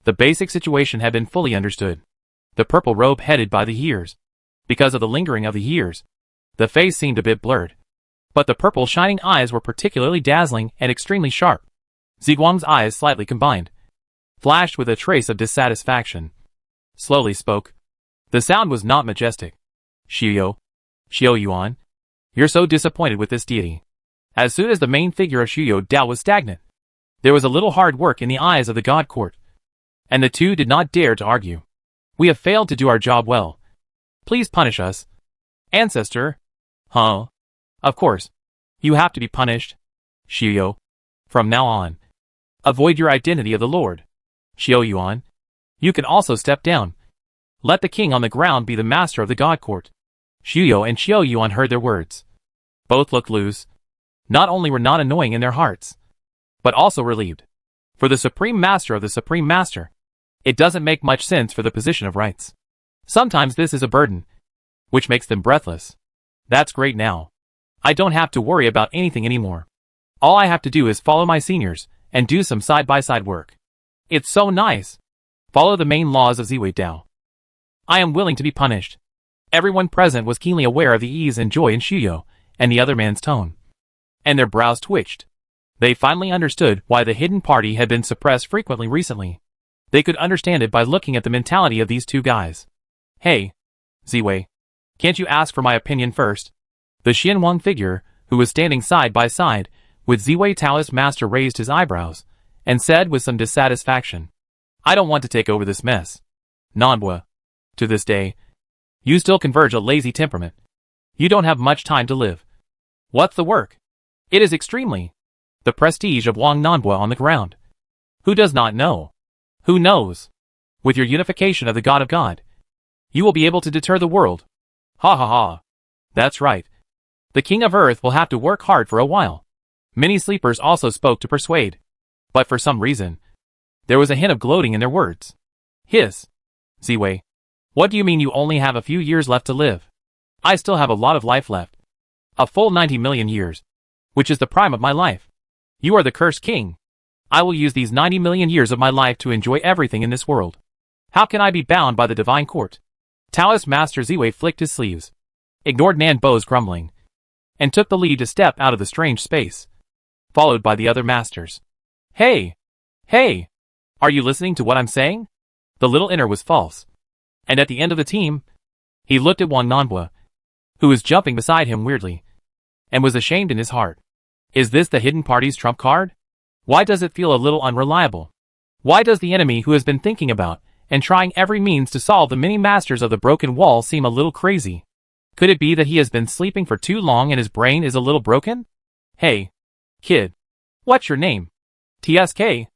The basic situation had been fully understood. The purple robe headed by the years. Because of the lingering of the years, the face seemed a bit blurred. But the purple shining eyes were particularly dazzling and extremely sharp. Ziguang's eyes slightly combined, flashed with a trace of dissatisfaction. Slowly spoke. The sound was not majestic. Xiao Yuan, you're so disappointed with this deity. As soon as the main figure of Xiao Dao was stagnant, there was a little hard work in the eyes of the God Court, and the two did not dare to argue. We have failed to do our job well. Please punish us. Ancestor? Huh? Of course. You have to be punished. Xiao. From now on, avoid your identity of the Lord. Xiao Yuan. You can also step down. Let the king on the ground be the master of the God Court. Xiao and Xiao Yuan heard their words. Both looked loose. Not only were not annoying in their hearts, but also relieved. For the Supreme Master of the Supreme Master, it doesn't make much sense for the position of rights. Sometimes this is a burden, which makes them breathless. That's great now. I don't have to worry about anything anymore. All I have to do is follow my seniors and do some side-by-side work. It's so nice. Follow the main laws of Ziwei Dao. I am willing to be punished. Everyone present was keenly aware of the ease and joy in Xiao and the other man's tone, and their brows twitched. They finally understood why the hidden party had been suppressed frequently recently. They could understand it by looking at the mentality of these two guys. Hey, Ziwei, can't you ask for my opinion first? The Xianwang figure, who was standing side by side with Ziwei Taoist master, raised his eyebrows and said with some dissatisfaction, I don't want to take over this mess. Nanbua. To this day, you still converge a lazy temperament. You don't have much time to live. What's the work? It is extremely the prestige of Wang Nanbua on the ground. Who does not know? Who knows? With your unification of the God of God, you will be able to deter the world. Ha ha ha. That's right. The King of Earth will have to work hard for a while. Many sleepers also spoke to persuade. But for some reason, there was a hint of gloating in their words. Hiss. Ziwei. What do you mean you only have a few years left to live? I still have a lot of life left. A full 90 million years, which is the prime of my life. You are the cursed king. I will use these 90 million years of my life to enjoy everything in this world. How can I be bound by the divine court? Taoist Master Ziwei flicked his sleeves, ignored Nan Bo's grumbling, and took the lead to step out of the strange space, followed by the other masters. Hey! Hey! Are you listening to what I'm saying? The little inner was false. And at the end of the team, he looked at Wang Nanbua, who was jumping beside him weirdly, and was ashamed in his heart. Is this the hidden party's trump card? Why does it feel a little unreliable? Why does the enemy who has been thinking about and trying every means to solve the many masters of the broken wall seem a little crazy? Could it be that he has been sleeping for too long and his brain is a little broken? Hey, kid. What's your name? TSK.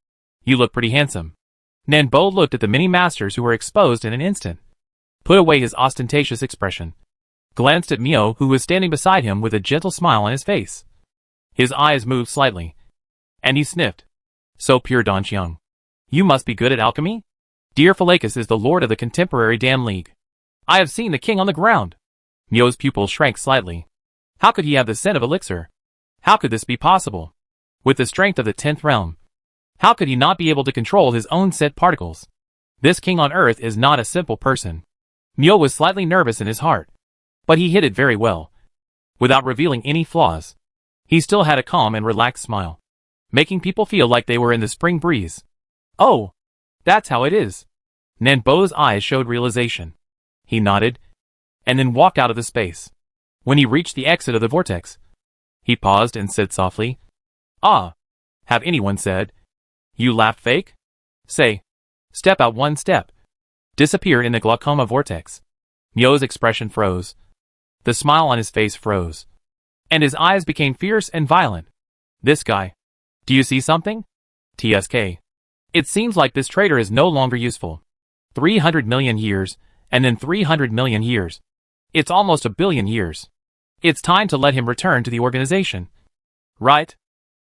You look pretty handsome. Nan Bo looked at the many masters who were exposed in an instant, put away his ostentatious expression, glanced at Mio, who was standing beside him with a gentle smile on his face. His eyes moved slightly, and he sniffed. So pure, Donqiang. You must be good at alchemy? Dear Philakis is the lord of the contemporary Dam League. I have seen the king on the ground. Mio's pupil shrank slightly. How could he have the scent of elixir? How could this be possible? With the strength of the 10th realm, how could he not be able to control his own scent particles? This king on earth is not a simple person. Mio was slightly nervous in his heart, but he hid it very well. Without revealing any flaws, he still had a calm and relaxed smile. making people feel like they were in the spring breeze. Oh, that's how it is. Nanbo's eyes showed realization. He nodded, and then walked out of the space. When he reached the exit of the vortex, he paused and said softly, "Ah, have anyone said? You laughed fake? Say, step out one step. Disappear in the glaucoma vortex." Myo's expression froze. The smile on his face froze. And his eyes became fierce and violent. This guy. Do you see something? TSK. It seems like this traitor is no longer useful. 300 million years, and then 300 million years. It's almost a billion years. It's time to let him return to the organization. Right?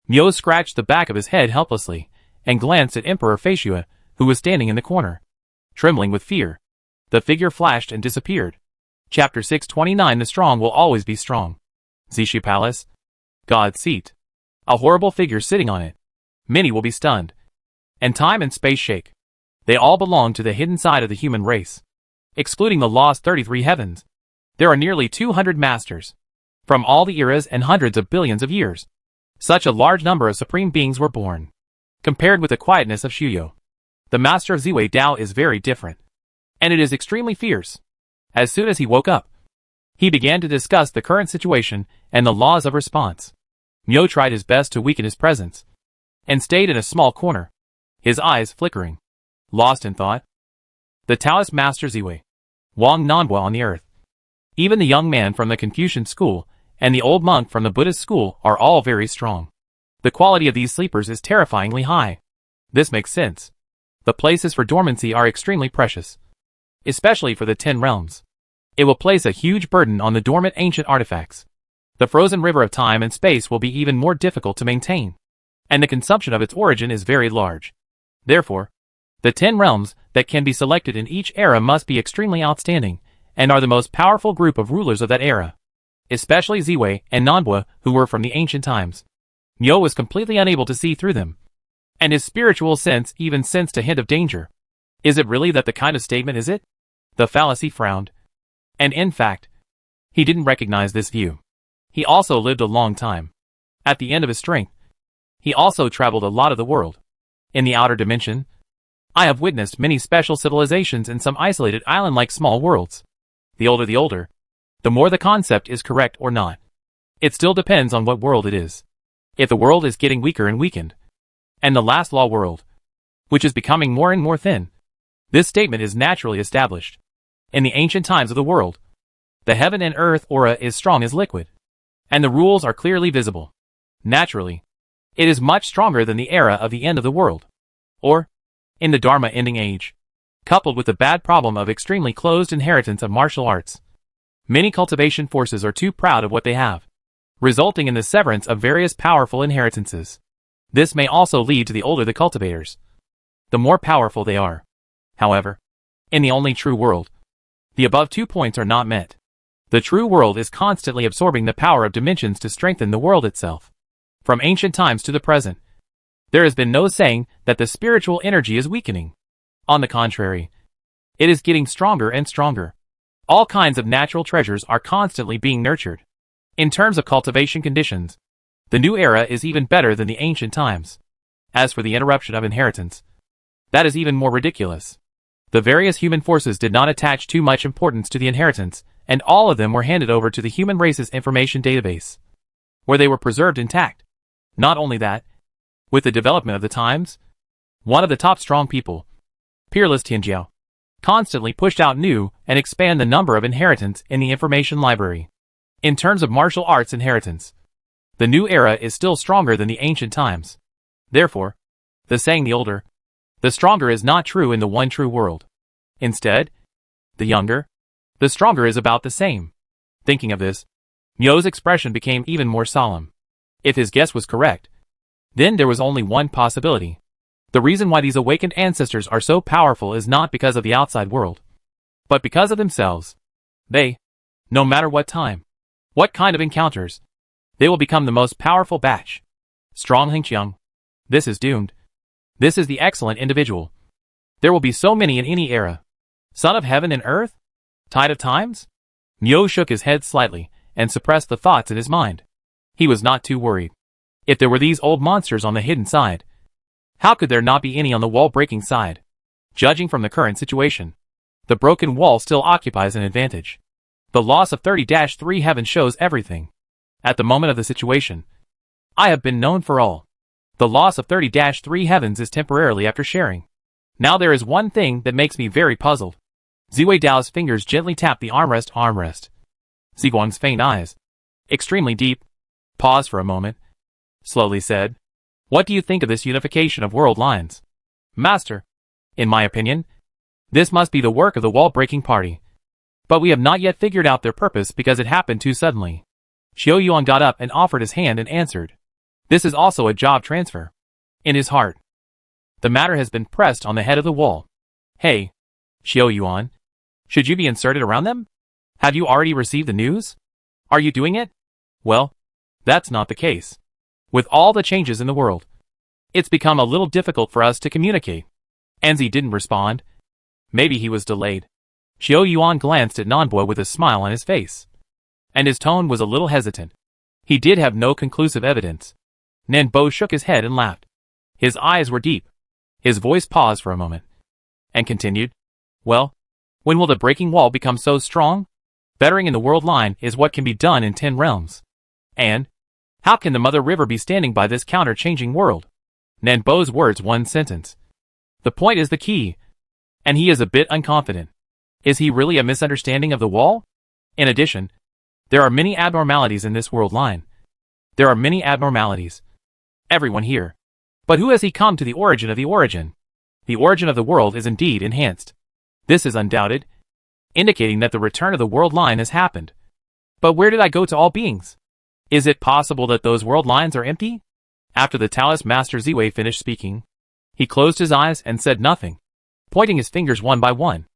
Myo scratched the back of his head helplessly, and glanced at Emperor Feishue, who was standing in the corner. Trembling with fear. The figure flashed and disappeared. Chapter 629. The strong will always be strong. Zishu Palace. God's seat. A horrible figure sitting on it. Many will be stunned. And time and space shake. They all belong to the hidden side of the human race. Excluding the lost 33 heavens. There are nearly 200 masters. From all the eras and hundreds of billions of years. Such a large number of supreme beings were born. Compared with the quietness of Shuyo, the master of Ziwei Dao is very different. And it is extremely fierce. As soon as he woke up, he began to discuss the current situation and the laws of response. Myo tried his best to weaken his presence, and stayed in a small corner, his eyes flickering, lost in thought. The Taoist master Ziwei, Wang Nanbo on the earth. Even the young man from the Confucian school and the old monk from the Buddhist school are all very strong. The quality of these sleepers is terrifyingly high. This makes sense. The places for dormancy are extremely precious. Especially for the 10 realms. It will place a huge burden on the dormant ancient artifacts. The frozen river of time and space will be even more difficult to maintain. And the consumption of its origin is very large. Therefore, the 10 realms that can be selected in each era must be extremely outstanding, and are the most powerful group of rulers of that era. Especially Ziwei and Nanbo, who were from the ancient times. Myo was completely unable to see through them. And his spiritual sense even sensed a hint of danger. Is it really that kind of statement, is it? The fallacy frowned. And in fact, he didn't recognize this view. He also lived a long time. At the end of his strength, he also traveled a lot of the world. In the outer dimension, I have witnessed many special civilizations in some isolated island-like small worlds. The older, the more the concept is correct or not. It still depends on what world it is. If the world is getting weaker and weakened, and the last law world, which is becoming more and more thin, this statement is naturally established. In the ancient times of the world, the heaven and earth aura is strong as liquid, and the rules are clearly visible. Naturally, it is much stronger than the era of the end of the world, or, in the Dharma ending age, coupled with the bad problem of extremely closed inheritance of martial arts. Many cultivation forces are too proud of what they have, resulting in the severance of various powerful inheritances. This may also lead to the older the cultivators, the more powerful they are. However, in the only true world, the above 2 points are not met. The true world is constantly absorbing the power of dimensions to strengthen the world itself. From ancient times to the present, there has been no saying that the spiritual energy is weakening. On the contrary, it is getting stronger and stronger. All kinds of natural treasures are constantly being nurtured. In terms of cultivation conditions, the new era is even better than the ancient times. As for the interruption of inheritance, that is even more ridiculous. The various human forces did not attach too much importance to the inheritance, and all of them were handed over to the human race's information database, where they were preserved intact. Not only that, with the development of the times, one of the top strong people, Peerless Tianjiao, constantly pushed out new and expand the number of inheritance in the information library. In terms of martial arts inheritance, the new era is still stronger than the ancient times. Therefore, the saying the older, the stronger is not true in the one true world. Instead, the younger, the stronger is about the same. Thinking of this, Myo's expression became even more solemn. If his guess was correct, then there was only one possibility. The reason why these awakened ancestors are so powerful is not because of the outside world, but because of themselves. They, no matter what time, what kind of encounters, they will become the most powerful batch. Strong Hengqiang. This is doomed. This is the excellent individual. There will be so many in any era. Son of heaven and earth? Tide of times? Myo shook his head slightly, and suppressed the thoughts in his mind. He was not too worried. If there were these old monsters on the hidden side, how could there not be any on the wall-breaking side? Judging from the current situation, the broken wall still occupies an advantage. The loss of 30-3 heaven shows everything. At the moment of the situation, I have been known for all. The loss of 30-3 heavens is temporarily after sharing. Now there is one thing that makes me very puzzled. Ziwei Dao's fingers gently tap the armrest. Ziguang's faint eyes, extremely deep, paused for a moment, slowly said, "What do you think of this unification of world lines?" "Master, in my opinion, this must be the work of the wall-breaking party. But we have not yet figured out their purpose because it happened too suddenly." Xiao Yuan got up and offered his hand and answered, "This is also a job transfer." In his heart, the matter has been pressed on the head of the wall. "Hey, Xiao Yuan, should you be inserted around them? Have you already received the news? Are you doing it?" "Well, that's not the case. With all the changes in the world, it's become a little difficult for us to communicate." Anzi didn't respond. Maybe he was delayed. Xiao Yuan glanced at Nanbo with a smile on his face, and his tone was a little hesitant. He did have no conclusive evidence. Nanbo shook his head and laughed. His eyes were deep. His voice paused for a moment, and continued, "Well, when will the breaking wall become so strong? Bettering in the world line is what can be done in 10 realms. And how can the Mother River be standing by this counter-changing world?" Nanbo's words one sentence. The point is the key, and he is a bit unconfident. Is he really a misunderstanding of the wall? In addition, there are many abnormalities in this world line. There are many abnormalities. Everyone here. But who has he come to the origin of the origin? The origin of the world is indeed enhanced. This is undoubted, indicating that the return of the world line has happened. But where did I go to all beings? Is it possible that those world lines are empty? After the Taoist Master Ziwei finished speaking, he closed his eyes and said nothing, pointing his fingers one by one.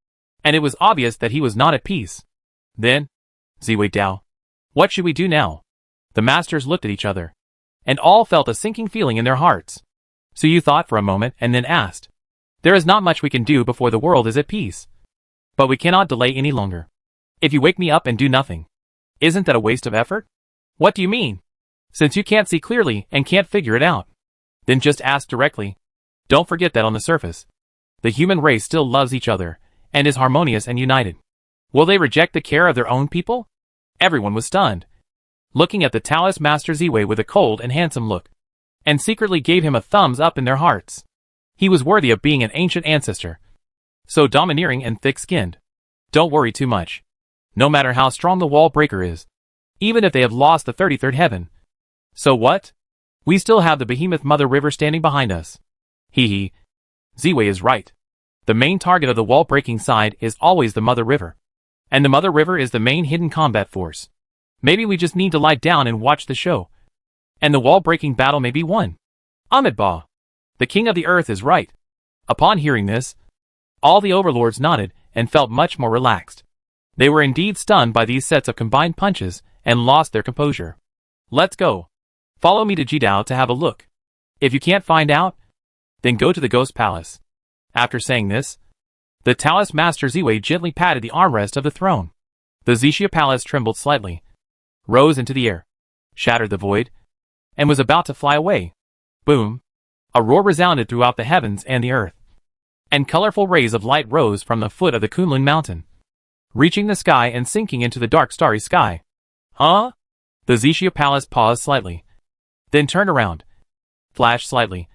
And it was obvious that he was not at peace. Then, Ziwei Dao, what should we do now? The masters looked at each other, and all felt a sinking feeling in their hearts. So you thought for a moment and then asked, "There is not much we can do before the world is at peace. But we cannot delay any longer. If you wake me up and do nothing, isn't that a waste of effort?" "What do you mean? Since you can't see clearly and can't figure it out, then just ask directly. Don't forget that on the surface, the human race still loves each other and is harmonious and united. Will they reject the care of their own people?" Everyone was stunned, looking at the Taoist Master Ziwei with a cold and handsome look, and secretly gave him a thumbs up in their hearts. He was worthy of being an ancient ancestor, so domineering and thick-skinned. Don't worry too much. No matter how strong the wall breaker is, even if they have lost the 33rd heaven. So what? We still have the behemoth Mother River standing behind us. Hee. Ziwei is right. The main target of the wall-breaking side is always the Mother River. And the Mother River is the main hidden combat force. Maybe we just need to lie down and watch the show. And the wall-breaking battle may be won. Amitabha, the King of the Earth is right. Upon hearing this, all the overlords nodded and felt much more relaxed. They were indeed stunned by these sets of combined punches and lost their composure. Let's go. Follow me to Jidao to have a look. If you can't find out, then go to the Ghost Palace. After saying this, the Taoist Master Ziwei gently patted the armrest of the throne. The Zixia Palace trembled slightly, rose into the air, shattered the void, and was about to fly away. Boom! A roar resounded throughout the heavens and the earth, and colorful rays of light rose from the foot of the Kunlun mountain, reaching the sky and sinking into the dark starry sky. Huh? The Zixia Palace paused slightly, then turned around, flashed slightly,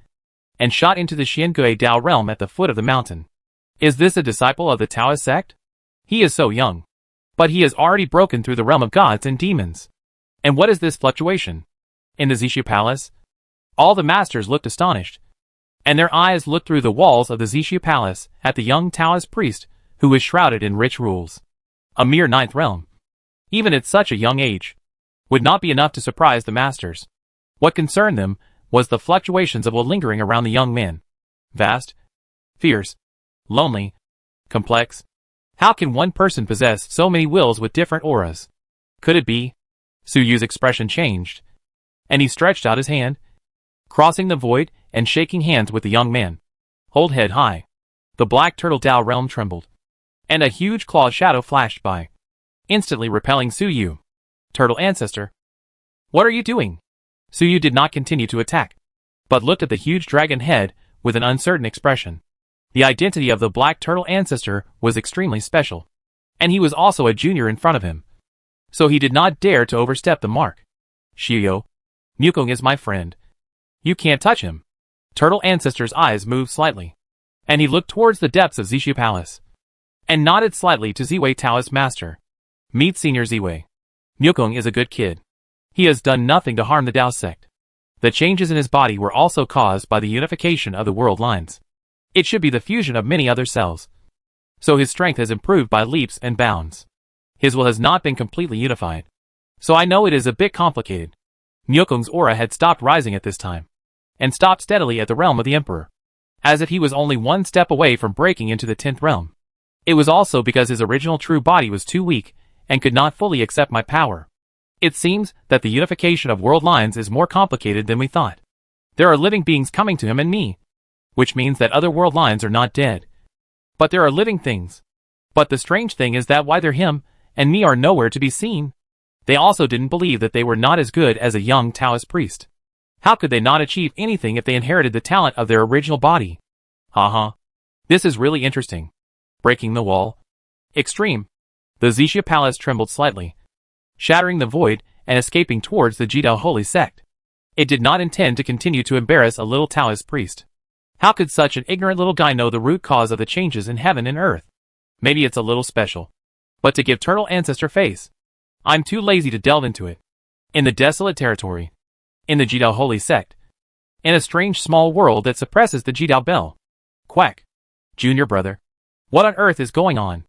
and shot into the Xiangui Dao realm at the foot of the mountain. Is this a disciple of the Taoist sect? He is so young, but he has already broken through the realm of gods and demons. And what is this fluctuation? In the Zixia Palace, all the masters looked astonished, and their eyes looked through the walls of the Zixia Palace at the young Taoist priest who was shrouded in rich rules. A mere 9th realm, even at such a young age, would not be enough to surprise the masters. What concerned them was the fluctuations of will lingering around the young man. Vast, fierce, lonely, complex. How can one person possess so many wills with different auras? Could it be? Su Yu's expression changed, and he stretched out his hand, crossing the void and shaking hands with the young man. Hold head high. The black turtle Dao realm trembled, and a huge clawed shadow flashed by, instantly repelling Su Yu. Turtle ancestor. What are you doing? Suyu did not continue to attack, but looked at the huge dragon head with an uncertain expression. The identity of the black turtle ancestor was extremely special, and he was also a junior in front of him, so he did not dare to overstep the mark. Shiyo, Mukong is my friend. You can't touch him. Turtle ancestor's eyes moved slightly, and he looked towards the depths of Zishu Palace, and nodded slightly to Ziwei Taoist Master. Meet Senior Ziwei. Mukong is a good kid. He has done nothing to harm the Dao sect. The changes in his body were also caused by the unification of the world lines. It should be the fusion of many other cells, so his strength has improved by leaps and bounds. His will has not been completely unified, so I know it is a bit complicated. Mukong's aura had stopped rising at this time, and stopped steadily at the realm of the Emperor, as if he was only one step away from breaking into the 10th realm. It was also because his original true body was too weak, and could not fully accept my power. It seems that the unification of world lines is more complicated than we thought. There are living beings coming to him and me, which means that other world lines are not dead. But there are living things. But the strange thing is that neither him and me are nowhere to be seen. They also didn't believe that they were not as good as a young Taoist priest. How could they not achieve anything if they inherited the talent of their original body? Haha. This is really interesting. Breaking the wall. Extreme. The Zishu Palace trembled slightly, shattering the void and escaping towards the Jidao holy sect. It did not intend to continue to embarrass a little Taoist priest. How could such an ignorant little guy know the root cause of the changes in heaven and earth? Maybe it's a little special. But to give turtle ancestor face, I'm too lazy to delve into it. In the desolate territory, in the Jidao holy sect, in a strange small world that suppresses the Jidao bell. Quack. Junior brother. What on earth is going on?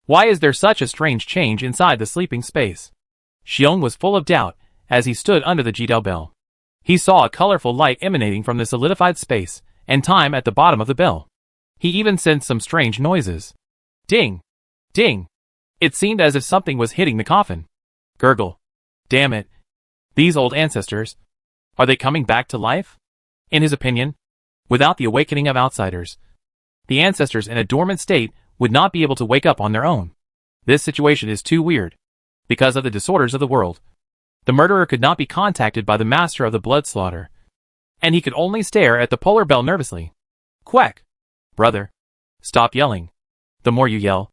Why is there such a strange change inside the sleeping space? Xiong was full of doubt as he stood under the Jidao bell. He saw a colorful light emanating from the solidified space and time at the bottom of the bell. He even sensed some strange noises. Ding! Ding! It seemed as if something was hitting the coffin. Gurgle. Damn it. These old ancestors. Are they coming back to life? In his opinion, without the awakening of outsiders, the ancestors in a dormant state would not be able to wake up on their own. This situation is too weird. Because of the disorders of the world, the murderer could not be contacted by the master of the blood slaughter, and he could only stare at the polar bell nervously. Quack! Brother, stop yelling. The more you yell,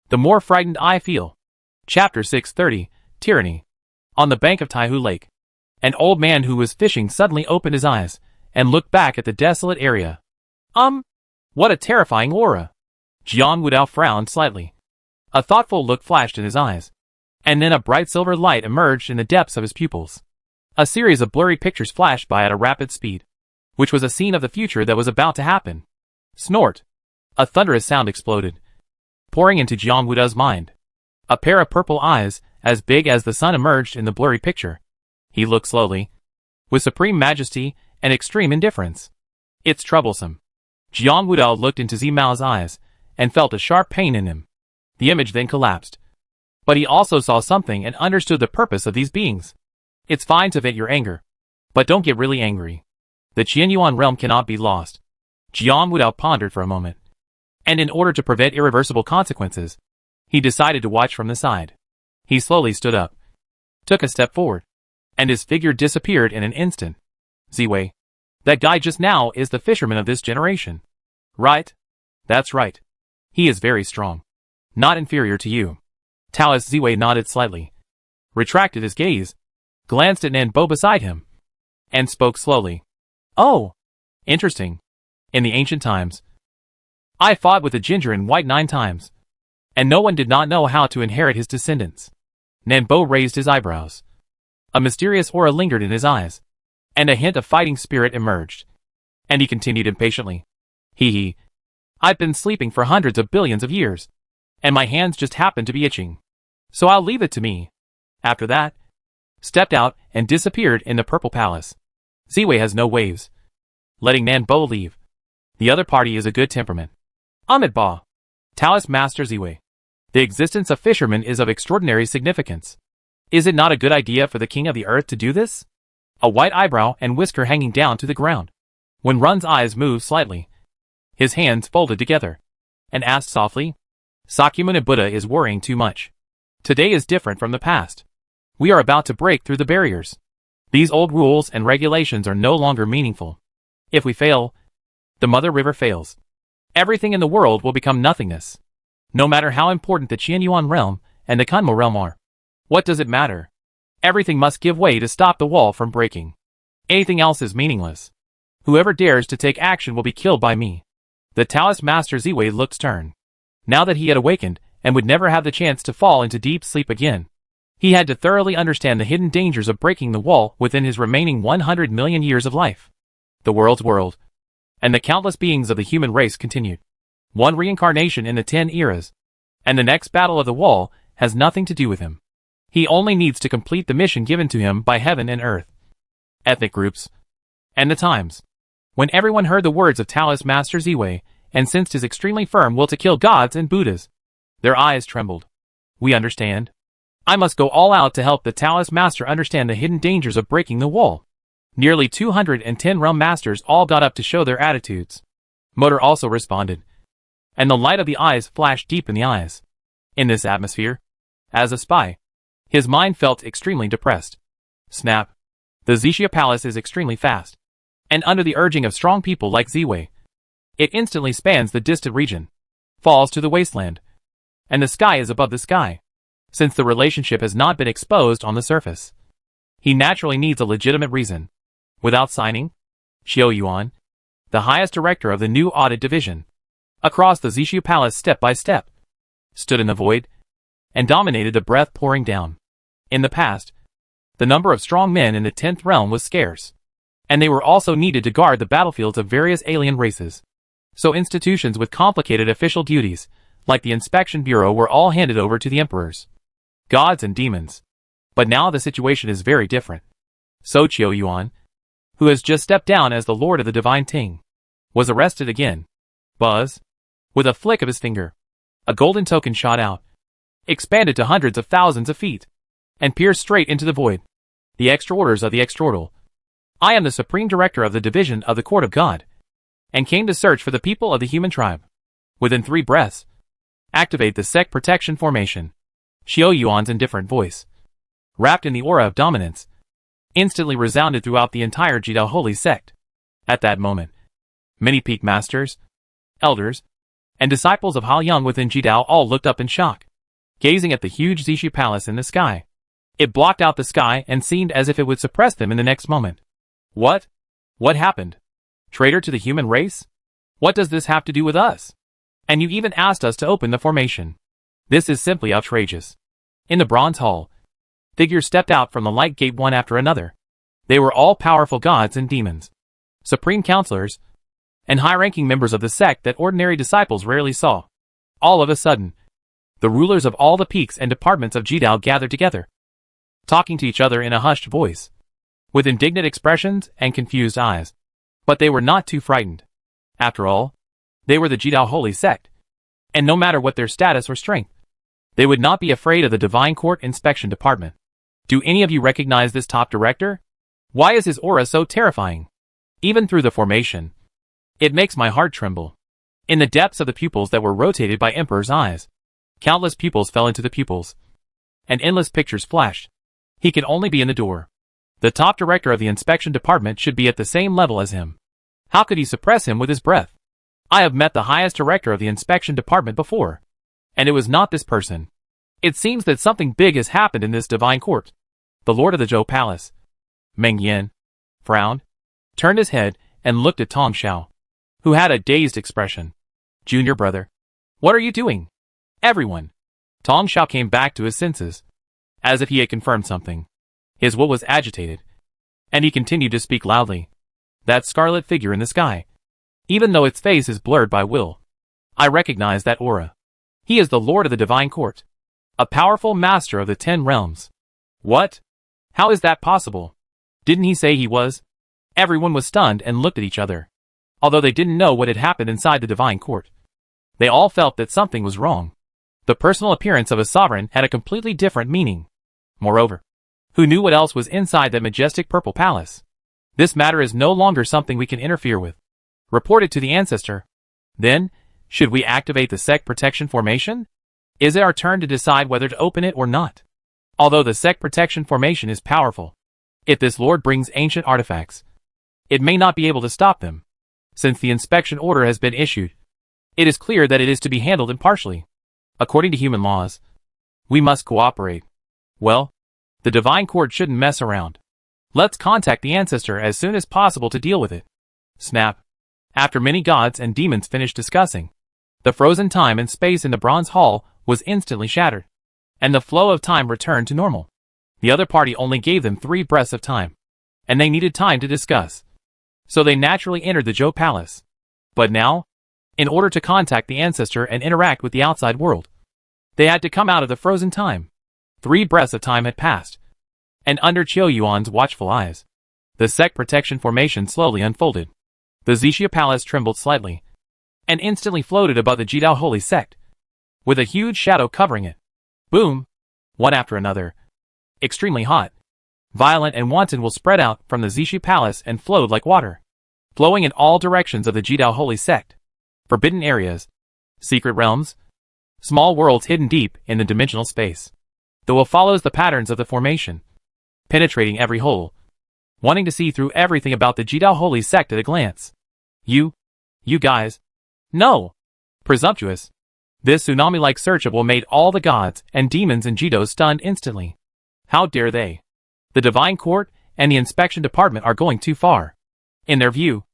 the more frightened I feel. Chapter 630, Tyranny. On the bank of Taihu Lake, an old man who was fishing suddenly opened his eyes and looked back at the desolate area. What a terrifying aura. Jiang Wudao frowned slightly. A thoughtful look flashed in his eyes, and then a bright silver light emerged in the depths of his pupils. A series of blurry pictures flashed by at a rapid speed, which was a scene of the future that was about to happen. Snort! A thunderous sound exploded, pouring into Jiang Wudao's mind. A pair of purple eyes, as big as the sun, emerged in the blurry picture. He looked slowly, with supreme majesty and extreme indifference. It's troublesome. Jiang Wudao looked into Zimao's eyes and felt a sharp pain in him. The image then collapsed. But he also saw something and understood the purpose of these beings. It's fine to vent your anger, but don't get really angry. The Qianyuan realm cannot be lost. Jiang Wudao pondered for a moment, and in order to prevent irreversible consequences, he decided to watch from the side. He slowly stood up, took a step forward, and his figure disappeared in an instant. Ziwei. That guy just now is the fisherman of this generation. Right? That's right. He is very strong. Not inferior to you. Taoist Ziwei nodded slightly, retracted his gaze, glanced at Nanbo beside him, and spoke slowly. Oh! Interesting. In the ancient times, I fought with the ginger in white 9 times, and no one did not know how to inherit his descendants. Nanbo raised his eyebrows. A mysterious aura lingered in his eyes, and a hint of fighting spirit emerged. And he continued impatiently. Hee. I've been sleeping for hundreds of billions of years, and my hands just happen to be itching. So I'll leave it to me. After that, stepped out and disappeared in the purple palace. Ziwei has no waves. Letting Nanbo leave. The other party is a good temperament. Ahmed Ba. Taoist Master Ziwei. The existence of fishermen is of extraordinary significance. Is it not a good idea for the king of the earth to do this? A white eyebrow and whisker hanging down to the ground. When Run's eyes moved slightly, his hands folded together, and asked softly, Sakyamuni Buddha is worrying too much. Today is different from the past. We are about to break through the barriers. These old rules and regulations are no longer meaningful. If we fail, the Mother River fails. Everything in the world will become nothingness. No matter how important the Qianyuan realm and the Kunmo realm are. What does it matter? Everything must give way to stop the wall from breaking. Anything else is meaningless. Whoever dares to take action will be killed by me. The Taoist master Ziwei looked stern. Now that he had awakened and would never have the chance to fall into deep sleep again, he had to thoroughly understand the hidden dangers of breaking the wall within his remaining 100 million years of life. The world's world, and the countless beings of the human race continued. One reincarnation in the 10 eras, and the next battle of the wall has nothing to do with him. He only needs to complete the mission given to him by heaven and earth, ethnic groups, and the times. When everyone heard the words of Taoist Master Ziwei and sensed his extremely firm will to kill gods and Buddhas, their eyes trembled. We understand. I must go all out to help the Taoist Master understand the hidden dangers of breaking the wall. Nearly 210 realm masters all got up to show their attitudes. Motor also responded, and the light of the eyes flashed deep in the eyes. In this atmosphere, as a spy, his mind felt extremely depressed. Snap. The Zixia Palace is extremely fast, and under the urging of strong people like Ziwei, it instantly spans the distant region, falls to the wasteland, and the sky is above the sky. Since the relationship has not been exposed on the surface, he naturally needs a legitimate reason. Without signing, Xiao Yuan, the highest director of the new audit division, across the Zixia Palace step by step, stood in the void, and dominated the breath pouring down. In the past, the number of strong men in the 10th realm was scarce, and they were also needed to guard the battlefields of various alien races. So institutions with complicated official duties, like the Inspection Bureau, were all handed over to the emperors, gods and demons. But now the situation is very different. So Qiao Yuan, who has just stepped down as the Lord of the Divine Ting, was arrested again. Buzz. With a flick of his finger, a golden token shot out, expanded to hundreds of thousands of feet, and pierced straight into the void. The extra orders of the extraordinal. I am the Supreme Director of the Division of the Court of God, and came to search for the people of the human tribe. Within 3 breaths, activate the Sect Protection Formation. Xiao Yuan's indifferent voice, wrapped in the aura of dominance, instantly resounded throughout the entire Jidao Holy Sect. At that moment, many peak masters, elders, and disciples of Haoyang within Jidao all looked up in shock, gazing at the huge Zixia Palace in the sky. It blocked out the sky and seemed as if it would suppress them in the next moment. What? What happened? Traitor to the human race? What does this have to do with us? And you even asked us to open the formation. This is simply outrageous. In the Bronze Hall, figures stepped out from the light gate one after another. They were all powerful gods and demons, supreme counselors, and high-ranking members of the sect that ordinary disciples rarely saw. All of a sudden, the rulers of all the peaks and departments of Jidao gathered together, talking to each other in a hushed voice, with indignant expressions and confused eyes. But they were not too frightened. After all, they were the Jidao Holy Sect, and no matter what their status or strength, they would not be afraid of the Divine Court Inspection Department. Do any of you recognize this top director? Why is his aura so terrifying? Even through the formation, it makes my heart tremble. In the depths of the pupils that were rotated by Emperor's eyes, countless pupils fell into the pupils, and endless pictures flashed. He could only be in the door. The top director of the inspection department should be at the same level as him. How could he suppress him with his breath? I have met the highest director of the inspection department before, and it was not this person. It seems that something big has happened in this divine court. The Lord of the Zhou Palace, Meng Yan, frowned, turned his head, and looked at Tong Xiao, who had a dazed expression. Junior brother, what are you doing? Everyone. Tong Xiao came back to his senses, as if he had confirmed something. His will was agitated, and he continued to speak loudly. That scarlet figure in the sky, even though its face is blurred by will, I recognize that aura. He is the Lord of the Divine Court, a powerful master of the 10 realms. What? How is that possible? Didn't he say he was? Everyone was stunned and looked at each other. Although they didn't know what had happened inside the Divine Court, they all felt that something was wrong. The personal appearance of a sovereign had a completely different meaning. Moreover, who knew what else was inside that majestic purple palace? This matter is no longer something we can interfere with. Report it to the ancestor. Then, should we activate the sect protection formation? Is it our turn to decide whether to open it or not? Although the sect protection formation is powerful, If this lord brings ancient artifacts, it may not be able to stop them. Since the inspection order has been issued, it is clear that it is to be handled impartially. According to human laws, we must cooperate. Well, the divine court shouldn't mess around. Let's contact the ancestor as soon as possible to deal with it. Snap. After many gods and demons finished discussing, the frozen time and space in the bronze hall was instantly shattered, and the flow of time returned to normal. The other party only gave them 3 breaths of time, and they needed time to discuss. So they naturally entered the Zhou Palace. But now, in order to contact the ancestor and interact with the outside world, they had to come out of the frozen time. 3 breaths of time had passed, and under Qiu Yuan's watchful eyes, the sect protection formation slowly unfolded. The Zixia Palace trembled slightly, and instantly floated above the Jidao Holy Sect, with a huge shadow covering it. Boom! One after another. Extremely hot, violent and wanton will spread out from the Zixia Palace and flowed like water, flowing in all directions of the Jidao Holy Sect. Forbidden areas, secret realms, small worlds hidden deep in the dimensional space. The will follows the patterns of the formation, penetrating every hole, wanting to see through everything about the Jidao Holy Sect at a glance. You guys. No! Presumptuous. This tsunami-like search of will made all the gods and demons in Jido stunned instantly. How dare they? The Divine Court and the Inspection Department are going too far. In their view,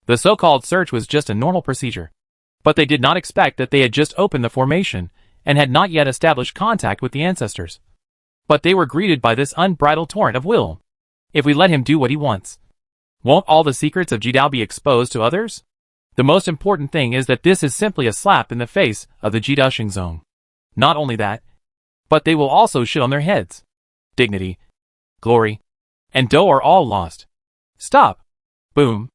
the so-called search was just a normal procedure. But they did not expect that they had just opened the formation and had not yet established contact with the ancestors. But they were greeted by this unbridled torrent of will. If we let him do what he wants, won't all the secrets of Jidao be exposed to others? The most important thing is that this is simply a slap in the face of the Jidao Xingzong. Not only that, but they will also shit on their heads. Dignity, glory, and dough are all lost. Stop! Boom!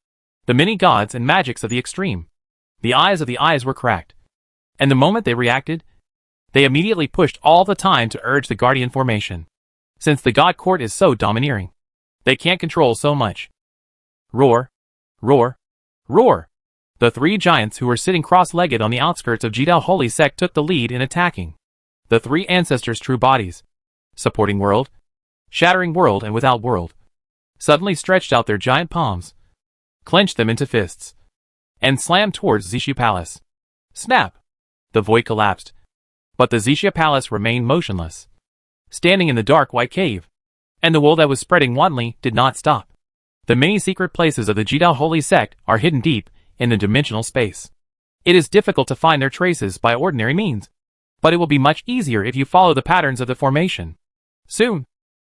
The many gods and magics of the extreme. The eyes of the eyes were cracked. And the moment they reacted, they immediately pushed all the time to urge the Guardian formation. Since the God Court is so domineering, they can't control so much. Roar! Roar! Roar! The 3 giants who were sitting cross-legged on the outskirts of Jidao Holy Sect took the lead in attacking. The 3 ancestors' true bodies, supporting world, shattering world and without world, suddenly stretched out their giant palms, clenched them into fists, and slammed towards Zixia Palace. Snap! The void collapsed, but the Zixia Palace remained motionless, standing in the dark white cave, and the will that was spreading wantonly did not stop. The many secret places of the Jidao Holy Sect are hidden deep in the dimensional space. It is difficult to find their traces by ordinary means, but it will be much easier if you follow the patterns of the formation. Soon,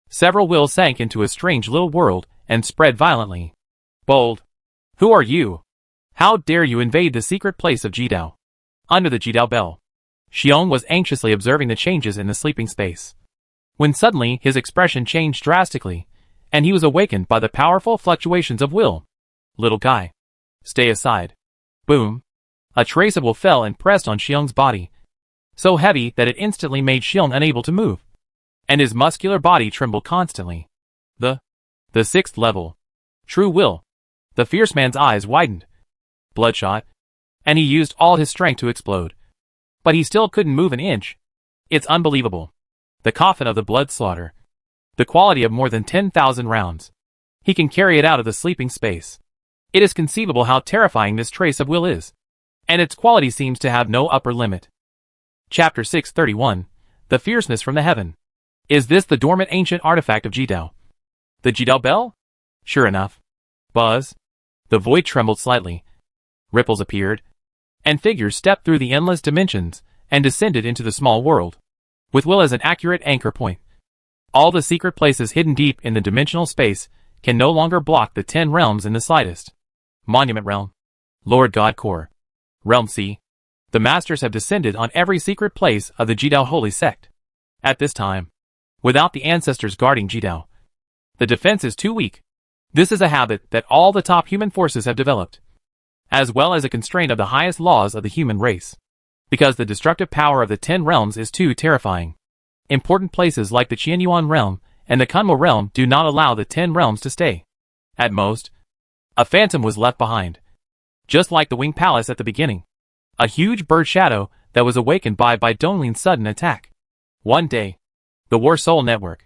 several wills sank into a strange little world and spread violently. Bold! Who are you? How dare you invade the secret place of Jidao? Under the Jidao Bell, Xiong was anxiously observing the changes in the sleeping space, when suddenly his expression changed drastically, and he was awakened by the powerful fluctuations of will. Little guy, stay aside. Boom! A trace of will fell and pressed on Xiong's body, so heavy that it instantly made Xiong unable to move, and his muscular body trembled constantly. The 6th level. True will. The fierce man's eyes widened. Bloodshot. And he used all his strength to explode. But he still couldn't move an inch. It's unbelievable. The coffin of the blood slaughter. The quality of more than 10,000 rounds. He can carry it out of the sleeping space. It is conceivable how terrifying this trace of will is. And its quality seems to have no upper limit. Chapter 631. The Fierceness from the Heaven. Is this the dormant ancient artifact of Jidao? The Jidao Bell? Sure enough. Buzz. The void trembled slightly. Ripples appeared, and figures stepped through the endless dimensions and descended into the small world, with will as an accurate anchor point. All the secret places hidden deep in the dimensional space can no longer block the 10 realms in the slightest. Monument Realm. Lord God Core. Realm C. The Masters have descended on every secret place of the Jidao Holy Sect. At this time, without the ancestors guarding Jidao, the defense is too weak. This is a habit that all the top human forces have developed, as well as a constraint of the highest laws of the human race, because the destructive power of the 10 realms is too terrifying. Important places like the Qianyuan realm and the Kunmo realm do not allow the 10 realms to stay. At most, a phantom was left behind, just like the Wing Palace at the beginning. A huge bird shadow that was awakened by Donglin's sudden attack. One day, the War Soul Network,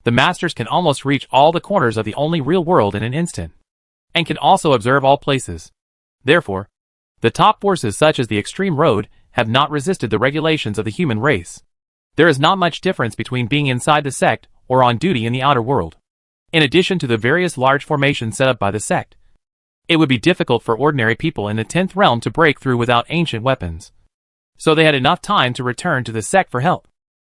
The masters can almost reach all the corners of the only real world in an instant, and can also observe all places. Therefore, the top forces such as the extreme road have not resisted the regulations of the human race. There is not much difference between being inside the sect or on duty in the outer world. In addition to the various large formations set up by the sect, it would be difficult for ordinary people in the 10th realm to break through without ancient weapons. So they had enough time to return to the sect for help.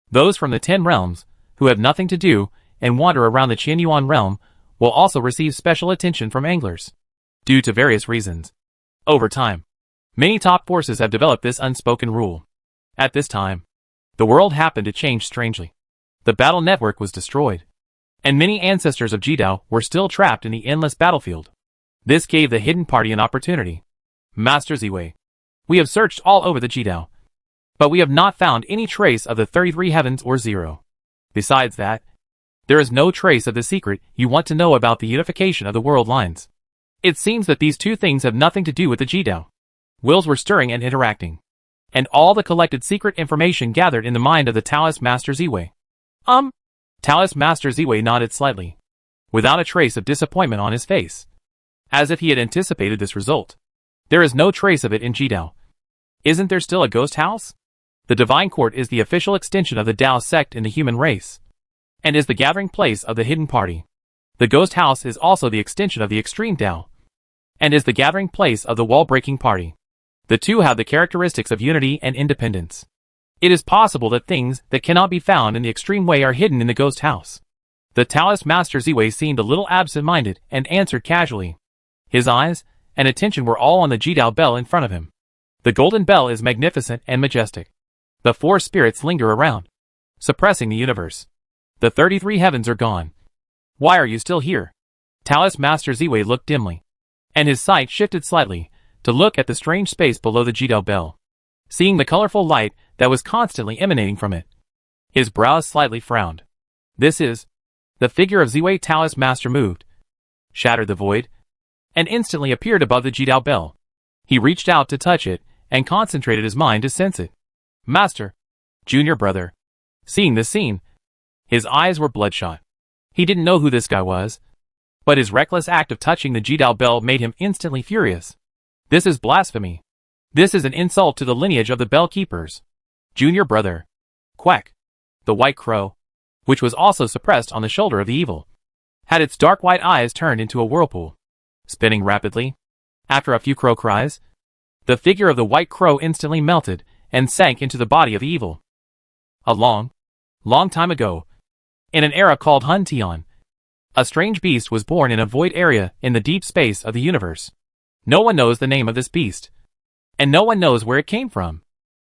Those from the 10 realms, who have nothing to do and wander around the Qianyuan realm, will also receive special attention from anglers, due to various reasons. Over time, many top forces have developed this unspoken rule. At this time, the world happened to change strangely. The battle network was destroyed, and many ancestors of Jidao were still trapped in the endless battlefield. This gave the hidden party an opportunity. Master Ziwei, we have searched all over the Jidao, but we have not found any trace of the 33 heavens or zero. Besides that, there is no trace of the secret you want to know about the unification of the world lines. It seems that these two things have nothing to do with the Jidao. Wills were stirring and interacting, and all the collected secret information gathered in the mind of the Taoist Master Ziwei. Taoist Master Ziwei nodded slightly, without a trace of disappointment on his face, as if he had anticipated this result. There is no trace of it in Jidao. Isn't there still a ghost house? The Divine Court is the official extension of the Dao sect in the human race, and is the gathering place of the hidden party. The ghost house is also the extension of the extreme Dao, and is the gathering place of the wall-breaking party. The two have the characteristics of unity and independence. It is possible that things that cannot be found in the extreme way are hidden in the ghost house. The Taoist Master Ziwei seemed a little absent-minded and answered casually. His eyes and attention were all on the Jidao bell in front of him. The golden bell is magnificent and majestic. The four spirits linger around, suppressing the universe. The 33 heavens are gone. Why are you still here? Taoist Master Ziwei looked dimly, and his sight shifted slightly to look at the strange space below the Jidao bell. Seeing the colorful light that was constantly emanating from it, his brows slightly frowned. This is... The figure of Ziwei Taoist Master moved, shattered the void, and instantly appeared above the Jidao bell. He reached out to touch it, and concentrated his mind to sense it. Master, junior brother. Seeing this scene, his eyes were bloodshot. He didn't know who this guy was, but his reckless act of touching the Jidao bell made him instantly furious. This is blasphemy. This is an insult to the lineage of the bell keepers. Junior brother. Quack. The white crow, which was also suppressed on the shoulder of the evil, had its dark white eyes turned into a whirlpool, spinning rapidly. After a few crow cries, the figure of the white crow instantly melted and sank into the body of the evil. A long time ago, in an era called Hun Tian, a strange beast was born in a void area in the deep space of the universe. No one knows the name of this beast, and no one knows where it came from.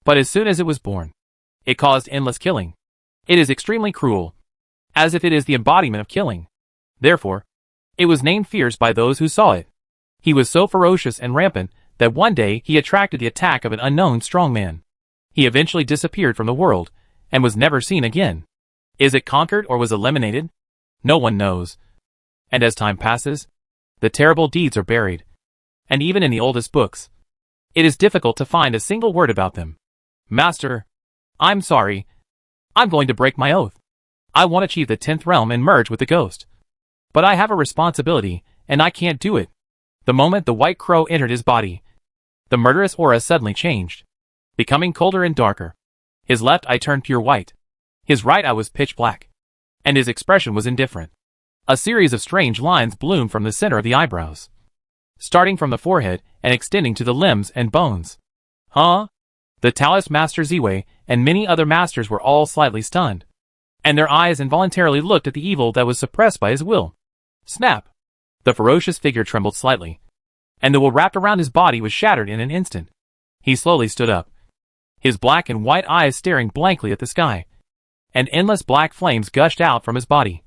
But as soon as it was born, it caused endless killing. It is extremely cruel, as if it is the embodiment of killing. Therefore, it was named fierce by those who saw it. He was so ferocious and rampant that one day he attracted the attack of an unknown strongman. He eventually disappeared from the world, and was never seen again. Is it conquered or was eliminated? No one knows. And as time passes, the terrible deeds are buried. And even in the oldest books, it is difficult to find a single word about them. Master, I'm sorry. I'm going to break my oath. I want to achieve the 10th realm and merge with the ghost. But I have a responsibility, and I can't do it. The moment the white crow entered his body, the murderous aura suddenly changed, becoming colder and darker. His left eye turned pure white. His right eye was pitch black, and his expression was indifferent. A series of strange lines bloomed from the center of the eyebrows, starting from the forehead and extending to the limbs and bones. Huh? The Taoist Master Ziwei and many other masters were all slightly stunned, and their eyes involuntarily looked at the evil that was suppressed by his will. Snap! The ferocious figure trembled slightly, and the will wrapped around his body was shattered in an instant. He slowly stood up, his black and white eyes staring blankly at the sky, and endless black flames gushed out from his body,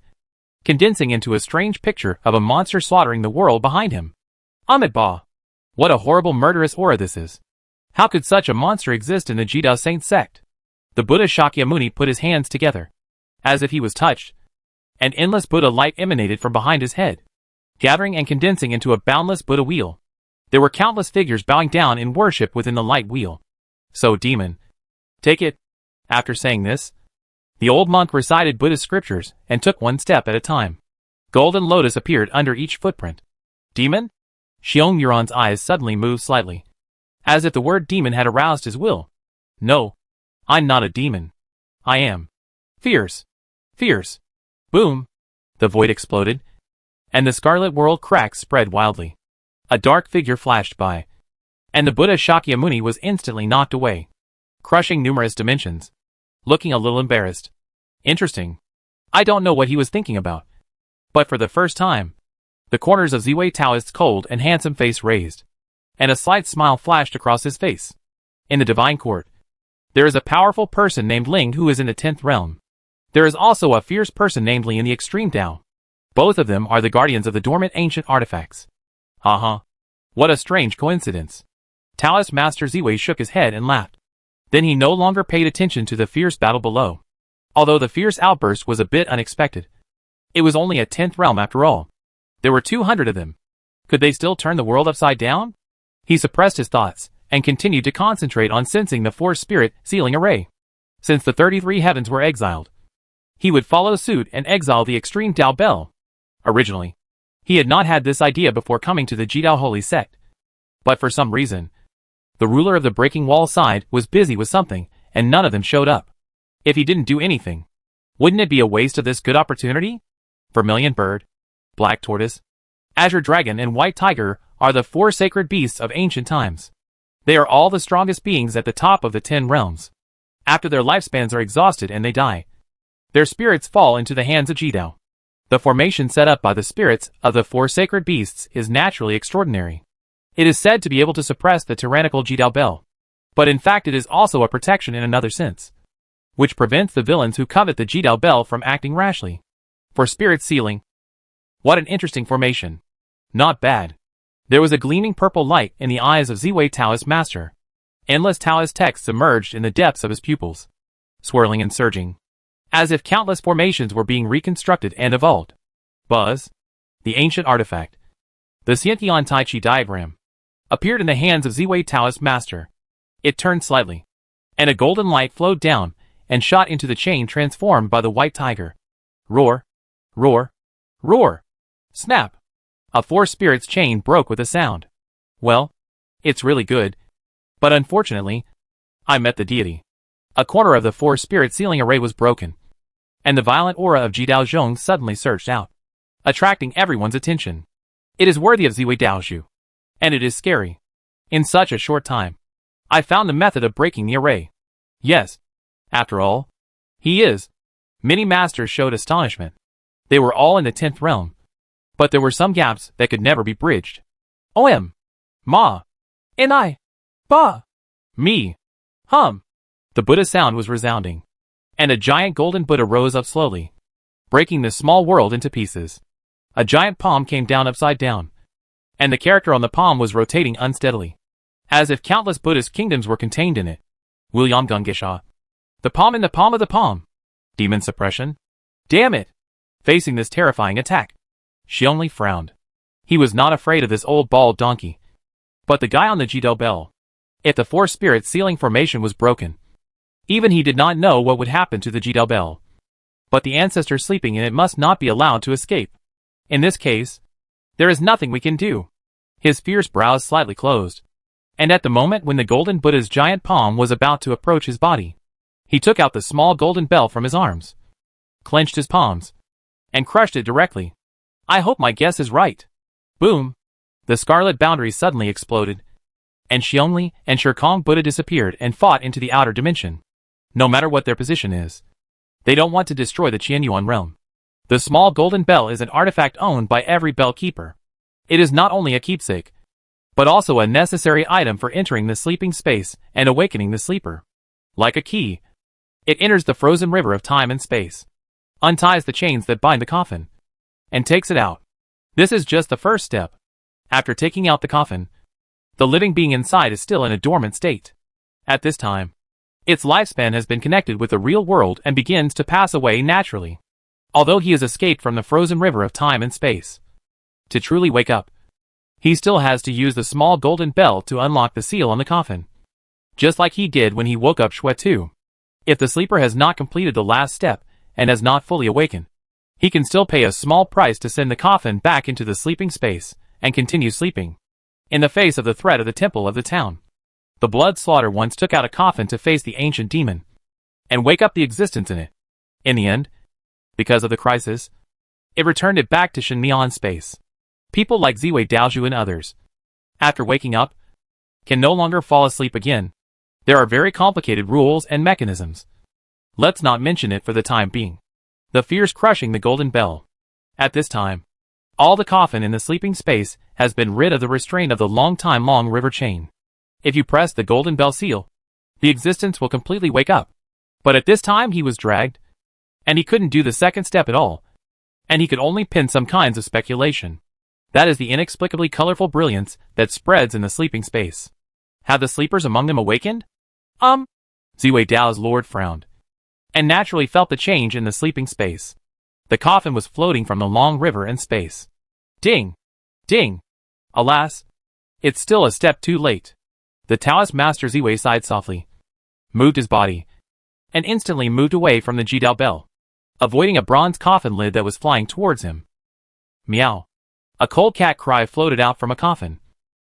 condensing into a strange picture of a monster slaughtering the world behind him. Amitabha! What a horrible murderous aura this is! How could such a monster exist in the Jidao Saint sect? The Buddha Shakyamuni put his hands together, as if he was touched. An endless Buddha light emanated from behind his head, gathering and condensing into a boundless Buddha wheel. There were countless figures bowing down in worship within the light wheel. So, demon, take it. After saying this, The old monk recited Buddhist scriptures and took one step at a time. Golden lotus appeared under each footprint. Demon? Xiong Yuan's eyes suddenly moved slightly, as if the word demon had aroused his will. No, I'm not a demon. I am fierce. Fierce. Boom. The void exploded, and the scarlet world cracks spread wildly. A dark figure flashed by, and the Buddha Shakyamuni was instantly knocked away, crushing numerous dimensions, looking a little embarrassed. Interesting. I don't know what he was thinking about. But for the first time, the corners of Ziwei Taoist's cold and handsome face raised, and a slight smile flashed across his face. In the divine court, there is a powerful person named Ling who is in the 10th realm. There is also a fierce person named Li in the extreme Tao. Both of them are the guardians of the dormant ancient artifacts. What a strange coincidence. Taoist Master Ziwei shook his head and laughed. Then he no longer paid attention to the fierce battle below. Although the fierce outburst was a bit unexpected. It was only a 10th realm after all. There were 200 of them. Could they still turn the world upside down? He suppressed his thoughts and continued to concentrate on sensing the Force Spirit sealing array. Since the 33 heavens were exiled, he would follow suit and exile the extreme Tao Bell. Originally, he had not had this idea before coming to the Jidao Holy Sect. But for some reason, the ruler of the Breaking Wall side was busy with something, and none of them showed up. If he didn't do anything, wouldn't it be a waste of this good opportunity? Vermilion Bird, Black Tortoise, Azure Dragon and White Tiger are the 4 sacred beasts of ancient times. They are all the strongest beings at the top of the 10 realms. After their lifespans are exhausted and they die, their spirits fall into the hands of Jidao. The formation set up by the spirits of the 4 sacred beasts is naturally extraordinary. It is said to be able to suppress the tyrannical Jidao Bell. But in fact it is also a protection in another sense, which prevents the villains who covet the Jidao Bell from acting rashly. For spirit sealing. What an interesting formation. Not bad. There was a gleaming purple light in the eyes of Ziwei Taoist Master. Endless Taoist texts emerged in the depths of his pupils, swirling and surging, as if countless formations were being reconstructed and evolved. Buzz, the ancient artifact, the Xiantian Tai Chi diagram, appeared in the hands of Ziwei Taoist Master. It turned slightly, and a golden light flowed down and shot into the chain transformed by the white tiger. Roar, roar, roar, snap. A 4 spirits chain broke with a sound. Well, it's really good. But unfortunately, I met the deity. A corner of the 4 spirit sealing array was broken, and the violent aura of Jidao Zhong suddenly surged out, attracting everyone's attention. It is worthy of Ziwei Daozhu. And it is scary. In such a short time, I found the method of breaking the array. Yes. After all, he is. Many masters showed astonishment. They were all in the 10th realm. But there were some gaps that could never be bridged. OM. Ma. Ni. Ba. Me. Hum. The Buddha sound was resounding. And a giant golden Buddha rose up slowly, breaking the small world into pieces. A giant palm came down upside down, and the character on the palm was rotating unsteadily, as if countless Buddhist kingdoms were contained in it. William Gungisha. The palm in the palm of the palm. Demon suppression. Damn it! Facing this terrifying attack, Xiongli frowned. He was not afraid of this old bald donkey, but the guy on the Jidao Bell. If the 4 spirit sealing formation was broken, even he did not know what would happen to the Jidao Bell. But the ancestor sleeping in it must not be allowed to escape. In this case, there is nothing we can do. His fierce brows slightly closed, and at the moment when the golden Buddha's giant palm was about to approach his body, he took out the small golden bell from his arms, clenched his palms, and crushed it directly. I hope my guess is right. Boom! The scarlet boundary suddenly exploded, and Xiongli and Shirkong Buddha disappeared and fought into the outer dimension. No matter what their position is, they don't want to destroy the Qianyuan realm. The small golden bell is an artifact owned by every bell keeper. It is not only a keepsake, but also a necessary item for entering the sleeping space and awakening the sleeper. Like a key, it enters the frozen river of time and space, unties the chains that bind the coffin, and takes it out. This is just the first step. After taking out the coffin, the living being inside is still in a dormant state. At this time, its lifespan has been connected with the real world and begins to pass away naturally. Although he has escaped from the frozen river of time and space, to truly wake up, he still has to use the small golden bell to unlock the seal on the coffin, just like he did when he woke up Shui Tu. If the sleeper has not completed the last step and has not fully awakened, he can still pay a small price to send the coffin back into the sleeping space and continue sleeping. In the face of the threat of the temple of the town, the blood slaughter once took out a coffin to face the ancient demon and wake up the existence in it. In the end, because of the crisis, it returned it back to Shenmian space. People like Ziwei Daozhu and others, after waking up, can no longer fall asleep again. There are very complicated rules and mechanisms. Let's not mention it for the time being. The fears crushing the golden bell. At this time, all the coffin in the sleeping space has been rid of the restraint of the long river chain. If you press the golden bell seal, the existence will completely wake up. But at this time he was dragged, and he couldn't do the second step at all, and he could only pin some kinds of speculation. That is the inexplicably colorful brilliance that spreads in the sleeping space. Have the sleepers among them awakened? Ziwei Dao's lord frowned, and naturally felt the change in the sleeping space. The coffin was floating from the long river and space. Ding! Ding! Alas, it's still a step too late. The Taoist master Ziwei sighed softly, moved his body, and instantly moved away from the Jidao bell, avoiding a bronze coffin lid that was flying towards him. Meow. A cold cat cry floated out from a coffin,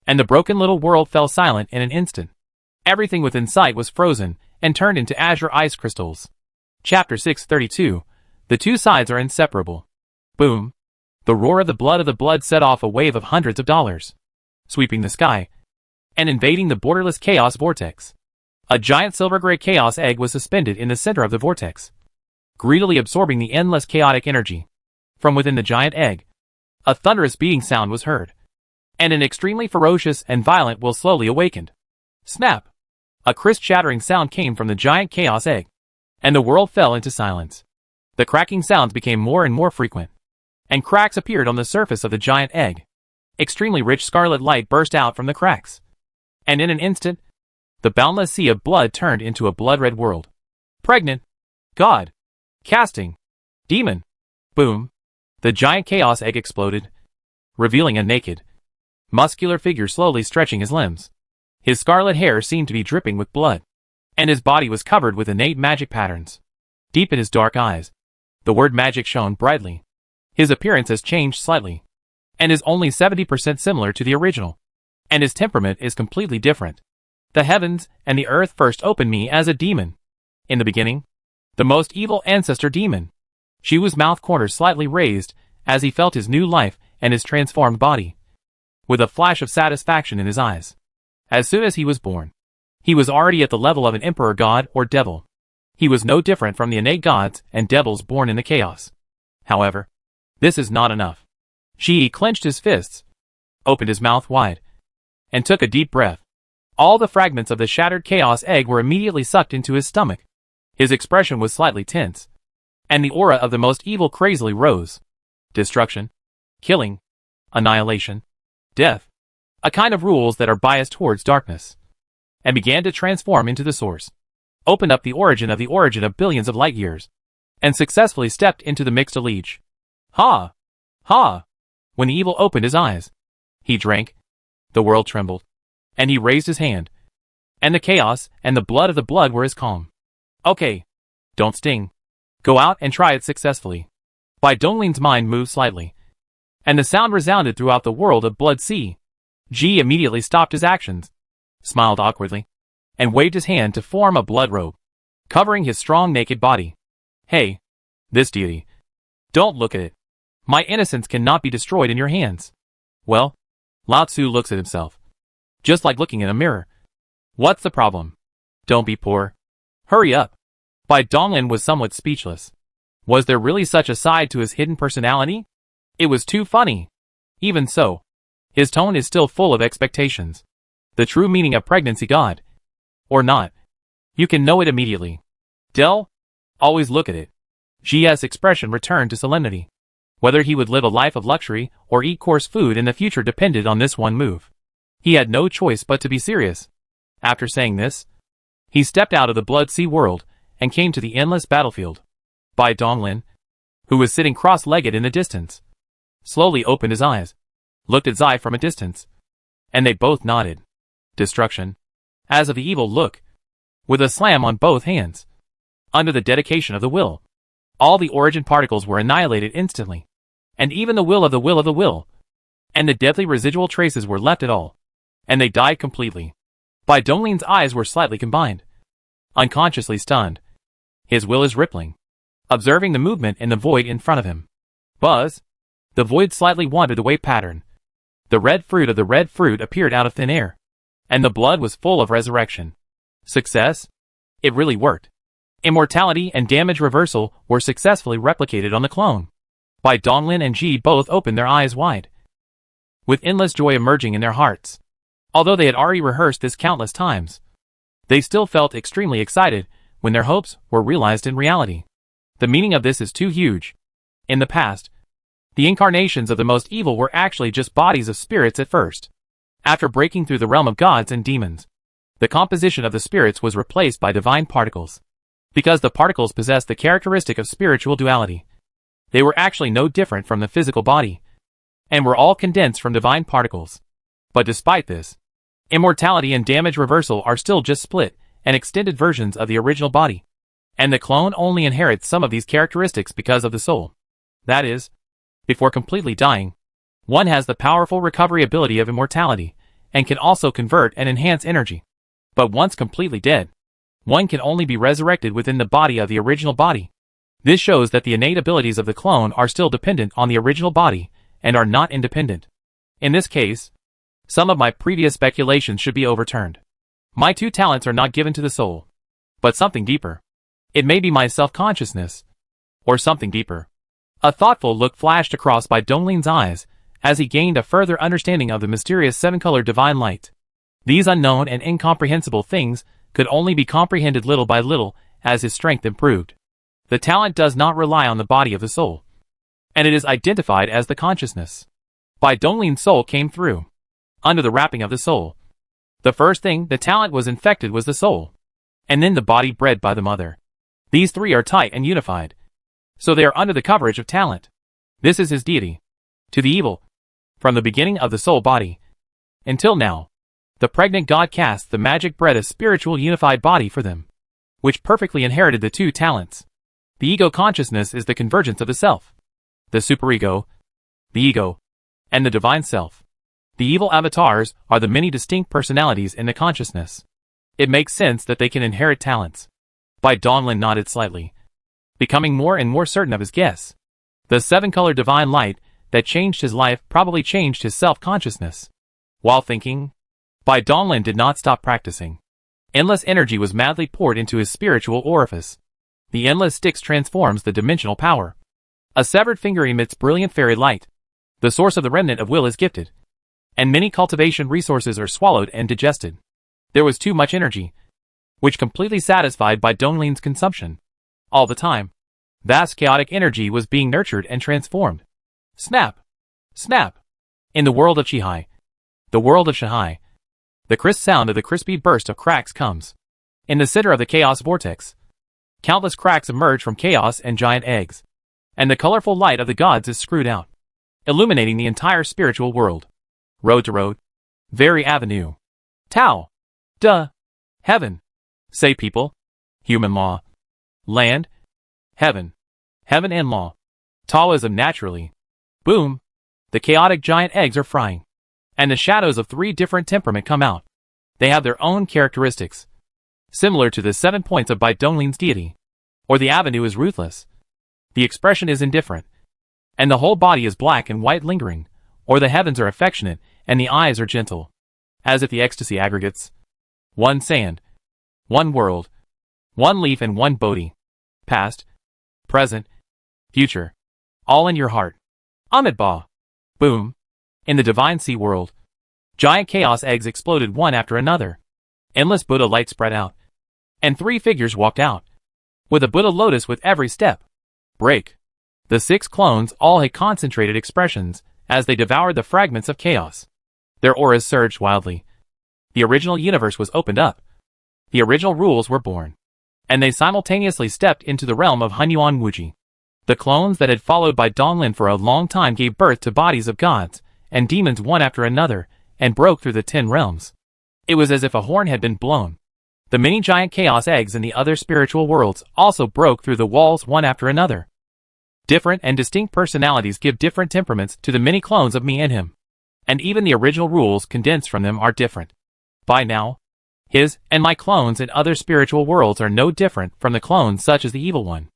and the broken little world fell silent in an instant. Everything within sight was frozen and turned into azure ice crystals. Chapter 632. The two sides are inseparable. Boom. The roar of the blood set off a wave of hundreds of dollars, sweeping the sky and invading the borderless chaos vortex. A giant silver-gray chaos egg was suspended in the center of the vortex, greedily absorbing the endless chaotic energy. From within the giant egg, a thunderous beating sound was heard, and an extremely ferocious and violent will slowly awakened. Snap! A crisp shattering sound came from the giant chaos egg, and the world fell into silence. The cracking sounds became more and more frequent, and cracks appeared on the surface of the giant egg. Extremely rich scarlet light burst out from the cracks, and in an instant, the boundless sea of blood turned into a blood-red world. Pregnant. God. Casting. Demon. Boom. The giant chaos egg exploded, revealing a naked, muscular figure slowly stretching his limbs. His scarlet hair seemed to be dripping with blood, and his body was covered with innate magic patterns. Deep in his dark eyes, the word magic shone brightly. His appearance has changed slightly, and is only 70% similar to the original, and his temperament is completely different. The heavens and the earth first opened me as a demon. In the beginning, the most evil ancestor demon. Shu's mouth corners slightly raised as he felt his new life and his transformed body, with a flash of satisfaction in his eyes. As soon as he was born, he was already at the level of an emperor god or devil. He was no different from the innate gods and devils born in the chaos. However, this is not enough. Shi clenched his fists, opened his mouth wide, and took a deep breath. All the fragments of the shattered chaos egg were immediately sucked into his stomach. His expression was slightly tense, and the aura of the most evil crazily rose. Destruction, killing, annihilation, death. A kind of rules that are biased towards darkness, and began to transform into the source. Opened up the origin of billions of light years, and successfully stepped into the mixed age. Ha! Ha! When the evil opened his eyes, he drank. The world trembled, and he raised his hand, and the chaos and the blood were as calm. Okay. Don't sting. Go out and try it successfully. Bai Donglin's mind moved slightly, and the sound resounded throughout the world of blood sea. Ji immediately stopped his actions, smiled awkwardly, and waved his hand to form a blood robe, covering his strong naked body. Hey, this deity. Don't look at it. My innocence cannot be destroyed in your hands. Well, Lao Tzu looks at himself, just like looking in a mirror. What's the problem? Don't be poor. Hurry up. Bai Donglin was somewhat speechless. Was there really such a side to his hidden personality? It was too funny. Even so, his tone is still full of expectations. The true meaning of pregnancy, god. Or not. You can know it immediately. Del? Always look at it. Jia's expression returned to solemnity. Whether he would live a life of luxury or eat coarse food in the future depended on this one move. He had no choice but to be serious. After saying this, he stepped out of the blood sea world and came to the endless battlefield. Bai Donglin, who was sitting cross-legged in the distance, slowly opened his eyes, looked at Zai from a distance, and they both nodded. Destruction. As of the evil look, with a slam on both hands, Under the dedication of the will, all the origin particles were annihilated instantly. And even the will of the will of the will. And the deadly residual traces were left at all. And they died completely. Bai Donglin's eyes were slightly combined. Unconsciously stunned. His will is rippling. Observing the movement in the void in front of him. Buzz. The void slightly wandered away pattern. The red fruit of the red fruit appeared out of thin air. And the blood was full of resurrection. Success? It really worked. Immortality and damage reversal were successfully replicated on the clone. Bai Donglin and Ji both opened their eyes wide, with endless joy emerging in their hearts. Although they had already rehearsed this countless times, they still felt extremely excited when their hopes were realized in reality. The meaning of this is too huge. In the past, the incarnations of the most evil were actually just bodies of spirits at first. After breaking through the realm of gods and demons, the composition of the spirits was replaced by divine particles. Because the particles possessed the characteristic of spiritual duality, they were actually no different from the physical body, and were all condensed from divine particles. But despite this, immortality and damage reversal are still just split and extended versions of the original body, and the clone only inherits some of these characteristics because of the soul. That is, before completely dying, one has the powerful recovery ability of immortality, and can also convert and enhance energy. But once completely dead, one can only be resurrected within the body of the original body. This shows that the innate abilities of the clone are still dependent on the original body, and are not independent. In this case, some of my previous speculations should be overturned. My two talents are not given to the soul, but something deeper. It may be my self-consciousness, or something deeper. A thoughtful look flashed across Bai Donglin's eyes, as he gained a further understanding of the mysterious seven-colored divine light. These unknown and incomprehensible things could only be comprehended little by little as his strength improved. The talent does not rely on the body of the soul, and it is identified as the consciousness. Bai Donglin's soul came through. Under the wrapping of the soul, the first thing the talent was infected was the soul, and then the body bred by the mother. These three are tight and unified, so they are under the coverage of talent. This is his deity. To the evil, from the beginning of the soul body, until now, the pregnant god cast the magic bred a spiritual unified body for them, which perfectly inherited the two talents. The ego consciousness is the convergence of the self, the superego, the ego, and the divine self. The evil avatars are the many distinct personalities in the consciousness. It makes sense that they can inherit talents. Bai Donglin nodded slightly, becoming more and more certain of his guess. The seven-colored divine light that changed his life probably changed his self-consciousness. While thinking, Bai Donglin did not stop practicing. Endless energy was madly poured into his spiritual orifice. The endless Styx transforms the dimensional power. A severed finger emits brilliant fairy light. The source of the remnant of will is gifted, and many cultivation resources are swallowed and digested. There was too much energy, which completely satisfied Bai Donglin's consumption. All the time, vast chaotic energy was being nurtured and transformed. Snap! Snap! In the world of Chihai, the world of Shihai, the crisp sound of the crispy burst of cracks comes. In the center of the chaos vortex, countless cracks emerge from chaos and giant eggs, and the colorful light of the gods is screwed out, illuminating the entire spiritual world. Road to road, very avenue. Tao. Duh. Heaven. Say people. Human law. Land. Heaven. Heaven and law. Taoism naturally. Boom. The chaotic giant eggs are frying, and the shadows of three different temperament come out. They have their own characteristics, similar to the 7 points of Bai Donglin's deity. Or the avenue is ruthless, the expression is indifferent, and the whole body is black and white lingering. Or the heavens are affectionate, and the eyes are gentle, as if the ecstasy aggregates. One sand, one world, one leaf and one Bodhi. Past, present, future, all in your heart. Amitabha. Boom. In the divine sea world, giant chaos eggs exploded one after another. Endless Buddha light spread out, and three figures walked out, with a Buddha lotus with every step. Break. The 6 clones all had concentrated expressions as they devoured the fragments of chaos. Their auras surged wildly. The original universe was opened up. The original rules were born, and they simultaneously stepped into the realm of Hunyuan Wuji. The clones that had followed Bai Donglin for a long time gave birth to bodies of gods and demons one after another, and broke through the 10 realms. It was as if a horn had been blown. The many giant chaos eggs in the other spiritual worlds also broke through the walls one after another. Different and distinct personalities give different temperaments to the many clones of me and him. And even the original rules condensed from them are different. By now, his and my clones in other spiritual worlds are no different from the clones such as the evil one.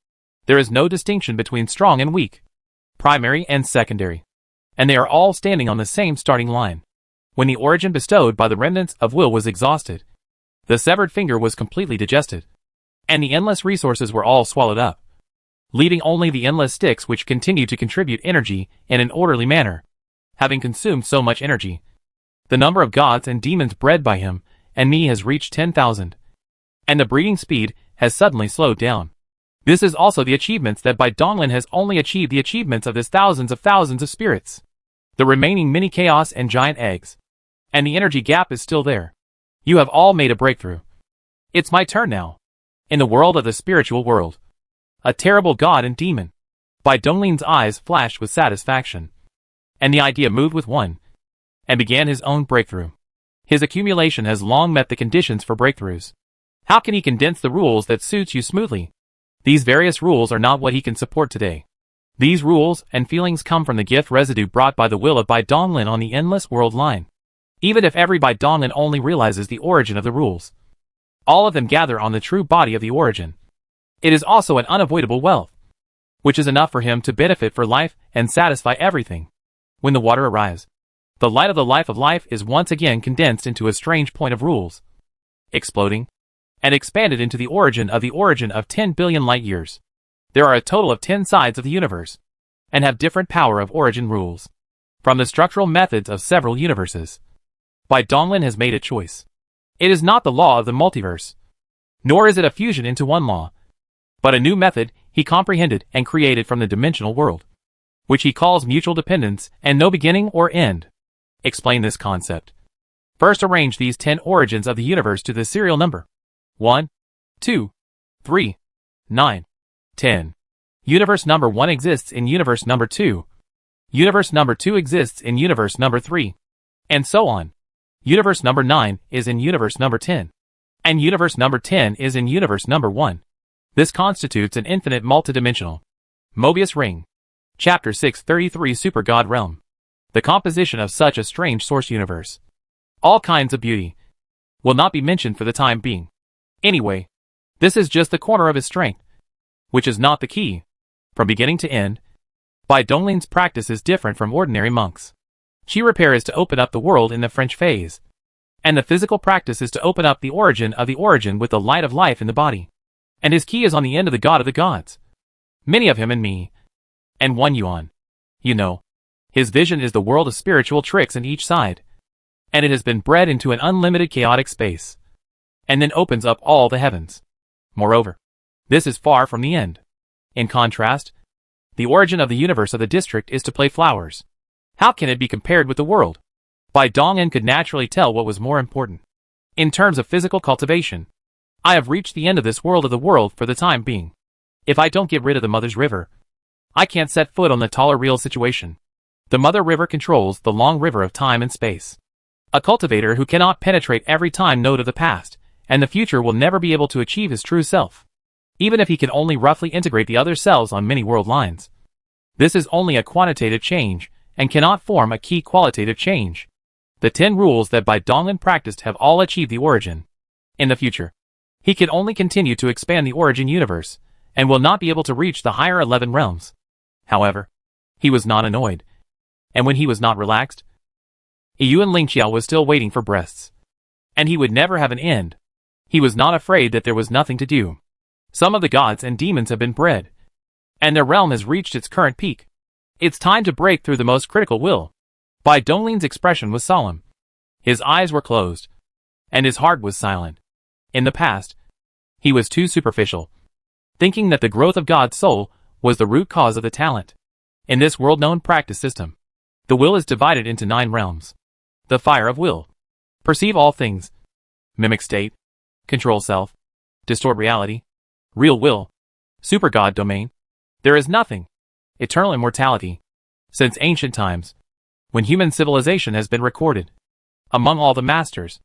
There is no distinction between strong and weak, primary and secondary. And they are all standing on the same starting line. When the origin bestowed by the remnants of will was exhausted, the severed finger was completely digested, and the endless resources were all swallowed up, leaving only the endless sticks which continue to contribute energy in an orderly manner. Having consumed so much energy, the number of gods and demons bred by him and me has reached 10,000, and the breeding speed has suddenly slowed down. This is also the achievements that Bai Donglin has only achieved the achievements of his thousands of spirits. The remaining mini chaos and giant eggs, and the energy gap is still there. You have all made a breakthrough. It's my turn now. In the world of the spiritual world, a terrible god and demon. Bai Donglin's eyes flashed with satisfaction, and the idea moved with one, and began his own breakthrough. His accumulation has long met the conditions for breakthroughs. How can he condense the rules that suits you smoothly? These various rules are not what he can support today. These rules and feelings come from the gift residue brought by the will of Bai Donglin on the endless world line. Even if every Bai Donglin only realizes the origin of the rules, all of them gather on the true body of the origin. It is also an unavoidable wealth, which is enough for him to benefit for life and satisfy everything. When the water arrives, the light of the life of life is once again condensed into a strange point of rules, exploding, and expanded into the origin of 10 billion light years. There are a total of 10 sides of the universe, and have different power of origin rules, from the structural methods of several universes. Bai Donglin has made a choice. It is not the law of the multiverse, nor is it a fusion into one law, but a new method he comprehended and created from the dimensional world, which he calls mutual dependence and no beginning or end. Explain this concept. First, arrange these 10 origins of the universe to the serial number 1, 2, 3, 9, 10. Universe number 1 exists in universe number 2. Universe number 2 exists in universe number 3. And so on. Universe number 9 is in universe number 10. And universe number 10 is in universe number 1. This constitutes an infinite multidimensional Mobius ring. Chapter 633 Super God Realm. The composition of such a strange source universe. All kinds of beauty will not be mentioned for the time being. Anyway, this is just the corner of his strength, which is not the key. From beginning to end, Bai Donglin's practice is different from ordinary monks. Qi repair is to open up the world in the French phase, and the physical practice is to open up the origin with the light of life in the body. And his key is on the end of the god of the gods. Many of him and me, and one yuan. You know, his vision is the world of spiritual tricks in each side, and it has been bred into an unlimited chaotic space, and then opens up all the heavens. Moreover, this is far from the end. In contrast, the origin of the universe of the district is to play flowers. How can it be compared with the world? Bai Donglin could naturally tell what was more important. In terms of physical cultivation, I have reached the end of this world of the world for the time being. If I don't get rid of the Mother's River, I can't set foot on the taller real situation. The Mother River controls the long river of time and space. A cultivator who cannot penetrate every time node of the past and the future will never be able to achieve his true self, even if he can only roughly integrate the other selves on many world lines. This is only a quantitative change, and cannot form a key qualitative change. The 10 rules that Bai Donglin practiced have all achieved the origin. In the future, he can only continue to expand the origin universe, and will not be able to reach the higher 11 realms. However, he was not annoyed, and when he was not relaxed, Yuan Lingqiao was still waiting for breasts, and he would never have an end. He was not afraid that there was nothing to do. Some of the gods and demons have been bred, and their realm has reached its current peak. It's time to break through the most critical will. Bai Donglin's expression was solemn. His eyes were closed, and his heart was silent. In the past, he was too superficial, thinking that the growth of God's soul was the root cause of the talent. In this world-known practice system, the will is divided into 9 realms. The fire of will. Perceive all things. Mimic state. Control self. Distort reality. Real will. Super God domain. There is nothing. Eternal immortality. Since ancient times, when human civilization has been recorded, among all the masters,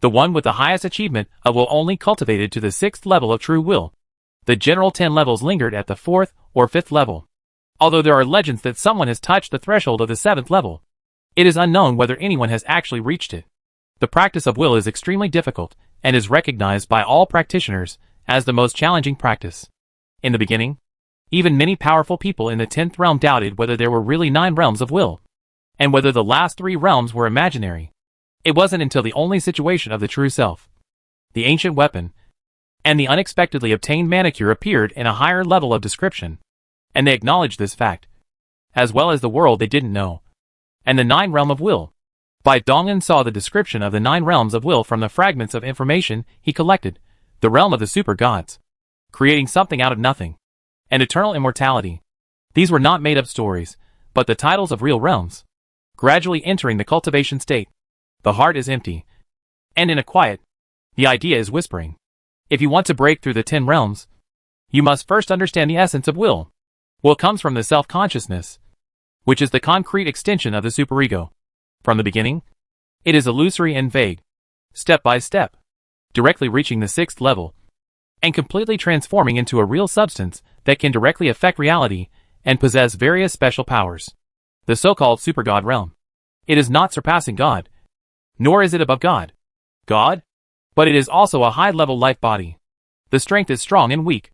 the one with the highest achievement of will only cultivated to the 6th level of true will. The general 10 levels lingered at the 4th or 5th level. Although there are legends that someone has touched the threshold of the 7th level, it is unknown whether anyone has actually reached it. The practice of will is extremely difficult and is recognized by all practitioners as the most challenging practice. In the beginning, even many powerful people in the 10th realm doubted whether there were really 9 realms of will, and whether the last 3 realms were imaginary. It wasn't until the only situation of the true self, the ancient weapon, and the unexpectedly obtained manicure appeared in a higher level of description, and they acknowledged this fact, as well as the world they didn't know, and the 9 realm of will. Bai Donglin saw the description of the 9 realms of will from the fragments of information he collected, the realm of the super gods, creating something out of nothing, and eternal immortality. These were not made-up stories, but the titles of real realms. Gradually entering the cultivation state, the heart is empty, and in a quiet, the idea is whispering. If you want to break through the 10 realms, you must first understand the essence of will. Will comes from the self-consciousness, which is the concrete extension of the superego. From the beginning, it is illusory and vague, step by step, directly reaching the 6th level, and completely transforming into a real substance that can directly affect reality and possess various special powers. The so-called supergod realm. It is not surpassing God, nor is it above God. But it is also a high-level life body. The strength is strong and weak,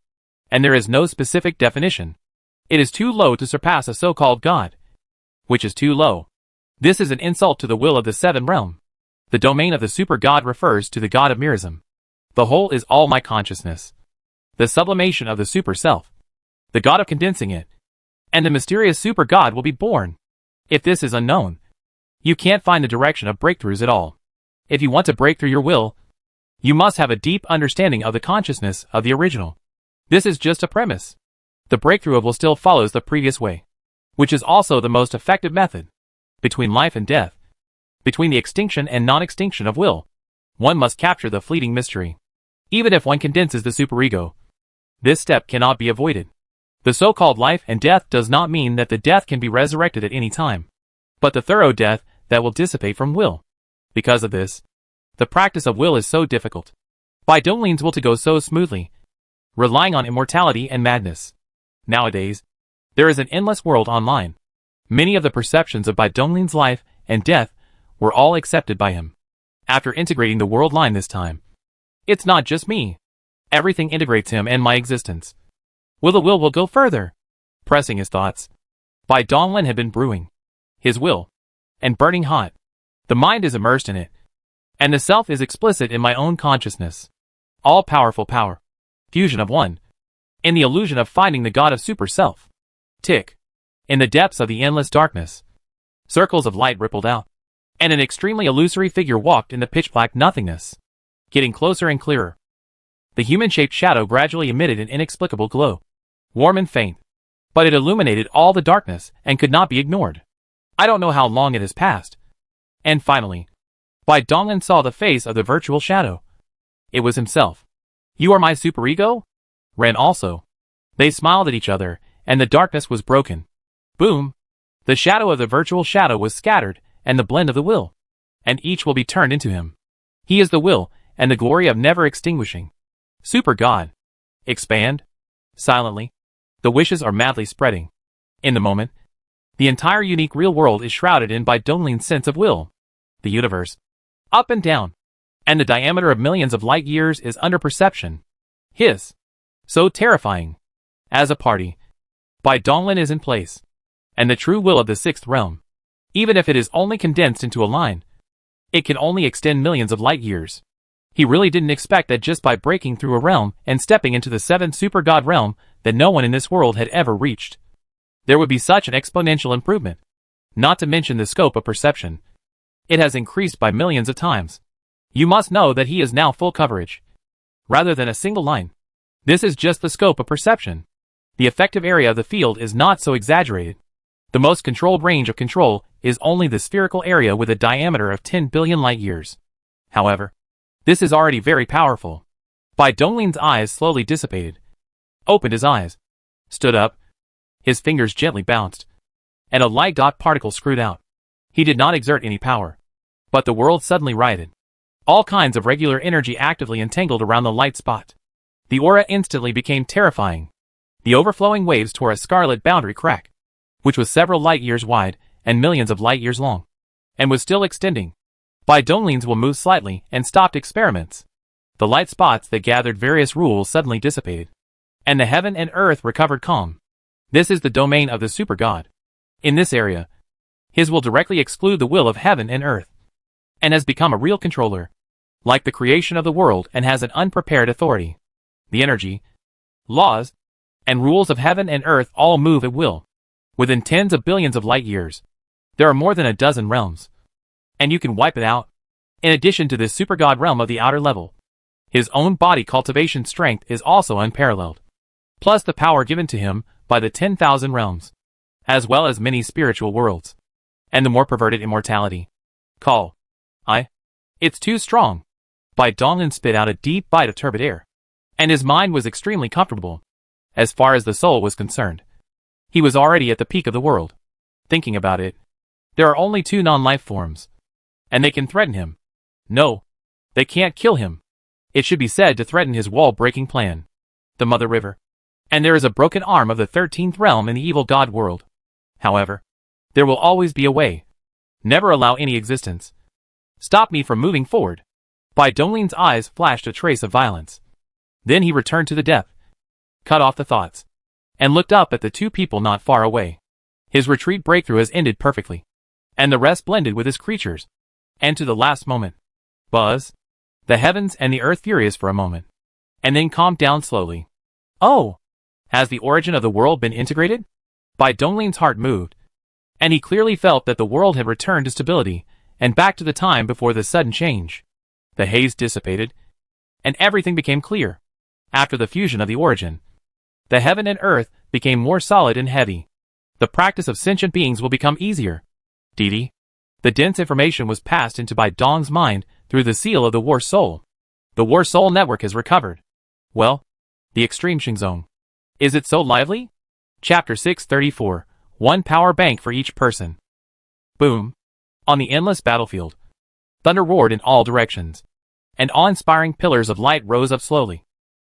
and there is no specific definition. It is too low to surpass a so-called God, which is too low. This is an insult to the will of the 7th realm. The domain of the super god refers to the god of Mirism. The whole is all my consciousness. The sublimation of the super self. The god of condensing it. And the mysterious super god will be born. If this is unknown, you can't find the direction of breakthroughs at all. If you want to break through your will, you must have a deep understanding of the consciousness of the original. This is just a premise. The breakthrough of will still follows the previous way, which is also the most effective method. Between life and death, between the extinction and non-extinction of will, one must capture the fleeting mystery. Even if one condenses the superego, this step cannot be avoided. The so-called life and death does not mean that the death can be resurrected at any time, but the thorough death that will dissipate from will. Because of this, the practice of will is so difficult. Bai Donglin's will to go so smoothly, relying on immortality and madness. Nowadays, there is an endless world online. Many of the perceptions of Bai Donglin's life and death were all accepted by him. After integrating the world line this time, it's not just me. Everything integrates him and my existence. The will go further. Pressing his thoughts, Bai Donglin had been brewing his will, and burning hot. The mind is immersed in it, and the self is explicit in my own consciousness. All-powerful power. Fusion of one. In the illusion of finding the god of super self. Tick. In the depths of the endless darkness, circles of light rippled out, and an extremely illusory figure walked in the pitch-black nothingness, getting closer and clearer. The human-shaped shadow gradually emitted an inexplicable glow, warm and faint, but it illuminated all the darkness and could not be ignored. I don't know how long it has passed. And finally, Bai Donglin saw the face of the virtual shadow. It was himself. You are my superego? Ren also. They smiled at each other, and the darkness was broken. Boom! The shadow of the virtual shadow was scattered, and the blend of the will. And each will be turned into him. He is the will, and the glory of never extinguishing. Super God. Expand. Silently. The wishes are madly spreading. In the moment, the entire unique real world is shrouded in Bai Donglin's sense of will. The universe. Up and down. And the diameter of millions of light years is under perception. His. So terrifying. As a party, Bai Donglin is in place. And the true will of the 6th realm, even if it is only condensed into a line, it can only extend millions of light years. He really didn't expect that just by breaking through a realm and stepping into the 7th super god realm that no one in this world had ever reached, there would be such an exponential improvement. Not to mention the scope of perception. It has increased by millions of times. You must know that he is now full coverage, rather than a single line. This is just the scope of perception. The effective area of the field is not so exaggerated. The most controlled range of control is only the spherical area with a diameter of 10 billion light years. However, this is already very powerful. Bai Donglin's eyes slowly dissipated, opened his eyes, stood up, his fingers gently bounced, and a light dot particle screwed out. He did not exert any power, but the world suddenly righted. All kinds of regular energy actively entangled around the light spot. The aura instantly became terrifying. The overflowing waves tore a scarlet boundary crack, which was several light years wide and millions of light years long, and was still extending. Bai Dongling's will moved slightly and stopped experiments. The light spots that gathered various rules suddenly dissipated, and the heaven and earth recovered calm. This is the domain of the super god. In this area, his will directly exclude the will of heaven and earth, and has become a real controller, like the creation of the world, and has an unprepared authority. The energy, laws, and rules of heaven and earth all move at will, within tens of billions of light years. There are more than a dozen realms, and you can wipe it out. In addition to this super god realm of the outer level, his own body cultivation strength is also unparalleled, plus the power given to him by the 10,000 realms, as well as many spiritual worlds, and the more perverted immortality. It's too strong. Bai Donglin spit out a deep bite of turbid air, and his mind was extremely comfortable. As far as the soul was concerned, he was already at the peak of the world. Thinking about it, there are only 2 non-life forms, and they can threaten him. No, they can't kill him. It should be said to threaten his wall-breaking plan. The Mother River. And there is a broken arm of the 13th realm in the evil god world. However, there will always be a way. Never allow any existence stop me from moving forward. Bai Dongling's eyes flashed a trace of violence. Then he returned to the depth, cut off the thoughts, and looked up at the 2 people not far away. His retreat breakthrough has ended perfectly, and the rest blended with his creatures, and to the last moment. Buzz. The heavens and the earth furious for a moment, and then calmed down slowly. Oh! Has the origin of the world been integrated? Bai Dongling's heart moved, and he clearly felt that the world had returned to stability, and back to the time before the sudden change. The haze dissipated, and everything became clear. After the fusion of the origin, the heaven and earth became more solid and heavy. The practice of sentient beings will become easier. Didi. The dense information was passed into Bai Dong's mind through the seal of the War Soul. The War Soul network has recovered. Well, the extreme Xingzong. Is it so lively? Chapter 634. 1 power bank for each person. Boom. On the endless battlefield, thunder roared in all directions, and awe-inspiring pillars of light rose up slowly,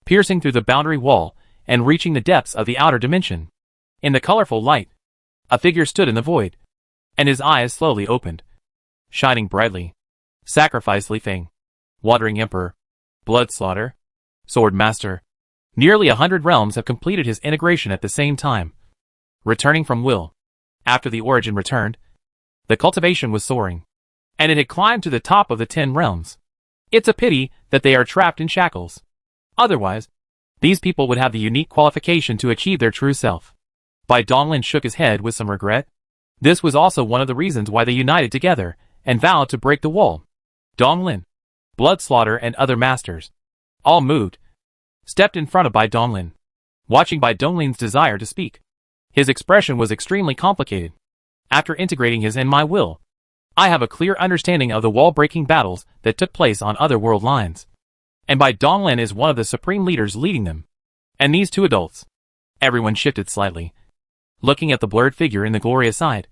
piercing through the boundary wall and reaching the depths of the outer dimension. In the colorful light, a figure stood in the void, and his eyes slowly opened, shining brightly. Sacrifice Li Feng, Watering Emperor, Blood Slaughter, Sword Master. Nearly 100 realms have completed his integration at the same time. Returning from will. After the origin returned, the cultivation was soaring, and it had climbed to the top of the 10 realms. It's a pity that they are trapped in shackles. Otherwise, these people would have the unique qualification to achieve their true self. Bai Donglin shook his head with some regret. This was also one of the reasons why they united together and vowed to break the wall. Donglin, Blood Slaughter, and other masters, all moved, stepped in front of Bai Donglin, watching Bai Donglin's desire to speak. His expression was extremely complicated. After integrating his and my will, I have a clear understanding of the wall-breaking battles that took place on other world lines. And Bai Donglin is one of the supreme leaders leading them. And these 2 adults. Everyone shifted slightly, looking at the blurred figure in the glorious side.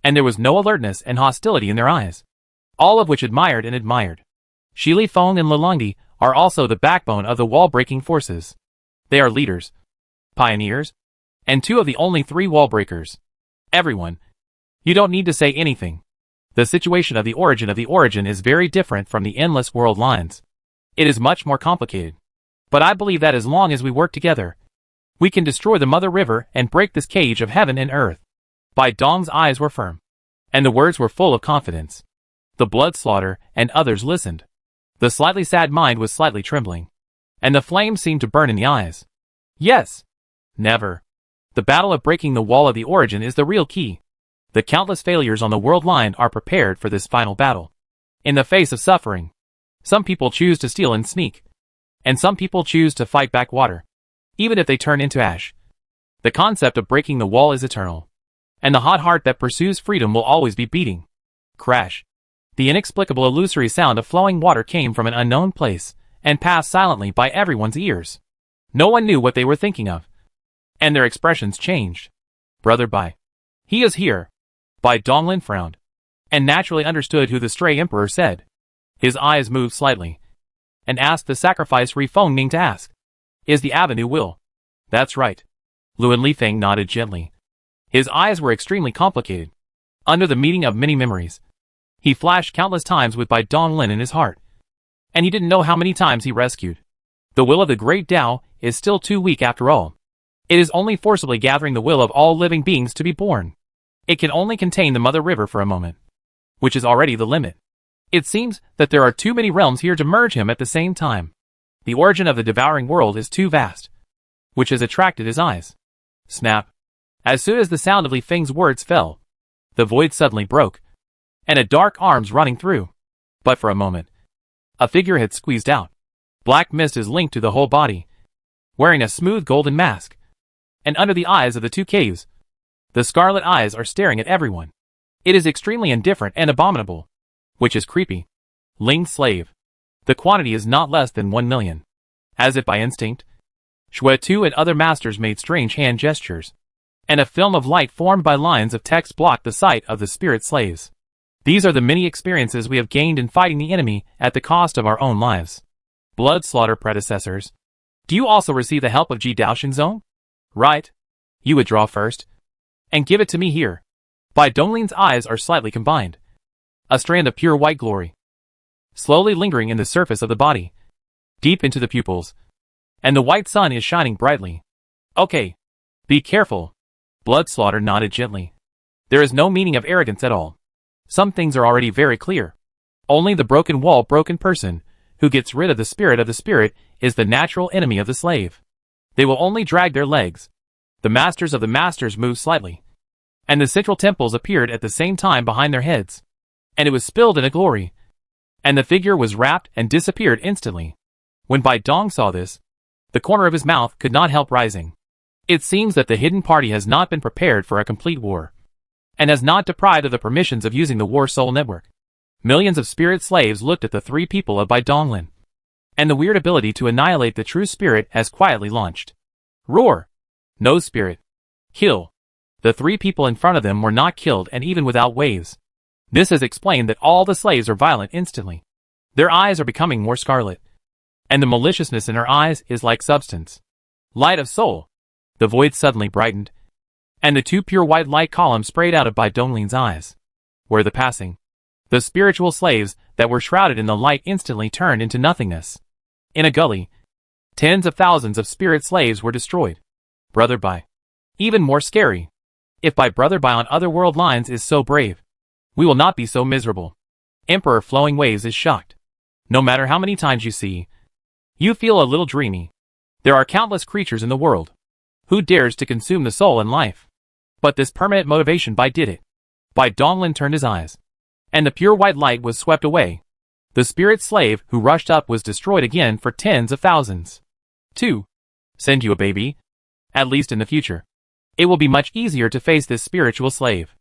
And there was no alertness and hostility in their eyes, all of which admired and admired. Shi Li Feng and Lalongdi are also the backbone of the wall-breaking forces. They are leaders, pioneers, and 2 of the only 3 wall breakers. Everyone. You don't need to say anything. The situation of the origin is very different from the endless world lines. It is much more complicated. But I believe that as long as we work together, we can destroy the Mother River and break this cage of heaven and earth. Bai Dong's eyes were firm, and the words were full of confidence. The Blood Slaughter and others listened. The slightly sad mind was slightly trembling, and the flame seemed to burn in the eyes. Yes. Never. The battle of breaking the wall of the origin is the real key. The countless failures on the world line are prepared for this final battle. In the face of suffering, some people choose to steal and sneak, and some people choose to fight back water, even if they turn into ash. The concept of breaking the wall is eternal, and the hot heart that pursues freedom will always be beating. Crash. The inexplicable illusory sound of flowing water came from an unknown place, and passed silently by everyone's ears. No one knew what they were thinking of, and their expressions changed. Brother Bai. He is here. Bai Donglin frowned, and naturally understood who the stray emperor said. His eyes moved slightly, and asked the sacrifice Ri Feng Ning to ask. Is the avenue will? That's right. Luan Li Feng nodded gently. His eyes were extremely complicated. Under the meeting of many memories, he flashed countless times with Bai Donglin in his heart. And he didn't know how many times he rescued. The will of the great Tao is still too weak after all. It is only forcibly gathering the will of all living beings to be born. It can only contain the mother river for a moment, which is already the limit. It seems that there are too many realms here to merge him at the same time. The origin of the devouring world is too vast, which has attracted his eyes. Snap. As soon as the sound of Li Feng's words fell, the void suddenly broke, and a dark arms running through. But for a moment, a figure had squeezed out. Black mist is linked to the whole body, wearing a smooth golden mask. And under the eyes of the two caves, the scarlet eyes are staring at everyone. It is extremely indifferent and abominable, which is creepy. Ling's slave. The quantity is not less than 1 million. As if by instinct, Shui Tu and other masters made strange hand gestures, and a film of light formed by lines of text blocked the sight of the spirit slaves. These are the many experiences we have gained in fighting the enemy at the cost of our own lives. Blood slaughter predecessors. Do you also receive the help of Ji Daoxingzong? Right. You withdraw first, and give it to me here. Bai Dongling's eyes are slightly combined. A strand of pure white glory, slowly lingering in the surface of the body, deep into the pupils, and the white sun is shining brightly. Okay. Be careful. Blood slaughter nodded gently. There is no meaning of arrogance at all. Some things are already very clear. Only the broken wall broken person, who gets rid of the spirit, is the natural enemy of the slave. They will only drag their legs. The masters of the masters moved slightly, and the central temples appeared at the same time behind their heads. And it was spilled in a glory, and the figure was wrapped and disappeared instantly. When Bai Dong saw this, the corner of his mouth could not help rising. It seems that the hidden party has not been prepared for a complete war, and has not deprived of the permissions of using the War Soul Network. Millions of spirit slaves looked at the three people of Bai Donglin, and the weird ability to annihilate the true spirit has quietly launched. Roar! No spirit. Kill. The three people in front of them were not killed, and even without waves. This has explained that all the slaves are violent instantly. Their eyes are becoming more scarlet, and the maliciousness in her eyes is like substance. Light of soul. The void suddenly brightened, and the two pure white light columns sprayed out of Bai Dongling's eyes. Where the passing, the spiritual slaves that were shrouded in the light instantly turned into nothingness. In a gully, tens of thousands of spirit slaves were destroyed. Brother Bai. Even more scary. If Brother Bai on otherworld lines is so brave, we will not be so miserable. Emperor Flowing Waves is shocked. No matter how many times you see, you feel a little dreamy. There are countless creatures in the world. Who dares to consume the soul and life? But this permanent motivation Bai did it. Bai Donglin turned his eyes, and the pure white light was swept away. The spirit slave who rushed up was destroyed again for tens of thousands. 2. Send you a baby? At least in the future, it will be much easier to face this spiritual slave.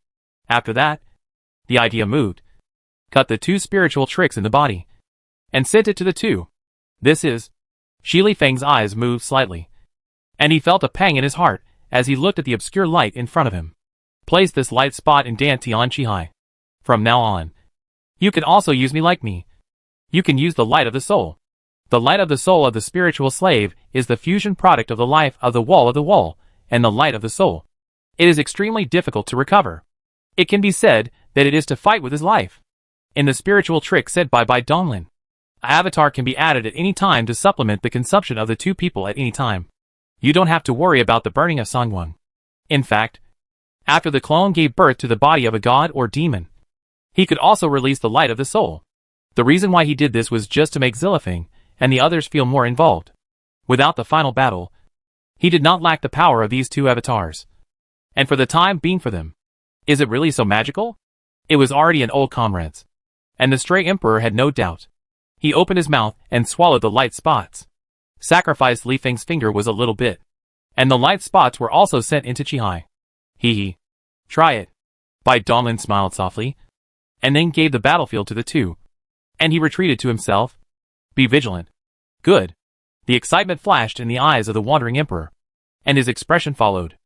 After that, the idea moved. Cut the two spiritual tricks in the body, and sent it to the two. This is... Shi Li Feng's eyes moved slightly, and he felt a pang in his heart as he looked at the obscure light in front of him. Place this light spot in Dan Tian Qihai. From now on, you can also use me like me. You can use the light of the soul. The light of the soul of the spiritual slave is the fusion product of the life of the wall, and the light of the soul. It is extremely difficult to recover. It can be said that it is to fight with his life. In the spiritual trick said by Bai Donglin, an avatar can be added at any time to supplement the consumption of the two people at any time. You don't have to worry about the burning of Sangwang. In fact, after the clone gave birth to the body of a god or demon, he could also release the light of the soul. The reason why he did this was just to make Zilifeng and the others feel more involved. Without the final battle, he did not lack the power of these two avatars. And for the time being for them, is it really so magical? It was already an old comrades. And the stray emperor had no doubt. He opened his mouth and swallowed the light spots. Sacrificed Li Feng's finger was a little bit, and the light spots were also sent into Qihai. Hee. Try it. Bai Donglin smiled softly, and then gave the battlefield to the two. And he retreated to himself. Be vigilant. Good. The excitement flashed in the eyes of the wandering emperor, and his expression followed.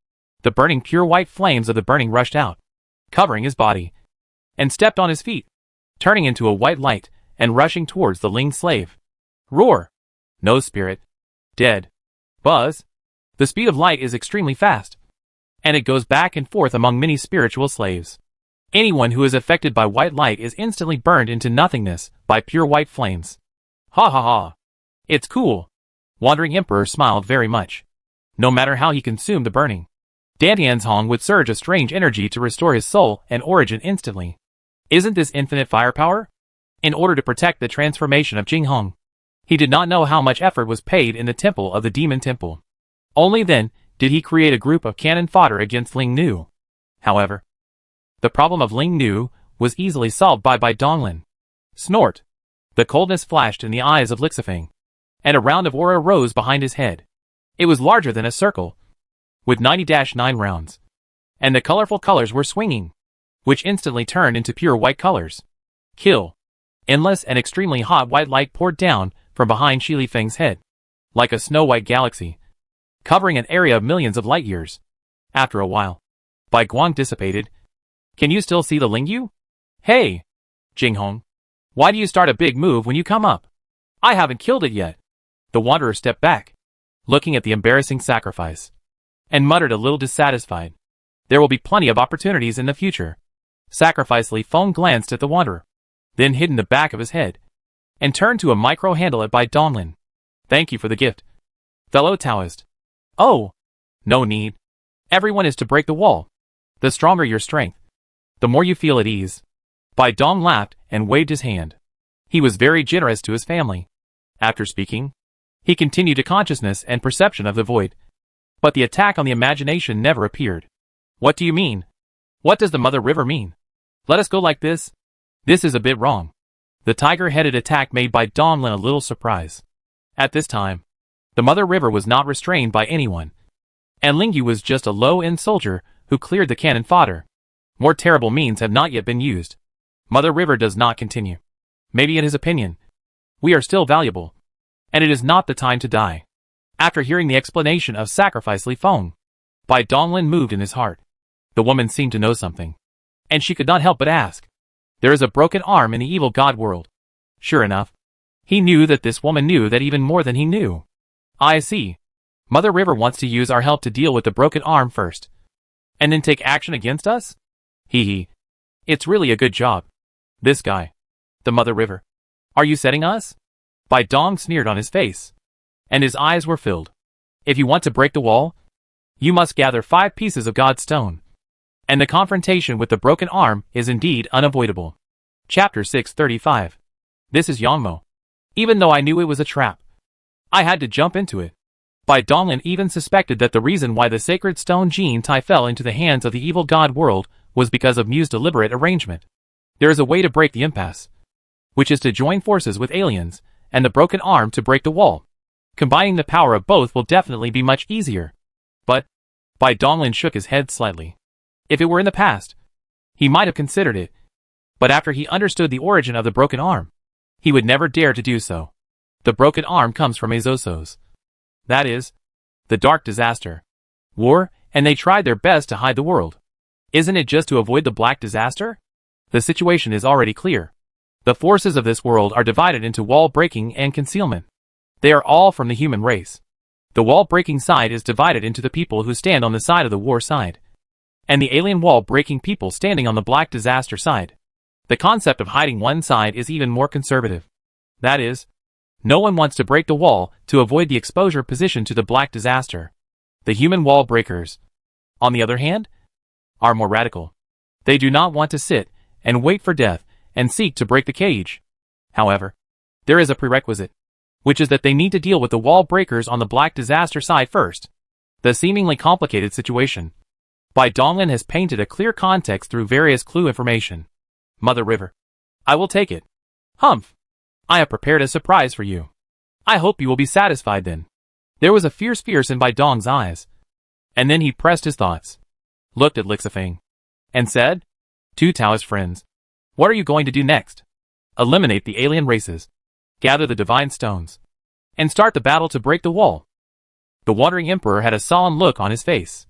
The burning pure white flames of the burning rushed out, covering his body, and stepped on his feet, turning into a white light, and rushing towards the Ling slave. Roar! No spirit. Dead. Buzz! The speed of light is extremely fast, and it goes back and forth among many spiritual slaves. Anyone who is affected by white light is instantly burned into nothingness by pure white flames. Ha ha ha! It's cool. Wandering Emperor smiled very much. No matter how he consumed the burning, Dantian's would surge a strange energy to restore his soul and origin instantly. Isn't this infinite firepower? In order to protect the transformation of Jinghong, he did not know how much effort was paid in the temple of the Demon Temple. Only then did he create a group of cannon fodder against Ling Nu. However, the problem of Ling Nu was easily solved by Donglin. Snort! The coldness flashed in the eyes of Lixifeng, and a round of aura rose behind his head. It was larger than a circle, with 90-9 rounds, and the colorful colors were swinging, which instantly turned into pure white colors. Kill! Endless and extremely hot white light poured down from behind Shi Li Feng's head, like a snow-white galaxy, covering an area of millions of light years. After a while, Bai Guang dissipated. Can you still see the Lingyu? Hey! Jinghong, why do you start a big move when you come up? I haven't killed it yet. The wanderer stepped back, looking at the embarrassing sacrifice, and muttered a little dissatisfied. There will be plenty of opportunities in the future. Sacrifice Li Feng glanced at the wanderer, then hid in the back of his head, and turned to a micro-handle at Bai Donglin. Thank you for the gift, fellow Taoist. Oh! No need. Everyone is to break the wall. The stronger your strength, the more you feel at ease. Bai Dong laughed and waved his hand. He was very generous to his family. After speaking, he continued to consciousness and perception of the void. But the attack on the imagination never appeared. What do you mean? What does the Mother River mean? Let us go like this? This is a bit wrong. The tiger-headed attack made Bai Donglin a little surprise. At this time, the Mother River was not restrained by anyone, and Lingyu was just a low-end soldier who cleared the cannon fodder. More terrible means have not yet been used. Mother River does not continue. Maybe in his opinion, we are still valuable, and it is not the time to die. After hearing the explanation of Sacrifice Li Feng, Bai Donglin moved in his heart. The woman seemed to know something, and she could not help but ask. There is a broken arm in the evil god world. Sure enough, he knew that this woman knew that even more than he knew. I see. Mother River wants to use our help to deal with the broken arm first, and then take action against us? Hee hee. It's really a good job. This guy, the Mother River. Are you setting us? Bai Dong sneered on his face, and his eyes were filled. If you want to break the wall, you must gather 5 pieces of God's stone. And the confrontation with the broken arm is indeed unavoidable. Chapter 635. This is Yangmo. Even though I knew it was a trap, I had to jump into it. Bai Donglin even suspected that the reason why the sacred stone Jin Tai fell into the hands of the evil god world was because of Mu's deliberate arrangement. There is a way to break the impasse, which is to join forces with aliens, and the broken arm to break the wall. Combining the power of both will definitely be much easier. But, Bai Donglin shook his head slightly. If it were in the past, he might have considered it. But after he understood the origin of the broken arm, he would never dare to do so. The broken arm comes from Azosos. That is, the dark disaster. War, and they tried their best to hide the world. Isn't it just to avoid the black disaster? The situation is already clear. The forces of this world are divided into wall breaking and concealment. They are all from the human race. The wall breaking side is divided into the people who stand on the side of the war side, and the alien wall breaking people standing on the black disaster side. The concept of hiding one side is even more conservative. That is, no one wants to break the wall to avoid the exposure position to the black disaster. The human wall breakers, on the other hand, are more radical. They do not want to sit and wait for death and seek to break the cage. However, there is a prerequisite, which is that they need to deal with the wall breakers on the black disaster side first. The seemingly complicated situation. Bai Donglin has painted a clear context through various clue information. Mother River. I will take it. Humph. I have prepared a surprise for you. I hope you will be satisfied then. There was a fierce in Bai Dong's eyes. And then he pressed his thoughts, looked at Lixifeng, and said, 2 Taoist friends, what are you going to do next? Eliminate the alien races, gather the divine stones, and start the battle to break the wall. The wandering emperor had a solemn look on his face.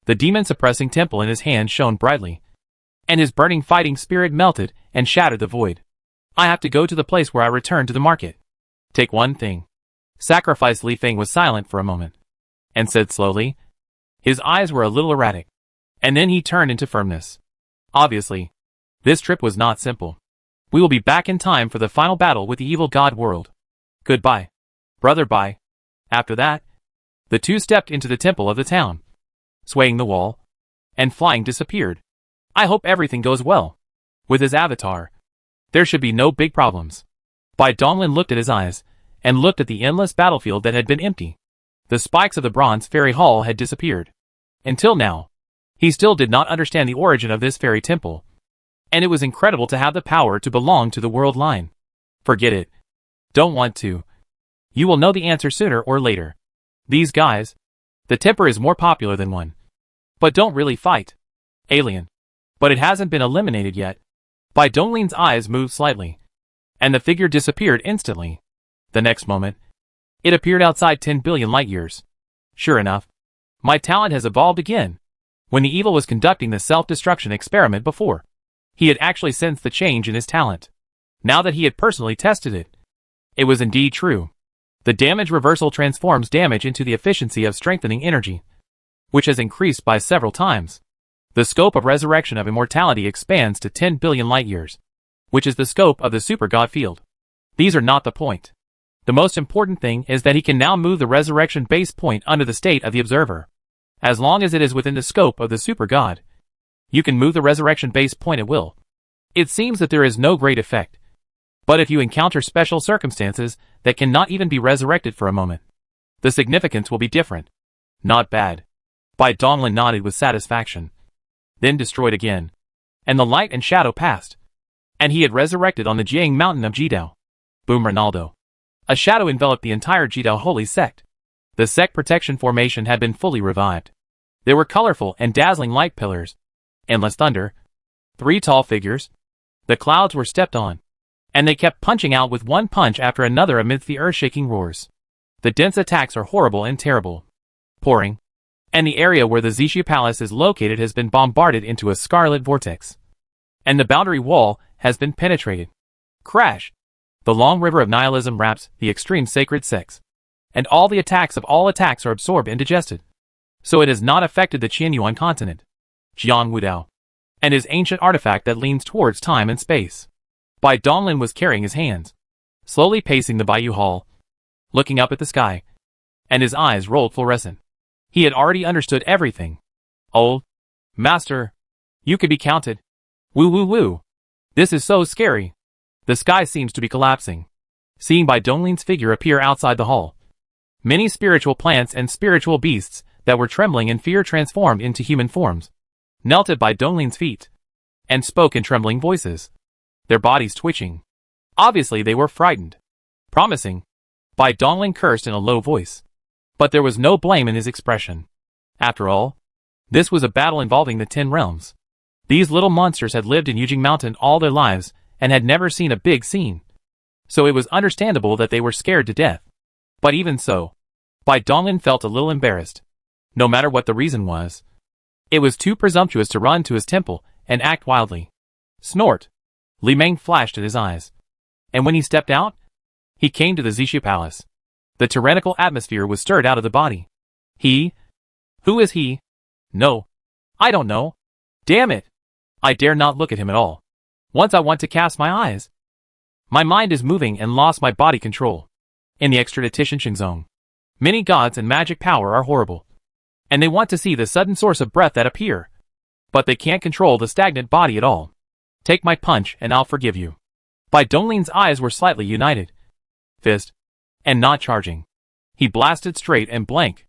The demon-suppressing temple in his hand shone brightly, and his burning fighting spirit melted and shattered the void. I have to go to the place where I returned to the market. Take one thing. Sacrifice Li Feng was silent for a moment, and said slowly. His eyes were a little erratic, and then he turned into firmness. Obviously, this trip was not simple. We will be back in time for the final battle with the evil god world. Goodbye. Brother, bye. After that, the two stepped into the temple of the town, swaying the wall, and flying disappeared. I hope everything goes well. With his avatar, there should be no big problems. Bai Donglin looked at his eyes, and looked at the endless battlefield that had been empty. The spikes of the Bronze Fairy Hall had disappeared. Until now, he still did not understand the origin of this fairy temple, and it was incredible to have the power to belong to the world line. Forget it. Don't want to. You will know the answer sooner or later. These guys, the temper is more popular than one. But don't really fight. Alien. But it hasn't been eliminated yet. Bai Donglin's eyes moved slightly, and the figure disappeared instantly. The next moment, it appeared outside 10 billion light years. Sure enough, my talent has evolved again. When the evil was conducting the self-destruction experiment before, he had actually sensed the change in his talent. Now that he had personally tested it, it was indeed true. The damage reversal transforms damage into the efficiency of strengthening energy, which has increased by several times. The scope of resurrection of immortality expands to 10 billion light years, which is the scope of the super god field. These are not the point. The most important thing is that he can now move the resurrection base point under the state of the observer. As long as it is within the scope of the super god, you can move the resurrection base point at will. It seems that there is no great effect. But if you encounter special circumstances that cannot even be resurrected for a moment, the significance will be different. Not bad. Bai Donglin nodded with satisfaction. Then destroyed again, and the light and shadow passed, and he had resurrected on the Jiang mountain of Jidao. Boom Ronaldo. A shadow enveloped the entire Jidao holy sect. The sect protection formation had been fully revived. There were colorful and dazzling light pillars, endless thunder, 3 tall figures. The clouds were stepped on, and they kept punching out with one punch after another amidst the earth-shaking roars. The dense attacks are horrible and terrible. Pouring, and the area where the Zixia Palace is located has been bombarded into a scarlet vortex, and the boundary wall has been penetrated. Crash! The long river of nihilism wraps the extreme sacred sects, and all the attacks of all attacks are absorbed and digested. So it has not affected the Qianyuan continent, Jiang Wudao, and his ancient artifact that leans towards time and space. Bai Donglin was carrying his hands, slowly pacing the Bayou Hall, looking up at the sky, and his eyes rolled fluorescent. He had already understood everything. Old Master, you could be counted. Woo woo woo. This is so scary. The sky seems to be collapsing. Seeing Bai Donglin's figure appear outside the hall, many spiritual plants and spiritual beasts that were trembling in fear transformed into human forms, knelt at Bai Donglin's feet, and spoke in trembling voices, their bodies twitching. Obviously they were frightened. Promising. Bai Donglin cursed in a low voice, but there was no blame in his expression. After all, this was a battle involving the 10 realms. These little monsters had lived in Yujing Mountain all their lives and had never seen a big scene. So it was understandable that they were scared to death. But even so, Bai Donglin felt a little embarrassed. No matter what the reason was, it was too presumptuous to run to his temple and act wildly. Snort! Li Meng flashed at his eyes. And when he stepped out, he came to the Zixia Palace. The tyrannical atmosphere was stirred out of the body. He? Who is he? No. I don't know. Damn it! I dare not look at him at all. Once I want to cast my eyes. My mind is moving and lost my body control. In the extradition zone, many gods and magic power are horrible, and they want to see the sudden source of breath that appear, but they can't control the stagnant body at all. Take my punch and I'll forgive you. Bai Donglin's eyes were slightly united. Fist. And not charging. He blasted straight and blank.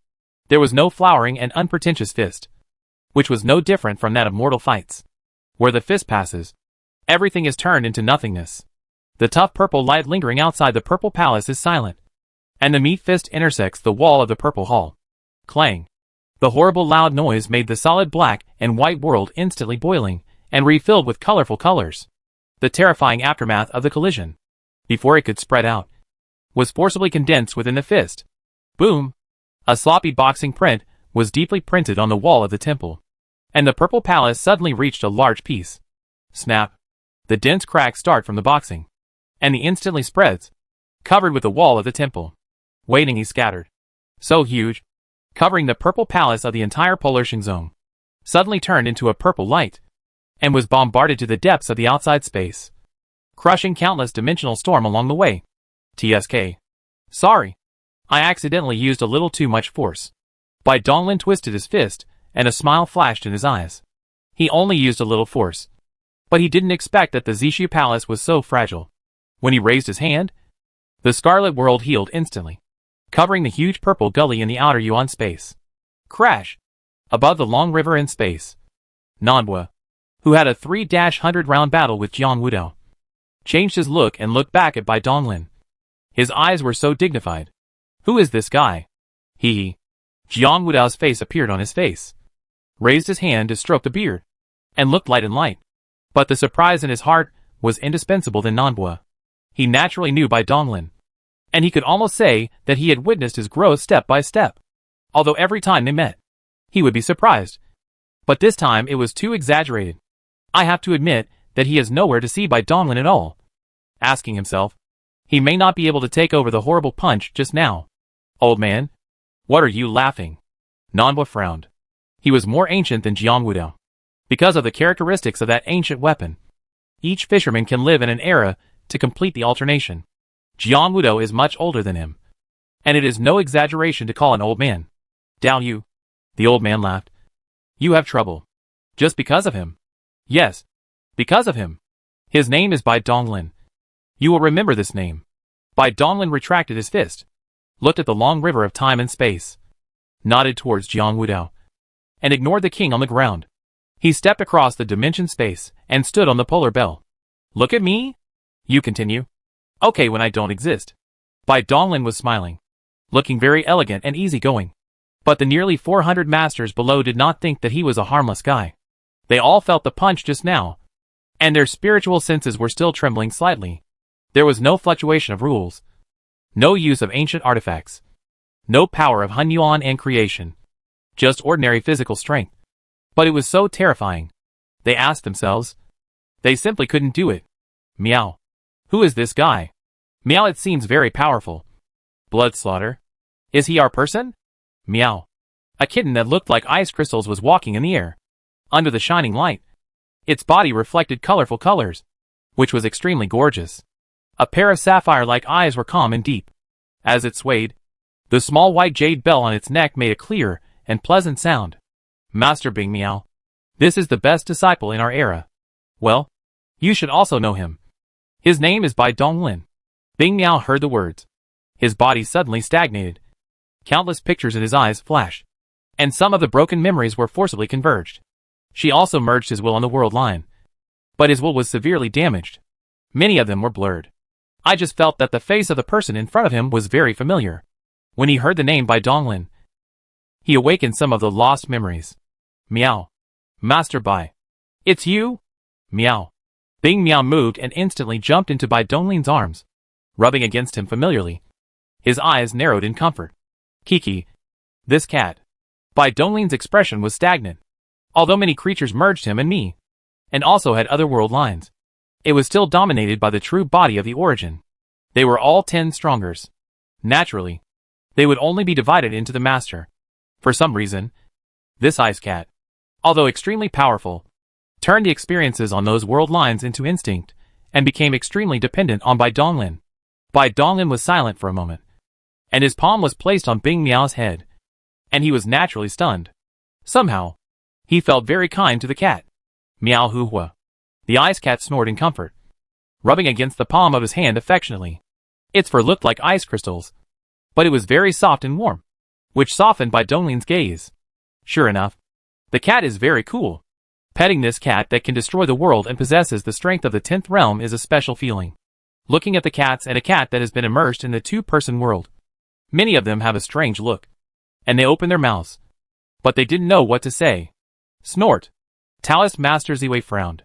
There was no flowering and unpretentious fist, which was no different from that of mortal fights. Where the fist passes, everything is turned into nothingness. The tough purple light lingering outside the purple palace is silent, and the meat fist intersects the wall of the purple hall. Clang. The horrible loud noise made the solid black and white world instantly boiling and refilled with colorful colors. The terrifying aftermath of the collision, before it could spread out, was forcibly condensed within the fist. Boom! A sloppy boxing print was deeply printed on the wall of the temple, and the purple palace suddenly reached a large piece. Snap! The dense cracks start from the boxing. and the instantly spreads, covered with the wall of the temple. Waiting he scattered. So huge, covering the purple palace of the entire pollution zone, suddenly turned into a purple light, and was bombarded to the depths of the outside space, crushing countless dimensional storm along the way. TSK. Sorry. I accidentally used a little too much force. Bai Donglin twisted his fist, and a smile flashed in his eyes. He only used a little force. But he didn't expect that the Zishu Palace was so fragile. When he raised his hand, the Scarlet World healed instantly, covering the huge purple gully in the outer Yuan space. Crash! Above the long river in space, Nanhua, who had a 3-100 round battle with Jiang Wudao, changed his look and looked back at Bai Donglin. His eyes were so dignified. Who is this guy? He. Jiang Wudao's face appeared on his face, raised his hand to stroke the beard, and looked light and light. But the surprise in his heart was indispensable than Nanhua. He naturally knew Bai Donglin, and he could almost say that he had witnessed his growth step by step. Although every time they met, he would be surprised. But this time it was too exaggerated. I have to admit that he is nowhere to see Bai Donglin at all. Asking himself, he may not be able to take over the horrible punch just now. Old man, what are you laughing? Nanhua frowned. He was more ancient than Jiang Wudao. Because of the characteristics of that ancient weapon, each fisherman can live in an era to complete the alternation. Jiang Wudao is much older than him, and it is no exaggeration to call an old man. Down you. The old man laughed. You have trouble. Just because of him? Yes, because of him. His name is Bai Donglin. You will remember this name. Bai Donglin retracted his fist, looked at the long river of time and space, nodded towards Jiang Wudao, and ignored the king on the ground. He stepped across the dimension space and stood on the polar bell. Look at me? You continue. Okay, when I don't exist. Bai Donglin was smiling, looking very elegant and easygoing. But the nearly 400 masters below did not think that he was a harmless guy. They all felt the punch just now, and their spiritual senses were still trembling slightly. There was no fluctuation of rules, no use of ancient artifacts, no power of Hun Yuan and creation, just ordinary physical strength. But it was so terrifying. They asked themselves. They simply couldn't do it. Meow. Who is this guy? Meow, it seems very powerful. Blood slaughter. Is he our person? Meow. A kitten that looked like ice crystals was walking in the air, under the shining light. Its body reflected colorful colors, which was extremely gorgeous. A pair of sapphire-like eyes were calm and deep. As it swayed, the small white jade bell on its neck made a clear and pleasant sound. Master Bing Meow. This is the best disciple in our era. Well, you should also know him. His name is Bai Donglin. Bing Meow heard the words. His body suddenly stagnated. Countless pictures in his eyes flashed, and some of the broken memories were forcibly converged. She also merged his will on the world line, but his will was severely damaged. Many of them were blurred. I just felt that the face of the person in front of him was very familiar. When he heard the name Bai Donglin, he awakened some of the lost memories. Meow. Master Bai. It's you? Meow. Bing Meow moved and instantly jumped into Bai Donglin's arms, rubbing against him familiarly. His eyes narrowed in comfort. Kiki. This cat. Bai Donglin's expression was stagnant. Although many creatures merged him and me, and also had other world lines, it was still dominated by the true body of the origin. They were all 10 strongers. Naturally, they would only be divided into the master. For some reason, this ice cat, although extremely powerful, turned the experiences on those world lines into instinct, and became extremely dependent on Bai Donglin. Bai Donglin was silent for a moment, and his palm was placed on Bing Meow's head, and he was naturally stunned. Somehow, he felt very kind to the cat. Meow Hu Hua. The ice cat snored in comfort, rubbing against the palm of his hand affectionately. Its fur looked like ice crystals, but it was very soft and warm, which softened Bai Donglin's gaze. Sure enough, the cat is very cool. Petting this cat that can destroy the world and possesses the strength of the 10th realm is a special feeling. Looking at the cats and a cat that has been immersed in the two-person world, many of them have a strange look, and they open their mouths, but they didn't know what to say. Snort. Taoist Master Ziwei frowned.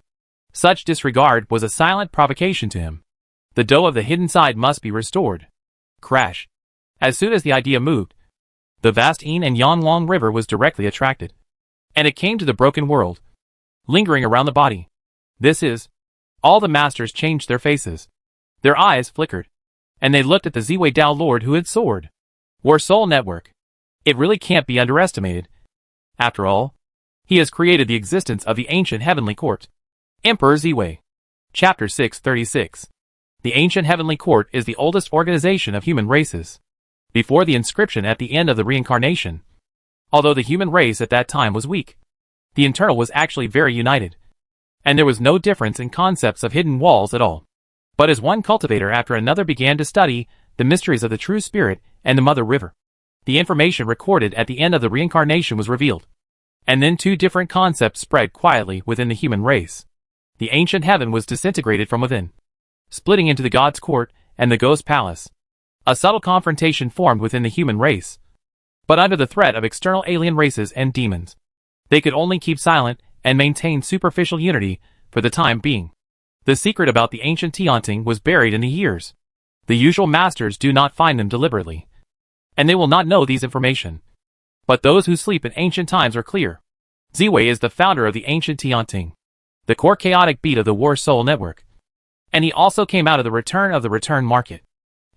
Such disregard was a silent provocation to him. The dough of the hidden side must be restored. Crash. As soon as the idea moved, the vast Yin and Yang Long River was directly attracted, and it came to the broken world, lingering around the body. This is. All the masters changed their faces. Their eyes flickered, and they looked at the Ziwei Dao Lord who had soared. War Soul Network. It really can't be underestimated. After all, he has created the existence of the ancient heavenly court. Emperor Ziwei. Chapter 636. The ancient heavenly court is the oldest organization of human races. Before the inscription at the end of the reincarnation, although the human race at that time was weak, the internal was actually very united, and there was no difference in concepts of hidden walls at all. But as one cultivator after another began to study the mysteries of the true spirit and the mother river, the information recorded at the end of the reincarnation was revealed. And then two different concepts spread quietly within the human race. The ancient heaven was disintegrated from within, splitting into the God's court and the Ghost Palace. A subtle confrontation formed within the human race, but under the threat of external alien races and demons, they could only keep silent and maintain superficial unity for the time being. The secret about the ancient Tianting was buried in the years. The usual masters do not find them deliberately, and they will not know these information. But those who sleep in ancient times are clear. Ziwei is the founder of the ancient Tianting, the core chaotic beat of the War Soul Network. And he also came out of the return market.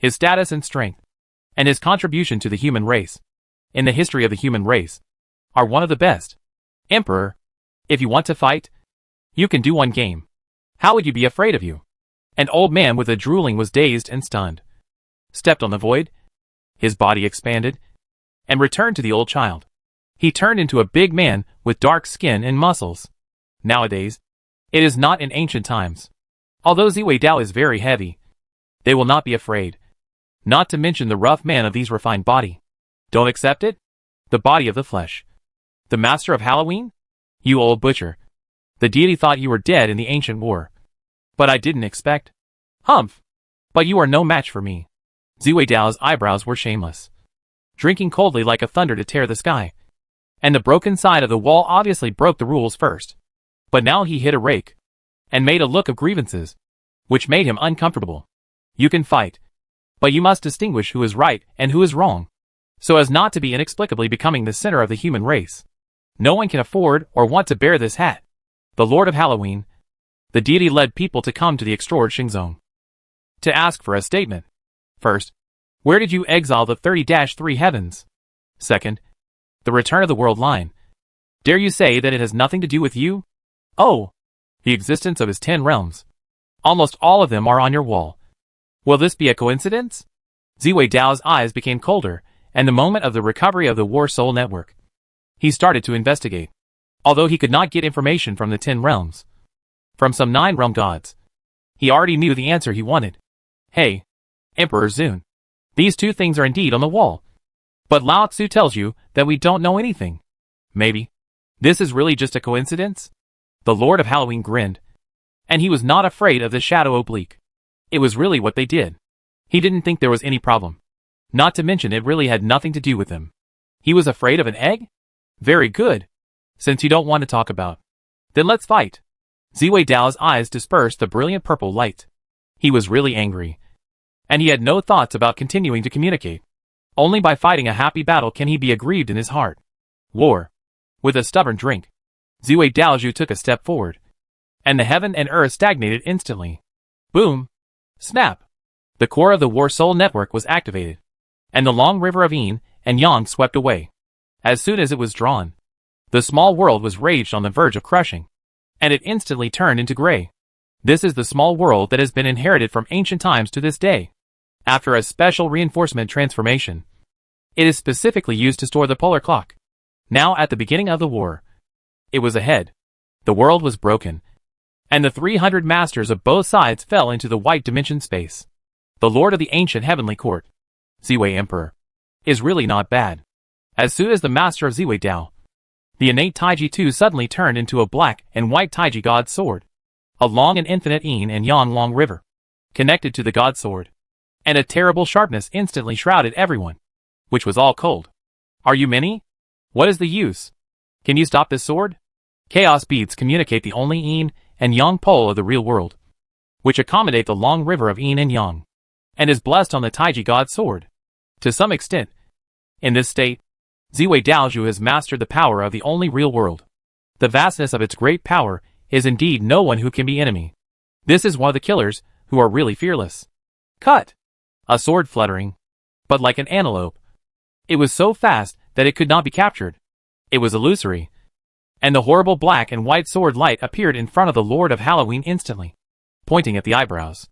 His status and strength, and his contribution to the human race, in the history of the human race, are one of the best. Emperor, if you want to fight, you can do one game. How would you be afraid of you? An old man with a drooling was dazed and stunned. Stepped on the void. His body expanded, and returned to the old child. He turned into a big man with dark skin and muscles. Nowadays, it is not in ancient times. Although Ziwei Dao is very heavy, they will not be afraid. Not to mention the rough man of these refined body. Don't accept it? The body of the flesh. The master of Halloween? You old butcher. The deity thought you were dead in the ancient war. But I didn't expect. Humph! But you are no match for me. Ziwei Dao's eyebrows were shameless, drinking coldly like a thunder to tear the sky. And the broken side of the wall obviously broke the rules first. But now he hit a rake, and made a look of grievances, which made him uncomfortable. You can fight, but you must distinguish who is right and who is wrong, so as not to be inexplicably becoming the center of the human race. No one can afford or want to bear this hat. The Lord of Halloween, the deity led people to come to the extraordinary zone to ask for a statement. First, where did you exile the 30-3 heavens? Second, the return of the world line. Dare you say that it has nothing to do with you? Oh, the existence of his 10 realms. Almost all of them are on your wall. Will this be a coincidence? Ziwei Dao's eyes became colder, and the moment of the recovery of the War Soul Network, he started to investigate. Although he could not get information from the 10 realms, from some 9 realm gods, he already knew the answer he wanted. Hey, Emperor Zun, these two things are indeed on the wall. But Lao Tzu tells you that we don't know anything. Maybe this is really just a coincidence? The Lord of Halloween grinned, and he was not afraid of the shadow oblique. It was really what they did. He didn't think there was any problem. Not to mention it really had nothing to do with him. He was afraid of an egg? Very good. Since you don't want to talk about, then let's fight. Ziwei Dao's eyes dispersed the brilliant purple light. He was really angry, and he had no thoughts about continuing to communicate. Only by fighting a happy battle can he be aggrieved in his heart. War. With a stubborn drink, Ziwei Daozhu took a step forward, and the heaven and earth stagnated instantly. Boom! Snap! The core of the War Soul Network was activated, and the long river of Yin and Yang swept away. As soon as it was drawn, the small world was raged on the verge of crushing, and it instantly turned into gray. This is the small world that has been inherited from ancient times to this day. After a special reinforcement transformation, it is specifically used to store the polar clock. Now at the beginning of the war, it was ahead. The world was broken, and the 300 masters of both sides fell into the white dimension space. The Lord of the ancient heavenly court, Ziwei Emperor, is really not bad. As soon as the master of Ziwei Dao, the innate Taiji Tu suddenly turned into a black and white Taiji god sword. A long and infinite Yin and Yang long river, connected to the god sword, and a terrible sharpness instantly shrouded everyone, which was all cold. Are you many? What is the use? Can you stop this sword? Chaos beads communicate the only Yin and Yang pole of the real world, which accommodate the long river of Yin and Yang, and is blessed on the Taiji god sword. To some extent, in this state, Ziwei Daozhu has mastered the power of the only real world. The vastness of its great power is indeed no one who can be enemy. This is one of the killers who are really fearless. Cut! A sword fluttering. But like an antelope. It was so fast that it could not be captured. It was illusory. And the horrible black and white sword light appeared in front of the Lord of Halloween instantly, pointing at the eyebrows.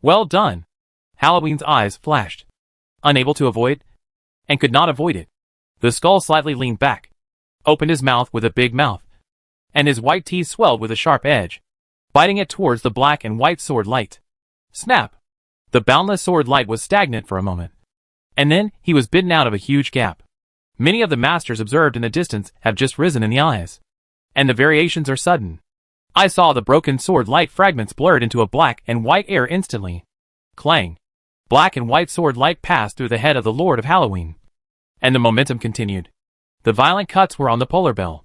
Well done! Halloween's eyes flashed, unable to avoid, and could not avoid it. The skull slightly leaned back, opened his mouth with a big mouth, and his white teeth swelled with a sharp edge, biting it towards the black and white sword light. Snap! The boundless sword light was stagnant for a moment, and then he was bitten out of a huge gap. Many of the masters observed in the distance have just risen in the eyes, and the variations are sudden. I saw the broken sword light fragments blurred into a black and white air instantly. Clang! Black and white sword light passed through the head of the Lord of Halloween. And the momentum continued. The violent cuts were on the polar bell.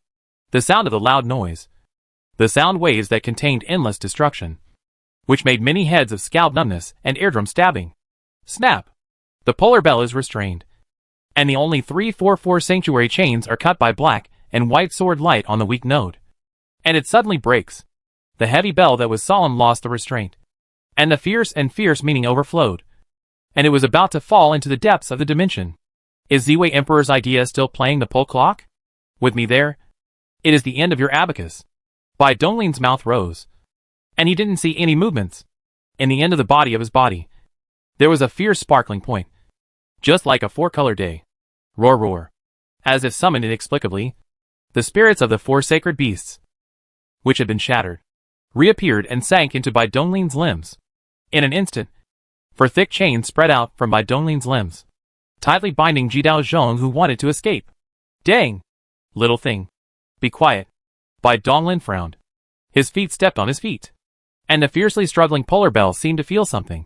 The sound of the loud noise. The sound waves that contained endless destruction, which made many heads of scalp numbness and eardrum stabbing. Snap! The polar bell is restrained, and the only 344 sanctuary chains are cut by black and white sword light on the weak node. And it suddenly breaks. The heavy bell that was solemn lost the restraint, and the fierce meaning overflowed, and it was about to fall into the depths of the dimension. Is Ziwei Emperor's idea still playing the pole clock? With me there? It is the end of your abacus. Bai Donglin's mouth rose, and he didn't see any movements. In the end of the body of his body, there was a fierce sparkling point, just like a four-color day. Roar roar. As if summoned inexplicably, the spirits of the four sacred beasts, which had been shattered, reappeared and sank into Bai Donglin's limbs. In an instant, for thick chains spread out from Bai Donglin's limbs, tightly binding Jidao Zhong, who wanted to escape. Dang! Little thing. Be quiet. Bai Donglin frowned. His feet stepped on his feet, and the fiercely struggling polar bell seemed to feel something.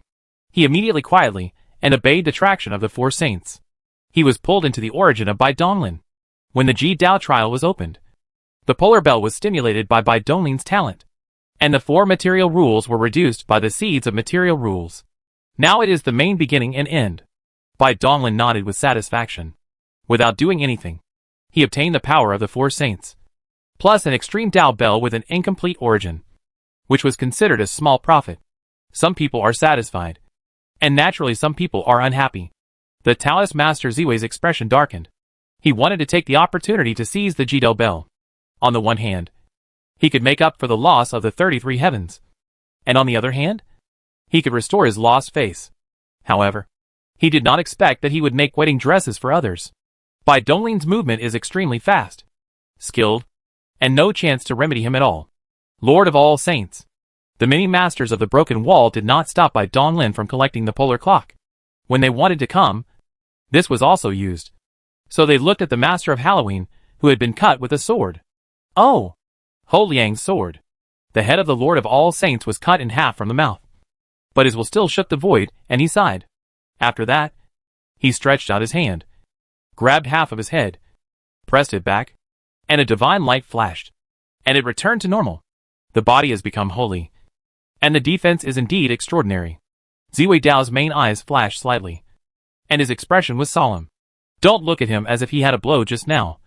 He immediately quietly and obeyed the traction of the four saints. He was pulled into the origin of Bai Donglin. When the Ji Dao trial was opened, the polar bell was stimulated by Bai Donglin's talent, and the four material rules were reduced by the seeds of material rules. Now it is the main beginning and end. Bai Donglin nodded with satisfaction. Without doing anything, he obtained the power of the four saints, plus an extreme Dao bell with an incomplete origin, which was considered a small profit. Some people are satisfied, and naturally some people are unhappy. The Taoist master Ziwei's expression darkened. He wanted to take the opportunity to seize the Jidao bell. On the one hand, he could make up for the loss of the 33 heavens, and on the other hand, he could restore his lost face. However, he did not expect that he would make wedding dresses for others. Bai Donglin's movement is extremely fast, skilled, and no chance to remedy him at all. Lord of all saints. The many masters of the broken wall did not stop Bai Donglin from collecting the polar clock. When they wanted to come, this was also used. So they looked at the master of Halloween, who had been cut with a sword. Oh! Ho Liang's sword. The head of the Lord of all saints was cut in half from the mouth, but his will still shook the void, and he sighed. After that, he stretched out his hand, grabbed half of his head, pressed it back, and a divine light flashed, and it returned to normal. The body has become holy, and the defense is indeed extraordinary. Ziwei Dao's main eyes flashed slightly, and his expression was solemn. Don't look at him as if he had a blow just now.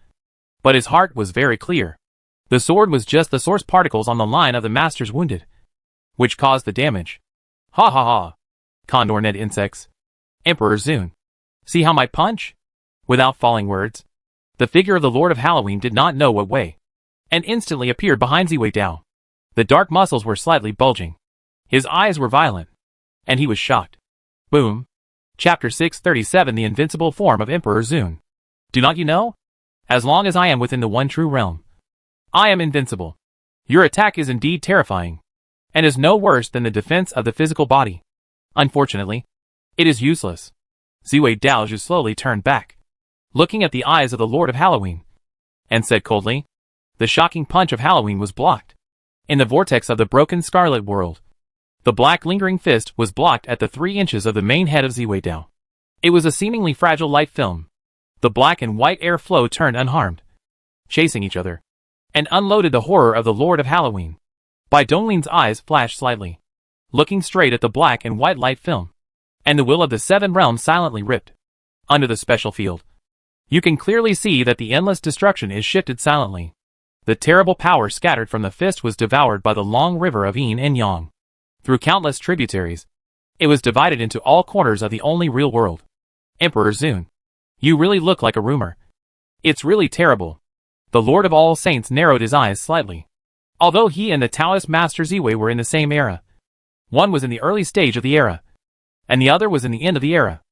But his heart was very clear. The sword was just the source particles on the line of the master's wounded, which caused the damage. Ha ha ha. Condor Ned insects. Emperor Zun. See how my punch? Without falling words, the figure of the Lord of Halloween did not know what way, and instantly appeared behind Ziwei Dao. The dark muscles were slightly bulging. His eyes were violent, and he was shocked. Boom. Chapter 637 The Invincible Form of Emperor Zun. Do not you know? As long as I am within the one true realm, I am invincible. Your attack is indeed terrifying, and is no worse than the defense of the physical body. Unfortunately, it is useless. Ziwei Daozhu slowly turned back, looking at the eyes of the Lord of Halloween, and said coldly, the shocking punch of Halloween was blocked. In the vortex of the broken scarlet world, the black lingering fist was blocked at the 3 inches of the main head of Ziwei Dao. It was a seemingly fragile light film. The black and white air flow turned unharmed, chasing each other, and unloaded the horror of the Lord of Halloween. Bai Donglin's eyes flashed slightly, looking straight at the black and white light film, and the will of the 7 realms silently ripped. Under the special field, you can clearly see that the endless destruction is shifted silently. The terrible power scattered from the fist was devoured by the long river of yin and yang. Through countless tributaries, It was divided into all corners of the only real world. Emperor Zune. You really look like a rumor. It's really terrible. The Lord of All Saints narrowed his eyes slightly. Although he and the Taoist Master Ziwei were in the same era. One was in the early stage of the era, and the other was in the end of the era.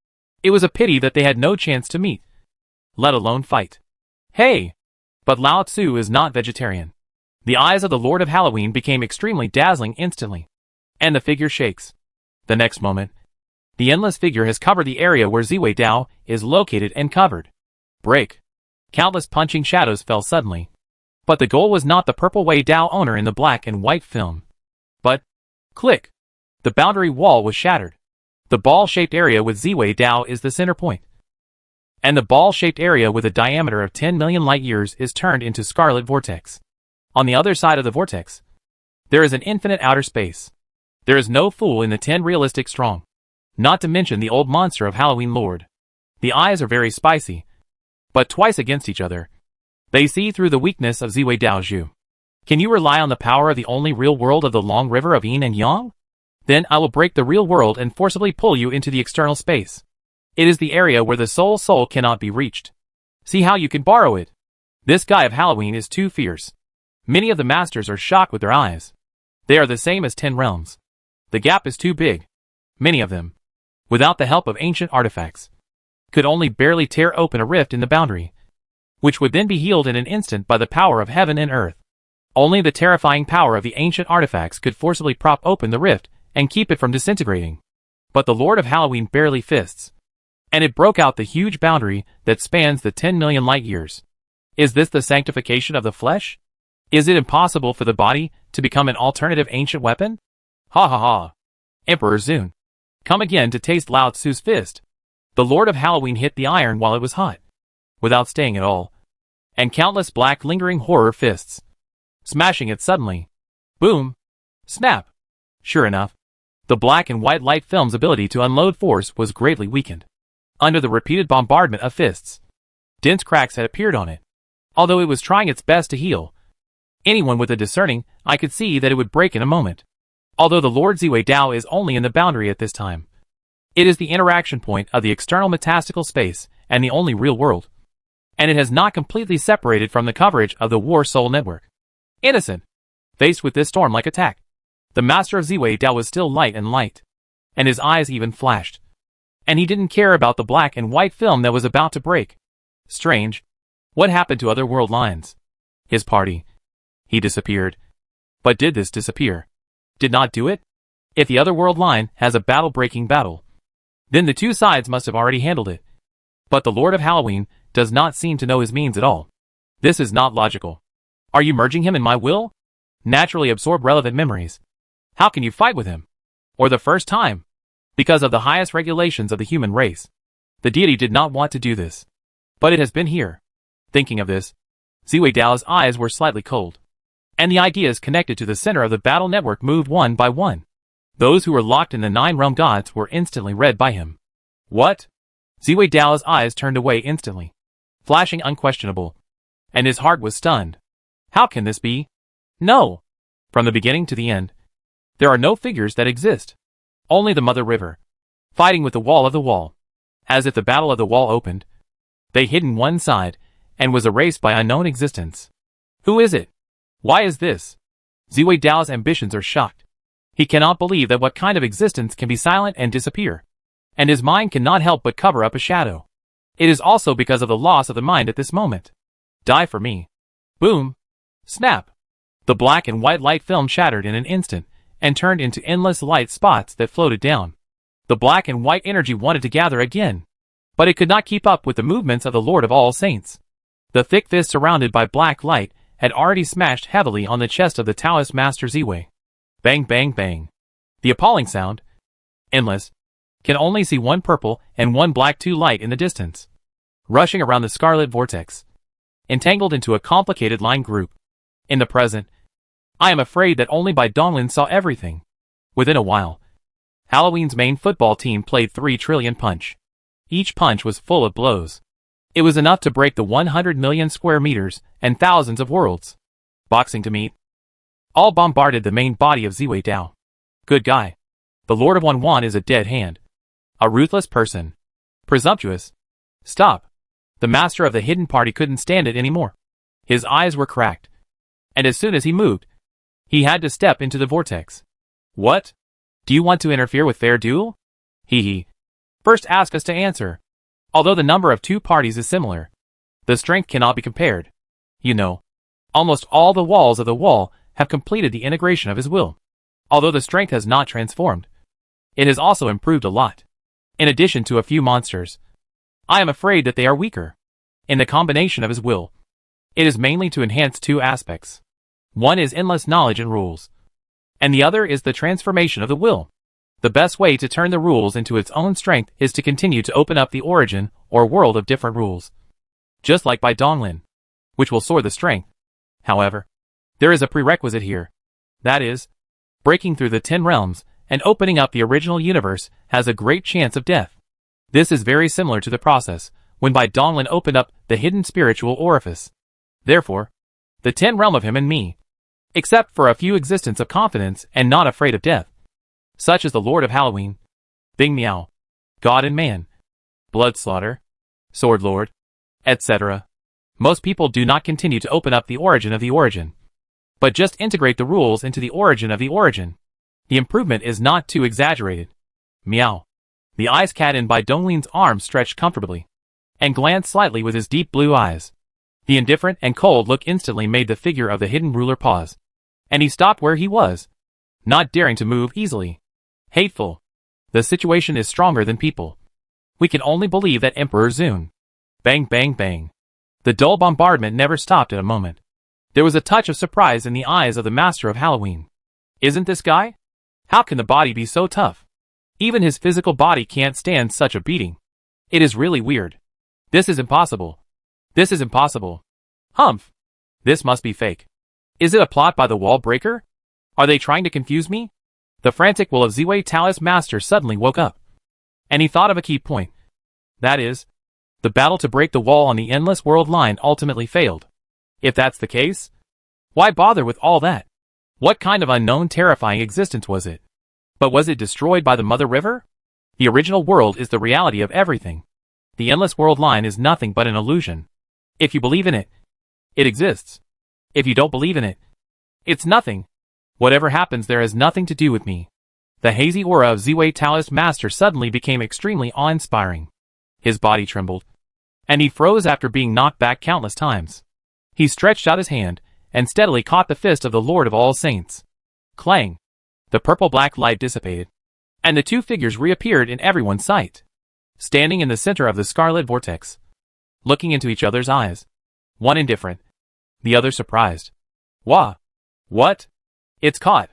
It was a pity that they had no chance to meet, let alone fight. Hey! But Lao Tzu is not vegetarian. The eyes of the Lord of Halloween became extremely dazzling instantly. And the figure shakes. The next moment, the endless figure has covered the area where Ziwei Dao is located and covered. Break. Countless punching shadows fell suddenly. But the goal was not the purple Wei Dao owner in the black and white film. But, click. The boundary wall was shattered. The ball-shaped area with Ziwei Dao is the center point. And the ball-shaped area with a diameter of 10 million light-years is turned into scarlet vortex. On the other side of the vortex, there is an infinite outer space. There is no fool in the 10 realistic strong. Not to mention the old monster of Halloween Lord. The eyes are very spicy, but twice against each other. They see through the weakness of Ziwei Dao Zhu. Can you rely on the power of the only real world of the long river of yin and yang? Then I will break the real world and forcibly pull you into the external space. It is the area where the soul cannot be reached. See how you can borrow it. This guy of Halloween is too fierce. Many of the masters are shocked with their eyes. They are the same as 10 realms. The gap is too big. Many of them, without the help of ancient artifacts, could only barely tear open a rift in the boundary, which would then be healed in an instant by the power of heaven and earth. Only the terrifying power of the ancient artifacts could forcibly prop open the rift and keep it from disintegrating. But the Lord of Halloween barely fists, and it broke out the huge boundary that spans the 10 million light years. Is this the sanctification of the flesh? Is it impossible for the body to become an alternative ancient weapon? Ha ha ha. Emperor Zune. Come again to taste Lao Tzu's fist. The Lord of Halloween hit the iron while it was hot, without staying at all, and countless black lingering horror fists, smashing it suddenly. Boom. Snap. Sure enough, the black and white light film's ability to unload force was greatly weakened. Under the repeated bombardment of fists, dense cracks had appeared on it. Although it was trying its best to heal, anyone with a discerning eye could see that it would break in a moment. Although the Lord Ziwei Dao is only in the boundary at this time, it is the interaction point of the external metastical space and the only real world, and it has not completely separated from the coverage of the War Soul Network. Innocent. Faced with this storm-like attack, the master of Ziwei Dao was still light, and his eyes even flashed. And he didn't care about the black and white film that was about to break. Strange. What happened to other world lines? His party. He disappeared. But did this disappear? Did not do it? If the other world line has a battle-breaking battle, then the two sides must have already handled it. But the Lord of Halloween does not seem to know his means at all. This is not logical. Are you merging him in my will? Naturally absorb relevant memories. How can you fight with him? Or the first time? Because of the highest regulations of the human race. The deity did not want to do this. But it has been here. Thinking of this, Ziwei Dao's eyes were slightly cold. And the ideas connected to the center of the battle network moved one by one. Those who were locked in the 9 realm gods were instantly read by him. What? Ziwei Dao's eyes turned away instantly, flashing unquestionable. And his heart was stunned. How can this be? No. From the beginning to the end, there are no figures that exist. Only the Mother River, fighting with the wall of the wall. As if the battle of the wall opened, they hid in one side, and was erased by unknown existence. Who is it? Why is this? Ziwei Dao's ambitions are shocked. He cannot believe that what kind of existence can be silent and disappear. And his mind cannot help but cover up a shadow. It is also because of the loss of the mind at this moment. Die for me. Boom. Snap. The black and white light film shattered in an instant, and turned into endless light spots that floated down. The black and white energy wanted to gather again, but it could not keep up with the movements of the Lord of All Saints. The thick fist surrounded by black light had already smashed heavily on the chest of the Taoist Master Ziwei. Bang bang bang. The appalling sound, endless, can only see one purple and one black two light in the distance, rushing around the scarlet vortex, entangled into a complicated line group. In the present, I am afraid that only Bai Donglin saw everything. Within a while, Halloween's main football team played 3 trillion punch. Each punch was full of blows. It was enough to break the 100 million square meters and thousands of worlds. Boxing to meet. All bombarded the main body of Ziwei Dao. Good guy. The Lord of Wan is a dead hand. A ruthless person. Presumptuous. Stop. The master of the hidden party couldn't stand it anymore. His eyes were cracked. And as soon as he moved, he had to step into the vortex. What? Do you want to interfere with fair duel? He. First ask us to answer. Although the number of two parties is similar, the strength cannot be compared. You know, almost all the walls of the wall have completed the integration of his will. Although the strength has not transformed, it has also improved a lot. In addition to a few monsters, I am afraid that they are weaker. In the combination of his will, it is mainly to enhance two aspects. One is endless knowledge and rules, and the other is the transformation of the will. The best way to turn the rules into its own strength is to continue to open up the origin or world of different rules. Just like by Donglin, which will soar the strength. However, there is a prerequisite here. That is, breaking through the 10 realms and opening up the original universe has a great chance of death. This is very similar to the process when by Donglin opened up the hidden spiritual orifice. Therefore, the 10 realm of him and me, except for a few existence of confidence and not afraid of death, such as the Lord of Halloween, Bing Meow, God and Man, Blood Slaughter, Sword Lord, etc. Most people do not continue to open up the origin of the origin, but just integrate the rules into the origin of the origin. The improvement is not too exaggerated. Meow. The ice cat in by Donglin's arms stretched comfortably, and glanced slightly with his deep blue eyes. The indifferent and cold look instantly made the figure of the hidden ruler pause, and he stopped where he was, not daring to move easily. Hateful. The situation is stronger than people. We can only believe that Emperor Zun. Bang bang bang. The dull bombardment never stopped at a moment. There was a touch of surprise in the eyes of the master of Halloween. Isn't this guy? How can the body be so tough? Even his physical body can't stand such a beating. It is really weird. This is impossible. This is impossible. Humph. This must be fake. Is it a plot by the wall breaker? Are they trying to confuse me? The frantic will of Ziwei Taoist Master suddenly woke up. And he thought of a key point. That is, the battle to break the wall on the endless world line ultimately failed. If that's the case, why bother with all that? What kind of unknown terrifying existence was it? But was it destroyed by the Mother River? The original world is the reality of everything. The endless world line is nothing but an illusion. If you believe in it, it exists. If you don't believe in it, it's nothing. Whatever happens there has nothing to do with me. The hazy aura of Ziwei Taoist Master suddenly became extremely awe-inspiring. His body trembled, and he froze after being knocked back countless times. He stretched out his hand, and steadily caught the fist of the Lord of All Saints. Clang! The purple-black light dissipated, and the two figures reappeared in everyone's sight. Standing in the center of the scarlet vortex, looking into each other's eyes. One indifferent, the other surprised. Wah! What? It's caught!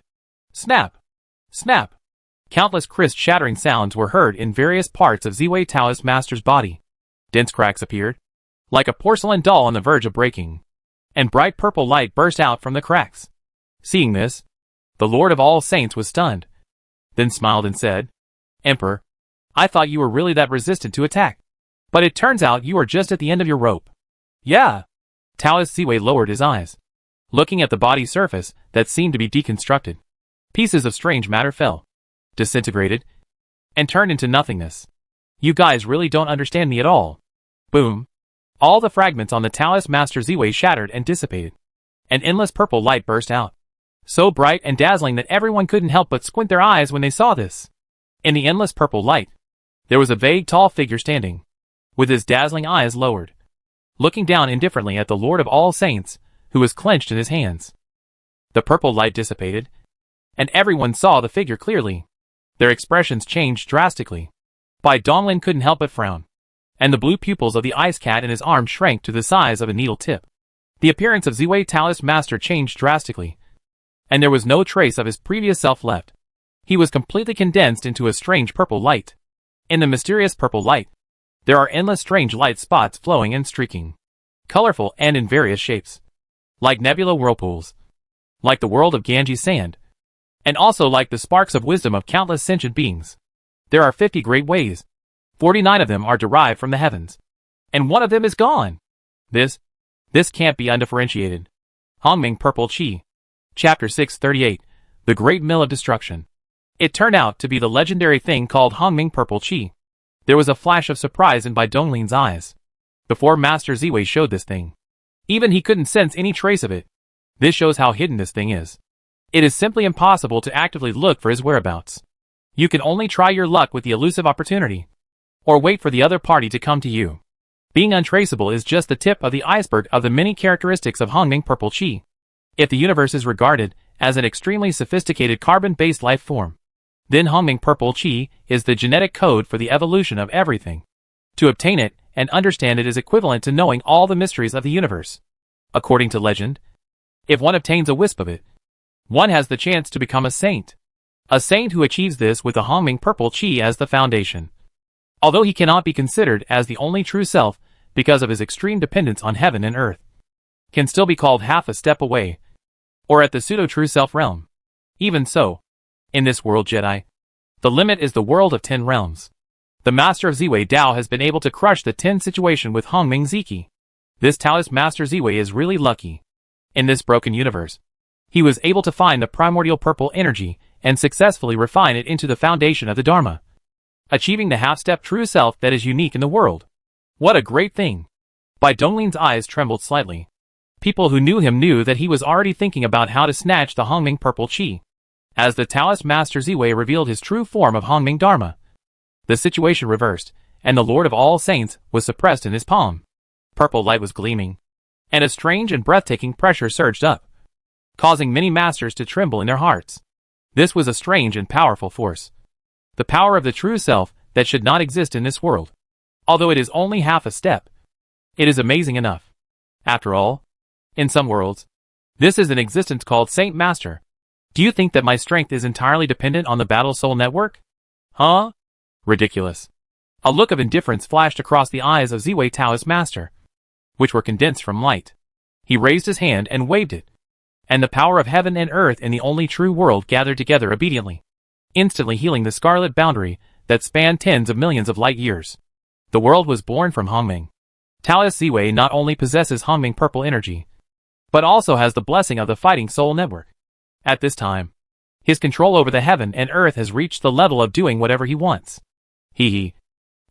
Snap! Snap! Countless crisp shattering sounds were heard in various parts of Ziwei Taoist Master's body. Dense cracks appeared, like a porcelain doll on the verge of breaking, and bright purple light burst out from the cracks. Seeing this, the Lord of All Saints was stunned, then smiled and said, Emperor, I thought you were really that resistant to attack. But it turns out you are just at the end of your rope. Yeah. Taoist Ziwei lowered his eyes, looking at the body surface that seemed to be deconstructed. Pieces of strange matter fell, disintegrated, and turned into nothingness. You guys really don't understand me at all. Boom. All the fragments on the Taoist Master Ziwei shattered and dissipated. An endless purple light burst out, so bright and dazzling that everyone couldn't help but squint their eyes when they saw this. In the endless purple light, there was a vague tall figure standing, with his dazzling eyes lowered, looking down indifferently at the Lord of All Saints, who was clenched in his hands. The purple light dissipated, and everyone saw the figure clearly. Their expressions changed drastically. Bai Donglin couldn't help but frown, and the blue pupils of the ice cat in his arm shrank to the size of a needle tip. The appearance of Ziwei Taoist Master changed drastically, and there was no trace of his previous self left. He was completely condensed into a strange purple light. In the mysterious purple light, there are endless strange light spots flowing and streaking, colorful and in various shapes, like nebula whirlpools, like the world of Ganges sand, and also like the sparks of wisdom of countless sentient beings. There are 50 great ways. 49 of them are derived from the heavens, and one of them is gone. This can't be undifferentiated. Hongming Purple Chi. Chapter 638, The Great Mill of Destruction. It turned out to be the legendary thing called Hongming Purple Chi. There was a flash of surprise in Bai Donglin's eyes. Before Master Ziwei showed this thing, even he couldn't sense any trace of it. This shows how hidden this thing is. It is simply impossible to actively look for his whereabouts. You can only try your luck with the elusive opportunity, or wait for the other party to come to you. Being untraceable is just the tip of the iceberg of the many characteristics of Hongming Purple Chi. If the universe is regarded as an extremely sophisticated carbon-based life form, then Hongming Purple Chi is the genetic code for the evolution of everything. To obtain it and understand it is equivalent to knowing all the mysteries of the universe. According to legend, if one obtains a wisp of it, one has the chance to become a saint. A saint who achieves this with the Hongming Purple Chi as the foundation. Although he cannot be considered as the only true self because of his extreme dependence on heaven and earth, can still be called half a step away, or at the pseudo-true self realm. Even so, in this world Jedi, the limit is the world of 10 realms. The Master of Ziwei Dao has been able to crush the 10 situation with Hongming Ziki. This Taoist Master Ziwei is really lucky. In this broken universe, he was able to find the primordial purple energy and successfully refine it into the foundation of the Dharma, achieving the half-step true self that is unique in the world. What a great thing! Bai Donglin's eyes trembled slightly. People who knew him knew that he was already thinking about how to snatch the Hongming Purple Chi. As the Taoist Master Ziwei revealed his true form of Hongming Dharma, the situation reversed, and the Lord of all Saints was suppressed in his palm. Purple light was gleaming, and a strange and breathtaking pressure surged up, causing many masters to tremble in their hearts. This was a strange and powerful force. The power of the true self that should not exist in this world. Although it is only half a step, it is amazing enough. After all, in some worlds, this is an existence called Saint Master. Do you think that my strength is entirely dependent on the Battle Soul Network? Huh? Ridiculous. A look of indifference flashed across the eyes of Ziwei Taoist Master, which were condensed from light. He raised his hand and waved it, and the power of heaven and earth in the only true world gathered together obediently, instantly healing the scarlet boundary that spanned tens of millions of light years. The world was born from Hongming. Taoist Ziwei not only possesses Hongming purple energy, but also has the blessing of the Fighting Soul Network. At this time, his control over the heaven and earth has reached the level of doing whatever he wants.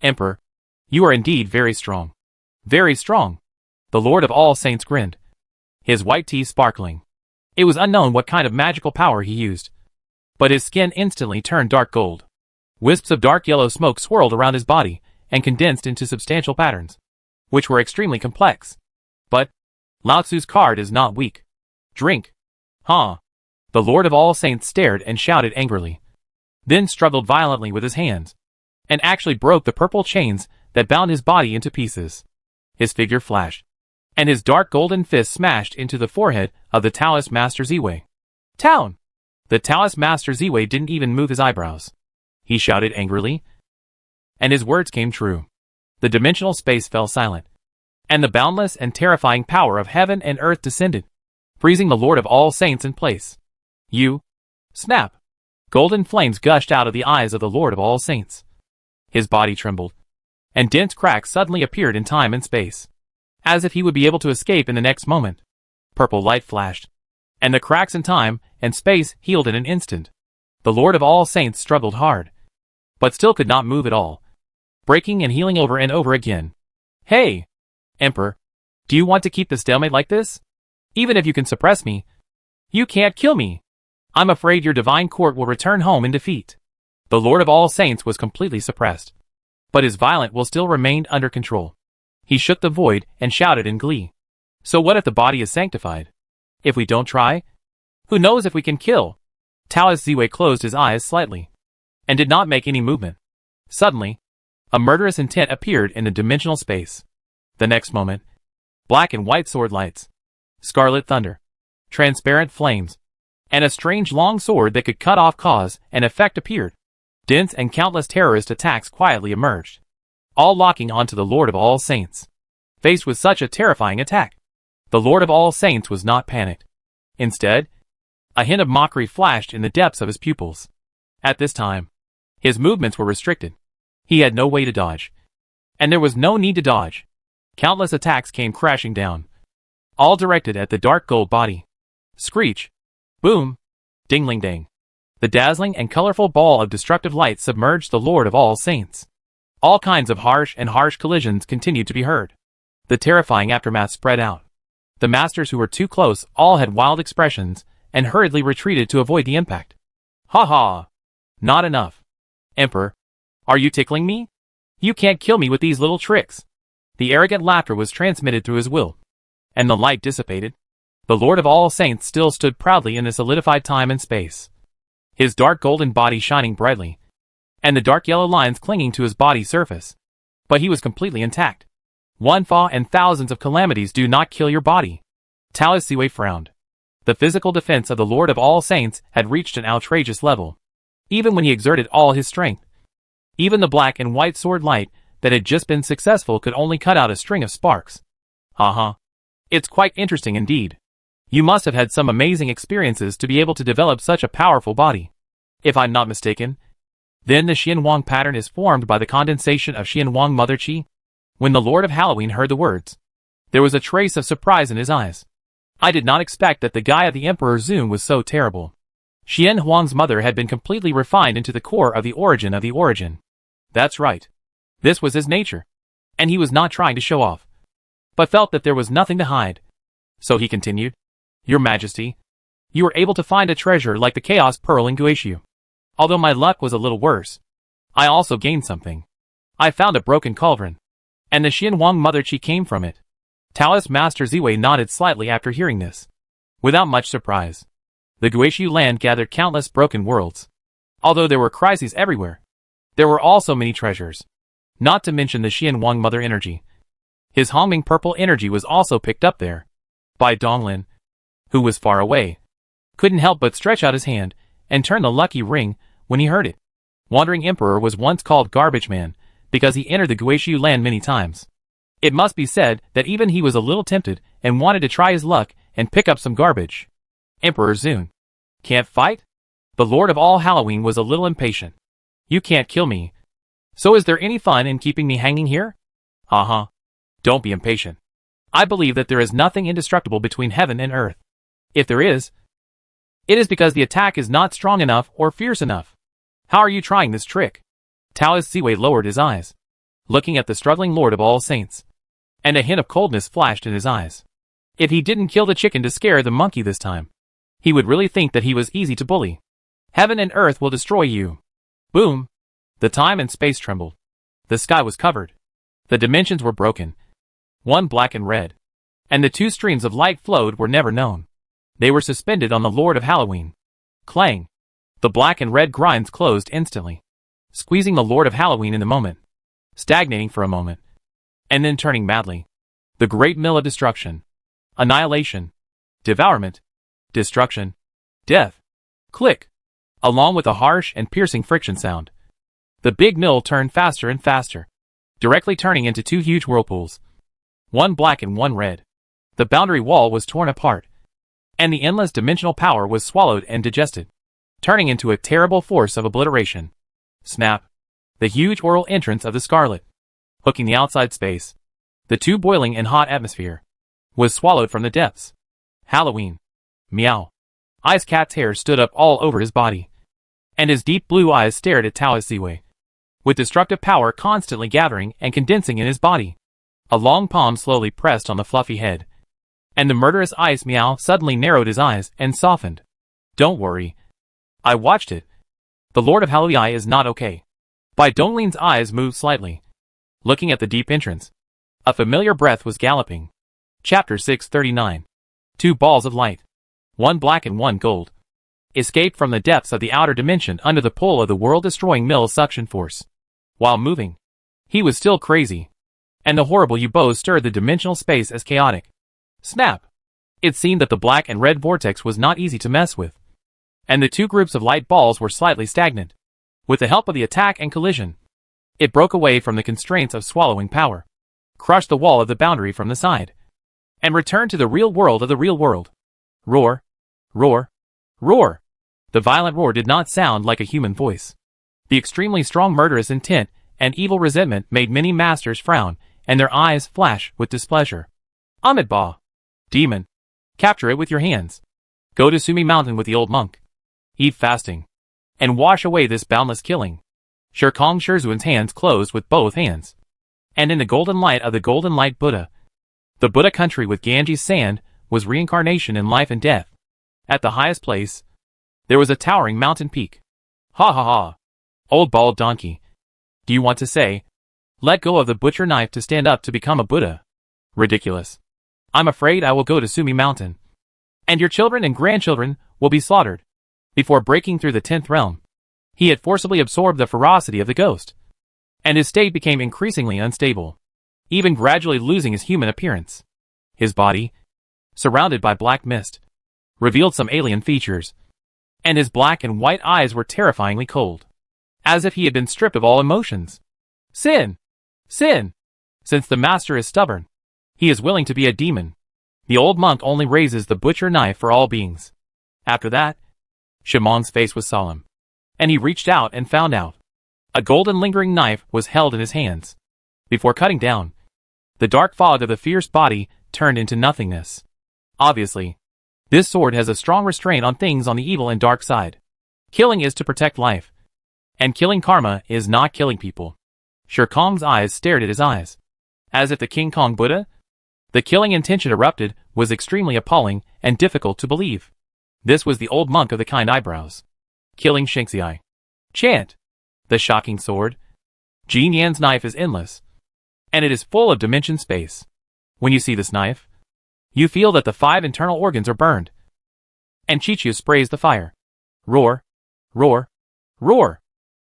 Emperor, you are indeed very strong. Very strong. The Lord of all Saints grinned, his white teeth sparkling. It was unknown what kind of magical power he used, but his skin instantly turned dark gold. Wisps of dark yellow smoke swirled around his body and condensed into substantial patterns, which were extremely complex. But Lao Tzu's card is not weak. Drink. Huh? The Lord of all Saints stared and shouted angrily, then struggled violently with his hands, and actually broke the purple chains that bound his body into pieces. His figure flashed, and his dark golden fist smashed into the forehead of the Taoist Master Ziwei. Town! The Taoist Master Ziwei didn't even move his eyebrows. He shouted angrily, and his words came true. The dimensional space fell silent, and the boundless and terrifying power of heaven and earth descended, freezing the Lord of all Saints in place. Snap! Golden flames gushed out of the eyes of the Lord of all Saints. His body trembled, and dense cracks suddenly appeared in time and space, as if he would be able to escape in the next moment. Purple light flashed, and the cracks in time and space healed in an instant. The Lord of all Saints struggled hard, but still could not move at all, breaking and healing over and over again. Hey! Emperor, do you want to keep the stalemate like this? Even if you can suppress me, you can't kill me. I'm afraid your divine court will return home in defeat. The Lord of all Saints was completely suppressed, but his violent will still remained under control. He shook the void and shouted in glee. So what if the body is sanctified? If we don't try? Who knows if we can kill? Taoist Ziwei closed his eyes slightly, and did not make any movement. Suddenly, a murderous intent appeared in the dimensional space. The next moment, black and white sword lights, scarlet thunder, transparent flames, and a strange long sword that could cut off cause and effect appeared. Dense and countless terrorist attacks quietly emerged, all locking onto the Lord of all Saints. Faced with such a terrifying attack, the Lord of all Saints was not panicked. Instead, a hint of mockery flashed in the depths of his pupils. At this time, his movements were restricted. He had no way to dodge, and there was no need to dodge. Countless attacks came crashing down, all directed at the dark gold body. Screech! Boom! Dingling-dang! The dazzling and colorful ball of destructive light submerged the Lord of All Saints. All kinds of harsh collisions continued to be heard. The terrifying aftermath spread out. The masters who were too close all had wild expressions and hurriedly retreated to avoid the impact. Ha ha! Not enough. Emperor, are you tickling me? You can't kill me with these little tricks. The arrogant laughter was transmitted through his will. And the light dissipated. The Lord of All Saints still stood proudly in the solidified time and space. His dark golden body shining brightly, and the dark yellow lines clinging to his body's surface. But he was completely intact. One fall and thousands of calamities do not kill your body. Taoist Siwei frowned. The physical defense of the Lord of All Saints had reached an outrageous level. Even when he exerted all his strength. Even the black and white sword light that had just been successful could only cut out a string of sparks. It's quite interesting indeed. You must have had some amazing experiences to be able to develop such a powerful body. If I'm not mistaken, then the Xianwang pattern is formed by the condensation of Xianwang Mother Qi. When the Lord of Halloween heard the words, there was a trace of surprise in his eyes. I did not expect that the guy of the Emperor Zun was so terrible. Xianhuang's mother had been completely refined into the core of the origin of the origin. That's right. This was his nature. And he was not trying to show off, but felt that there was nothing to hide. So he continued, Your Majesty, you were able to find a treasure like the Chaos Pearl in Guishu. Although my luck was a little worse, I also gained something. I found a broken cauldron, and the Xianwang Mother Qi came from it. Taoist Master Ziwei nodded slightly after hearing this. Without much surprise, the Guishu land gathered countless broken worlds. Although there were crises everywhere, there were also many treasures. Not to mention the Xianwang Mother energy. His Hongming purple energy was also picked up there. By Donglin, who was far away, couldn't help but stretch out his hand and turn the lucky ring when he heard it. Wandering Emperor was once called Garbage Man because he entered the Guishu land many times. It must be said that even he was a little tempted and wanted to try his luck and pick up some garbage. Emperor Zun. Can't fight? The Lord of All Halloween was a little impatient. You can't kill me. So is there any fun in keeping me hanging here? Don't be impatient. I believe that there is nothing indestructible between heaven and earth. If there is, it is because the attack is not strong enough or fierce enough. How are you trying this trick? Taoist Ziwei lowered his eyes, looking at the struggling Lord of All Saints, and a hint of coldness flashed in his eyes. If he didn't kill the chicken to scare the monkey this time, he would really think that he was easy to bully. Heaven and earth will destroy you. Boom! The time and space trembled. The sky was covered. The dimensions were broken. One black and red. And the two streams of light flowed were never known. They were suspended on the Lord of Halloween. Clang! The black and red grinds closed instantly, squeezing the Lord of Halloween in the moment, stagnating for a moment, and then turning madly. The great mill of destruction. Annihilation. Devourment. Destruction. Death. Click! Along with a harsh and piercing friction sound. The big mill turned faster and faster, directly turning into two huge whirlpools. One black and one red. The boundary wall was torn apart, and the endless dimensional power was swallowed and digested, turning into a terrible force of obliteration. Snap! The huge oral entrance of the Scarlet, hooking the outside space, the too boiling and hot atmosphere, was swallowed from the depths. Halloween. Meow. Ice Cat's hair stood up all over his body, and his deep blue eyes stared at Taoist Ziwei, with destructive power constantly gathering and condensing in his body. A long palm slowly pressed on the fluffy head, and the murderous Ice Meow suddenly narrowed his eyes and softened. Don't worry. I watched it. The Lord of Halloween is not okay. Bai Donglin's eyes moved slightly, looking at the deep entrance. A familiar breath was galloping. Chapter 639. Two balls of light, one black and one gold, escaped from the depths of the outer dimension under the pull of the world-destroying mill suction force. While moving, he was still crazy, and the horrible U-bows stirred the dimensional space as chaotic. Snap! It seemed that the black and red vortex was not easy to mess with, and the two groups of light balls were slightly stagnant. With the help of the attack and collision, it broke away from the constraints of swallowing power, crushed the wall of the boundary from the side, and returned to the real world of the real world. Roar! Roar! Roar! The violent roar did not sound like a human voice. The extremely strong murderous intent and evil resentment made many masters frown, and their eyes flash with displeasure. Amidba! Demon! Capture it with your hands. Go to Sumi Mountain with the old monk. Eat fasting. and wash away this boundless killing. Shirkong Shirzun's hands closed with both hands. And in the golden light of the golden light Buddha, the Buddha country with Ganges sand was reincarnation in life and death. At the highest place, there was a towering mountain peak. Ha ha ha. Old bald donkey. Do you want to say, let go of the butcher knife to stand up to become a Buddha? Ridiculous. I'm afraid I will go to Sumi Mountain. And your children and grandchildren will be slaughtered. Before breaking through the 10th realm, he had forcibly absorbed the ferocity of the ghost. And his state became increasingly unstable, even gradually losing his human appearance. His body, surrounded by black mist, revealed some alien features, and his black and white eyes were terrifyingly cold, as if he had been stripped of all emotions. Sin! Sin! Since the master is stubborn, he is willing to be a demon. The old monk only raises the butcher knife for all beings. After that, Shimon's face was solemn, and he reached out and found out. A golden lingering knife was held in his hands. Before cutting down, the dark fog of the fierce body turned into nothingness. Obviously, this sword has a strong restraint on things on the evil and dark side. Killing is to protect life, and killing karma is not killing people. Shirkong's eyes stared at his eyes, as if the King Kong Buddha. The killing intention erupted was extremely appalling and difficult to believe. This was the old monk of the kind eyebrows. Killing Shinxiai. Chant. The shocking sword. Jin Yan's knife is endless, and it is full of dimension space. When you see this knife, you feel that the 5 internal organs are burned. And Chichu sprays the fire. Roar. Roar. Roar.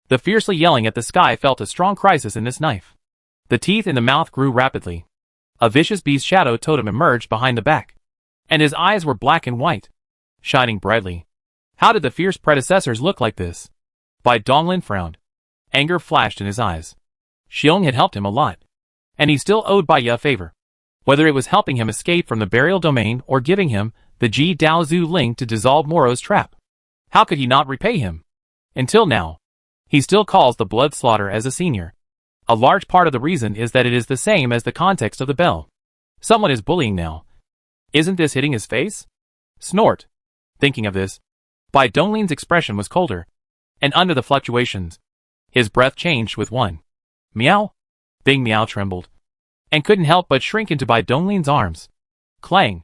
The fiercely yelling at the sky felt a strong crisis in this knife. The teeth in the mouth grew rapidly. A vicious beast shadow totem emerged behind the back, and his eyes were black and white, shining brightly. How did the fierce predecessors look like this? Bai Donglin frowned. Anger flashed in his eyes. Xiong had helped him a lot, and he still owed Bai Ye a favor. Whether it was helping him escape from the burial domain or giving him the Ji Dao Zhu Ling to dissolve Moro's trap, how could he not repay him? Until now, he still calls the blood slaughter as a senior. A large part of the reason is that it is the same as the context of the bell. Someone is bullying now. Isn't this hitting his face? Snort. Thinking of this, Bai Donglin's expression was colder, and under the fluctuations, his breath changed with one. Meow? Bing Meow trembled, and couldn't help but shrink into Bai Donglin's arms. Clang.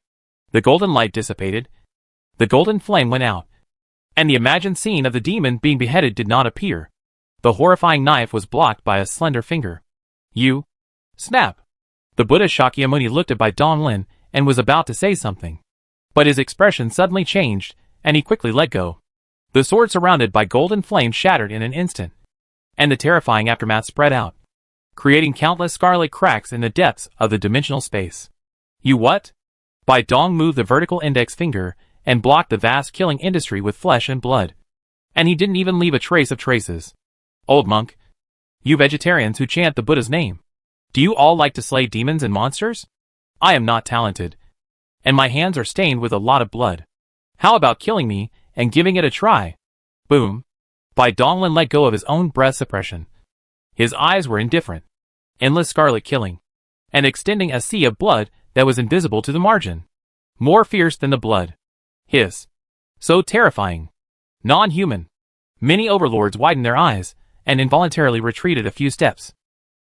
The golden light dissipated. The golden flame went out, and the imagined scene of the demon being beheaded did not appear. The horrifying knife was blocked by a slender finger. You? Snap. The Buddha Shakyamuni looked at Bai Donglin and was about to say something, but his expression suddenly changed, and he quickly let go. The sword surrounded by golden flame shattered in an instant, and the terrifying aftermath spread out, creating countless scarlet cracks in the depths of the dimensional space. You what? Bai Dong moved the vertical index finger and blocked the vast killing industry with flesh and blood, and he didn't even leave a trace of traces. Old monk, you vegetarians who chant the Buddha's name, do you all like to slay demons and monsters? I am not talented, and my hands are stained with a lot of blood. How about killing me and giving it a try? Boom. Bai Donglin let go of his own breath suppression. His eyes were indifferent. Endless scarlet killing, and extending a sea of blood that was invisible to the margin. More fierce than the blood. Hiss. So terrifying. Non-human. Many overlords widened their eyes, and involuntarily retreated a few steps.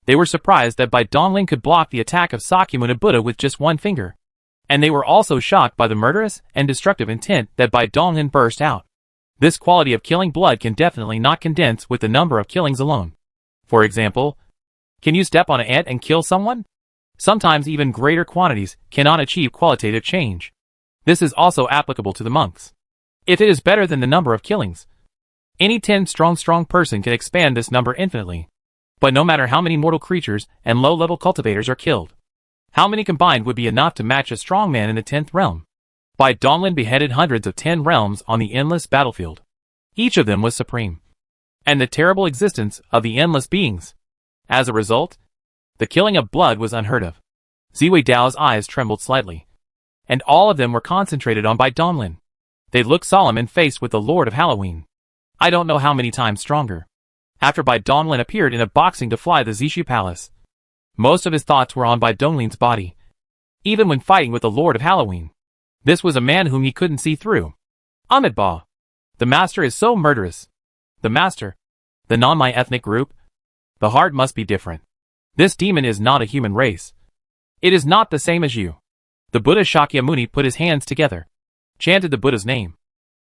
They were surprised that Bai Donglin could block the attack of Sakyamuni Buddha with just one finger. And they were also shocked by the murderous and destructive intent that Bai Donglin burst out. This quality of killing blood can definitely not condense with the number of killings alone. For example, can you step on an ant and kill someone? Sometimes even greater quantities cannot achieve qualitative change. This is also applicable to the monks. If it is better than the number of killings, any 10 strong person can expand this number infinitely. But no matter how many mortal creatures and low-level cultivators are killed, how many combined would be enough to match a strong man in the 10th realm? Bai Donglin beheaded hundreds of 10 realms on the endless battlefield. Each of them was supreme, and the terrible existence of the endless beings. As a result, the killing of blood was unheard of. Ziwei Dao's eyes trembled slightly, and all of them were concentrated on Bai Donglin. They looked solemn and faced with the Lord of Halloween. I don't know how many times stronger. After Bai Donglin appeared in a boxing to fly the Zishu Palace, most of his thoughts were on Bai Donglin's body. Even when fighting with the Lord of Halloween, this was a man whom he couldn't see through. Amitabha. The master is so murderous. The master. The non-my ethnic group. The heart must be different. This demon is not a human race. It is not the same as you. The Buddha Shakyamuni put his hands together, chanted the Buddha's name,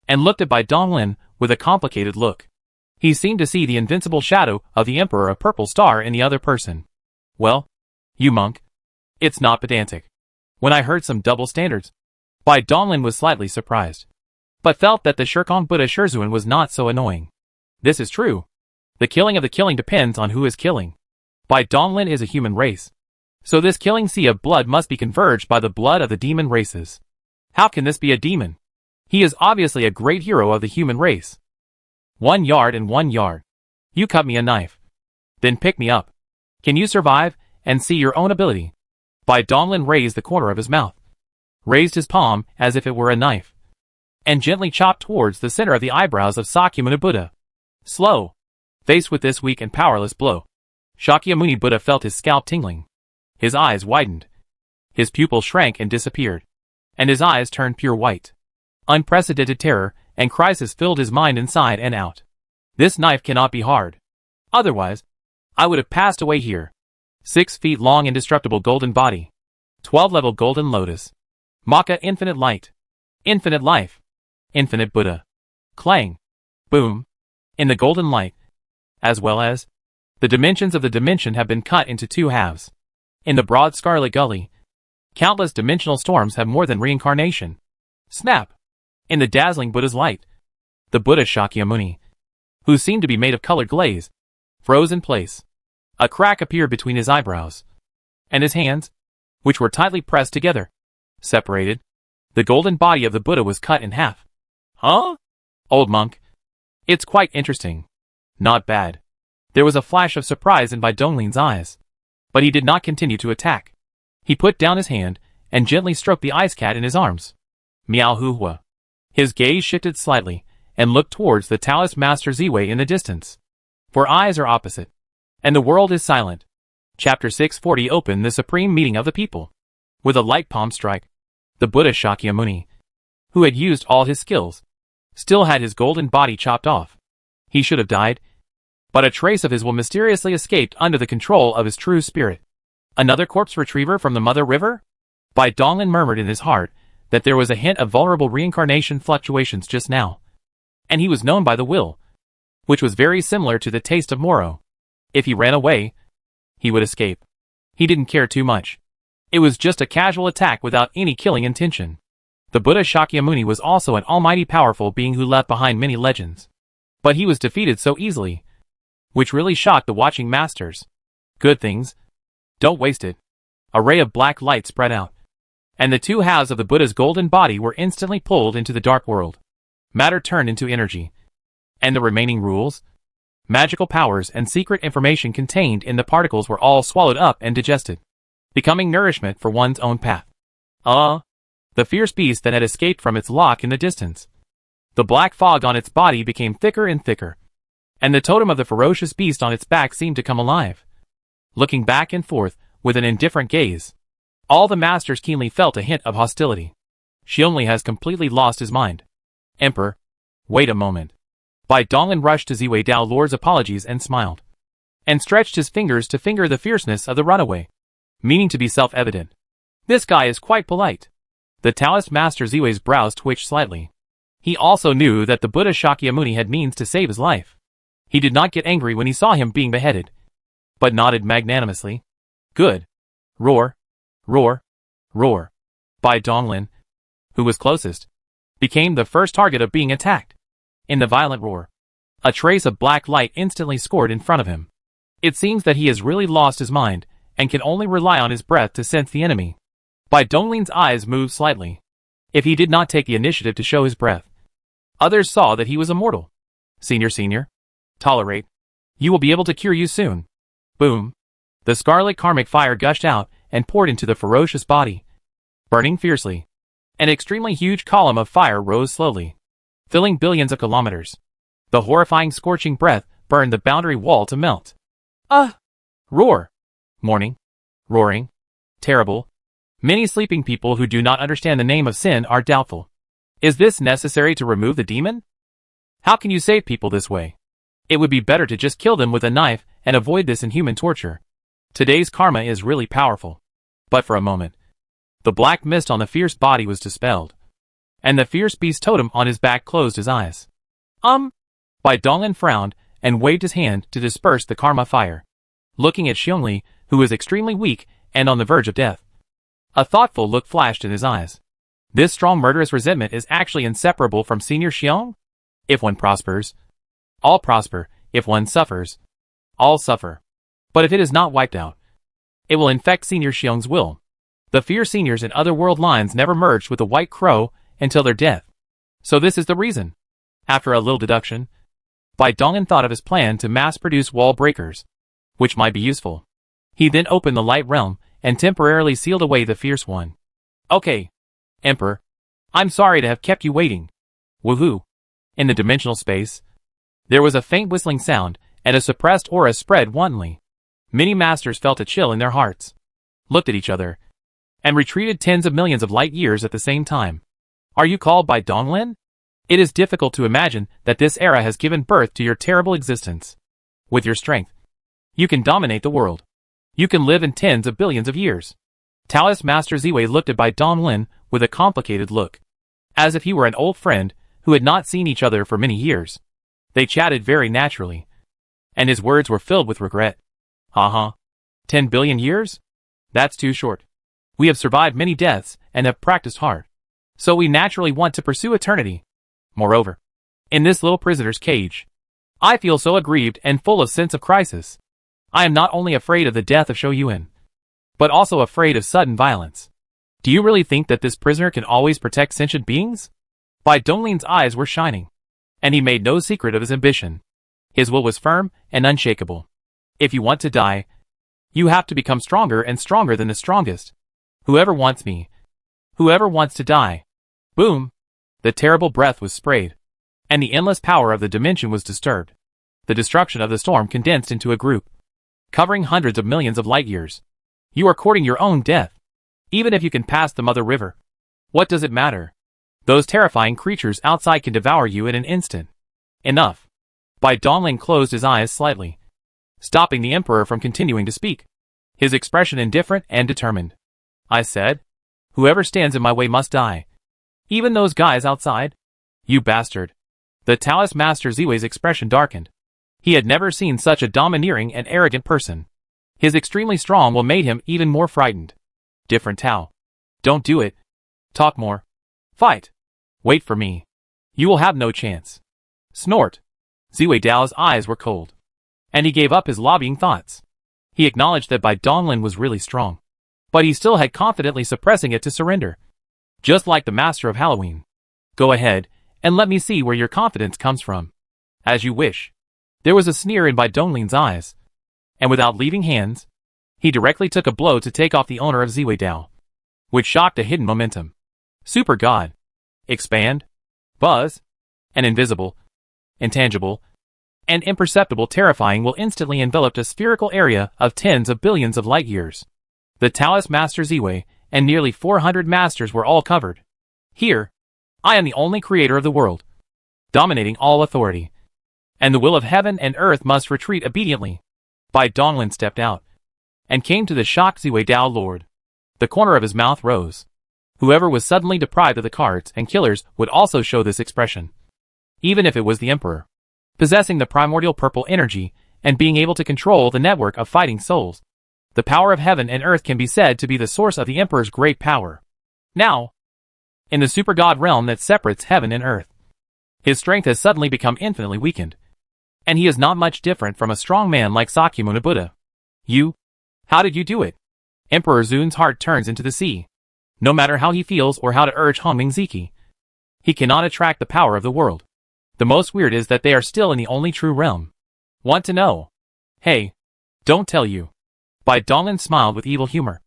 and looked at Bai Donglin with a complicated look. He seemed to see the invincible shadow of the Emperor of Purple Star in the other person. Well, you monk. It's not pedantic. When I heard some double standards, Bai Donglin was slightly surprised, but felt that the Shurkong Buddha Shurzuan was not so annoying. This is true. The killing of the killing depends on who is killing. Bai Donglin is a human race, so this killing sea of blood must be converged by the blood of the demon races. How can this be a demon? He is obviously a great hero of the human race. 1 yard and 1 yard. You cut me a knife. Then pick me up. Can you survive and see your own ability? Bai Donglin raised the corner of his mouth, raised his palm as if it were a knife, and gently chopped towards the center of the eyebrows of Sakyamuni Buddha. Slow. Faced with this weak and powerless blow, Shakyamuni Buddha felt his scalp tingling. His eyes widened. His pupil shrank and disappeared, and his eyes turned pure white. Unprecedented terror and crisis filled his mind inside and out. This knife cannot be hard. Otherwise, I would have passed away here. 6 feet long indestructible golden body. 12-level golden lotus. Maka infinite light. Infinite life. Infinite Buddha. Clang. Boom. In the golden light, as well as the dimensions of the dimension have been cut into 2 halves. In the broad scarlet gully, countless dimensional storms have more than reincarnation. Snap! In the dazzling Buddha's light, the Buddha Shakyamuni, who seemed to be made of colored glaze, froze in place. A crack appeared between his eyebrows, and his hands, which were tightly pressed together, separated. The golden body of the Buddha was cut in half. Huh? Old monk. It's quite interesting. Not bad. There was a flash of surprise in Bai Donglin's eyes, but he did not continue to attack. He put down his hand and gently stroked the ice cat in his arms. Meow hoo-hua. His gaze shifted slightly and looked towards the Taoist master Ziwei in the distance. For eyes are opposite, and the world is silent. Chapter 640 Open the Supreme Meeting of the People. With a light palm strike, the Buddha Shakyamuni, who had used all his skills, still had his golden body chopped off. He should have died, but a trace of his will mysteriously escaped under the control of his true spirit. Another corpse retriever from the Mother River? Bai Donglin murmured in his heart that there was a hint of vulnerable reincarnation fluctuations just now, and he was known by the will, which was very similar to the taste of Moro. If he ran away, he would escape. He didn't care too much. It was just a casual attack without any killing intention. The Buddha Shakyamuni was also an almighty powerful being who left behind many legends. But he was defeated so easily, which really shocked the watching masters. Good things. Don't waste it. A ray of black light spread out, and the 2 halves of the Buddha's golden body were instantly pulled into the dark world. Matter turned into energy. And the remaining rules, magical powers and secret information contained in the particles were all swallowed up and digested, becoming nourishment for one's own path. The fierce beast that had escaped from its lock in the distance. The black fog on its body became thicker and thicker, and the totem of the ferocious beast on its back seemed to come alive, looking back and forth with an indifferent gaze. All the masters keenly felt a hint of hostility. Xionli has completely lost his mind. Emperor, wait a moment. Bai Donglin rushed to Ziwei Dao Lord's apologies and smiled, and stretched his fingers to finger the fierceness of the runaway, meaning to be self-evident. This guy is quite polite. The Taoist master Ziwei's brows twitched slightly. He also knew that the Buddha Shakyamuni had means to save his life. He did not get angry when he saw him being beheaded, but nodded magnanimously. Good. Roar. Roar. Roar. Bai Donglin, who was closest, became the first target of being attacked. In the violent roar, a trace of black light instantly scored in front of him. It seems that he has really lost his mind and can only rely on his breath to sense the enemy. Bai Donglin's eyes moved slightly. If he did not take the initiative to show his breath, others saw that he was immortal. Senior. Tolerate. You will be able to cure you soon. Boom. The scarlet karmic fire gushed out and poured into the ferocious body, burning fiercely. An extremely huge column of fire rose slowly, filling billions of kilometers. The horrifying scorching breath burned the boundary wall to melt. Roar. Morning. Roaring. Terrible. Many sleeping people who do not understand the name of sin are doubtful. Is this necessary to remove the demon? How can you save people this way? It would be better to just kill them with a knife and avoid this inhuman torture. Today's karma is really powerful. But for a moment, the black mist on the fierce body was dispelled, and the fierce beast totem on his back closed his eyes. Bai Donglin frowned and waved his hand to disperse the karma fire, looking at Xiongli, who was extremely weak and on the verge of death. A thoughtful look flashed in his eyes. This strong murderous resentment is actually inseparable from Senior Xiong? If one prospers, all prosper. If one suffers, all suffer. But if it is not wiped out, it will infect Senior Xiong's will. The fierce seniors in other world lines never merged with the White Crow until their death. So this is the reason. After a little deduction, Bai Donglin thought of his plan to mass-produce wall breakers, which might be useful. He then opened the light realm and temporarily sealed away the fierce one. Okay, Emperor. I'm sorry to have kept you waiting. Woohoo. In the dimensional space, there was a faint whistling sound, and a suppressed aura spread wantonly. Many masters felt a chill in their hearts, looked at each other, and retreated tens of millions of light years at the same time. Are you called Bai Donglin? It is difficult to imagine that this era has given birth to your terrible existence. With your strength, you can dominate the world. You can live in tens of billions of years. Taoist Master Ziwei looked at Bai Donglin with a complicated look, as if he were an old friend who had not seen each other for many years. They chatted very naturally, and his words were filled with regret. 10 billion years? That's too short. We have survived many deaths and have practiced hard, so we naturally want to pursue eternity. Moreover, in this little prisoner's cage, I feel so aggrieved and full of sense of crisis. I am not only afraid of the death of Shou Yuan, but also afraid of sudden violence. Do you really think that this prisoner can always protect sentient beings? Bai Donglin's eyes were shining, and he made no secret of his ambition. His will was firm and unshakable. If you want to die, you have to become stronger and stronger than the strongest. Whoever wants me, whoever wants to die. Boom! The terrible breath was sprayed, and the endless power of the dimension was disturbed. The destruction of the storm condensed into a group, covering hundreds of millions of light years. You are courting your own death. Even if you can pass the Mother River, what does it matter? Those terrifying creatures outside can devour you in an instant. Enough. Bai Donglin closed his eyes slightly, stopping the Emperor from continuing to speak, his expression indifferent and determined. I said, whoever stands in my way must die. Even those guys outside? You bastard. The Taoist Master Ziwei's expression darkened. He had never seen such a domineering and arrogant person. His extremely strong will made him even more frightened. Different Tao. Don't do it. Talk more. Fight. Wait for me. You will have no chance. Snort. Ziwei Dao's eyes were cold, and he gave up his lobbying thoughts. He acknowledged that Bai Donglin was really strong, but he still had confidently suppressing it to surrender. Just like the Master of Halloween. Go ahead, and let me see where your confidence comes from. As you wish. There was a sneer in Bai Donglin's eyes, and without leaving hands, he directly took a blow to take off the owner of Ziwei Dao, which shocked a hidden momentum. Super God. Expand. Buzz. An invisible, intangible, and imperceptible terrifying will instantly envelop a spherical area of tens of billions of light years. The Taoist Master Ziwei and nearly 400 masters were all covered. Here, I am the only creator of the world, dominating all authority, and the will of heaven and earth must retreat obediently. Bai Donglin stepped out, and came to the shocked Ziwei Dao Lord. The corner of his mouth rose. Whoever was suddenly deprived of the cards and killers would also show this expression. Even if it was the Emperor, possessing the primordial purple energy and being able to control the network of fighting souls. The power of heaven and earth can be said to be the source of the Emperor's great power. Now, in the super god realm that separates heaven and earth, his strength has suddenly become infinitely weakened, and he is not much different from a strong man like Sakyamuni Buddha. You? How did you do it? Emperor Zun's heart turns into the sea. No matter how he feels or how to urge Hongming Ziki, he cannot attract the power of the world. The most weird is that they are still in the only true realm. Want to know? Hey, don't tell you. Bai Donglin smiled with evil humor,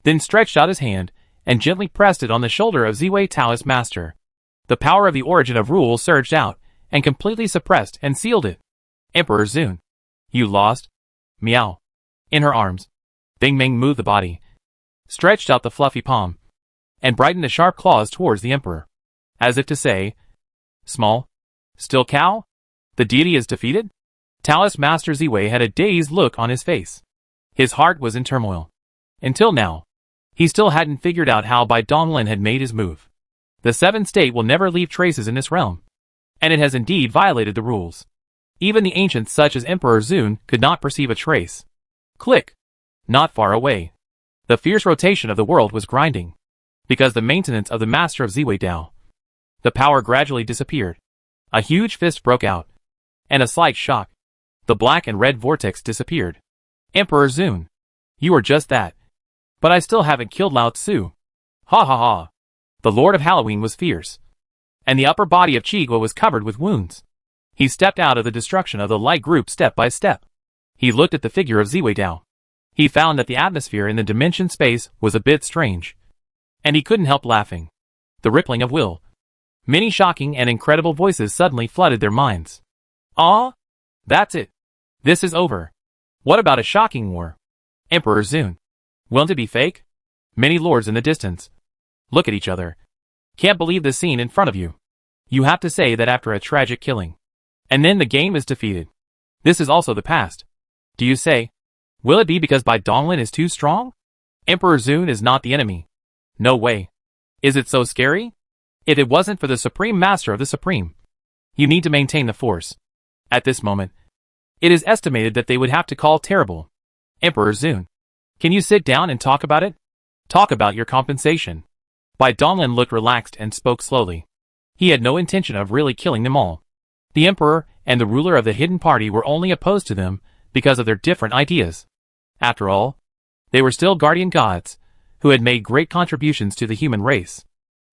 then stretched out his hand and gently pressed it on the shoulder of Ziwei Taoist Master. The power of the origin of rule surged out and completely suppressed and sealed it. Emperor Zun. You lost? Meow. In her arms, Bing Ming moved the body, stretched out the fluffy palm, and brightened the sharp claws towards the Emperor, as if to say, small, still cow? The deity is defeated? Taoist Master Ziwei had a dazed look on his face. His heart was in turmoil. Until now, he still hadn't figured out how Bai Donglin had made his move. The Seventh State will never leave traces in this realm, and it has indeed violated the rules. Even the ancients such as Emperor Zun could not perceive a trace. Click! Not far away. The fierce rotation of the world was grinding. Because the maintenance of the Master of Ziwei Dao. The power gradually disappeared. A huge fist broke out. And a slight shock. The black and red vortex disappeared. Emperor Zun. You are just that. But I still haven't killed Lao Tzu. Ha ha ha. The Lord of Halloween was fierce. And the upper body of Chigua was covered with wounds. He stepped out of the destruction of the light group step by step. He looked at the figure of Ziwei Dao. He found that the atmosphere in the dimension space was a bit strange. And he couldn't help laughing. The rippling of will. Many shocking and incredible voices suddenly flooded their minds. Ah? That's it. This is over. What about a shocking war? Emperor Zun. Won't it be fake? Many lords in the distance. Look at each other. Can't believe the scene in front of you. You have to say that after a tragic killing. And then the game is defeated. This is also the past. Do you say? Will it be because Bai Donglin is too strong? Emperor Zun is not the enemy. No way. Is it so scary? If it wasn't for the Supreme Master of the Supreme. You need to maintain the force. At this moment, it is estimated that they would have to call terrible. Emperor Zun. Can you sit down and talk about it? Talk about your compensation. Bai Donglin looked relaxed and spoke slowly. He had no intention of really killing them all. The Emperor and the ruler of the Hidden Party were only opposed to them because of their different ideas. After all, they were still guardian gods, who had made great contributions to the human race.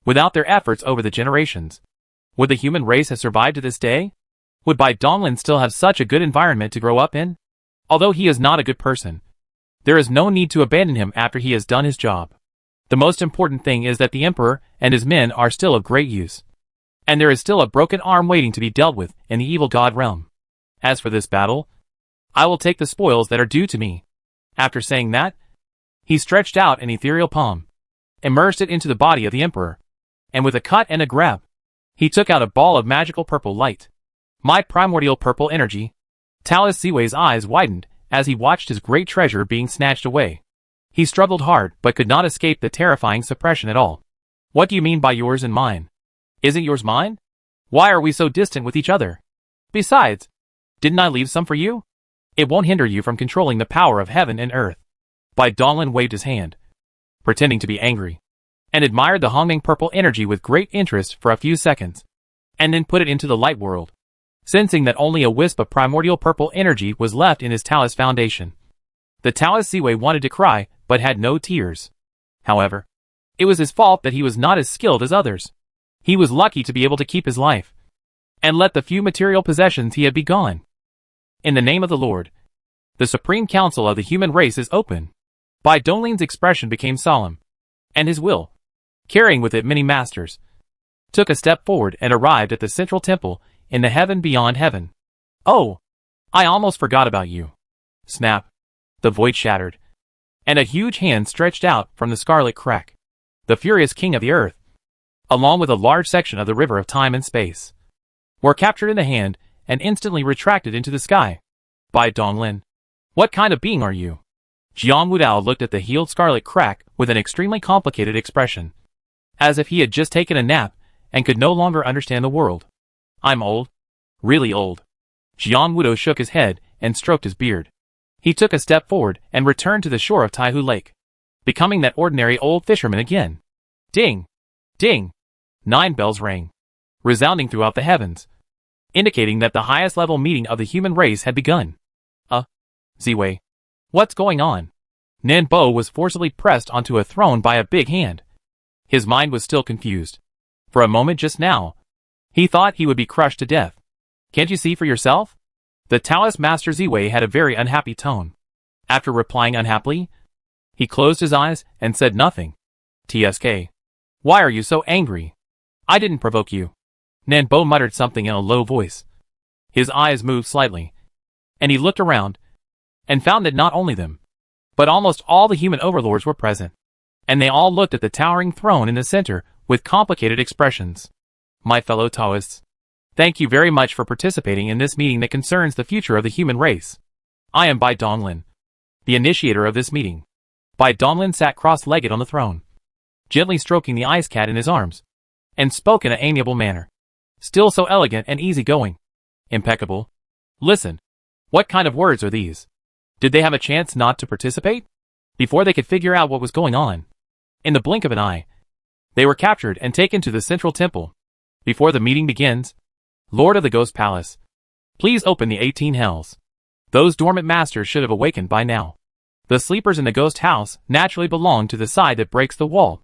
Without their efforts over the generations, would the human race have survived to this day? Would Bai Donglin still have such a good environment to grow up in? Although he is not a good person, there is no need to abandon him after he has done his job. The most important thing is that the Emperor and his men are still of great use. And there is still a broken arm waiting to be dealt with in the evil god realm. As for this battle, I will take the spoils that are due to me. After saying that, he stretched out an ethereal palm, immersed it into the body of the Emperor, and with a cut and a grab, he took out a ball of magical purple light. My primordial purple energy. Taoist Ziwei's eyes widened as he watched his great treasure being snatched away. He struggled hard but could not escape the terrifying suppression at all. What do you mean by yours and mine? Isn't yours mine? Why are we so distant with each other? Besides, didn't I leave some for you? It won't hinder you from controlling the power of heaven and earth. Bai Donglin waved his hand, pretending to be angry, and admired the hongming purple energy with great interest for a few seconds, and then put it into the light world, sensing that only a wisp of primordial purple energy was left in his Taoist foundation. The Taoist Ziwei wanted to cry, but had no tears. However, it was his fault that he was not as skilled as others. He was lucky to be able to keep his life, and let the few material possessions he had be gone. In the name of the Lord, the Supreme Council of the human race is open. Bai Donglin's expression became solemn, and his will, carrying with it many masters, took a step forward and arrived at the central temple in the heaven beyond heaven. Oh, I almost forgot about you. Snap. The void shattered, and a huge hand stretched out from the scarlet crack. The furious king of the earth, along with a large section of the river of time and space, were captured in the hand and instantly retracted into the sky. Bai Donglin, what kind of being are you? Jiang Wudao looked at the healed scarlet crack with an extremely complicated expression, as if he had just taken a nap and could no longer understand the world. I'm old. Really old. Jiang Wudao shook his head and stroked his beard. He took a step forward and returned to the shore of Taihu Lake, becoming that ordinary old fisherman again. Ding! Ding! 9 bells rang, resounding throughout the heavens, indicating that the highest level meeting of the human race had begun. Ziwei. What's going on? Nen Bo was forcibly pressed onto a throne by a big hand. His mind was still confused. For a moment just now, he thought he would be crushed to death. Can't you see for yourself? The Taoist Master Ziwei had a very unhappy tone. After replying unhappily, he closed his eyes and said nothing. TSK. Why are you so angry? I didn't provoke you. Nen Bo muttered something in a low voice. His eyes moved slightly, and he looked around, and found that not only them, but almost all the human overlords were present, and they all looked at the towering throne in the center with complicated expressions. My fellow Taoists, Thank you very much for participating in this meeting that concerns the future of the human race. I am Bai Donglin, the initiator of this meeting. Bai Donglin sat cross-legged on the throne, gently stroking the ice cat in his arms, and spoke in an amiable manner. Still so elegant and easygoing. Impeccable. Listen. What kind of words are these? Did they have a chance not to participate? Before they could figure out what was going on, in the blink of an eye, they were captured and taken to the central temple. Before the meeting begins, Lord of the Ghost Palace, please open the 18 hells. Those dormant masters should have awakened by now. The sleepers in the ghost house naturally belong to the side that breaks the wall.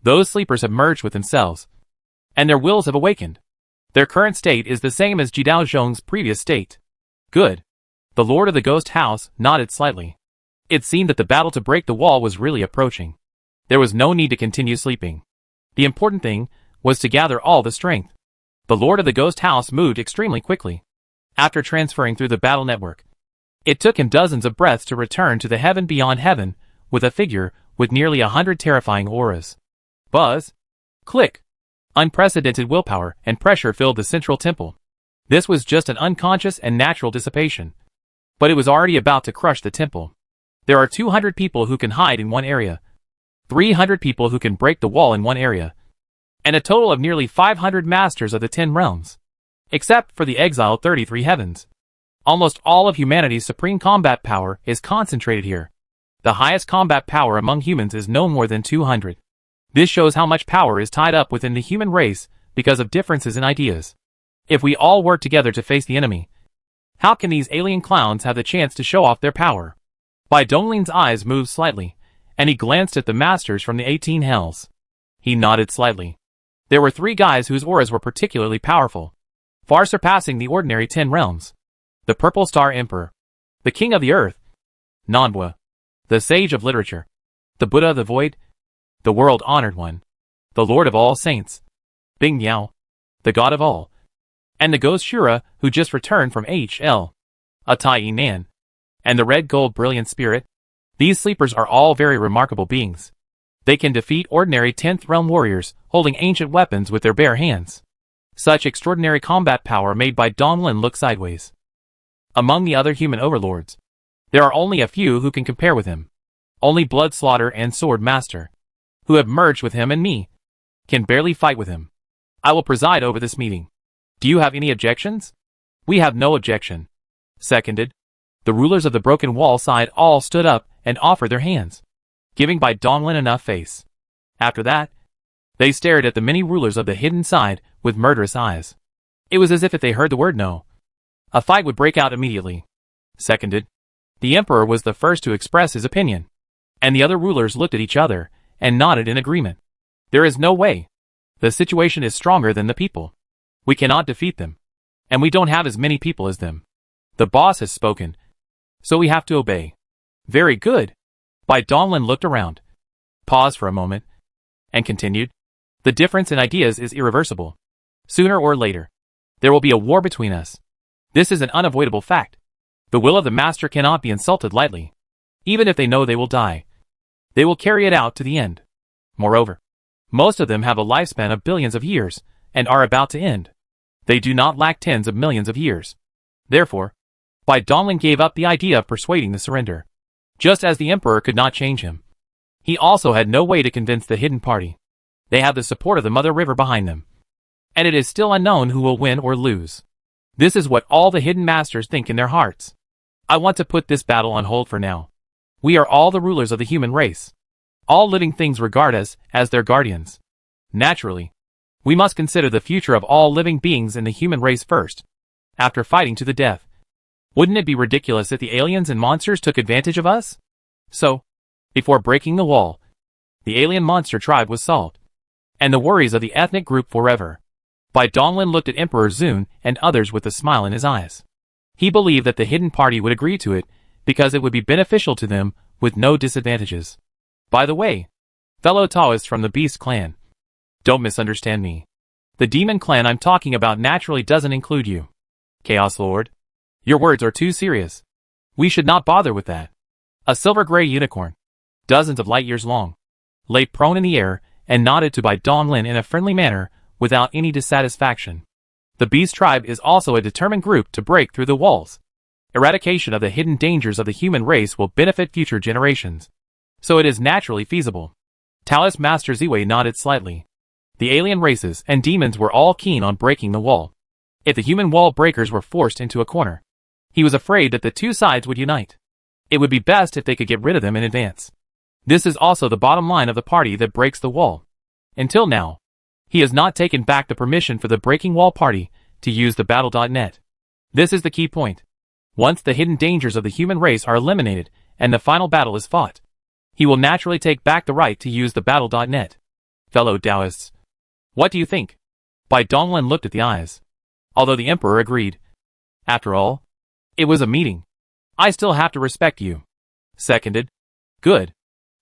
Those sleepers have merged with themselves, and their wills have awakened. Their current state is the same as Jidao Zhong's previous state. Good. The Lord of the Ghost House nodded slightly. It seemed that the battle to break the wall was really approaching. There was no need to continue sleeping. The important thing was to gather all the strength. The Lord of the Ghost House moved extremely quickly. After transferring through the battle network, it took him dozens of breaths to return to the heaven beyond heaven with a figure with nearly 100 terrifying auras. Buzz. Click. Unprecedented willpower and pressure filled the central temple. This was just an unconscious and natural dissipation. But it was already about to crush the temple. There are 200 people who can hide in one area, 300 people who can break the wall in one area, and a total of nearly 500 masters of the 10 realms. Except for the exiled 33 heavens. Almost all of humanity's supreme combat power is concentrated here. The highest combat power among humans is no more than 200. This shows how much power is tied up within the human race because of differences in ideas. If we all work together to face the enemy, how can these alien clowns have the chance to show off their power? Bai Donglin's eyes moved slightly, and he glanced at the masters from the 18 hells. He nodded slightly. There were 3 guys whose auras were particularly powerful, far surpassing the ordinary 10 realms. The Purple Star Emperor, the King of the Earth, Nanbua, the Sage of Literature, the Buddha of the Void, the World-Honored One, the Lord of All Saints, Bing Miao, the God of All, and the Ghost Shura who just returned from HL, a Tai Nan, and the Red Gold Brilliant Spirit. These sleepers are all very remarkable beings. They can defeat ordinary 10th realm warriors holding ancient weapons with their bare hands. Such extraordinary combat power made Bai Donglin look sideways. Among the other human overlords, there are only a few who can compare with him. Only Blood Slaughter and Sword Master, who have merged with him and me, can barely fight with him. I will preside over this meeting. Do you have any objections? We have no objection. Seconded. The rulers of the broken wall side all stood up and offered their hands, giving Bai Donglin enough face. After that, they stared at the many rulers of the hidden side with murderous eyes. It was as if they heard the word no, a fight would break out immediately. Seconded. The emperor was the first to express his opinion, and the other rulers looked at each other and nodded in agreement. There is no way. The situation is stronger than the people. We cannot defeat them, and we don't have as many people as them. The boss has spoken, so we have to obey. Very good. Bai Donglin looked around, paused for a moment, and continued. The difference in ideas is irreversible. Sooner or later, there will be a war between us. This is an unavoidable fact. The will of the master cannot be insulted lightly. Even if they know they will die, they will carry it out to the end. Moreover, most of them have a lifespan of billions of years and are about to end. They do not lack tens of millions of years. Therefore, Bai Donglin gave up the idea of persuading the surrender. Just as the emperor could not change him, he also had no way to convince the hidden party. They have the support of the Mother River behind them, and it is still unknown who will win or lose. This is what all the hidden masters think in their hearts. I want to put this battle on hold for now. We are all the rulers of the human race. All living things regard us as their guardians. Naturally, we must consider the future of all living beings in the human race first, after fighting to the death. Wouldn't it be ridiculous if the aliens and monsters took advantage of us? So, before breaking the wall, the alien monster tribe was solved, and the worries of the ethnic group forever. Bai Donglin looked at Emperor Zun and others with a smile in his eyes. He believed that the hidden party would agree to it because it would be beneficial to them with no disadvantages. By the way, fellow Taoists from the Beast clan, don't misunderstand me. The demon clan I'm talking about naturally doesn't include you. Chaos Lord, your words are too serious. We should not bother with that. A silver-gray unicorn, dozens of light years long, lay prone in the air and nodded to Bai Donglin in a friendly manner without any dissatisfaction. The beast tribe is also a determined group to break through the walls. Eradication of the hidden dangers of the human race will benefit future generations. So it is naturally feasible. Taoist Master Ziwei nodded slightly. The alien races and demons were all keen on breaking the wall. If the human wall breakers were forced into a corner, he was afraid that the two sides would unite. It would be best if they could get rid of them in advance. This is also the bottom line of the party that breaks the wall. Until now, he has not taken back the permission for the Breaking Wall party to use the battle.net. This is the key point. Once the hidden dangers of the human race are eliminated and the final battle is fought, he will naturally take back the right to use the battle.net. Fellow Taoists, what do you think? Bai Donglin looked at the eyes. Although the emperor agreed. After all, it was a meeting. I still have to respect you. Seconded. Good.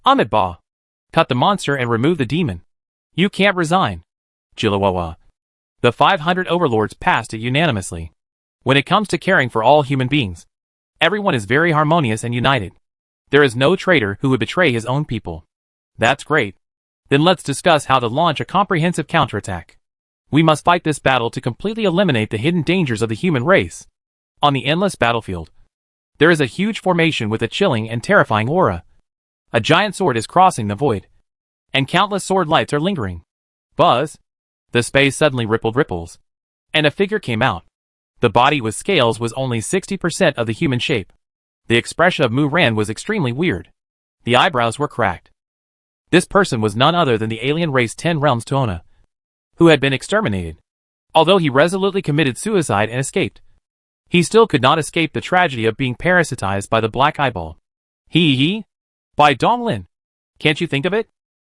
Ahmed Ba. Cut the monster and remove the demon. You can't resign. Jilawawa. The 500 overlords passed it unanimously. When it comes to caring for all human beings, everyone is very harmonious and united. There is no traitor who would betray his own people. That's great. Then let's discuss how to launch a comprehensive counterattack. We must fight this battle to completely eliminate the hidden dangers of the human race. On the endless battlefield, there is a huge formation with a chilling and terrifying aura. A giant sword is crossing the void, and countless sword lights are lingering. Buzz! The space suddenly ripples, and a figure came out. The body with scales was only 60% of the human shape. The expression of Mu Ran was extremely weird. The eyebrows were cracked. This person was none other than the alien race 10 Realms Tuona, who had been exterminated. Although he resolutely committed suicide and escaped, he still could not escape the tragedy of being parasitized by the black eyeball. Bai Donglin. Can't you think of it?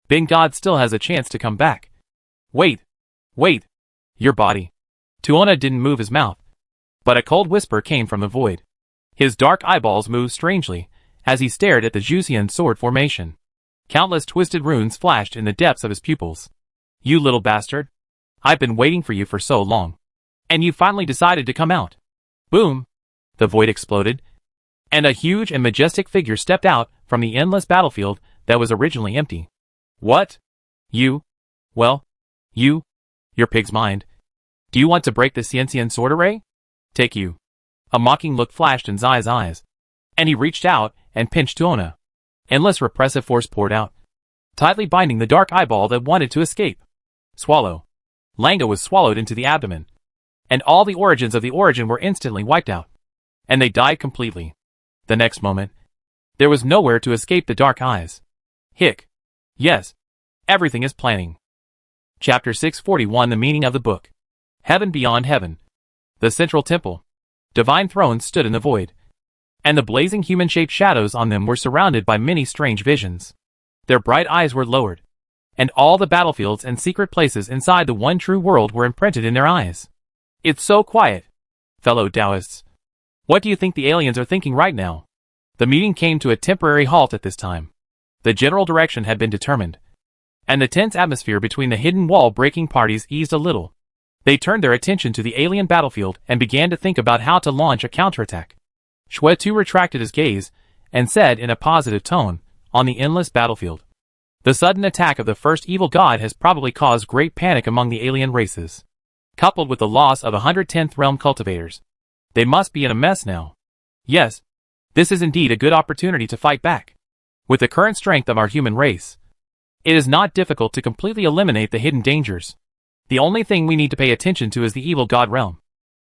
Bing God still has a chance to come back. Wait. Your body. Tuona didn't move his mouth, but a cold whisper came from the void. His dark eyeballs moved strangely as he stared at the Jusian sword formation. Countless twisted runes flashed in the depths of his pupils. You little bastard. I've been waiting for you for so long. And you finally decided to come out. Boom! The void exploded, and a huge and majestic figure stepped out from the endless battlefield that was originally empty. What? You? Well, your pig's mind. Do you want to break the Ciencian sword array? Take you. A mocking look flashed in Zai's eyes, and he reached out and pinched Tuona. Endless repressive force poured out, tightly binding the dark eyeball that wanted to escape. Swallow. Langa was swallowed into the abdomen, and all the origins of the origin were instantly wiped out, and they died completely. The next moment, there was nowhere to escape the dark eyes. Hick. Yes. Everything is planning. Chapter 641 The Meaning of the Book. Heaven Beyond Heaven. The central temple. Divine thrones stood in the void, and the blazing human-shaped shadows on them were surrounded by many strange visions. Their bright eyes were lowered, and all the battlefields and secret places inside the one true world were imprinted in their eyes. It's so quiet. Fellow Taoists, what do you think the aliens are thinking right now? The meeting came to a temporary halt at this time. The general direction had been determined, and the tense atmosphere between the hidden wall-breaking parties eased a little. They turned their attention to the alien battlefield and began to think about how to launch a counterattack. Shui Tu retracted his gaze and said in a positive tone, on the endless battlefield, the sudden attack of the first evil god has probably caused great panic among the alien races. Coupled with the loss of 110th realm cultivators, they must be in a mess now. Yes, this is indeed a good opportunity to fight back. With the current strength of our human race, it is not difficult to completely eliminate the hidden dangers. The only thing we need to pay attention to is the evil god realm.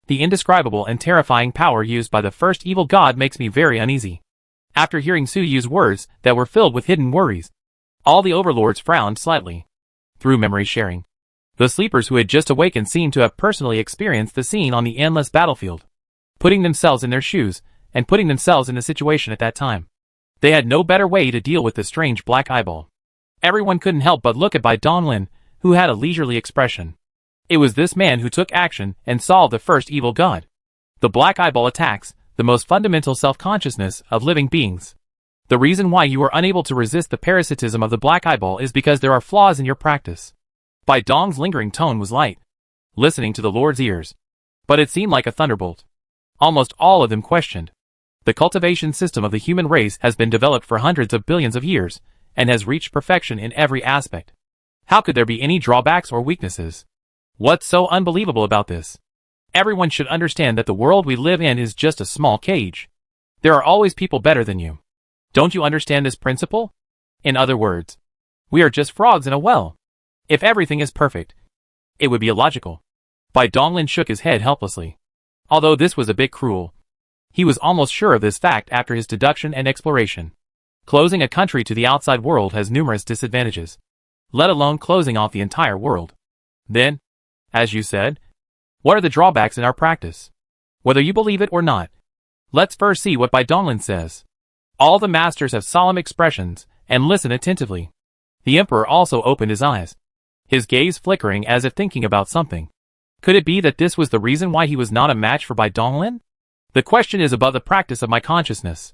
The indescribable and terrifying power used by the first evil god makes me very uneasy. After hearing Su Yu's words that were filled with hidden worries, all the overlords frowned slightly. Through memory sharing, the sleepers who had just awakened seemed to have personally experienced the scene on the endless battlefield, putting themselves in their shoes and putting themselves in the situation at that time. They had no better way to deal with the strange black eyeball. Everyone couldn't help but look at Bai Donglin, who had a leisurely expression. It was this man who took action and solved the first evil god. The black eyeball attacks the most fundamental self-consciousness of living beings. The reason why you are unable to resist the parasitism of the black eyeball is because there are flaws in your practice. Bai Dong's lingering tone was light, listening to the Lord's ears, but it seemed like a thunderbolt. Almost all of them questioned. The cultivation system of the human race has been developed for hundreds of billions of years, and has reached perfection in every aspect. How could there be any drawbacks or weaknesses? What's so unbelievable about this? Everyone should understand that the world we live in is just a small cage. There are always people better than you. Don't you understand this principle? In other words, we are just frogs in a well. If everything is perfect, it would be illogical. Bai Donglin shook his head helplessly. Although this was a bit cruel, he was almost sure of this fact after his deduction and exploration. Closing a country to the outside world has numerous disadvantages, let alone closing off the entire world. Then, as you said, what are the drawbacks in our practice? Whether you believe it or not, let's first see what Bai Donglin says. All the masters have solemn expressions and listen attentively. The emperor also opened his eyes, his gaze flickering as if thinking about something. Could it be that this was the reason why he was not a match for Bai Donglin? The question is about the practice of my consciousness.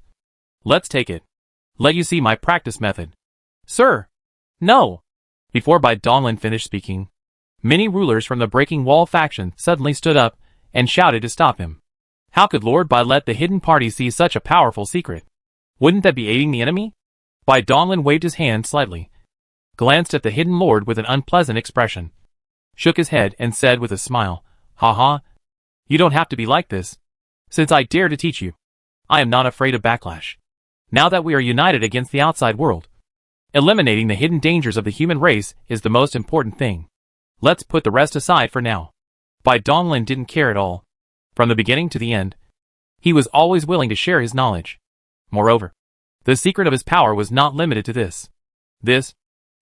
Let's take it. Let you see my practice method. Sir! No! Before Bai Donglin finished speaking, many rulers from the Breaking Wall faction suddenly stood up and shouted to stop him. How could Lord Bai let the hidden party see such a powerful secret? Wouldn't that be aiding the enemy? Bai Donglin waved his hand slightly, glanced at the hidden lord with an unpleasant expression, shook his head and said with a smile, "Ha, you don't have to be like this. Since I dare to teach you, I am not afraid of backlash. Now that we are united against the outside world, eliminating the hidden dangers of the human race is the most important thing. Let's put the rest aside for now." Bai Donglin didn't care at all. From the beginning to the end, he was always willing to share his knowledge. Moreover, the secret of his power was not limited to this.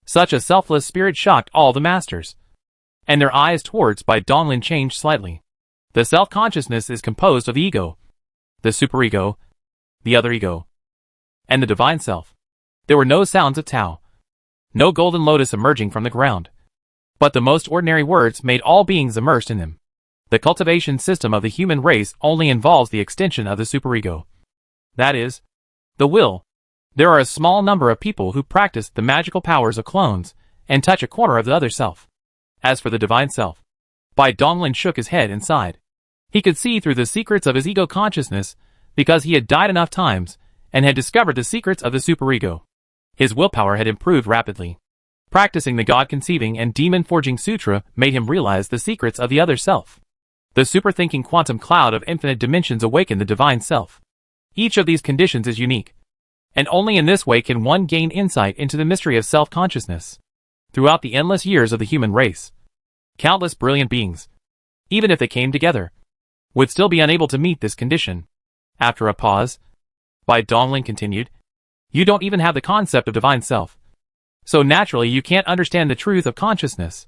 Such a selfless spirit shocked all the masters, and their eyes towards Bai Donglin changed slightly. The self-consciousness is composed of ego, the superego, the other ego, and the divine self. There were no sounds of Tao, no golden lotus emerging from the ground, but the most ordinary words made all beings immersed in them. The cultivation system of the human race only involves the extension of the superego. That is, the will. There are a small number of people who practice the magical powers of clones and touch a corner of the other self. As for the divine self, Bai Donglin shook his head and sighed. He could see through the secrets of his ego consciousness because he had died enough times and had discovered the secrets of the superego. His willpower had improved rapidly. Practicing the God-conceiving and demon-forging sutra made him realize the secrets of the other self. The super-thinking quantum cloud of infinite dimensions awakened the divine self. Each of these conditions is unique, and only in this way can one gain insight into the mystery of self-consciousness. Throughout the endless years of the human race, countless brilliant beings, even if they came together, would still be unable to meet this condition. After a pause, Bai Donglin continued, "You don't even have the concept of divine self, so naturally you can't understand the truth of consciousness,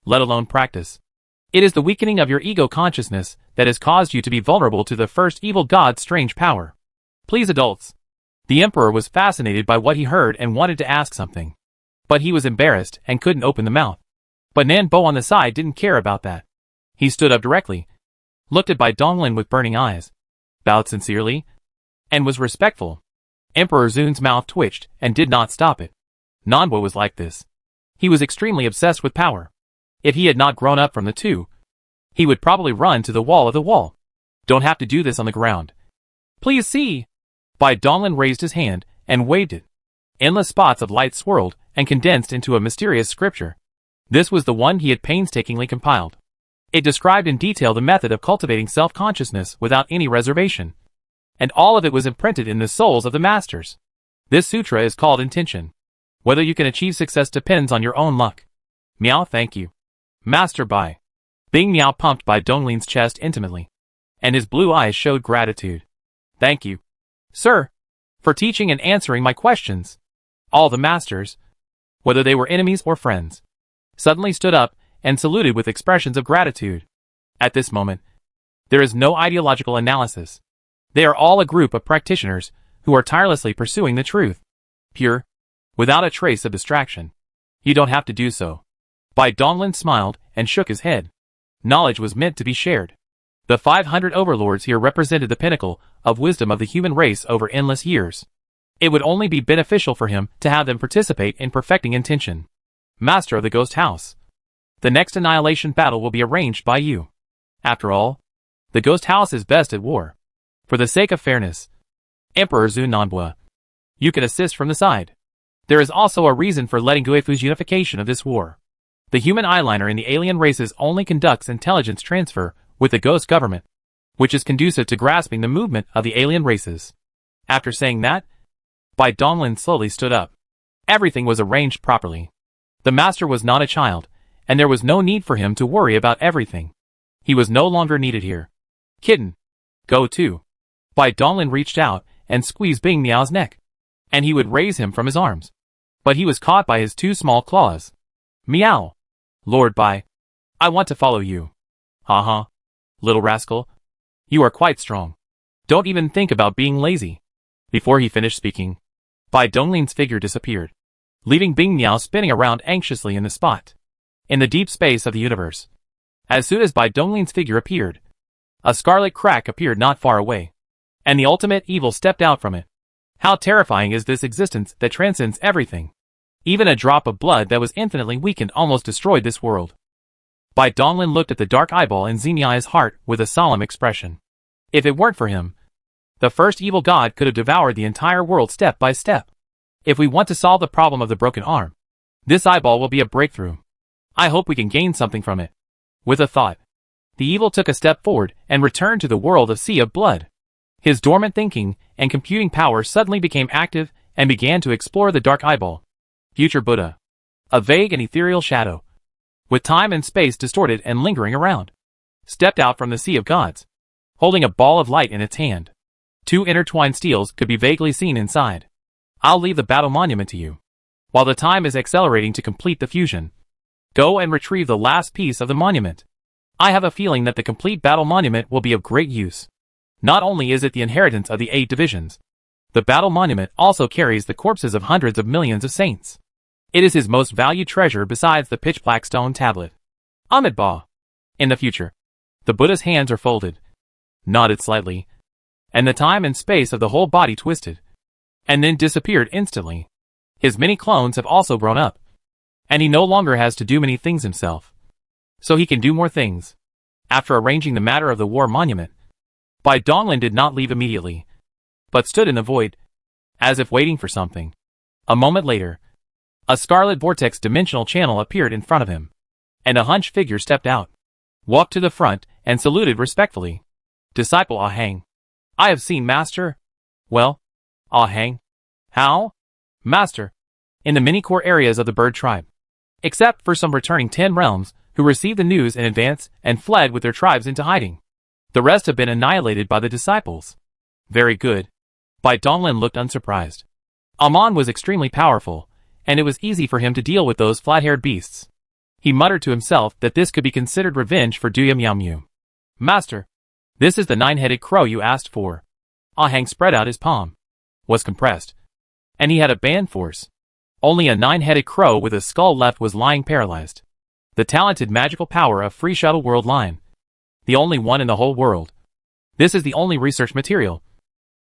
let alone practice. It is the weakening of your ego consciousness that has caused you to be vulnerable to the first evil god's strange power. Please, adults." The emperor was fascinated by what he heard and wanted to ask something, but he was embarrassed and couldn't open the mouth. But Nan Bo on the side didn't care about that. He stood up directly, looked at Bai Donglin with burning eyes, bowed sincerely, and was respectful. Emperor Zun's mouth twitched and did not stop it. Nanbo was like this. He was extremely obsessed with power. If he had not grown up from the two, he would probably run to the wall of the wall. Don't have to do this on the ground. Please see. Bai Donglin raised his hand and waved it. Endless spots of light swirled and condensed into a mysterious scripture. This was the one he had painstakingly compiled. It described in detail the method of cultivating self-consciousness without any reservation, and all of it was imprinted in the souls of the masters. This sutra is called intention. Whether you can achieve success depends on your own luck. Meow, thank you, Master Bai. Bing Meow pumped Bai Donglin's chest intimately, and his blue eyes showed gratitude. Thank you, sir, for teaching and answering my questions. All the masters, whether they were enemies or friends, suddenly stood up and saluted with expressions of gratitude. At this moment, there is no ideological analysis. They are all a group of practitioners who are tirelessly pursuing the truth, pure, without a trace of distraction. You don't have to do so. Bai Donglin smiled and shook his head. Knowledge was meant to be shared. The 500 overlords here represented the pinnacle of wisdom of the human race over endless years. It would only be beneficial for him to have them participate in perfecting intention. Master of the Ghost House, the next annihilation battle will be arranged by you. After all, the Ghost House is best at war. For the sake of fairness, Emperor Zun Nanbua, you can assist from the side. There is also a reason for letting Guifu's unification of this war. The human eyeliner in the alien races only conducts intelligence transfer with the ghost government, which is conducive to grasping the movement of the alien races. After saying that, Bai Donglin slowly stood up. Everything was arranged properly. The master was not a child, and there was no need for him to worry about everything. He was no longer needed here. Kitten, go too. Bai Donglin reached out and squeezed Bing Miao's neck, and he would raise him from his arms. But he was caught by his two small claws. Meow. Lord Bai, I want to follow you. Ha, little rascal. You are quite strong. Don't even think about being lazy. Before he finished speaking, Bai Donglin's figure disappeared, leaving Bing Miao spinning around anxiously in the spot, in the deep space of the universe. As soon as Bai Donglin's figure appeared, a scarlet crack appeared not far away, and the ultimate evil stepped out from it. How terrifying is this existence that transcends everything? Even a drop of blood that was infinitely weakened almost destroyed this world. Bai Donglin looked at the dark eyeball in Xinia's heart with a solemn expression. If it weren't for him, the first evil god could have devoured the entire world step by step. If we want to solve the problem of the broken arm, this eyeball will be a breakthrough. I hope we can gain something from it. With a thought, the evil took a step forward and returned to the world of Sea of Blood. His dormant thinking and computing power suddenly became active and began to explore the dark eyeball. Future Buddha. A vague and ethereal shadow, with time and space distorted and lingering around, stepped out from the Sea of Gods, holding a ball of light in its hand. Two intertwined steels could be vaguely seen inside. I'll leave the battle monument to you. While the time is accelerating to complete the fusion, go and retrieve the last piece of the monument. I have a feeling that the complete battle monument will be of great use. Not only is it the inheritance of the 8 divisions, the battle monument also carries the corpses of hundreds of millions of saints. It is his most valued treasure besides the pitch-black stone tablet. Amitabha. In the future, the Buddha's hands are folded, nodded slightly, and the time and space of the whole body twisted, and then disappeared instantly. His many clones have also grown up, and he no longer has to do many things himself, so he can do more things. After arranging the matter of the war monument, Bai Donglin did not leave immediately, but stood in the void, as if waiting for something. A moment later, a scarlet vortex dimensional channel appeared in front of him, and a hunched figure stepped out, walked to the front, and saluted respectfully. Disciple Ah Hang. I have seen Master. Well, Ah Hang. How? Master. In the many core areas of the bird tribe. Except for some returning 10 realms, who received the news in advance and fled with their tribes into hiding. The rest have been annihilated by the disciples. Very good. Bai Donglin looked unsurprised. Amon was extremely powerful, and it was easy for him to deal with those flat-haired beasts. He muttered to himself that this could be considered revenge for Duya Miao Miu. Master, this is the 9-headed crow you asked for. Ah Hang spread out his palm, was compressed, and he had a band force. Only a 9-headed crow with a skull left was lying paralyzed. The talented magical power of Free Shuttle World Line. The only one in the whole world. This is the only research material.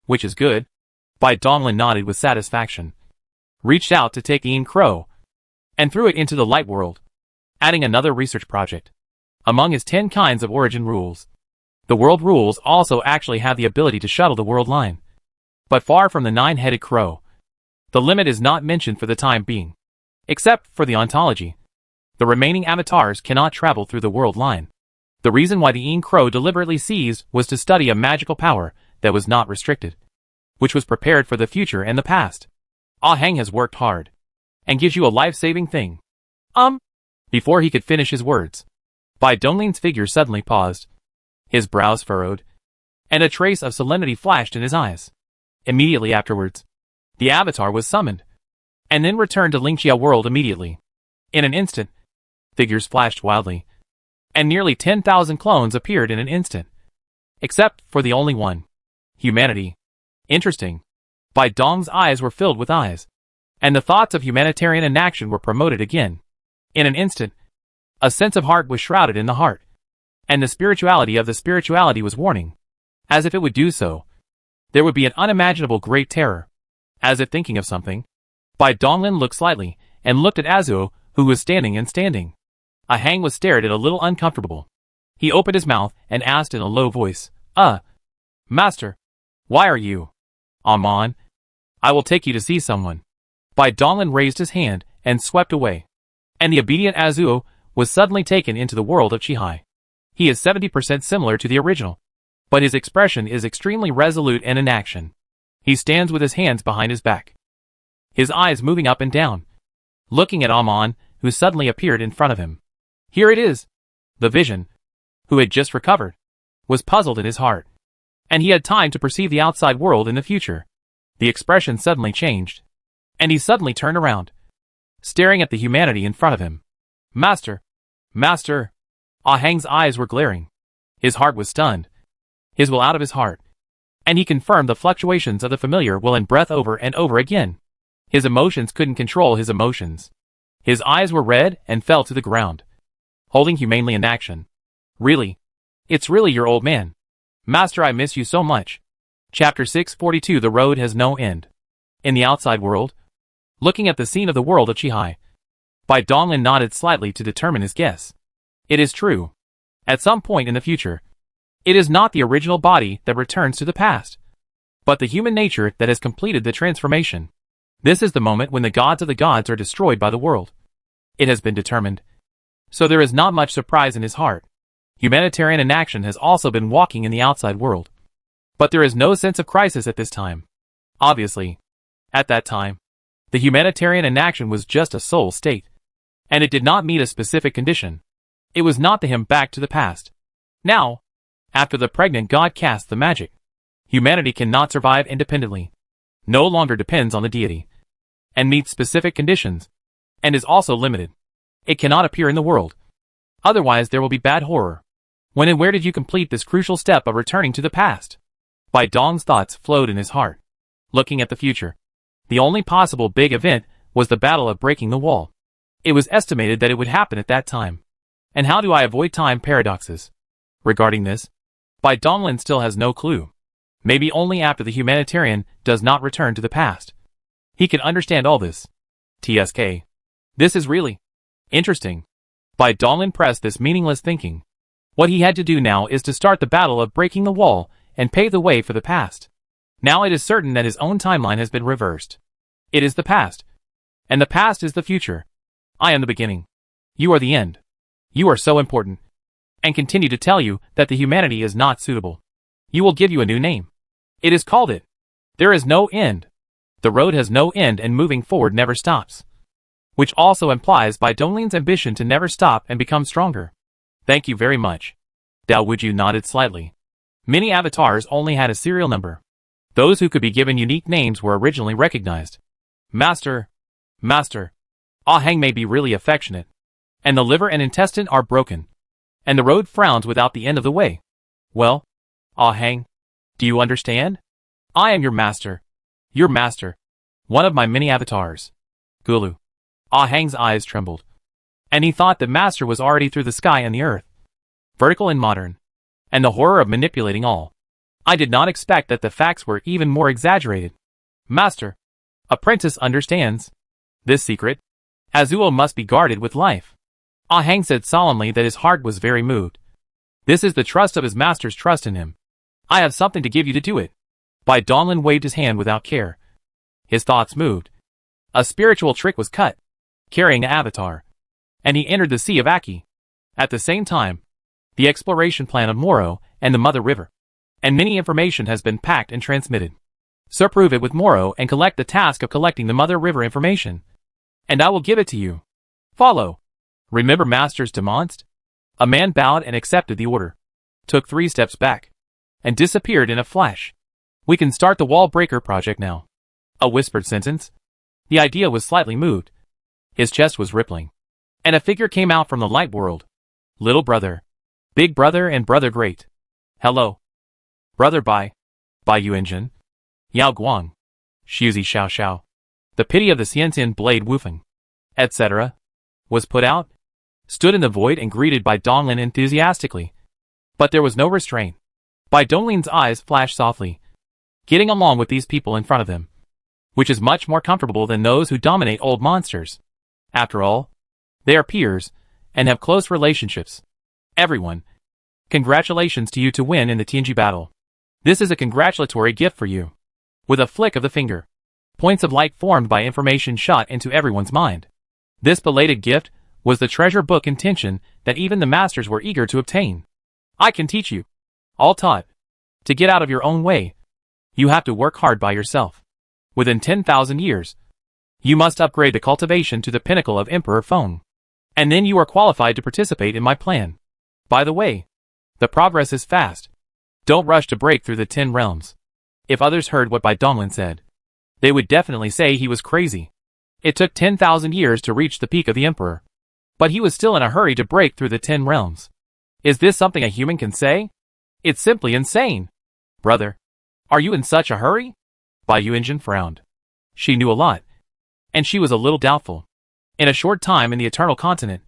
Which is good. Bai Donglin nodded with satisfaction. Reached out to take Ian Crow, and threw it into the light world, adding another research project. Among his 10 kinds of origin rules, the world rules also actually have the ability to shuttle the world line. But far from the 9-headed crow. The limit is not mentioned for the time being. Except for the ontology. The remaining avatars cannot travel through the world line. The reason why the Ian Crow deliberately seized was to study a magical power that was not restricted, which was prepared for the future and the past. Ah Hang has worked hard, and gives you a life-saving thing. Before he could finish his words, Bai Donglin's figure suddenly paused. His brows furrowed, and a trace of solemnity flashed in his eyes. Immediately afterwards, the avatar was summoned, and then returned to Lingxia world immediately. In an instant, figures flashed wildly, and nearly 10,000 clones appeared in an instant. Except for the only one. Humanity. Interesting. Bai Dong's eyes were filled with eyes, and the thoughts of humanitarian inaction were promoted again. In an instant, a sense of heart was shrouded in the heart, and the spirituality of the spirituality was warning. As if it would do so, there would be an unimaginable great terror. As if thinking of something, Bai Donglin looked slightly, and looked at Azuo, who was standing. Ah Hang was stared at a little uncomfortable. He opened his mouth and asked in a low voice, Master, why are you? Amon, I will take you to see someone. Bai Donglin raised his hand and swept away, and the obedient Azuo was suddenly taken into the world of Chihai. He is 70% similar to the original, but his expression is extremely resolute and in action. He stands with his hands behind his back, his eyes moving up and down, looking at Amon, who suddenly appeared in front of him. Here it is. The vision, who had just recovered, was puzzled in his heart, and he had time to perceive the outside world in the future. The expression suddenly changed, and he suddenly turned around, staring at the humanity in front of him. Master! Master! Ah Hang's eyes were glaring. His heart was stunned, his will out of his heart, and he confirmed the fluctuations of the familiar will and breath over and over again. His emotions couldn't control his emotions. His eyes were red and fell to the ground, holding humanely in action. Really? It's really your old man. Master, I miss you so much. Chapter 642. The road has no end. In the outside world, looking at the scene of the world of Chihai, Bai Donglin nodded slightly to determine his guess. It is true. At some point in the future, it is not the original body that returns to the past, but the human nature that has completed the transformation. This is the moment when the gods of the gods are destroyed by the world. It has been determined. So there is not much surprise in his heart. Humanitarian inaction has also been walking in the outside world. But there is no sense of crisis at this time. Obviously, at that time, the humanitarian inaction was just a soul state, and it did not meet a specific condition. It was not the him back to the past. Now, after the pregnant god cast the magic, humanity cannot survive independently, no longer depends on the deity, and meets specific conditions, and is also limited. It cannot appear in the world. Otherwise there will be bad horror. When and where did you complete this crucial step of returning to the past? Bai Dong's thoughts flowed in his heart. Looking at the future, the only possible big event was the battle of breaking the wall. It was estimated that it would happen at that time. And how do I avoid time paradoxes? Regarding this, Bai Donglin still has no clue. Maybe only after the humanitarian does not return to the past. He can understand all this. TSK. This is really interesting. Bai Donglin pressed this meaningless thinking. What he had to do now is to start the battle of breaking the wall and pave the way for the past. Now it is certain that his own timeline has been reversed. It is the past, and the past is the future. I am the beginning. You are the end. You are so important, and continue to tell you that the humanity is not suitable. You will give you a new name. It is called it. There is no end. The road has no end and moving forward never stops. Which also implies Bai Donglin's ambition to never stop and become stronger. Thank you very much. Dao Wuju nodded slightly. Many avatars only had a serial number. Those who could be given unique names were originally recognized. Master. Master. Ah Hang may be really affectionate. And the liver and intestine are broken. And the road frowns without the end of the way. Well, Ah Hang, do you understand? I am your master. Your master. One of my many avatars. Gulu. Ah Hang's eyes trembled. And he thought that master was already through the sky and the earth. Vertical and modern. And the horror of manipulating all. I did not expect that the facts were even more exaggerated. Master. A princess understands. This secret. Azuo must be guarded with life. Ah Hang said solemnly that his heart was very moved. This is the trust of his master's trust in him. I have something to give you to do it. Bai Donglin waved his hand without care. His thoughts moved. A spiritual trick was cut, carrying an avatar, and he entered the Sea of Aki. At the same time, the exploration plan of Moro and the Mother River, and many information has been packed and transmitted. So prove it with Moro and collect the task of collecting the Mother River information, and I will give it to you. Follow. Remember Master's demands? A man bowed and accepted the order, took 3 steps back, and disappeared in a flash. We can start the wall breaker project now. A whispered sentence. The idea was slightly moved. His chest was rippling, and a figure came out from the light world. Little brother, big brother and brother great. Hello. Brother Bai. Bai Yuanjin. Yao Guang. Shuzi Xiao Xiao. The pity of the Xiantian blade woofing, etc., was put out, stood in the void and greeted Bai Donglin enthusiastically. But there was no restraint. Bai Donglin's eyes flashed softly. Getting along with these people in front of him, which is much more comfortable than those who dominate old monsters. After all, they are peers, and have close relationships. Everyone, congratulations to you to win in the Tianji battle. This is a congratulatory gift for you. With a flick of the finger, points of light formed by information shot into everyone's mind. This belated gift was the treasure book intention that even the masters were eager to obtain. I can teach you. All taught. To get out of your own way, you have to work hard by yourself. Within 10,000 years, you must upgrade the cultivation to the pinnacle of Emperor Feng. And then you are qualified to participate in my plan. By the way, the progress is fast. Don't rush to break through the 10 realms. If others heard what Bai Donglin said, they would definitely say he was crazy. It took 10,000 years to reach the peak of the Emperor. But he was still in a hurry to break through the 10 realms. Is this something a human can say? It's simply insane. Brother, are you in such a hurry? Bai Yuanjin frowned. She knew a lot. And she was a little doubtful. In a short time in the Eternal Continent,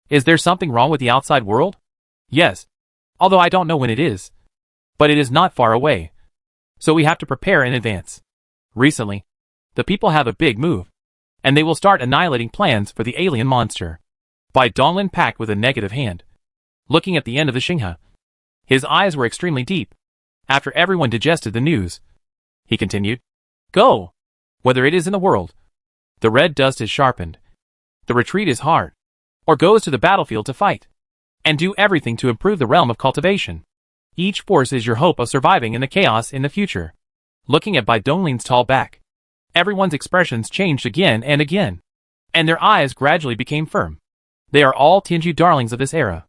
is there something wrong with the outside world? Yes. Although I don't know when it is. But it is not far away. So we have to prepare in advance. Recently, the people have a big move. And they will start annihilating plans for the alien monster. Bai Donglin packed with a negative hand. Looking at the end of the Xinghe. His eyes were extremely deep. After everyone digested the news, he continued. Go! Whether it is in the world, the red dust is sharpened. The retreat is hard. Or goes to the battlefield to fight. And do everything to improve the realm of cultivation. Each force is your hope of surviving in the chaos in the future. Looking at Bai Donglin's tall back, everyone's expressions changed again and again. And their eyes gradually became firm. They are all Tianju darlings of this era.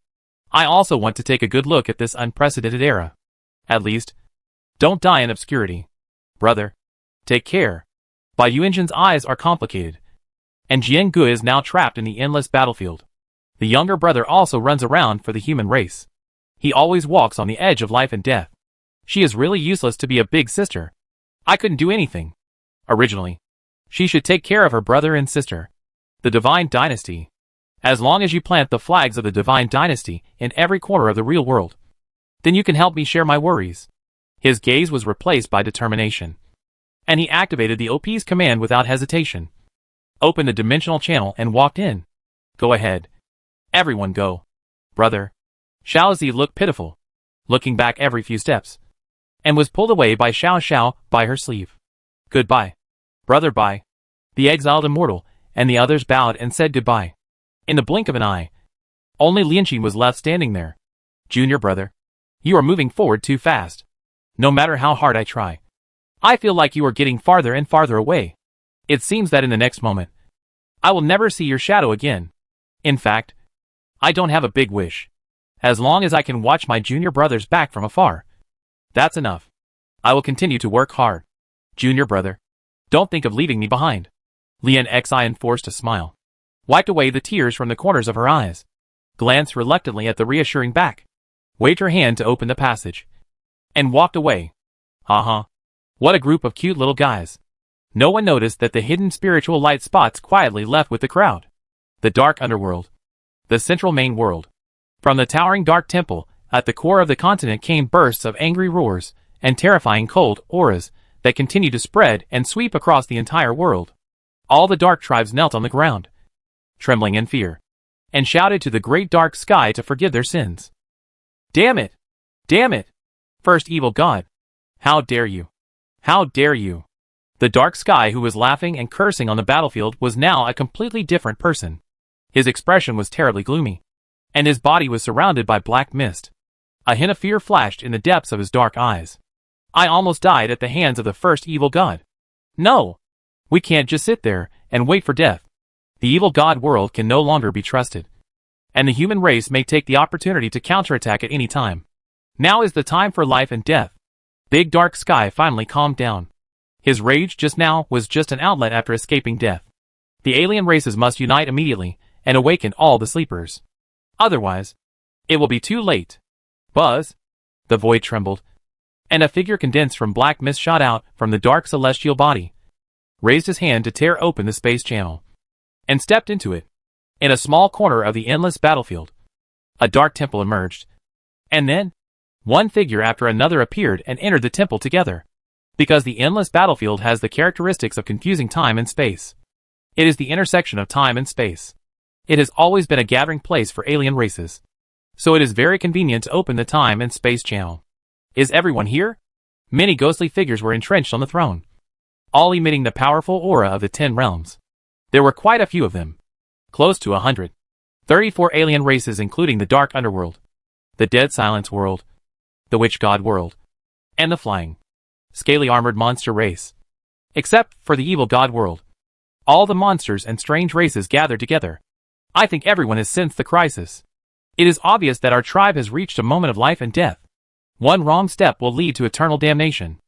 I also want to take a good look at this unprecedented era. At least, don't die in obscurity. Brother, take care. Bai Yuanjin's eyes are complicated. And Jian Gu is now trapped in the endless battlefield. The younger brother also runs around for the human race. He always walks on the edge of life and death. She is really useless to be a big sister. I couldn't do anything. Originally, she should take care of her brother and sister. The Divine Dynasty. As long as you plant the flags of the Divine Dynasty in every corner of the real world, then you can help me share my worries. His gaze was replaced by determination. And he activated the OP's command without hesitation. Opened the dimensional channel and walked in. Go ahead. Everyone go. Brother. Xiaozi looked pitiful, looking back every few steps, and was pulled away by Xiao Xiao by her sleeve. Goodbye. Brother Bai. The exiled immortal, and the others bowed and said goodbye. In the blink of an eye, only Lianqi was left standing there. Junior brother. You are moving forward too fast. No matter how hard I try, I feel like you are getting farther and farther away. It seems that in the next moment, I will never see your shadow again. In fact, I don't have a big wish. As long as I can watch my junior brothers back from afar, that's enough. I will continue to work hard. Junior brother, don't think of leaving me behind. Lian Xi enforced a smile, wiped away the tears from the corners of her eyes, glanced reluctantly at the reassuring back, waved her hand to open the passage, and walked away. Haha. What a group of cute little guys. No one noticed that the hidden spiritual light spots quietly left with the crowd. The dark underworld. The central main world. From the towering dark temple, at the core of the continent came bursts of angry roars, and terrifying cold auras, that continued to spread and sweep across the entire world. All the dark tribes knelt on the ground, trembling in fear, and shouted to the great dark sky to forgive their sins. Damn it! Damn it! First evil god! How dare you! How dare you! The dark sky, who was laughing and cursing on the battlefield, was now a completely different person. His expression was terribly gloomy, and his body was surrounded by black mist. A hint of fear flashed in the depths of his dark eyes. I almost died at the hands of the first evil god. No! We can't just sit there and wait for death. The evil god world can no longer be trusted. And the human race may take the opportunity to counterattack at any time. Now is the time for life and death. Big Dark Sky finally calmed down. His rage just now was just an outlet after escaping death. The alien races must unite immediately and awaken all the sleepers. Otherwise, it will be too late. Buzz! The void trembled, and a figure condensed from black mist shot out from the dark celestial body, raised his hand to tear open the space channel, and stepped into it. In a small corner of the endless battlefield, a dark temple emerged. And then, one figure after another appeared and entered the temple together. Because the endless battlefield has the characteristics of confusing time and space. It is the intersection of time and space. It has always been a gathering place for alien races. So it is very convenient to open the time and space channel. Is everyone here? Many ghostly figures were entrenched on the throne, all emitting the powerful aura of the 10 realms. There were quite a few of them. Close to 100. 34 alien races including the dark underworld. the Dead Silence world, the Witch God world, and the flying, scaly armored monster race. Except for the evil God world. All the monsters and strange races gathered together. I think everyone has sensed the crisis. It is obvious that our tribe has reached a moment of life and death. One wrong step will lead to eternal damnation.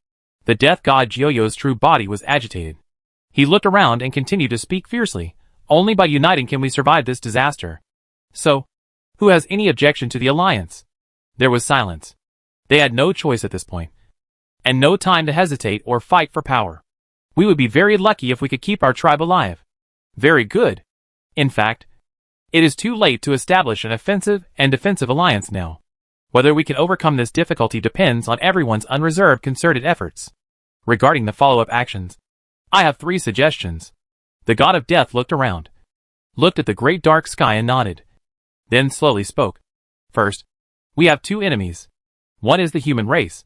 The death god Gioyo's true body was agitated. He looked around and continued to speak fiercely. Only by uniting can we survive this disaster. So, who has any objection to the alliance? There was silence. They had no choice at this point. And no time to hesitate or fight for power. We would be very lucky if we could keep our tribe alive. Very good. In fact, it is too late to establish an offensive and defensive alliance now. Whether we can overcome this difficulty depends on everyone's unreserved concerted efforts. Regarding the follow-up actions, I have 3 suggestions. The god of death looked around, looked at the great dark sky and nodded. Then slowly spoke. First, we have 2 enemies. One is the human race,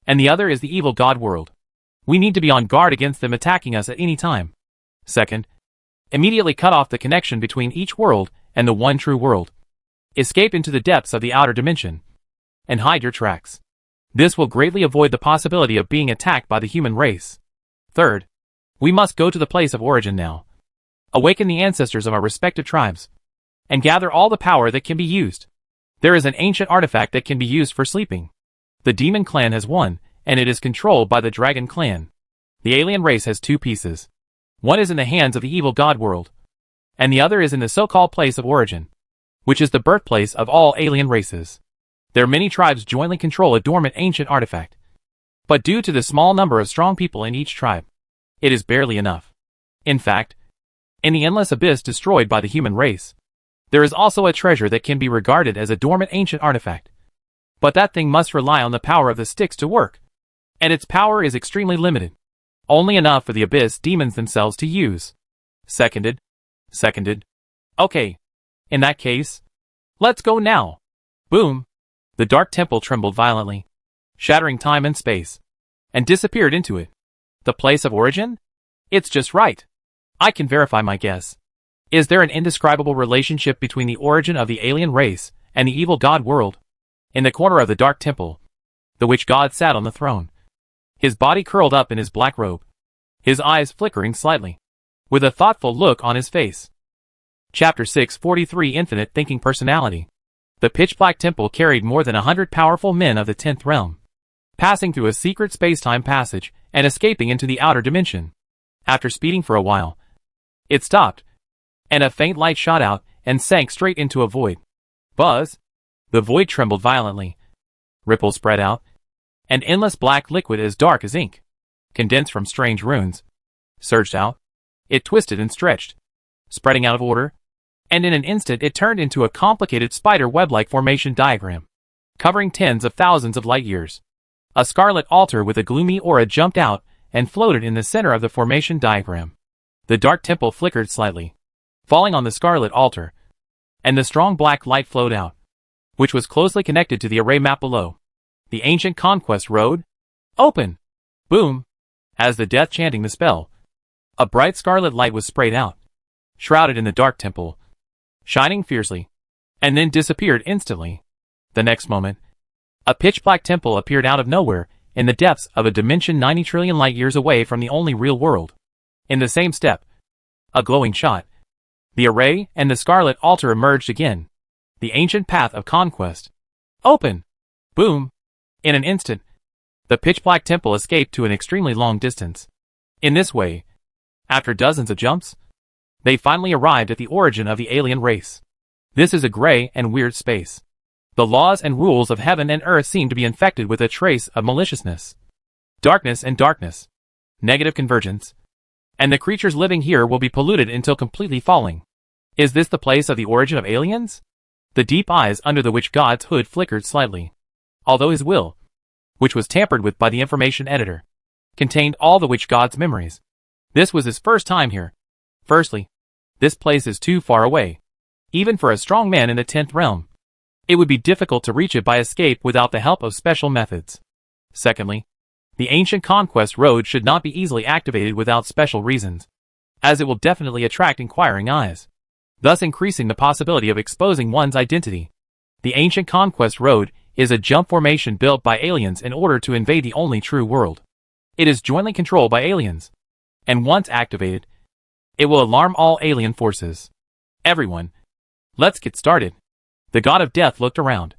and the other is the evil god world. We need to be on guard against them attacking us at any time. Second, immediately cut off the connection between each world and the one true world. Escape into the depths of the outer dimension, and hide your tracks. This will greatly avoid the possibility of being attacked by the human race. Third, we must go to the place of origin now. Awaken the ancestors of our respective tribes, and gather all the power that can be used. There is an ancient artifact that can be used for sleeping. The demon clan has won, and it is controlled by the dragon clan. The alien race has 2 pieces. One is in the hands of the evil god world, and the other is in the so-called place of origin, which is the birthplace of all alien races. Their many tribes jointly control a dormant ancient artifact. But due to the small number of strong people in each tribe, it is barely enough. In fact, in the endless abyss destroyed by the human race, there is also a treasure that can be regarded as a dormant ancient artifact. But that thing must rely on the power of the sticks to work, and its power is extremely limited. Only enough for the abyss demons themselves to use. Seconded. Okay. In that case, let's go now. Boom. The dark temple trembled violently, shattering time and space, and disappeared into it. The place of origin? It's just right. I can verify my guess. Is there an indescribable relationship between the origin of the alien race and the evil god world? In the corner of the dark temple, the witch god sat on the throne, his body curled up in his black robe, his eyes flickering slightly, with a thoughtful look on his face. Chapter 643 Infinite Thinking Personality. The pitch-black temple carried more than 100 powerful men of the 10th realm, passing through a secret space-time passage and escaping into the outer dimension. After speeding for a while, it stopped, and a faint light shot out and sank straight into a void. Buzz! The void trembled violently. Ripples spread out. An endless black liquid as dark as ink, condensed from strange runes, surged out. It twisted and stretched, spreading out of order, and in an instant it turned into a complicated spider web-like formation diagram, covering tens of thousands of light years. A scarlet altar with a gloomy aura jumped out and floated in the center of the formation diagram. The dark temple flickered slightly, falling on the scarlet altar, and the strong black light flowed out, which was closely connected to the array map below. The ancient conquest road? Open! Boom! As the death chanting the spell, a bright scarlet light was sprayed out, shrouded in the dark temple, shining fiercely, and then disappeared instantly. The next moment, a pitch-black temple appeared out of nowhere in the depths of a dimension 90 trillion light-years away from the only real world. In the same step, a glowing shot, the array and the scarlet altar emerged again. The ancient path of conquest. Open! Boom! In an instant, the pitch-black temple escaped to an extremely long distance. In this way, after dozens of jumps, they finally arrived at the origin of the alien race. This is a gray and weird space. The laws and rules of heaven and earth seem to be infected with a trace of maliciousness. Darkness and darkness. Negative convergence. And the creatures living here will be polluted until completely falling. Is this the place of the origin of aliens? The deep eyes under the witch god's hood flickered slightly. Although his will, which was tampered with by the information editor, contained all the witch god's memories. This was his first time here. Firstly, this place is too far away, even for a strong man in the 10th realm. It would be difficult to reach it by escape without the help of special methods. Secondly, the ancient conquest road should not be easily activated without special reasons, as it will definitely attract inquiring eyes, thus increasing the possibility of exposing one's identity. The ancient Conquest Road is a jump formation built by aliens in order to invade the only true world. It is jointly controlled by aliens, and once activated, it will alarm all alien forces. Everyone, let's get started. The god of death looked around,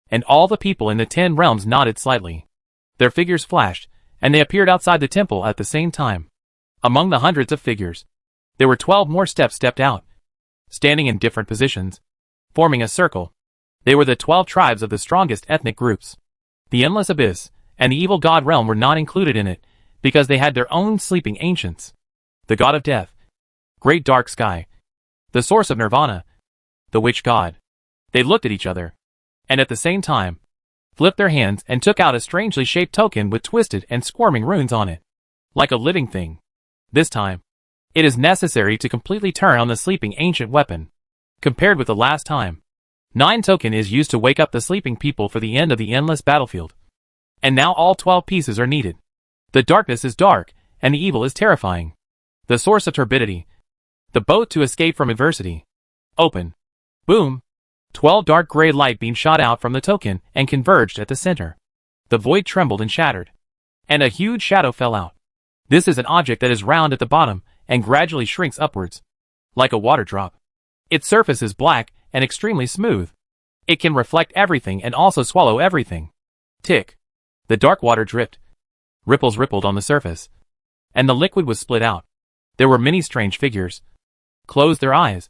and all the people in the 10 realms nodded slightly. Their figures flashed, and they appeared outside the temple at the same time. Among the hundreds of figures, there were 12 more stepped out, standing in different positions, forming a circle. They were the 12 tribes of the strongest ethnic groups. The Endless Abyss and the Evil God Realm were not included in it, because they had their own sleeping ancients. The God of Death, Great Dark Sky, the Source of Nirvana, the Witch God. They looked at each other, and at the same time, flipped their hands and took out a strangely shaped token with twisted and squirming runes on it. Like a living thing. This time, it is necessary to completely turn on the sleeping ancient weapon. Compared with the last time, 9 token is used to wake up the sleeping people for the end of the endless battlefield. And now all 12 pieces are needed. The darkness is dark, and the evil is terrifying. The source of turbidity. The boat to escape from adversity. Open. Boom. 12 dark gray light beams shot out from the token and converged at the center. The void trembled and shattered, and a huge shadow fell out. This is an object that is round at the bottom and gradually shrinks upwards, like a water drop. Its surface is black and extremely smooth. It can reflect everything and also swallow everything. Tick. The dark water dripped. Ripples rippled on the surface, and the liquid was split out. There were many strange figures. Closed their eyes.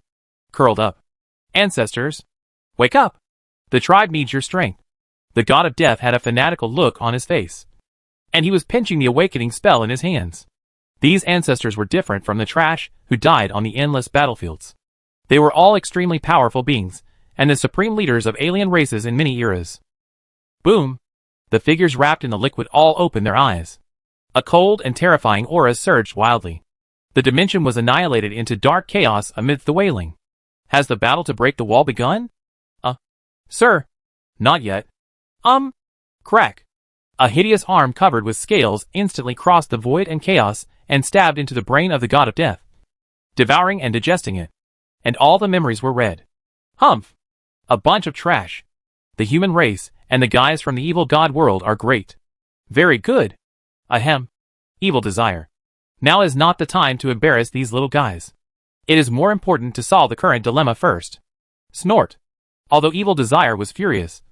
Curled up. Ancestors, wake up! The tribe needs your strength. The god of death had a fanatical look on his face, and he was pinching the awakening spell in his hands. These ancestors were different from the trash who died on the endless battlefields. They were all extremely powerful beings, and the supreme leaders of alien races in many eras. Boom! The figures wrapped in the liquid all opened their eyes. A cold and terrifying aura surged wildly. The dimension was annihilated into dark chaos amidst the wailing. Has the battle to break the wall begun? Sir. Not yet. Crack. A hideous arm covered with scales instantly crossed the void and chaos and stabbed into the brain of the god of death, devouring and digesting it. And all the memories were red. Humph! A bunch of trash. The human race and the guys from the evil god world are great. Very good. Ahem. Evil desire. Now is not the time to embarrass these little guys. It is more important to solve the current dilemma first. Snort. Although evil desire was furious,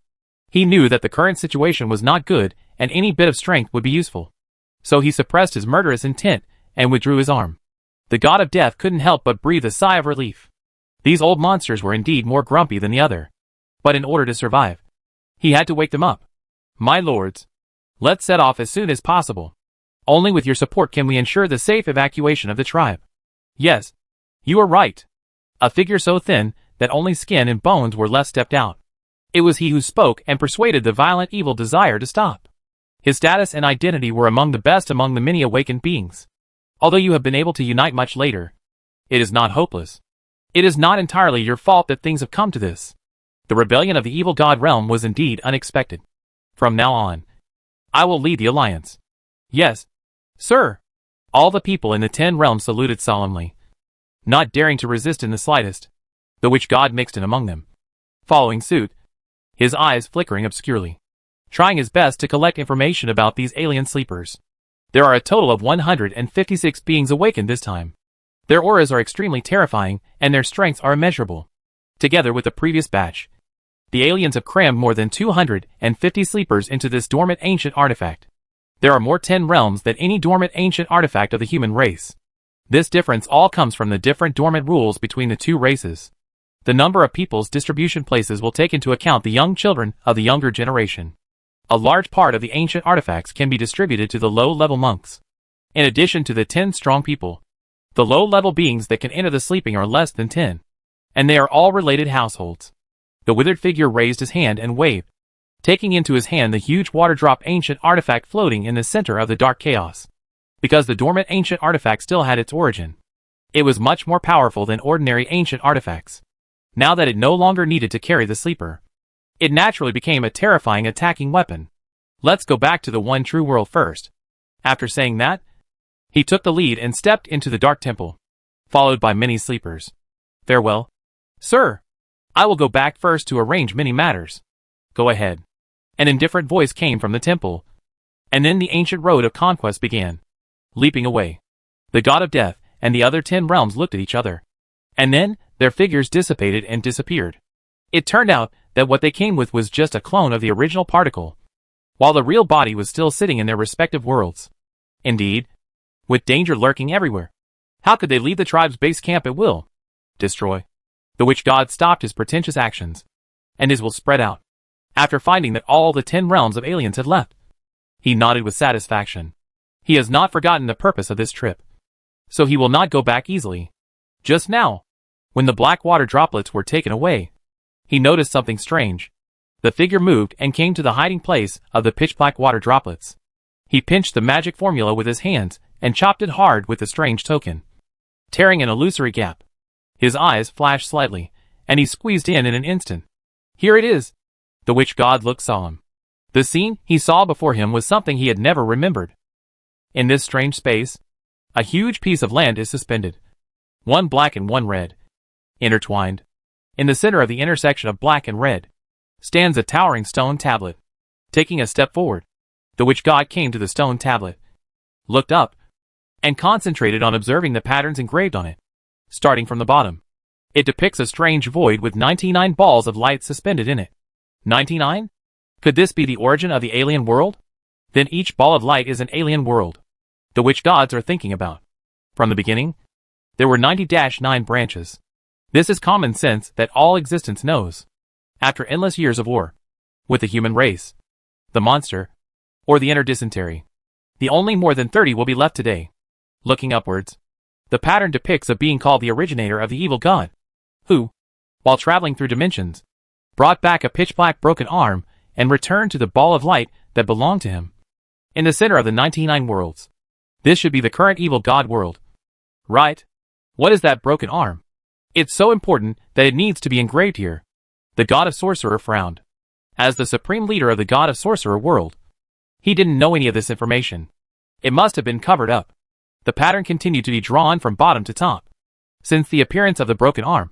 he knew that the current situation was not good and any bit of strength would be useful. So he suppressed his murderous intent and withdrew his arm. The god of death couldn't help but breathe a sigh of relief. These old monsters were indeed more grumpy than the other. But in order to survive, he had to wake them up. My lords, let's set off as soon as possible. Only with your support can we ensure the safe evacuation of the tribe. Yes, you are right. A figure so thin that only skin and bones were left stepped out. It was he who spoke and persuaded the violent evil desire to stop. His status and identity were among the best among the many awakened beings. Although you have been able to unite much later, it is not hopeless. It is not entirely your fault that things have come to this. The rebellion of the evil god realm was indeed unexpected. From now on, I will lead the alliance. Yes, sir. All the people in the 10 realms saluted solemnly, not daring to resist in the slightest. The witch god mixed in among them, following suit, his eyes flickering obscurely, trying his best to collect information about these alien sleepers. There are a total of 156 beings awakened this time. Their auras are extremely terrifying, and their strengths are immeasurable. Together with the previous batch, the aliens have crammed more than 250 sleepers into this dormant ancient artifact. There are more 10 realms than any dormant ancient artifact of the human race. This difference all comes from the different dormant rules between the two races. The number of people's distribution places will take into account the young children of the younger generation. A large part of the ancient artifacts can be distributed to the low-level monks. In addition to the 10 strong people, the low-level beings that can enter the sleeping are less than 10. And they are all related households. The withered figure raised his hand and waved, taking into his hand the huge water-drop ancient artifact floating in the center of the dark chaos. Because the dormant ancient artifact still had its origin, it was much more powerful than ordinary ancient artifacts. Now that it no longer needed to carry the sleeper, it naturally became a terrifying attacking weapon. Let's go back to the one true world first. After saying that, he took the lead and stepped into the dark temple, followed by many sleepers. Farewell, sir. I will go back first to arrange many matters. Go ahead. An indifferent voice came from the temple. And then the ancient road of conquest began. Leaping away. The god of death and the other 10 realms looked at each other. And then, their figures dissipated and disappeared. It turned out that what they came with was just a clone of the original particle, while the real body was still sitting in their respective worlds. Indeed, with danger lurking everywhere, how could they leave the tribe's base camp at will? Destroy. The witch god stopped his pretentious actions, and his will spread out. After finding that all the 10 realms of aliens had left, he nodded with satisfaction. He has not forgotten the purpose of this trip, so he will not go back easily. Just now, when the black water droplets were taken away, he noticed something strange. The figure moved and came to the hiding place of the pitch-black water droplets. He pinched the magic formula with his hands and chopped it hard with the strange token, tearing an illusory gap. His eyes flashed slightly, and he squeezed in an instant. Here it is. The witch god looked solemn. The scene he saw before him was something he had never remembered. In this strange space, a huge piece of land is suspended. One black and one red, intertwined. In the center of the intersection of black and red stands a towering stone tablet. Taking a step forward, the witch god came to the stone tablet, looked up, and concentrated on observing the patterns engraved on it. Starting from the bottom, it depicts a strange void with 99 balls of light suspended in it. 99? Could this be the origin of the alien world? Then each ball of light is an alien world the witch gods are thinking about. From the beginning, there were 90-9 branches. This is common sense that all existence knows. After endless years of war with the human race, the monster, or the interdysentery, the only more than 30 will be left today. Looking upwards, the pattern depicts a being called the originator of the evil god, who, while traveling through dimensions, brought back a pitch-black broken arm and returned to the ball of light that belonged to him. In the center of the 99 worlds, this should be the current evil god world. Right? What is that broken arm? It's so important that it needs to be engraved here. The god of sorcerer frowned. As the supreme leader of the god of sorcerer world, he didn't know any of this information. It must have been covered up. The pattern continued to be drawn from bottom to top. Since the appearance of the broken arm,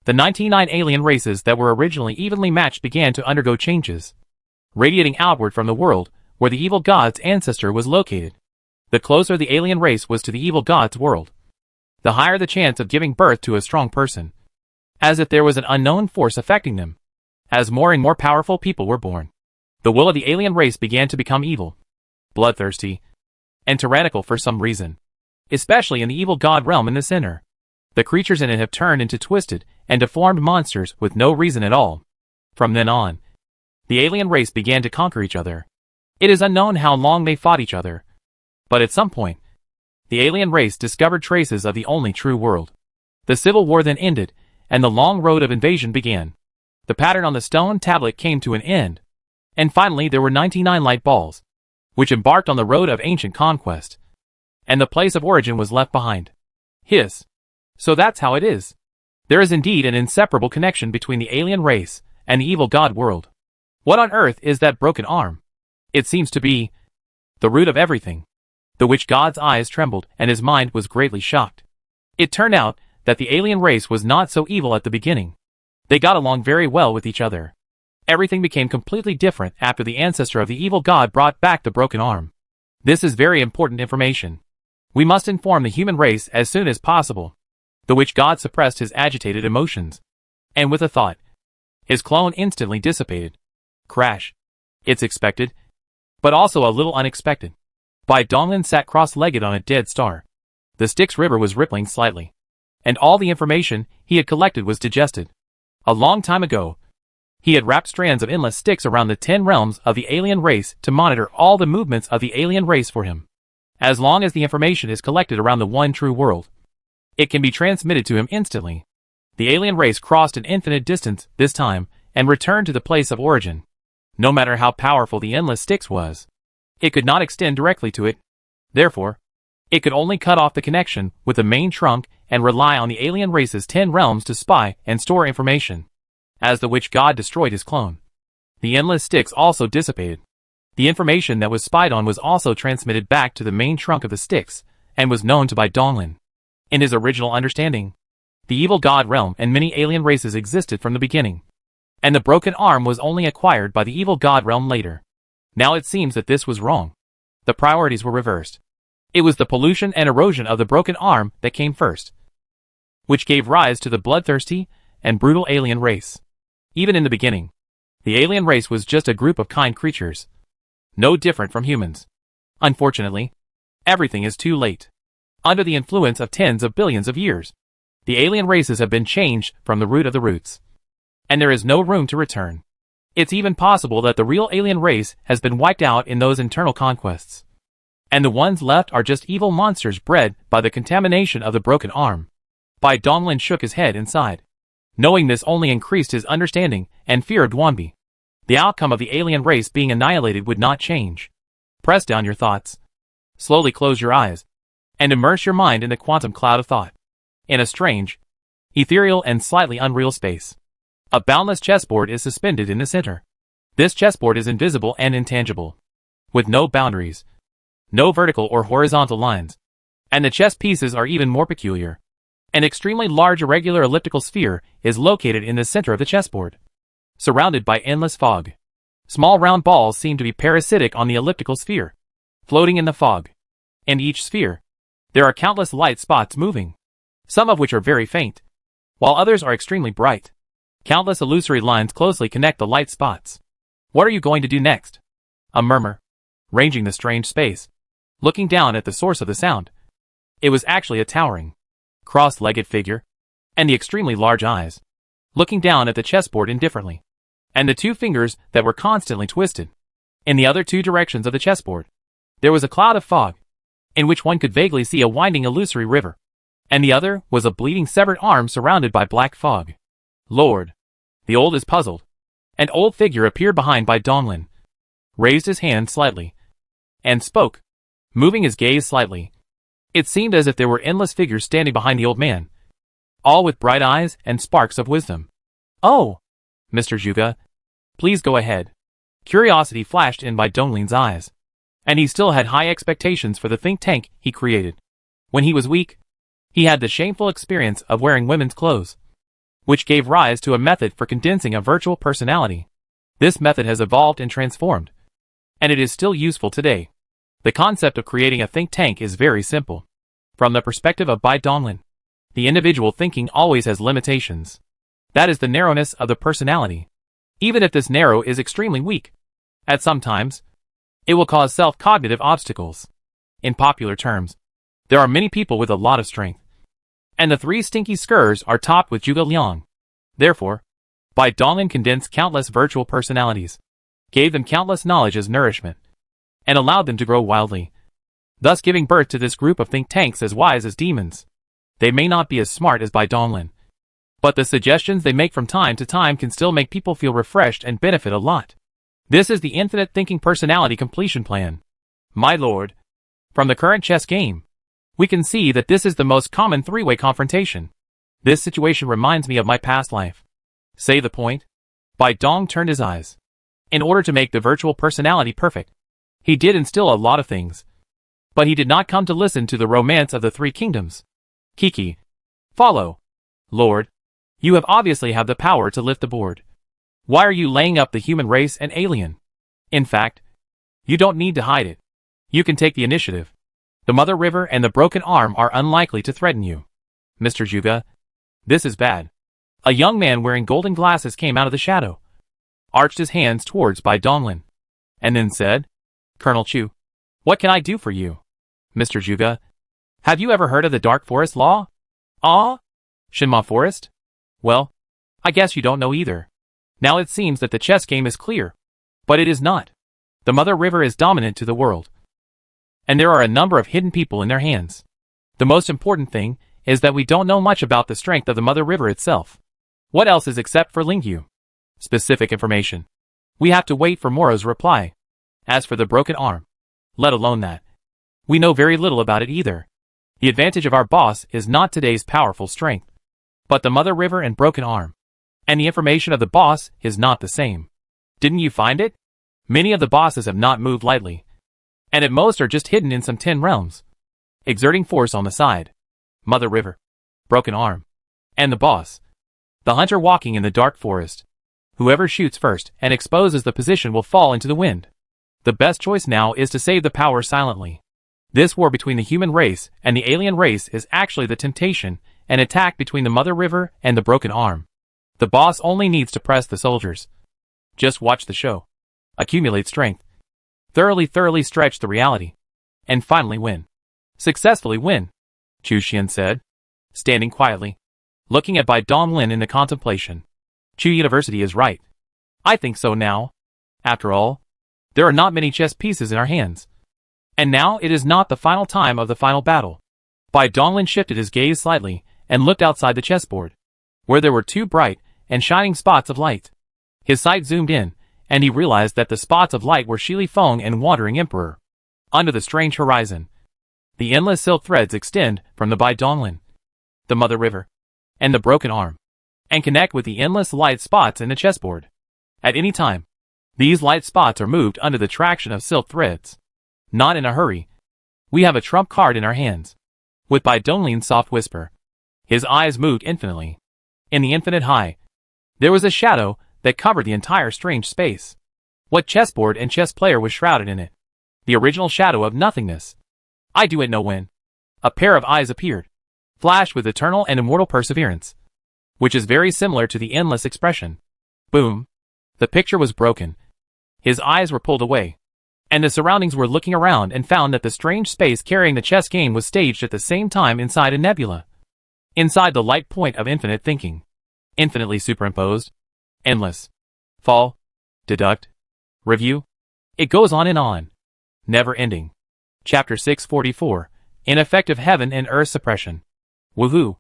the 99 alien races that were originally evenly matched began to undergo changes, radiating outward from the world where the evil god's ancestor was located. The closer the alien race was to the evil god's world, the higher the chance of giving birth to a strong person, as if there was an unknown force affecting them. As more and more powerful people were born, the will of the alien race began to become evil, bloodthirsty, and tyrannical for some reason, especially in the evil god realm in the center. The creatures in it have turned into twisted and deformed monsters with no reason at all. From then on, the alien race began to conquer each other. It is unknown how long they fought each other, but at some point, the alien race discovered traces of the only true world. The civil war then ended, and the long road of invasion began. The pattern on the stone tablet came to an end, and finally there were 99 light balls, which embarked on the road of ancient conquest, and the place of origin was left behind. Hiss. So that's how it is. There is indeed an inseparable connection between the alien race and the evil god world. What on earth is that broken arm? It seems to be the root of everything. The witch god's eyes trembled and his mind was greatly shocked. It turned out that the alien race was not so evil at the beginning. They got along very well with each other. Everything became completely different after the ancestor of the evil god brought back the broken arm. This is very important information. We must inform the human race as soon as possible. The witch god suppressed his agitated emotions, and with a thought, his clone instantly dissipated. Crash. It's expected, but also a little unexpected. Bai Donglin sat cross-legged on a dead star. The Styx River was rippling slightly, and all the information he had collected was digested. A long time ago, he had wrapped strands of endless sticks around the 10 realms of the alien race to monitor all the movements of the alien race for him. As long as the information is collected around the one true world, it can be transmitted to him instantly. The alien race crossed an infinite distance this time and returned to the place of origin. No matter how powerful the endless Styx was, it could not extend directly to it. Therefore, it could only cut off the connection with the main trunk and rely on the alien race's 10 realms to spy and store information. As the witch god destroyed his clone, the endless Styx also dissipated. The information that was spied on was also transmitted back to the main trunk of the Styx and was known to Bai Donglin. In his original understanding, The evil god realm and many alien races existed from the beginning. And the broken arm was only acquired by the evil god realm later. Now it seems that this was wrong. The priorities were reversed. It was the pollution and erosion of the broken arm that came first, which gave rise to the bloodthirsty and brutal alien race. Even in the beginning, the alien race was just a group of kind creatures, no different from humans. Unfortunately, everything is too late. Under the influence of tens of billions of years, the alien races have been changed from the root of the roots. And there is no room to return. It's even possible that the real alien race has been wiped out in those internal conquests. And the ones left are just evil monsters bred by the contamination of the broken arm. Bai Donglin shook his head and sighed. Knowing this only increased his understanding and fear of Duanbi. The outcome of the alien race being annihilated would not change. Press down your thoughts. Slowly close your eyes, and immerse your mind in the quantum cloud of thought. In a strange, ethereal and slightly unreal space, a boundless chessboard is suspended in the center. This chessboard is invisible and intangible, with no boundaries, no vertical or horizontal lines. And the chess pieces are even more peculiar. An extremely large irregular elliptical sphere is located in the center of the chessboard, surrounded by endless fog. Small round balls seem to be parasitic on the elliptical sphere, floating in the fog. In each sphere, there are countless light spots moving, some of which are very faint, while others are extremely bright. Countless illusory lines closely connect the light spots. What are you going to do next? A murmur, ranging the strange space, looking down at the source of the sound. It was actually a towering, cross-legged figure, and the extremely large eyes, looking down at the chessboard indifferently, and the two fingers that were constantly twisted. In the other two directions of the chessboard, there was a cloud of fog, in which one could vaguely see a winding illusory river, and the other was a bleeding severed arm surrounded by black fog. Lord, the old is puzzled. An old figure appeared behind Bai Donglin, raised his hand slightly, and spoke, moving his gaze slightly. It seemed as if there were endless figures standing behind the old man, all with bright eyes and sparks of wisdom. Oh, Mr. Zhuge, please go ahead. Curiosity flashed in Bai Donglin's eyes, and he still had high expectations for the think tank he created. When he was weak, he had the shameful experience of wearing women's clothes, which gave rise to a method for condensing a virtual personality. This method has evolved and transformed, and it is still useful today. The concept of creating a think tank is very simple. From the perspective of Bai Donglin, the individual thinking always has limitations. That is the narrowness of the personality. Even if this narrow is extremely weak, at some times, it will cause self-cognitive obstacles. In popular terms, there are many people with a lot of strength, and the three stinky skurs are topped with Zhuge Liang. Therefore, Bai Donglin condensed countless virtual personalities, gave them countless knowledge as nourishment, and allowed them to grow wildly, thus giving birth to this group of think tanks as wise as demons. They may not be as smart as Bai Donglin, but the suggestions they make from time to time can still make people feel refreshed and benefit a lot. This is the infinite thinking personality completion plan. My lord, from the current chess game, we can see that this is the most common three-way confrontation. This situation reminds me of my past life. Say the point. Bai Dong turned his eyes. In order to make the virtual personality perfect, he did instill a lot of things. But he did not come to listen to the romance of the three kingdoms. Kiki. Follow. Lord, you have obviously have the power to lift the board. Why are you laying up the human race and alien? In fact, you don't need to hide it. You can take the initiative. The Mother River and the broken arm are unlikely to threaten you. Mr. Zhuge, this is bad. A young man wearing golden glasses came out of the shadow, arched his hands towards Bai Donglin, and then said, Colonel Chu, what can I do for you? Mr. Zhuge, have you ever heard of the Dark Forest Law? Ah? Shinma Forest? Well, I guess you don't know either. Now it seems that the chess game is clear, but it is not. The Mother River is dominant to the world, and there are a number of hidden people in their hands. The most important thing is that we don't know much about the strength of the Mother River itself. What else is except for Lingyu? Specific information. We have to wait for Moro's reply. As for the broken arm, let alone that, we know very little about it either. The advantage of our boss is not today's powerful strength, but the Mother River and broken arm. And the information of the boss is not the same. Didn't you find it? Many of the bosses have not moved lightly, and at most are just hidden in some 10 realms, exerting force on the side. Mother River, broken arm. And the boss. The hunter walking in the dark forest. Whoever shoots first and exposes the position will fall into the wind. The best choice now is to save the power silently. This war between the human race and the alien race is actually the temptation, an attack between the Mother River and the broken arm. The boss only needs to press the soldiers. Just watch the show. Accumulate strength. Thoroughly stretch the reality. And finally win. Successfully win, Chu Xian said, standing quietly, looking at Bai Donglin in the contemplation. Chu University is right. I think so now. After all, there are not many chess pieces in our hands. And now it is not the final time of the final battle. Bai Donglin shifted his gaze slightly and looked outside the chessboard, where there were two bright and shining spots of light. His sight zoomed in, and he realized that the spots of light were Shi Li Feng and Wandering Emperor. Under the strange horizon, the endless silk threads extend from the Bai Donglin, the Mother River, and the broken arm, and connect with the endless light spots in the chessboard. At any time, these light spots are moved under the traction of silk threads. Not in a hurry. We have a trump card in our hands. With Bai Donglin's soft whisper, his eyes moved infinitely. In the infinite high, there was a shadow that covered the entire strange space. What chessboard and chess player was shrouded in it? The original shadow of nothingness. I do it no win. A pair of eyes appeared, flashed with eternal and immortal perseverance, which is very similar to the endless expression. Boom. The picture was broken. His eyes were pulled away, and the surroundings were looking around and found that the strange space carrying the chess game was staged at the same time inside a nebula. Inside the light point of infinite thinking. Infinitely superimposed. Endless. Fall. Deduct. Review. It goes on and on. Never ending. Chapter 644. Ineffective Heaven and Earth Suppression. Woohoo.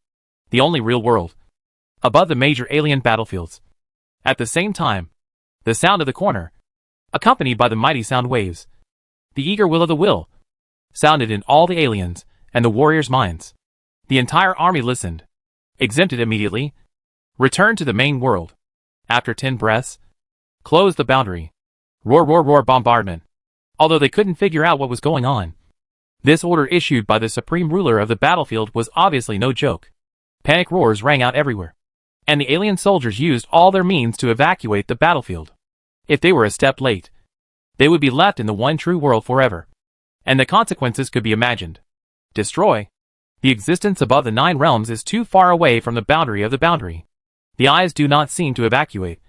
The only real world. Above the major alien battlefields. At the same time, the sound of the corner, accompanied by the mighty sound waves, the eager will of the will, sounded in all the aliens and the warriors' minds. The entire army listened, exempted immediately, returned to the main world. After 10 breaths, closed the boundary. Roar bombardment. Although they couldn't figure out what was going on. This order issued by the supreme ruler of the battlefield was obviously no joke. Panic roars rang out everywhere, and the alien soldiers used all their means to evacuate the battlefield. If they were a step late, they would be left in the one true world forever. And the consequences could be imagined. Destroy. The existence above the 9 realms is too far away from the boundary of the boundary. The eyes do not seem to evacuate.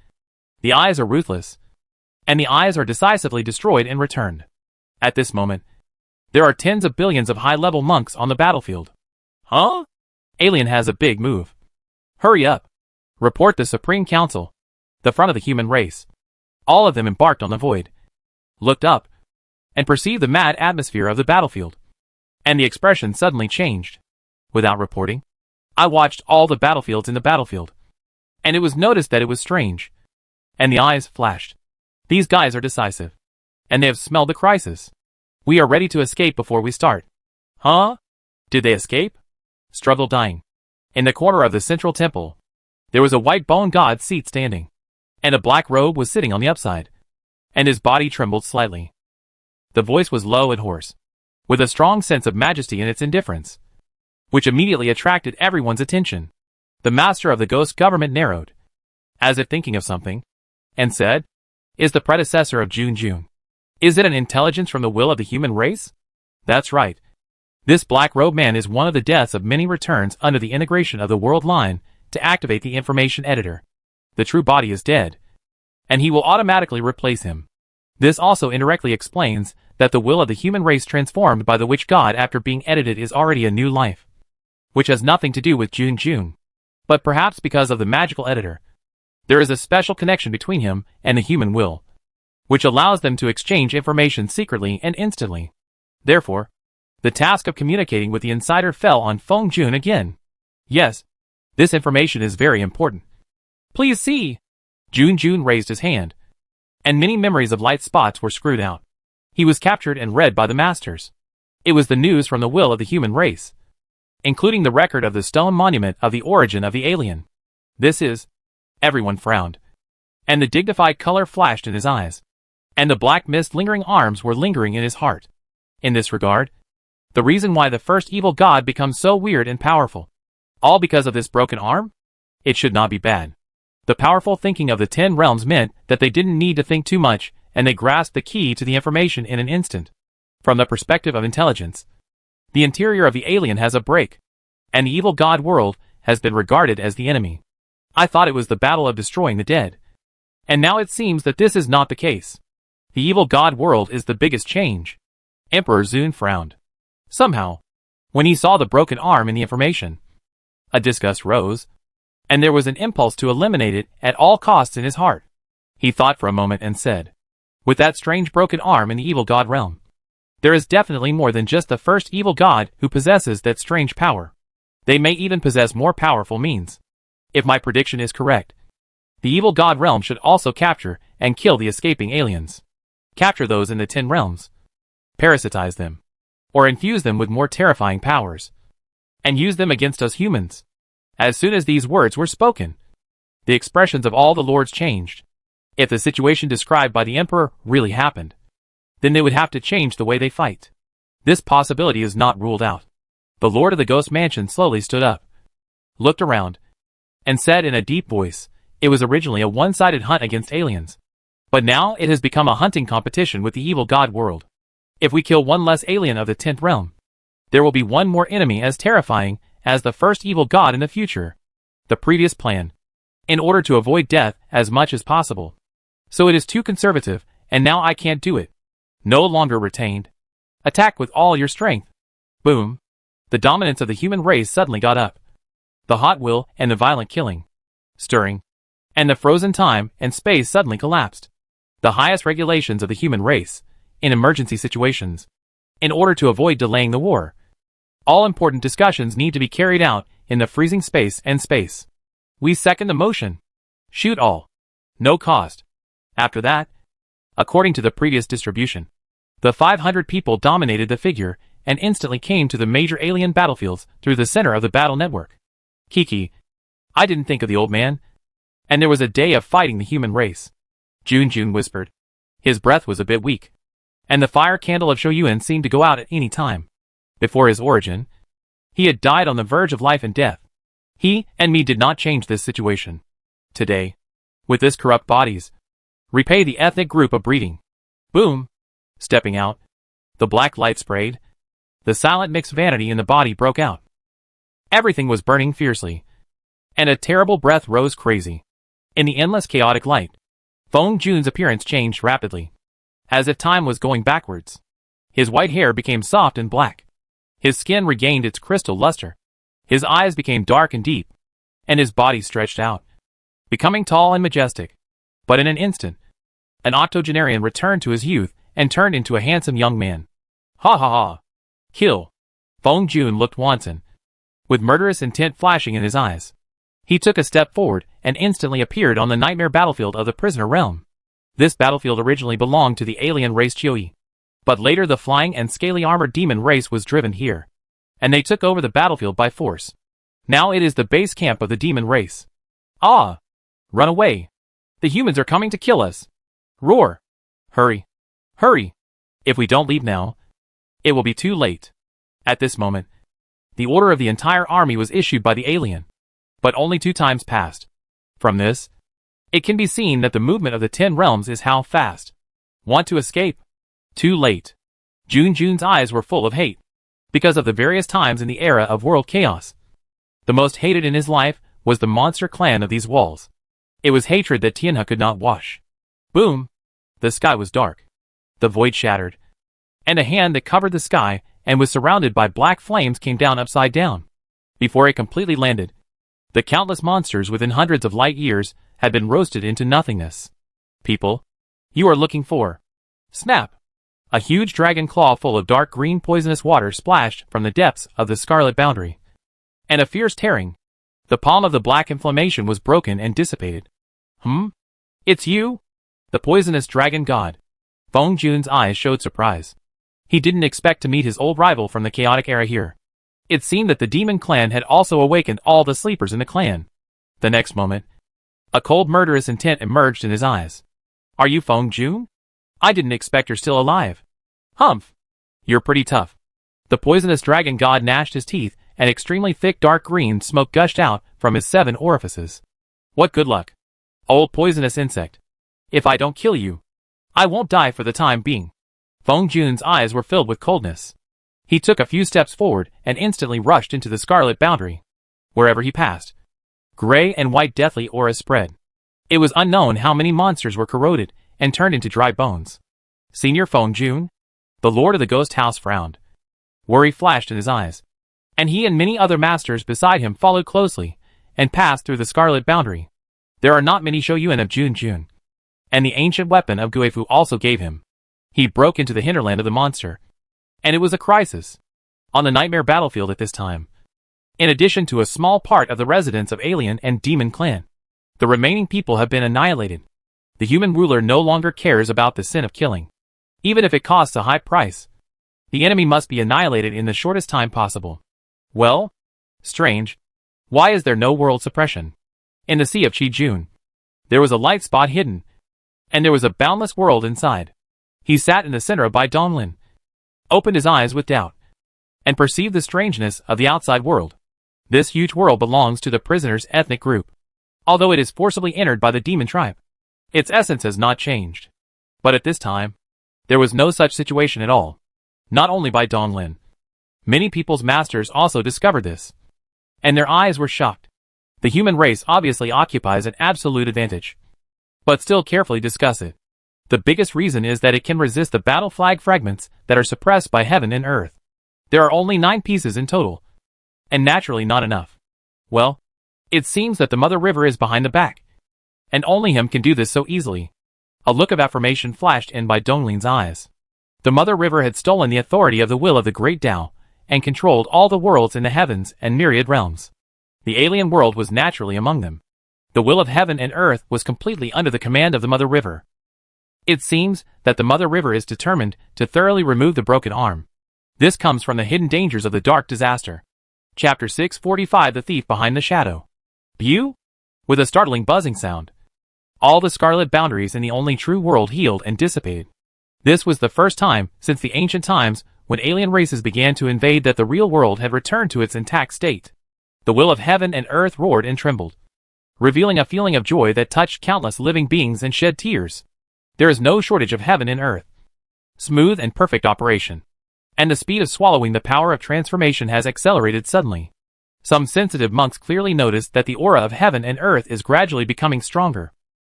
The eyes are ruthless. And the eyes are decisively destroyed and returned. At this moment, there are tens of billions of high-level monks on the battlefield. Huh? Alien has a big move. Hurry up. Report the Supreme Council. The front of the human race. All of them embarked on the void. Looked up. And perceived the mad atmosphere of the battlefield. And the expression suddenly changed. Without reporting, I watched all the battlefields in the battlefield. And it was noticed that it was strange. And the eyes flashed. These guys are decisive. And they have smelled the crisis. We are ready to escape before we start. Huh? Did they escape? Struggled dying. In the corner of the central temple, there was a white bone god seat standing. And a black robe was sitting on the upside. And his body trembled slightly. The voice was low and hoarse, with a strong sense of majesty in its indifference, which immediately attracted everyone's attention. The master of the ghost government narrowed, as if thinking of something, and said, "Is the predecessor of Jun. Is it an intelligence from the will of the human race?" That's right. This black-robed man is one of the deaths of many returns under the integration of the world line to activate the information editor. The true body is dead, and he will automatically replace him. This also indirectly explains that the will of the human race transformed by the witch god after being edited is already a new life, which has nothing to do with Jun. But perhaps because of the magical editor, there is a special connection between him and the human will, which allows them to exchange information secretly and instantly. Therefore, the task of communicating with the insider fell on Feng Jun again. Yes, this information is very important. Please see. Jun raised his hand, and many memories of light spots were screwed out. He was captured and read by the masters. It was the news from the will of the human race, including the record of the stone monument of the origin of the alien. This is... Everyone frowned, and the dignified color flashed in his eyes, and the black mist-lingering arms were lingering in his heart. In this regard, the reason why the first evil god becomes so weird and powerful. All because of this broken arm? It should not be bad. The powerful thinking of the 10 realms meant that they didn't need to think too much, and they grasped the key to the information in an instant. From the perspective of intelligence, the interior of the alien has a break, and the evil god world has been regarded as the enemy. I thought it was the battle of destroying the dead. And now it seems that this is not the case. The evil god world is the biggest change. Emperor Zun frowned. Somehow, when he saw the broken arm in the information, a disgust rose, and there was an impulse to eliminate it at all costs in his heart. He thought for a moment and said, with that strange broken arm in the evil god realm, there is definitely more than just the first evil god who possesses that strange power. They may even possess more powerful means. If my prediction is correct, the evil god realm should also capture and kill the escaping aliens. Capture those in the 10 realms. Parasitize them. Or infuse them with more terrifying powers. And use them against us humans. As soon as these words were spoken, the expressions of all the lords changed. If the situation described by the emperor really happened, then they would have to change the way they fight. This possibility is not ruled out. The lord of the ghost mansion slowly stood up, looked around, and said in a deep voice, it was originally a one-sided hunt against aliens. But now it has become a hunting competition with the evil god world. If we kill one less alien of the 10th realm, there will be one more enemy as terrifying as the first evil god in the future. The previous plan, in order to avoid death as much as possible. So it is too conservative, and now I can't do it. No longer retained. Attack with all your strength. Boom. The dominance of the human race suddenly got up. The hot will and the violent killing, stirring, and the frozen time and space suddenly collapsed. The highest regulations of the human race, in emergency situations, in order to avoid delaying the war. All important discussions need to be carried out in the freezing space and space. We second the motion. Shoot all. No cost. After that, according to the previous distribution, the 500 people dominated the figure and instantly came to the major alien battlefields through the center of the battle network. Kiki, I didn't think of the old man. And there was a day of fighting the human race. Jun whispered. His breath was a bit weak, and the fire candle of Shoyuan seemed to go out at any time. Before his origin, he had died on the verge of life and death. He and me did not change this situation. Today, with this corrupt bodies, repay the ethnic group of breeding. Boom! Stepping out, the black light sprayed. The silent mixed vanity in the body broke out. Everything was burning fiercely, and a terrible breath rose crazy. In the endless chaotic light, Feng Jun's appearance changed rapidly, as if time was going backwards. His white hair became soft and black. His skin regained its crystal luster. His eyes became dark and deep, and his body stretched out, becoming tall and majestic. But in an instant, an octogenarian returned to his youth and turned into a handsome young man. Ha ha ha! Kill! Feng Jun looked wanton, with murderous intent flashing in his eyes. He took a step forward and instantly appeared on the nightmare battlefield of the prisoner realm. This battlefield originally belonged to the alien race Chioi, but later the flying and scaly armored demon race was driven here, and they took over the battlefield by force. Now it is the base camp of the demon race. Ah! Run away! The humans are coming to kill us! Roar! Hurry! Hurry! If we don't leave now, it will be too late. At this moment, the order of the entire army was issued by the alien, but only 2 times passed. From this, it can be seen that the movement of the 10 realms is how fast. Want to escape? Too late. Jun's eyes were full of hate, because of the various times in the era of world chaos. The most hated in his life was the monster clan of these walls. It was hatred that Tianhe could not wash. Boom! The sky was dark. The void shattered, and a hand that covered the sky and was surrounded by black flames came down upside down. Before it completely landed, the countless monsters within hundreds of light years had been roasted into nothingness. People, you are looking for... Snap! A huge dragon claw full of dark green poisonous water splashed from the depths of the scarlet boundary. And a fierce tearing. The palm of the black inflammation was broken and dissipated. It's you? The poisonous dragon god. Feng Jun's eyes showed surprise. He didn't expect to meet his old rival from the chaotic era here. It seemed that the demon clan had also awakened all the sleepers in the clan. The next moment, a cold murderous intent emerged in his eyes. Are you Feng Jun? I didn't expect you're still alive. Humph! You're pretty tough. The poisonous dragon god gnashed his teeth and extremely thick dark green smoke gushed out from his 7 orifices. What good luck, old poisonous insect. If I don't kill you, I won't die for the time being. Feng Jun's eyes were filled with coldness. He took a few steps forward and instantly rushed into the scarlet boundary. Wherever he passed, gray and white deathly auras spread. It was unknown how many monsters were corroded and turned into dry bones. Senior Feng Jun? The Lord of the Ghost House frowned. Worry flashed in his eyes, and he and many other masters beside him followed closely and passed through the scarlet boundary. There are not many Shoyuan of Jun, and the ancient weapon of Guifu also gave him. He broke into the hinterland of the monster, and it was a crisis on the nightmare battlefield at this time. In addition to a small part of the residents of Alien and Demon Clan, the remaining people have been annihilated. The human ruler no longer cares about the sin of killing, even if it costs a high price. The enemy must be annihilated in the shortest time possible. Well, strange. Why is there no world suppression? In the Sea of Qijun, there was a light spot hidden, and there was a boundless world inside. He sat in the center of Bai Donglin, opened his eyes with doubt, and perceived the strangeness of the outside world. This huge world belongs to the prisoner's ethnic group. Although it is forcibly entered by the demon tribe, its essence has not changed. But at this time, there was no such situation at all. Not only by Donglin. Many people's masters also discovered this, and their eyes were shocked. The human race obviously occupies an absolute advantage, but still carefully discuss it. The biggest reason is that it can resist the battle flag fragments that are suppressed by heaven and earth. There are only 9 pieces in total, and naturally not enough. Well, it seems that the Mother River is behind the back, and only him can do this so easily. A look of affirmation flashed in by Donglin's eyes. The Mother River had stolen the authority of the will of the Great Tao, and controlled all the worlds in the heavens and myriad realms. The alien world was naturally among them. The will of heaven and earth was completely under the command of the Mother River. It seems that the Mother River is determined to thoroughly remove the broken arm. This comes from the hidden dangers of the dark disaster. Chapter 645 The Thief Behind the Shadow. Pew! With a startling buzzing sound, all the scarlet boundaries in the only true world healed and dissipated. This was the first time since the ancient times when alien races began to invade that the real world had returned to its intact state. The will of heaven and earth roared and trembled, revealing a feeling of joy that touched countless living beings and shed tears. There is no shortage of heaven and earth. Smooth and perfect operation. And the speed of swallowing the power of transformation has accelerated suddenly. Some sensitive monks clearly noticed that the aura of heaven and earth is gradually becoming stronger.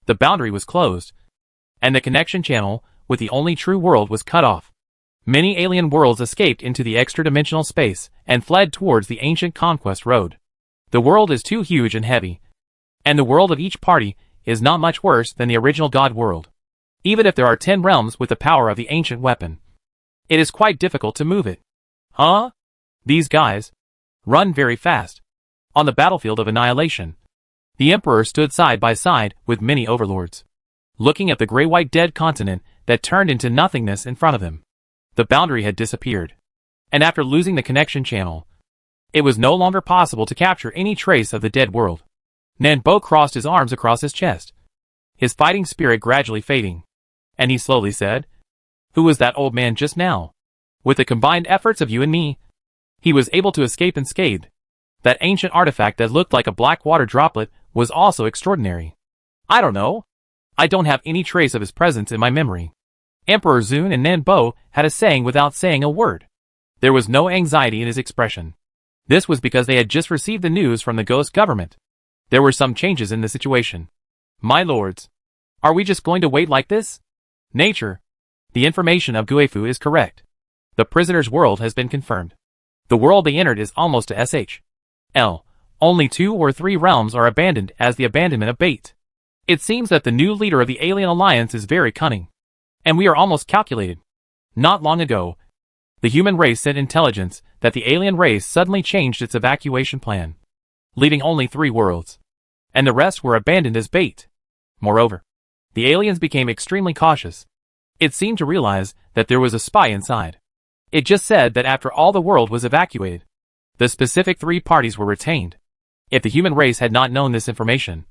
The boundary was closed, and the connection channel with the only true world was cut off. Many alien worlds escaped into the extra-dimensional space and fled towards the ancient conquest road. The world is too huge and heavy, and the world of each party is not much worse than the original God world. Even if there are 10 realms with the power of the ancient weapon, it is quite difficult to move it. Huh? These guys run very fast. On the battlefield of annihilation, the Emperor stood side by side with many overlords, looking at the gray-white dead continent that turned into nothingness in front of him. The boundary had disappeared, and after losing the connection channel, it was no longer possible to capture any trace of the dead world. Nanbo crossed his arms across his chest, his fighting spirit gradually fading, and he slowly said, "Who was that old man just now? With the combined efforts of you and me, he was able to escape unscathed. That ancient artifact that looked like a black water droplet was also extraordinary. I don't know. I don't have any trace of his presence in my memory." Emperor Zun and Nanbo had a saying without saying a word. There was no anxiety in his expression. This was because they had just received the news from the ghost government. There were some changes in the situation. "My lords, are we just going to wait like this?" "Nature, the information of Guifu is correct. The prisoner's world has been confirmed. The world they entered is almost to SHL. Only 2 or 3 realms are abandoned as the abandonment of bait. It seems that the new leader of the Alien Alliance is very cunning, and we are almost calculated. Not long ago, the human race sent intelligence that the alien race suddenly changed its evacuation plan, leaving only 3 worlds, and the rest were abandoned as bait. Moreover, the aliens became extremely cautious. It seemed to realize that there was a spy inside. It just said that after all the world was evacuated, the specific 3 parties were retained. If the human race had not known this information,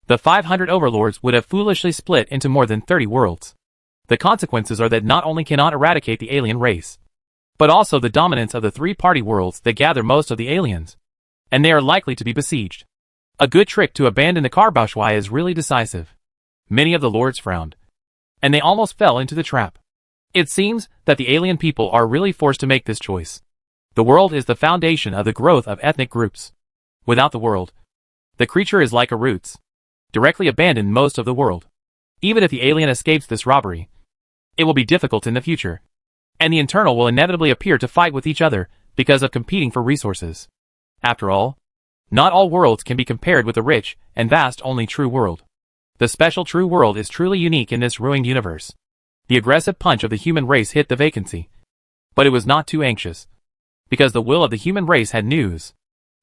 the 500 overlords would have foolishly split into more than 30 worlds. The consequences are that not only cannot eradicate the alien race, but also the dominance of the three-party worlds that gather most of the aliens. And they are likely to be besieged. A good trick to abandon the Karbashwai is really decisive. Many of the lords frowned. And they almost fell into the trap. It seems that the alien people are really forced to make this choice. The world is the foundation of the growth of ethnic groups. Without the world, the creature is like a roots. Directly abandon most of the world. Even if the alien escapes this robbery, it will be difficult in the future. And the internal will inevitably appear to fight with each other because of competing for resources. After all, not all worlds can be compared with the rich and vast only true world. The special true world is truly unique in this ruined universe. The aggressive punch of the human race hit the vacancy. But it was not too anxious. Because the will of the human race had news.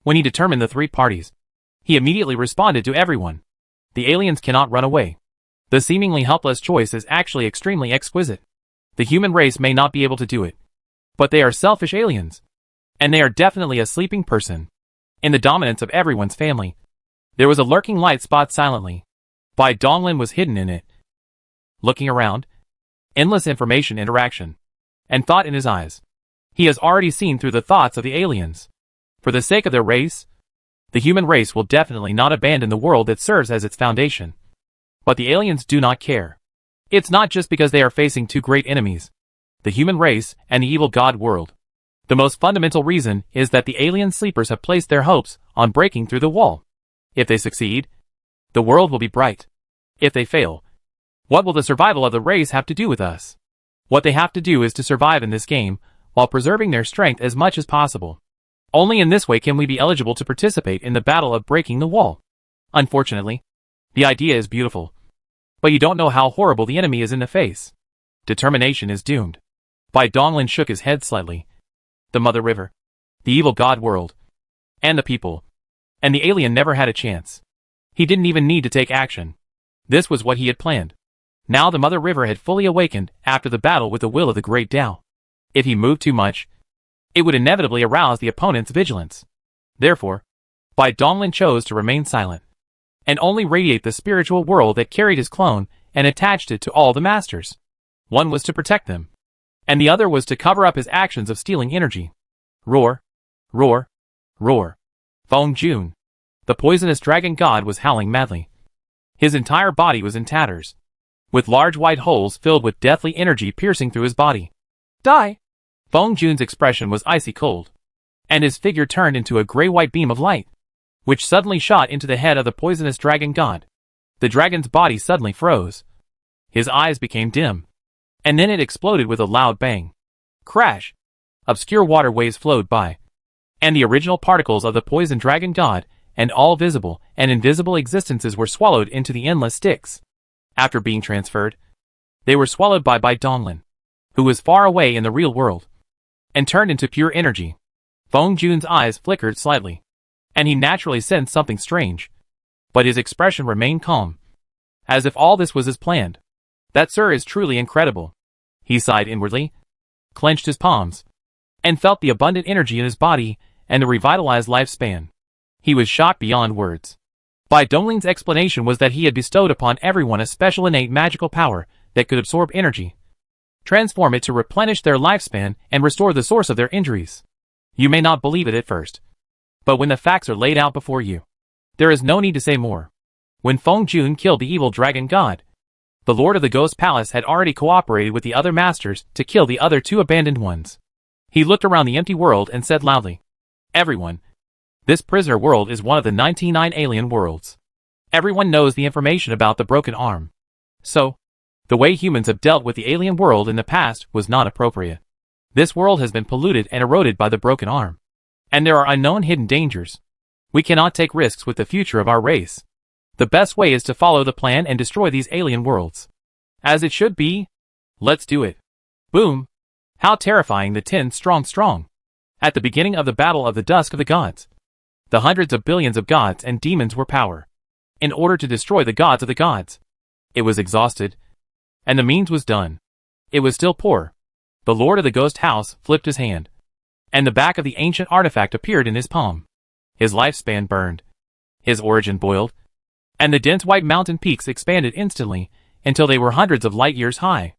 When he determined the three parties, he immediately responded to everyone. The aliens cannot run away. The seemingly helpless choice is actually extremely exquisite. The human race may not be able to do it. But they are selfish aliens. And they are definitely a sleeping person. In the dominance of everyone's family, there was a lurking light spot silently. Bai Donglin was hidden in it. Looking around, endless information interaction, and thought in his eyes. He has already seen through the thoughts of the aliens. For the sake of their race, the human race will definitely not abandon the world that serves as its foundation. But the aliens do not care. It's not just because they are facing two great enemies, the human race and the evil god world. The most fundamental reason is that the alien sleepers have placed their hopes on breaking through the wall. If they succeed, the world will be bright. If they fail, what will the survival of the race have to do with us? What they have to do is to survive in this game, while preserving their strength as much as possible. Only in this way can we be eligible to participate in the battle of breaking the wall. Unfortunately, the idea is beautiful. But you don't know how horrible the enemy is in the face. Determination is doomed. Bai Donglin shook his head slightly. The Mother River, the evil god world, and the people. And the alien never had a chance. He didn't even need to take action. This was what he had planned. Now the Mother River had fully awakened after the battle with the will of the Great Tao. If he moved too much, it would inevitably arouse the opponent's vigilance. Therefore, Bai Donglin chose to remain silent, and only radiate the spiritual world that carried his clone and attached it to all the masters. One was to protect them, and the other was to cover up his actions of stealing energy. Roar, roar, roar. Feng Jun, the poisonous dragon god, was howling madly. His entire body was in tatters, with large white holes filled with deathly energy piercing through his body. Die! Feng Jun's expression was icy cold, and his figure turned into a gray-white beam of light, which suddenly shot into the head of the poisonous dragon god. The dragon's body suddenly froze. His eyes became dim, and then it exploded with a loud bang. Crash! Obscure waterways flowed by, and the original particles of the poison dragon god and all visible and invisible existences were swallowed into the endless Styx. After being transferred, they were swallowed by Bai Donglin, who was far away in the real world, and turned into pure energy. Feng Jun's eyes flickered slightly, and he naturally sensed something strange. But his expression remained calm, as if all this was as planned. That sir is truly incredible. He sighed inwardly, clenched his palms, and felt the abundant energy in his body and the revitalized lifespan. He was shocked beyond words. Bai Donglin's explanation was that he had bestowed upon everyone a special innate magical power that could absorb energy, transform it to replenish their lifespan and restore the source of their injuries. You may not believe it at first, but when the facts are laid out before you, there is no need to say more. When Feng Jun killed the evil dragon god, the Lord of the Ghost Palace had already cooperated with the other masters to kill the other two abandoned ones. He looked around the empty world and said loudly, "Everyone, this prisoner world is one of the 99 alien worlds. Everyone knows the information about the broken arm. So, the way humans have dealt with the alien world in the past was not appropriate. This world has been polluted and eroded by the broken arm. And there are unknown hidden dangers. We cannot take risks with the future of our race. The best way is to follow the plan and destroy these alien worlds. As it should be. Let's do it." Boom! How terrifying the 10 strong. At the beginning of the battle of the Dusk of the Gods, the hundreds of billions of gods and demons were power. In order to destroy the gods of the gods. It was exhausted, and the means was done. It was still poor. The Lord of the Ghost House flipped his hand, and the back of the ancient artifact appeared in his palm. His lifespan burned. His origin boiled, and the dense white mountain peaks expanded instantly until they were hundreds of light years high.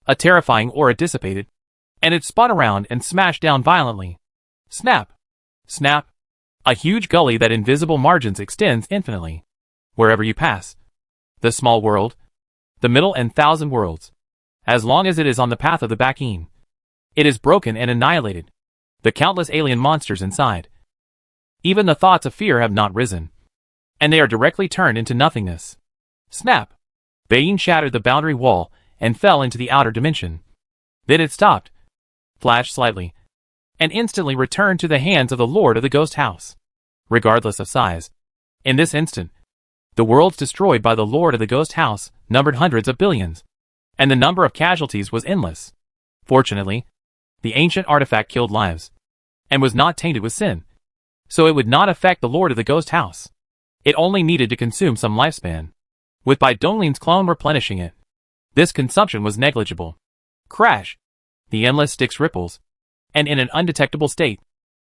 A terrifying aura dissipated, and it spun around and smashed down violently. Snap! Snap! A huge gully that invisible margins extends infinitely. Wherever you pass. The small world. The middle and thousand worlds. As long as it is on the path of the Bakin. It is broken and annihilated. The countless alien monsters inside. Even the thoughts of fear have not risen. And they are directly turned into nothingness. Snap! Bayin shattered the boundary wall and fell into the outer dimension. Then it stopped, flashed slightly, and instantly returned to the hands of the Lord of the Ghost House. Regardless of size. In this instant, the worlds destroyed by the Lord of the Ghost House numbered hundreds of billions, and the number of casualties was endless. Fortunately, the ancient artifact killed lives, and was not tainted with sin, so it would not affect the Lord of the Ghost House. It only needed to consume some lifespan, with Bai Donglin's clone replenishing it. This consumption was negligible. Crash! The endless Styx ripples, and in an undetectable state,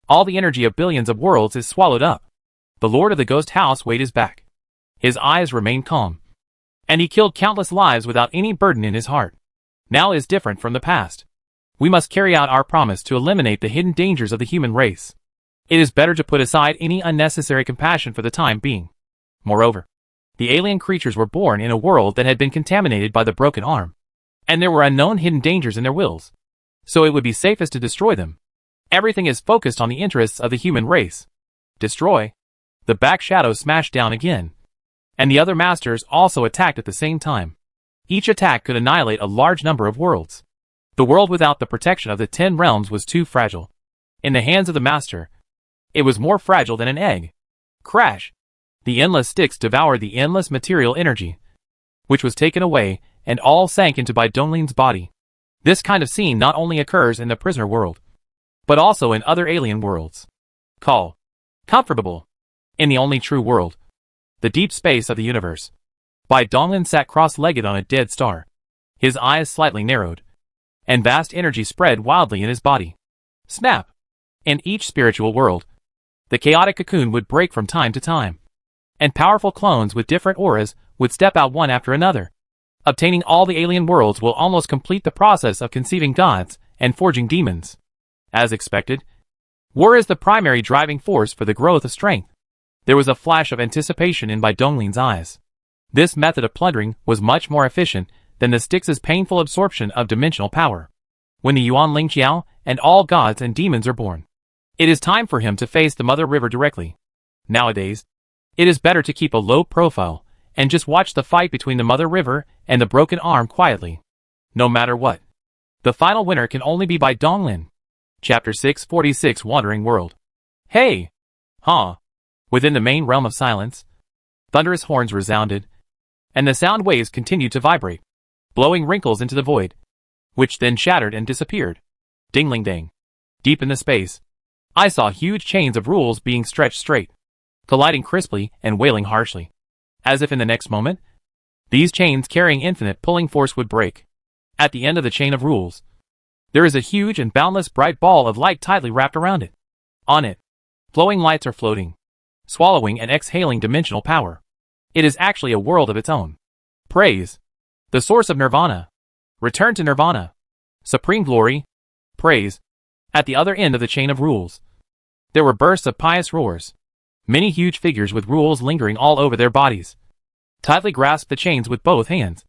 all the energy of billions of worlds is swallowed up. The Lord of the Ghost House weighed his back. His eyes remained calm, and he killed countless lives without any burden in his heart. Now is different from the past. We must carry out our promise to eliminate the hidden dangers of the human race. It is better to put aside any unnecessary compassion for the time being. Moreover, the alien creatures were born in a world that had been contaminated by the broken arm, and there were unknown hidden dangers in their wills, so it would be safest to destroy them. Everything is focused on the interests of the human race. Destroy. The back shadow smashed down again, and the other masters also attacked at the same time. Each attack could annihilate a large number of worlds. The world without the protection of the 10 realms was too fragile. In the hands of the master, it was more fragile than an egg. Crash! The endless Styx devoured the endless material energy, which was taken away, and all sank into Bai Donglin's body. This kind of scene not only occurs in the prisoner world, but also in other alien worlds. Call. Comfortable. In the only true world, the deep space of the universe, Bai Donglin sat cross-legged on a dead star, his eyes slightly narrowed, and vast energy spread wildly in his body. Snap! In each spiritual world, the chaotic cocoon would break from time to time, and powerful clones with different auras would step out one after another. Obtaining all the alien worlds will almost complete the process of conceiving gods and forging demons. As expected, war is the primary driving force for the growth of strength. There was a flash of anticipation in Bai Donglin's eyes. This method of plundering was much more efficient than the Styx's painful absorption of dimensional power. When the Yuan Lingqiao and all gods and demons are born, it is time for him to face the Mother River directly. Nowadays, it is better to keep a low profile and just watch the fight between the Mother River and the broken arm quietly. No matter what, the final winner can only be Bai Donglin. Chapter 646 Wandering World. Hey! Huh! Within the main realm of silence, thunderous horns resounded, and the sound waves continued to vibrate, blowing wrinkles into the void, which then shattered and disappeared. Dingling-dang. Deep in the space, I saw huge chains of rules being stretched straight, colliding crisply and wailing harshly, as if in the next moment, these chains carrying infinite pulling force would break. At the end of the chain of rules, there is a huge and boundless bright ball of light tightly wrapped around it. On it, flowing lights are floating, swallowing and exhaling dimensional power. It is actually a world of its own. Praise. The source of nirvana. Return to nirvana. Supreme glory. Praise. At the other end of the chain of rules, there were bursts of pious roars. Many huge figures with rules lingering all over their bodies tightly grasped the chains with both hands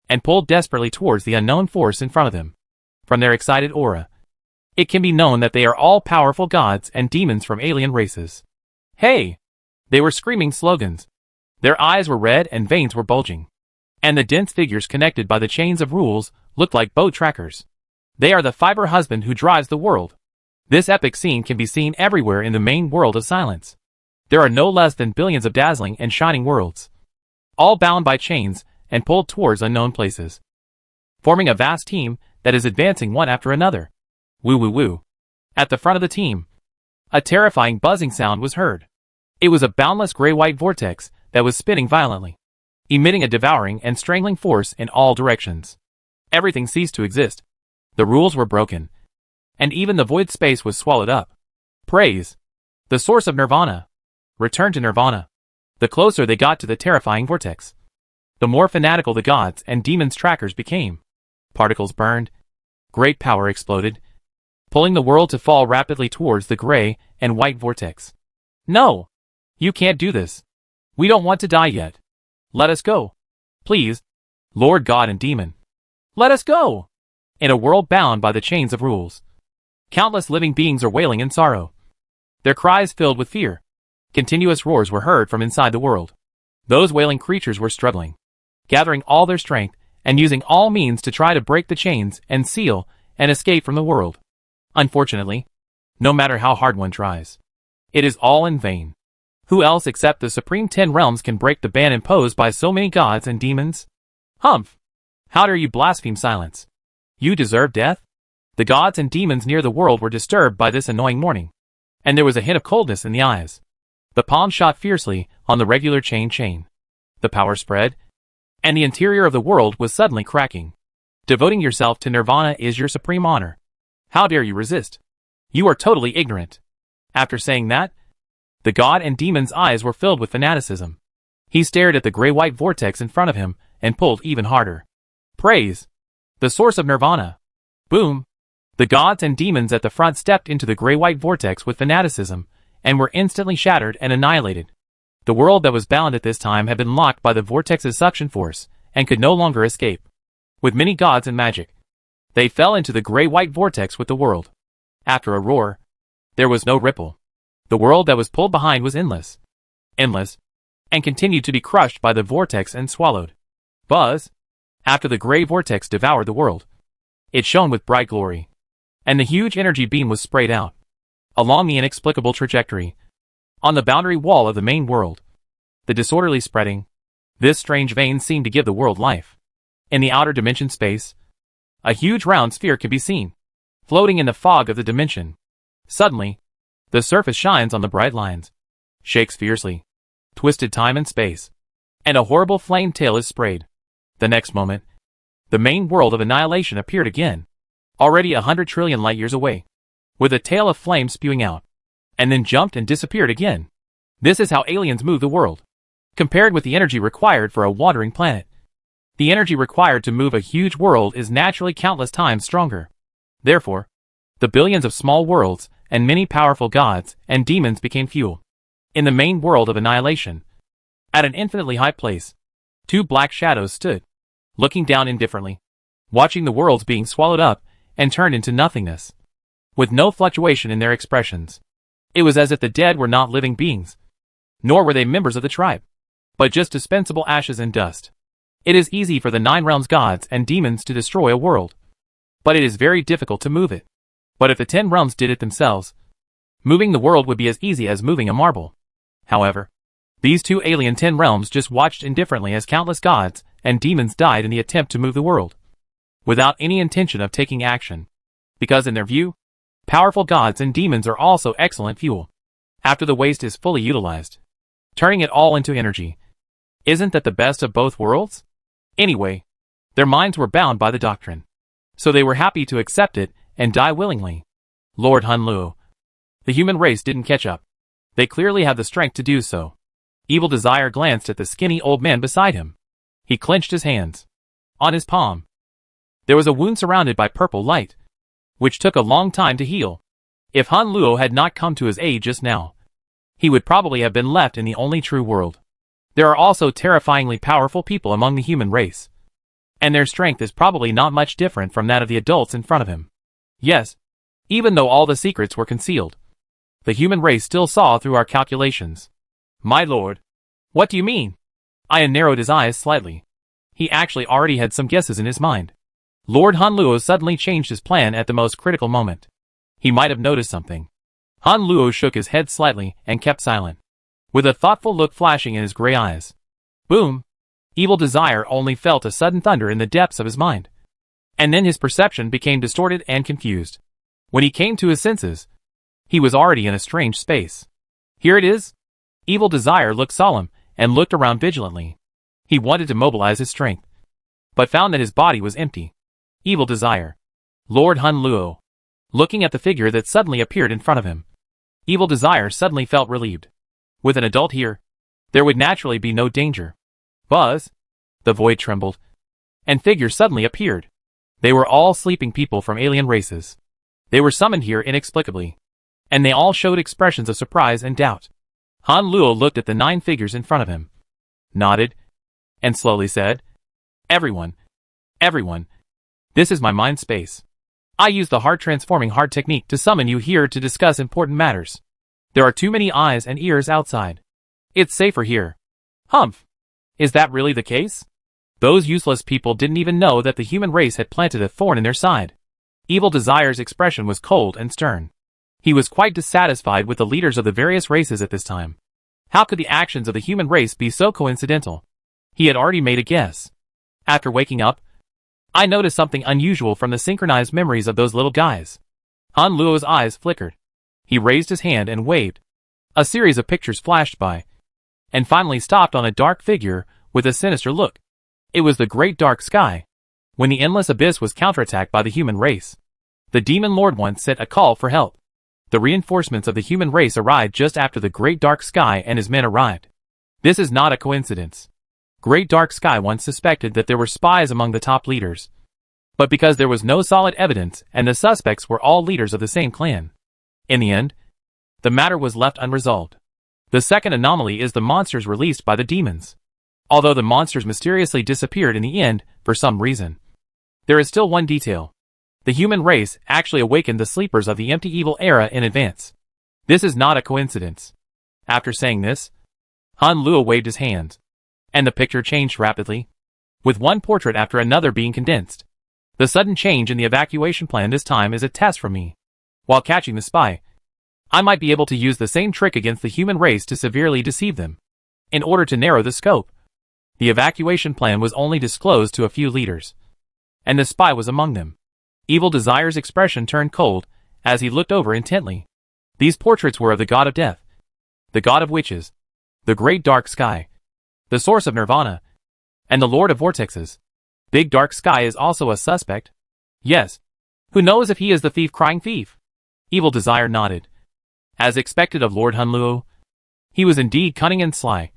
and pulled desperately towards the unknown force in front of them. From their excited aura, it can be known that they are all powerful gods and demons from alien races. Hey! They were screaming slogans. Their eyes were red and veins were bulging. And the dense figures connected by the chains of rules looked like bow trackers. They are the fiber husband who drives the world. This epic scene can be seen everywhere in the main world of silence. There are no less than billions of dazzling and shining worlds, all bound by chains and pulled towards unknown places, forming a vast team that is advancing one after another. Woo woo woo. At the front of the team, a terrifying buzzing sound was heard. It was a boundless gray-white vortex that was spinning violently, emitting a devouring and strangling force in all directions. Everything ceased to exist. The rules were broken, and even the void space was swallowed up. Praise. The source of nirvana. Return to nirvana. The closer they got to the terrifying vortex, the more fanatical the gods and demons trackers became. Particles burned. Great power exploded, pulling the world to fall rapidly towards the gray and white vortex. No! You can't do this. We don't want to die yet. Let us go. Please, Lord God and Demon. Let us go! In a world bound by the chains of rules, countless living beings are wailing in sorrow. Their cries filled with fear. Continuous roars were heard from inside the world. Those wailing creatures were struggling, gathering all their strength and using all means to try to break the chains and seal and escape from the world. Unfortunately, no matter how hard one tries, it is all in vain. Who else except the Supreme 10 Realms can break the ban imposed by so many gods and demons? Humph! How dare you blaspheme silence? You deserve death? The gods and demons near the world were disturbed by this annoying warning, and there was a hint of coldness in the eyes. The palm shot fiercely on the regular chain. The power spread, and the interior of the world was suddenly cracking. Devoting yourself to nirvana is your supreme honor. How dare you resist? You are totally ignorant. After saying that, the god and demon's eyes were filled with fanaticism. He stared at the gray-white vortex in front of him and pulled even harder. Praise! The source of nirvana! Boom! The gods and demons at the front stepped into the gray-white vortex with fanaticism and were instantly shattered and annihilated. The world that was bound at this time had been locked by the vortex's suction force and could no longer escape. With many gods and magic, they fell into the gray-white vortex with the world. After a roar, there was no ripple. The world that was pulled behind was endless, and continued to be crushed by the vortex and swallowed. Buzz! After the gray vortex devoured the world, it shone with bright glory, and the huge energy beam was sprayed out along the inexplicable trajectory on the boundary wall of the main world. The disorderly spreading, this strange vein seemed to give the world life. In the outer dimension space, a huge round sphere can be seen, floating in the fog of the dimension. Suddenly, the surface shines on the bright lines, shakes fiercely, twisted time and space, and a horrible flame tail is sprayed. The next moment, the main world of annihilation appeared again, already 100 trillion light years away, with a tail of flame spewing out, and then jumped and disappeared again. This is how aliens move the world. Compared with the energy required for a wandering planet, the energy required to move a huge world is naturally countless times stronger. Therefore, the billions of small worlds and many powerful gods and demons became fuel. In the main world of annihilation, at an infinitely high place, two black shadows stood, looking down indifferently, watching the worlds being swallowed up and turned into nothingness, with no fluctuation in their expressions. It was as if the dead were not living beings, nor were they members of the tribe, but just dispensable ashes and dust. It is easy for the 9 realms gods and demons to destroy a world, but it is very difficult to move it. But if the 10 realms did it themselves, moving the world would be as easy as moving a marble. However, these two alien 10 realms just watched indifferently as countless gods and demons died in the attempt to move the world, without any intention of taking action, because in their view, powerful gods and demons are also excellent fuel. After the waste is fully utilized, turning it all into energy. Isn't that the best of both worlds? Anyway, their minds were bound by the doctrine, so they were happy to accept it and die willingly. Lord Hunluo. The human race didn't catch up. They clearly have the strength to do so. Evil Desire glanced at the skinny old man beside him. He clenched his hands. On his palm, there was a wound surrounded by purple light, which took a long time to heal. If Hunluo had not come to his aid just now, he would probably have been left in the only true world. There are also terrifyingly powerful people among the human race, and their strength is probably not much different from that of the adults in front of him. Yes, even though all the secrets were concealed, the human race still saw through our calculations. My lord, what do you mean? Ian narrowed his eyes slightly. He actually already had some guesses in his mind. Lord Hunluo suddenly changed his plan at the most critical moment. He might have noticed something. Hunluo shook his head slightly and kept silent, with a thoughtful look flashing in his gray eyes. Boom! Evil Desire only felt a sudden thunder in the depths of his mind, and then his perception became distorted and confused. When he came to his senses, he was already in a strange space. Here it is? Evil Desire looked solemn and looked around vigilantly. He wanted to mobilize his strength, but found that his body was empty. Evil Desire. Lord Hunluo. Looking at the figure that suddenly appeared in front of him, Evil Desire suddenly felt relieved. With an adult here, there would naturally be no danger. Buzz! The void trembled, and figures suddenly appeared. They were all sleeping people from alien races. They were summoned here inexplicably, and they all showed expressions of surprise and doubt. Han Luo looked at the 9 figures in front of him, nodded, and slowly said, Everyone, this is my mind space. I use the heart transforming heart technique to summon you here to discuss important matters. There are too many eyes and ears outside. It's safer here. Humph. Is that really the case? Those useless people didn't even know that the human race had planted a thorn in their side. Evil Desire's expression was cold and stern. He was quite dissatisfied with the leaders of the various races at this time. How could the actions of the human race be so coincidental? He had already made a guess. After waking up, I noticed something unusual from the synchronized memories of those little guys. Han Luo's eyes flickered. He raised his hand and waved. A series of pictures flashed by, and finally stopped on a dark figure with a sinister look. It was the great dark sky. When the endless abyss was counterattacked by the human race, the demon lord once sent a call for help. The reinforcements of the human race arrived just after the great dark sky and his men arrived. This is not a coincidence. Great Dark Sky once suspected that there were spies among the top leaders. But because there was no solid evidence and the suspects were all leaders of the same clan, in the end, the matter was left unresolved. The second anomaly is the monsters released by the demons. Although the monsters mysteriously disappeared in the end for some reason, there is still one detail. The human race actually awakened the sleepers of the empty evil era in advance. This is not a coincidence. After saying this, Han Luo waved his hands, and the picture changed rapidly, with one portrait after another being condensed. The sudden change in the evacuation plan this time is a test for me. While catching the spy, I might be able to use the same trick against the human race to severely deceive them. In order to narrow the scope, the evacuation plan was only disclosed to a few leaders, and the spy was among them. Evil Desire's expression turned cold as he looked over intently. These portraits were of the god of death, the god of witches, the great dark sky, the source of nirvana, and the lord of vortexes. Big Dark Sky is also a suspect. Yes. Who knows if he is the thief crying thief? Evil Desire nodded. As expected of Lord Han Luo, he was indeed cunning and sly,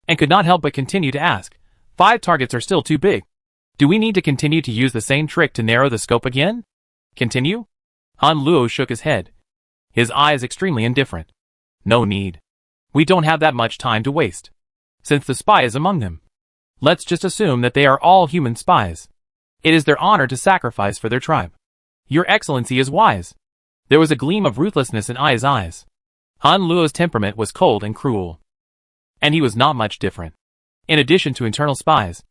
and could not help but continue to ask, 5 targets are still too big. Do we need to continue to use the same trick to narrow the scope again? Continue? Han Luo shook his head, his eyes extremely indifferent. No need. We don't have that much time to waste. Since the spy is among them, let's just assume that they are all human spies. It is their honor to sacrifice for their tribe. Your Excellency is wise. There was a gleam of ruthlessness in Ai's eyes. Han Luo's temperament was cold and cruel, and he was not much different. In addition to internal spies,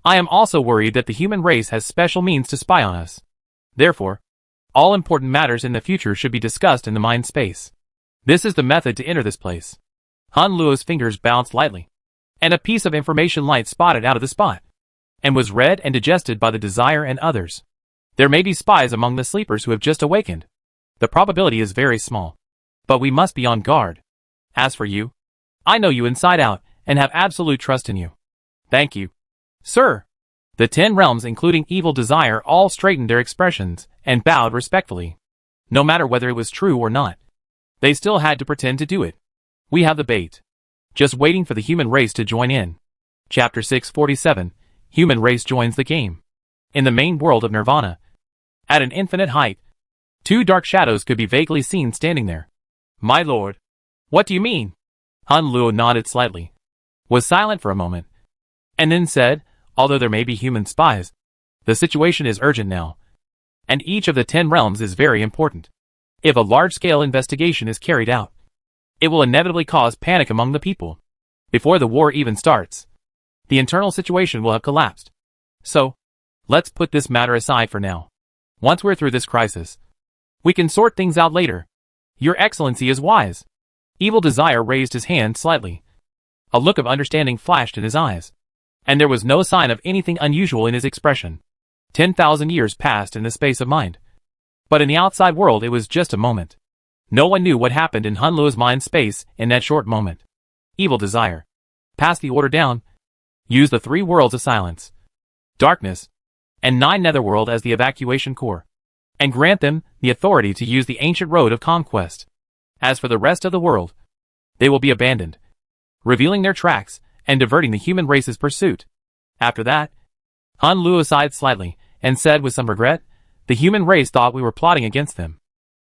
I am also worried that the human race has special means to spy on us. Therefore, all important matters in the future should be discussed in the mind space. This is the method to enter this place. Han Luo's fingers bounced lightly, and a piece of information light spotted out of the spot, and was read and digested by the Desire and others. There may be spies among the sleepers who have just awakened. The probability is very small, but we must be on guard. As for you, I know you inside out and have absolute trust in you. Thank you, sir. The 10 realms, including Evil Desire, all straightened their expressions and bowed respectfully. No matter whether it was true or not, they still had to pretend to do it. We have the bait. Just waiting for the human race to join in. Chapter 647, Human Race Joins the Game. In the main world of Nirvana, at an infinite height, 2 dark shadows could be vaguely seen standing there. My lord. What do you mean? Han Luo nodded slightly, was silent for a moment, and then said, although there may be human spies, the situation is urgent now, and each of the 10 realms is very important. If a large-scale investigation is carried out, it will inevitably cause panic among the people. Before the war even starts, the internal situation will have collapsed. So, let's put this matter aside for now. Once we're through this crisis, we can sort things out later. Your Excellency is wise. Evil Desire raised his hand slightly. A look of understanding flashed in his eyes, and there was no sign of anything unusual in his expression. 10,000 years passed in the space of mind, but in the outside world it was just a moment. No one knew what happened in Han Luo's mind space in that short moment. Evil Desire, pass the order down. Use the 3 worlds of silence, darkness, and 9 netherworld as the evacuation core, and grant them the authority to use the ancient road of conquest. As for the rest of the world, they will be abandoned, revealing their tracks and diverting the human race's pursuit. After that, Han Luo sighed slightly and said with some regret, the human race thought we were plotting against them.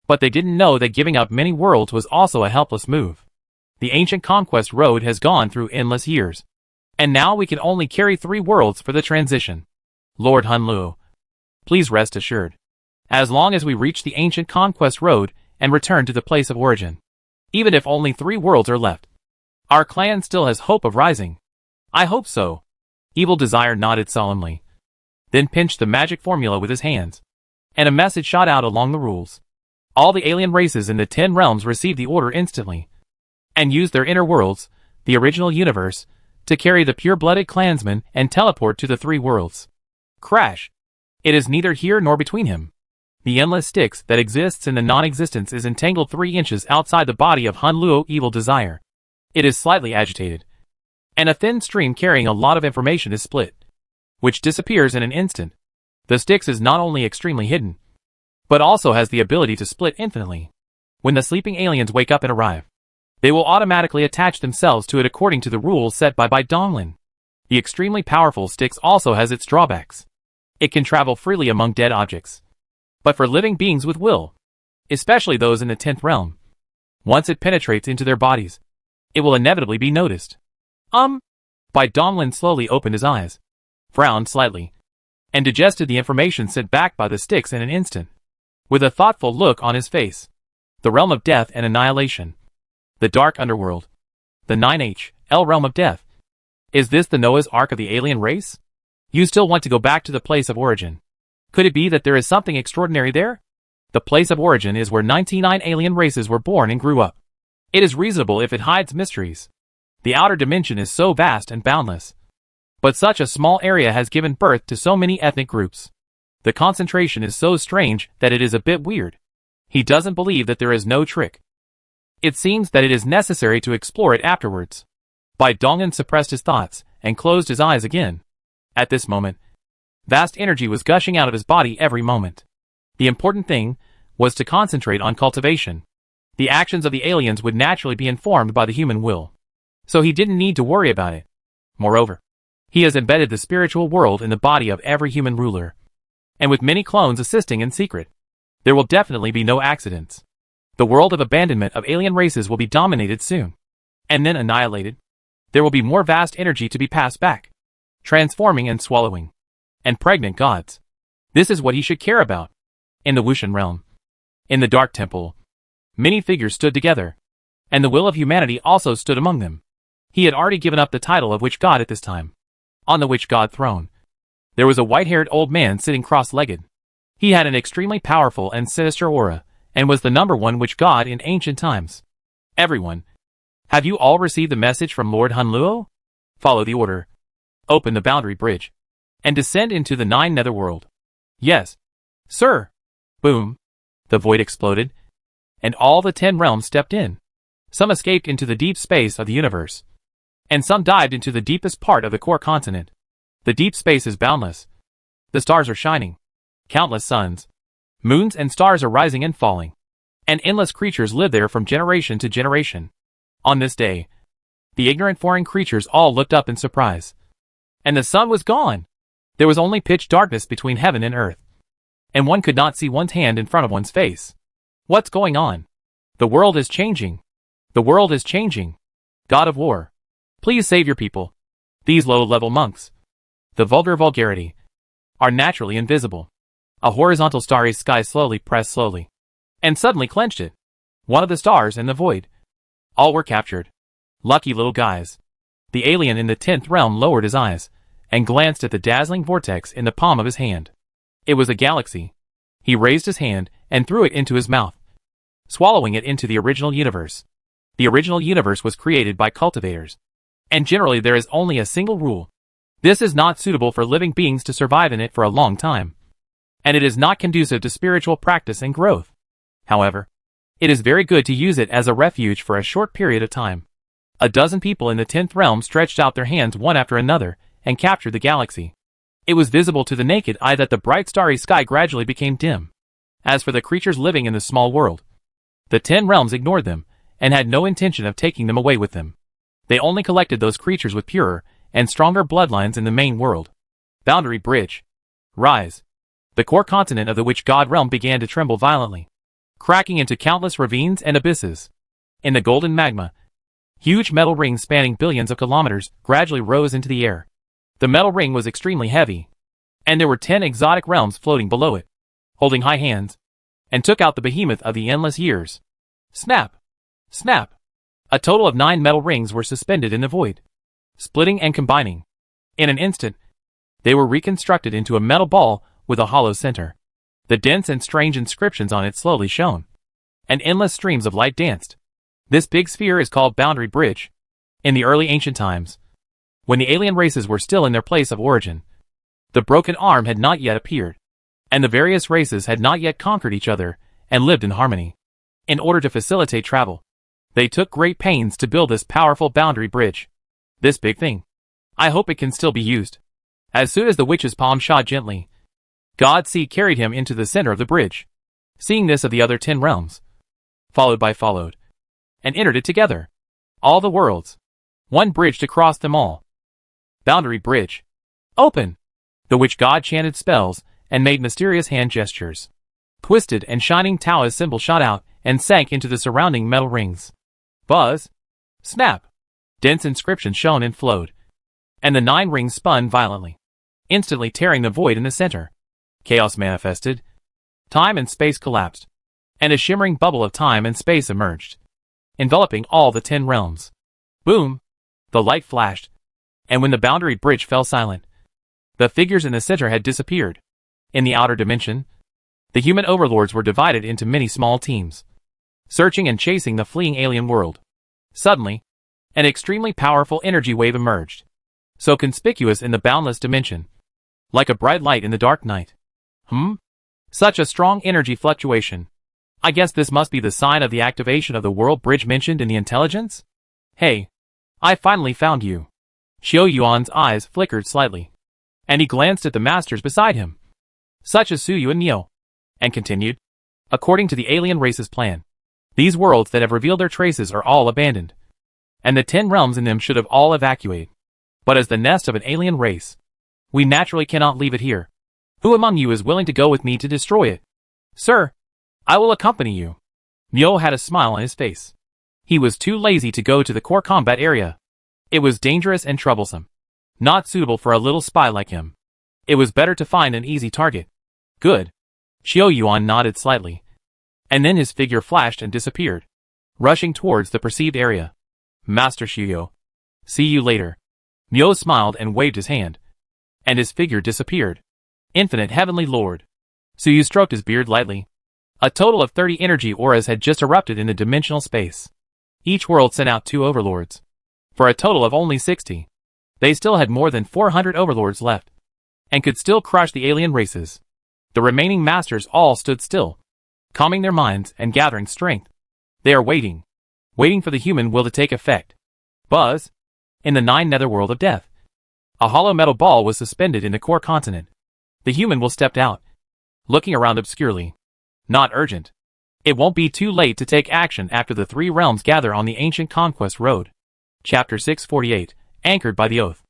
But they didn't know that giving up many worlds was also a helpless move. The ancient conquest road has gone through endless years. And now we can only carry 3 worlds for the transition. Lord Hunluo, please rest assured. As long as we reach the ancient conquest road and return to the place of origin, even if only 3 worlds are left, our clan still has hope of rising. I hope so. Evil Desire nodded solemnly, then pinched the magic formula with his hands, and a message shot out along the rules. All the alien races in the 10 realms received the order instantly, and used their inner worlds, the original universe, to carry the pure-blooded clansmen and teleport to the 3 worlds. Crash! It is neither here nor between him. The endless Styx that exists in the non-existence is entangled 3 inches outside the body of Hunluo Evil Desire. It is slightly agitated, and a thin stream carrying a lot of information is split, which disappears in an instant. The Styx is not only extremely hidden, but also has the ability to split infinitely. When the sleeping aliens wake up and arrive, they will automatically attach themselves to it according to the rules set by Donglin. The extremely powerful Styx also has its drawbacks. It can travel freely among dead objects, but for living beings with will, especially those in the 10th realm, once it penetrates into their bodies, it will inevitably be noticed. Donglin slowly opened his eyes, frowned slightly, and digested the information sent back by the Styx in an instant. With a thoughtful look on his face, the realm of death and annihilation, the dark underworld, the 9HL realm of death. Is this the Noah's Ark of the alien race? You still want to go back to the place of origin. Could it be that there is something extraordinary there? The place of origin is where 99 alien races were born and grew up. It is reasonable if it hides mysteries. The outer dimension is so vast and boundless, but such a small area has given birth to so many ethnic groups. The concentration is so strange that it is a bit weird. He doesn't believe that there is no trick. It seems that it is necessary to explore it afterwards. Donglin suppressed his thoughts and closed his eyes again. At this moment, vast energy was gushing out of his body every moment. The important thing was to concentrate on cultivation. The actions of the aliens would naturally be informed by the human will, so he didn't need to worry about it. Moreover, he has embedded the spiritual world in the body of every human ruler, and with many clones assisting in secret, there will definitely be no accidents. The world of abandonment of alien races will be dominated soon, and then annihilated. There will be more vast energy to be passed back, transforming and swallowing, and pregnant gods. This is what he should care about. In the Wushan realm, in the Dark Temple, many figures stood together, and the will of humanity also stood among them. He had already given up the title of Witch God at this time. On the Witch God throne, there was a white-haired old man sitting cross-legged. He had an extremely powerful and sinister aura, and was the #1 Witch God in ancient times. Everyone, have you all received the message from Lord Hunluo? Follow the order. Open the boundary bridge, and descend into the 9 netherworld. Yes, sir. Boom. The void exploded, and all the 10 realms stepped in. Some escaped into the deep space of the universe, and some dived into the deepest part of the core continent. The deep space is boundless. The stars are shining. Countless suns, moons and stars are rising and falling, and endless creatures live there from generation to generation. On this day, the ignorant foreign creatures all looked up in surprise. And the sun was gone. There was only pitch darkness between heaven and earth, and one could not see one's hand in front of one's face. What's going on? The world is changing. The world is changing. God of War, please save your people. These low-level monks, the vulgar vulgarity, are naturally invisible. A horizontal starry sky slowly pressed and suddenly clenched it. One of the stars in the void. All were captured. Lucky little guys. The alien in the 10th realm lowered his eyes, and glanced at the dazzling vortex in the palm of his hand. It was a galaxy. He raised his hand, and threw it into his mouth, swallowing it into the original universe. The original universe was created by cultivators, and generally there is only a single rule. This is not suitable for living beings to survive in it for a long time, and it is not conducive to spiritual practice and growth. However, it is very good to use it as a refuge for a short period of time. A dozen people in the 10th realm stretched out their hands one after another, and captured the galaxy. It was visible to the naked eye that the bright starry sky gradually became dim. As for the creatures living in the small world, the 10 realms ignored them, and had no intention of taking them away with them. They only collected those creatures with purer and stronger bloodlines in the main world. Boundary bridge. Rise. The core continent of the Witch God realm began to tremble violently. cracking into countless ravines and abysses. In the golden magma, huge metal rings spanning billions of kilometers gradually rose into the air. The metal ring was extremely heavy, and there were 10 exotic realms floating below it, holding high hands, and took out the behemoth of the endless years. Snap! Snap! A total of 9 metal rings were suspended in the void, splitting and combining. In an instant, they were reconstructed into a metal ball with a hollow center. The dense and strange inscriptions on it slowly shone, and endless streams of light danced. This big sphere is called Boundary Bridge. In the early ancient times, when the alien races were still in their place of origin, the broken arm had not yet appeared, and the various races had not yet conquered each other and lived in harmony. In order to facilitate travel, they took great pains to build this powerful boundary bridge. This big thing. I hope it can still be used. As soon as the witch's palm shot gently, God's seed carried him into the center of the bridge. Seeing this of the other 10 realms, followed, and entered it together. All the worlds. One bridge to cross them all. Boundary bridge. Open! The witch god chanted spells and made mysterious hand gestures. Twisted and shining Taoist symbol shot out and sank into the surrounding metal rings. Buzz! Snap! Dense inscriptions shone and flowed, and the 9 rings spun violently, instantly tearing the void in the center. Chaos manifested. Time and space collapsed, and a shimmering bubble of time and space emerged, enveloping all the 10 realms. Boom! The light flashed, and when the boundary bridge fell silent, the figures in the center had disappeared. In the outer dimension, the human overlords were divided into many small teams, searching and chasing the fleeing alien world. Suddenly, an extremely powerful energy wave emerged, so conspicuous in the boundless dimension, like a bright light in the dark night. Such a strong energy fluctuation. I guess this must be the sign of the activation of the world bridge mentioned in the intelligence? Hey, I finally found you. Xiao Yuan's eyes flickered slightly, and he glanced at the masters beside him, such as Suyu and Neo, and continued. According to the alien race's plan, these worlds that have revealed their traces are all abandoned, and the 10 realms in them should have all evacuated. But as the nest of an alien race, we naturally cannot leave it here. Who among you is willing to go with me to destroy it? Sir, I will accompany you. Neo had a smile on his face. He was too lazy to go to the core combat area. It was dangerous and troublesome, not suitable for a little spy like him. It was better to find an easy target. Good. Xiao Yuan nodded slightly, and then his figure flashed and disappeared, rushing towards the perceived area. Master Xiao, see you later. Neo smiled and waved his hand, and his figure disappeared. Infinite Heavenly Lord. Suyu stroked his beard lightly. A total of 30 energy auras had just erupted in the dimensional space. Each world sent out 2 overlords, for a total of only 60. They still had more than 400 overlords left, and could still crush the alien races. The remaining masters all stood still, calming their minds and gathering strength. They are waiting for the human will to take effect. Buzz! In the 9 netherworld of death, a hollow metal ball was suspended in the core continent. The human will stepped out, looking around obscurely. Not urgent. It won't be too late to take action after the 3 realms gather on the ancient conquest road. Chapter 648, Anchored by the Oath.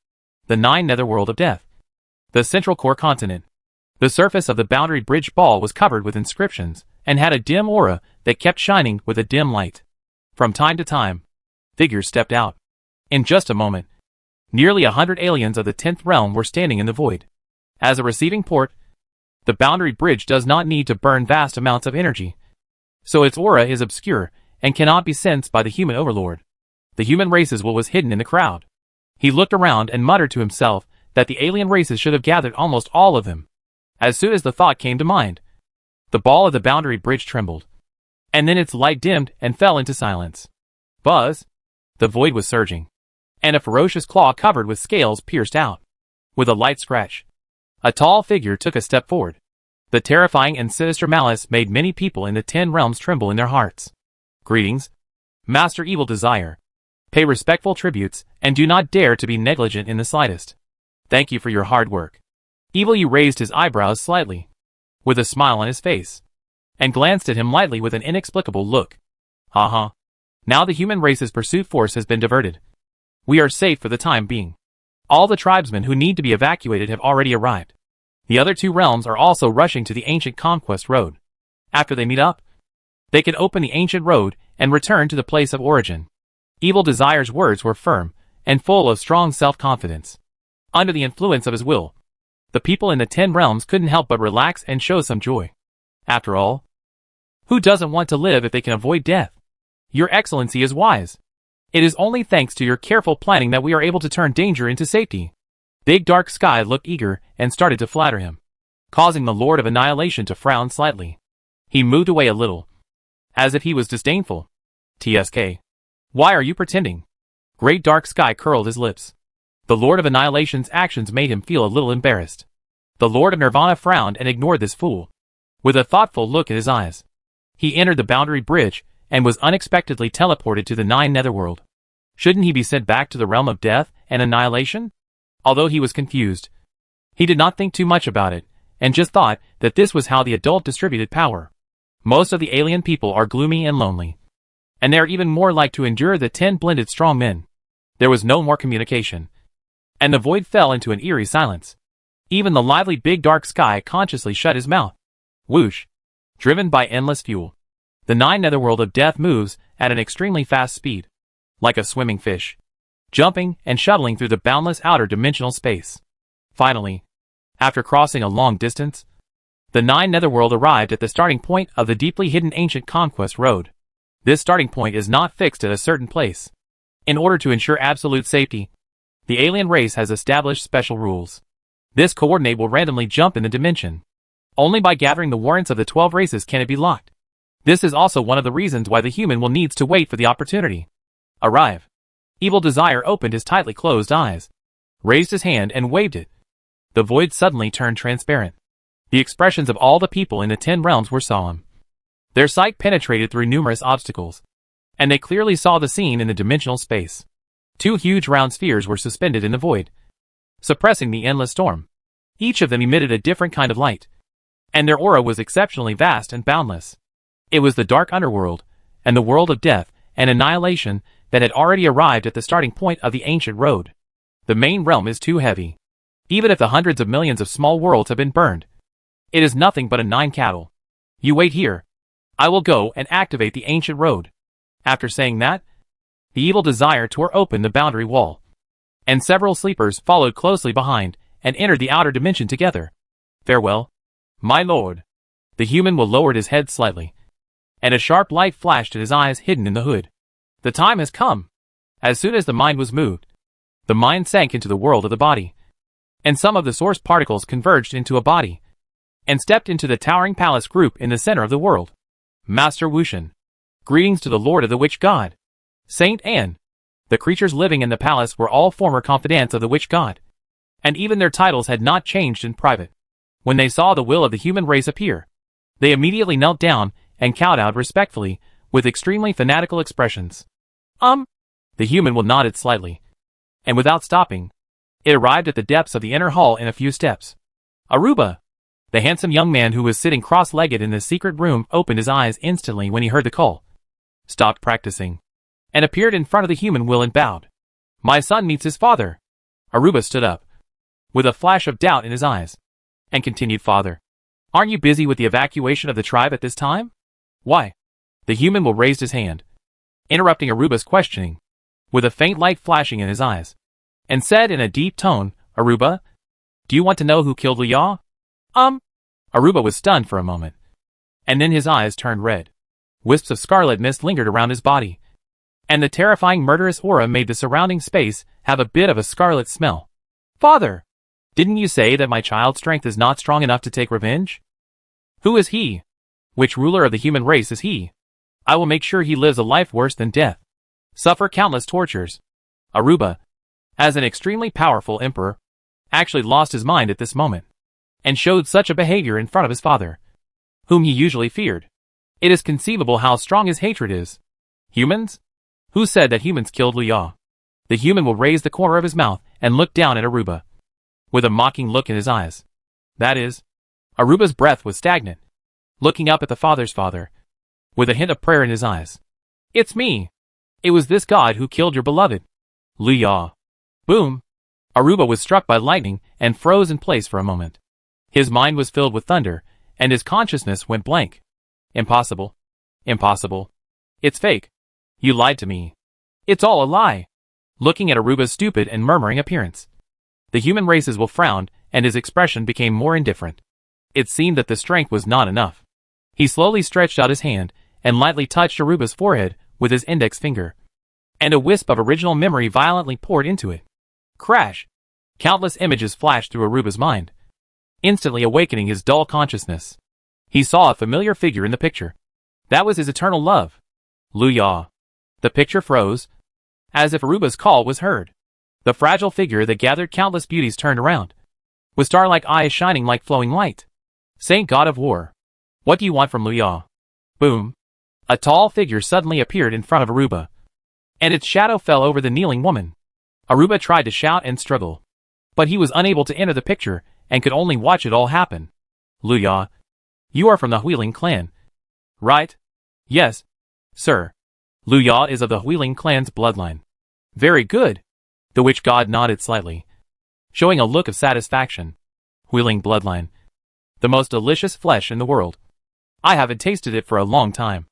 The 9 netherworld of death. The central core continent. The surface of the boundary bridge ball was covered with inscriptions, and had a dim aura that kept shining with a dim light. From time to time, figures stepped out. In just a moment, nearly 100 aliens of the 10th realm were standing in the void. As a receiving port, the boundary bridge does not need to burn vast amounts of energy, so its aura is obscure and cannot be sensed by the human overlord. The human race's will was hidden in the crowd. He looked around and muttered to himself that the alien races should have gathered almost all of them. As soon as the thought came to mind, the ball of the boundary bridge trembled, and then its light dimmed and fell into silence. Buzz! The void was surging, and a ferocious claw covered with scales pierced out. With a light scratch, a tall figure took a step forward. The terrifying and sinister malice made many people in the 10 realms tremble in their hearts. Greetings, Master Evil Desire. Pay respectful tributes, and do not dare to be negligent in the slightest. Thank you for your hard work. Evil Yu raised his eyebrows slightly, with a smile on his face, and glanced at him lightly with an inexplicable look. Now the human race's pursuit force has been diverted. We are safe for the time being. All the tribesmen who need to be evacuated have already arrived. The other 2 realms are also rushing to the ancient conquest road. After they meet up, They can open the ancient road and return to the place of origin. Evil Desire's words were firm and full of strong self-confidence. Under the influence of his will, the people in the 10 realms couldn't help but relax and show some joy. After all, who doesn't want to live if they can avoid death? Your Excellency is wise. It is only thanks to your careful planning that we are able to turn danger into safety. Big Dark Sky looked eager and started to flatter him, causing the Lord of Annihilation to frown slightly. He moved away a little, as if he was disdainful. TSK. Why are you pretending? Great Dark Sky curled his lips. The Lord of Annihilation's actions made him feel a little embarrassed. The Lord of Nirvana frowned and ignored this fool. With a thoughtful look in his eyes, he entered the boundary bridge and was unexpectedly teleported to the 9 Netherworld. Shouldn't he be sent back to the realm of death and annihilation? Although he was confused, he did not think too much about it, and just thought that this was how the adult distributed power. Most of the alien people are gloomy and lonely, and they are even more like to endure the 10 blended strong men. There was no more communication, and the void fell into an eerie silence. Even the lively Big Dark Sky consciously shut his mouth. Whoosh! Driven by endless fuel, the 9 Netherworld of death moves at an extremely fast speed, like a swimming fish, jumping and shuttling through the boundless outer dimensional space. Finally, after crossing a long distance, the 9 Netherworld arrived at the starting point of the deeply hidden ancient conquest road. This starting point is not fixed at a certain place. In order to ensure absolute safety, the alien race has established special rules. This coordinate will randomly jump in the dimension. Only by gathering the warrants of the 12 races can it be locked. This is also one of the reasons why the human will needs to wait for the opportunity. Arrive. Evil Desire opened his tightly closed eyes, raised his hand and waved it. The void suddenly turned transparent. The expressions of all the people in the 10 realms were solemn. Their sight penetrated through numerous obstacles, and they clearly saw the scene in the dimensional space. 2 huge round spheres were suspended in the void, suppressing the endless storm. Each of them emitted a different kind of light, and their aura was exceptionally vast and boundless. It was the dark underworld, and the world of death and annihilation that had already arrived at the starting point of the ancient road. The main realm is too heavy. Even if the hundreds of millions of small worlds have been burned, it is nothing but a 9 cattle. You wait here. I will go and activate the ancient road. After saying that, the Evil Desire tore open the boundary wall, and several sleepers followed closely behind and entered the outer dimension together. Farewell, my lord. The human will lowered his head slightly, and a sharp light flashed at his eyes hidden in the hood. The time has come. As soon as the mind was moved, the mind sank into the world of the body, and some of the source particles converged into a body, and stepped into the towering palace group in the center of the world. Master Wushan. Greetings to the Lord of the Witch God. Saint Anne. The creatures living in the palace were all former confidants of the Witch God, and even their titles had not changed in private. When they saw the will of the human race appear, they immediately knelt down and kowtowed respectfully, with extremely fanatical expressions. The human will nodded slightly, and without stopping, it arrived at the depths of the inner hall in a few steps. Aruba! The handsome young man who was sitting cross-legged in the secret room opened his eyes instantly when he heard the call, stopped practicing, and appeared in front of the human will and bowed. My son meets his father. Aruba stood up, with a flash of doubt in his eyes, and continued, Father, aren't you busy with the evacuation of the tribe at this time? Why? The human will raised his hand, interrupting Aruba's questioning, with a faint light flashing in his eyes, and said in a deep tone, Aruba, do you want to know who killed Liao? Aruba was stunned for a moment, and then his eyes turned red. Wisps of scarlet mist lingered around his body, and the terrifying murderous aura made the surrounding space have a bit of a scarlet smell. Father, didn't you say that my child's strength is not strong enough to take revenge? Who is he? Which ruler of the human race is he? I will make sure he lives a life worse than death, suffer countless tortures. Aruba, as an extremely powerful emperor, actually lost his mind at this moment, and showed such a behavior in front of his father, whom he usually feared. It is conceivable how strong his hatred is. Humans? Who said that humans killed Liao? The human will raise the corner of his mouth and look down at Aruba, with a mocking look in his eyes. That is, Aruba's breath was stagnant, looking up at the father's father, with a hint of prayer in his eyes. It's me. It was this god who killed your beloved. Liao. Boom. Aruba was struck by lightning and froze in place for a moment. His mind was filled with thunder, and his consciousness went blank. Impossible. Impossible. It's fake. You lied to me. It's all a lie. Looking at Aruba's stupid and murmuring appearance, the human races will frowned, and his expression became more indifferent. It seemed that the strength was not enough. He slowly stretched out his hand, and lightly touched Aruba's forehead with his index finger. And a wisp of original memory violently poured into it. Crash! Countless images flashed through Aruba's mind, instantly awakening his dull consciousness. He saw a familiar figure in the picture. That was his eternal love, Lu Ya. The picture froze, as if Aruba's call was heard. The fragile figure that gathered countless beauties turned around, with star-like eyes shining like flowing light. Saint God of War, what do you want from Lu Ya? Boom! A tall figure suddenly appeared in front of Aruba, and its shadow fell over the kneeling woman. Aruba tried to shout and struggle, but he was unable to enter the picture and could only watch it all happen. Lu Ya, you are from the Huiling clan, right? Yes, sir. Lu Ya is of the Huiling clan's bloodline. Very good. The witch god nodded slightly, showing a look of satisfaction. Huiling bloodline. The most delicious flesh in the world. I haven't tasted it for a long time,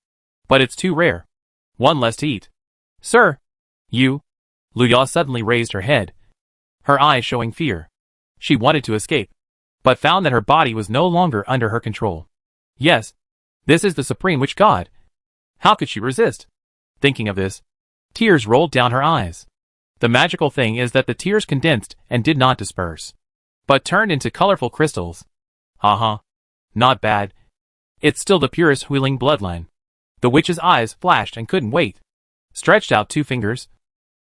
but it's too rare. One less to eat. Sir, you. Lu Ya suddenly raised her head, her eyes showing fear. She wanted to escape, but found that her body was no longer under her control. Yes, this is the supreme witch god. How could she resist? Thinking of this, tears rolled down her eyes. The magical thing is that the tears condensed and did not disperse, but turned into colorful crystals. Haha. Not bad. It's still the purest Huiling bloodline. The witch's eyes flashed and couldn't wait. Stretched out 2 fingers,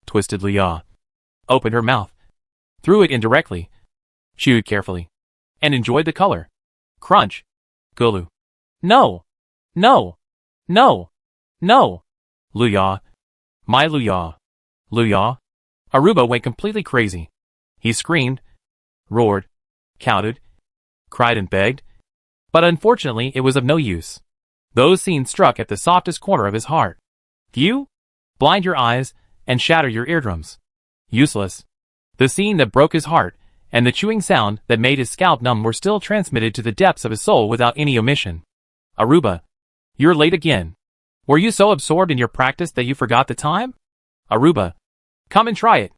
twisted Lu Ya, opened her mouth, threw it in directly, chewed carefully, and enjoyed the color. Crunch. Gulu. No! No! No! No! Lu Ya. My Lu Ya. Lu Ya. Aruba went completely crazy. He screamed, roared, counted, cried and begged, but unfortunately it was of no use. Those scenes struck at the softest corner of his heart. You? Blind your eyes and shatter your eardrums. Useless. The scene that broke his heart and the chewing sound that made his scalp numb were still transmitted to the depths of his soul without any omission. Aruba, you're late again. Were you so absorbed in your practice that you forgot the time? Aruba, come and try it.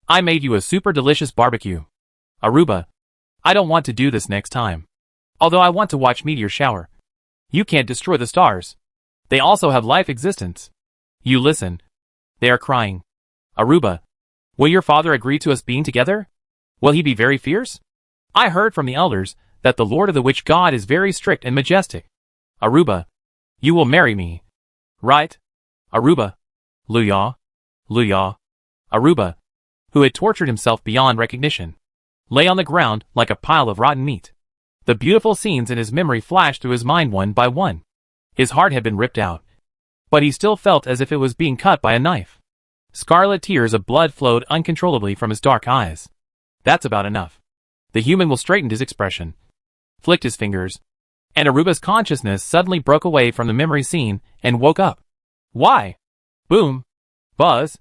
I made you a super delicious barbecue. Aruba, I don't want to do this next time. Although I want to watch meteor shower. You can't destroy the stars. They also have life existence. You listen. They are crying. Aruba, will your father agree to us being together? Will he be very fierce? I heard from the elders that the Lord of the Witch God is very strict and majestic. Aruba, you will marry me. Right? Aruba. Lu Ya. Lu Ya. Aruba, who had tortured himself beyond recognition, lay on the ground like a pile of rotten meat. The beautiful scenes in his memory flashed through his mind one by one. His heart had been ripped out, but he still felt as if it was being cut by a knife. Scarlet tears of blood flowed uncontrollably from his dark eyes. That's about enough. The human will straighten his expression, flicked his fingers, and Aruba's consciousness suddenly broke away from the memory scene and woke up. Why? Boom. Buzz.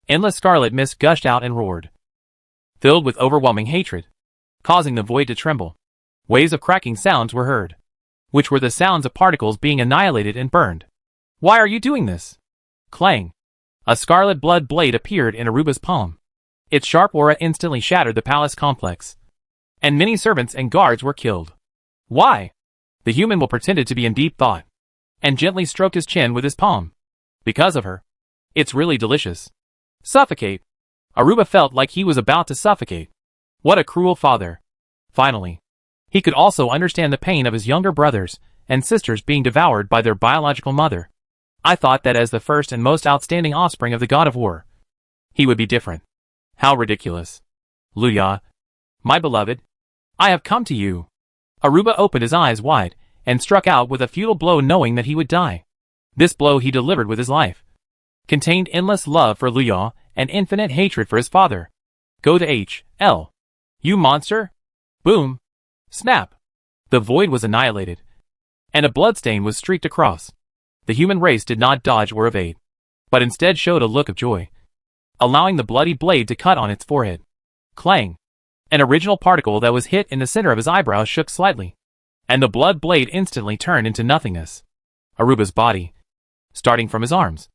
Endless scarlet mist gushed out and roared, filled with overwhelming hatred, causing the void to tremble. Waves of cracking sounds were heard, which were the sounds of particles being annihilated and burned. Why are you doing this? Clang. A scarlet blood blade appeared in Aruba's palm. Its sharp aura instantly shattered the palace complex, and many servants and guards were killed. Why? The human will pretended to be in deep thought, and gently stroked his chin with his palm. Because of her. It's really delicious. Suffocate. Aruba felt like he was about to suffocate. What a cruel father. Finally, he could also understand the pain of his younger brothers and sisters being devoured by their biological mother. I thought that as the first and most outstanding offspring of the god of war, he would be different. How ridiculous. Lu Ya, my beloved, I have come to you. Aruba opened his eyes wide and struck out with a futile blow, knowing that he would die. This blow he delivered with his life contained endless love for Lu Ya and infinite hatred for his father. Go to H.L. You monster! Boom! Snap! The void was annihilated, and a bloodstain was streaked across. The human race did not dodge or evade, but instead showed a look of joy, allowing the bloody blade to cut on its forehead. Clang! An original particle that was hit in the center of his eyebrow shook slightly, and the blood blade instantly turned into nothingness. Aruba's body, starting from his arms,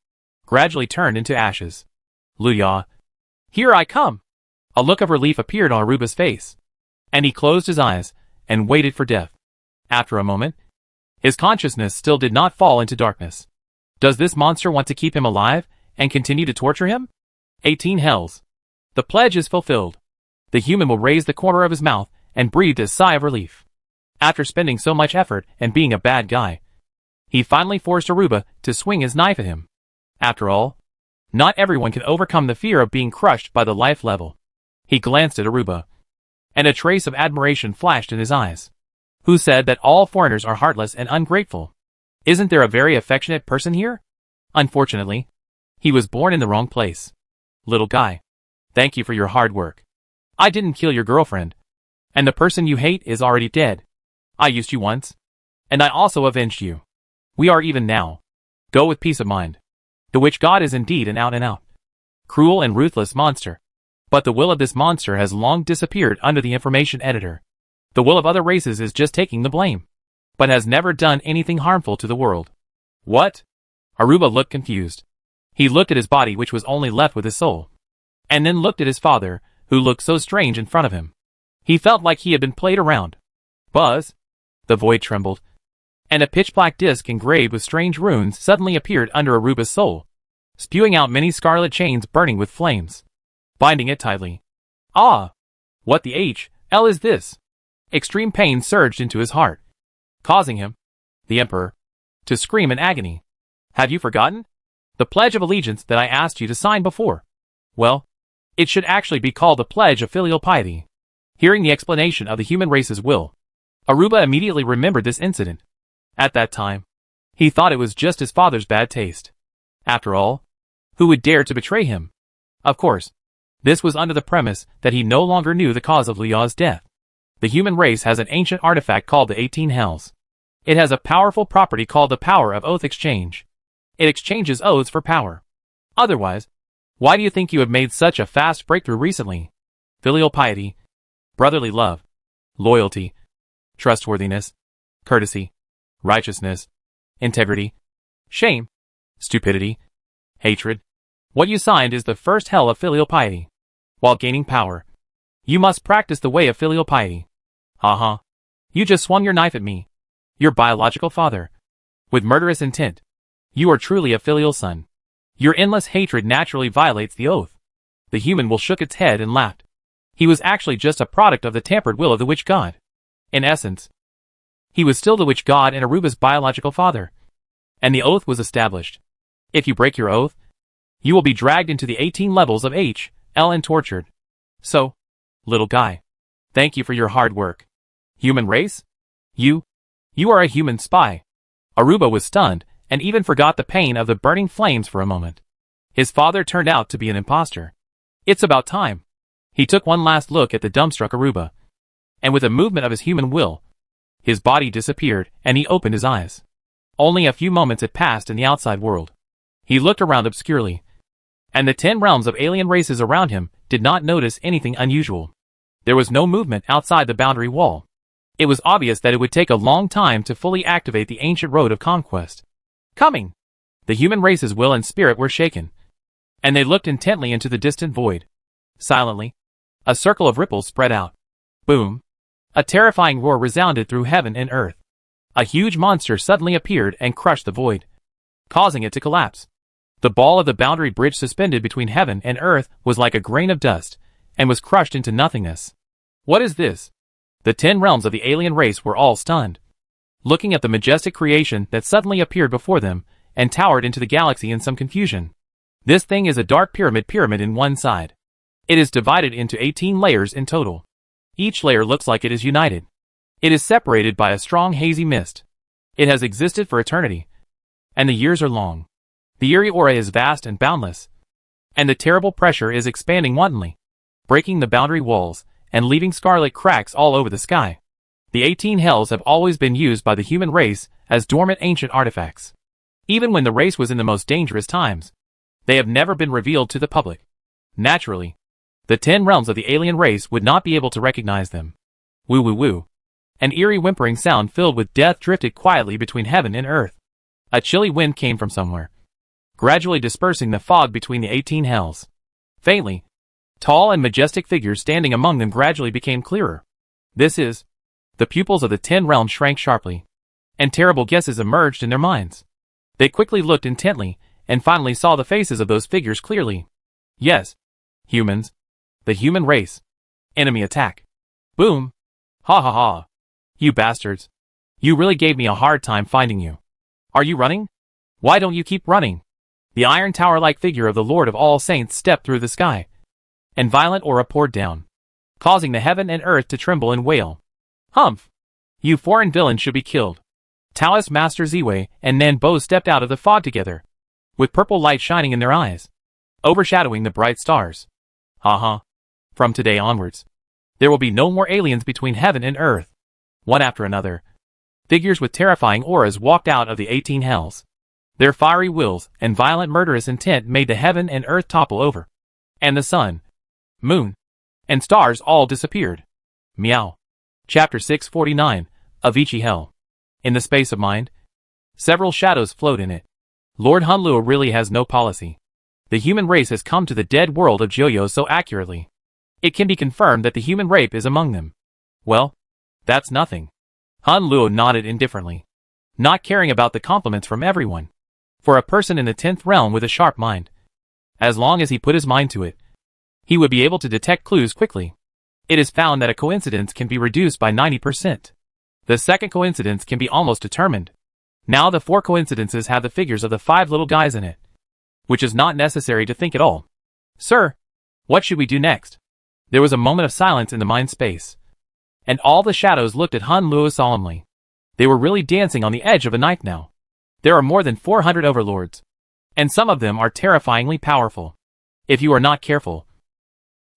gradually turned into ashes. Luya. Here I come. A look of relief appeared on Aruba's face, and he closed his eyes and waited for death. After a moment, his consciousness still did not fall into darkness. Does this monster want to keep him alive and continue to torture him? 18 hells. The pledge is fulfilled. The human will raise the corner of his mouth and breathe a sigh of relief. After spending so much effort and being a bad guy, he finally forced Aruba to swing his knife at him. After all, not everyone can overcome the fear of being crushed by the life level. He glanced at Aruba, and a trace of admiration flashed in his eyes. Who said that all foreigners are heartless and ungrateful? Isn't there a very affectionate person here? Unfortunately, he was born in the wrong place. Little guy, thank you for your hard work. I didn't kill your girlfriend, and the person you hate is already dead. I used you once, and I also avenged you. We are even now. Go with peace of mind. The witch god is indeed an out-and-out, cruel and ruthless monster. But the will of this monster has long disappeared under the information editor. The will of other races is just taking the blame, but has never done anything harmful to the world. What? Aruba looked confused. He looked at his body, which was only left with his soul, and then looked at his father, who looked so strange in front of him. He felt like he had been played around. Buzz! The void trembled, and a pitch-black disc engraved with strange runes suddenly appeared under Aruba's soul, spewing out many scarlet chains burning with flames, binding it tightly. Ah! What the H.L. is this? Extreme pain surged into his heart, causing him, the Emperor, to scream in agony. Have you forgotten? The Pledge of Allegiance that I asked you to sign before. Well, it should actually be called the Pledge of Filial Piety. Hearing the explanation of the human race's will, Aruba immediately remembered this incident. At that time, he thought it was just his father's bad taste. After all, who would dare to betray him? Of course, this was under the premise that he no longer knew the cause of Luya's death. The human race has an ancient artifact called the 18 Hells. It has a powerful property called the power of oath exchange. It exchanges oaths for power. Otherwise, why do you think you have made such a fast breakthrough recently? Filial piety, brotherly love, loyalty, trustworthiness, courtesy, righteousness, integrity, shame, stupidity, hatred. What you signed is the first hell of filial piety. While gaining power, you must practice the way of filial piety. Uh-huh. You just swung your knife at me, your biological father, with murderous intent. You are truly a filial son. Your endless hatred naturally violates the oath. The human will shook its head and laughed. He was actually just a product of the tampered will of the witch god. In essence, he was still the witch god and Aruba's biological father. And the oath was established. If you break your oath, you will be dragged into the 18 levels of H.L. and tortured. So, little guy, thank you for your hard work. Human race? You are a human spy. Aruba was stunned and even forgot the pain of the burning flames for a moment. His father turned out to be an imposter. It's about time. He took one last look at the dumbstruck Aruba, and with a movement of his human will, his body disappeared and he opened his eyes. Only a few moments had passed in the outside world. He looked around obscurely, and the 10 realms of alien races around him did not notice anything unusual. There was no movement outside the boundary wall. It was obvious that it would take a long time to fully activate the ancient road of conquest. Coming! The human race's will and spirit were shaken, and they looked intently into the distant void. Silently, a circle of ripples spread out. Boom! A terrifying roar resounded through heaven and earth. A huge monster suddenly appeared and crushed the void, causing it to collapse. The ball of the boundary bridge suspended between heaven and earth was like a grain of dust, and was crushed into nothingness. What is this? The 10 realms of the alien race were all stunned, looking at the majestic creation that suddenly appeared before them and towered into the galaxy in some confusion. This thing is a dark pyramid in one side. It is divided into 18 layers in total. Each layer looks like it is united. It is separated by a strong hazy mist. It has existed for eternity, and the years are long. The eerie aura is vast and boundless, and the terrible pressure is expanding wantonly, breaking the boundary walls and leaving scarlet cracks all over the sky. The 18 hells have always been used by the human race as dormant ancient artifacts. Even when the race was in the most dangerous times, they have never been revealed to the public. Naturally, the 10 realms of the alien race would not be able to recognize them. Woo woo woo. An eerie whimpering sound filled with death drifted quietly between heaven and earth. A chilly wind came from somewhere, gradually dispersing the fog between the 18 hells. Faintly, tall and majestic figures standing among them gradually became clearer. The pupils of the 10 realms shrank sharply, and terrible guesses emerged in their minds. They quickly looked intently, and finally saw the faces of those figures clearly. Yes. Humans. The human race. Enemy attack. Boom. Ha ha ha. You bastards. You really gave me a hard time finding you. Are you running? Why don't you keep running? The iron tower-like figure of the Lord of all Saints stepped through the sky, and violent aura poured down, causing the heaven and earth to tremble and wail. Humph! You foreign villains should be killed. Taoist Master Ziwei and Nan Bo stepped out of the fog together, with purple light shining in their eyes, overshadowing the bright stars. Ha. From today onwards, there will be no more aliens between heaven and earth. One after another, figures with terrifying auras walked out of the 18 hells. Their fiery wills and violent murderous intent made the heaven and earth topple over, and the sun, moon, and stars all disappeared. Meow. Chapter 649, Avicii Hell. In the space of mind, several shadows float in it. Lord Hunluo really has no policy. The human race has come to the dead world of Joyo so accurately. It can be confirmed that the human rape is among them. Well, that's nothing. Hunluo nodded indifferently, not caring about the compliments from everyone. For a person in the 10th realm with a sharp mind, as long as he put his mind to it, he would be able to detect clues quickly. It is found that a coincidence can be reduced by 90%. The second coincidence can be almost determined. Now the 4 coincidences have the figures of the 5 little guys in it, which is not necessary to think at all. Sir, what should we do next? There was a moment of silence in the mind space, and all the shadows looked at Hunluo solemnly. They were really dancing on the edge of a knife now. There are more than 400 overlords, and some of them are terrifyingly powerful. If you are not careful,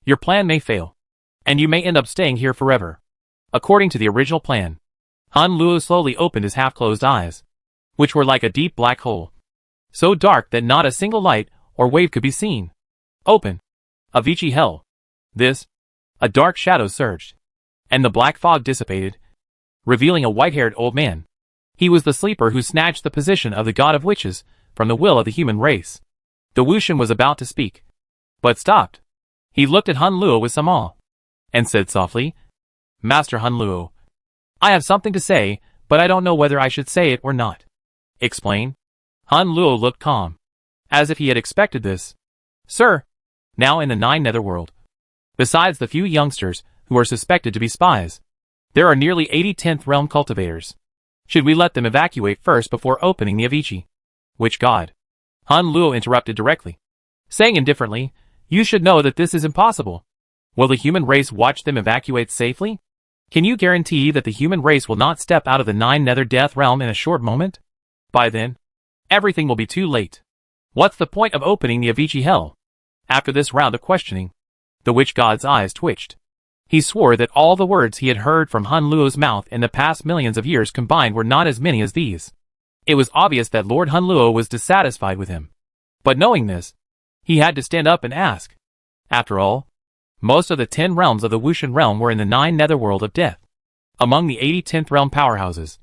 your plan may fail, and you may end up staying here forever. According to the original plan, Hunluo slowly opened his half-closed eyes, which were like a deep black hole, so dark that not a single light or wave could be seen. Open. Avicii Hell. A dark shadow surged, and the black fog dissipated, revealing a white-haired old man. He was the sleeper who snatched the position of the god of witches from the will of the human race. The Wuxian was about to speak, but stopped. He looked at Hunluo with some awe, and said softly, Master Hunluo, I have something to say, but I don't know whether I should say it or not. Explain. Hunluo looked calm, as if he had expected this. Sir, now in the 9 netherworld, besides the few youngsters who are suspected to be spies, there are nearly 80 10th realm cultivators. Should we let them evacuate first before opening the Avicii? Which god? Hunluo interrupted directly, saying indifferently, You should know that this is impossible. Will the human race watch them evacuate safely? Can you guarantee that the human race will not step out of the 9 nether death realm in a short moment? By then, everything will be too late. What's the point of opening the Avicii Hell? After this round of questioning, the witch god's eyes twitched. He swore that all the words he had heard from Hunluo's mouth in the past millions of years combined were not as many as these. It was obvious that Lord Hunluo was dissatisfied with him. But knowing this, he had to stand up and ask. After all, most of the 10 realms of the Wuxian realm were in the 9 netherworld of death. Among the 80 10th realm powerhouses,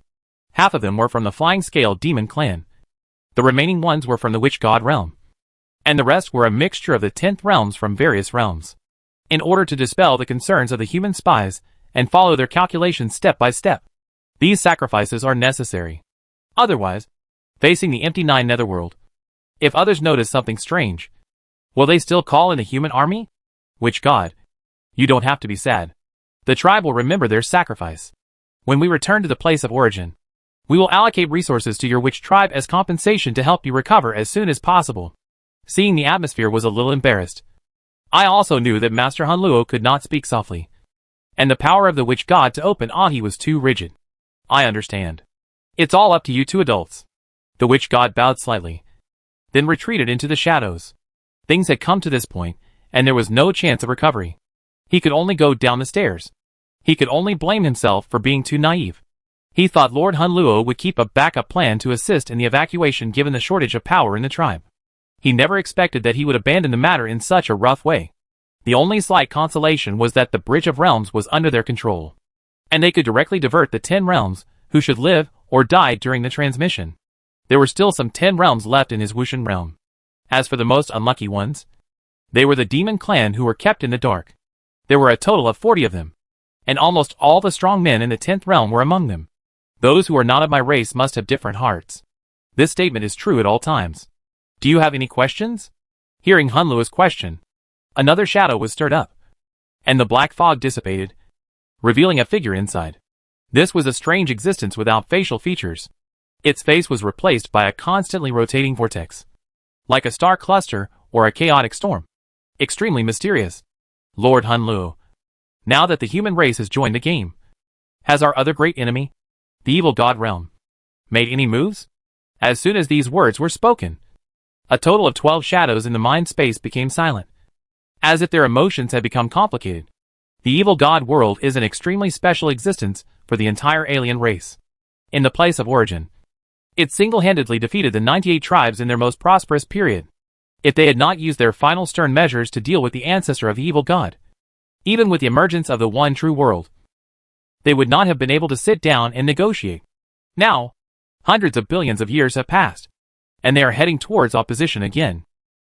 half of them were from the Flying Scale Demon clan. The remaining ones were from the Witch God realm, and the rest were a mixture of the 10th realms from various realms. In order to dispel the concerns of the human spies and follow their calculations step by step, these sacrifices are necessary. Otherwise, facing the empty 9 netherworld, if others notice something strange, will they still call in a human army? Witch God, you don't have to be sad. The tribe will remember their sacrifice. When we return to the place of origin, we will allocate resources to your witch tribe as compensation to help you recover as soon as possible. Seeing the atmosphere was a little embarrassed, I also knew that Master Hunluo could not speak softly, and the power of the witch god to open Ahi was too rigid. I understand. It's all up to you 2 adults. The witch god bowed slightly, then retreated into the shadows. Things had come to this point, and there was no chance of recovery. He could only go down the stairs. He could only blame himself for being too naive. He thought Lord Hunluo would keep a backup plan to assist in the evacuation given the shortage of power in the tribe. He never expected that he would abandon the matter in such a rough way. The only slight consolation was that the Bridge of Realms was under their control, and they could directly divert the 10 realms who should live or die during the transmission. There were still some 10 realms left in his Wushan realm. As for the most unlucky ones, they were the demon clan who were kept in the dark. There were a total of 40 of them, and almost all the strong men in the 10th realm were among them. Those who are not of my race must have different hearts. This statement is true at all times. Do you have any questions? Hearing Hunluo's question, another shadow was stirred up, and the black fog dissipated, revealing a figure inside. This was a strange existence without facial features. Its face was replaced by a constantly rotating vortex, like a star cluster or a chaotic storm. Extremely mysterious. Lord Hunluo, now that the human race has joined the game, has our other great enemy, the evil god realm, made any moves? As soon as these words were spoken, a total of 12 shadows in the mind space became silent, as if their emotions had become complicated. The evil god world is an extremely special existence for the entire alien race. In the place of origin, it single-handedly defeated the 98 tribes in their most prosperous period. If they had not used their final stern measures to deal with the ancestor of the evil god, even with the emergence of the one true world, they would not have been able to sit down and negotiate. Now, hundreds of billions of years have passed, and they are heading towards opposition again.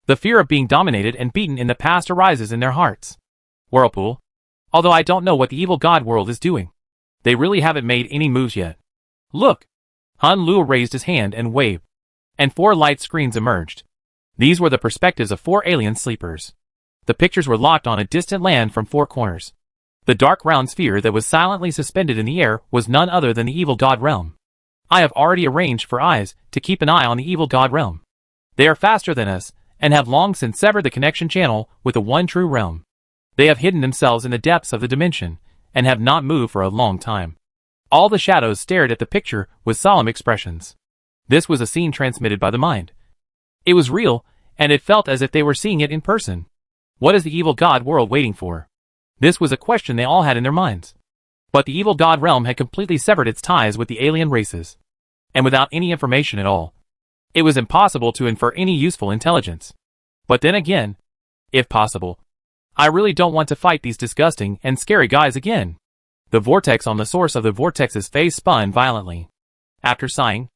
The fear of being dominated and beaten in the past arises in their hearts. Whirlpool, although I don't know what the evil god world is doing, they really haven't made any moves yet. Look! Hunluo raised his hand and waved, and 4 light screens emerged. These were the perspectives of 4 alien sleepers. The pictures were locked on a distant land from 4 corners. The dark round sphere that was silently suspended in the air was none other than the evil god realm. I have already arranged for eyes to keep an eye on the evil god realm. They are faster than us, and have long since severed the connection channel with the one true realm. They have hidden themselves in the depths of the dimension, and have not moved for a long time. All the shadows stared at the picture with solemn expressions. This was a scene transmitted by the mind. It was real, and it felt as if they were seeing it in person. What is the evil god world waiting for? This was a question they all had in their minds. But the evil god realm had completely severed its ties with the alien races. And without any information at all, it was impossible to infer any useful intelligence. But then again, if possible, I really don't want to fight these disgusting and scary guys again. The vortex on the source of the vortex's face spun violently. After sighing,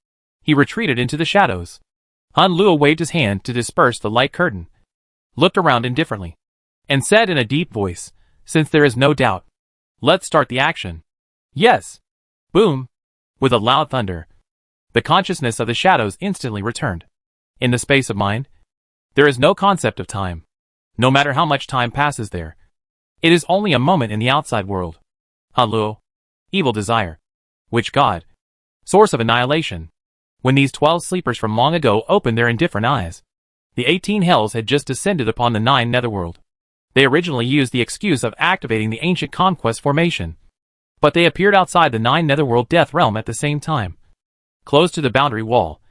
he retreated into the shadows. Hunluo waved his hand to disperse the light curtain, looked around indifferently, and said in a deep voice, "Since there is no doubt, let's start the action." Yes. Boom. With a loud thunder, the consciousness of the shadows instantly returned. In the space of mind, there is no concept of time. No matter how much time passes there, it is only a moment in the outside world. Hunluo, evil desire, which god, source of annihilation. When these 12 sleepers from long ago opened their indifferent eyes, the 18 hells had just descended upon the 9 netherworld. They originally used the excuse of activating the ancient conquest formation, but they appeared outside the 9 netherworld death realm at the same time, close to the boundary wall,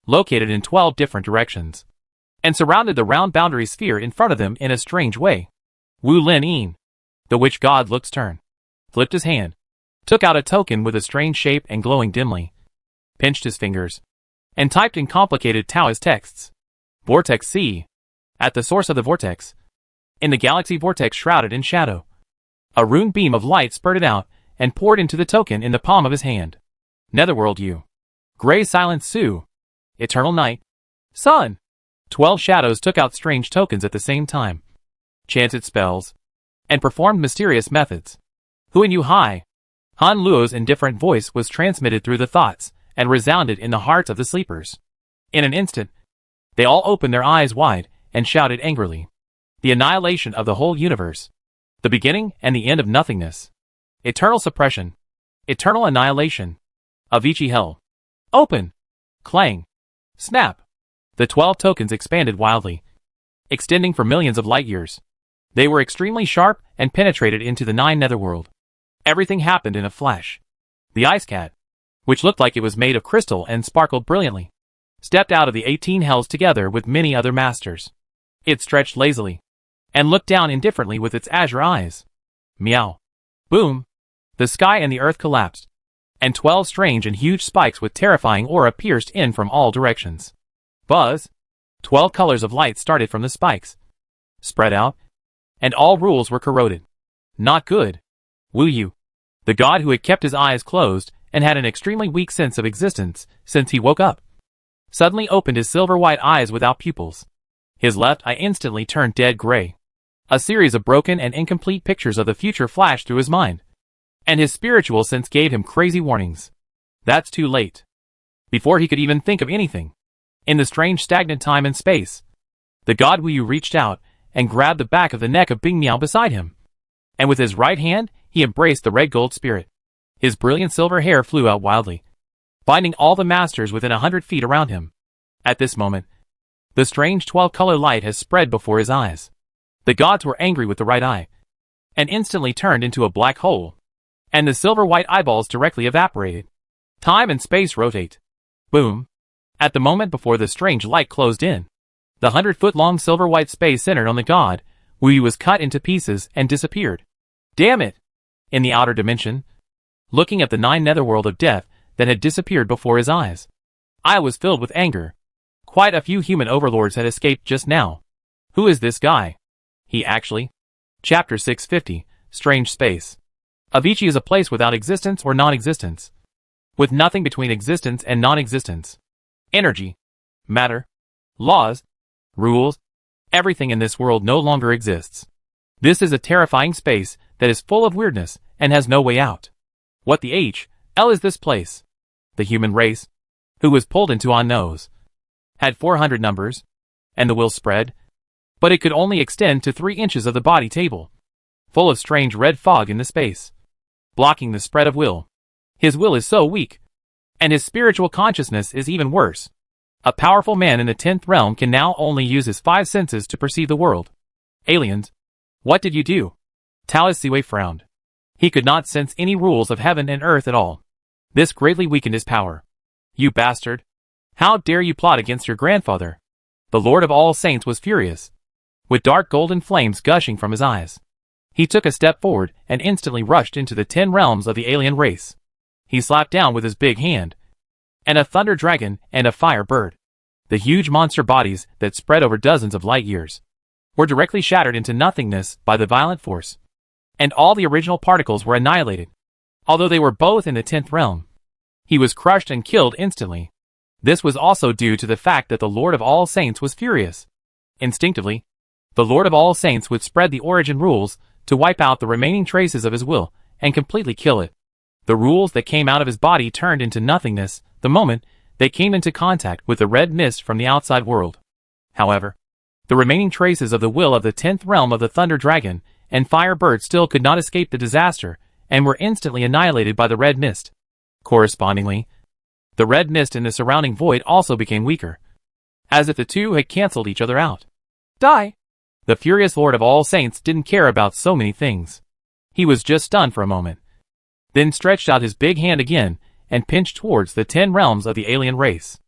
located in 12 different directions, and surrounded the round boundary sphere in front of them in a strange way. Wu Lin Yin, the witch god, looked stern, flipped his hand, took out a token with a strange shape and glowing dimly, pinched his fingers, and typed in complicated Taoist texts. Vortex C. At the source of the vortex, in the galaxy vortex shrouded in shadow, a rune beam of light spurted out and poured into the token in the palm of his hand. Netherworld U. Gray Silence Su. Eternal Night. Sun. 12 shadows took out strange tokens at the same time, chanted spells, and performed mysterious methods. Huan Yu Hai. Hunluo's indifferent voice was transmitted through the thoughts and resounded in the hearts of the sleepers. In an instant, they all opened their eyes wide and shouted angrily. The annihilation of the whole universe. The beginning and the end of nothingness. Eternal suppression. Eternal annihilation. Avicii Hell. Open. Clang. Snap. The 12 tokens expanded wildly, extending for millions of light years. They were extremely sharp and penetrated into the 9 netherworld. Everything happened in a flash. The ice cat, which looked like it was made of crystal and sparkled brilliantly, stepped out of the 18 hells together with many other masters. It stretched lazily, and looked down indifferently with its azure eyes. Meow. Boom. The sky and the earth collapsed, and 12 strange and huge spikes with terrifying aura pierced in from all directions. Buzz. 12 colors of light started from the spikes, spread out, and all rules were corroded. Not good. Wu Yu, the god who had kept his eyes closed and had an extremely weak sense of existence since he woke up, suddenly opened his silver-white eyes without pupils. His left eye instantly turned dead gray. A series of broken and incomplete pictures of the future flashed through his mind, and his spiritual sense gave him crazy warnings. That's too late. Before he could even think of anything, in the strange stagnant time and space, the god Wu Yu reached out and grabbed the back of the neck of Bing Miao beside him, and with his right hand, he embraced the red gold spirit. His brilliant silver hair flew out wildly, binding all the masters within 100 feet around him. At this moment, the strange 12-color light has spread before his eyes. The gods were angry with the right eye, and instantly turned into a black hole, and the silver-white eyeballs directly evaporated. Time and space rotate. Boom. At the moment before the strange light closed in, the 100-foot-long silver-white space centered on the god Wu Yu was cut into pieces and disappeared. Damn it! In the outer dimension, looking at the 9 netherworld of death that had disappeared before his eyes, I was filled with anger. Quite a few human overlords had escaped just now. Who is this guy? He actually... Chapter 650, Strange Space. Avicii is a place without existence or non-existence, with nothing between existence and non-existence. Energy, matter, laws, rules, everything in this world no longer exists. This is a terrifying space that is full of weirdness and has no way out. What the hell is this place? The human race, who was pulled into on knows, had 400 numbers, and the will spread, but it could only extend to 3 inches of the body table, full of strange red fog in the space, blocking the spread of will. His will is so weak, and his spiritual consciousness is even worse. A powerful man in the 10th realm can now only use his 5 senses to perceive the world. Aliens, what did you do? Taoist Siwei frowned. He could not sense any rules of heaven and earth at all. This greatly weakened his power. You bastard! How dare you plot against your grandfather? The Lord of all Saints was furious, with dark golden flames gushing from his eyes. He took a step forward and instantly rushed into the 10 realms of the alien race. He slapped down with his big hand, and a thunder dragon and a fire bird, the huge monster bodies that spread over dozens of light years, were directly shattered into nothingness by the violent force, and all the original particles were annihilated. Although they were both in the 10th realm, he was crushed and killed instantly. This was also due to the fact that the Lord of all Saints was furious. Instinctively, the Lord of all Saints would spread the origin rules to wipe out the remaining traces of his will and completely kill it. The rules that came out of his body turned into nothingness the moment they came into contact with the red mist from the outside world. However, the remaining traces of the will of the 10th realm of the Thunder Dragon and Fire Bird still could not escape the disaster and were instantly annihilated by the red mist. Correspondingly, the red mist in the surrounding void also became weaker, as if the two had cancelled each other out. Die! The furious Lord of all Saints didn't care about so many things. He was just stunned for a moment, then stretched out his big hand again and pinched towards the 10 realms of the alien race.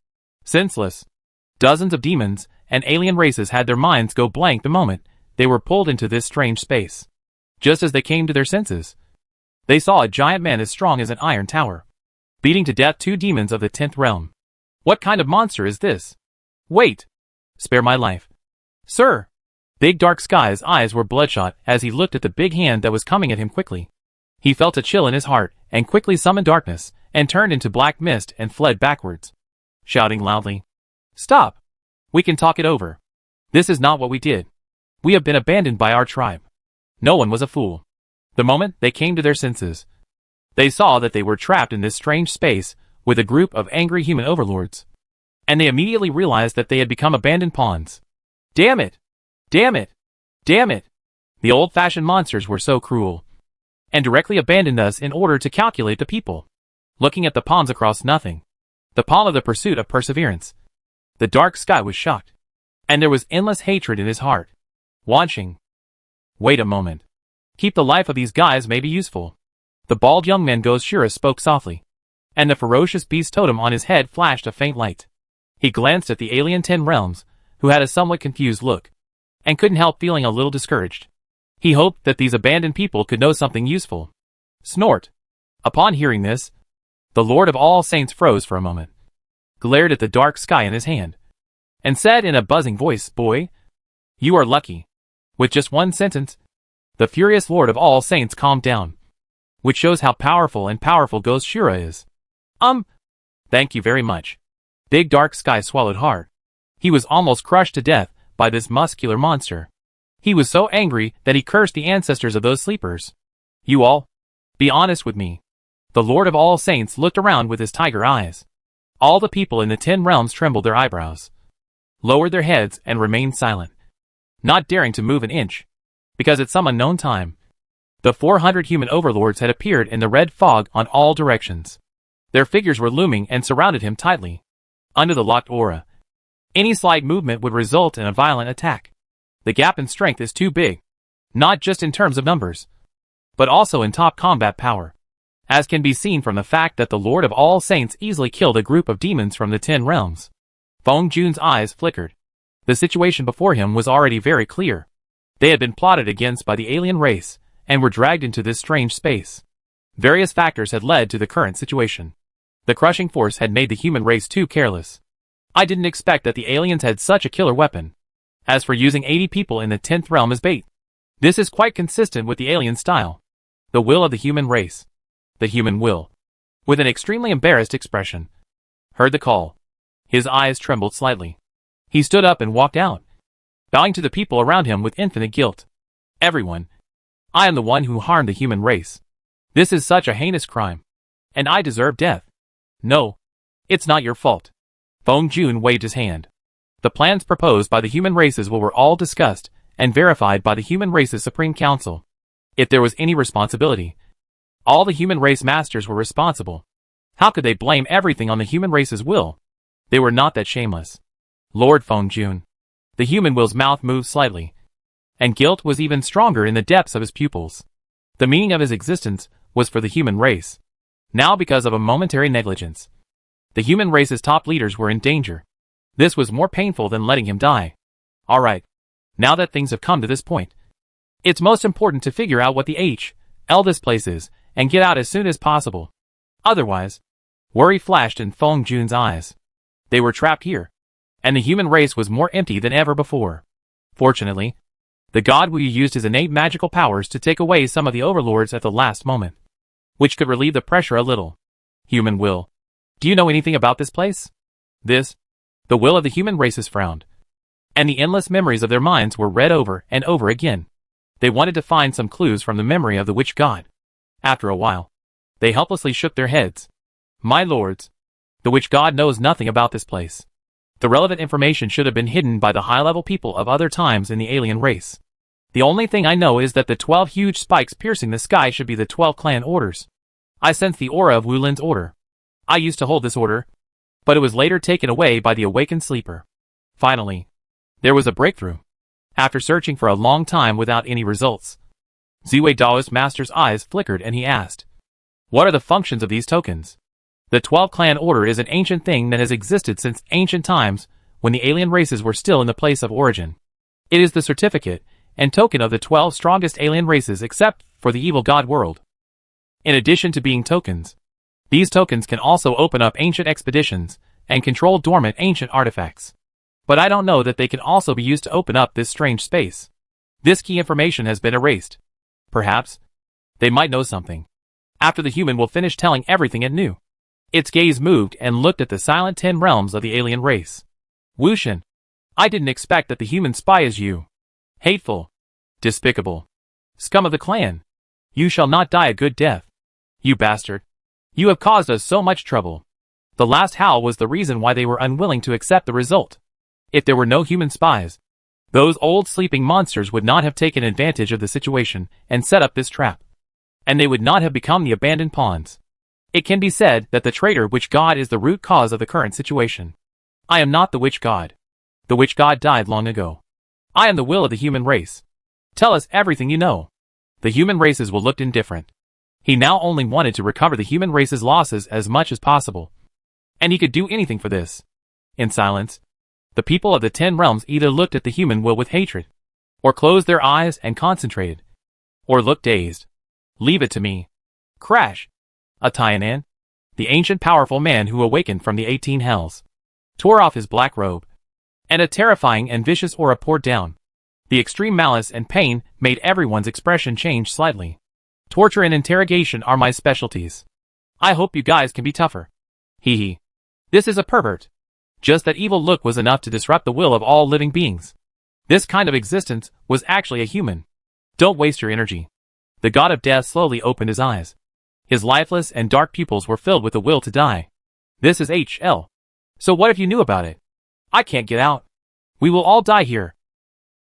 Senseless. Dozens of demons and alien races had their minds go blank the moment they were pulled into this strange space. Just as they came to their senses, they saw a giant man as strong as an iron tower, beating to death 2 demons of the 10th realm. What kind of monster is this? Wait! Spare my life. Sir! Big Dark Sky's eyes were bloodshot as he looked at the big hand that was coming at him quickly. He felt a chill in his heart and quickly summoned darkness and turned into black mist and fled backwards, shouting loudly, "Stop! We can talk it over. This is not what we did. We have been abandoned by our tribe." No one was a fool. The moment they came to their senses, they saw that they were trapped in this strange space with a group of angry human overlords, and they immediately realized that they had become abandoned pawns. Damn it! Damn it! Damn it! The old-fashioned monsters were so cruel, and directly abandoned us in order to calculate the people. Looking at the pawns across nothing, the pawn of the pursuit of perseverance, the Dark Sky was shocked, and there was endless hatred in his heart. Watching. Wait a moment. Keep the life of these guys may be useful. The bald young man Ghost Shura spoke softly, and the ferocious beast totem on his head flashed a faint light. He glanced at the alien 10 realms, who had a somewhat confused look, and couldn't help feeling a little discouraged. He hoped that these abandoned people could know something useful. Snort. Upon hearing this, the Lord of all Saints froze for a moment, glared at the Dark Sky in his hand, and said in a buzzing voice, "Boy, you are lucky." With just one sentence, the furious Lord of all Saints calmed down, which shows how powerful Ghost Shura is. Thank you very much. Big dark sky swallowed hard. He was almost crushed to death by this muscular monster. He was so angry that he cursed the ancestors of those sleepers. You all? Be honest with me. The Lord of all Saints looked around with his tiger eyes. All the people in the 10 realms trembled their eyebrows, lowered their heads and remained silent, not daring to move an inch, because at some unknown time, the 400 human overlords had appeared in the red fog on all directions. Their figures were looming and surrounded him tightly. Under the locked aura, any slight movement would result in a violent attack. The gap in strength is too big, not just in terms of numbers, but also in top combat power, as can be seen from the fact that the Lord of all Saints easily killed a group of demons from the 10 realms. Feng Jun's eyes flickered. The situation before him was already very clear. They had been plotted against by the alien race, and were dragged into this strange space. Various factors had led to the current situation. The crushing force had made the human race too careless. I didn't expect that the aliens had such a killer weapon. As for using 80 people in the 10th realm as bait, this is quite consistent with the alien style. The will of the human race. The human will. With an extremely embarrassed expression, heard the call. His eyes trembled slightly. He stood up and walked out, bowing to the people around him with infinite guilt. Everyone. I am the one who harmed the human race. This is such a heinous crime, and I deserve death. No, it's not your fault. Feng Jun waved his hand. The plans proposed by the human races were all discussed and verified by the human race's Supreme Council. If there was any responsibility, all the human race masters were responsible. How could they blame everything on the human race's will? They were not that shameless. Lord Feng Jun. The human will's mouth moved slightly, and guilt was even stronger in the depths of his pupils. The meaning of his existence was for the human race. Now because of a momentary negligence, the human race's top leaders were in danger. This was more painful than letting him die. Alright. Now that things have come to this point, it's most important to figure out what the this place is, and get out as soon as possible. Otherwise, worry flashed in Feng Jun's eyes. They were trapped here, and the human race was more empty than ever before. Fortunately, the god Wu used his innate magical powers to take away some of the overlords at the last moment, which could relieve the pressure a little. Human will. Do you know anything about this place? This? The will of the human races frowned, and the endless memories of their minds were read over and over again. They wanted to find some clues from the memory of the witch god. After a while, they helplessly shook their heads. My lords, the witch god knows nothing about this place. The relevant information should have been hidden by the high-level people of other times in the alien race. The only thing I know is that the 12 huge spikes piercing the sky should be the 12 clan orders. I sense the aura of Wu Lin's order. I used to hold this order, but it was later taken away by the awakened sleeper. Finally, there was a breakthrough. After searching for a long time without any results, Ziwei Daoist Master's eyes flickered and he asked, what are the functions of these tokens? The 12 clan order is an ancient thing that has existed since ancient times when the alien races were still in the place of origin. It is the certificate and token of the 12 strongest alien races except for the evil god world. In addition to being tokens, these tokens can also open up ancient expeditions and control dormant ancient artifacts. But I don't know that they can also be used to open up this strange space. This key information has been erased. Perhaps they might know something. After the human will finish telling everything it knew. Its gaze moved and looked at the silent 10 realms of the alien race. Wu Shen, I didn't expect that the human spy is you. Hateful. Despicable. Scum of the clan. You shall not die a good death. You bastard. You have caused us so much trouble. The last howl was the reason why they were unwilling to accept the result. If there were no human spies, those old sleeping monsters would not have taken advantage of the situation and set up this trap. And they would not have become the abandoned pawns. It can be said that the traitor witch god is the root cause of the current situation. I am not the witch god. The witch god died long ago. I am the will of the human race. Tell us everything you know. The human races will look indifferent. He now only wanted to recover the human race's losses as much as possible. And he could do anything for this. In silence, the people of the 10 realms either looked at the human will with hatred, or closed their eyes and concentrated, or looked dazed. Leave it to me. Crash. A Tainan, the ancient powerful man who awakened from the 18 hells, tore off his black robe, and a terrifying and vicious aura poured down. The extreme malice and pain made everyone's expression change slightly. Torture and interrogation are my specialties. I hope you guys can be tougher. Hee hee. This is a pervert. Just that evil look was enough to disrupt the will of all living beings. This kind of existence was actually a human. Don't waste your energy. The god of death slowly opened his eyes. His lifeless and dark pupils were filled with the will to die. This is HL. So what if you knew about it? I can't get out. We will all die here,